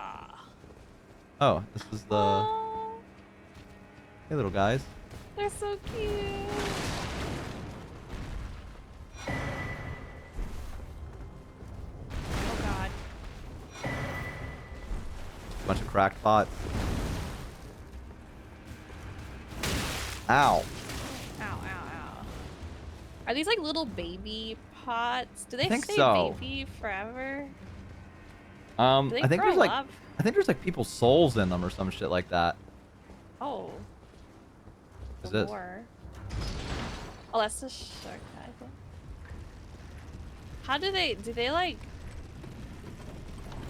Oh, this is the. Oh, Hey, little guys. they're so cute. Oh god. Bunch of cracked pots. Ow. Ow, ow, ow. Are these like little baby pots? Do they think stay so. baby forever? Do they I think grow there's like, up? I think there's like people's souls in them or some shit like that. Oh. What's this? More. Oh, that's the shark, I think. How do they like...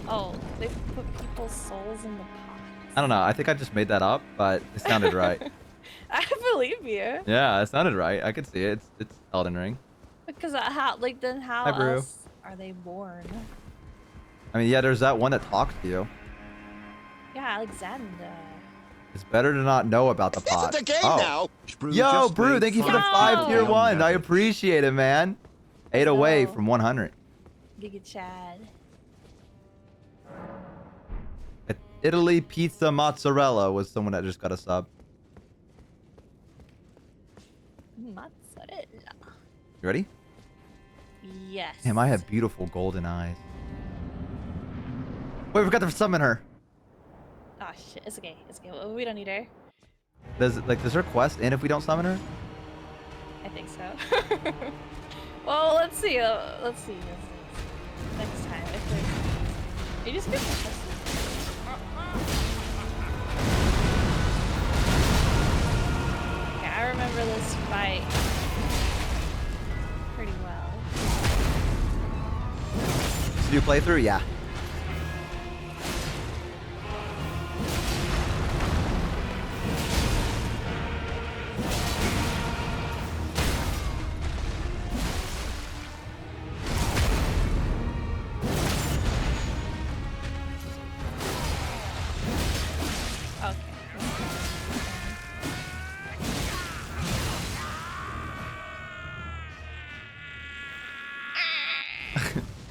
Oh, they put people's souls in the pots. I don't know. I think I just made that up, but it sounded right. I believe you. Yeah, it sounded right. I could see it. It's Elden Ring. Because how, like, then how Hi, Brew. else are they born? I mean, yeah, there's that one that talks to you. Yeah, Alexander. It's better to not know about the pot. It's a game Oh. now. Brew Yo, just Brew, made thank you for the Yo! 5 tier beyond 1. I average. appreciate it, man. 8 away Yo. from 100. Giga Chad. Italy Pizza Mozzarella was someone that just got a sub. Mozzarella. You ready? Yes. Damn, I have beautiful golden eyes. Wait, we forgot to summon her. Oh shit, it's okay. It's okay. We don't need her. Does her quest end if we don't summon her? I think so. Well, let's see. Let's see. Next time, if there's... You just get the Okay, I remember this fight pretty well. New playthrough? Yeah.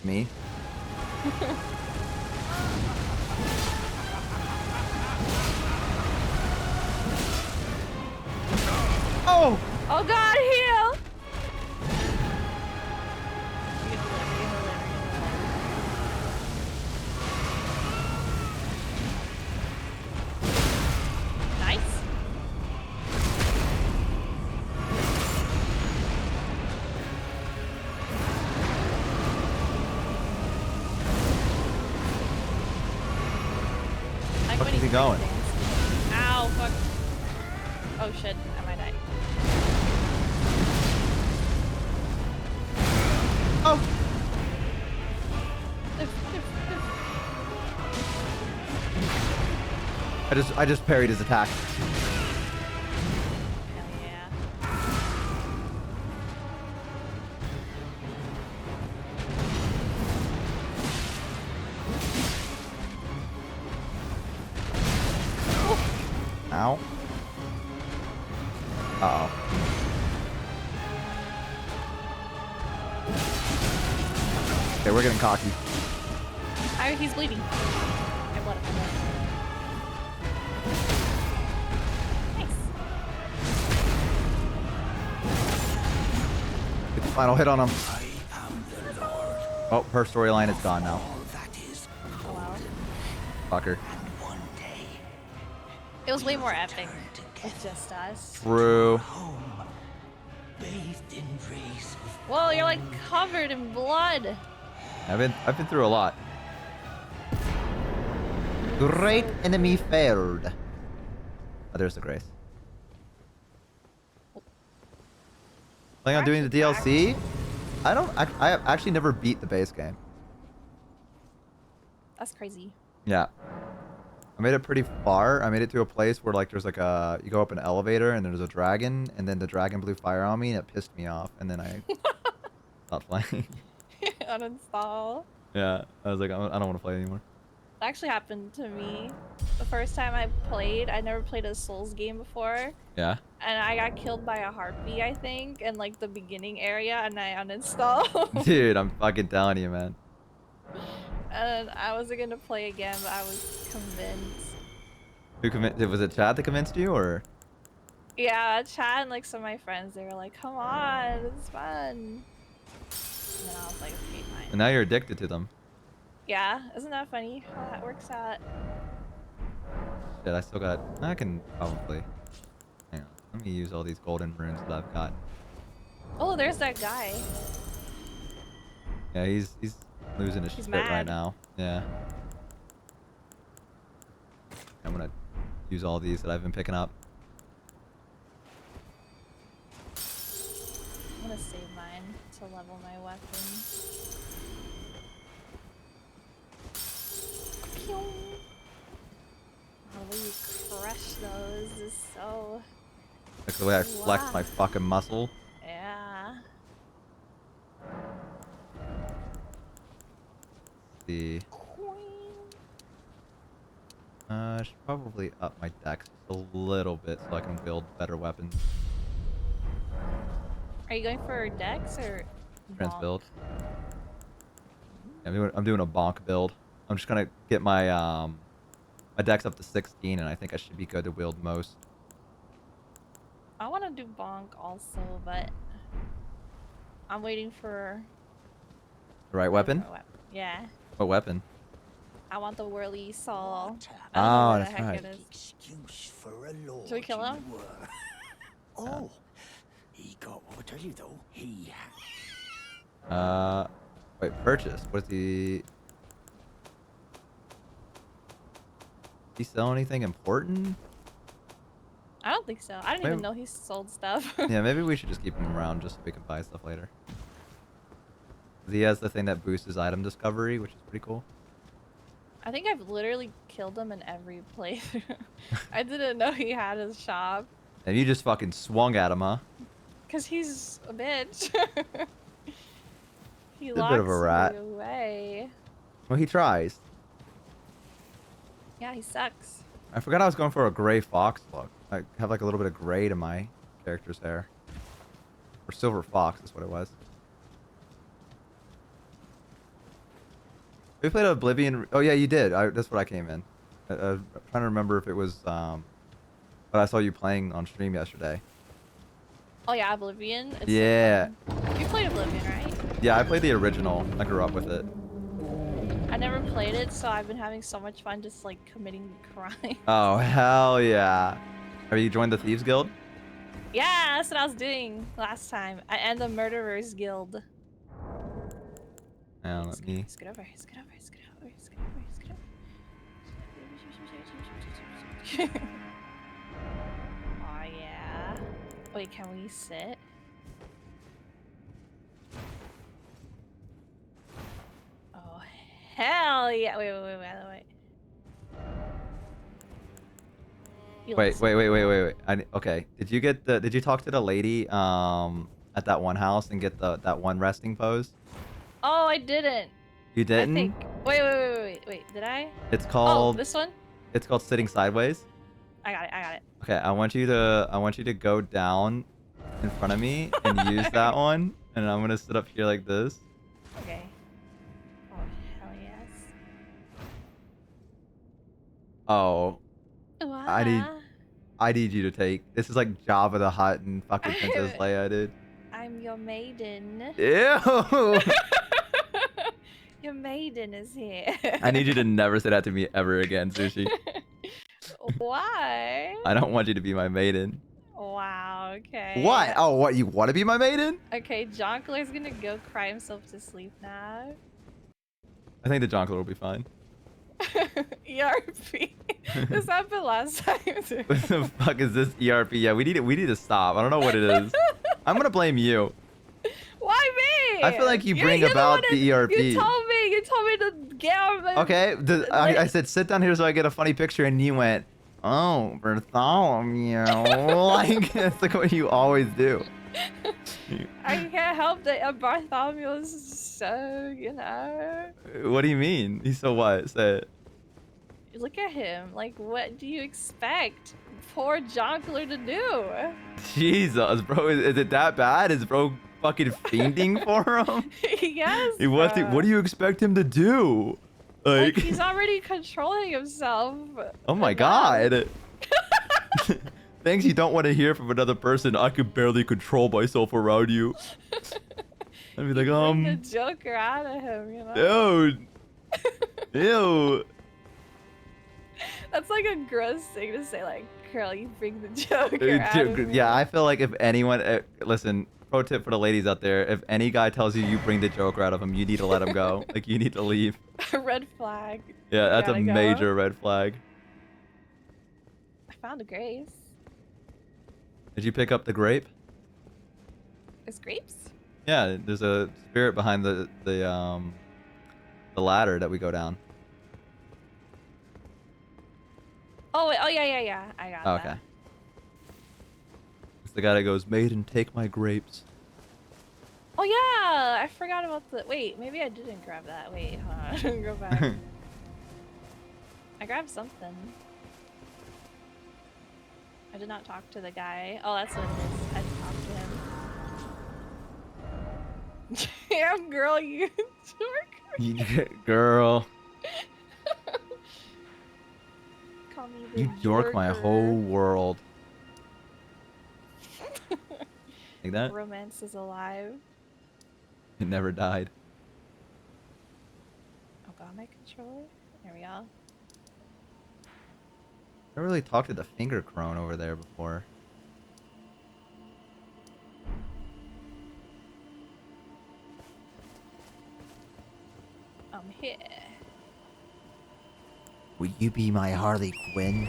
Me? Oh! Oh god, heal! Nice. Like Fuck when is he he's going? dancing. Ow, fuck. Oh shit, I might die. Oh! I just parried his attack. Hell yeah. now. Uh-oh. Okay, we're getting cocky. He's bleeding. I blood him. Nice. Get the final hit on him. Oh, her storyline is gone now. Oh wow. Fucker. It was way more epic with just us. True. Whoa, you're like covered in blood. I've been through a lot. Great enemy failed. Oh, there's the Grace. Planning on doing the DLC? I actually never beat the base game. That's crazy. Yeah. I made it pretty far. I made it to a place where like there's like a you go up an elevator and there's a dragon and then the dragon blew fire on me and it pissed me off and then I stopped playing. Uninstall. Yeah, I was like I don't want to play anymore. That actually happened to me. The first time I played, I never played a Souls game before. Yeah. And I got killed by a harpy, I think, in like the beginning area, and I uninstalled. Dude, I'm fucking telling you, man. And I wasn't gonna play again, but I was convinced. Who convinced? Was it Chad that convinced you, or? Yeah, Chad and like some of my friends, they were like, "Come on, it's fun." And then I was like, "Okay, fine." And now you're addicted to them. Yeah, isn't that funny how that works out? Shit, I still got. I can probably. Hang on. Let me use all these golden runes that I've got. Oh, there's that guy. Yeah, he's losing his shit right mad. now. Yeah. I'm gonna use all these that I've been picking up. I'm gonna save mine to level my weapons. Pew! Oh, the way you crush those is so... Like the way I flex Wow. my fucking muscle. Yeah. The I should probably up my dex just a little bit so I can build better weapons. Are you going for dex or Trans bonk? build. Yeah, I'm doing a bonk build. I'm just gonna get my my dex up to 16, and I think I should be good to wield most. I want to do bonk also, but I'm waiting for The right weapon? Yeah, What weapon? I want the whirly saw. Oh, I don't know where that's the heck right. it is. Excuse for a lord. Should we kill him? you were. Oh, he got what I tell you though. He Wait, purchase. What's he sell anything important? I don't think so. I didn't Maybe- even know he sold stuff. Yeah, maybe we should just keep him around just so we can buy stuff later. 'Cause he has the thing that boosts his item discovery, which is pretty cool. I think I've literally killed him in every playthrough. I didn't know he had his shop. And you just fucking swung at him, huh? Cause he's a bitch. He a locks bit of a rat. me away. Well, he tries. Yeah, he sucks. I forgot I was going for a gray fox look. I have like a little bit of gray to my character's hair. Or silver fox is what it was. We played Oblivion. Oh yeah, you did. That's what I came in. I'm trying to remember if it was but I saw you playing on stream yesterday. Oh yeah, Oblivion. It's so Yeah. fun. You played Oblivion, right? Yeah, I played the original. I grew up with it. I never played it, so I've been having so much fun just like committing crime. Oh hell yeah. Have you joined the Thieves Guild? Yeah, that's what I was doing last time. And the Murderers Guild. Yeah, let me. Scoot over, scoot over, scoot over, scoot over, scoot over. Oh yeah. Wait, can we sit? Oh hell yeah! Wait. You Wait. listen. Okay. Did you talk to the lady at that one house and get that one resting pose? Oh, I didn't. You didn't? I think. Wait. Did I? It's Oh, called this one? It's called sitting sideways. I got it. I got it. Okay, I want you to go down in front of me and use that one, and I'm gonna sit up here like this. Okay. Oh hell yes. Oh, Wow. I need you to take. This is like Jabba the Hutt and fucking Princess Leia, dude. I'm your maiden. Ew! Your maiden is here. I need you to never say that to me ever again, Sushi. Why? I don't want you to be my maiden. Wow, okay. What? Oh, what? You want to be my maiden? Okay, Jonkler's gonna go cry himself to sleep now. I think the Jonkler will be fine. ERP. This happened last time too. What the fuck is this ERP? Yeah, we need to stop. I don't know what it is. I'm gonna blame you. Why me? I feel like you bring You're about one the ERP. You told me to get on my... Okay, I said sit down here so I get a funny picture, and you went, oh, Bartholomew. Like, that's like what you always do. I can't help that Bartholomew is so, you know... What do you mean? He's so what? Say it. Look at him. Like, what do you expect poor Jonkler to do? Jesus, bro, is it that bad? Is bro fucking fiending for him? Yes. What do you expect him to do? Like, he's already controlling himself. Oh my god. Things you don't want to hear from another person. I could barely control myself around you. I'd be like, Bring the Joker out of him, you know? Dude. Ew. That's like a gross thing to say, like, girl, you bring the Joker out of me. Yeah, I feel like if anyone, listen, pro tip for the ladies out there, if any guy tells you bring the Joker out of him, you need to let him go. Like, you need to leave. Red flag. Yeah, that's a Gotta go. major red flag. I found a grace. Did you pick up the grape? There's grapes? Yeah, there's a spirit behind the ladder that we go down. Oh, wait, oh yeah. I got Oh, okay. It's the guy that goes, maiden, take my grapes. Oh yeah, I forgot about the... Wait, maybe I didn't grab that. Wait, hold on. Go back. I grabbed something. I did not talk to the guy. Oh, that's what it is. I didn't talk to him. Damn, girl, you dork. Girl, Call me the you dork my Jorker. whole world. Like that? Romance is alive. It never died. Oh, got my controller? There we go. I never really talked to the finger crone over there before. I'm here. Will you be my Harley Quinn?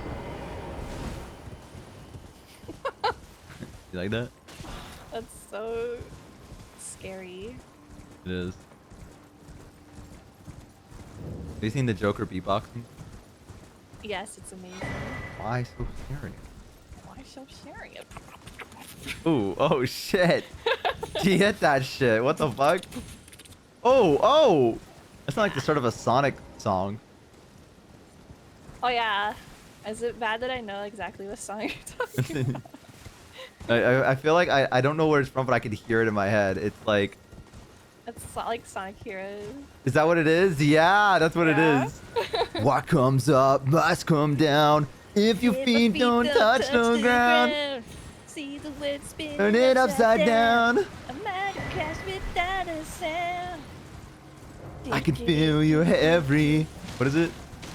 You like that? That's so scary. It is. Have you seen the Joker beatboxing? Yes, it's amazing. Why so serious? Why so serious? Ooh, oh shit. He hit that shit. What the fuck? Oh! That's not like the start of a Sonic song. Oh yeah. Is it bad that I know exactly what song you're talking about? I feel like I don't know where it's from, but I could hear it in my head. It's like... It's like Sonic Heroes. Is that what it is? Yeah, that's what Yeah. it is. What comes up must come down. If your feet don't touch the ground, See the wind spin turn it upside down. A might crash without a sound. I can feel your every... What is it?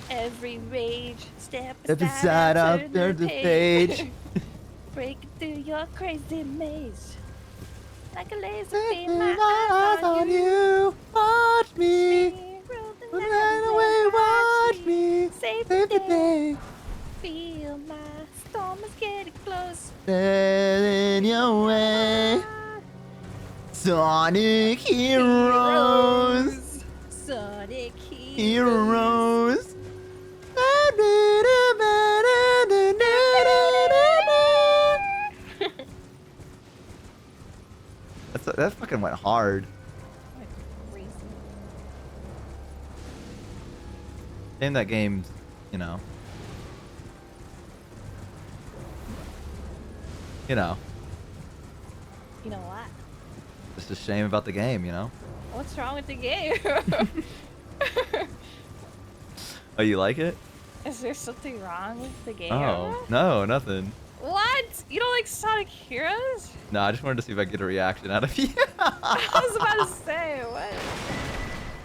Every rage, step Aside, I'll turn the page. Break through your crazy maze. Like a laser beam, my eyes on you. Watch me. Rule the Run night away, watch watch me. Save Save the the day. day. Feel my storm is getting close. Sailing your way. Sonic heroes. Sonic Heroes. That fucking went hard. Shame that game's, you know, You know, You know what? just a shame about the game, you know? What's wrong with the game? Oh, you like it? Is there something wrong with the game? Oh, no, nothing. What? You don't like Sonic Heroes? No, I just wanted to see if I could get a reaction out of you. I was about to say, what?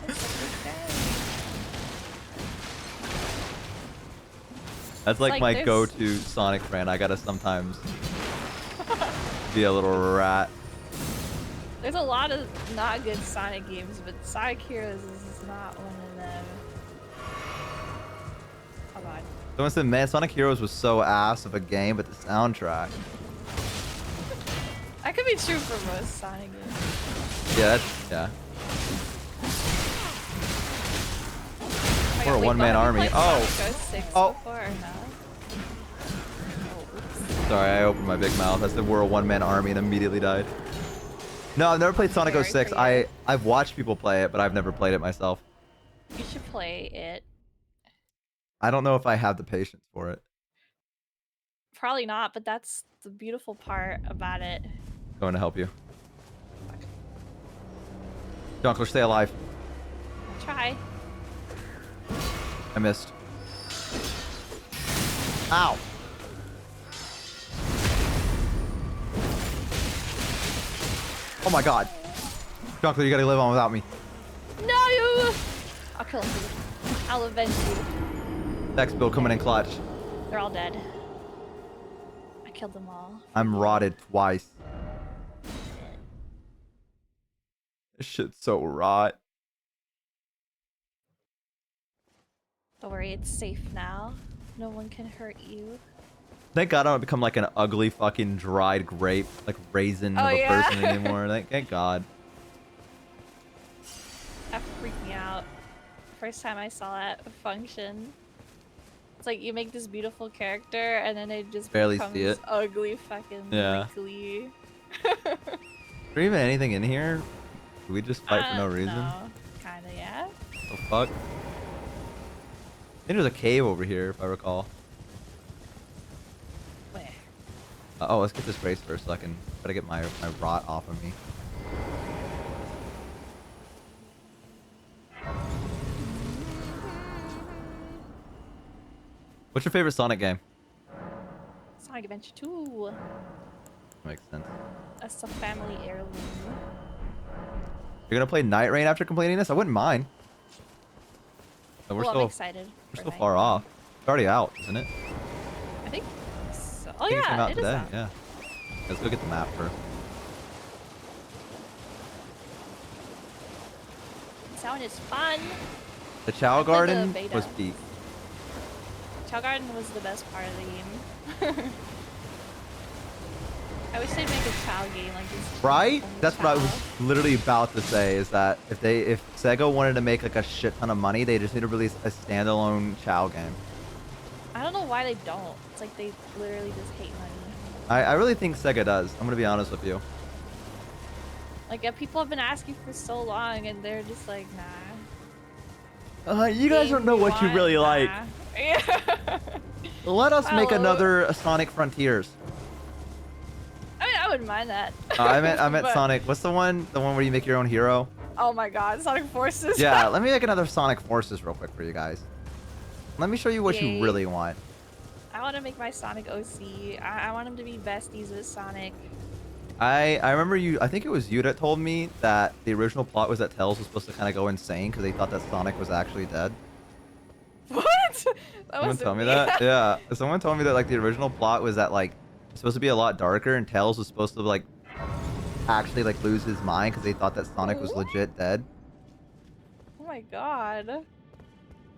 What's up with that? That's like, like my there's- go-to Sonic friend. I gotta sometimes be a little rat. There's a lot of not good Sonic games, but Sonic Heroes is not one of them. Oh god. Someone said, man, Sonic Heroes was so ass of a game, but the soundtrack. That could be true for most Sonic games. Yeah, that's, yeah. Oh my We're a God, wait, one-man have you army. played Oh. Sonic 06 Oh. before or not? Oh, oops. Sorry, I opened my big mouth. I said we're a one-man army and immediately died. No, I've never played Sonic Sorry 06. for you. I've watched people play it, but I've never played it myself. You should play it. I don't know if I have the patience for it. Probably not, but that's the beautiful part about it. Going to help you. Dunkler, stay alive. I'll try. I missed. Ow. Oh my god. Dunkler, you gotta live on without me. No, you! I'll kill him. I'll avenge you. Next build coming in clutch. They're all dead. I killed them all. I'm rotted twice. This shit's so rot. Don't worry, it's safe now. No one can hurt you. Thank God I don't become like an ugly fucking dried grape, like raisin Oh, of a yeah. person anymore. Thank God. That freaked me out. First time I saw that function. It's like you make this beautiful character and then it just Barely becomes see it. ugly fucking Yeah. wrinkly. Is there even anything in here? Do we just fight for no reason? No. Kinda, yeah. The fuck? I think there's a cave over here, if I recall. Where? Oh, let's get this race first so I can try to get my rot off of me. What's your favorite Sonic game? Sonic Adventure 2. Makes sense. That's a family heirloom. You're gonna play Night Rain after completing this? I wouldn't mind. But we're Well, I'm still excited. we're for still Night far Rain. off. It's already out, isn't it? I think so. I Oh think it came yeah, out it is today. out. Yeah. Let's go get the map first. Sound is fun. The Chow I played the Garden beta. was peak. Chow Garden was the best part of the game. I wish they'd make a Chow game like this. Right? only That's what I Chow. was literally about to say, is that if Sega wanted to make like a shit ton of money, they just need to release a standalone Chow game. I don't know why they don't. It's like they literally just hate money. I really think Sega does. I'm gonna be honest with you. Like people have been asking for so long, and they're just like, nah. You guys don't know what you really like. Yeah. Let us make Well, another Sonic Frontiers. I mean, I wouldn't mind that. I meant But- Sonic. What's the one? The one where you make your own hero? Oh my God, Sonic Forces. Yeah, let me make another Sonic Forces real quick for you guys. Let me show you what Yay. you really want. I want to make my Sonic OC. I want him to be besties with Sonic. I remember you. I think it was you that told me that the original plot was that Tails was supposed to kind of go insane because they thought that Sonic was actually dead. What? That Someone wasn't told me me. that. Yeah, someone told me that like the original plot was that like it's supposed to be a lot darker and Tails was supposed to like actually like lose his mind because they thought that Sonic was legit dead. Oh my God.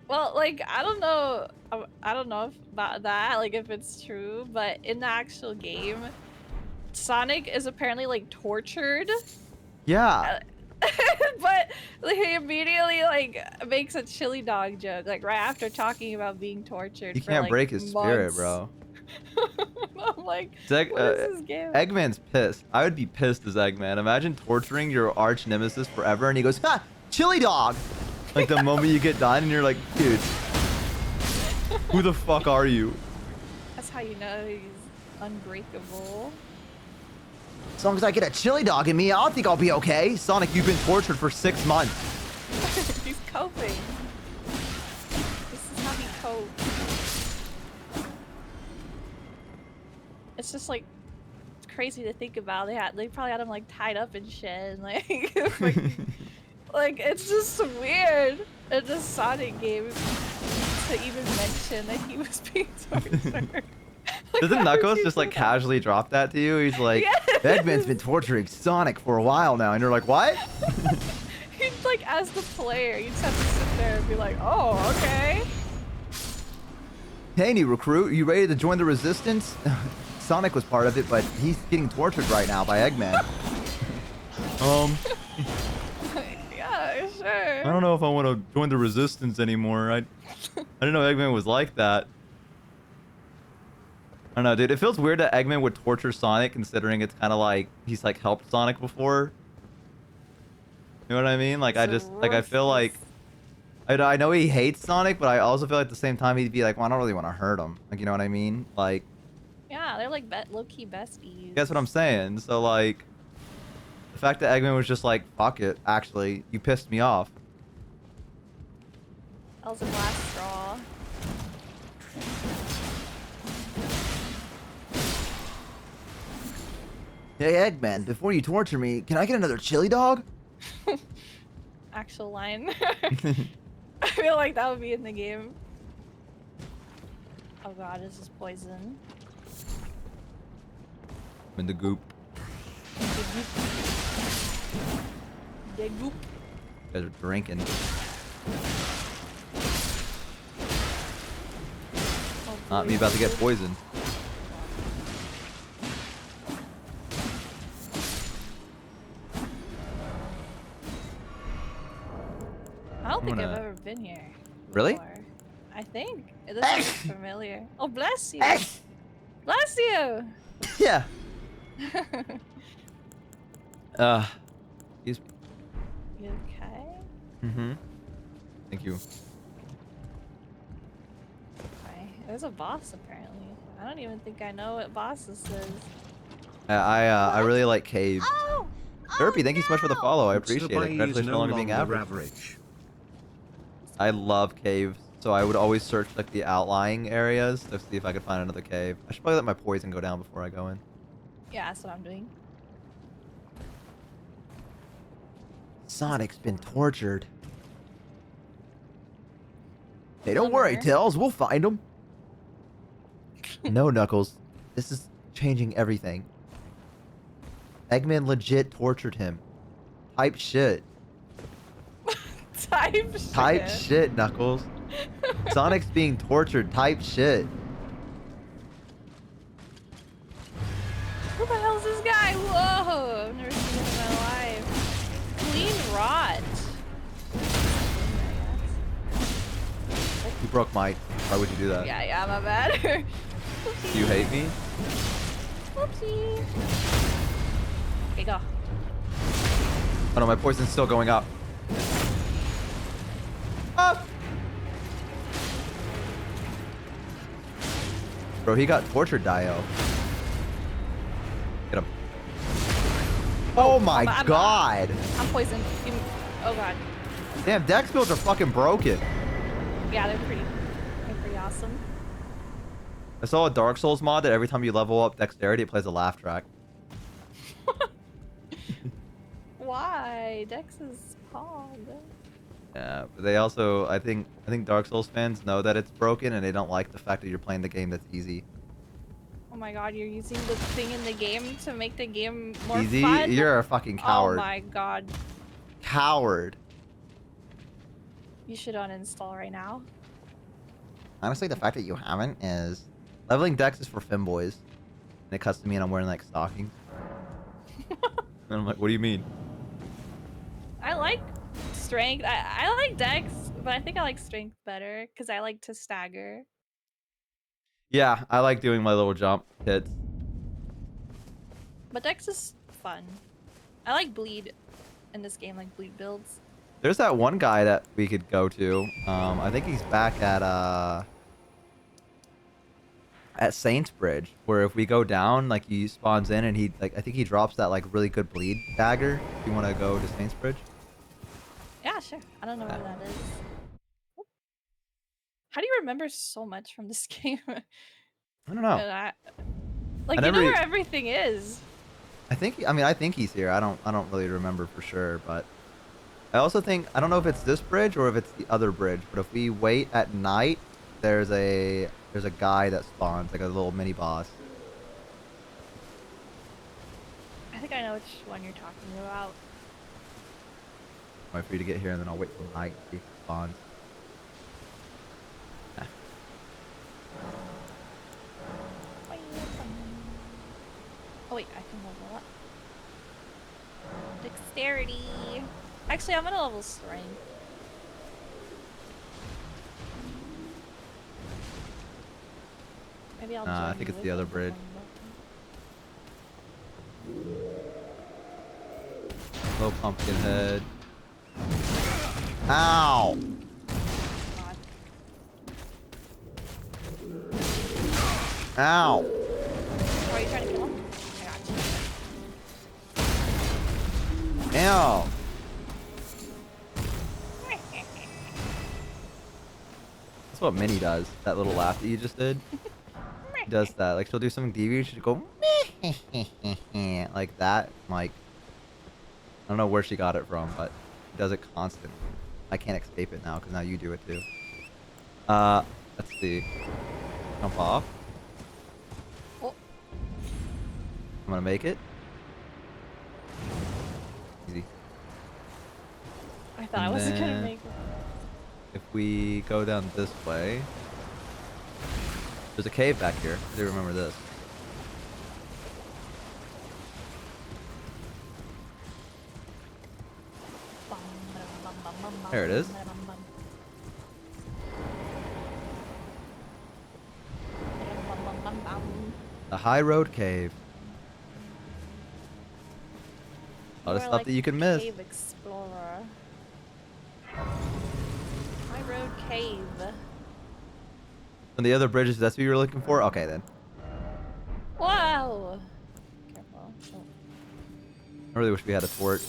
Well, like I don't know if about that, like if it's true, but in the actual game, Sonic is apparently like tortured. Yeah. But he immediately like makes a chili dog joke like right after talking about being tortured. You for, can't like, break his spirit, months. bro. I'm like, Zeg- what is this game? Eggman's pissed. I would be pissed as Eggman. Imagine torturing your arch nemesis forever and he goes, ha! Chili dog! Like the moment you get done and you're like, dude, who the fuck are you? That's how you know he's unbreakable. As long as I get a chili dog in me, I think I'll be okay. Sonic, you've been tortured for 6 months. He's coping. This is how he copes. It's just like it's crazy to think about. They probably had him like tied up and shit, and like, like it's just weird in this Sonic game to even mention that he was being tortured. Doesn't Knuckles just like casually drop that to you? He's like, Yes. Eggman's been torturing Sonic for a while now, and you're like, what? He's like, as the player, you just have to sit there and be like, oh, okay. Hey, new recruit, you ready to join the resistance? Sonic was part of it, but he's getting tortured right now by Eggman. Yeah, sure. I don't know if I want to join the resistance anymore. I didn't know Eggman was like that. I don't know, dude. It feels weird that Eggman would torture Sonic, considering it's kind of like he's like helped Sonic before. You know what I mean? Like, I feel like I know he hates Sonic, but I also feel like at the same time he'd be like, well, I don't really want to hurt him. Like, you know what I mean? Like, Yeah, they're like low-key besties. that's what I'm saying. So like, the fact that Eggman was just like, fuck it. Actually, you pissed me off. That was the last straw. Hey, Eggman, before you torture me, can I get another chili dog? Actual line. I feel like that would be in the game. Oh god, this is poison. I'm in the goop. The goop. You guys are drinking. Not me about to get poisoned. I don't think gonna- I've ever been here. Really? Before. I think. This looks familiar. Oh, bless you. Bless you! Yeah. Excuse me. You okay? Mm-hmm. Thank you. Okay. There's a boss apparently. I don't even think I know what boss this is. I really like Cave. Oh! Derpy, thank you so much for the follow. I Looks appreciate the it. bay is Congratulations no on longer being longer average. I love caves, so I would always search like the outlying areas to see if I could find another cave. I should probably let my poison go down before I go in. Yeah, that's what I'm doing. Sonic's been tortured. Hey, don't worry, Bummer. Tails. We'll find him. No, Knuckles. This is changing everything. Eggman legit tortured him. Type shit. Type shit. Type shit, Knuckles. Sonic's being tortured. Type shit. Who the hell's this guy? Whoa! I've never seen him in my life. Clean rot. You broke my. Why would you do that? Yeah, my bad. Do you hate me? Whoopsie. Okay, go. Oh no, my poison's still going up. Ah! Bro, he got tortured, Dio. Get him. Oh my I'm- god. I'm poisoned. Oh god. Damn, Dex builds are fucking broken. Yeah, they're pretty awesome. I saw a Dark Souls mod that every time you level up dexterity, it plays a laugh track. Why? Dex is hog. Yeah, but they also, I think Dark Souls fans know that it's broken, and they don't like the fact that you're playing the game that's easy. Oh my god, you're using the thing in the game to make the game more Easy? fun? You're a fucking coward. Oh my god. Coward. You should uninstall right now. Honestly, the fact that you haven't is... Leveling dex is for femboys. And it cuts to me and I'm wearing like stockings. And I'm like, what do you mean? I like strength. I like dex, but I think I like strength better because I like to stagger. Yeah, I like doing my little jump hits. But dex is fun. I like bleed in this game, like bleed builds. There's that one guy that we could go to. I think he's back at I at Saints Bridge, where if we go down, like he spawns in and he like I think he drops that like really good bleed dagger. If you want to go to Saints Bridge. Yeah, sure. I don't know Yeah. where that is. How do you remember so much from this game? I don't know. Like I you know never where everything is. I think he's here. I don't really remember for sure, but I also think I don't know if it's this bridge or if it's the other bridge, but if we wait at night, there's a guy that spawns, like a little mini boss. I think I know which one you're talking about. Wait for you to get here and then I'll wait till night to see if he spawns. Ah. Oh wait, I can level up. Dexterity. Actually, I'm gonna level strength. Maybe I'll. I join think you it's the with other it. bridge. Little pumpkin head. Ow! God. Ow! Oh, are you trying to kill him? I got you. Ow! That's what Minnie does. That little laugh that you just did. She does that. Like she'll do something devious. She'll go like that. Like I don't know where she got it from, but she does it constantly. I can't escape it now because now you do it too. Let's see. Jump off. Oh. I'm gonna make it. Easy. I thought I And wasn't gonna then- make it. If we go down this way, there's a cave back here. I do remember this. There it is. The High Road Cave. A lot of More stuff like that you can miss. Cave explorer. High road cave. And the other bridges, that's what you were looking for? Okay, then. Wow. Careful. Oh. I really wish we had a torch.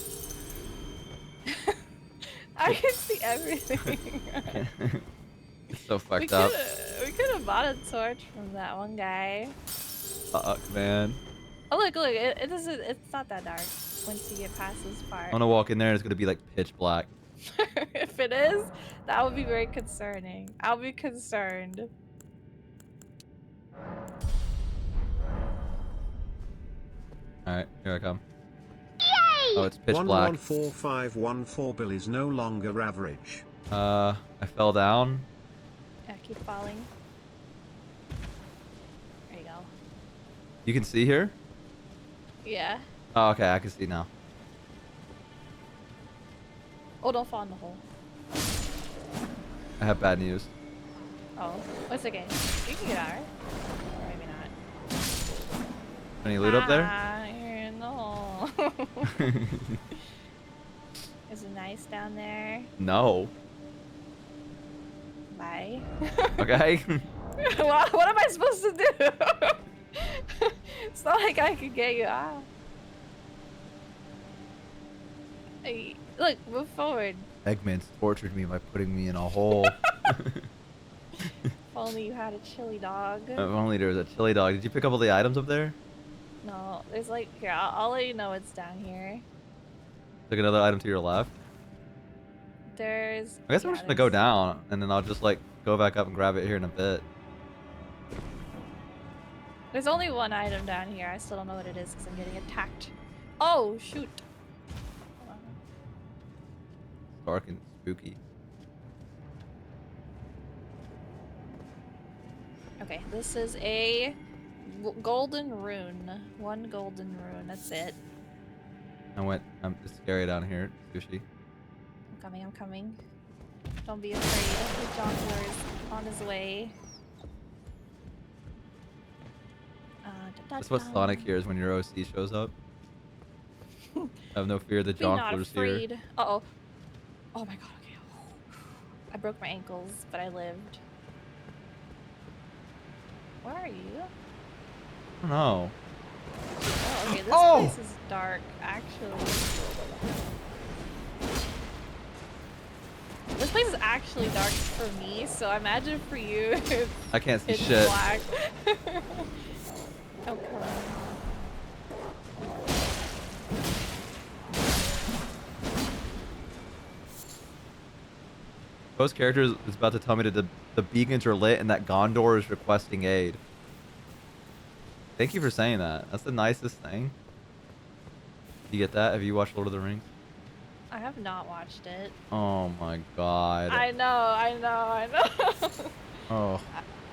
I can see everything. It's so we fucked up. could have bought a torch from that one guy. Fuck, man. Oh look, it doesn't. It's not that dark once you get past this part. I'm gonna walk in there and it's gonna be like pitch black. If it is, that would be very concerning. I'll be concerned. Alright, here I come. Oh, it's pitch black. 114514 Bill is no longer average. I fell down. Yeah, keep falling. There you go. You can see here? Yeah. Oh, okay, I can see now. Oh, don't fall in the hole. I have bad news. Oh, what's okay? You can get out, right? Or maybe not. Any loot up there? Ah, you're in the hole. Is it nice down there? No. Bye. Okay. What am I supposed to do? It's not like I could get you out. Hey, look, move forward. Eggman's tortured me by putting me in a hole. If only you had a chili dog. If only there was a chili dog. Did you pick up all the items up there? No, there's like, here, I'll let you know what's down here. Took another item to your left. There's. I guess I'm just gonna go down and then I'll just like go back up and grab it here in a bit. There's only one item down here. I still don't know what it is because I'm getting attacked. Oh, shoot. Hold on. Dark and spooky. Okay, this is a golden rune. One golden rune, that's it. It's scary down here, Sushi. I'm coming. Don't be afraid. The jongleur is on his way. That's what Sonic hears when your OC shows up. Have no fear, the Be not Jonkler's here. afraid. Uh-oh. Oh my god, okay. I broke my ankles, but I lived. Where are you? I don't know. Oh, okay, this Oh! place is dark, actually. This place is actually dark for me, so I imagine for you it's I can't see pitch shit. black. Oh, come on. Most characters is about to tell me that the beacons are lit and that Gondor is requesting aid. Thank you for saying that. That's the nicest thing. You get that? Have you watched Lord of the Rings? I have not watched it. Oh my god. I know. Oh.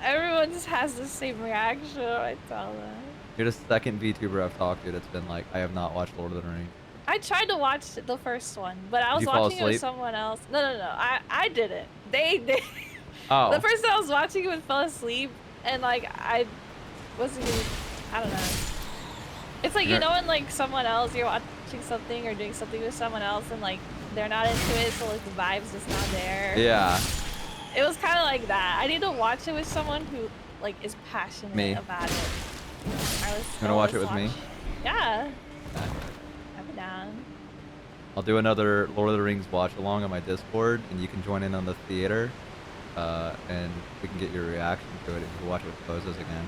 Everyone just has the same reaction, I tell them. You're the second VTuber I've talked to that's been like, I have not watched Lord of the Rings. I tried to watch the first one, but I Did was you fall watching it with asleep? someone else. No. I didn't. They did. Oh. The person I was watching it with fell asleep, and like I wasn't even, I don't know. It's like, you know, when like someone else, you're watching something or doing something with someone else, and like they're not into it, so like the vibe's just not there. Yeah. It was kind of like that. I need to watch it with someone who like is passionate about it. Alright, You wanna watch it with me? Yeah. I'll be down. I'll do another Lord of the Rings watch along on my Discord, and you can join in on the theater, and we can get your reaction to it, and you can watch it with Bozos again.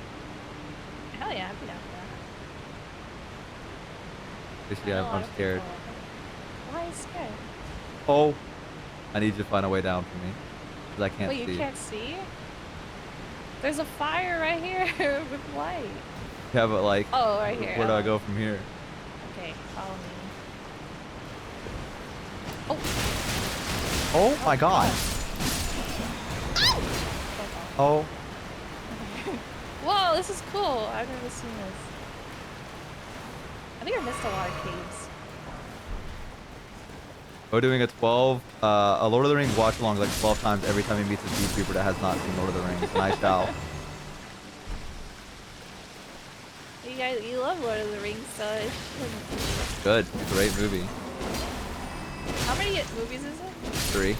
Hell yeah, I'd be down for that. Just, yeah, I'm scared. Why are you scared? Oh, I need you to find a way down for me, because I can't Wait, see. you can't see? There's a fire right here with light. Yeah, but like, Oh, right here. where do I go from here? Okay, follow me. Oh my god. Oh. Whoa, this is cool. I've never seen this. I think I missed a lot of caves. We're doing a 12, a Lord of the Rings watch along like 12 times every time he meets a VTuber that has not seen Lord of the Rings, and I shall. You guys, you love Lord of the Rings, so it shouldn't be. Good. It's a great movie. How many movies is it? 3.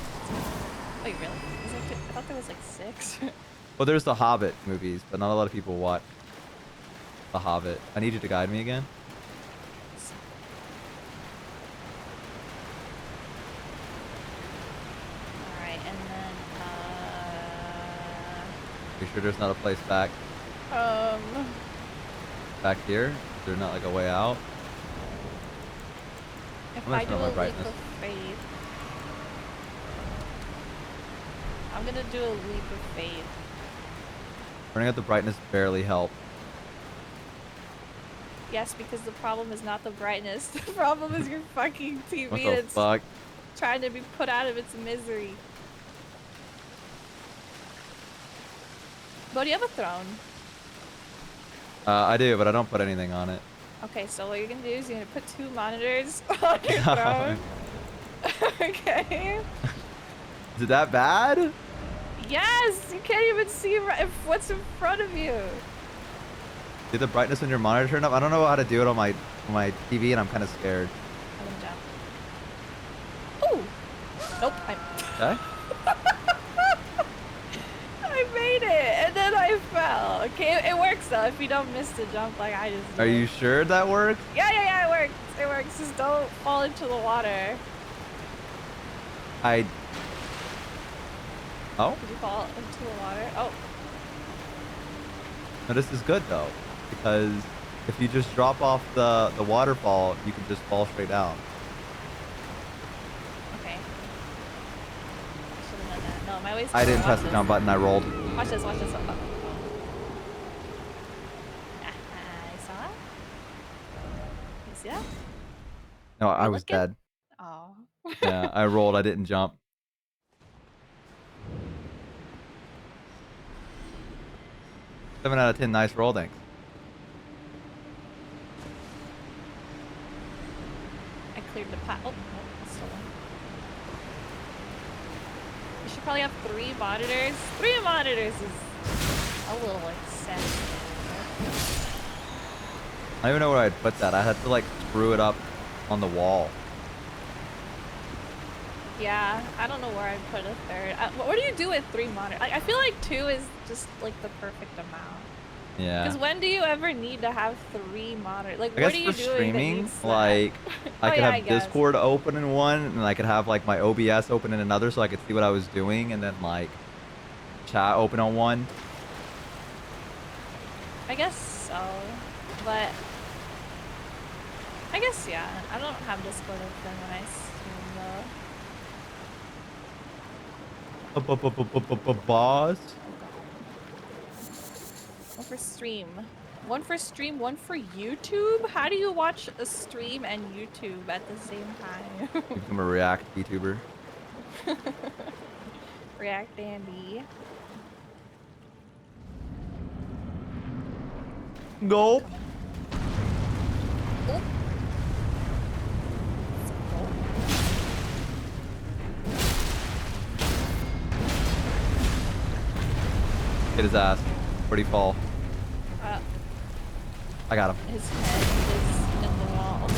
Wait, really? I thought there was like 6. Well, there's the Hobbit movies, but not a lot of people watch the Hobbit. I need you to guide me again. Alright, and then, You sure there's not a place back here? Is there not like a way out? if I'm gonna I do turn a on my leap brightness. of faith. I'm gonna do a leap of faith. Turning up the brightness barely helped. Yes, because the problem is not the brightness. The problem is your fucking TV What the that's fuck? trying to be put out of its misery. Bo, do you have a throne? I do, but I don't put anything on it. Okay, so what you're gonna do is you're gonna put 2 monitors on your throne. Okay. Is it that bad? Yes! You can't even see what's in front of you. Did the brightness on your monitor turn up? I don't know how to do it on my TV, and I'm kind of scared. I'm gonna jump. Ooh! Nope. Okay. I made it, and then I fell. Okay, it works though. If you don't miss the jump like I just did. Are you sure that works? Yeah, it works. It works. Just don't fall into the water. Oh? Did you fall into the water? Oh. No, this is good though, because if you just drop off the waterfall, you can just fall straight down. Okay. I should have done that. No, my way's I didn't watch press the this. jump button. I rolled. Watch this. Watch this. Oh. I saw that. You see that? No, I You was looking? dead. Oh. Yeah, I rolled. I didn't jump. Seven out of 10. Nice roll, thanks. I cleared the pot. Oh, no, it's still one. You should probably have 3 monitors. 3 monitors is a little excessive. I don't even know where I'd put that. I had to like screw it up on the wall. Yeah, I don't know where I'd put a 3rd. What do you do with 3 monitors? I feel like 2 is just like the perfect amount. Yeah. Because when do you ever need to have 3 monitors? Like, I what guess are you for doing that streaming, needs that? like, I Oh could yeah, I have guess. Discord open in one, and I could have like my OBS open in another, so I could see what I was doing, and then like chat open on one. I guess so, but I guess yeah. I don't have Discord open when I stream though. Boss. One for stream. One for stream, one for YouTube? How do you watch a stream and YouTube at the same time? You become a React YouTuber. React Andy. Go. Oh. Hit his ass. Where'd he fall? I got him. His head is in the wall.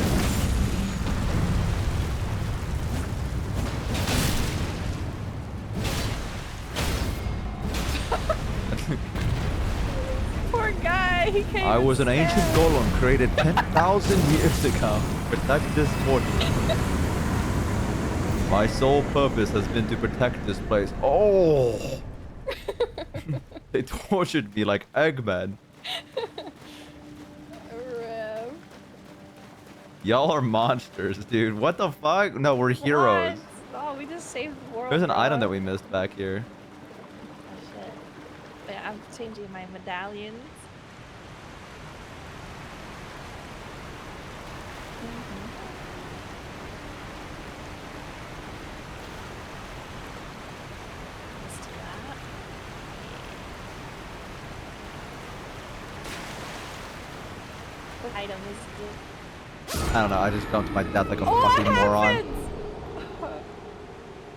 Poor guy. He can't I even was an ancient stand. golem created 10,000 years ago to protect this fortress. My sole purpose has been to protect this place. Oh! They tortured me like Eggman. Rip. Y'all are monsters, dude. What the fuck? No, we're heroes. What? Oh, we just saved the world. There's an item that bro. we missed back here. Oh shit. Wait, I'm changing my medallions. Let's do that. What item is this? I don't know. I just jumped to my death like a Oh, fucking it moron. happens!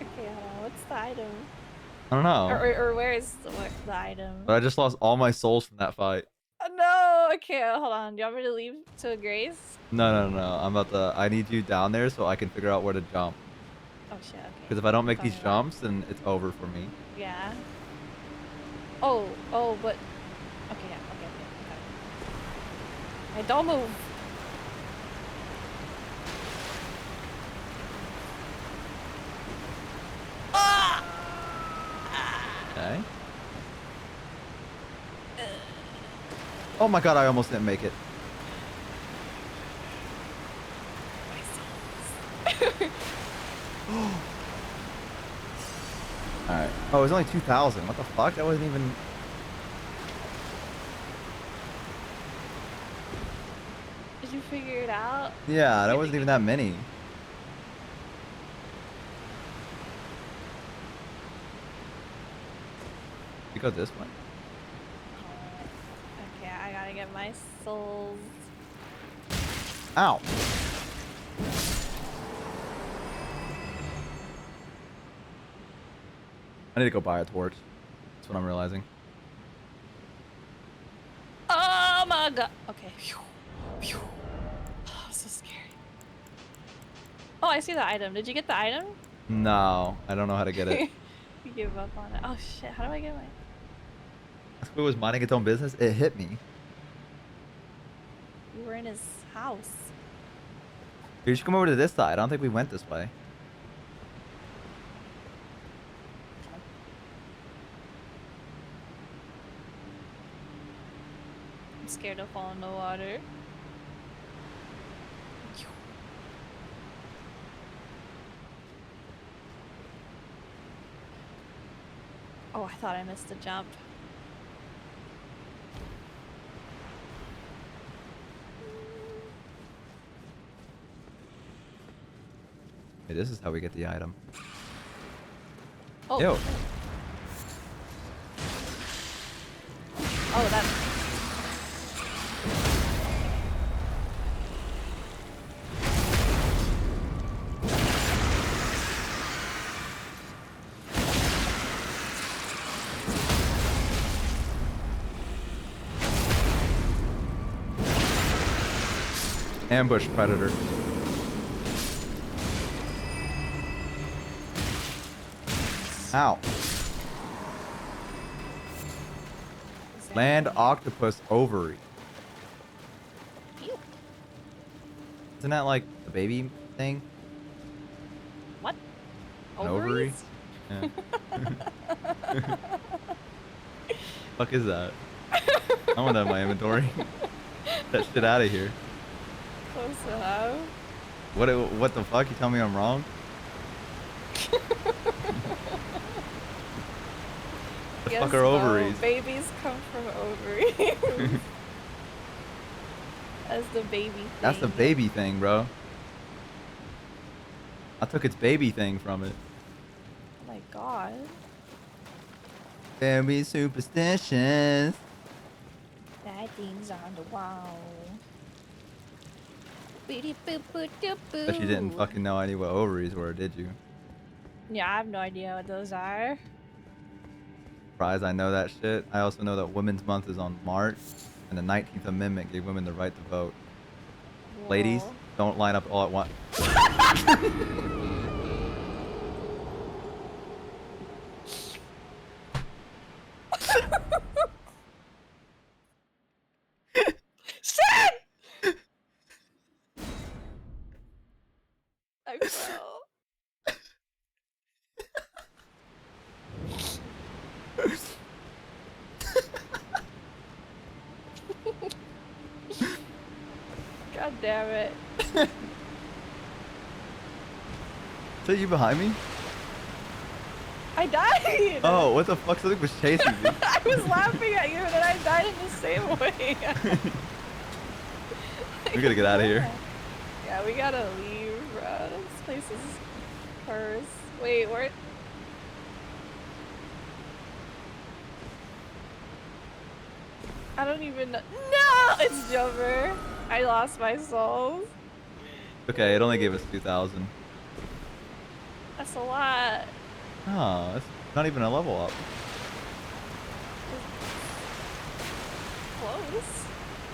Okay, hold on. What's the item? I don't know. Or where is the item? But I just lost all my souls from that fight. Oh, no! Okay, hold on. Do you want me to leave to a grace? No. I'm about to. I need you down there so I can figure out where to jump. Oh shit, okay. Because if I don't make Fine, these fine. jumps, then it's over for me. Yeah. Oh, but... Okay, yeah, okay. Hey, don't move! Ah! Okay. Oh my god, I almost didn't make it. Alright. Oh, it was only 2,000. What the fuck? That wasn't even... Did you figure it out? Yeah, that wasn't even that many. You go this way? Okay, I gotta get my souls. Ow. I need to go buy a torch. That's what I'm realizing. Oh my god. Okay. Phew. Phew. Oh, so scary. Oh, I see the item. Did you get the item? No, I don't know how to get it. You gave up on it. Oh shit, how do I get my... If it was minding its own business, it hit me. We were in his house. You should come over to this side. I don't think we went this way. I'm scared to fall in the water. Oh, I thought I missed a jump. Hey, this is how we get the item. Oh. Ew. Oh, that. Ambush predator. This Ow. Land octopus ovary. Ew. Isn't that like the baby thing? What? An ovary? Ovaries? Yeah. Fuck is that? I want that in my inventory. That shit out of here. Close enough. What the fuck? You tell me I'm wrong? The Yes, fuck are Bo, ovaries? babies come from ovaries. That's the baby thing. That's the baby thing, bro. I took its baby thing from it. Oh my god. Very superstitious. That thing's on the wall. Bet you didn't fucking know I knew what ovaries were, did you? Yeah, I have no idea what those are. Surprised I know that shit. I also know that Women's Month is on March, and the 19th Amendment gave women the right to vote. Ladies, Whoa. don't line up all at once. Shit! I fell. God damn it. Is that you behind me? I died! Oh, what the fuck? Something was chasing me. I was laughing at you and then I died in the same way. We gotta get out of here. Yeah, we gotta leave, bro. This place is cursed. Wait, where? I don't even know. No! It's Jumper. I lost my souls. Okay, it only gave us 2,000. That's a lot. Oh, that's not even a level up. Close.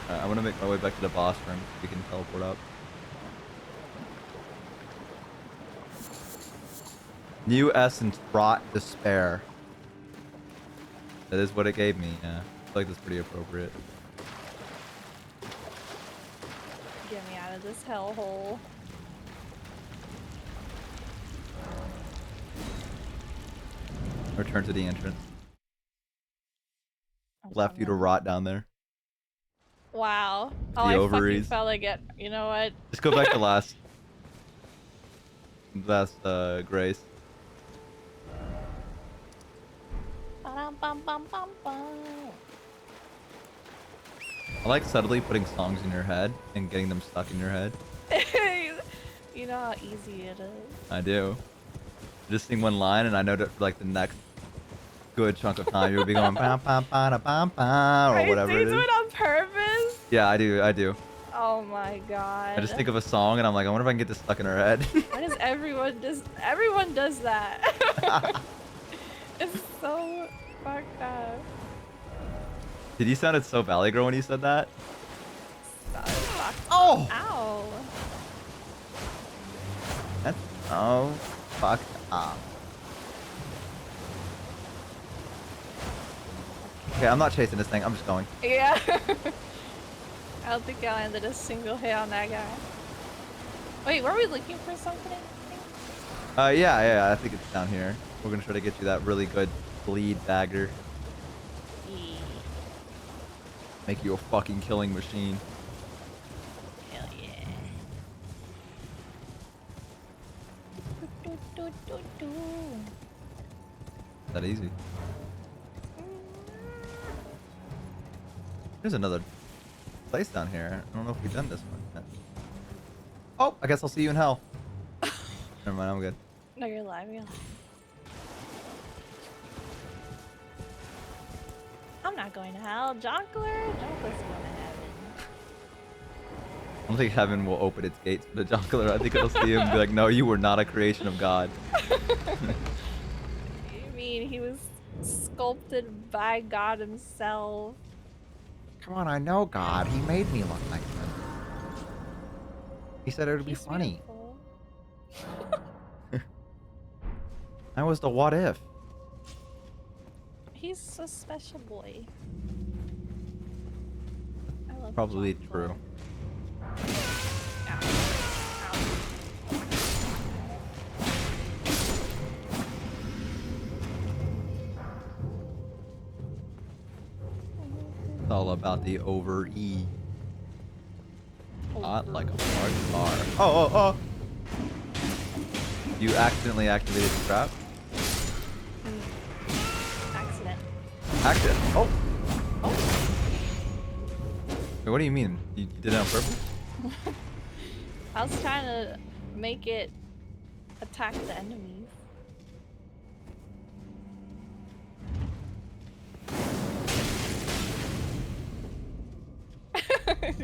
I'm gonna make my way back to the boss room so we can teleport up. New essence brought despair. That is what it gave me, yeah. I feel like that's pretty appropriate. Get me out of this hellhole. Return to the entrance. I'm Left you to coming. rot down there. Wow. The Oh, I ovaries. fucking fell again. You know what? Just go back to last. Grace. Ba-dum-bum-bum-bum-bum. I like subtly putting songs in your head and getting them stuck in your head. You know how easy it is. I do. Just sing one line and I know that for like the next good chunk of time you'll be going ba ba ba da ba ba or whatever Do you it do is. it on purpose? Yeah, I do. Oh my god. I just think of a song and I'm like, I wonder if I can get this stuck in her head. Why does everyone does that? It's so fucked up. Did you sounded so Valley Girl when you said that? Oh! Ow. That's so fucked up. Okay, I'm not chasing this thing. I'm just going. Yeah. I don't think I landed a single hit on that guy. Wait, were we looking for something? Yeah. I think it's down here. We're gonna try to get you that really good bleed dagger. Yeah. Make you a fucking killing machine. Hell yeah. Do, do, do, do. That easy. There's another place down here. I don't know if we've done this one yet. Oh, I guess I'll see you in hell. Never mind, I'm good. No, you're alive, you're alive. I'm not going to hell. Jonkler's going to heaven. I don't think heaven will open its gates for the Jonkler. I think it'll see him and be like, no, you were not a creation of God. You mean he was sculpted by God himself? Come on, I know God. He made me look like this. He said it would be He's funny. beautiful. That was the what if. He's a special boy. Probably true. It's all about the over-E. Not like a large bar. Oh, oh, oh! You accidentally activated the trap? Accident. Accident. Oh! Wait, what do you mean? You did it on purpose? I was trying to make it attack the enemies.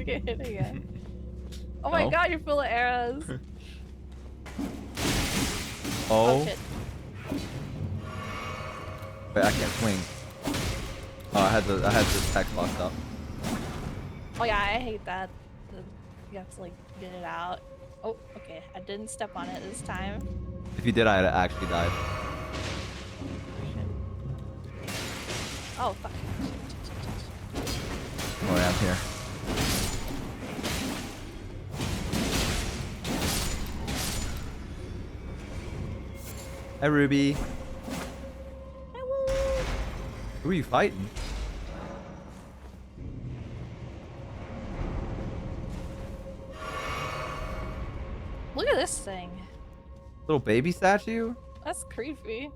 Yeah. Oh my No? god, you're full of arrows. Oh. Shit. Wait, I can't swing. Oh, I had the text locked up. Oh yeah, I hate that. You have to like get it out. Oh, okay. I didn't step on it this time. If you did, I'd actually died. Oh fuck. Oh, yeah, I'm here. Hi, Ruby. Who are you fighting? Look at this thing. Little baby statue? That's creepy.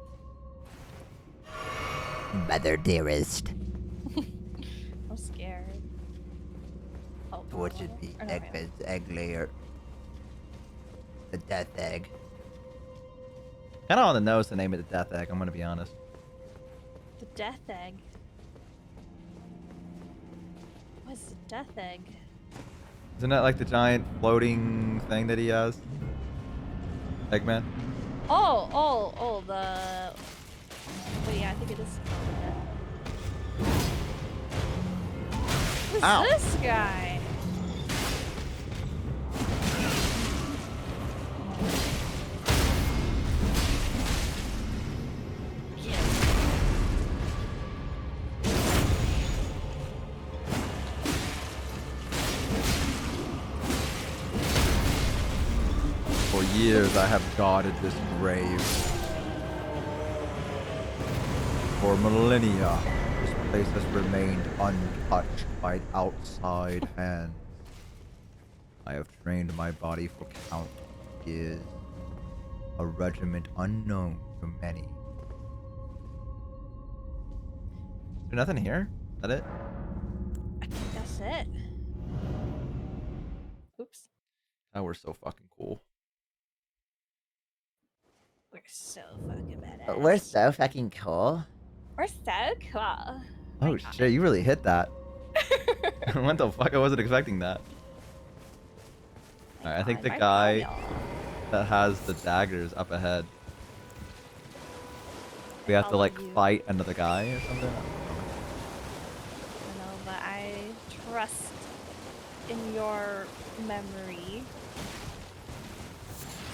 Mother dearest. I'm scared. Oh, What should be or no, wait. Eggman's egg layer? The death egg. Kind of on the nose to name it the Death Egg, I'm gonna be honest. The death egg. What's the death egg? Isn't that like the giant floating thing that he has? Eggman? Oh, the... Wait, yeah, I think it is called that. Who's this guy? For years I have guarded this grave. For millennia, this place has remained untouched by outside hands. I have trained my body for countless years. A regiment unknown to many. Is there nothing here? Is that it? I think that's it. Oops. Oh, we're so fucking cool. We're so fucking badass. We're so fucking cool. We're so cool. Oh shit, you really hit that. What the fuck? I wasn't expecting that. Alright, I think the guy that has the daggers up ahead. We have to like fight another guy or something? I know, but I trust in your memory.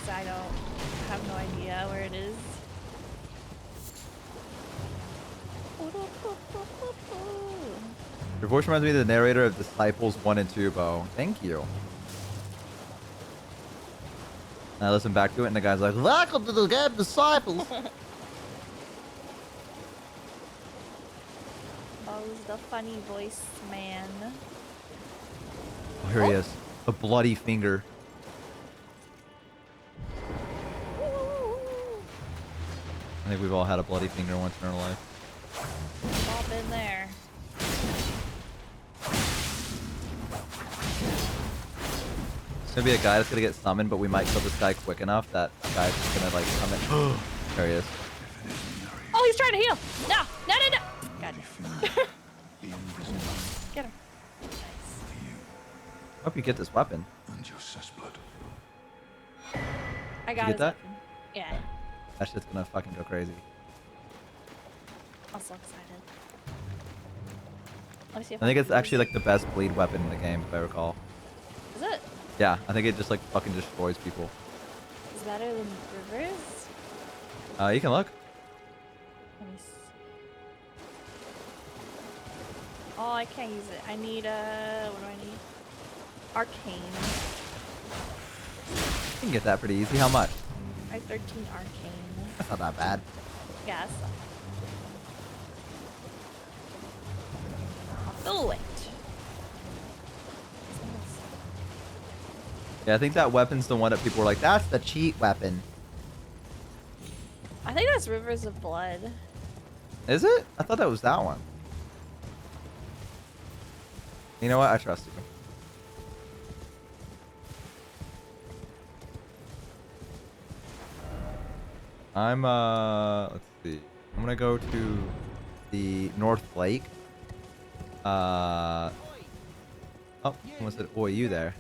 So I don't have no idea where it is. Your voice reminds me of the narrator of Disciples 1 and 2, Bo. Thank you. And I listen back to it and the guy's like, welcome to the game Disciples. Bo's the funny voice man. Oh, here he is. The bloody finger. I think we've all had a bloody finger once in our life. We've all been there. There's gonna be a guy that's gonna get summoned, but we might kill this guy quick enough that the guy's just gonna like come in. There he is. Oh, he's trying to heal! No! No, no, no! God. Get him. Nice. Hope you get this weapon. I got get his that? weapon. Yeah. That shit's gonna fucking go crazy. I'm so excited. Let me see if I think can it's actually use- like the best bleed weapon in the game, if I recall. Is it? Yeah, I think it just like fucking destroys people. Is better than Rivers? You can look. Let me see. Oh, I can't use it. I need what do I need? Arcane. You can get that pretty easy. How much? I have 13 arcane. That's not that bad. Yes. I'll do it. Yeah, I think that weapon's the one that people were like, that's the cheat weapon. I think that's Rivers of Blood. Is it? I thought that was that one. You know what? I trust you. I'm let's see. I'm gonna go to the North Lake. Oh, someone said, "Oi, you there?"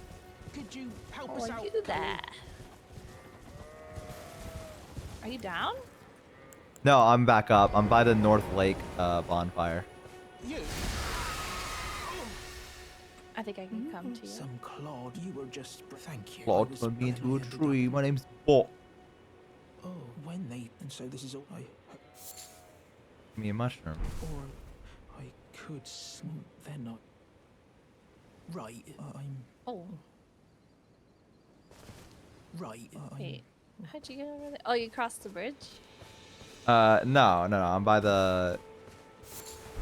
Could you help Oh, us out? do that. Are you down? No, I'm back up. I'm by the North Lake bonfire. You. I think I can come to you. Some Claude, you were just. Thank you. I Claude was put me into a planning the tree. document. My name's Bo. Oh, when they. And so this is all I. Give me a mushroom. Or I could. They're not. Right. I'm. Oh, Right. wait. How'd you get over there? Oh, you crossed the bridge? No. I'm by the.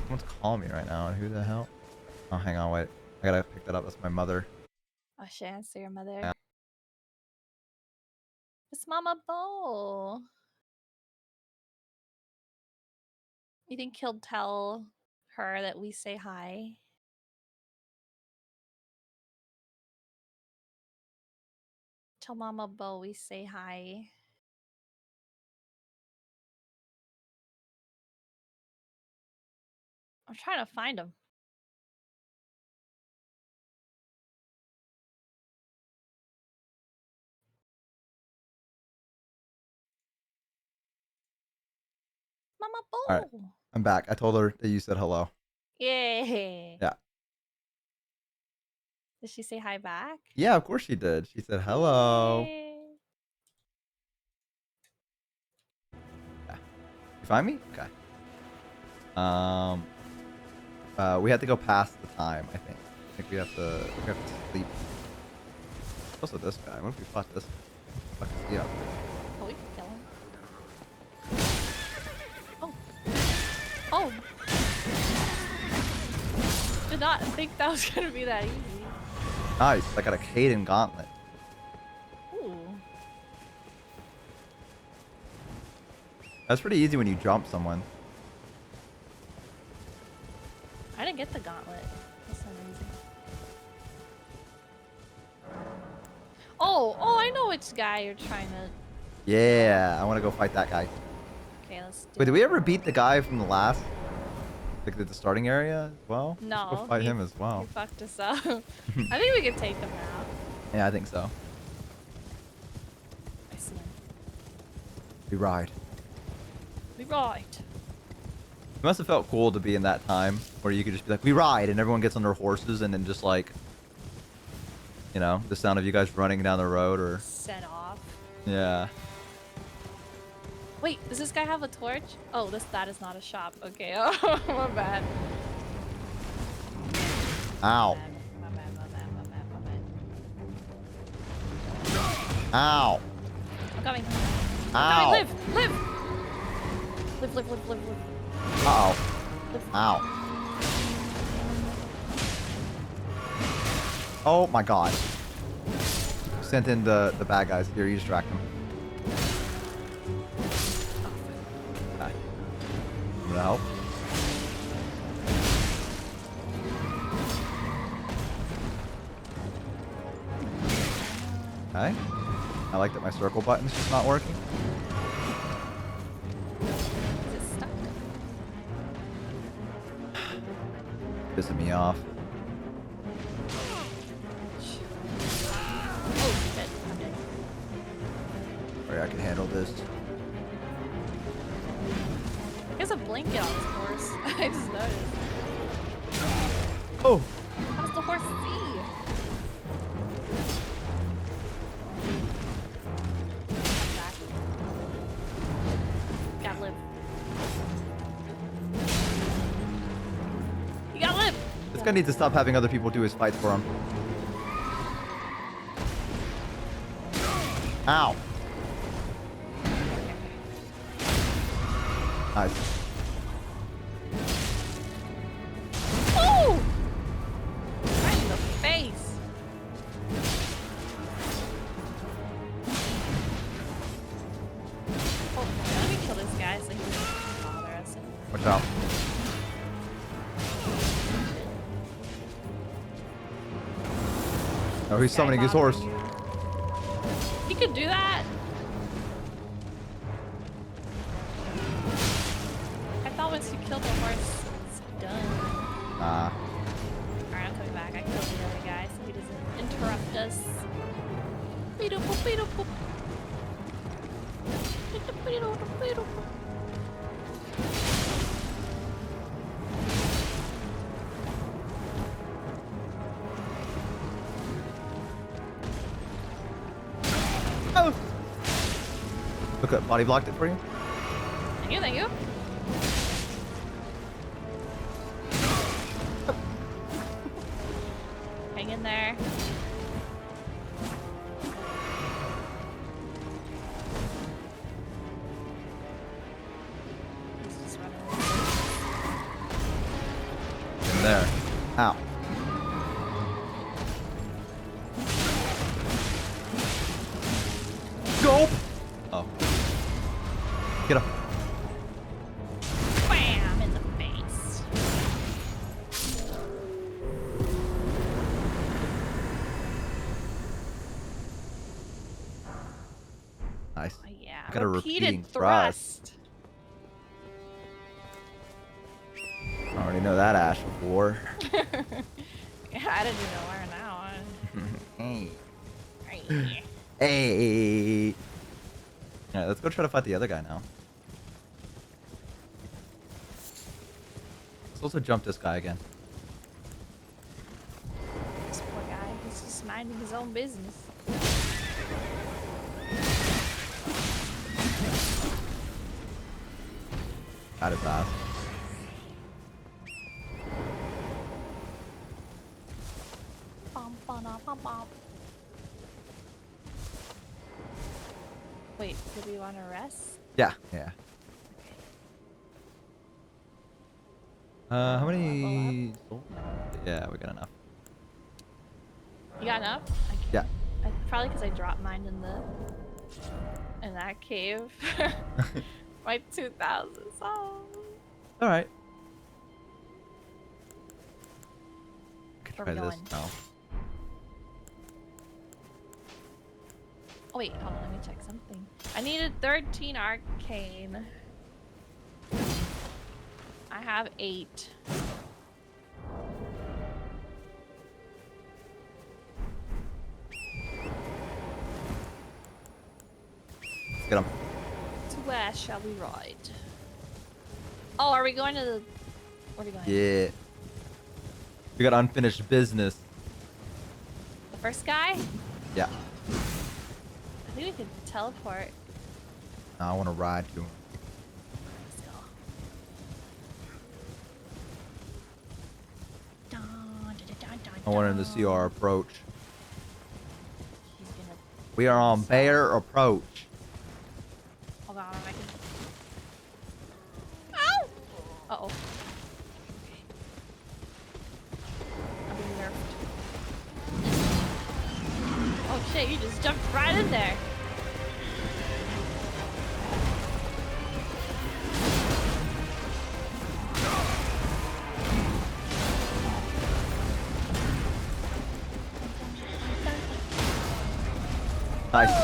Someone's calling me right now. Who the hell? Oh, hang on, wait. I gotta pick that up. That's my mother. Oh, should I answer your mother? Yeah. It's Mama Bo. You think he'll tell her that we say hi? Tell Mama Bo we say hi. I'm trying to find him. Mama Bo. All right. I'm back. I told her that you said hello. Yay. Yeah. Did she say hi back? Yeah, of course she did. She said hello. Yay. Yeah. You find me? Okay. We have to go past the time, I think. I think we have to sleep. Also this guy. What if we fought this? Fuck is he up? Oh, we can kill him. Oh. Oh. Did not think that was gonna be that easy. Nice. I got a Caden gauntlet. Ooh. That's pretty easy when you jump someone. I didn't get the gauntlet. That's so amazing. Oh, I know which guy you're trying to. Yeah, I want to go fight that guy. Okay, let's do Wait, did it. we ever beat the guy from the last, like the starting area as well? Let's No. go fight he- him as well. He fucked us up. I think we can take him out. Yeah, I think so. I see him. We ride. We ride. It must have felt cool to be in that time where you could just be like, we ride, and everyone gets on their horses, and then just like, you know, the sound of you guys running down the road, or Set off. yeah. Wait, does this guy have a torch? Oh, that is not a shop. Okay. Oh, my bad. Ow. My bad. Ow. I'm coming. Ow. Live. Live. Uh-oh. Live. Ow. Oh my god. Sent in the bad guys. Here, you distract them. Okay. I'm gonna help. Okay. I like that my circle button's just not working. Is it stuck? Pissing me off. Oh, shit. I'm dead. Alright, I can handle this. He has a blanket on his horse. I just noticed. Oh! How does the horse see? Come back. You gotta live. You gotta live! guy needs to stop having other people do his fights for him. Ow. Nice. Oh! Right in the face. Oh, let me kill this guy so he doesn't bother us anymore. Watch out. Oh, he's This guy summoning his bothering horse. you. He could do that. I thought once you killed the horse, it's done. Nah. Alright, I'm coming back. I killed the other guy so he doesn't interrupt us. Beetle-boop, beetle-boop. Beetle-boop, beetle-boop. Oh. Look at body blocked it for you. Thank you, thank you. Hang in there. He's just running away. In there. Ow. Gulp. Oh. Get up. Bam! In the face. Nice. Oh, yeah. Got a Repeated repeating thrust. I already know that Ash of War. Yeah, I didn't even know where now. Hey. Right. Hey. Alright, let's go try to fight the other guy now. Let's also jump this guy again. This poor guy, he's just minding his own business. Got his ass. Bum, bum, bum, bum. Wait, do we want to rest? Yeah. Yeah. How many? Oh, yeah, we got enough. You got enough? Yeah. Probably because I dropped mine in that cave. My 2,000 souls. All right. Could Where try we this going? now. Oh wait, hold on, let me check something. I needed 13 arcane. I have 8. Let's get him. To where shall we ride? Oh, are we going to the... Where are we going? Yeah. We got unfinished business. The first guy? Yeah. I think we could teleport. I want to ride to him. Let's go. Dun, dun, dun, dun, I want him to dun. see our approach. He's gonna... We are on bear approach. Hold on, I can... Ow! Uh-oh. Okay. I'm being nerfed. Oh shit, you just jumped right in there. Nice.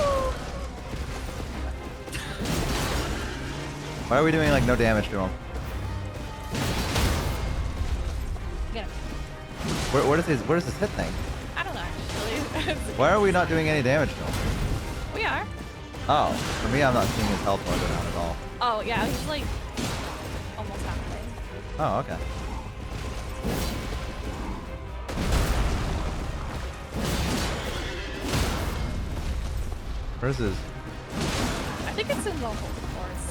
Why are we doing like no damage to him? Get him. What is his hit thing? I don't know actually. Why are we not doing any damage to him? We are. Oh, for me, I'm not seeing his health bar go down at all. Oh yeah, he's like almost halfway. Oh, okay. Where's his? I think it's in the whole course.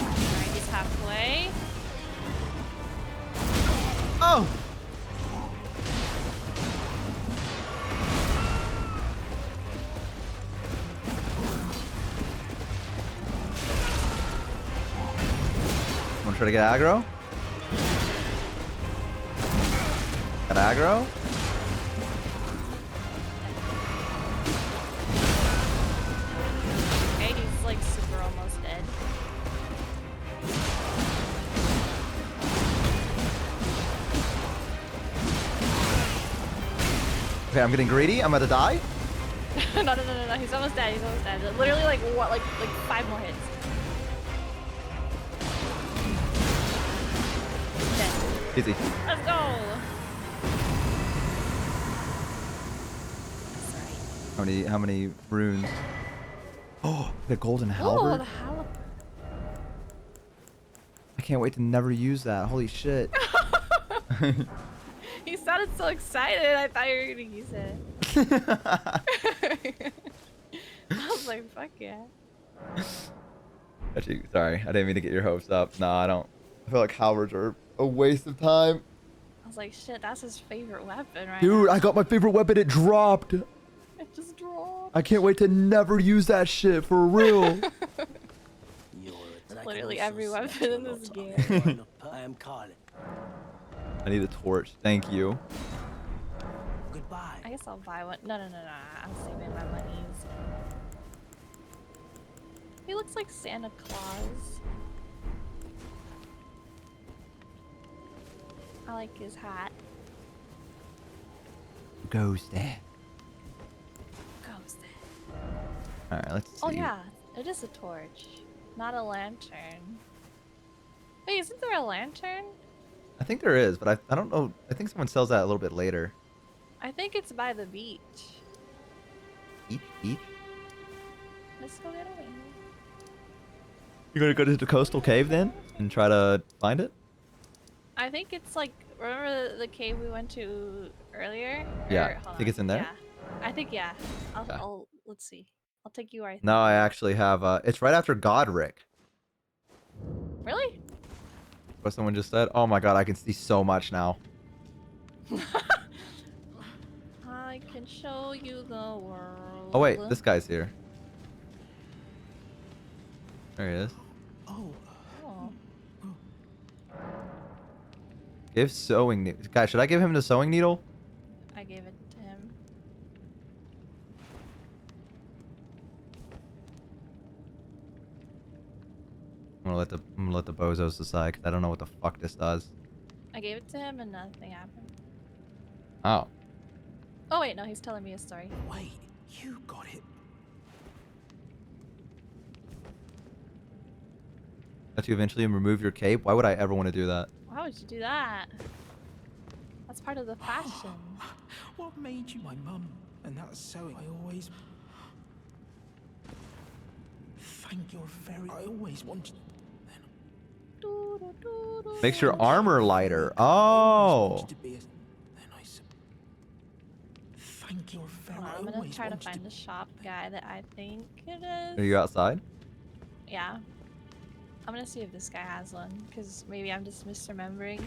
Alright, he's halfway. Oh! No! Wanna try to get aggro? Got aggro? Okay, he's like super almost dead. Okay, I'm getting greedy. I'm about to die. No, he's almost dead. He's almost dead. Literally, like what? Like 5 more hits. Dead. Easy. Let's go. How many runes? Oh, the golden Oh, halberd. the halberd. I can't wait to never use that. Holy shit. He sounded so excited. I thought you were gonna use it. I was like, fuck yeah. Actually, sorry. I didn't mean to get your hopes up. No, I don't. I feel like halberds are a waste of time. I was like, shit, that's his favorite weapon right Dude, now. I got my favorite weapon. It dropped. It just dropped. I can't wait to never use that shit for real. Literally every weapon in this game. I need a torch. Thank you. Goodbye. I guess I'll buy one. No. I'm saving my monies. He looks like Santa Claus. I like his hat. Goes there. Goes there. Alright, let's see. Oh yeah, it is a torch, not a lantern. Wait, isn't there a lantern? I think there is, but I don't know. I think someone sells that a little bit later. I think it's by the beach. Each? Let's go get away. You're gonna go to the coastal cave then and try to find it? I think it's like, remember the cave we went to earlier? Yeah, Hold think on. it's in there? Yeah. I think, yeah. Okay. I'll let's see. I'll take you where I think. No, I actually have. It's right after Godric. Really? What someone just said. Oh my god, I can see so much now. I can show you the world. Oh wait, this guy's here. There he is. Oh. Give sewing needle. Guys, should I give him the sewing needle? I gave it to him. I'm gonna let the bozos decide, 'cause I don't know what the fuck this does. I gave it to him and nothing happened. Oh. Oh wait, no, he's telling me a story. Wait, you got it. Let you eventually remove your cape? Why would I ever want to do that? Why would you do that? That's part of the fashion. What made you my mum? And that's sewing. I always... Thank your very... I always wanted... Makes your armor lighter. Oh. Thank your very... Hold on, I'm gonna try to find the shop guy that I think it is. Are you outside? Yeah. I'm gonna see if this guy has one, because maybe I'm just misremembering.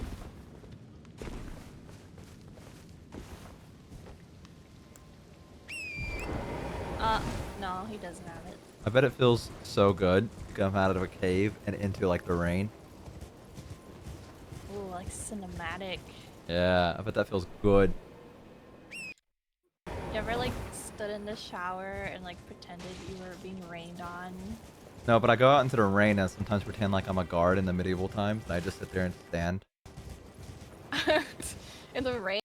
No, he doesn't have it. I bet it feels so good to come out of a cave and into like the rain. Ooh, like cinematic. Yeah, I bet that feels good. You ever like stood in the shower and like pretended you were being rained on? No, but I go out into the rain and sometimes pretend like I'm a guard in the medieval times, and I just sit there and stand. In the rain?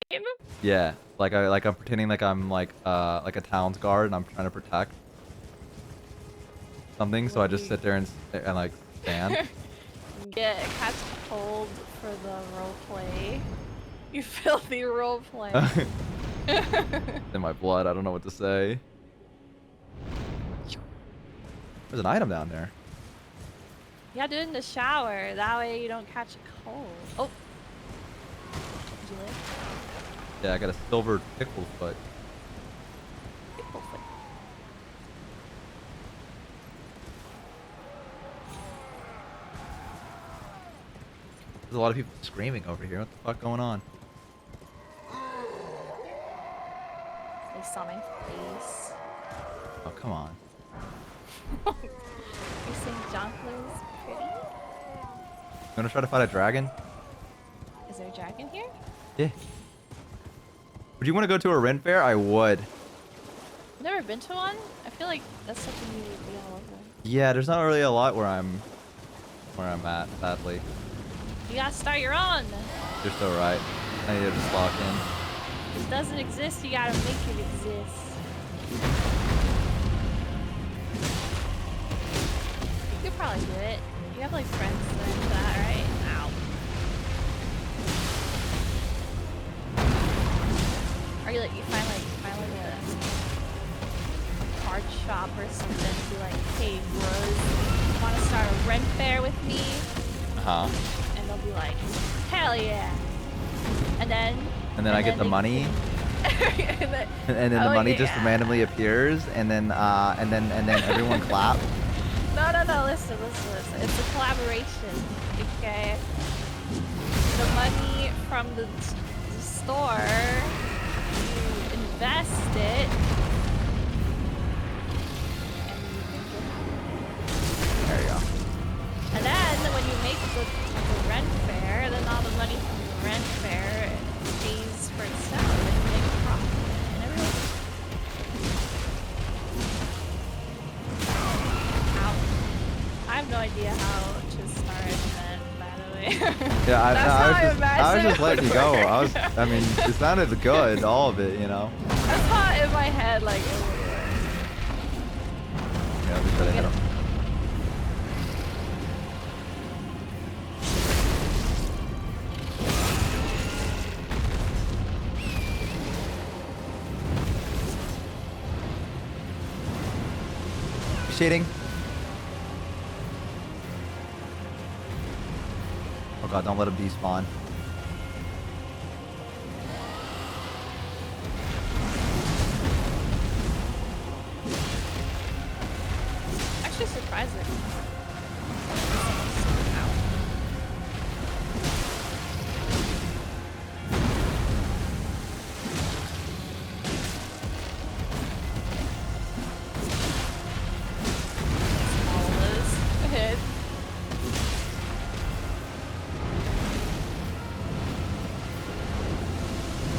Yeah, I'm pretending like I'm like a town's guard and I'm trying to protect something, so I just sit there and like stand. Catch cold for the roleplay. You filthy roleplay. It's in my blood. I don't know what to say. There's an item down there. Yeah, do it in the shower. That way you don't catch a cold. Oh. Did you live? Yeah, I got a silver pickle foot. Pickle foot. There's a lot of people screaming over here. What the fuck going on? They saw my face. Oh, come on. You're saying Jonquil's pretty? You wanna try to fight a dragon? Is there a dragon here? Yeah. Would you want to go to a Ren fair? I would. Never been to one? I feel like that's something you would be all over. Yeah, there's not really a lot where I'm at, sadly. You gotta start your own. You're so right. I need to just lock in. If it doesn't exist, you gotta make it exist. You could probably do it. You have like friends that do that, right? Ow. Or you find like a card shop or something and be like, hey bros, wanna start a rent fair with me? Uh-huh. And they'll be like, hell yeah. And then I get the money. and then the money just randomly appears, and then everyone clap. No, listen. It's a collaboration, okay? The money from the store, you invest it, and you make it happen. There you go. And then when you make the rent fair, then all the money from the rent fair pays for itself, and you make a profit, and everything. I have no idea how to start an event, by the way. Yeah, I was just letting you go. I mean, it sounded good, all of it, you know. I thought in my head like it would work. Yeah, I'll be sure to hit him. Cheating. Oh god, don't let him despawn. Actually surprising.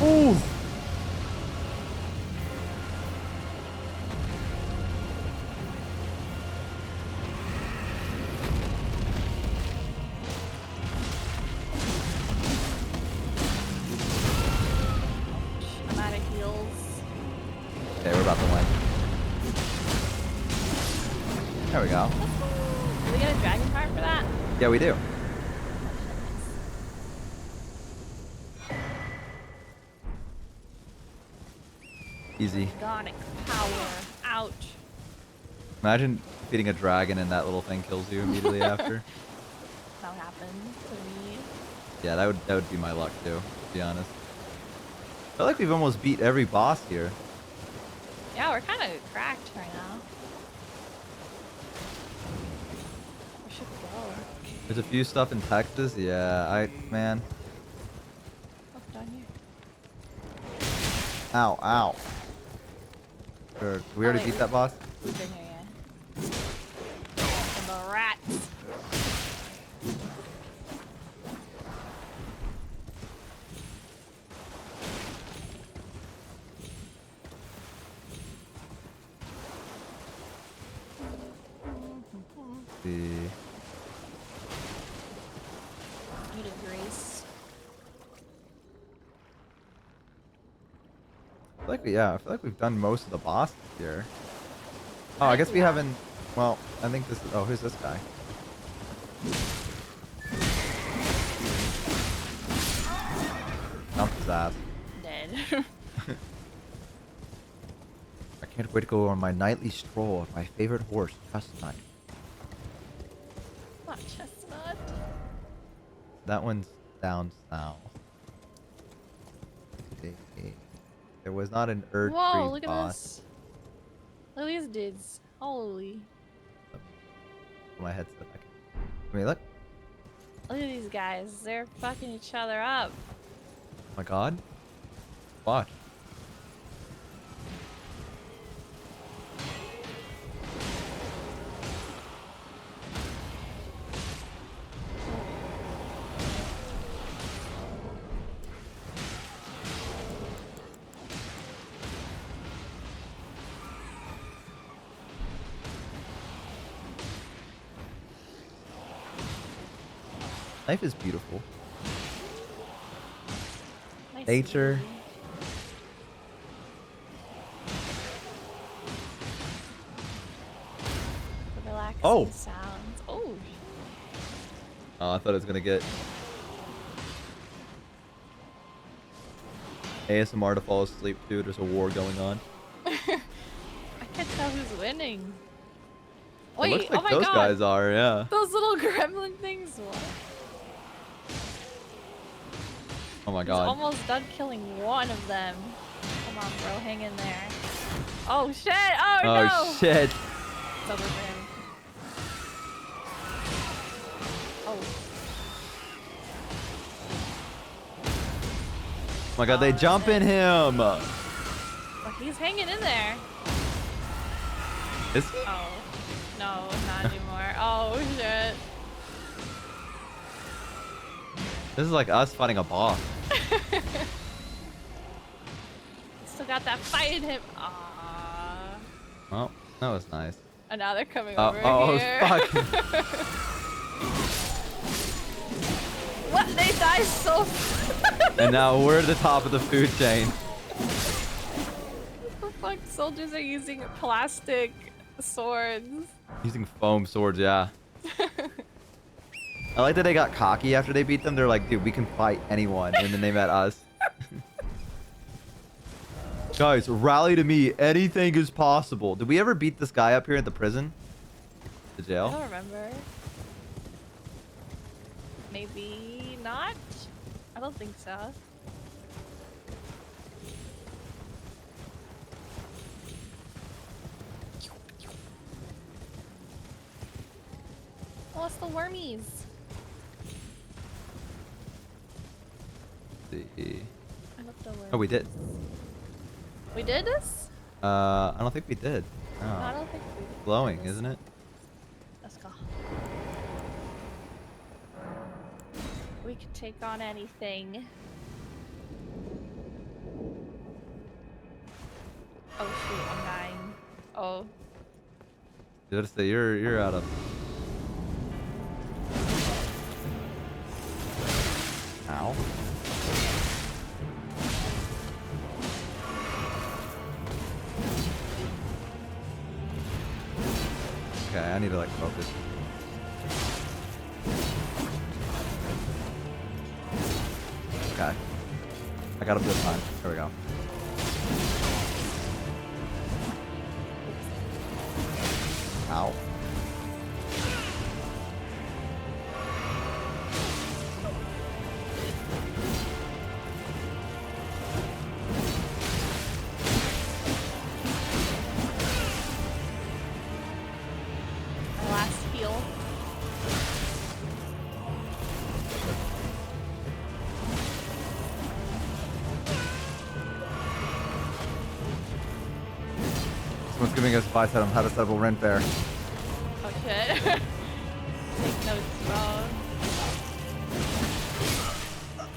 Ooh. I'm out of heals. Okay, we're about to win. There we go. Do we get a dragon card for that? Yeah, we do. Easy. Gonic power. Ouch. Imagine defeating a dragon and that little thing kills you immediately after. That happened to me. Yeah, that would be my luck too, to be honest. I feel like we've almost beat every boss here. Yeah, we're kind of cracked right now. Where should we go? There's a few stuff in Texas. Yeah, man. Oh, down here. Ow, ow. Sure. We already wait, beat that boss? We've been here, yeah. And the rats. The Need a grace. I feel like we've done most of the bosses here. Oh, I guess we haven't. Well, I think this is. Oh, who's this guy? Dump his ass. Dead. I can't wait to go on my nightly stroll with my favorite horse, Chestnut. Not chestnut. That one's down south. There was not an Erd Whoa, Tree look at boss. this. Look at these dudes. Holy. My headset back. I mean, look. Look at these guys. They're fucking each other up. Oh my god. Watch. Life is beautiful. Nice Nature. view. The relaxing Oh. sounds. Oh. Oh, I thought it was gonna get ASMR to fall asleep too. There's a war going on. I can't tell who's winning. It Wait, looks like oh my those god. guys are, yeah. Those little gremlin things. What? Oh my He's god. almost done killing one of them. Come on, bro, hang in there. Oh shit! Oh, no! Oh shit. It's over for him. Oh. Oh my god, they that's jump in it. him. But he's hanging in there. Is he? Oh. No, not anymore. Oh shit. This is like us fighting a boss. Still got that fight in him. Aww. Well, that was nice. And now they're coming Oh, over oh, here. fuck. What? They die so fast. And now we're at the top of the food chain. What the fuck? Soldiers are using plastic swords. Using foam swords, yeah. I like that they got cocky after they beat them. They're like, dude, we can fight anyone. And then they met us. Guys, rally to me. Anything is possible. Did we ever beat this guy up here at the prison? The I jail? don't remember. Maybe not? I don't think so. Oh, it's the wormies. Let's see. I love the wormies. Oh, we did. We did this? I don't think we did. No, I No. don't think we did. Glowing, this. isn't it? Let's go. We could take on anything. Oh shoot, I'm dying. Oh. You gotta say you're out of. Ow. Okay, I need to like focus. Okay. I got him this time. There we go. Ow. My last heal. Someone's giving us advice on how to set up a rent fair. Oh shit. Take notes, bro.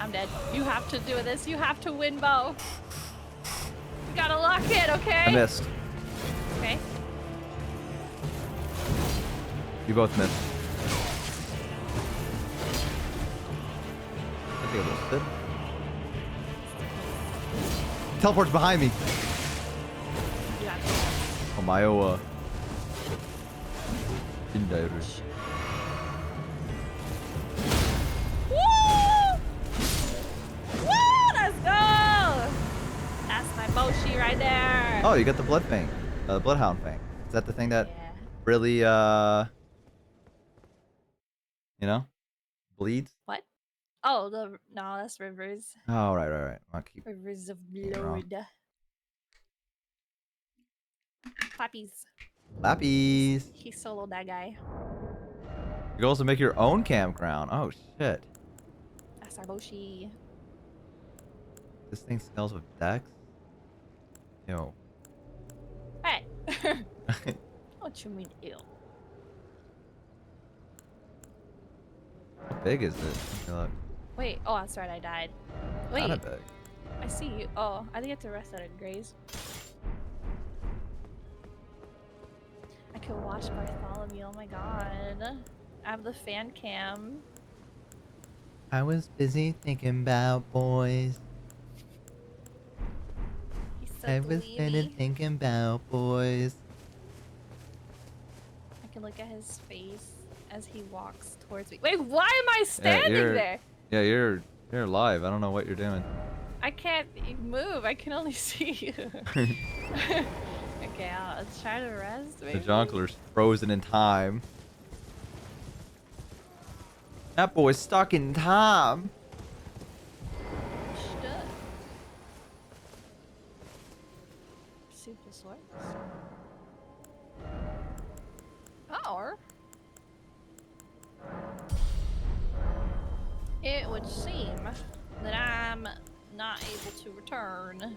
I'm dead. You have to do this. You have to win, Bo. You gotta lock in, okay? I missed. Okay. You both missed. I think I will sit. Teleport's behind me. You have to. Omayo, Indairu. Woo! Woo! Let's go! That's my Boshi right there. Oh, you got the blood fang. The bloodhound fang. Is that the thing that Yeah. really, you know, bleeds? What? Oh, no, that's Rivers. Oh, right. I'll keep. Rivers of Getting it wrong. blood. Clappies. Lappies. He soloed that guy. You can also make your own campground. Oh shit. That's our Boshi. This thing smells with decks. Ew. Hey. What you mean, ew? How big is it? Let me look. Wait. Oh, that's right. I died. Wait. Kinda big. I see you. Oh, I think I have to rest at a graze. I could watch Bartholomew. Oh my god. I have the fan cam. I was busy thinking about boys. He's so I was dweeby. thinking about boys. I can look at his face as he walks towards me. Wait, why am I standing there? Yeah, you're live. I don't know what you're doing. I can't move. I can only see you. Okay, I'll try to rest. The Maybe? Jonkler's frozen in time. That boy's stuck in time. Stuck. See if this works. Or it would seem that I'm not able to return.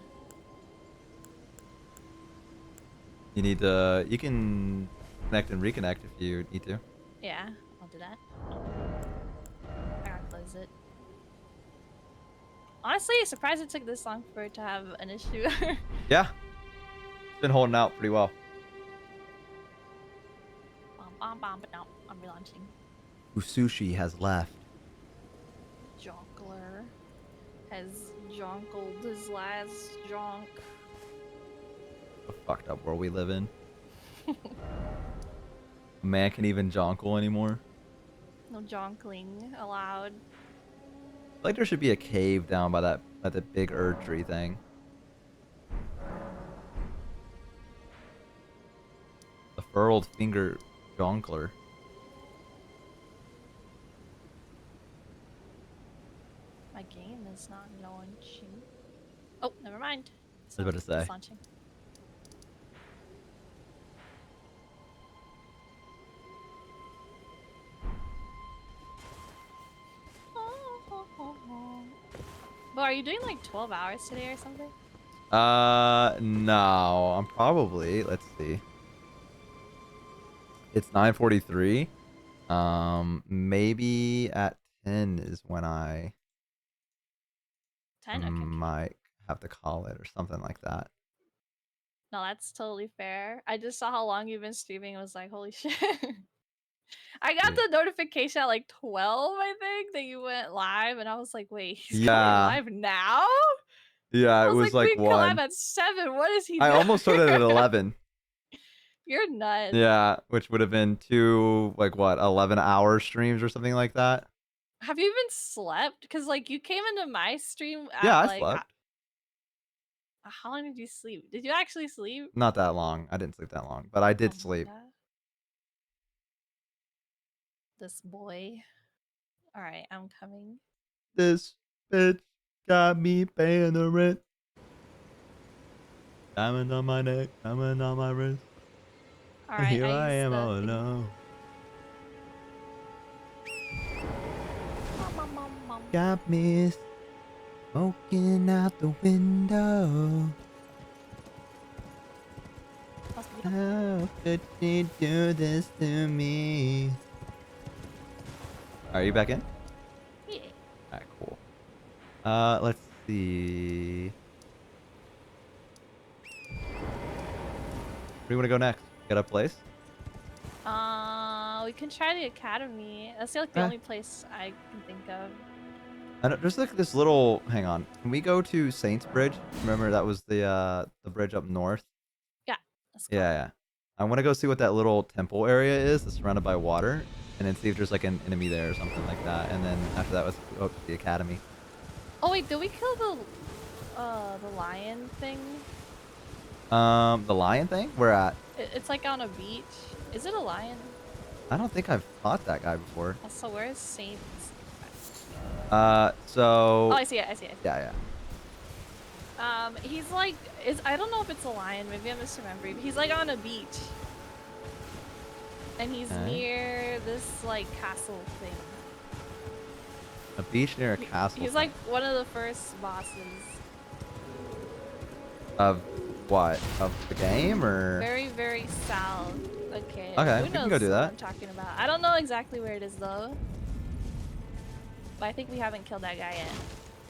You need to. You can connect and reconnect if you need to. Yeah, I'll do that. I gotta close it. Honestly, surprised it took this long for it to have an issue. Yeah. It's been holding out pretty well. But no, I'm relaunching. Usushi has left. Jonkler has jonkled his last jonk. The fucked up world we live in. A man can even jonkle anymore. No jonkling allowed. I feel like there should be a cave down by that by the big tree thing. The furled finger jonkler. My game is not launching. Oh, never mind. I was about to say. It's launching. Well, are you doing like 12 hours today or something? No. I'm probably, let's see. It's 9:43. Maybe at 10 is when I 10? Okay. might have to call it or something like that. No, that's totally fair. I just saw how long you've been streaming and was like, holy shit. I got the notification at like 12, I think, that you went live, and I was like, wait, he's going live now? Yeah, I it was we like can live 1. at 7. What is he I doing? almost started at 11. You're nuts. Yeah, which would have been 2, like what, 11-hour streams or something like that. Have you even slept? Because like you came into my stream at Yeah, I like slept. how long did you sleep? Did you actually sleep? Not that long. I didn't sleep that long, but I did Oh my sleep. God. This boy. All right, I'm coming. This bitch got me paying the rent. Diamond on my neck, diamond on my wrist. All And right, here I used am the all thing. alone. Mom. Got me smoking out the window. How could she do this to me? Are you back in? Yeah. Alright, cool. Let's see. Where do you want to go next? Get a place? We can try the academy. That's like the only place I can think of. I don't, there's like this little. Hang on. Can we go to Saints Bridge? Remember that was the bridge up north. Yeah. Let's go. Yeah. I want to go see what that little temple area is that's surrounded by water, and then see if there's like an enemy there or something like that. And then after that, let's go to the academy. Oh wait, did we kill the lion thing? The lion thing? Where at? It's like on a beach. Is it a lion? I don't think I've fought that guy before. Also, where is Saints? So. Oh, I see it. Yeah. He's like, I don't know if it's a lion. Maybe I'm misremembering. But he's like on a beach. And he's Okay. near this like castle thing. A beach near a castle. He's like one of the first bosses. Of what? Of the game or? Very, very south. Okay. Okay, Who we can knows go do what that. I'm talking about? I don't know exactly where it is though. But I think we haven't killed that guy yet.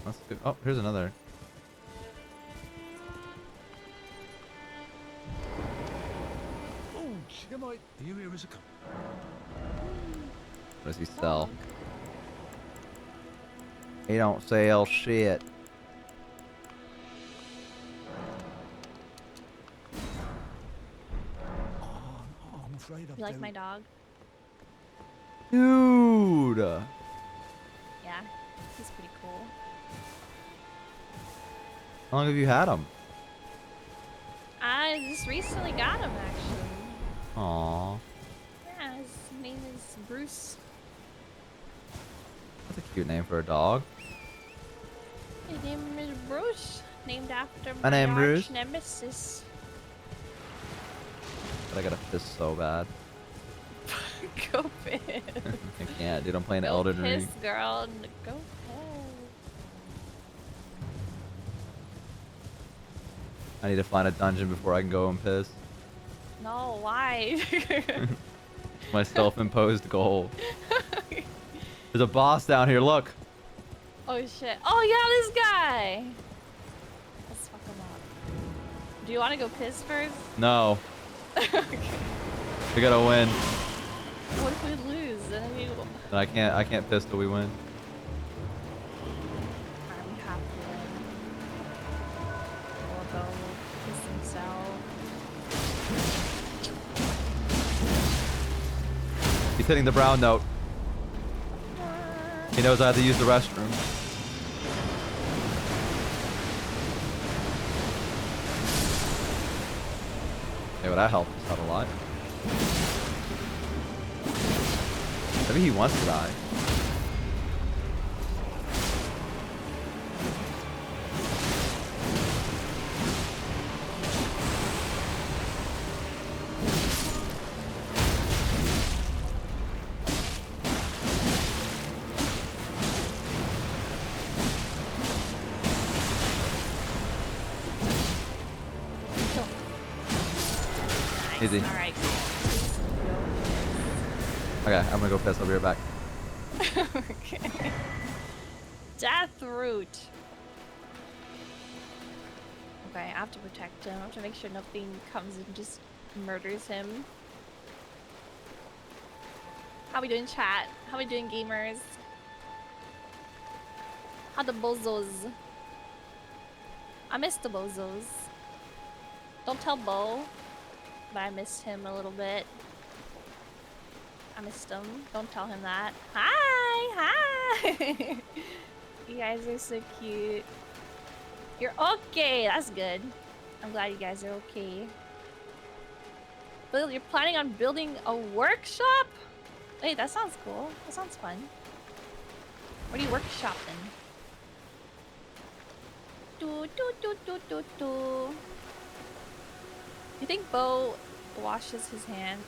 Let's do. Oh, here's another. Oh, Shemite, you here as a couple. What does he sell? He don't sell shit. I'm afraid I've You like dealt- my dog? Dude. Yeah. He's pretty cool. How long have you had him? I just recently got him actually. Aw. Yeah, his name is Bruce. That's a cute name for a dog. His name is Bruce, named after My name arch Bruce. nemesis. But I gotta piss so bad. Go piss. I can't, dude. I'm playing Go Elden piss, Ring. girl. Go piss. I need to find a dungeon before I can go and piss. No, why? My self-imposed goal. There's a boss down here. Look. Oh shit. Oh yeah, this guy. Let's fuck him up. Do you want to go piss first? No. We gotta win. What if we lose? Then we And I can't piss till we win. Alright, we have to win. We'll go piss himself. He's hitting the brown note. He knows I have to use the restroom. Okay, well that helped us out a lot. Maybe he wants to die. Easy. Alright. Okay, I'm gonna go piss. I'll be right back. Okay. Death root. Okay, I have to protect him. I have to make sure nothing comes and just murders him. How we doing, chat? How we doing, gamers? How the bozos? I miss the bozos. Don't tell Bo, but I missed him a little bit. I missed him. Don't tell him that. Hi! Hi! You guys are so cute. You're okay! That's good. I'm glad you guys are okay. But you're planning on building a workshop? Wait, that sounds cool. That sounds fun. What are you workshopping? Do do do do do do. You think Bo washes his hands?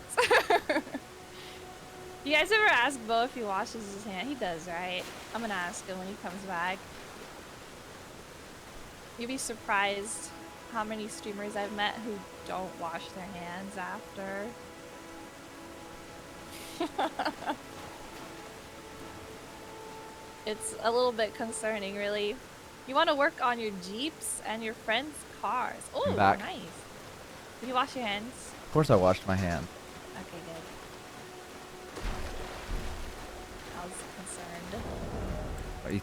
You guys ever ask Bo if he washes his hand? He does, right? I'm gonna ask him when he comes back. You'd be surprised how many streamers I've met who don't wash their hands after. It's a little bit concerning, really. You want to work on your Jeeps and your friends' cars. Oh, back. nice. Did you wash your hands? Of course I washed my hand. Okay, good. I was concerned. What, you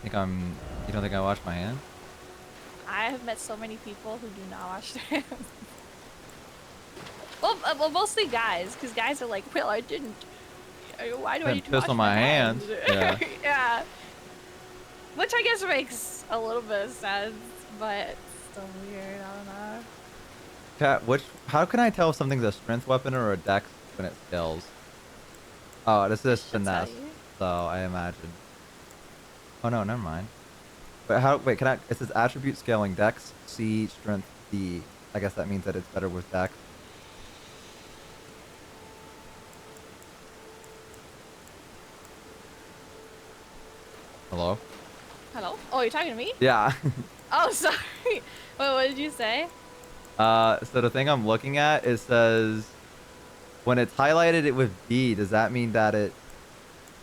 don't think I washed my hand? I have met so many people who do not wash their hands. Well, mostly guys, because guys are like, well, I didn't. Why do I Didn't need to piss wash on my hands. Yeah. Yeah. Which I guess makes a little bit of sense, but it's still weird. I don't know. Cat, how can I tell if something's a strength weapon or a dex when it skills? Oh, this is Should tell finesse, you. so I imagine. Oh no, never mind. But it says attribute scaling, dex C, strength D. I guess that means that it's better with dex. Hello? Hello? Oh, you're talking to me? Yeah. Oh, sorry. Wait, what did you say? So the thing I'm looking at, it says when it's highlighted it with B, does that mean that it,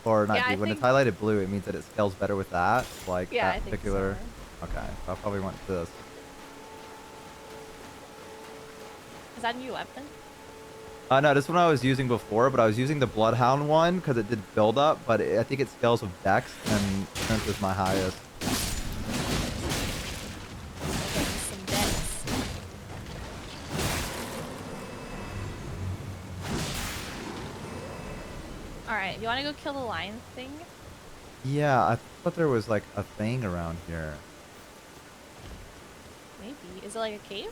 or not Yeah, B, I when it's think. highlighted blue, it means that it scales better with that? Like Yeah, that I think particular. so. Okay, so I probably want this. Is that a new weapon? No, this one I was using before, but I was using the Bloodhound one because it did build up, but I think it scales with Dex, and Strength is my highest. Okay, some dex. Alright, you wanna go kill the lion thing? Yeah, I thought there was like a thing around here. Maybe. Is it like a cave?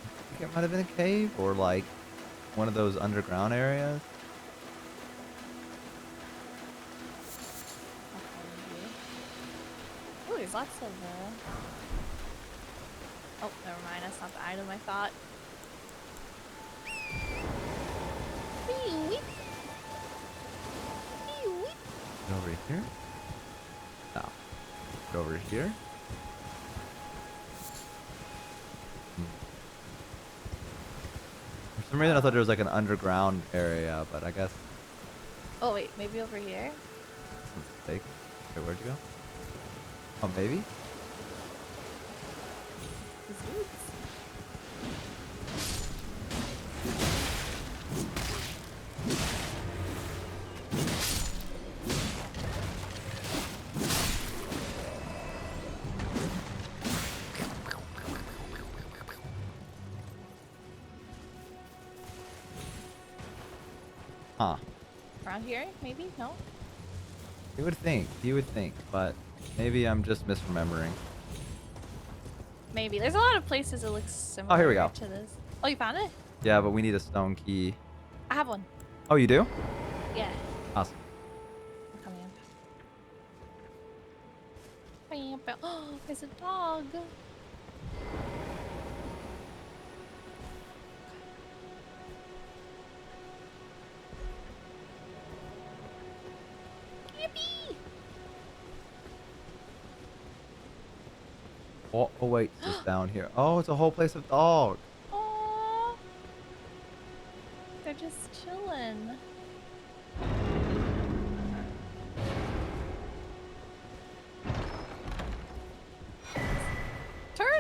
I think it might have been a cave or like one of those underground areas. Oh, there's lots of oh, never mind. That's not the item I thought. Get over here? No. Get over here? For some reason I thought there was like an underground area, but I guess Oh wait, maybe over here? that's a mistake. Okay, where'd you go? Oh, maybe? These roots. Huh. Around here? Maybe? No? You would think, but maybe I'm just misremembering. Maybe. There's a lot of places that look similar here we go. to this. Oh, you found it? Yeah, but we need a stone key. I have one. Oh, you do? Yeah. Awesome. I'm coming up. Oh, there's a dog. Yippee! Oh wait, it's just down here. Oh, it's a whole place of dogs. Aww. They're just chilling.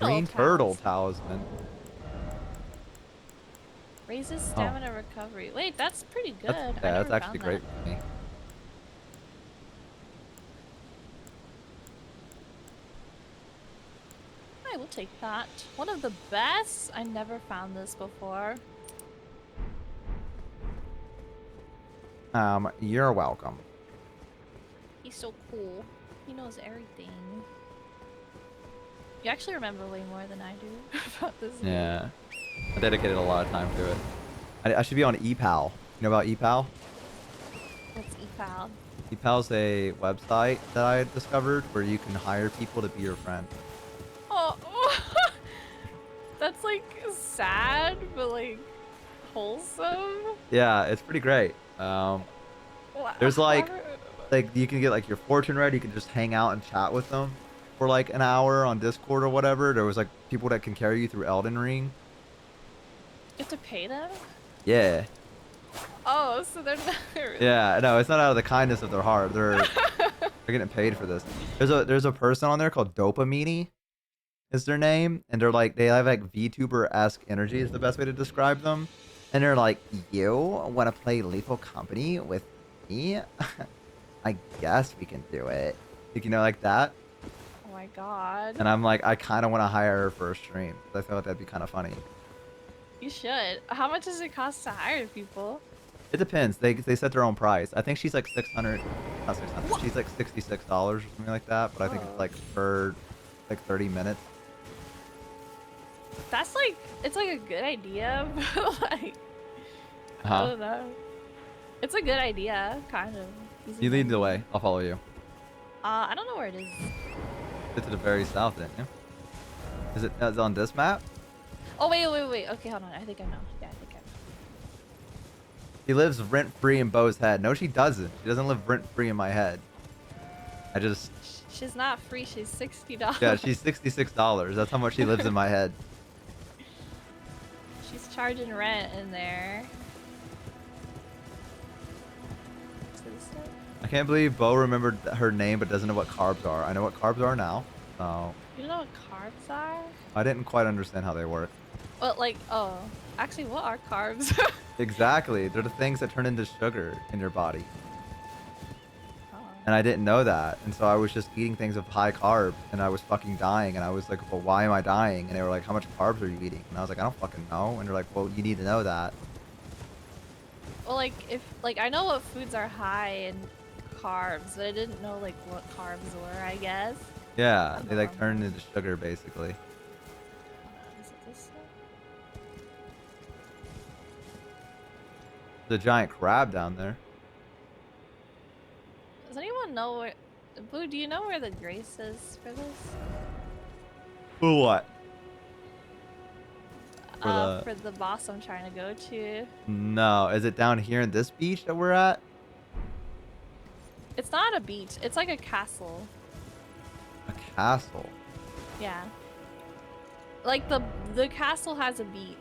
Green turtle talisman. Raises stamina recovery. Wait, that's pretty good. That's, I yeah, never that's actually found great that. for me. I will take that. One of the best. I never found this before. You're welcome. He's so cool. He knows everything. You actually remember way more than I do about this game. Yeah. I dedicated a lot of time to it. I should be on ePal. You know about ePal? What's ePal? ePal's a website that I discovered where you can hire people to be your friend. Oh, that's like sad, but like wholesome. Yeah, it's pretty great. There's like you can get like your fortune read. You can just hang out and chat with them for like an hour on Discord or whatever. There was like people that can carry you through Elden Ring. You have to pay them? Yeah. Oh, so they're not really... Yeah, no, it's not out of the kindness of their heart. They're getting paid for this. There's a person on there called Dopamine is their name, and they're like they have like VTuber-esque energy is the best way to describe them. And they're like, you want to play Lethal Company with me? I guess we can do it. Like, you know, like that. Oh my god. And I'm like, I kind of want to hire her for a stream. I thought that'd be kind of funny. You should. How much does it cost to hire people? It depends. They set their own price. I think she's like 600, not 600. She's like $66 or something like that. But I think it's like for like 30 minutes. That's like, it's like a good idea, but like, I don't know. It's a good idea, kind of. You lead the way. I'll follow you. I don't know where it is. It's to the very south, didn't you? Is it on this map? Oh, wait. Okay, hold on. I think I know. Yeah, I think I know. She lives rent-free in Bo's head. No, she doesn't. She doesn't live rent-free in my head. I just She's not free. She's $60. yeah, she's $66. That's how much she lives in my head. She's charging rent in there. I can't believe Bo remembered her name but doesn't know what carbs are. I know what carbs are now. So You know what carbs are? I didn't quite understand how they work. Well, like, oh, actually, what are carbs? Exactly. They're the things that turn into sugar in your body. Oh. And I didn't know that. And so I was just eating things of high carb and I was fucking dying. And I was like, well, why am I dying? And they were like, how much carbs are you eating? And I was like, I don't fucking know. And they're like, well, you need to know that. Well, like, I know what foods are high in carbs, but I didn't know, like, what carbs were, I guess. Yeah, they like turn into sugar basically. Is it this one? There's a giant crab down there. Does anyone know where... Boo, do you know where the grace is for this? For what? For For the boss I'm trying to go to. No, is it down here in this beach that we're at? It's not a beach. It's like a castle. A castle. Yeah. Like, the castle has a beach.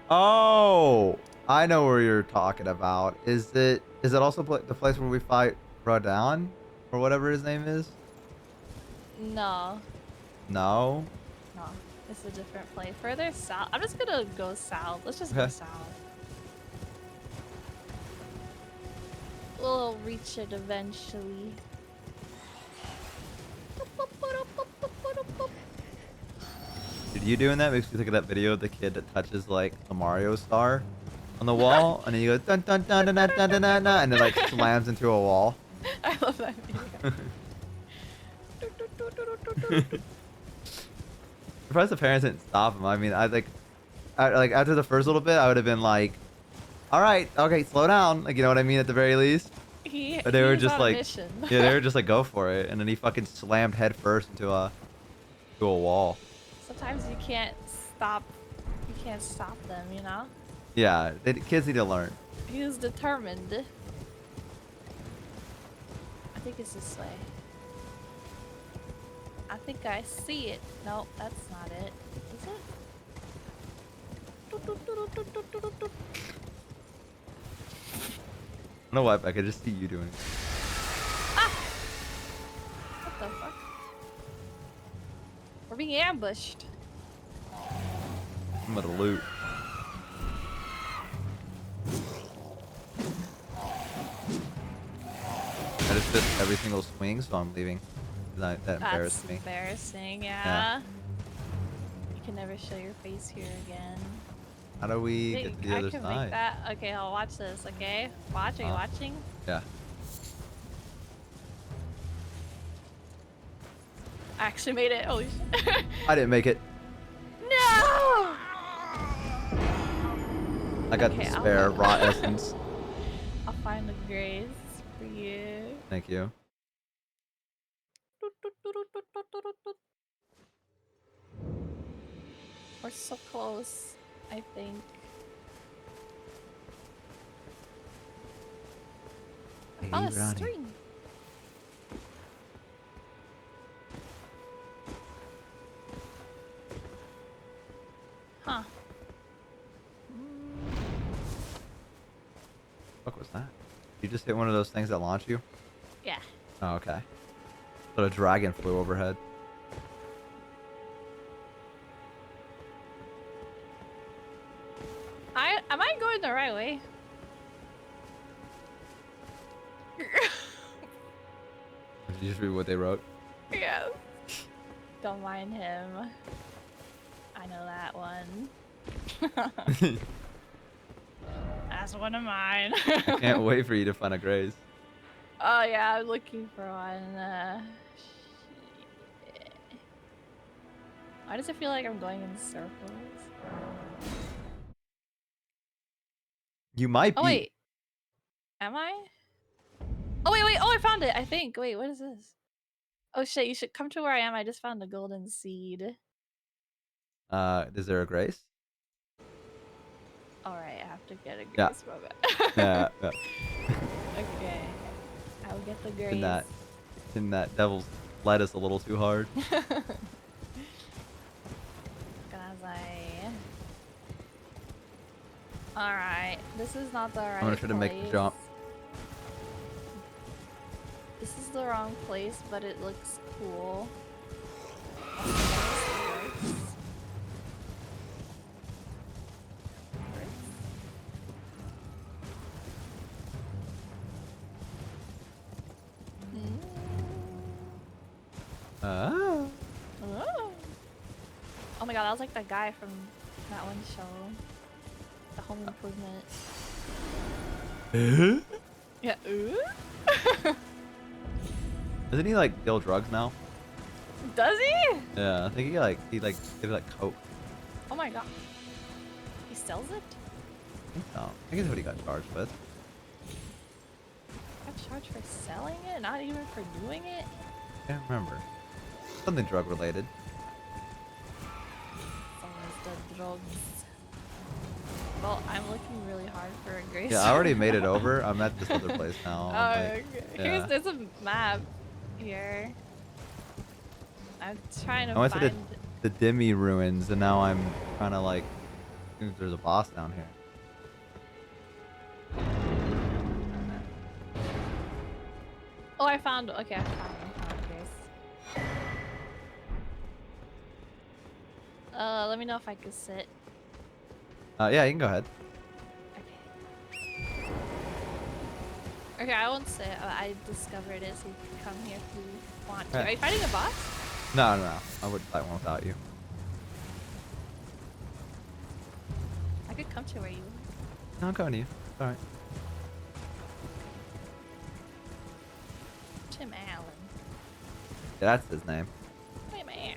Oh, I know where you're talking about. Is it also the place where we fight Rodan or whatever his name is? No. No. No. It's a different place. Further south. I'm just gonna go south. Let's just go Okay. south. We'll reach it eventually. Dude, you doing that makes me think of that video of the kid that touches like the Mario star on the wall, and then he goes dun dun dun dun dun dun dun dun, dun and it like slams into a wall. I love that video. Surprised the parents didn't stop him. I mean, like after the first little bit, I would have been like, all right, okay, slow down, like, you know what I mean, at the very least. But they were just like, yeah, they were just like, go for it, and then he fucking slammed head first into a wall. Sometimes you can't stop. You can't stop them, you know? Yeah, kids need to learn. He was determined. I think it's this way. I think I see it. No, that's not it. Is it? I don't know why, but I could just see you doing it. Ah! What the fuck? We're being ambushed. I'm gonna loot. I just missed every single swing, so I'm leaving. That embarrassed That's me. embarrassing, yeah. You can never show your face here again. How do we get to the other I can side? make that. Okay, I'll watch this, okay? Watch, are you watching? Yeah. I actually made it. Holy shit. I didn't make it. No! I got the spare raw essence. I'll find the grace for you. Thank you. We're so close, I think. I found a string. Huh. What was that? You just hit one of those things that launch you? Yeah. Oh, okay. But a dragon flew overhead. Am I going the right way? Did you just read what they wrote? Yes. Don't mind him. I know that one. That's one of mine. I can't wait for you to find a grace. Oh yeah, I'm looking for one. Shit. Why does it feel like I'm going in circles? You might be. Oh wait. Am I? Oh wait. Oh, I found it, I think. Wait, what is this? Oh shit, you should come to where I am. I just found a golden seed. Is there a grace? Alright, I have to get a Yeah. grace moment. Yeah. Okay. I go get the grace. In that devil's lettuce a little too hard. Alright, this is not the right I'm gonna try to make the jump. This is the wrong place, but it looks cool. Ah. Oh my god, that was like that guy from that one show. The Home Improvement. Yeah. Doesn't he like deal drugs now? Does he? Yeah, I think he gives like coke. Oh my god. He sells it? I think so. I think that's what he got charged with. Got charged for selling it, not even for doing it? Can't remember. Something drug related. Always the drugs. Well, I'm looking really hard for a grace. Yeah, I already made it over. I'm at this other place now. Oh, Like, okay. yeah. There's a map here. I'm trying to I went find. to the Demi ruins, and now I'm trying to like. I think there's a boss down here. Oh, I found. Okay, I found grace. Let me know if I can sit. Yeah, you can go ahead. Okay, I won't sit. I discovered it, so you can come here if you want to. Okay. Are you fighting a boss? No, I wouldn't fight one without you. I could come to where you. No, I'm coming to you. All right. Tim Allen. Yeah, that's his name. Tim Allen.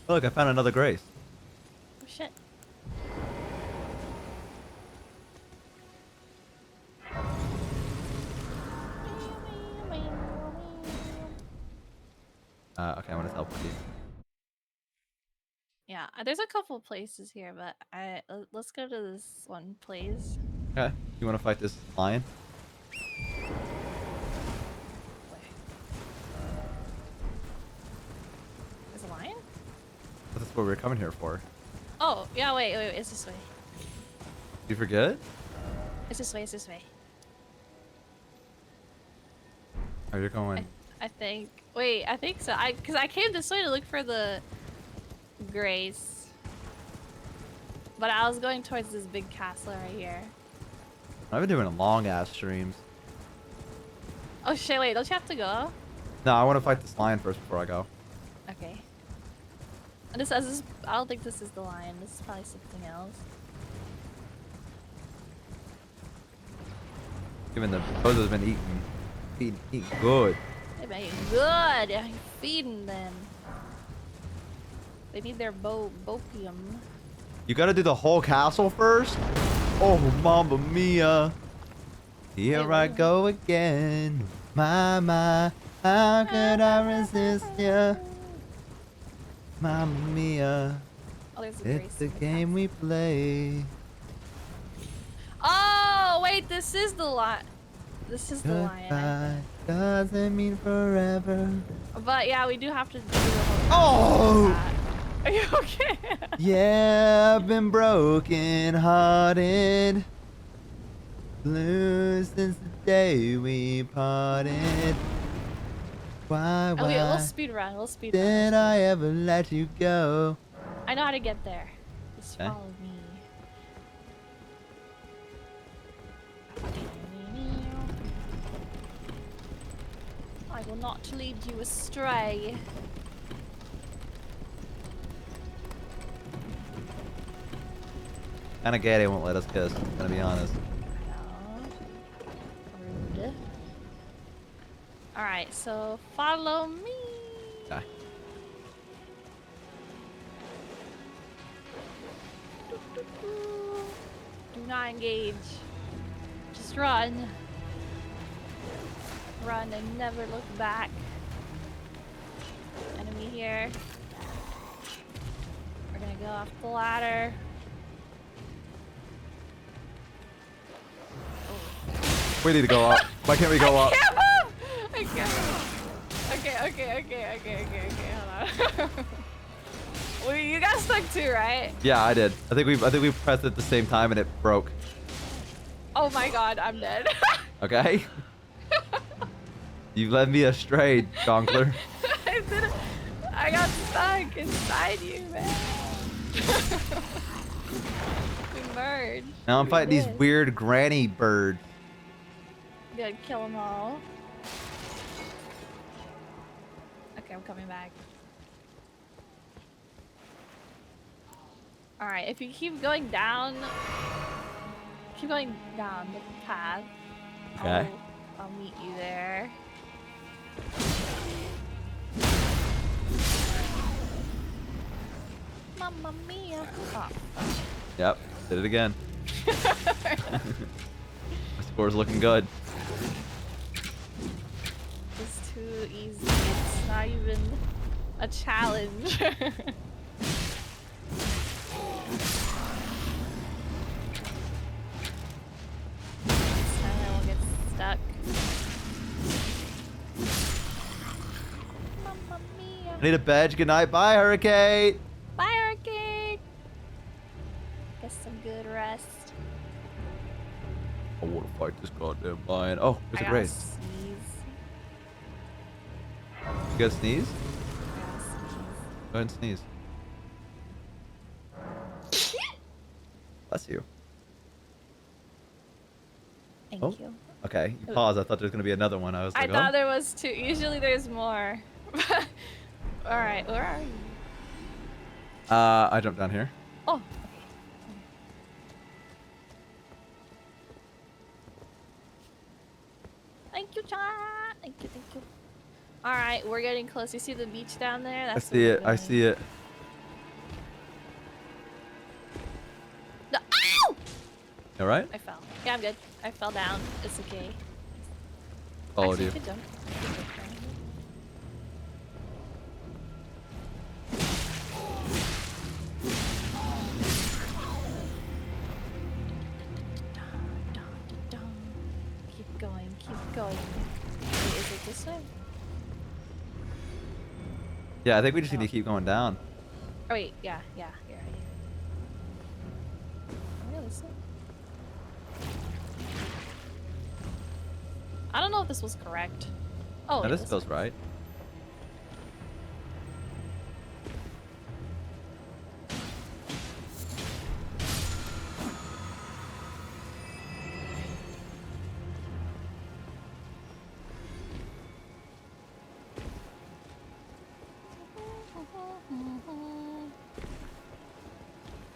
Look, I found another grace. Oh shit. Okay, I'm gonna teleport you. Yeah, there's a couple places here, but let's go to this one place. Okay, you want to fight this lion? There's a lion? That's what we're coming here for. Oh, yeah, wait, it's this way. You forget? It's this way, it's this way. Are you going? I think. Wait, I think so. Because I came this way to look for the grace. But I was going towards this big castle right here. I've been doing long ass streams. Oh shit, wait, don't you have to go? No, I want to fight this lion first before I go. Okay. And this says this, I don't think this is the lion. This is probably something else. Given the those have been eating good. They've been eating good. You're feeding them. They need their bopium. You gotta do the whole castle first? Oh, mamma mia. Here I go again. My, how could I resist ya? Mamma mia. Oh, there's a It's the game we play. Oh, wait, this is the lion. This is the lion. Goodbye doesn't mean forever. But yeah, we do have to do the whole Oh! Are you okay? Yeah, I've been broken hearted. Blue since the day we parted. Why We'll speed run. We'll speed did run. I ever let you go? I know how to get there. Just Okay. follow me. I will not lead you astray. Kinda gay they won't let us kiss, gonna be honest. Rude. Alright, so follow me. Okay. Do not engage. Just run. Run and never look back. Enemy here. ladder. We're gonna go off the ladder. We need to go up. Why can't we go up? I can't move! I can't move. Okay, hold on. Well, you got stuck too, right? Yeah, I did. I think we pressed it at the same time and it broke. Oh my god, I'm dead. Okay? You led me astray, Jonkler. I didn't. I got stuck inside you, man. We merged. Now I'm We fighting these did. weird granny birds. Good, kill them all. Okay, I'm coming back. Alright, if you keep going down the path. Okay. I'll meet you there. Mamma mia. Oh. Yep, did it again. My score's looking good. It's too easy. It's not even a challenge. This time I won't get stuck. Mamma mia. I need a badge. Good night. Bye, Hurricane. Bye, Hurricane. Get some good rest. I want to fight this goddamn lion. Oh, there's a I gotta raid. sneeze. You got to sneeze? I gotta sneeze. Go ahead and sneeze. Bless you. Thank Oh. you. Okay, you paused. I thought there was going to be another one. I was I like, thought oh. there was two. Usually there's more. Alright, where are you? I jumped down here. Oh, thank you, John. Thank you, thank you. Alright, we're getting close. You see the beach down there? I That's see it. I see it. No. Ow! All right? I fell. Yeah, I'm good. I fell down. It's okay. Followed Actually, you. Good jump. Keep going, keep going. Wait, is it this way? Yeah, I think we just need to keep going down. Oh wait, yeah, you're right. Yeah, this way. I don't know if this was correct. Oh, No, yeah, this feels right.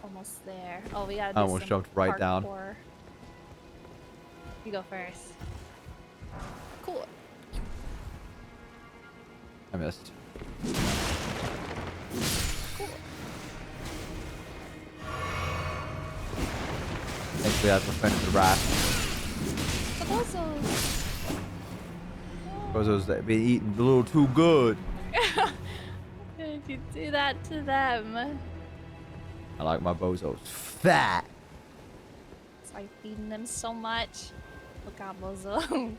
Almost there. Oh, we gotta I do almost some jumped right down. parkour. You go first. Cool. I missed. Cool. Thankfully, that's what finished the rat. Bozos that been eating a little too good. If you do that to them, I like my bozos fat. it's like feeding them so much. Look out, bozos.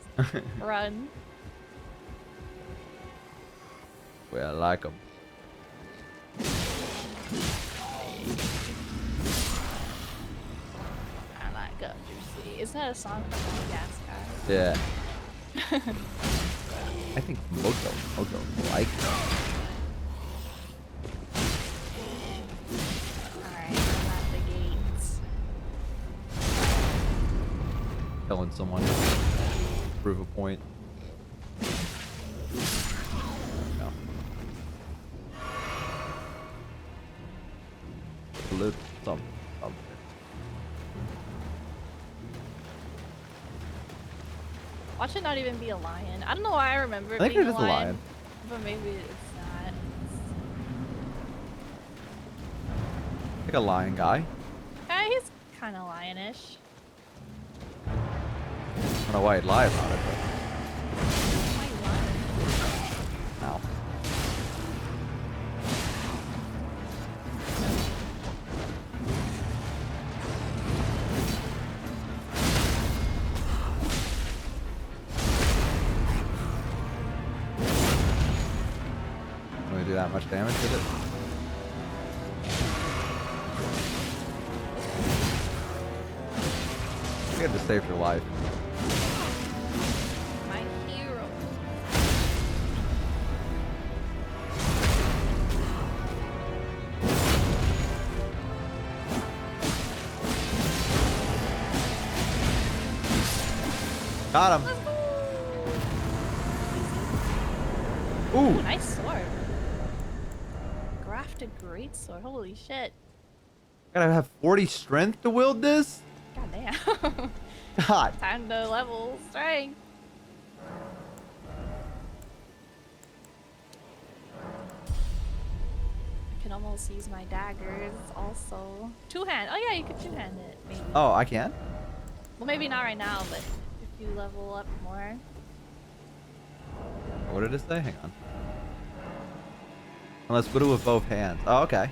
Run. Well, I like them. I like them juicy. Is that a song from Madagascar? Yeah. I think Mojo like them. Alright, I'm at the gates. Killing someone. Prove a point. No. A little something. Watch it not even be a lion. I don't know why I remember it I think being it is a lion. but maybe it's not. Like a lion guy. Yeah, he's kind of lionish. I don't know why he'd lie about it, but. Why lion? Ow. do that much damage, did it? I think I just saved your life. My hero. Got him. Ooh. Nice sword. Grafted great sword. Holy shit. Gotta have 40 strength to wield this? God damn. God. Time to level strength. I can almost use my daggers also. Two-hand. Oh yeah, you could two-hand it maybe. Oh, I can? Well, maybe not right now, but if you level up more. What did it say? Hang on. Unless wield with both hands. Oh, okay.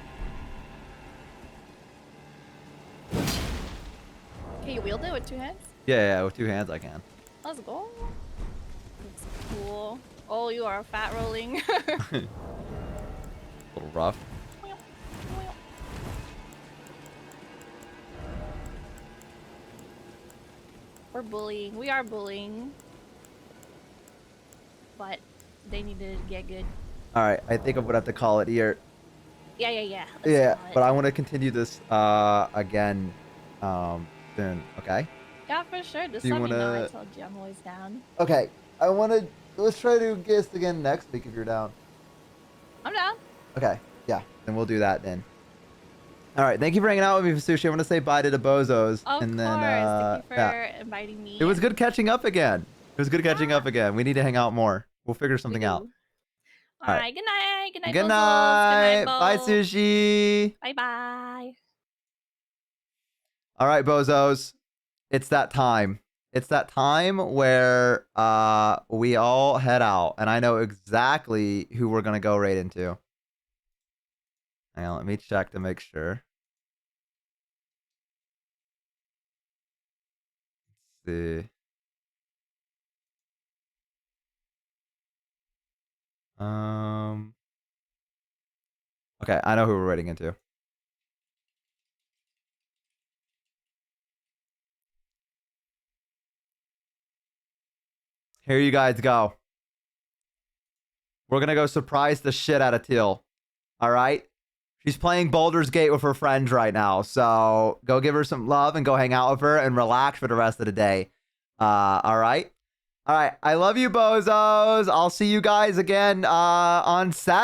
Can you wield it with two hands? Yeah, with 2 hands I can. Let's go. Looks cool. Oh, you are fat rolling. A little rough. We're bullying. We are bullying. But they need to get good. Alright, I think I'm gonna have to call it here. Yeah. Yeah, but I want to continue this again soon, okay? Yeah, for sure. Just Do you let me know. I wanna- told you I'm always down. Okay, I want to... Let's try to do this again next week if you're down. I'm down. Okay, yeah, then we'll do that then. Alright, thank you for hanging out with me, Sushi. I want to say bye to the bozos. Of and then, course. Thank you for yeah. inviting me. It was good catching up again. It was good catching up again. We need to hang out more. We'll figure something out. All right. Good night. Good night. Good Bozos. night. Good night, Bye, Bo. Sushi. Bye bye. All right, bozos. It's that time. It's that time where we all head out, and I know exactly who we're gonna go right into. Hang on, let me check to make sure. Let's see. Okay, I know who we're raiding into. Here you guys go. We're gonna go surprise the shit out of Teal. All right? She's playing Baldur's Gate with her friends right now, so go give her some love and go hang out with her and relax for the rest of the day. All right? All right, I love you, bozos. I'll see you guys again on Saturday.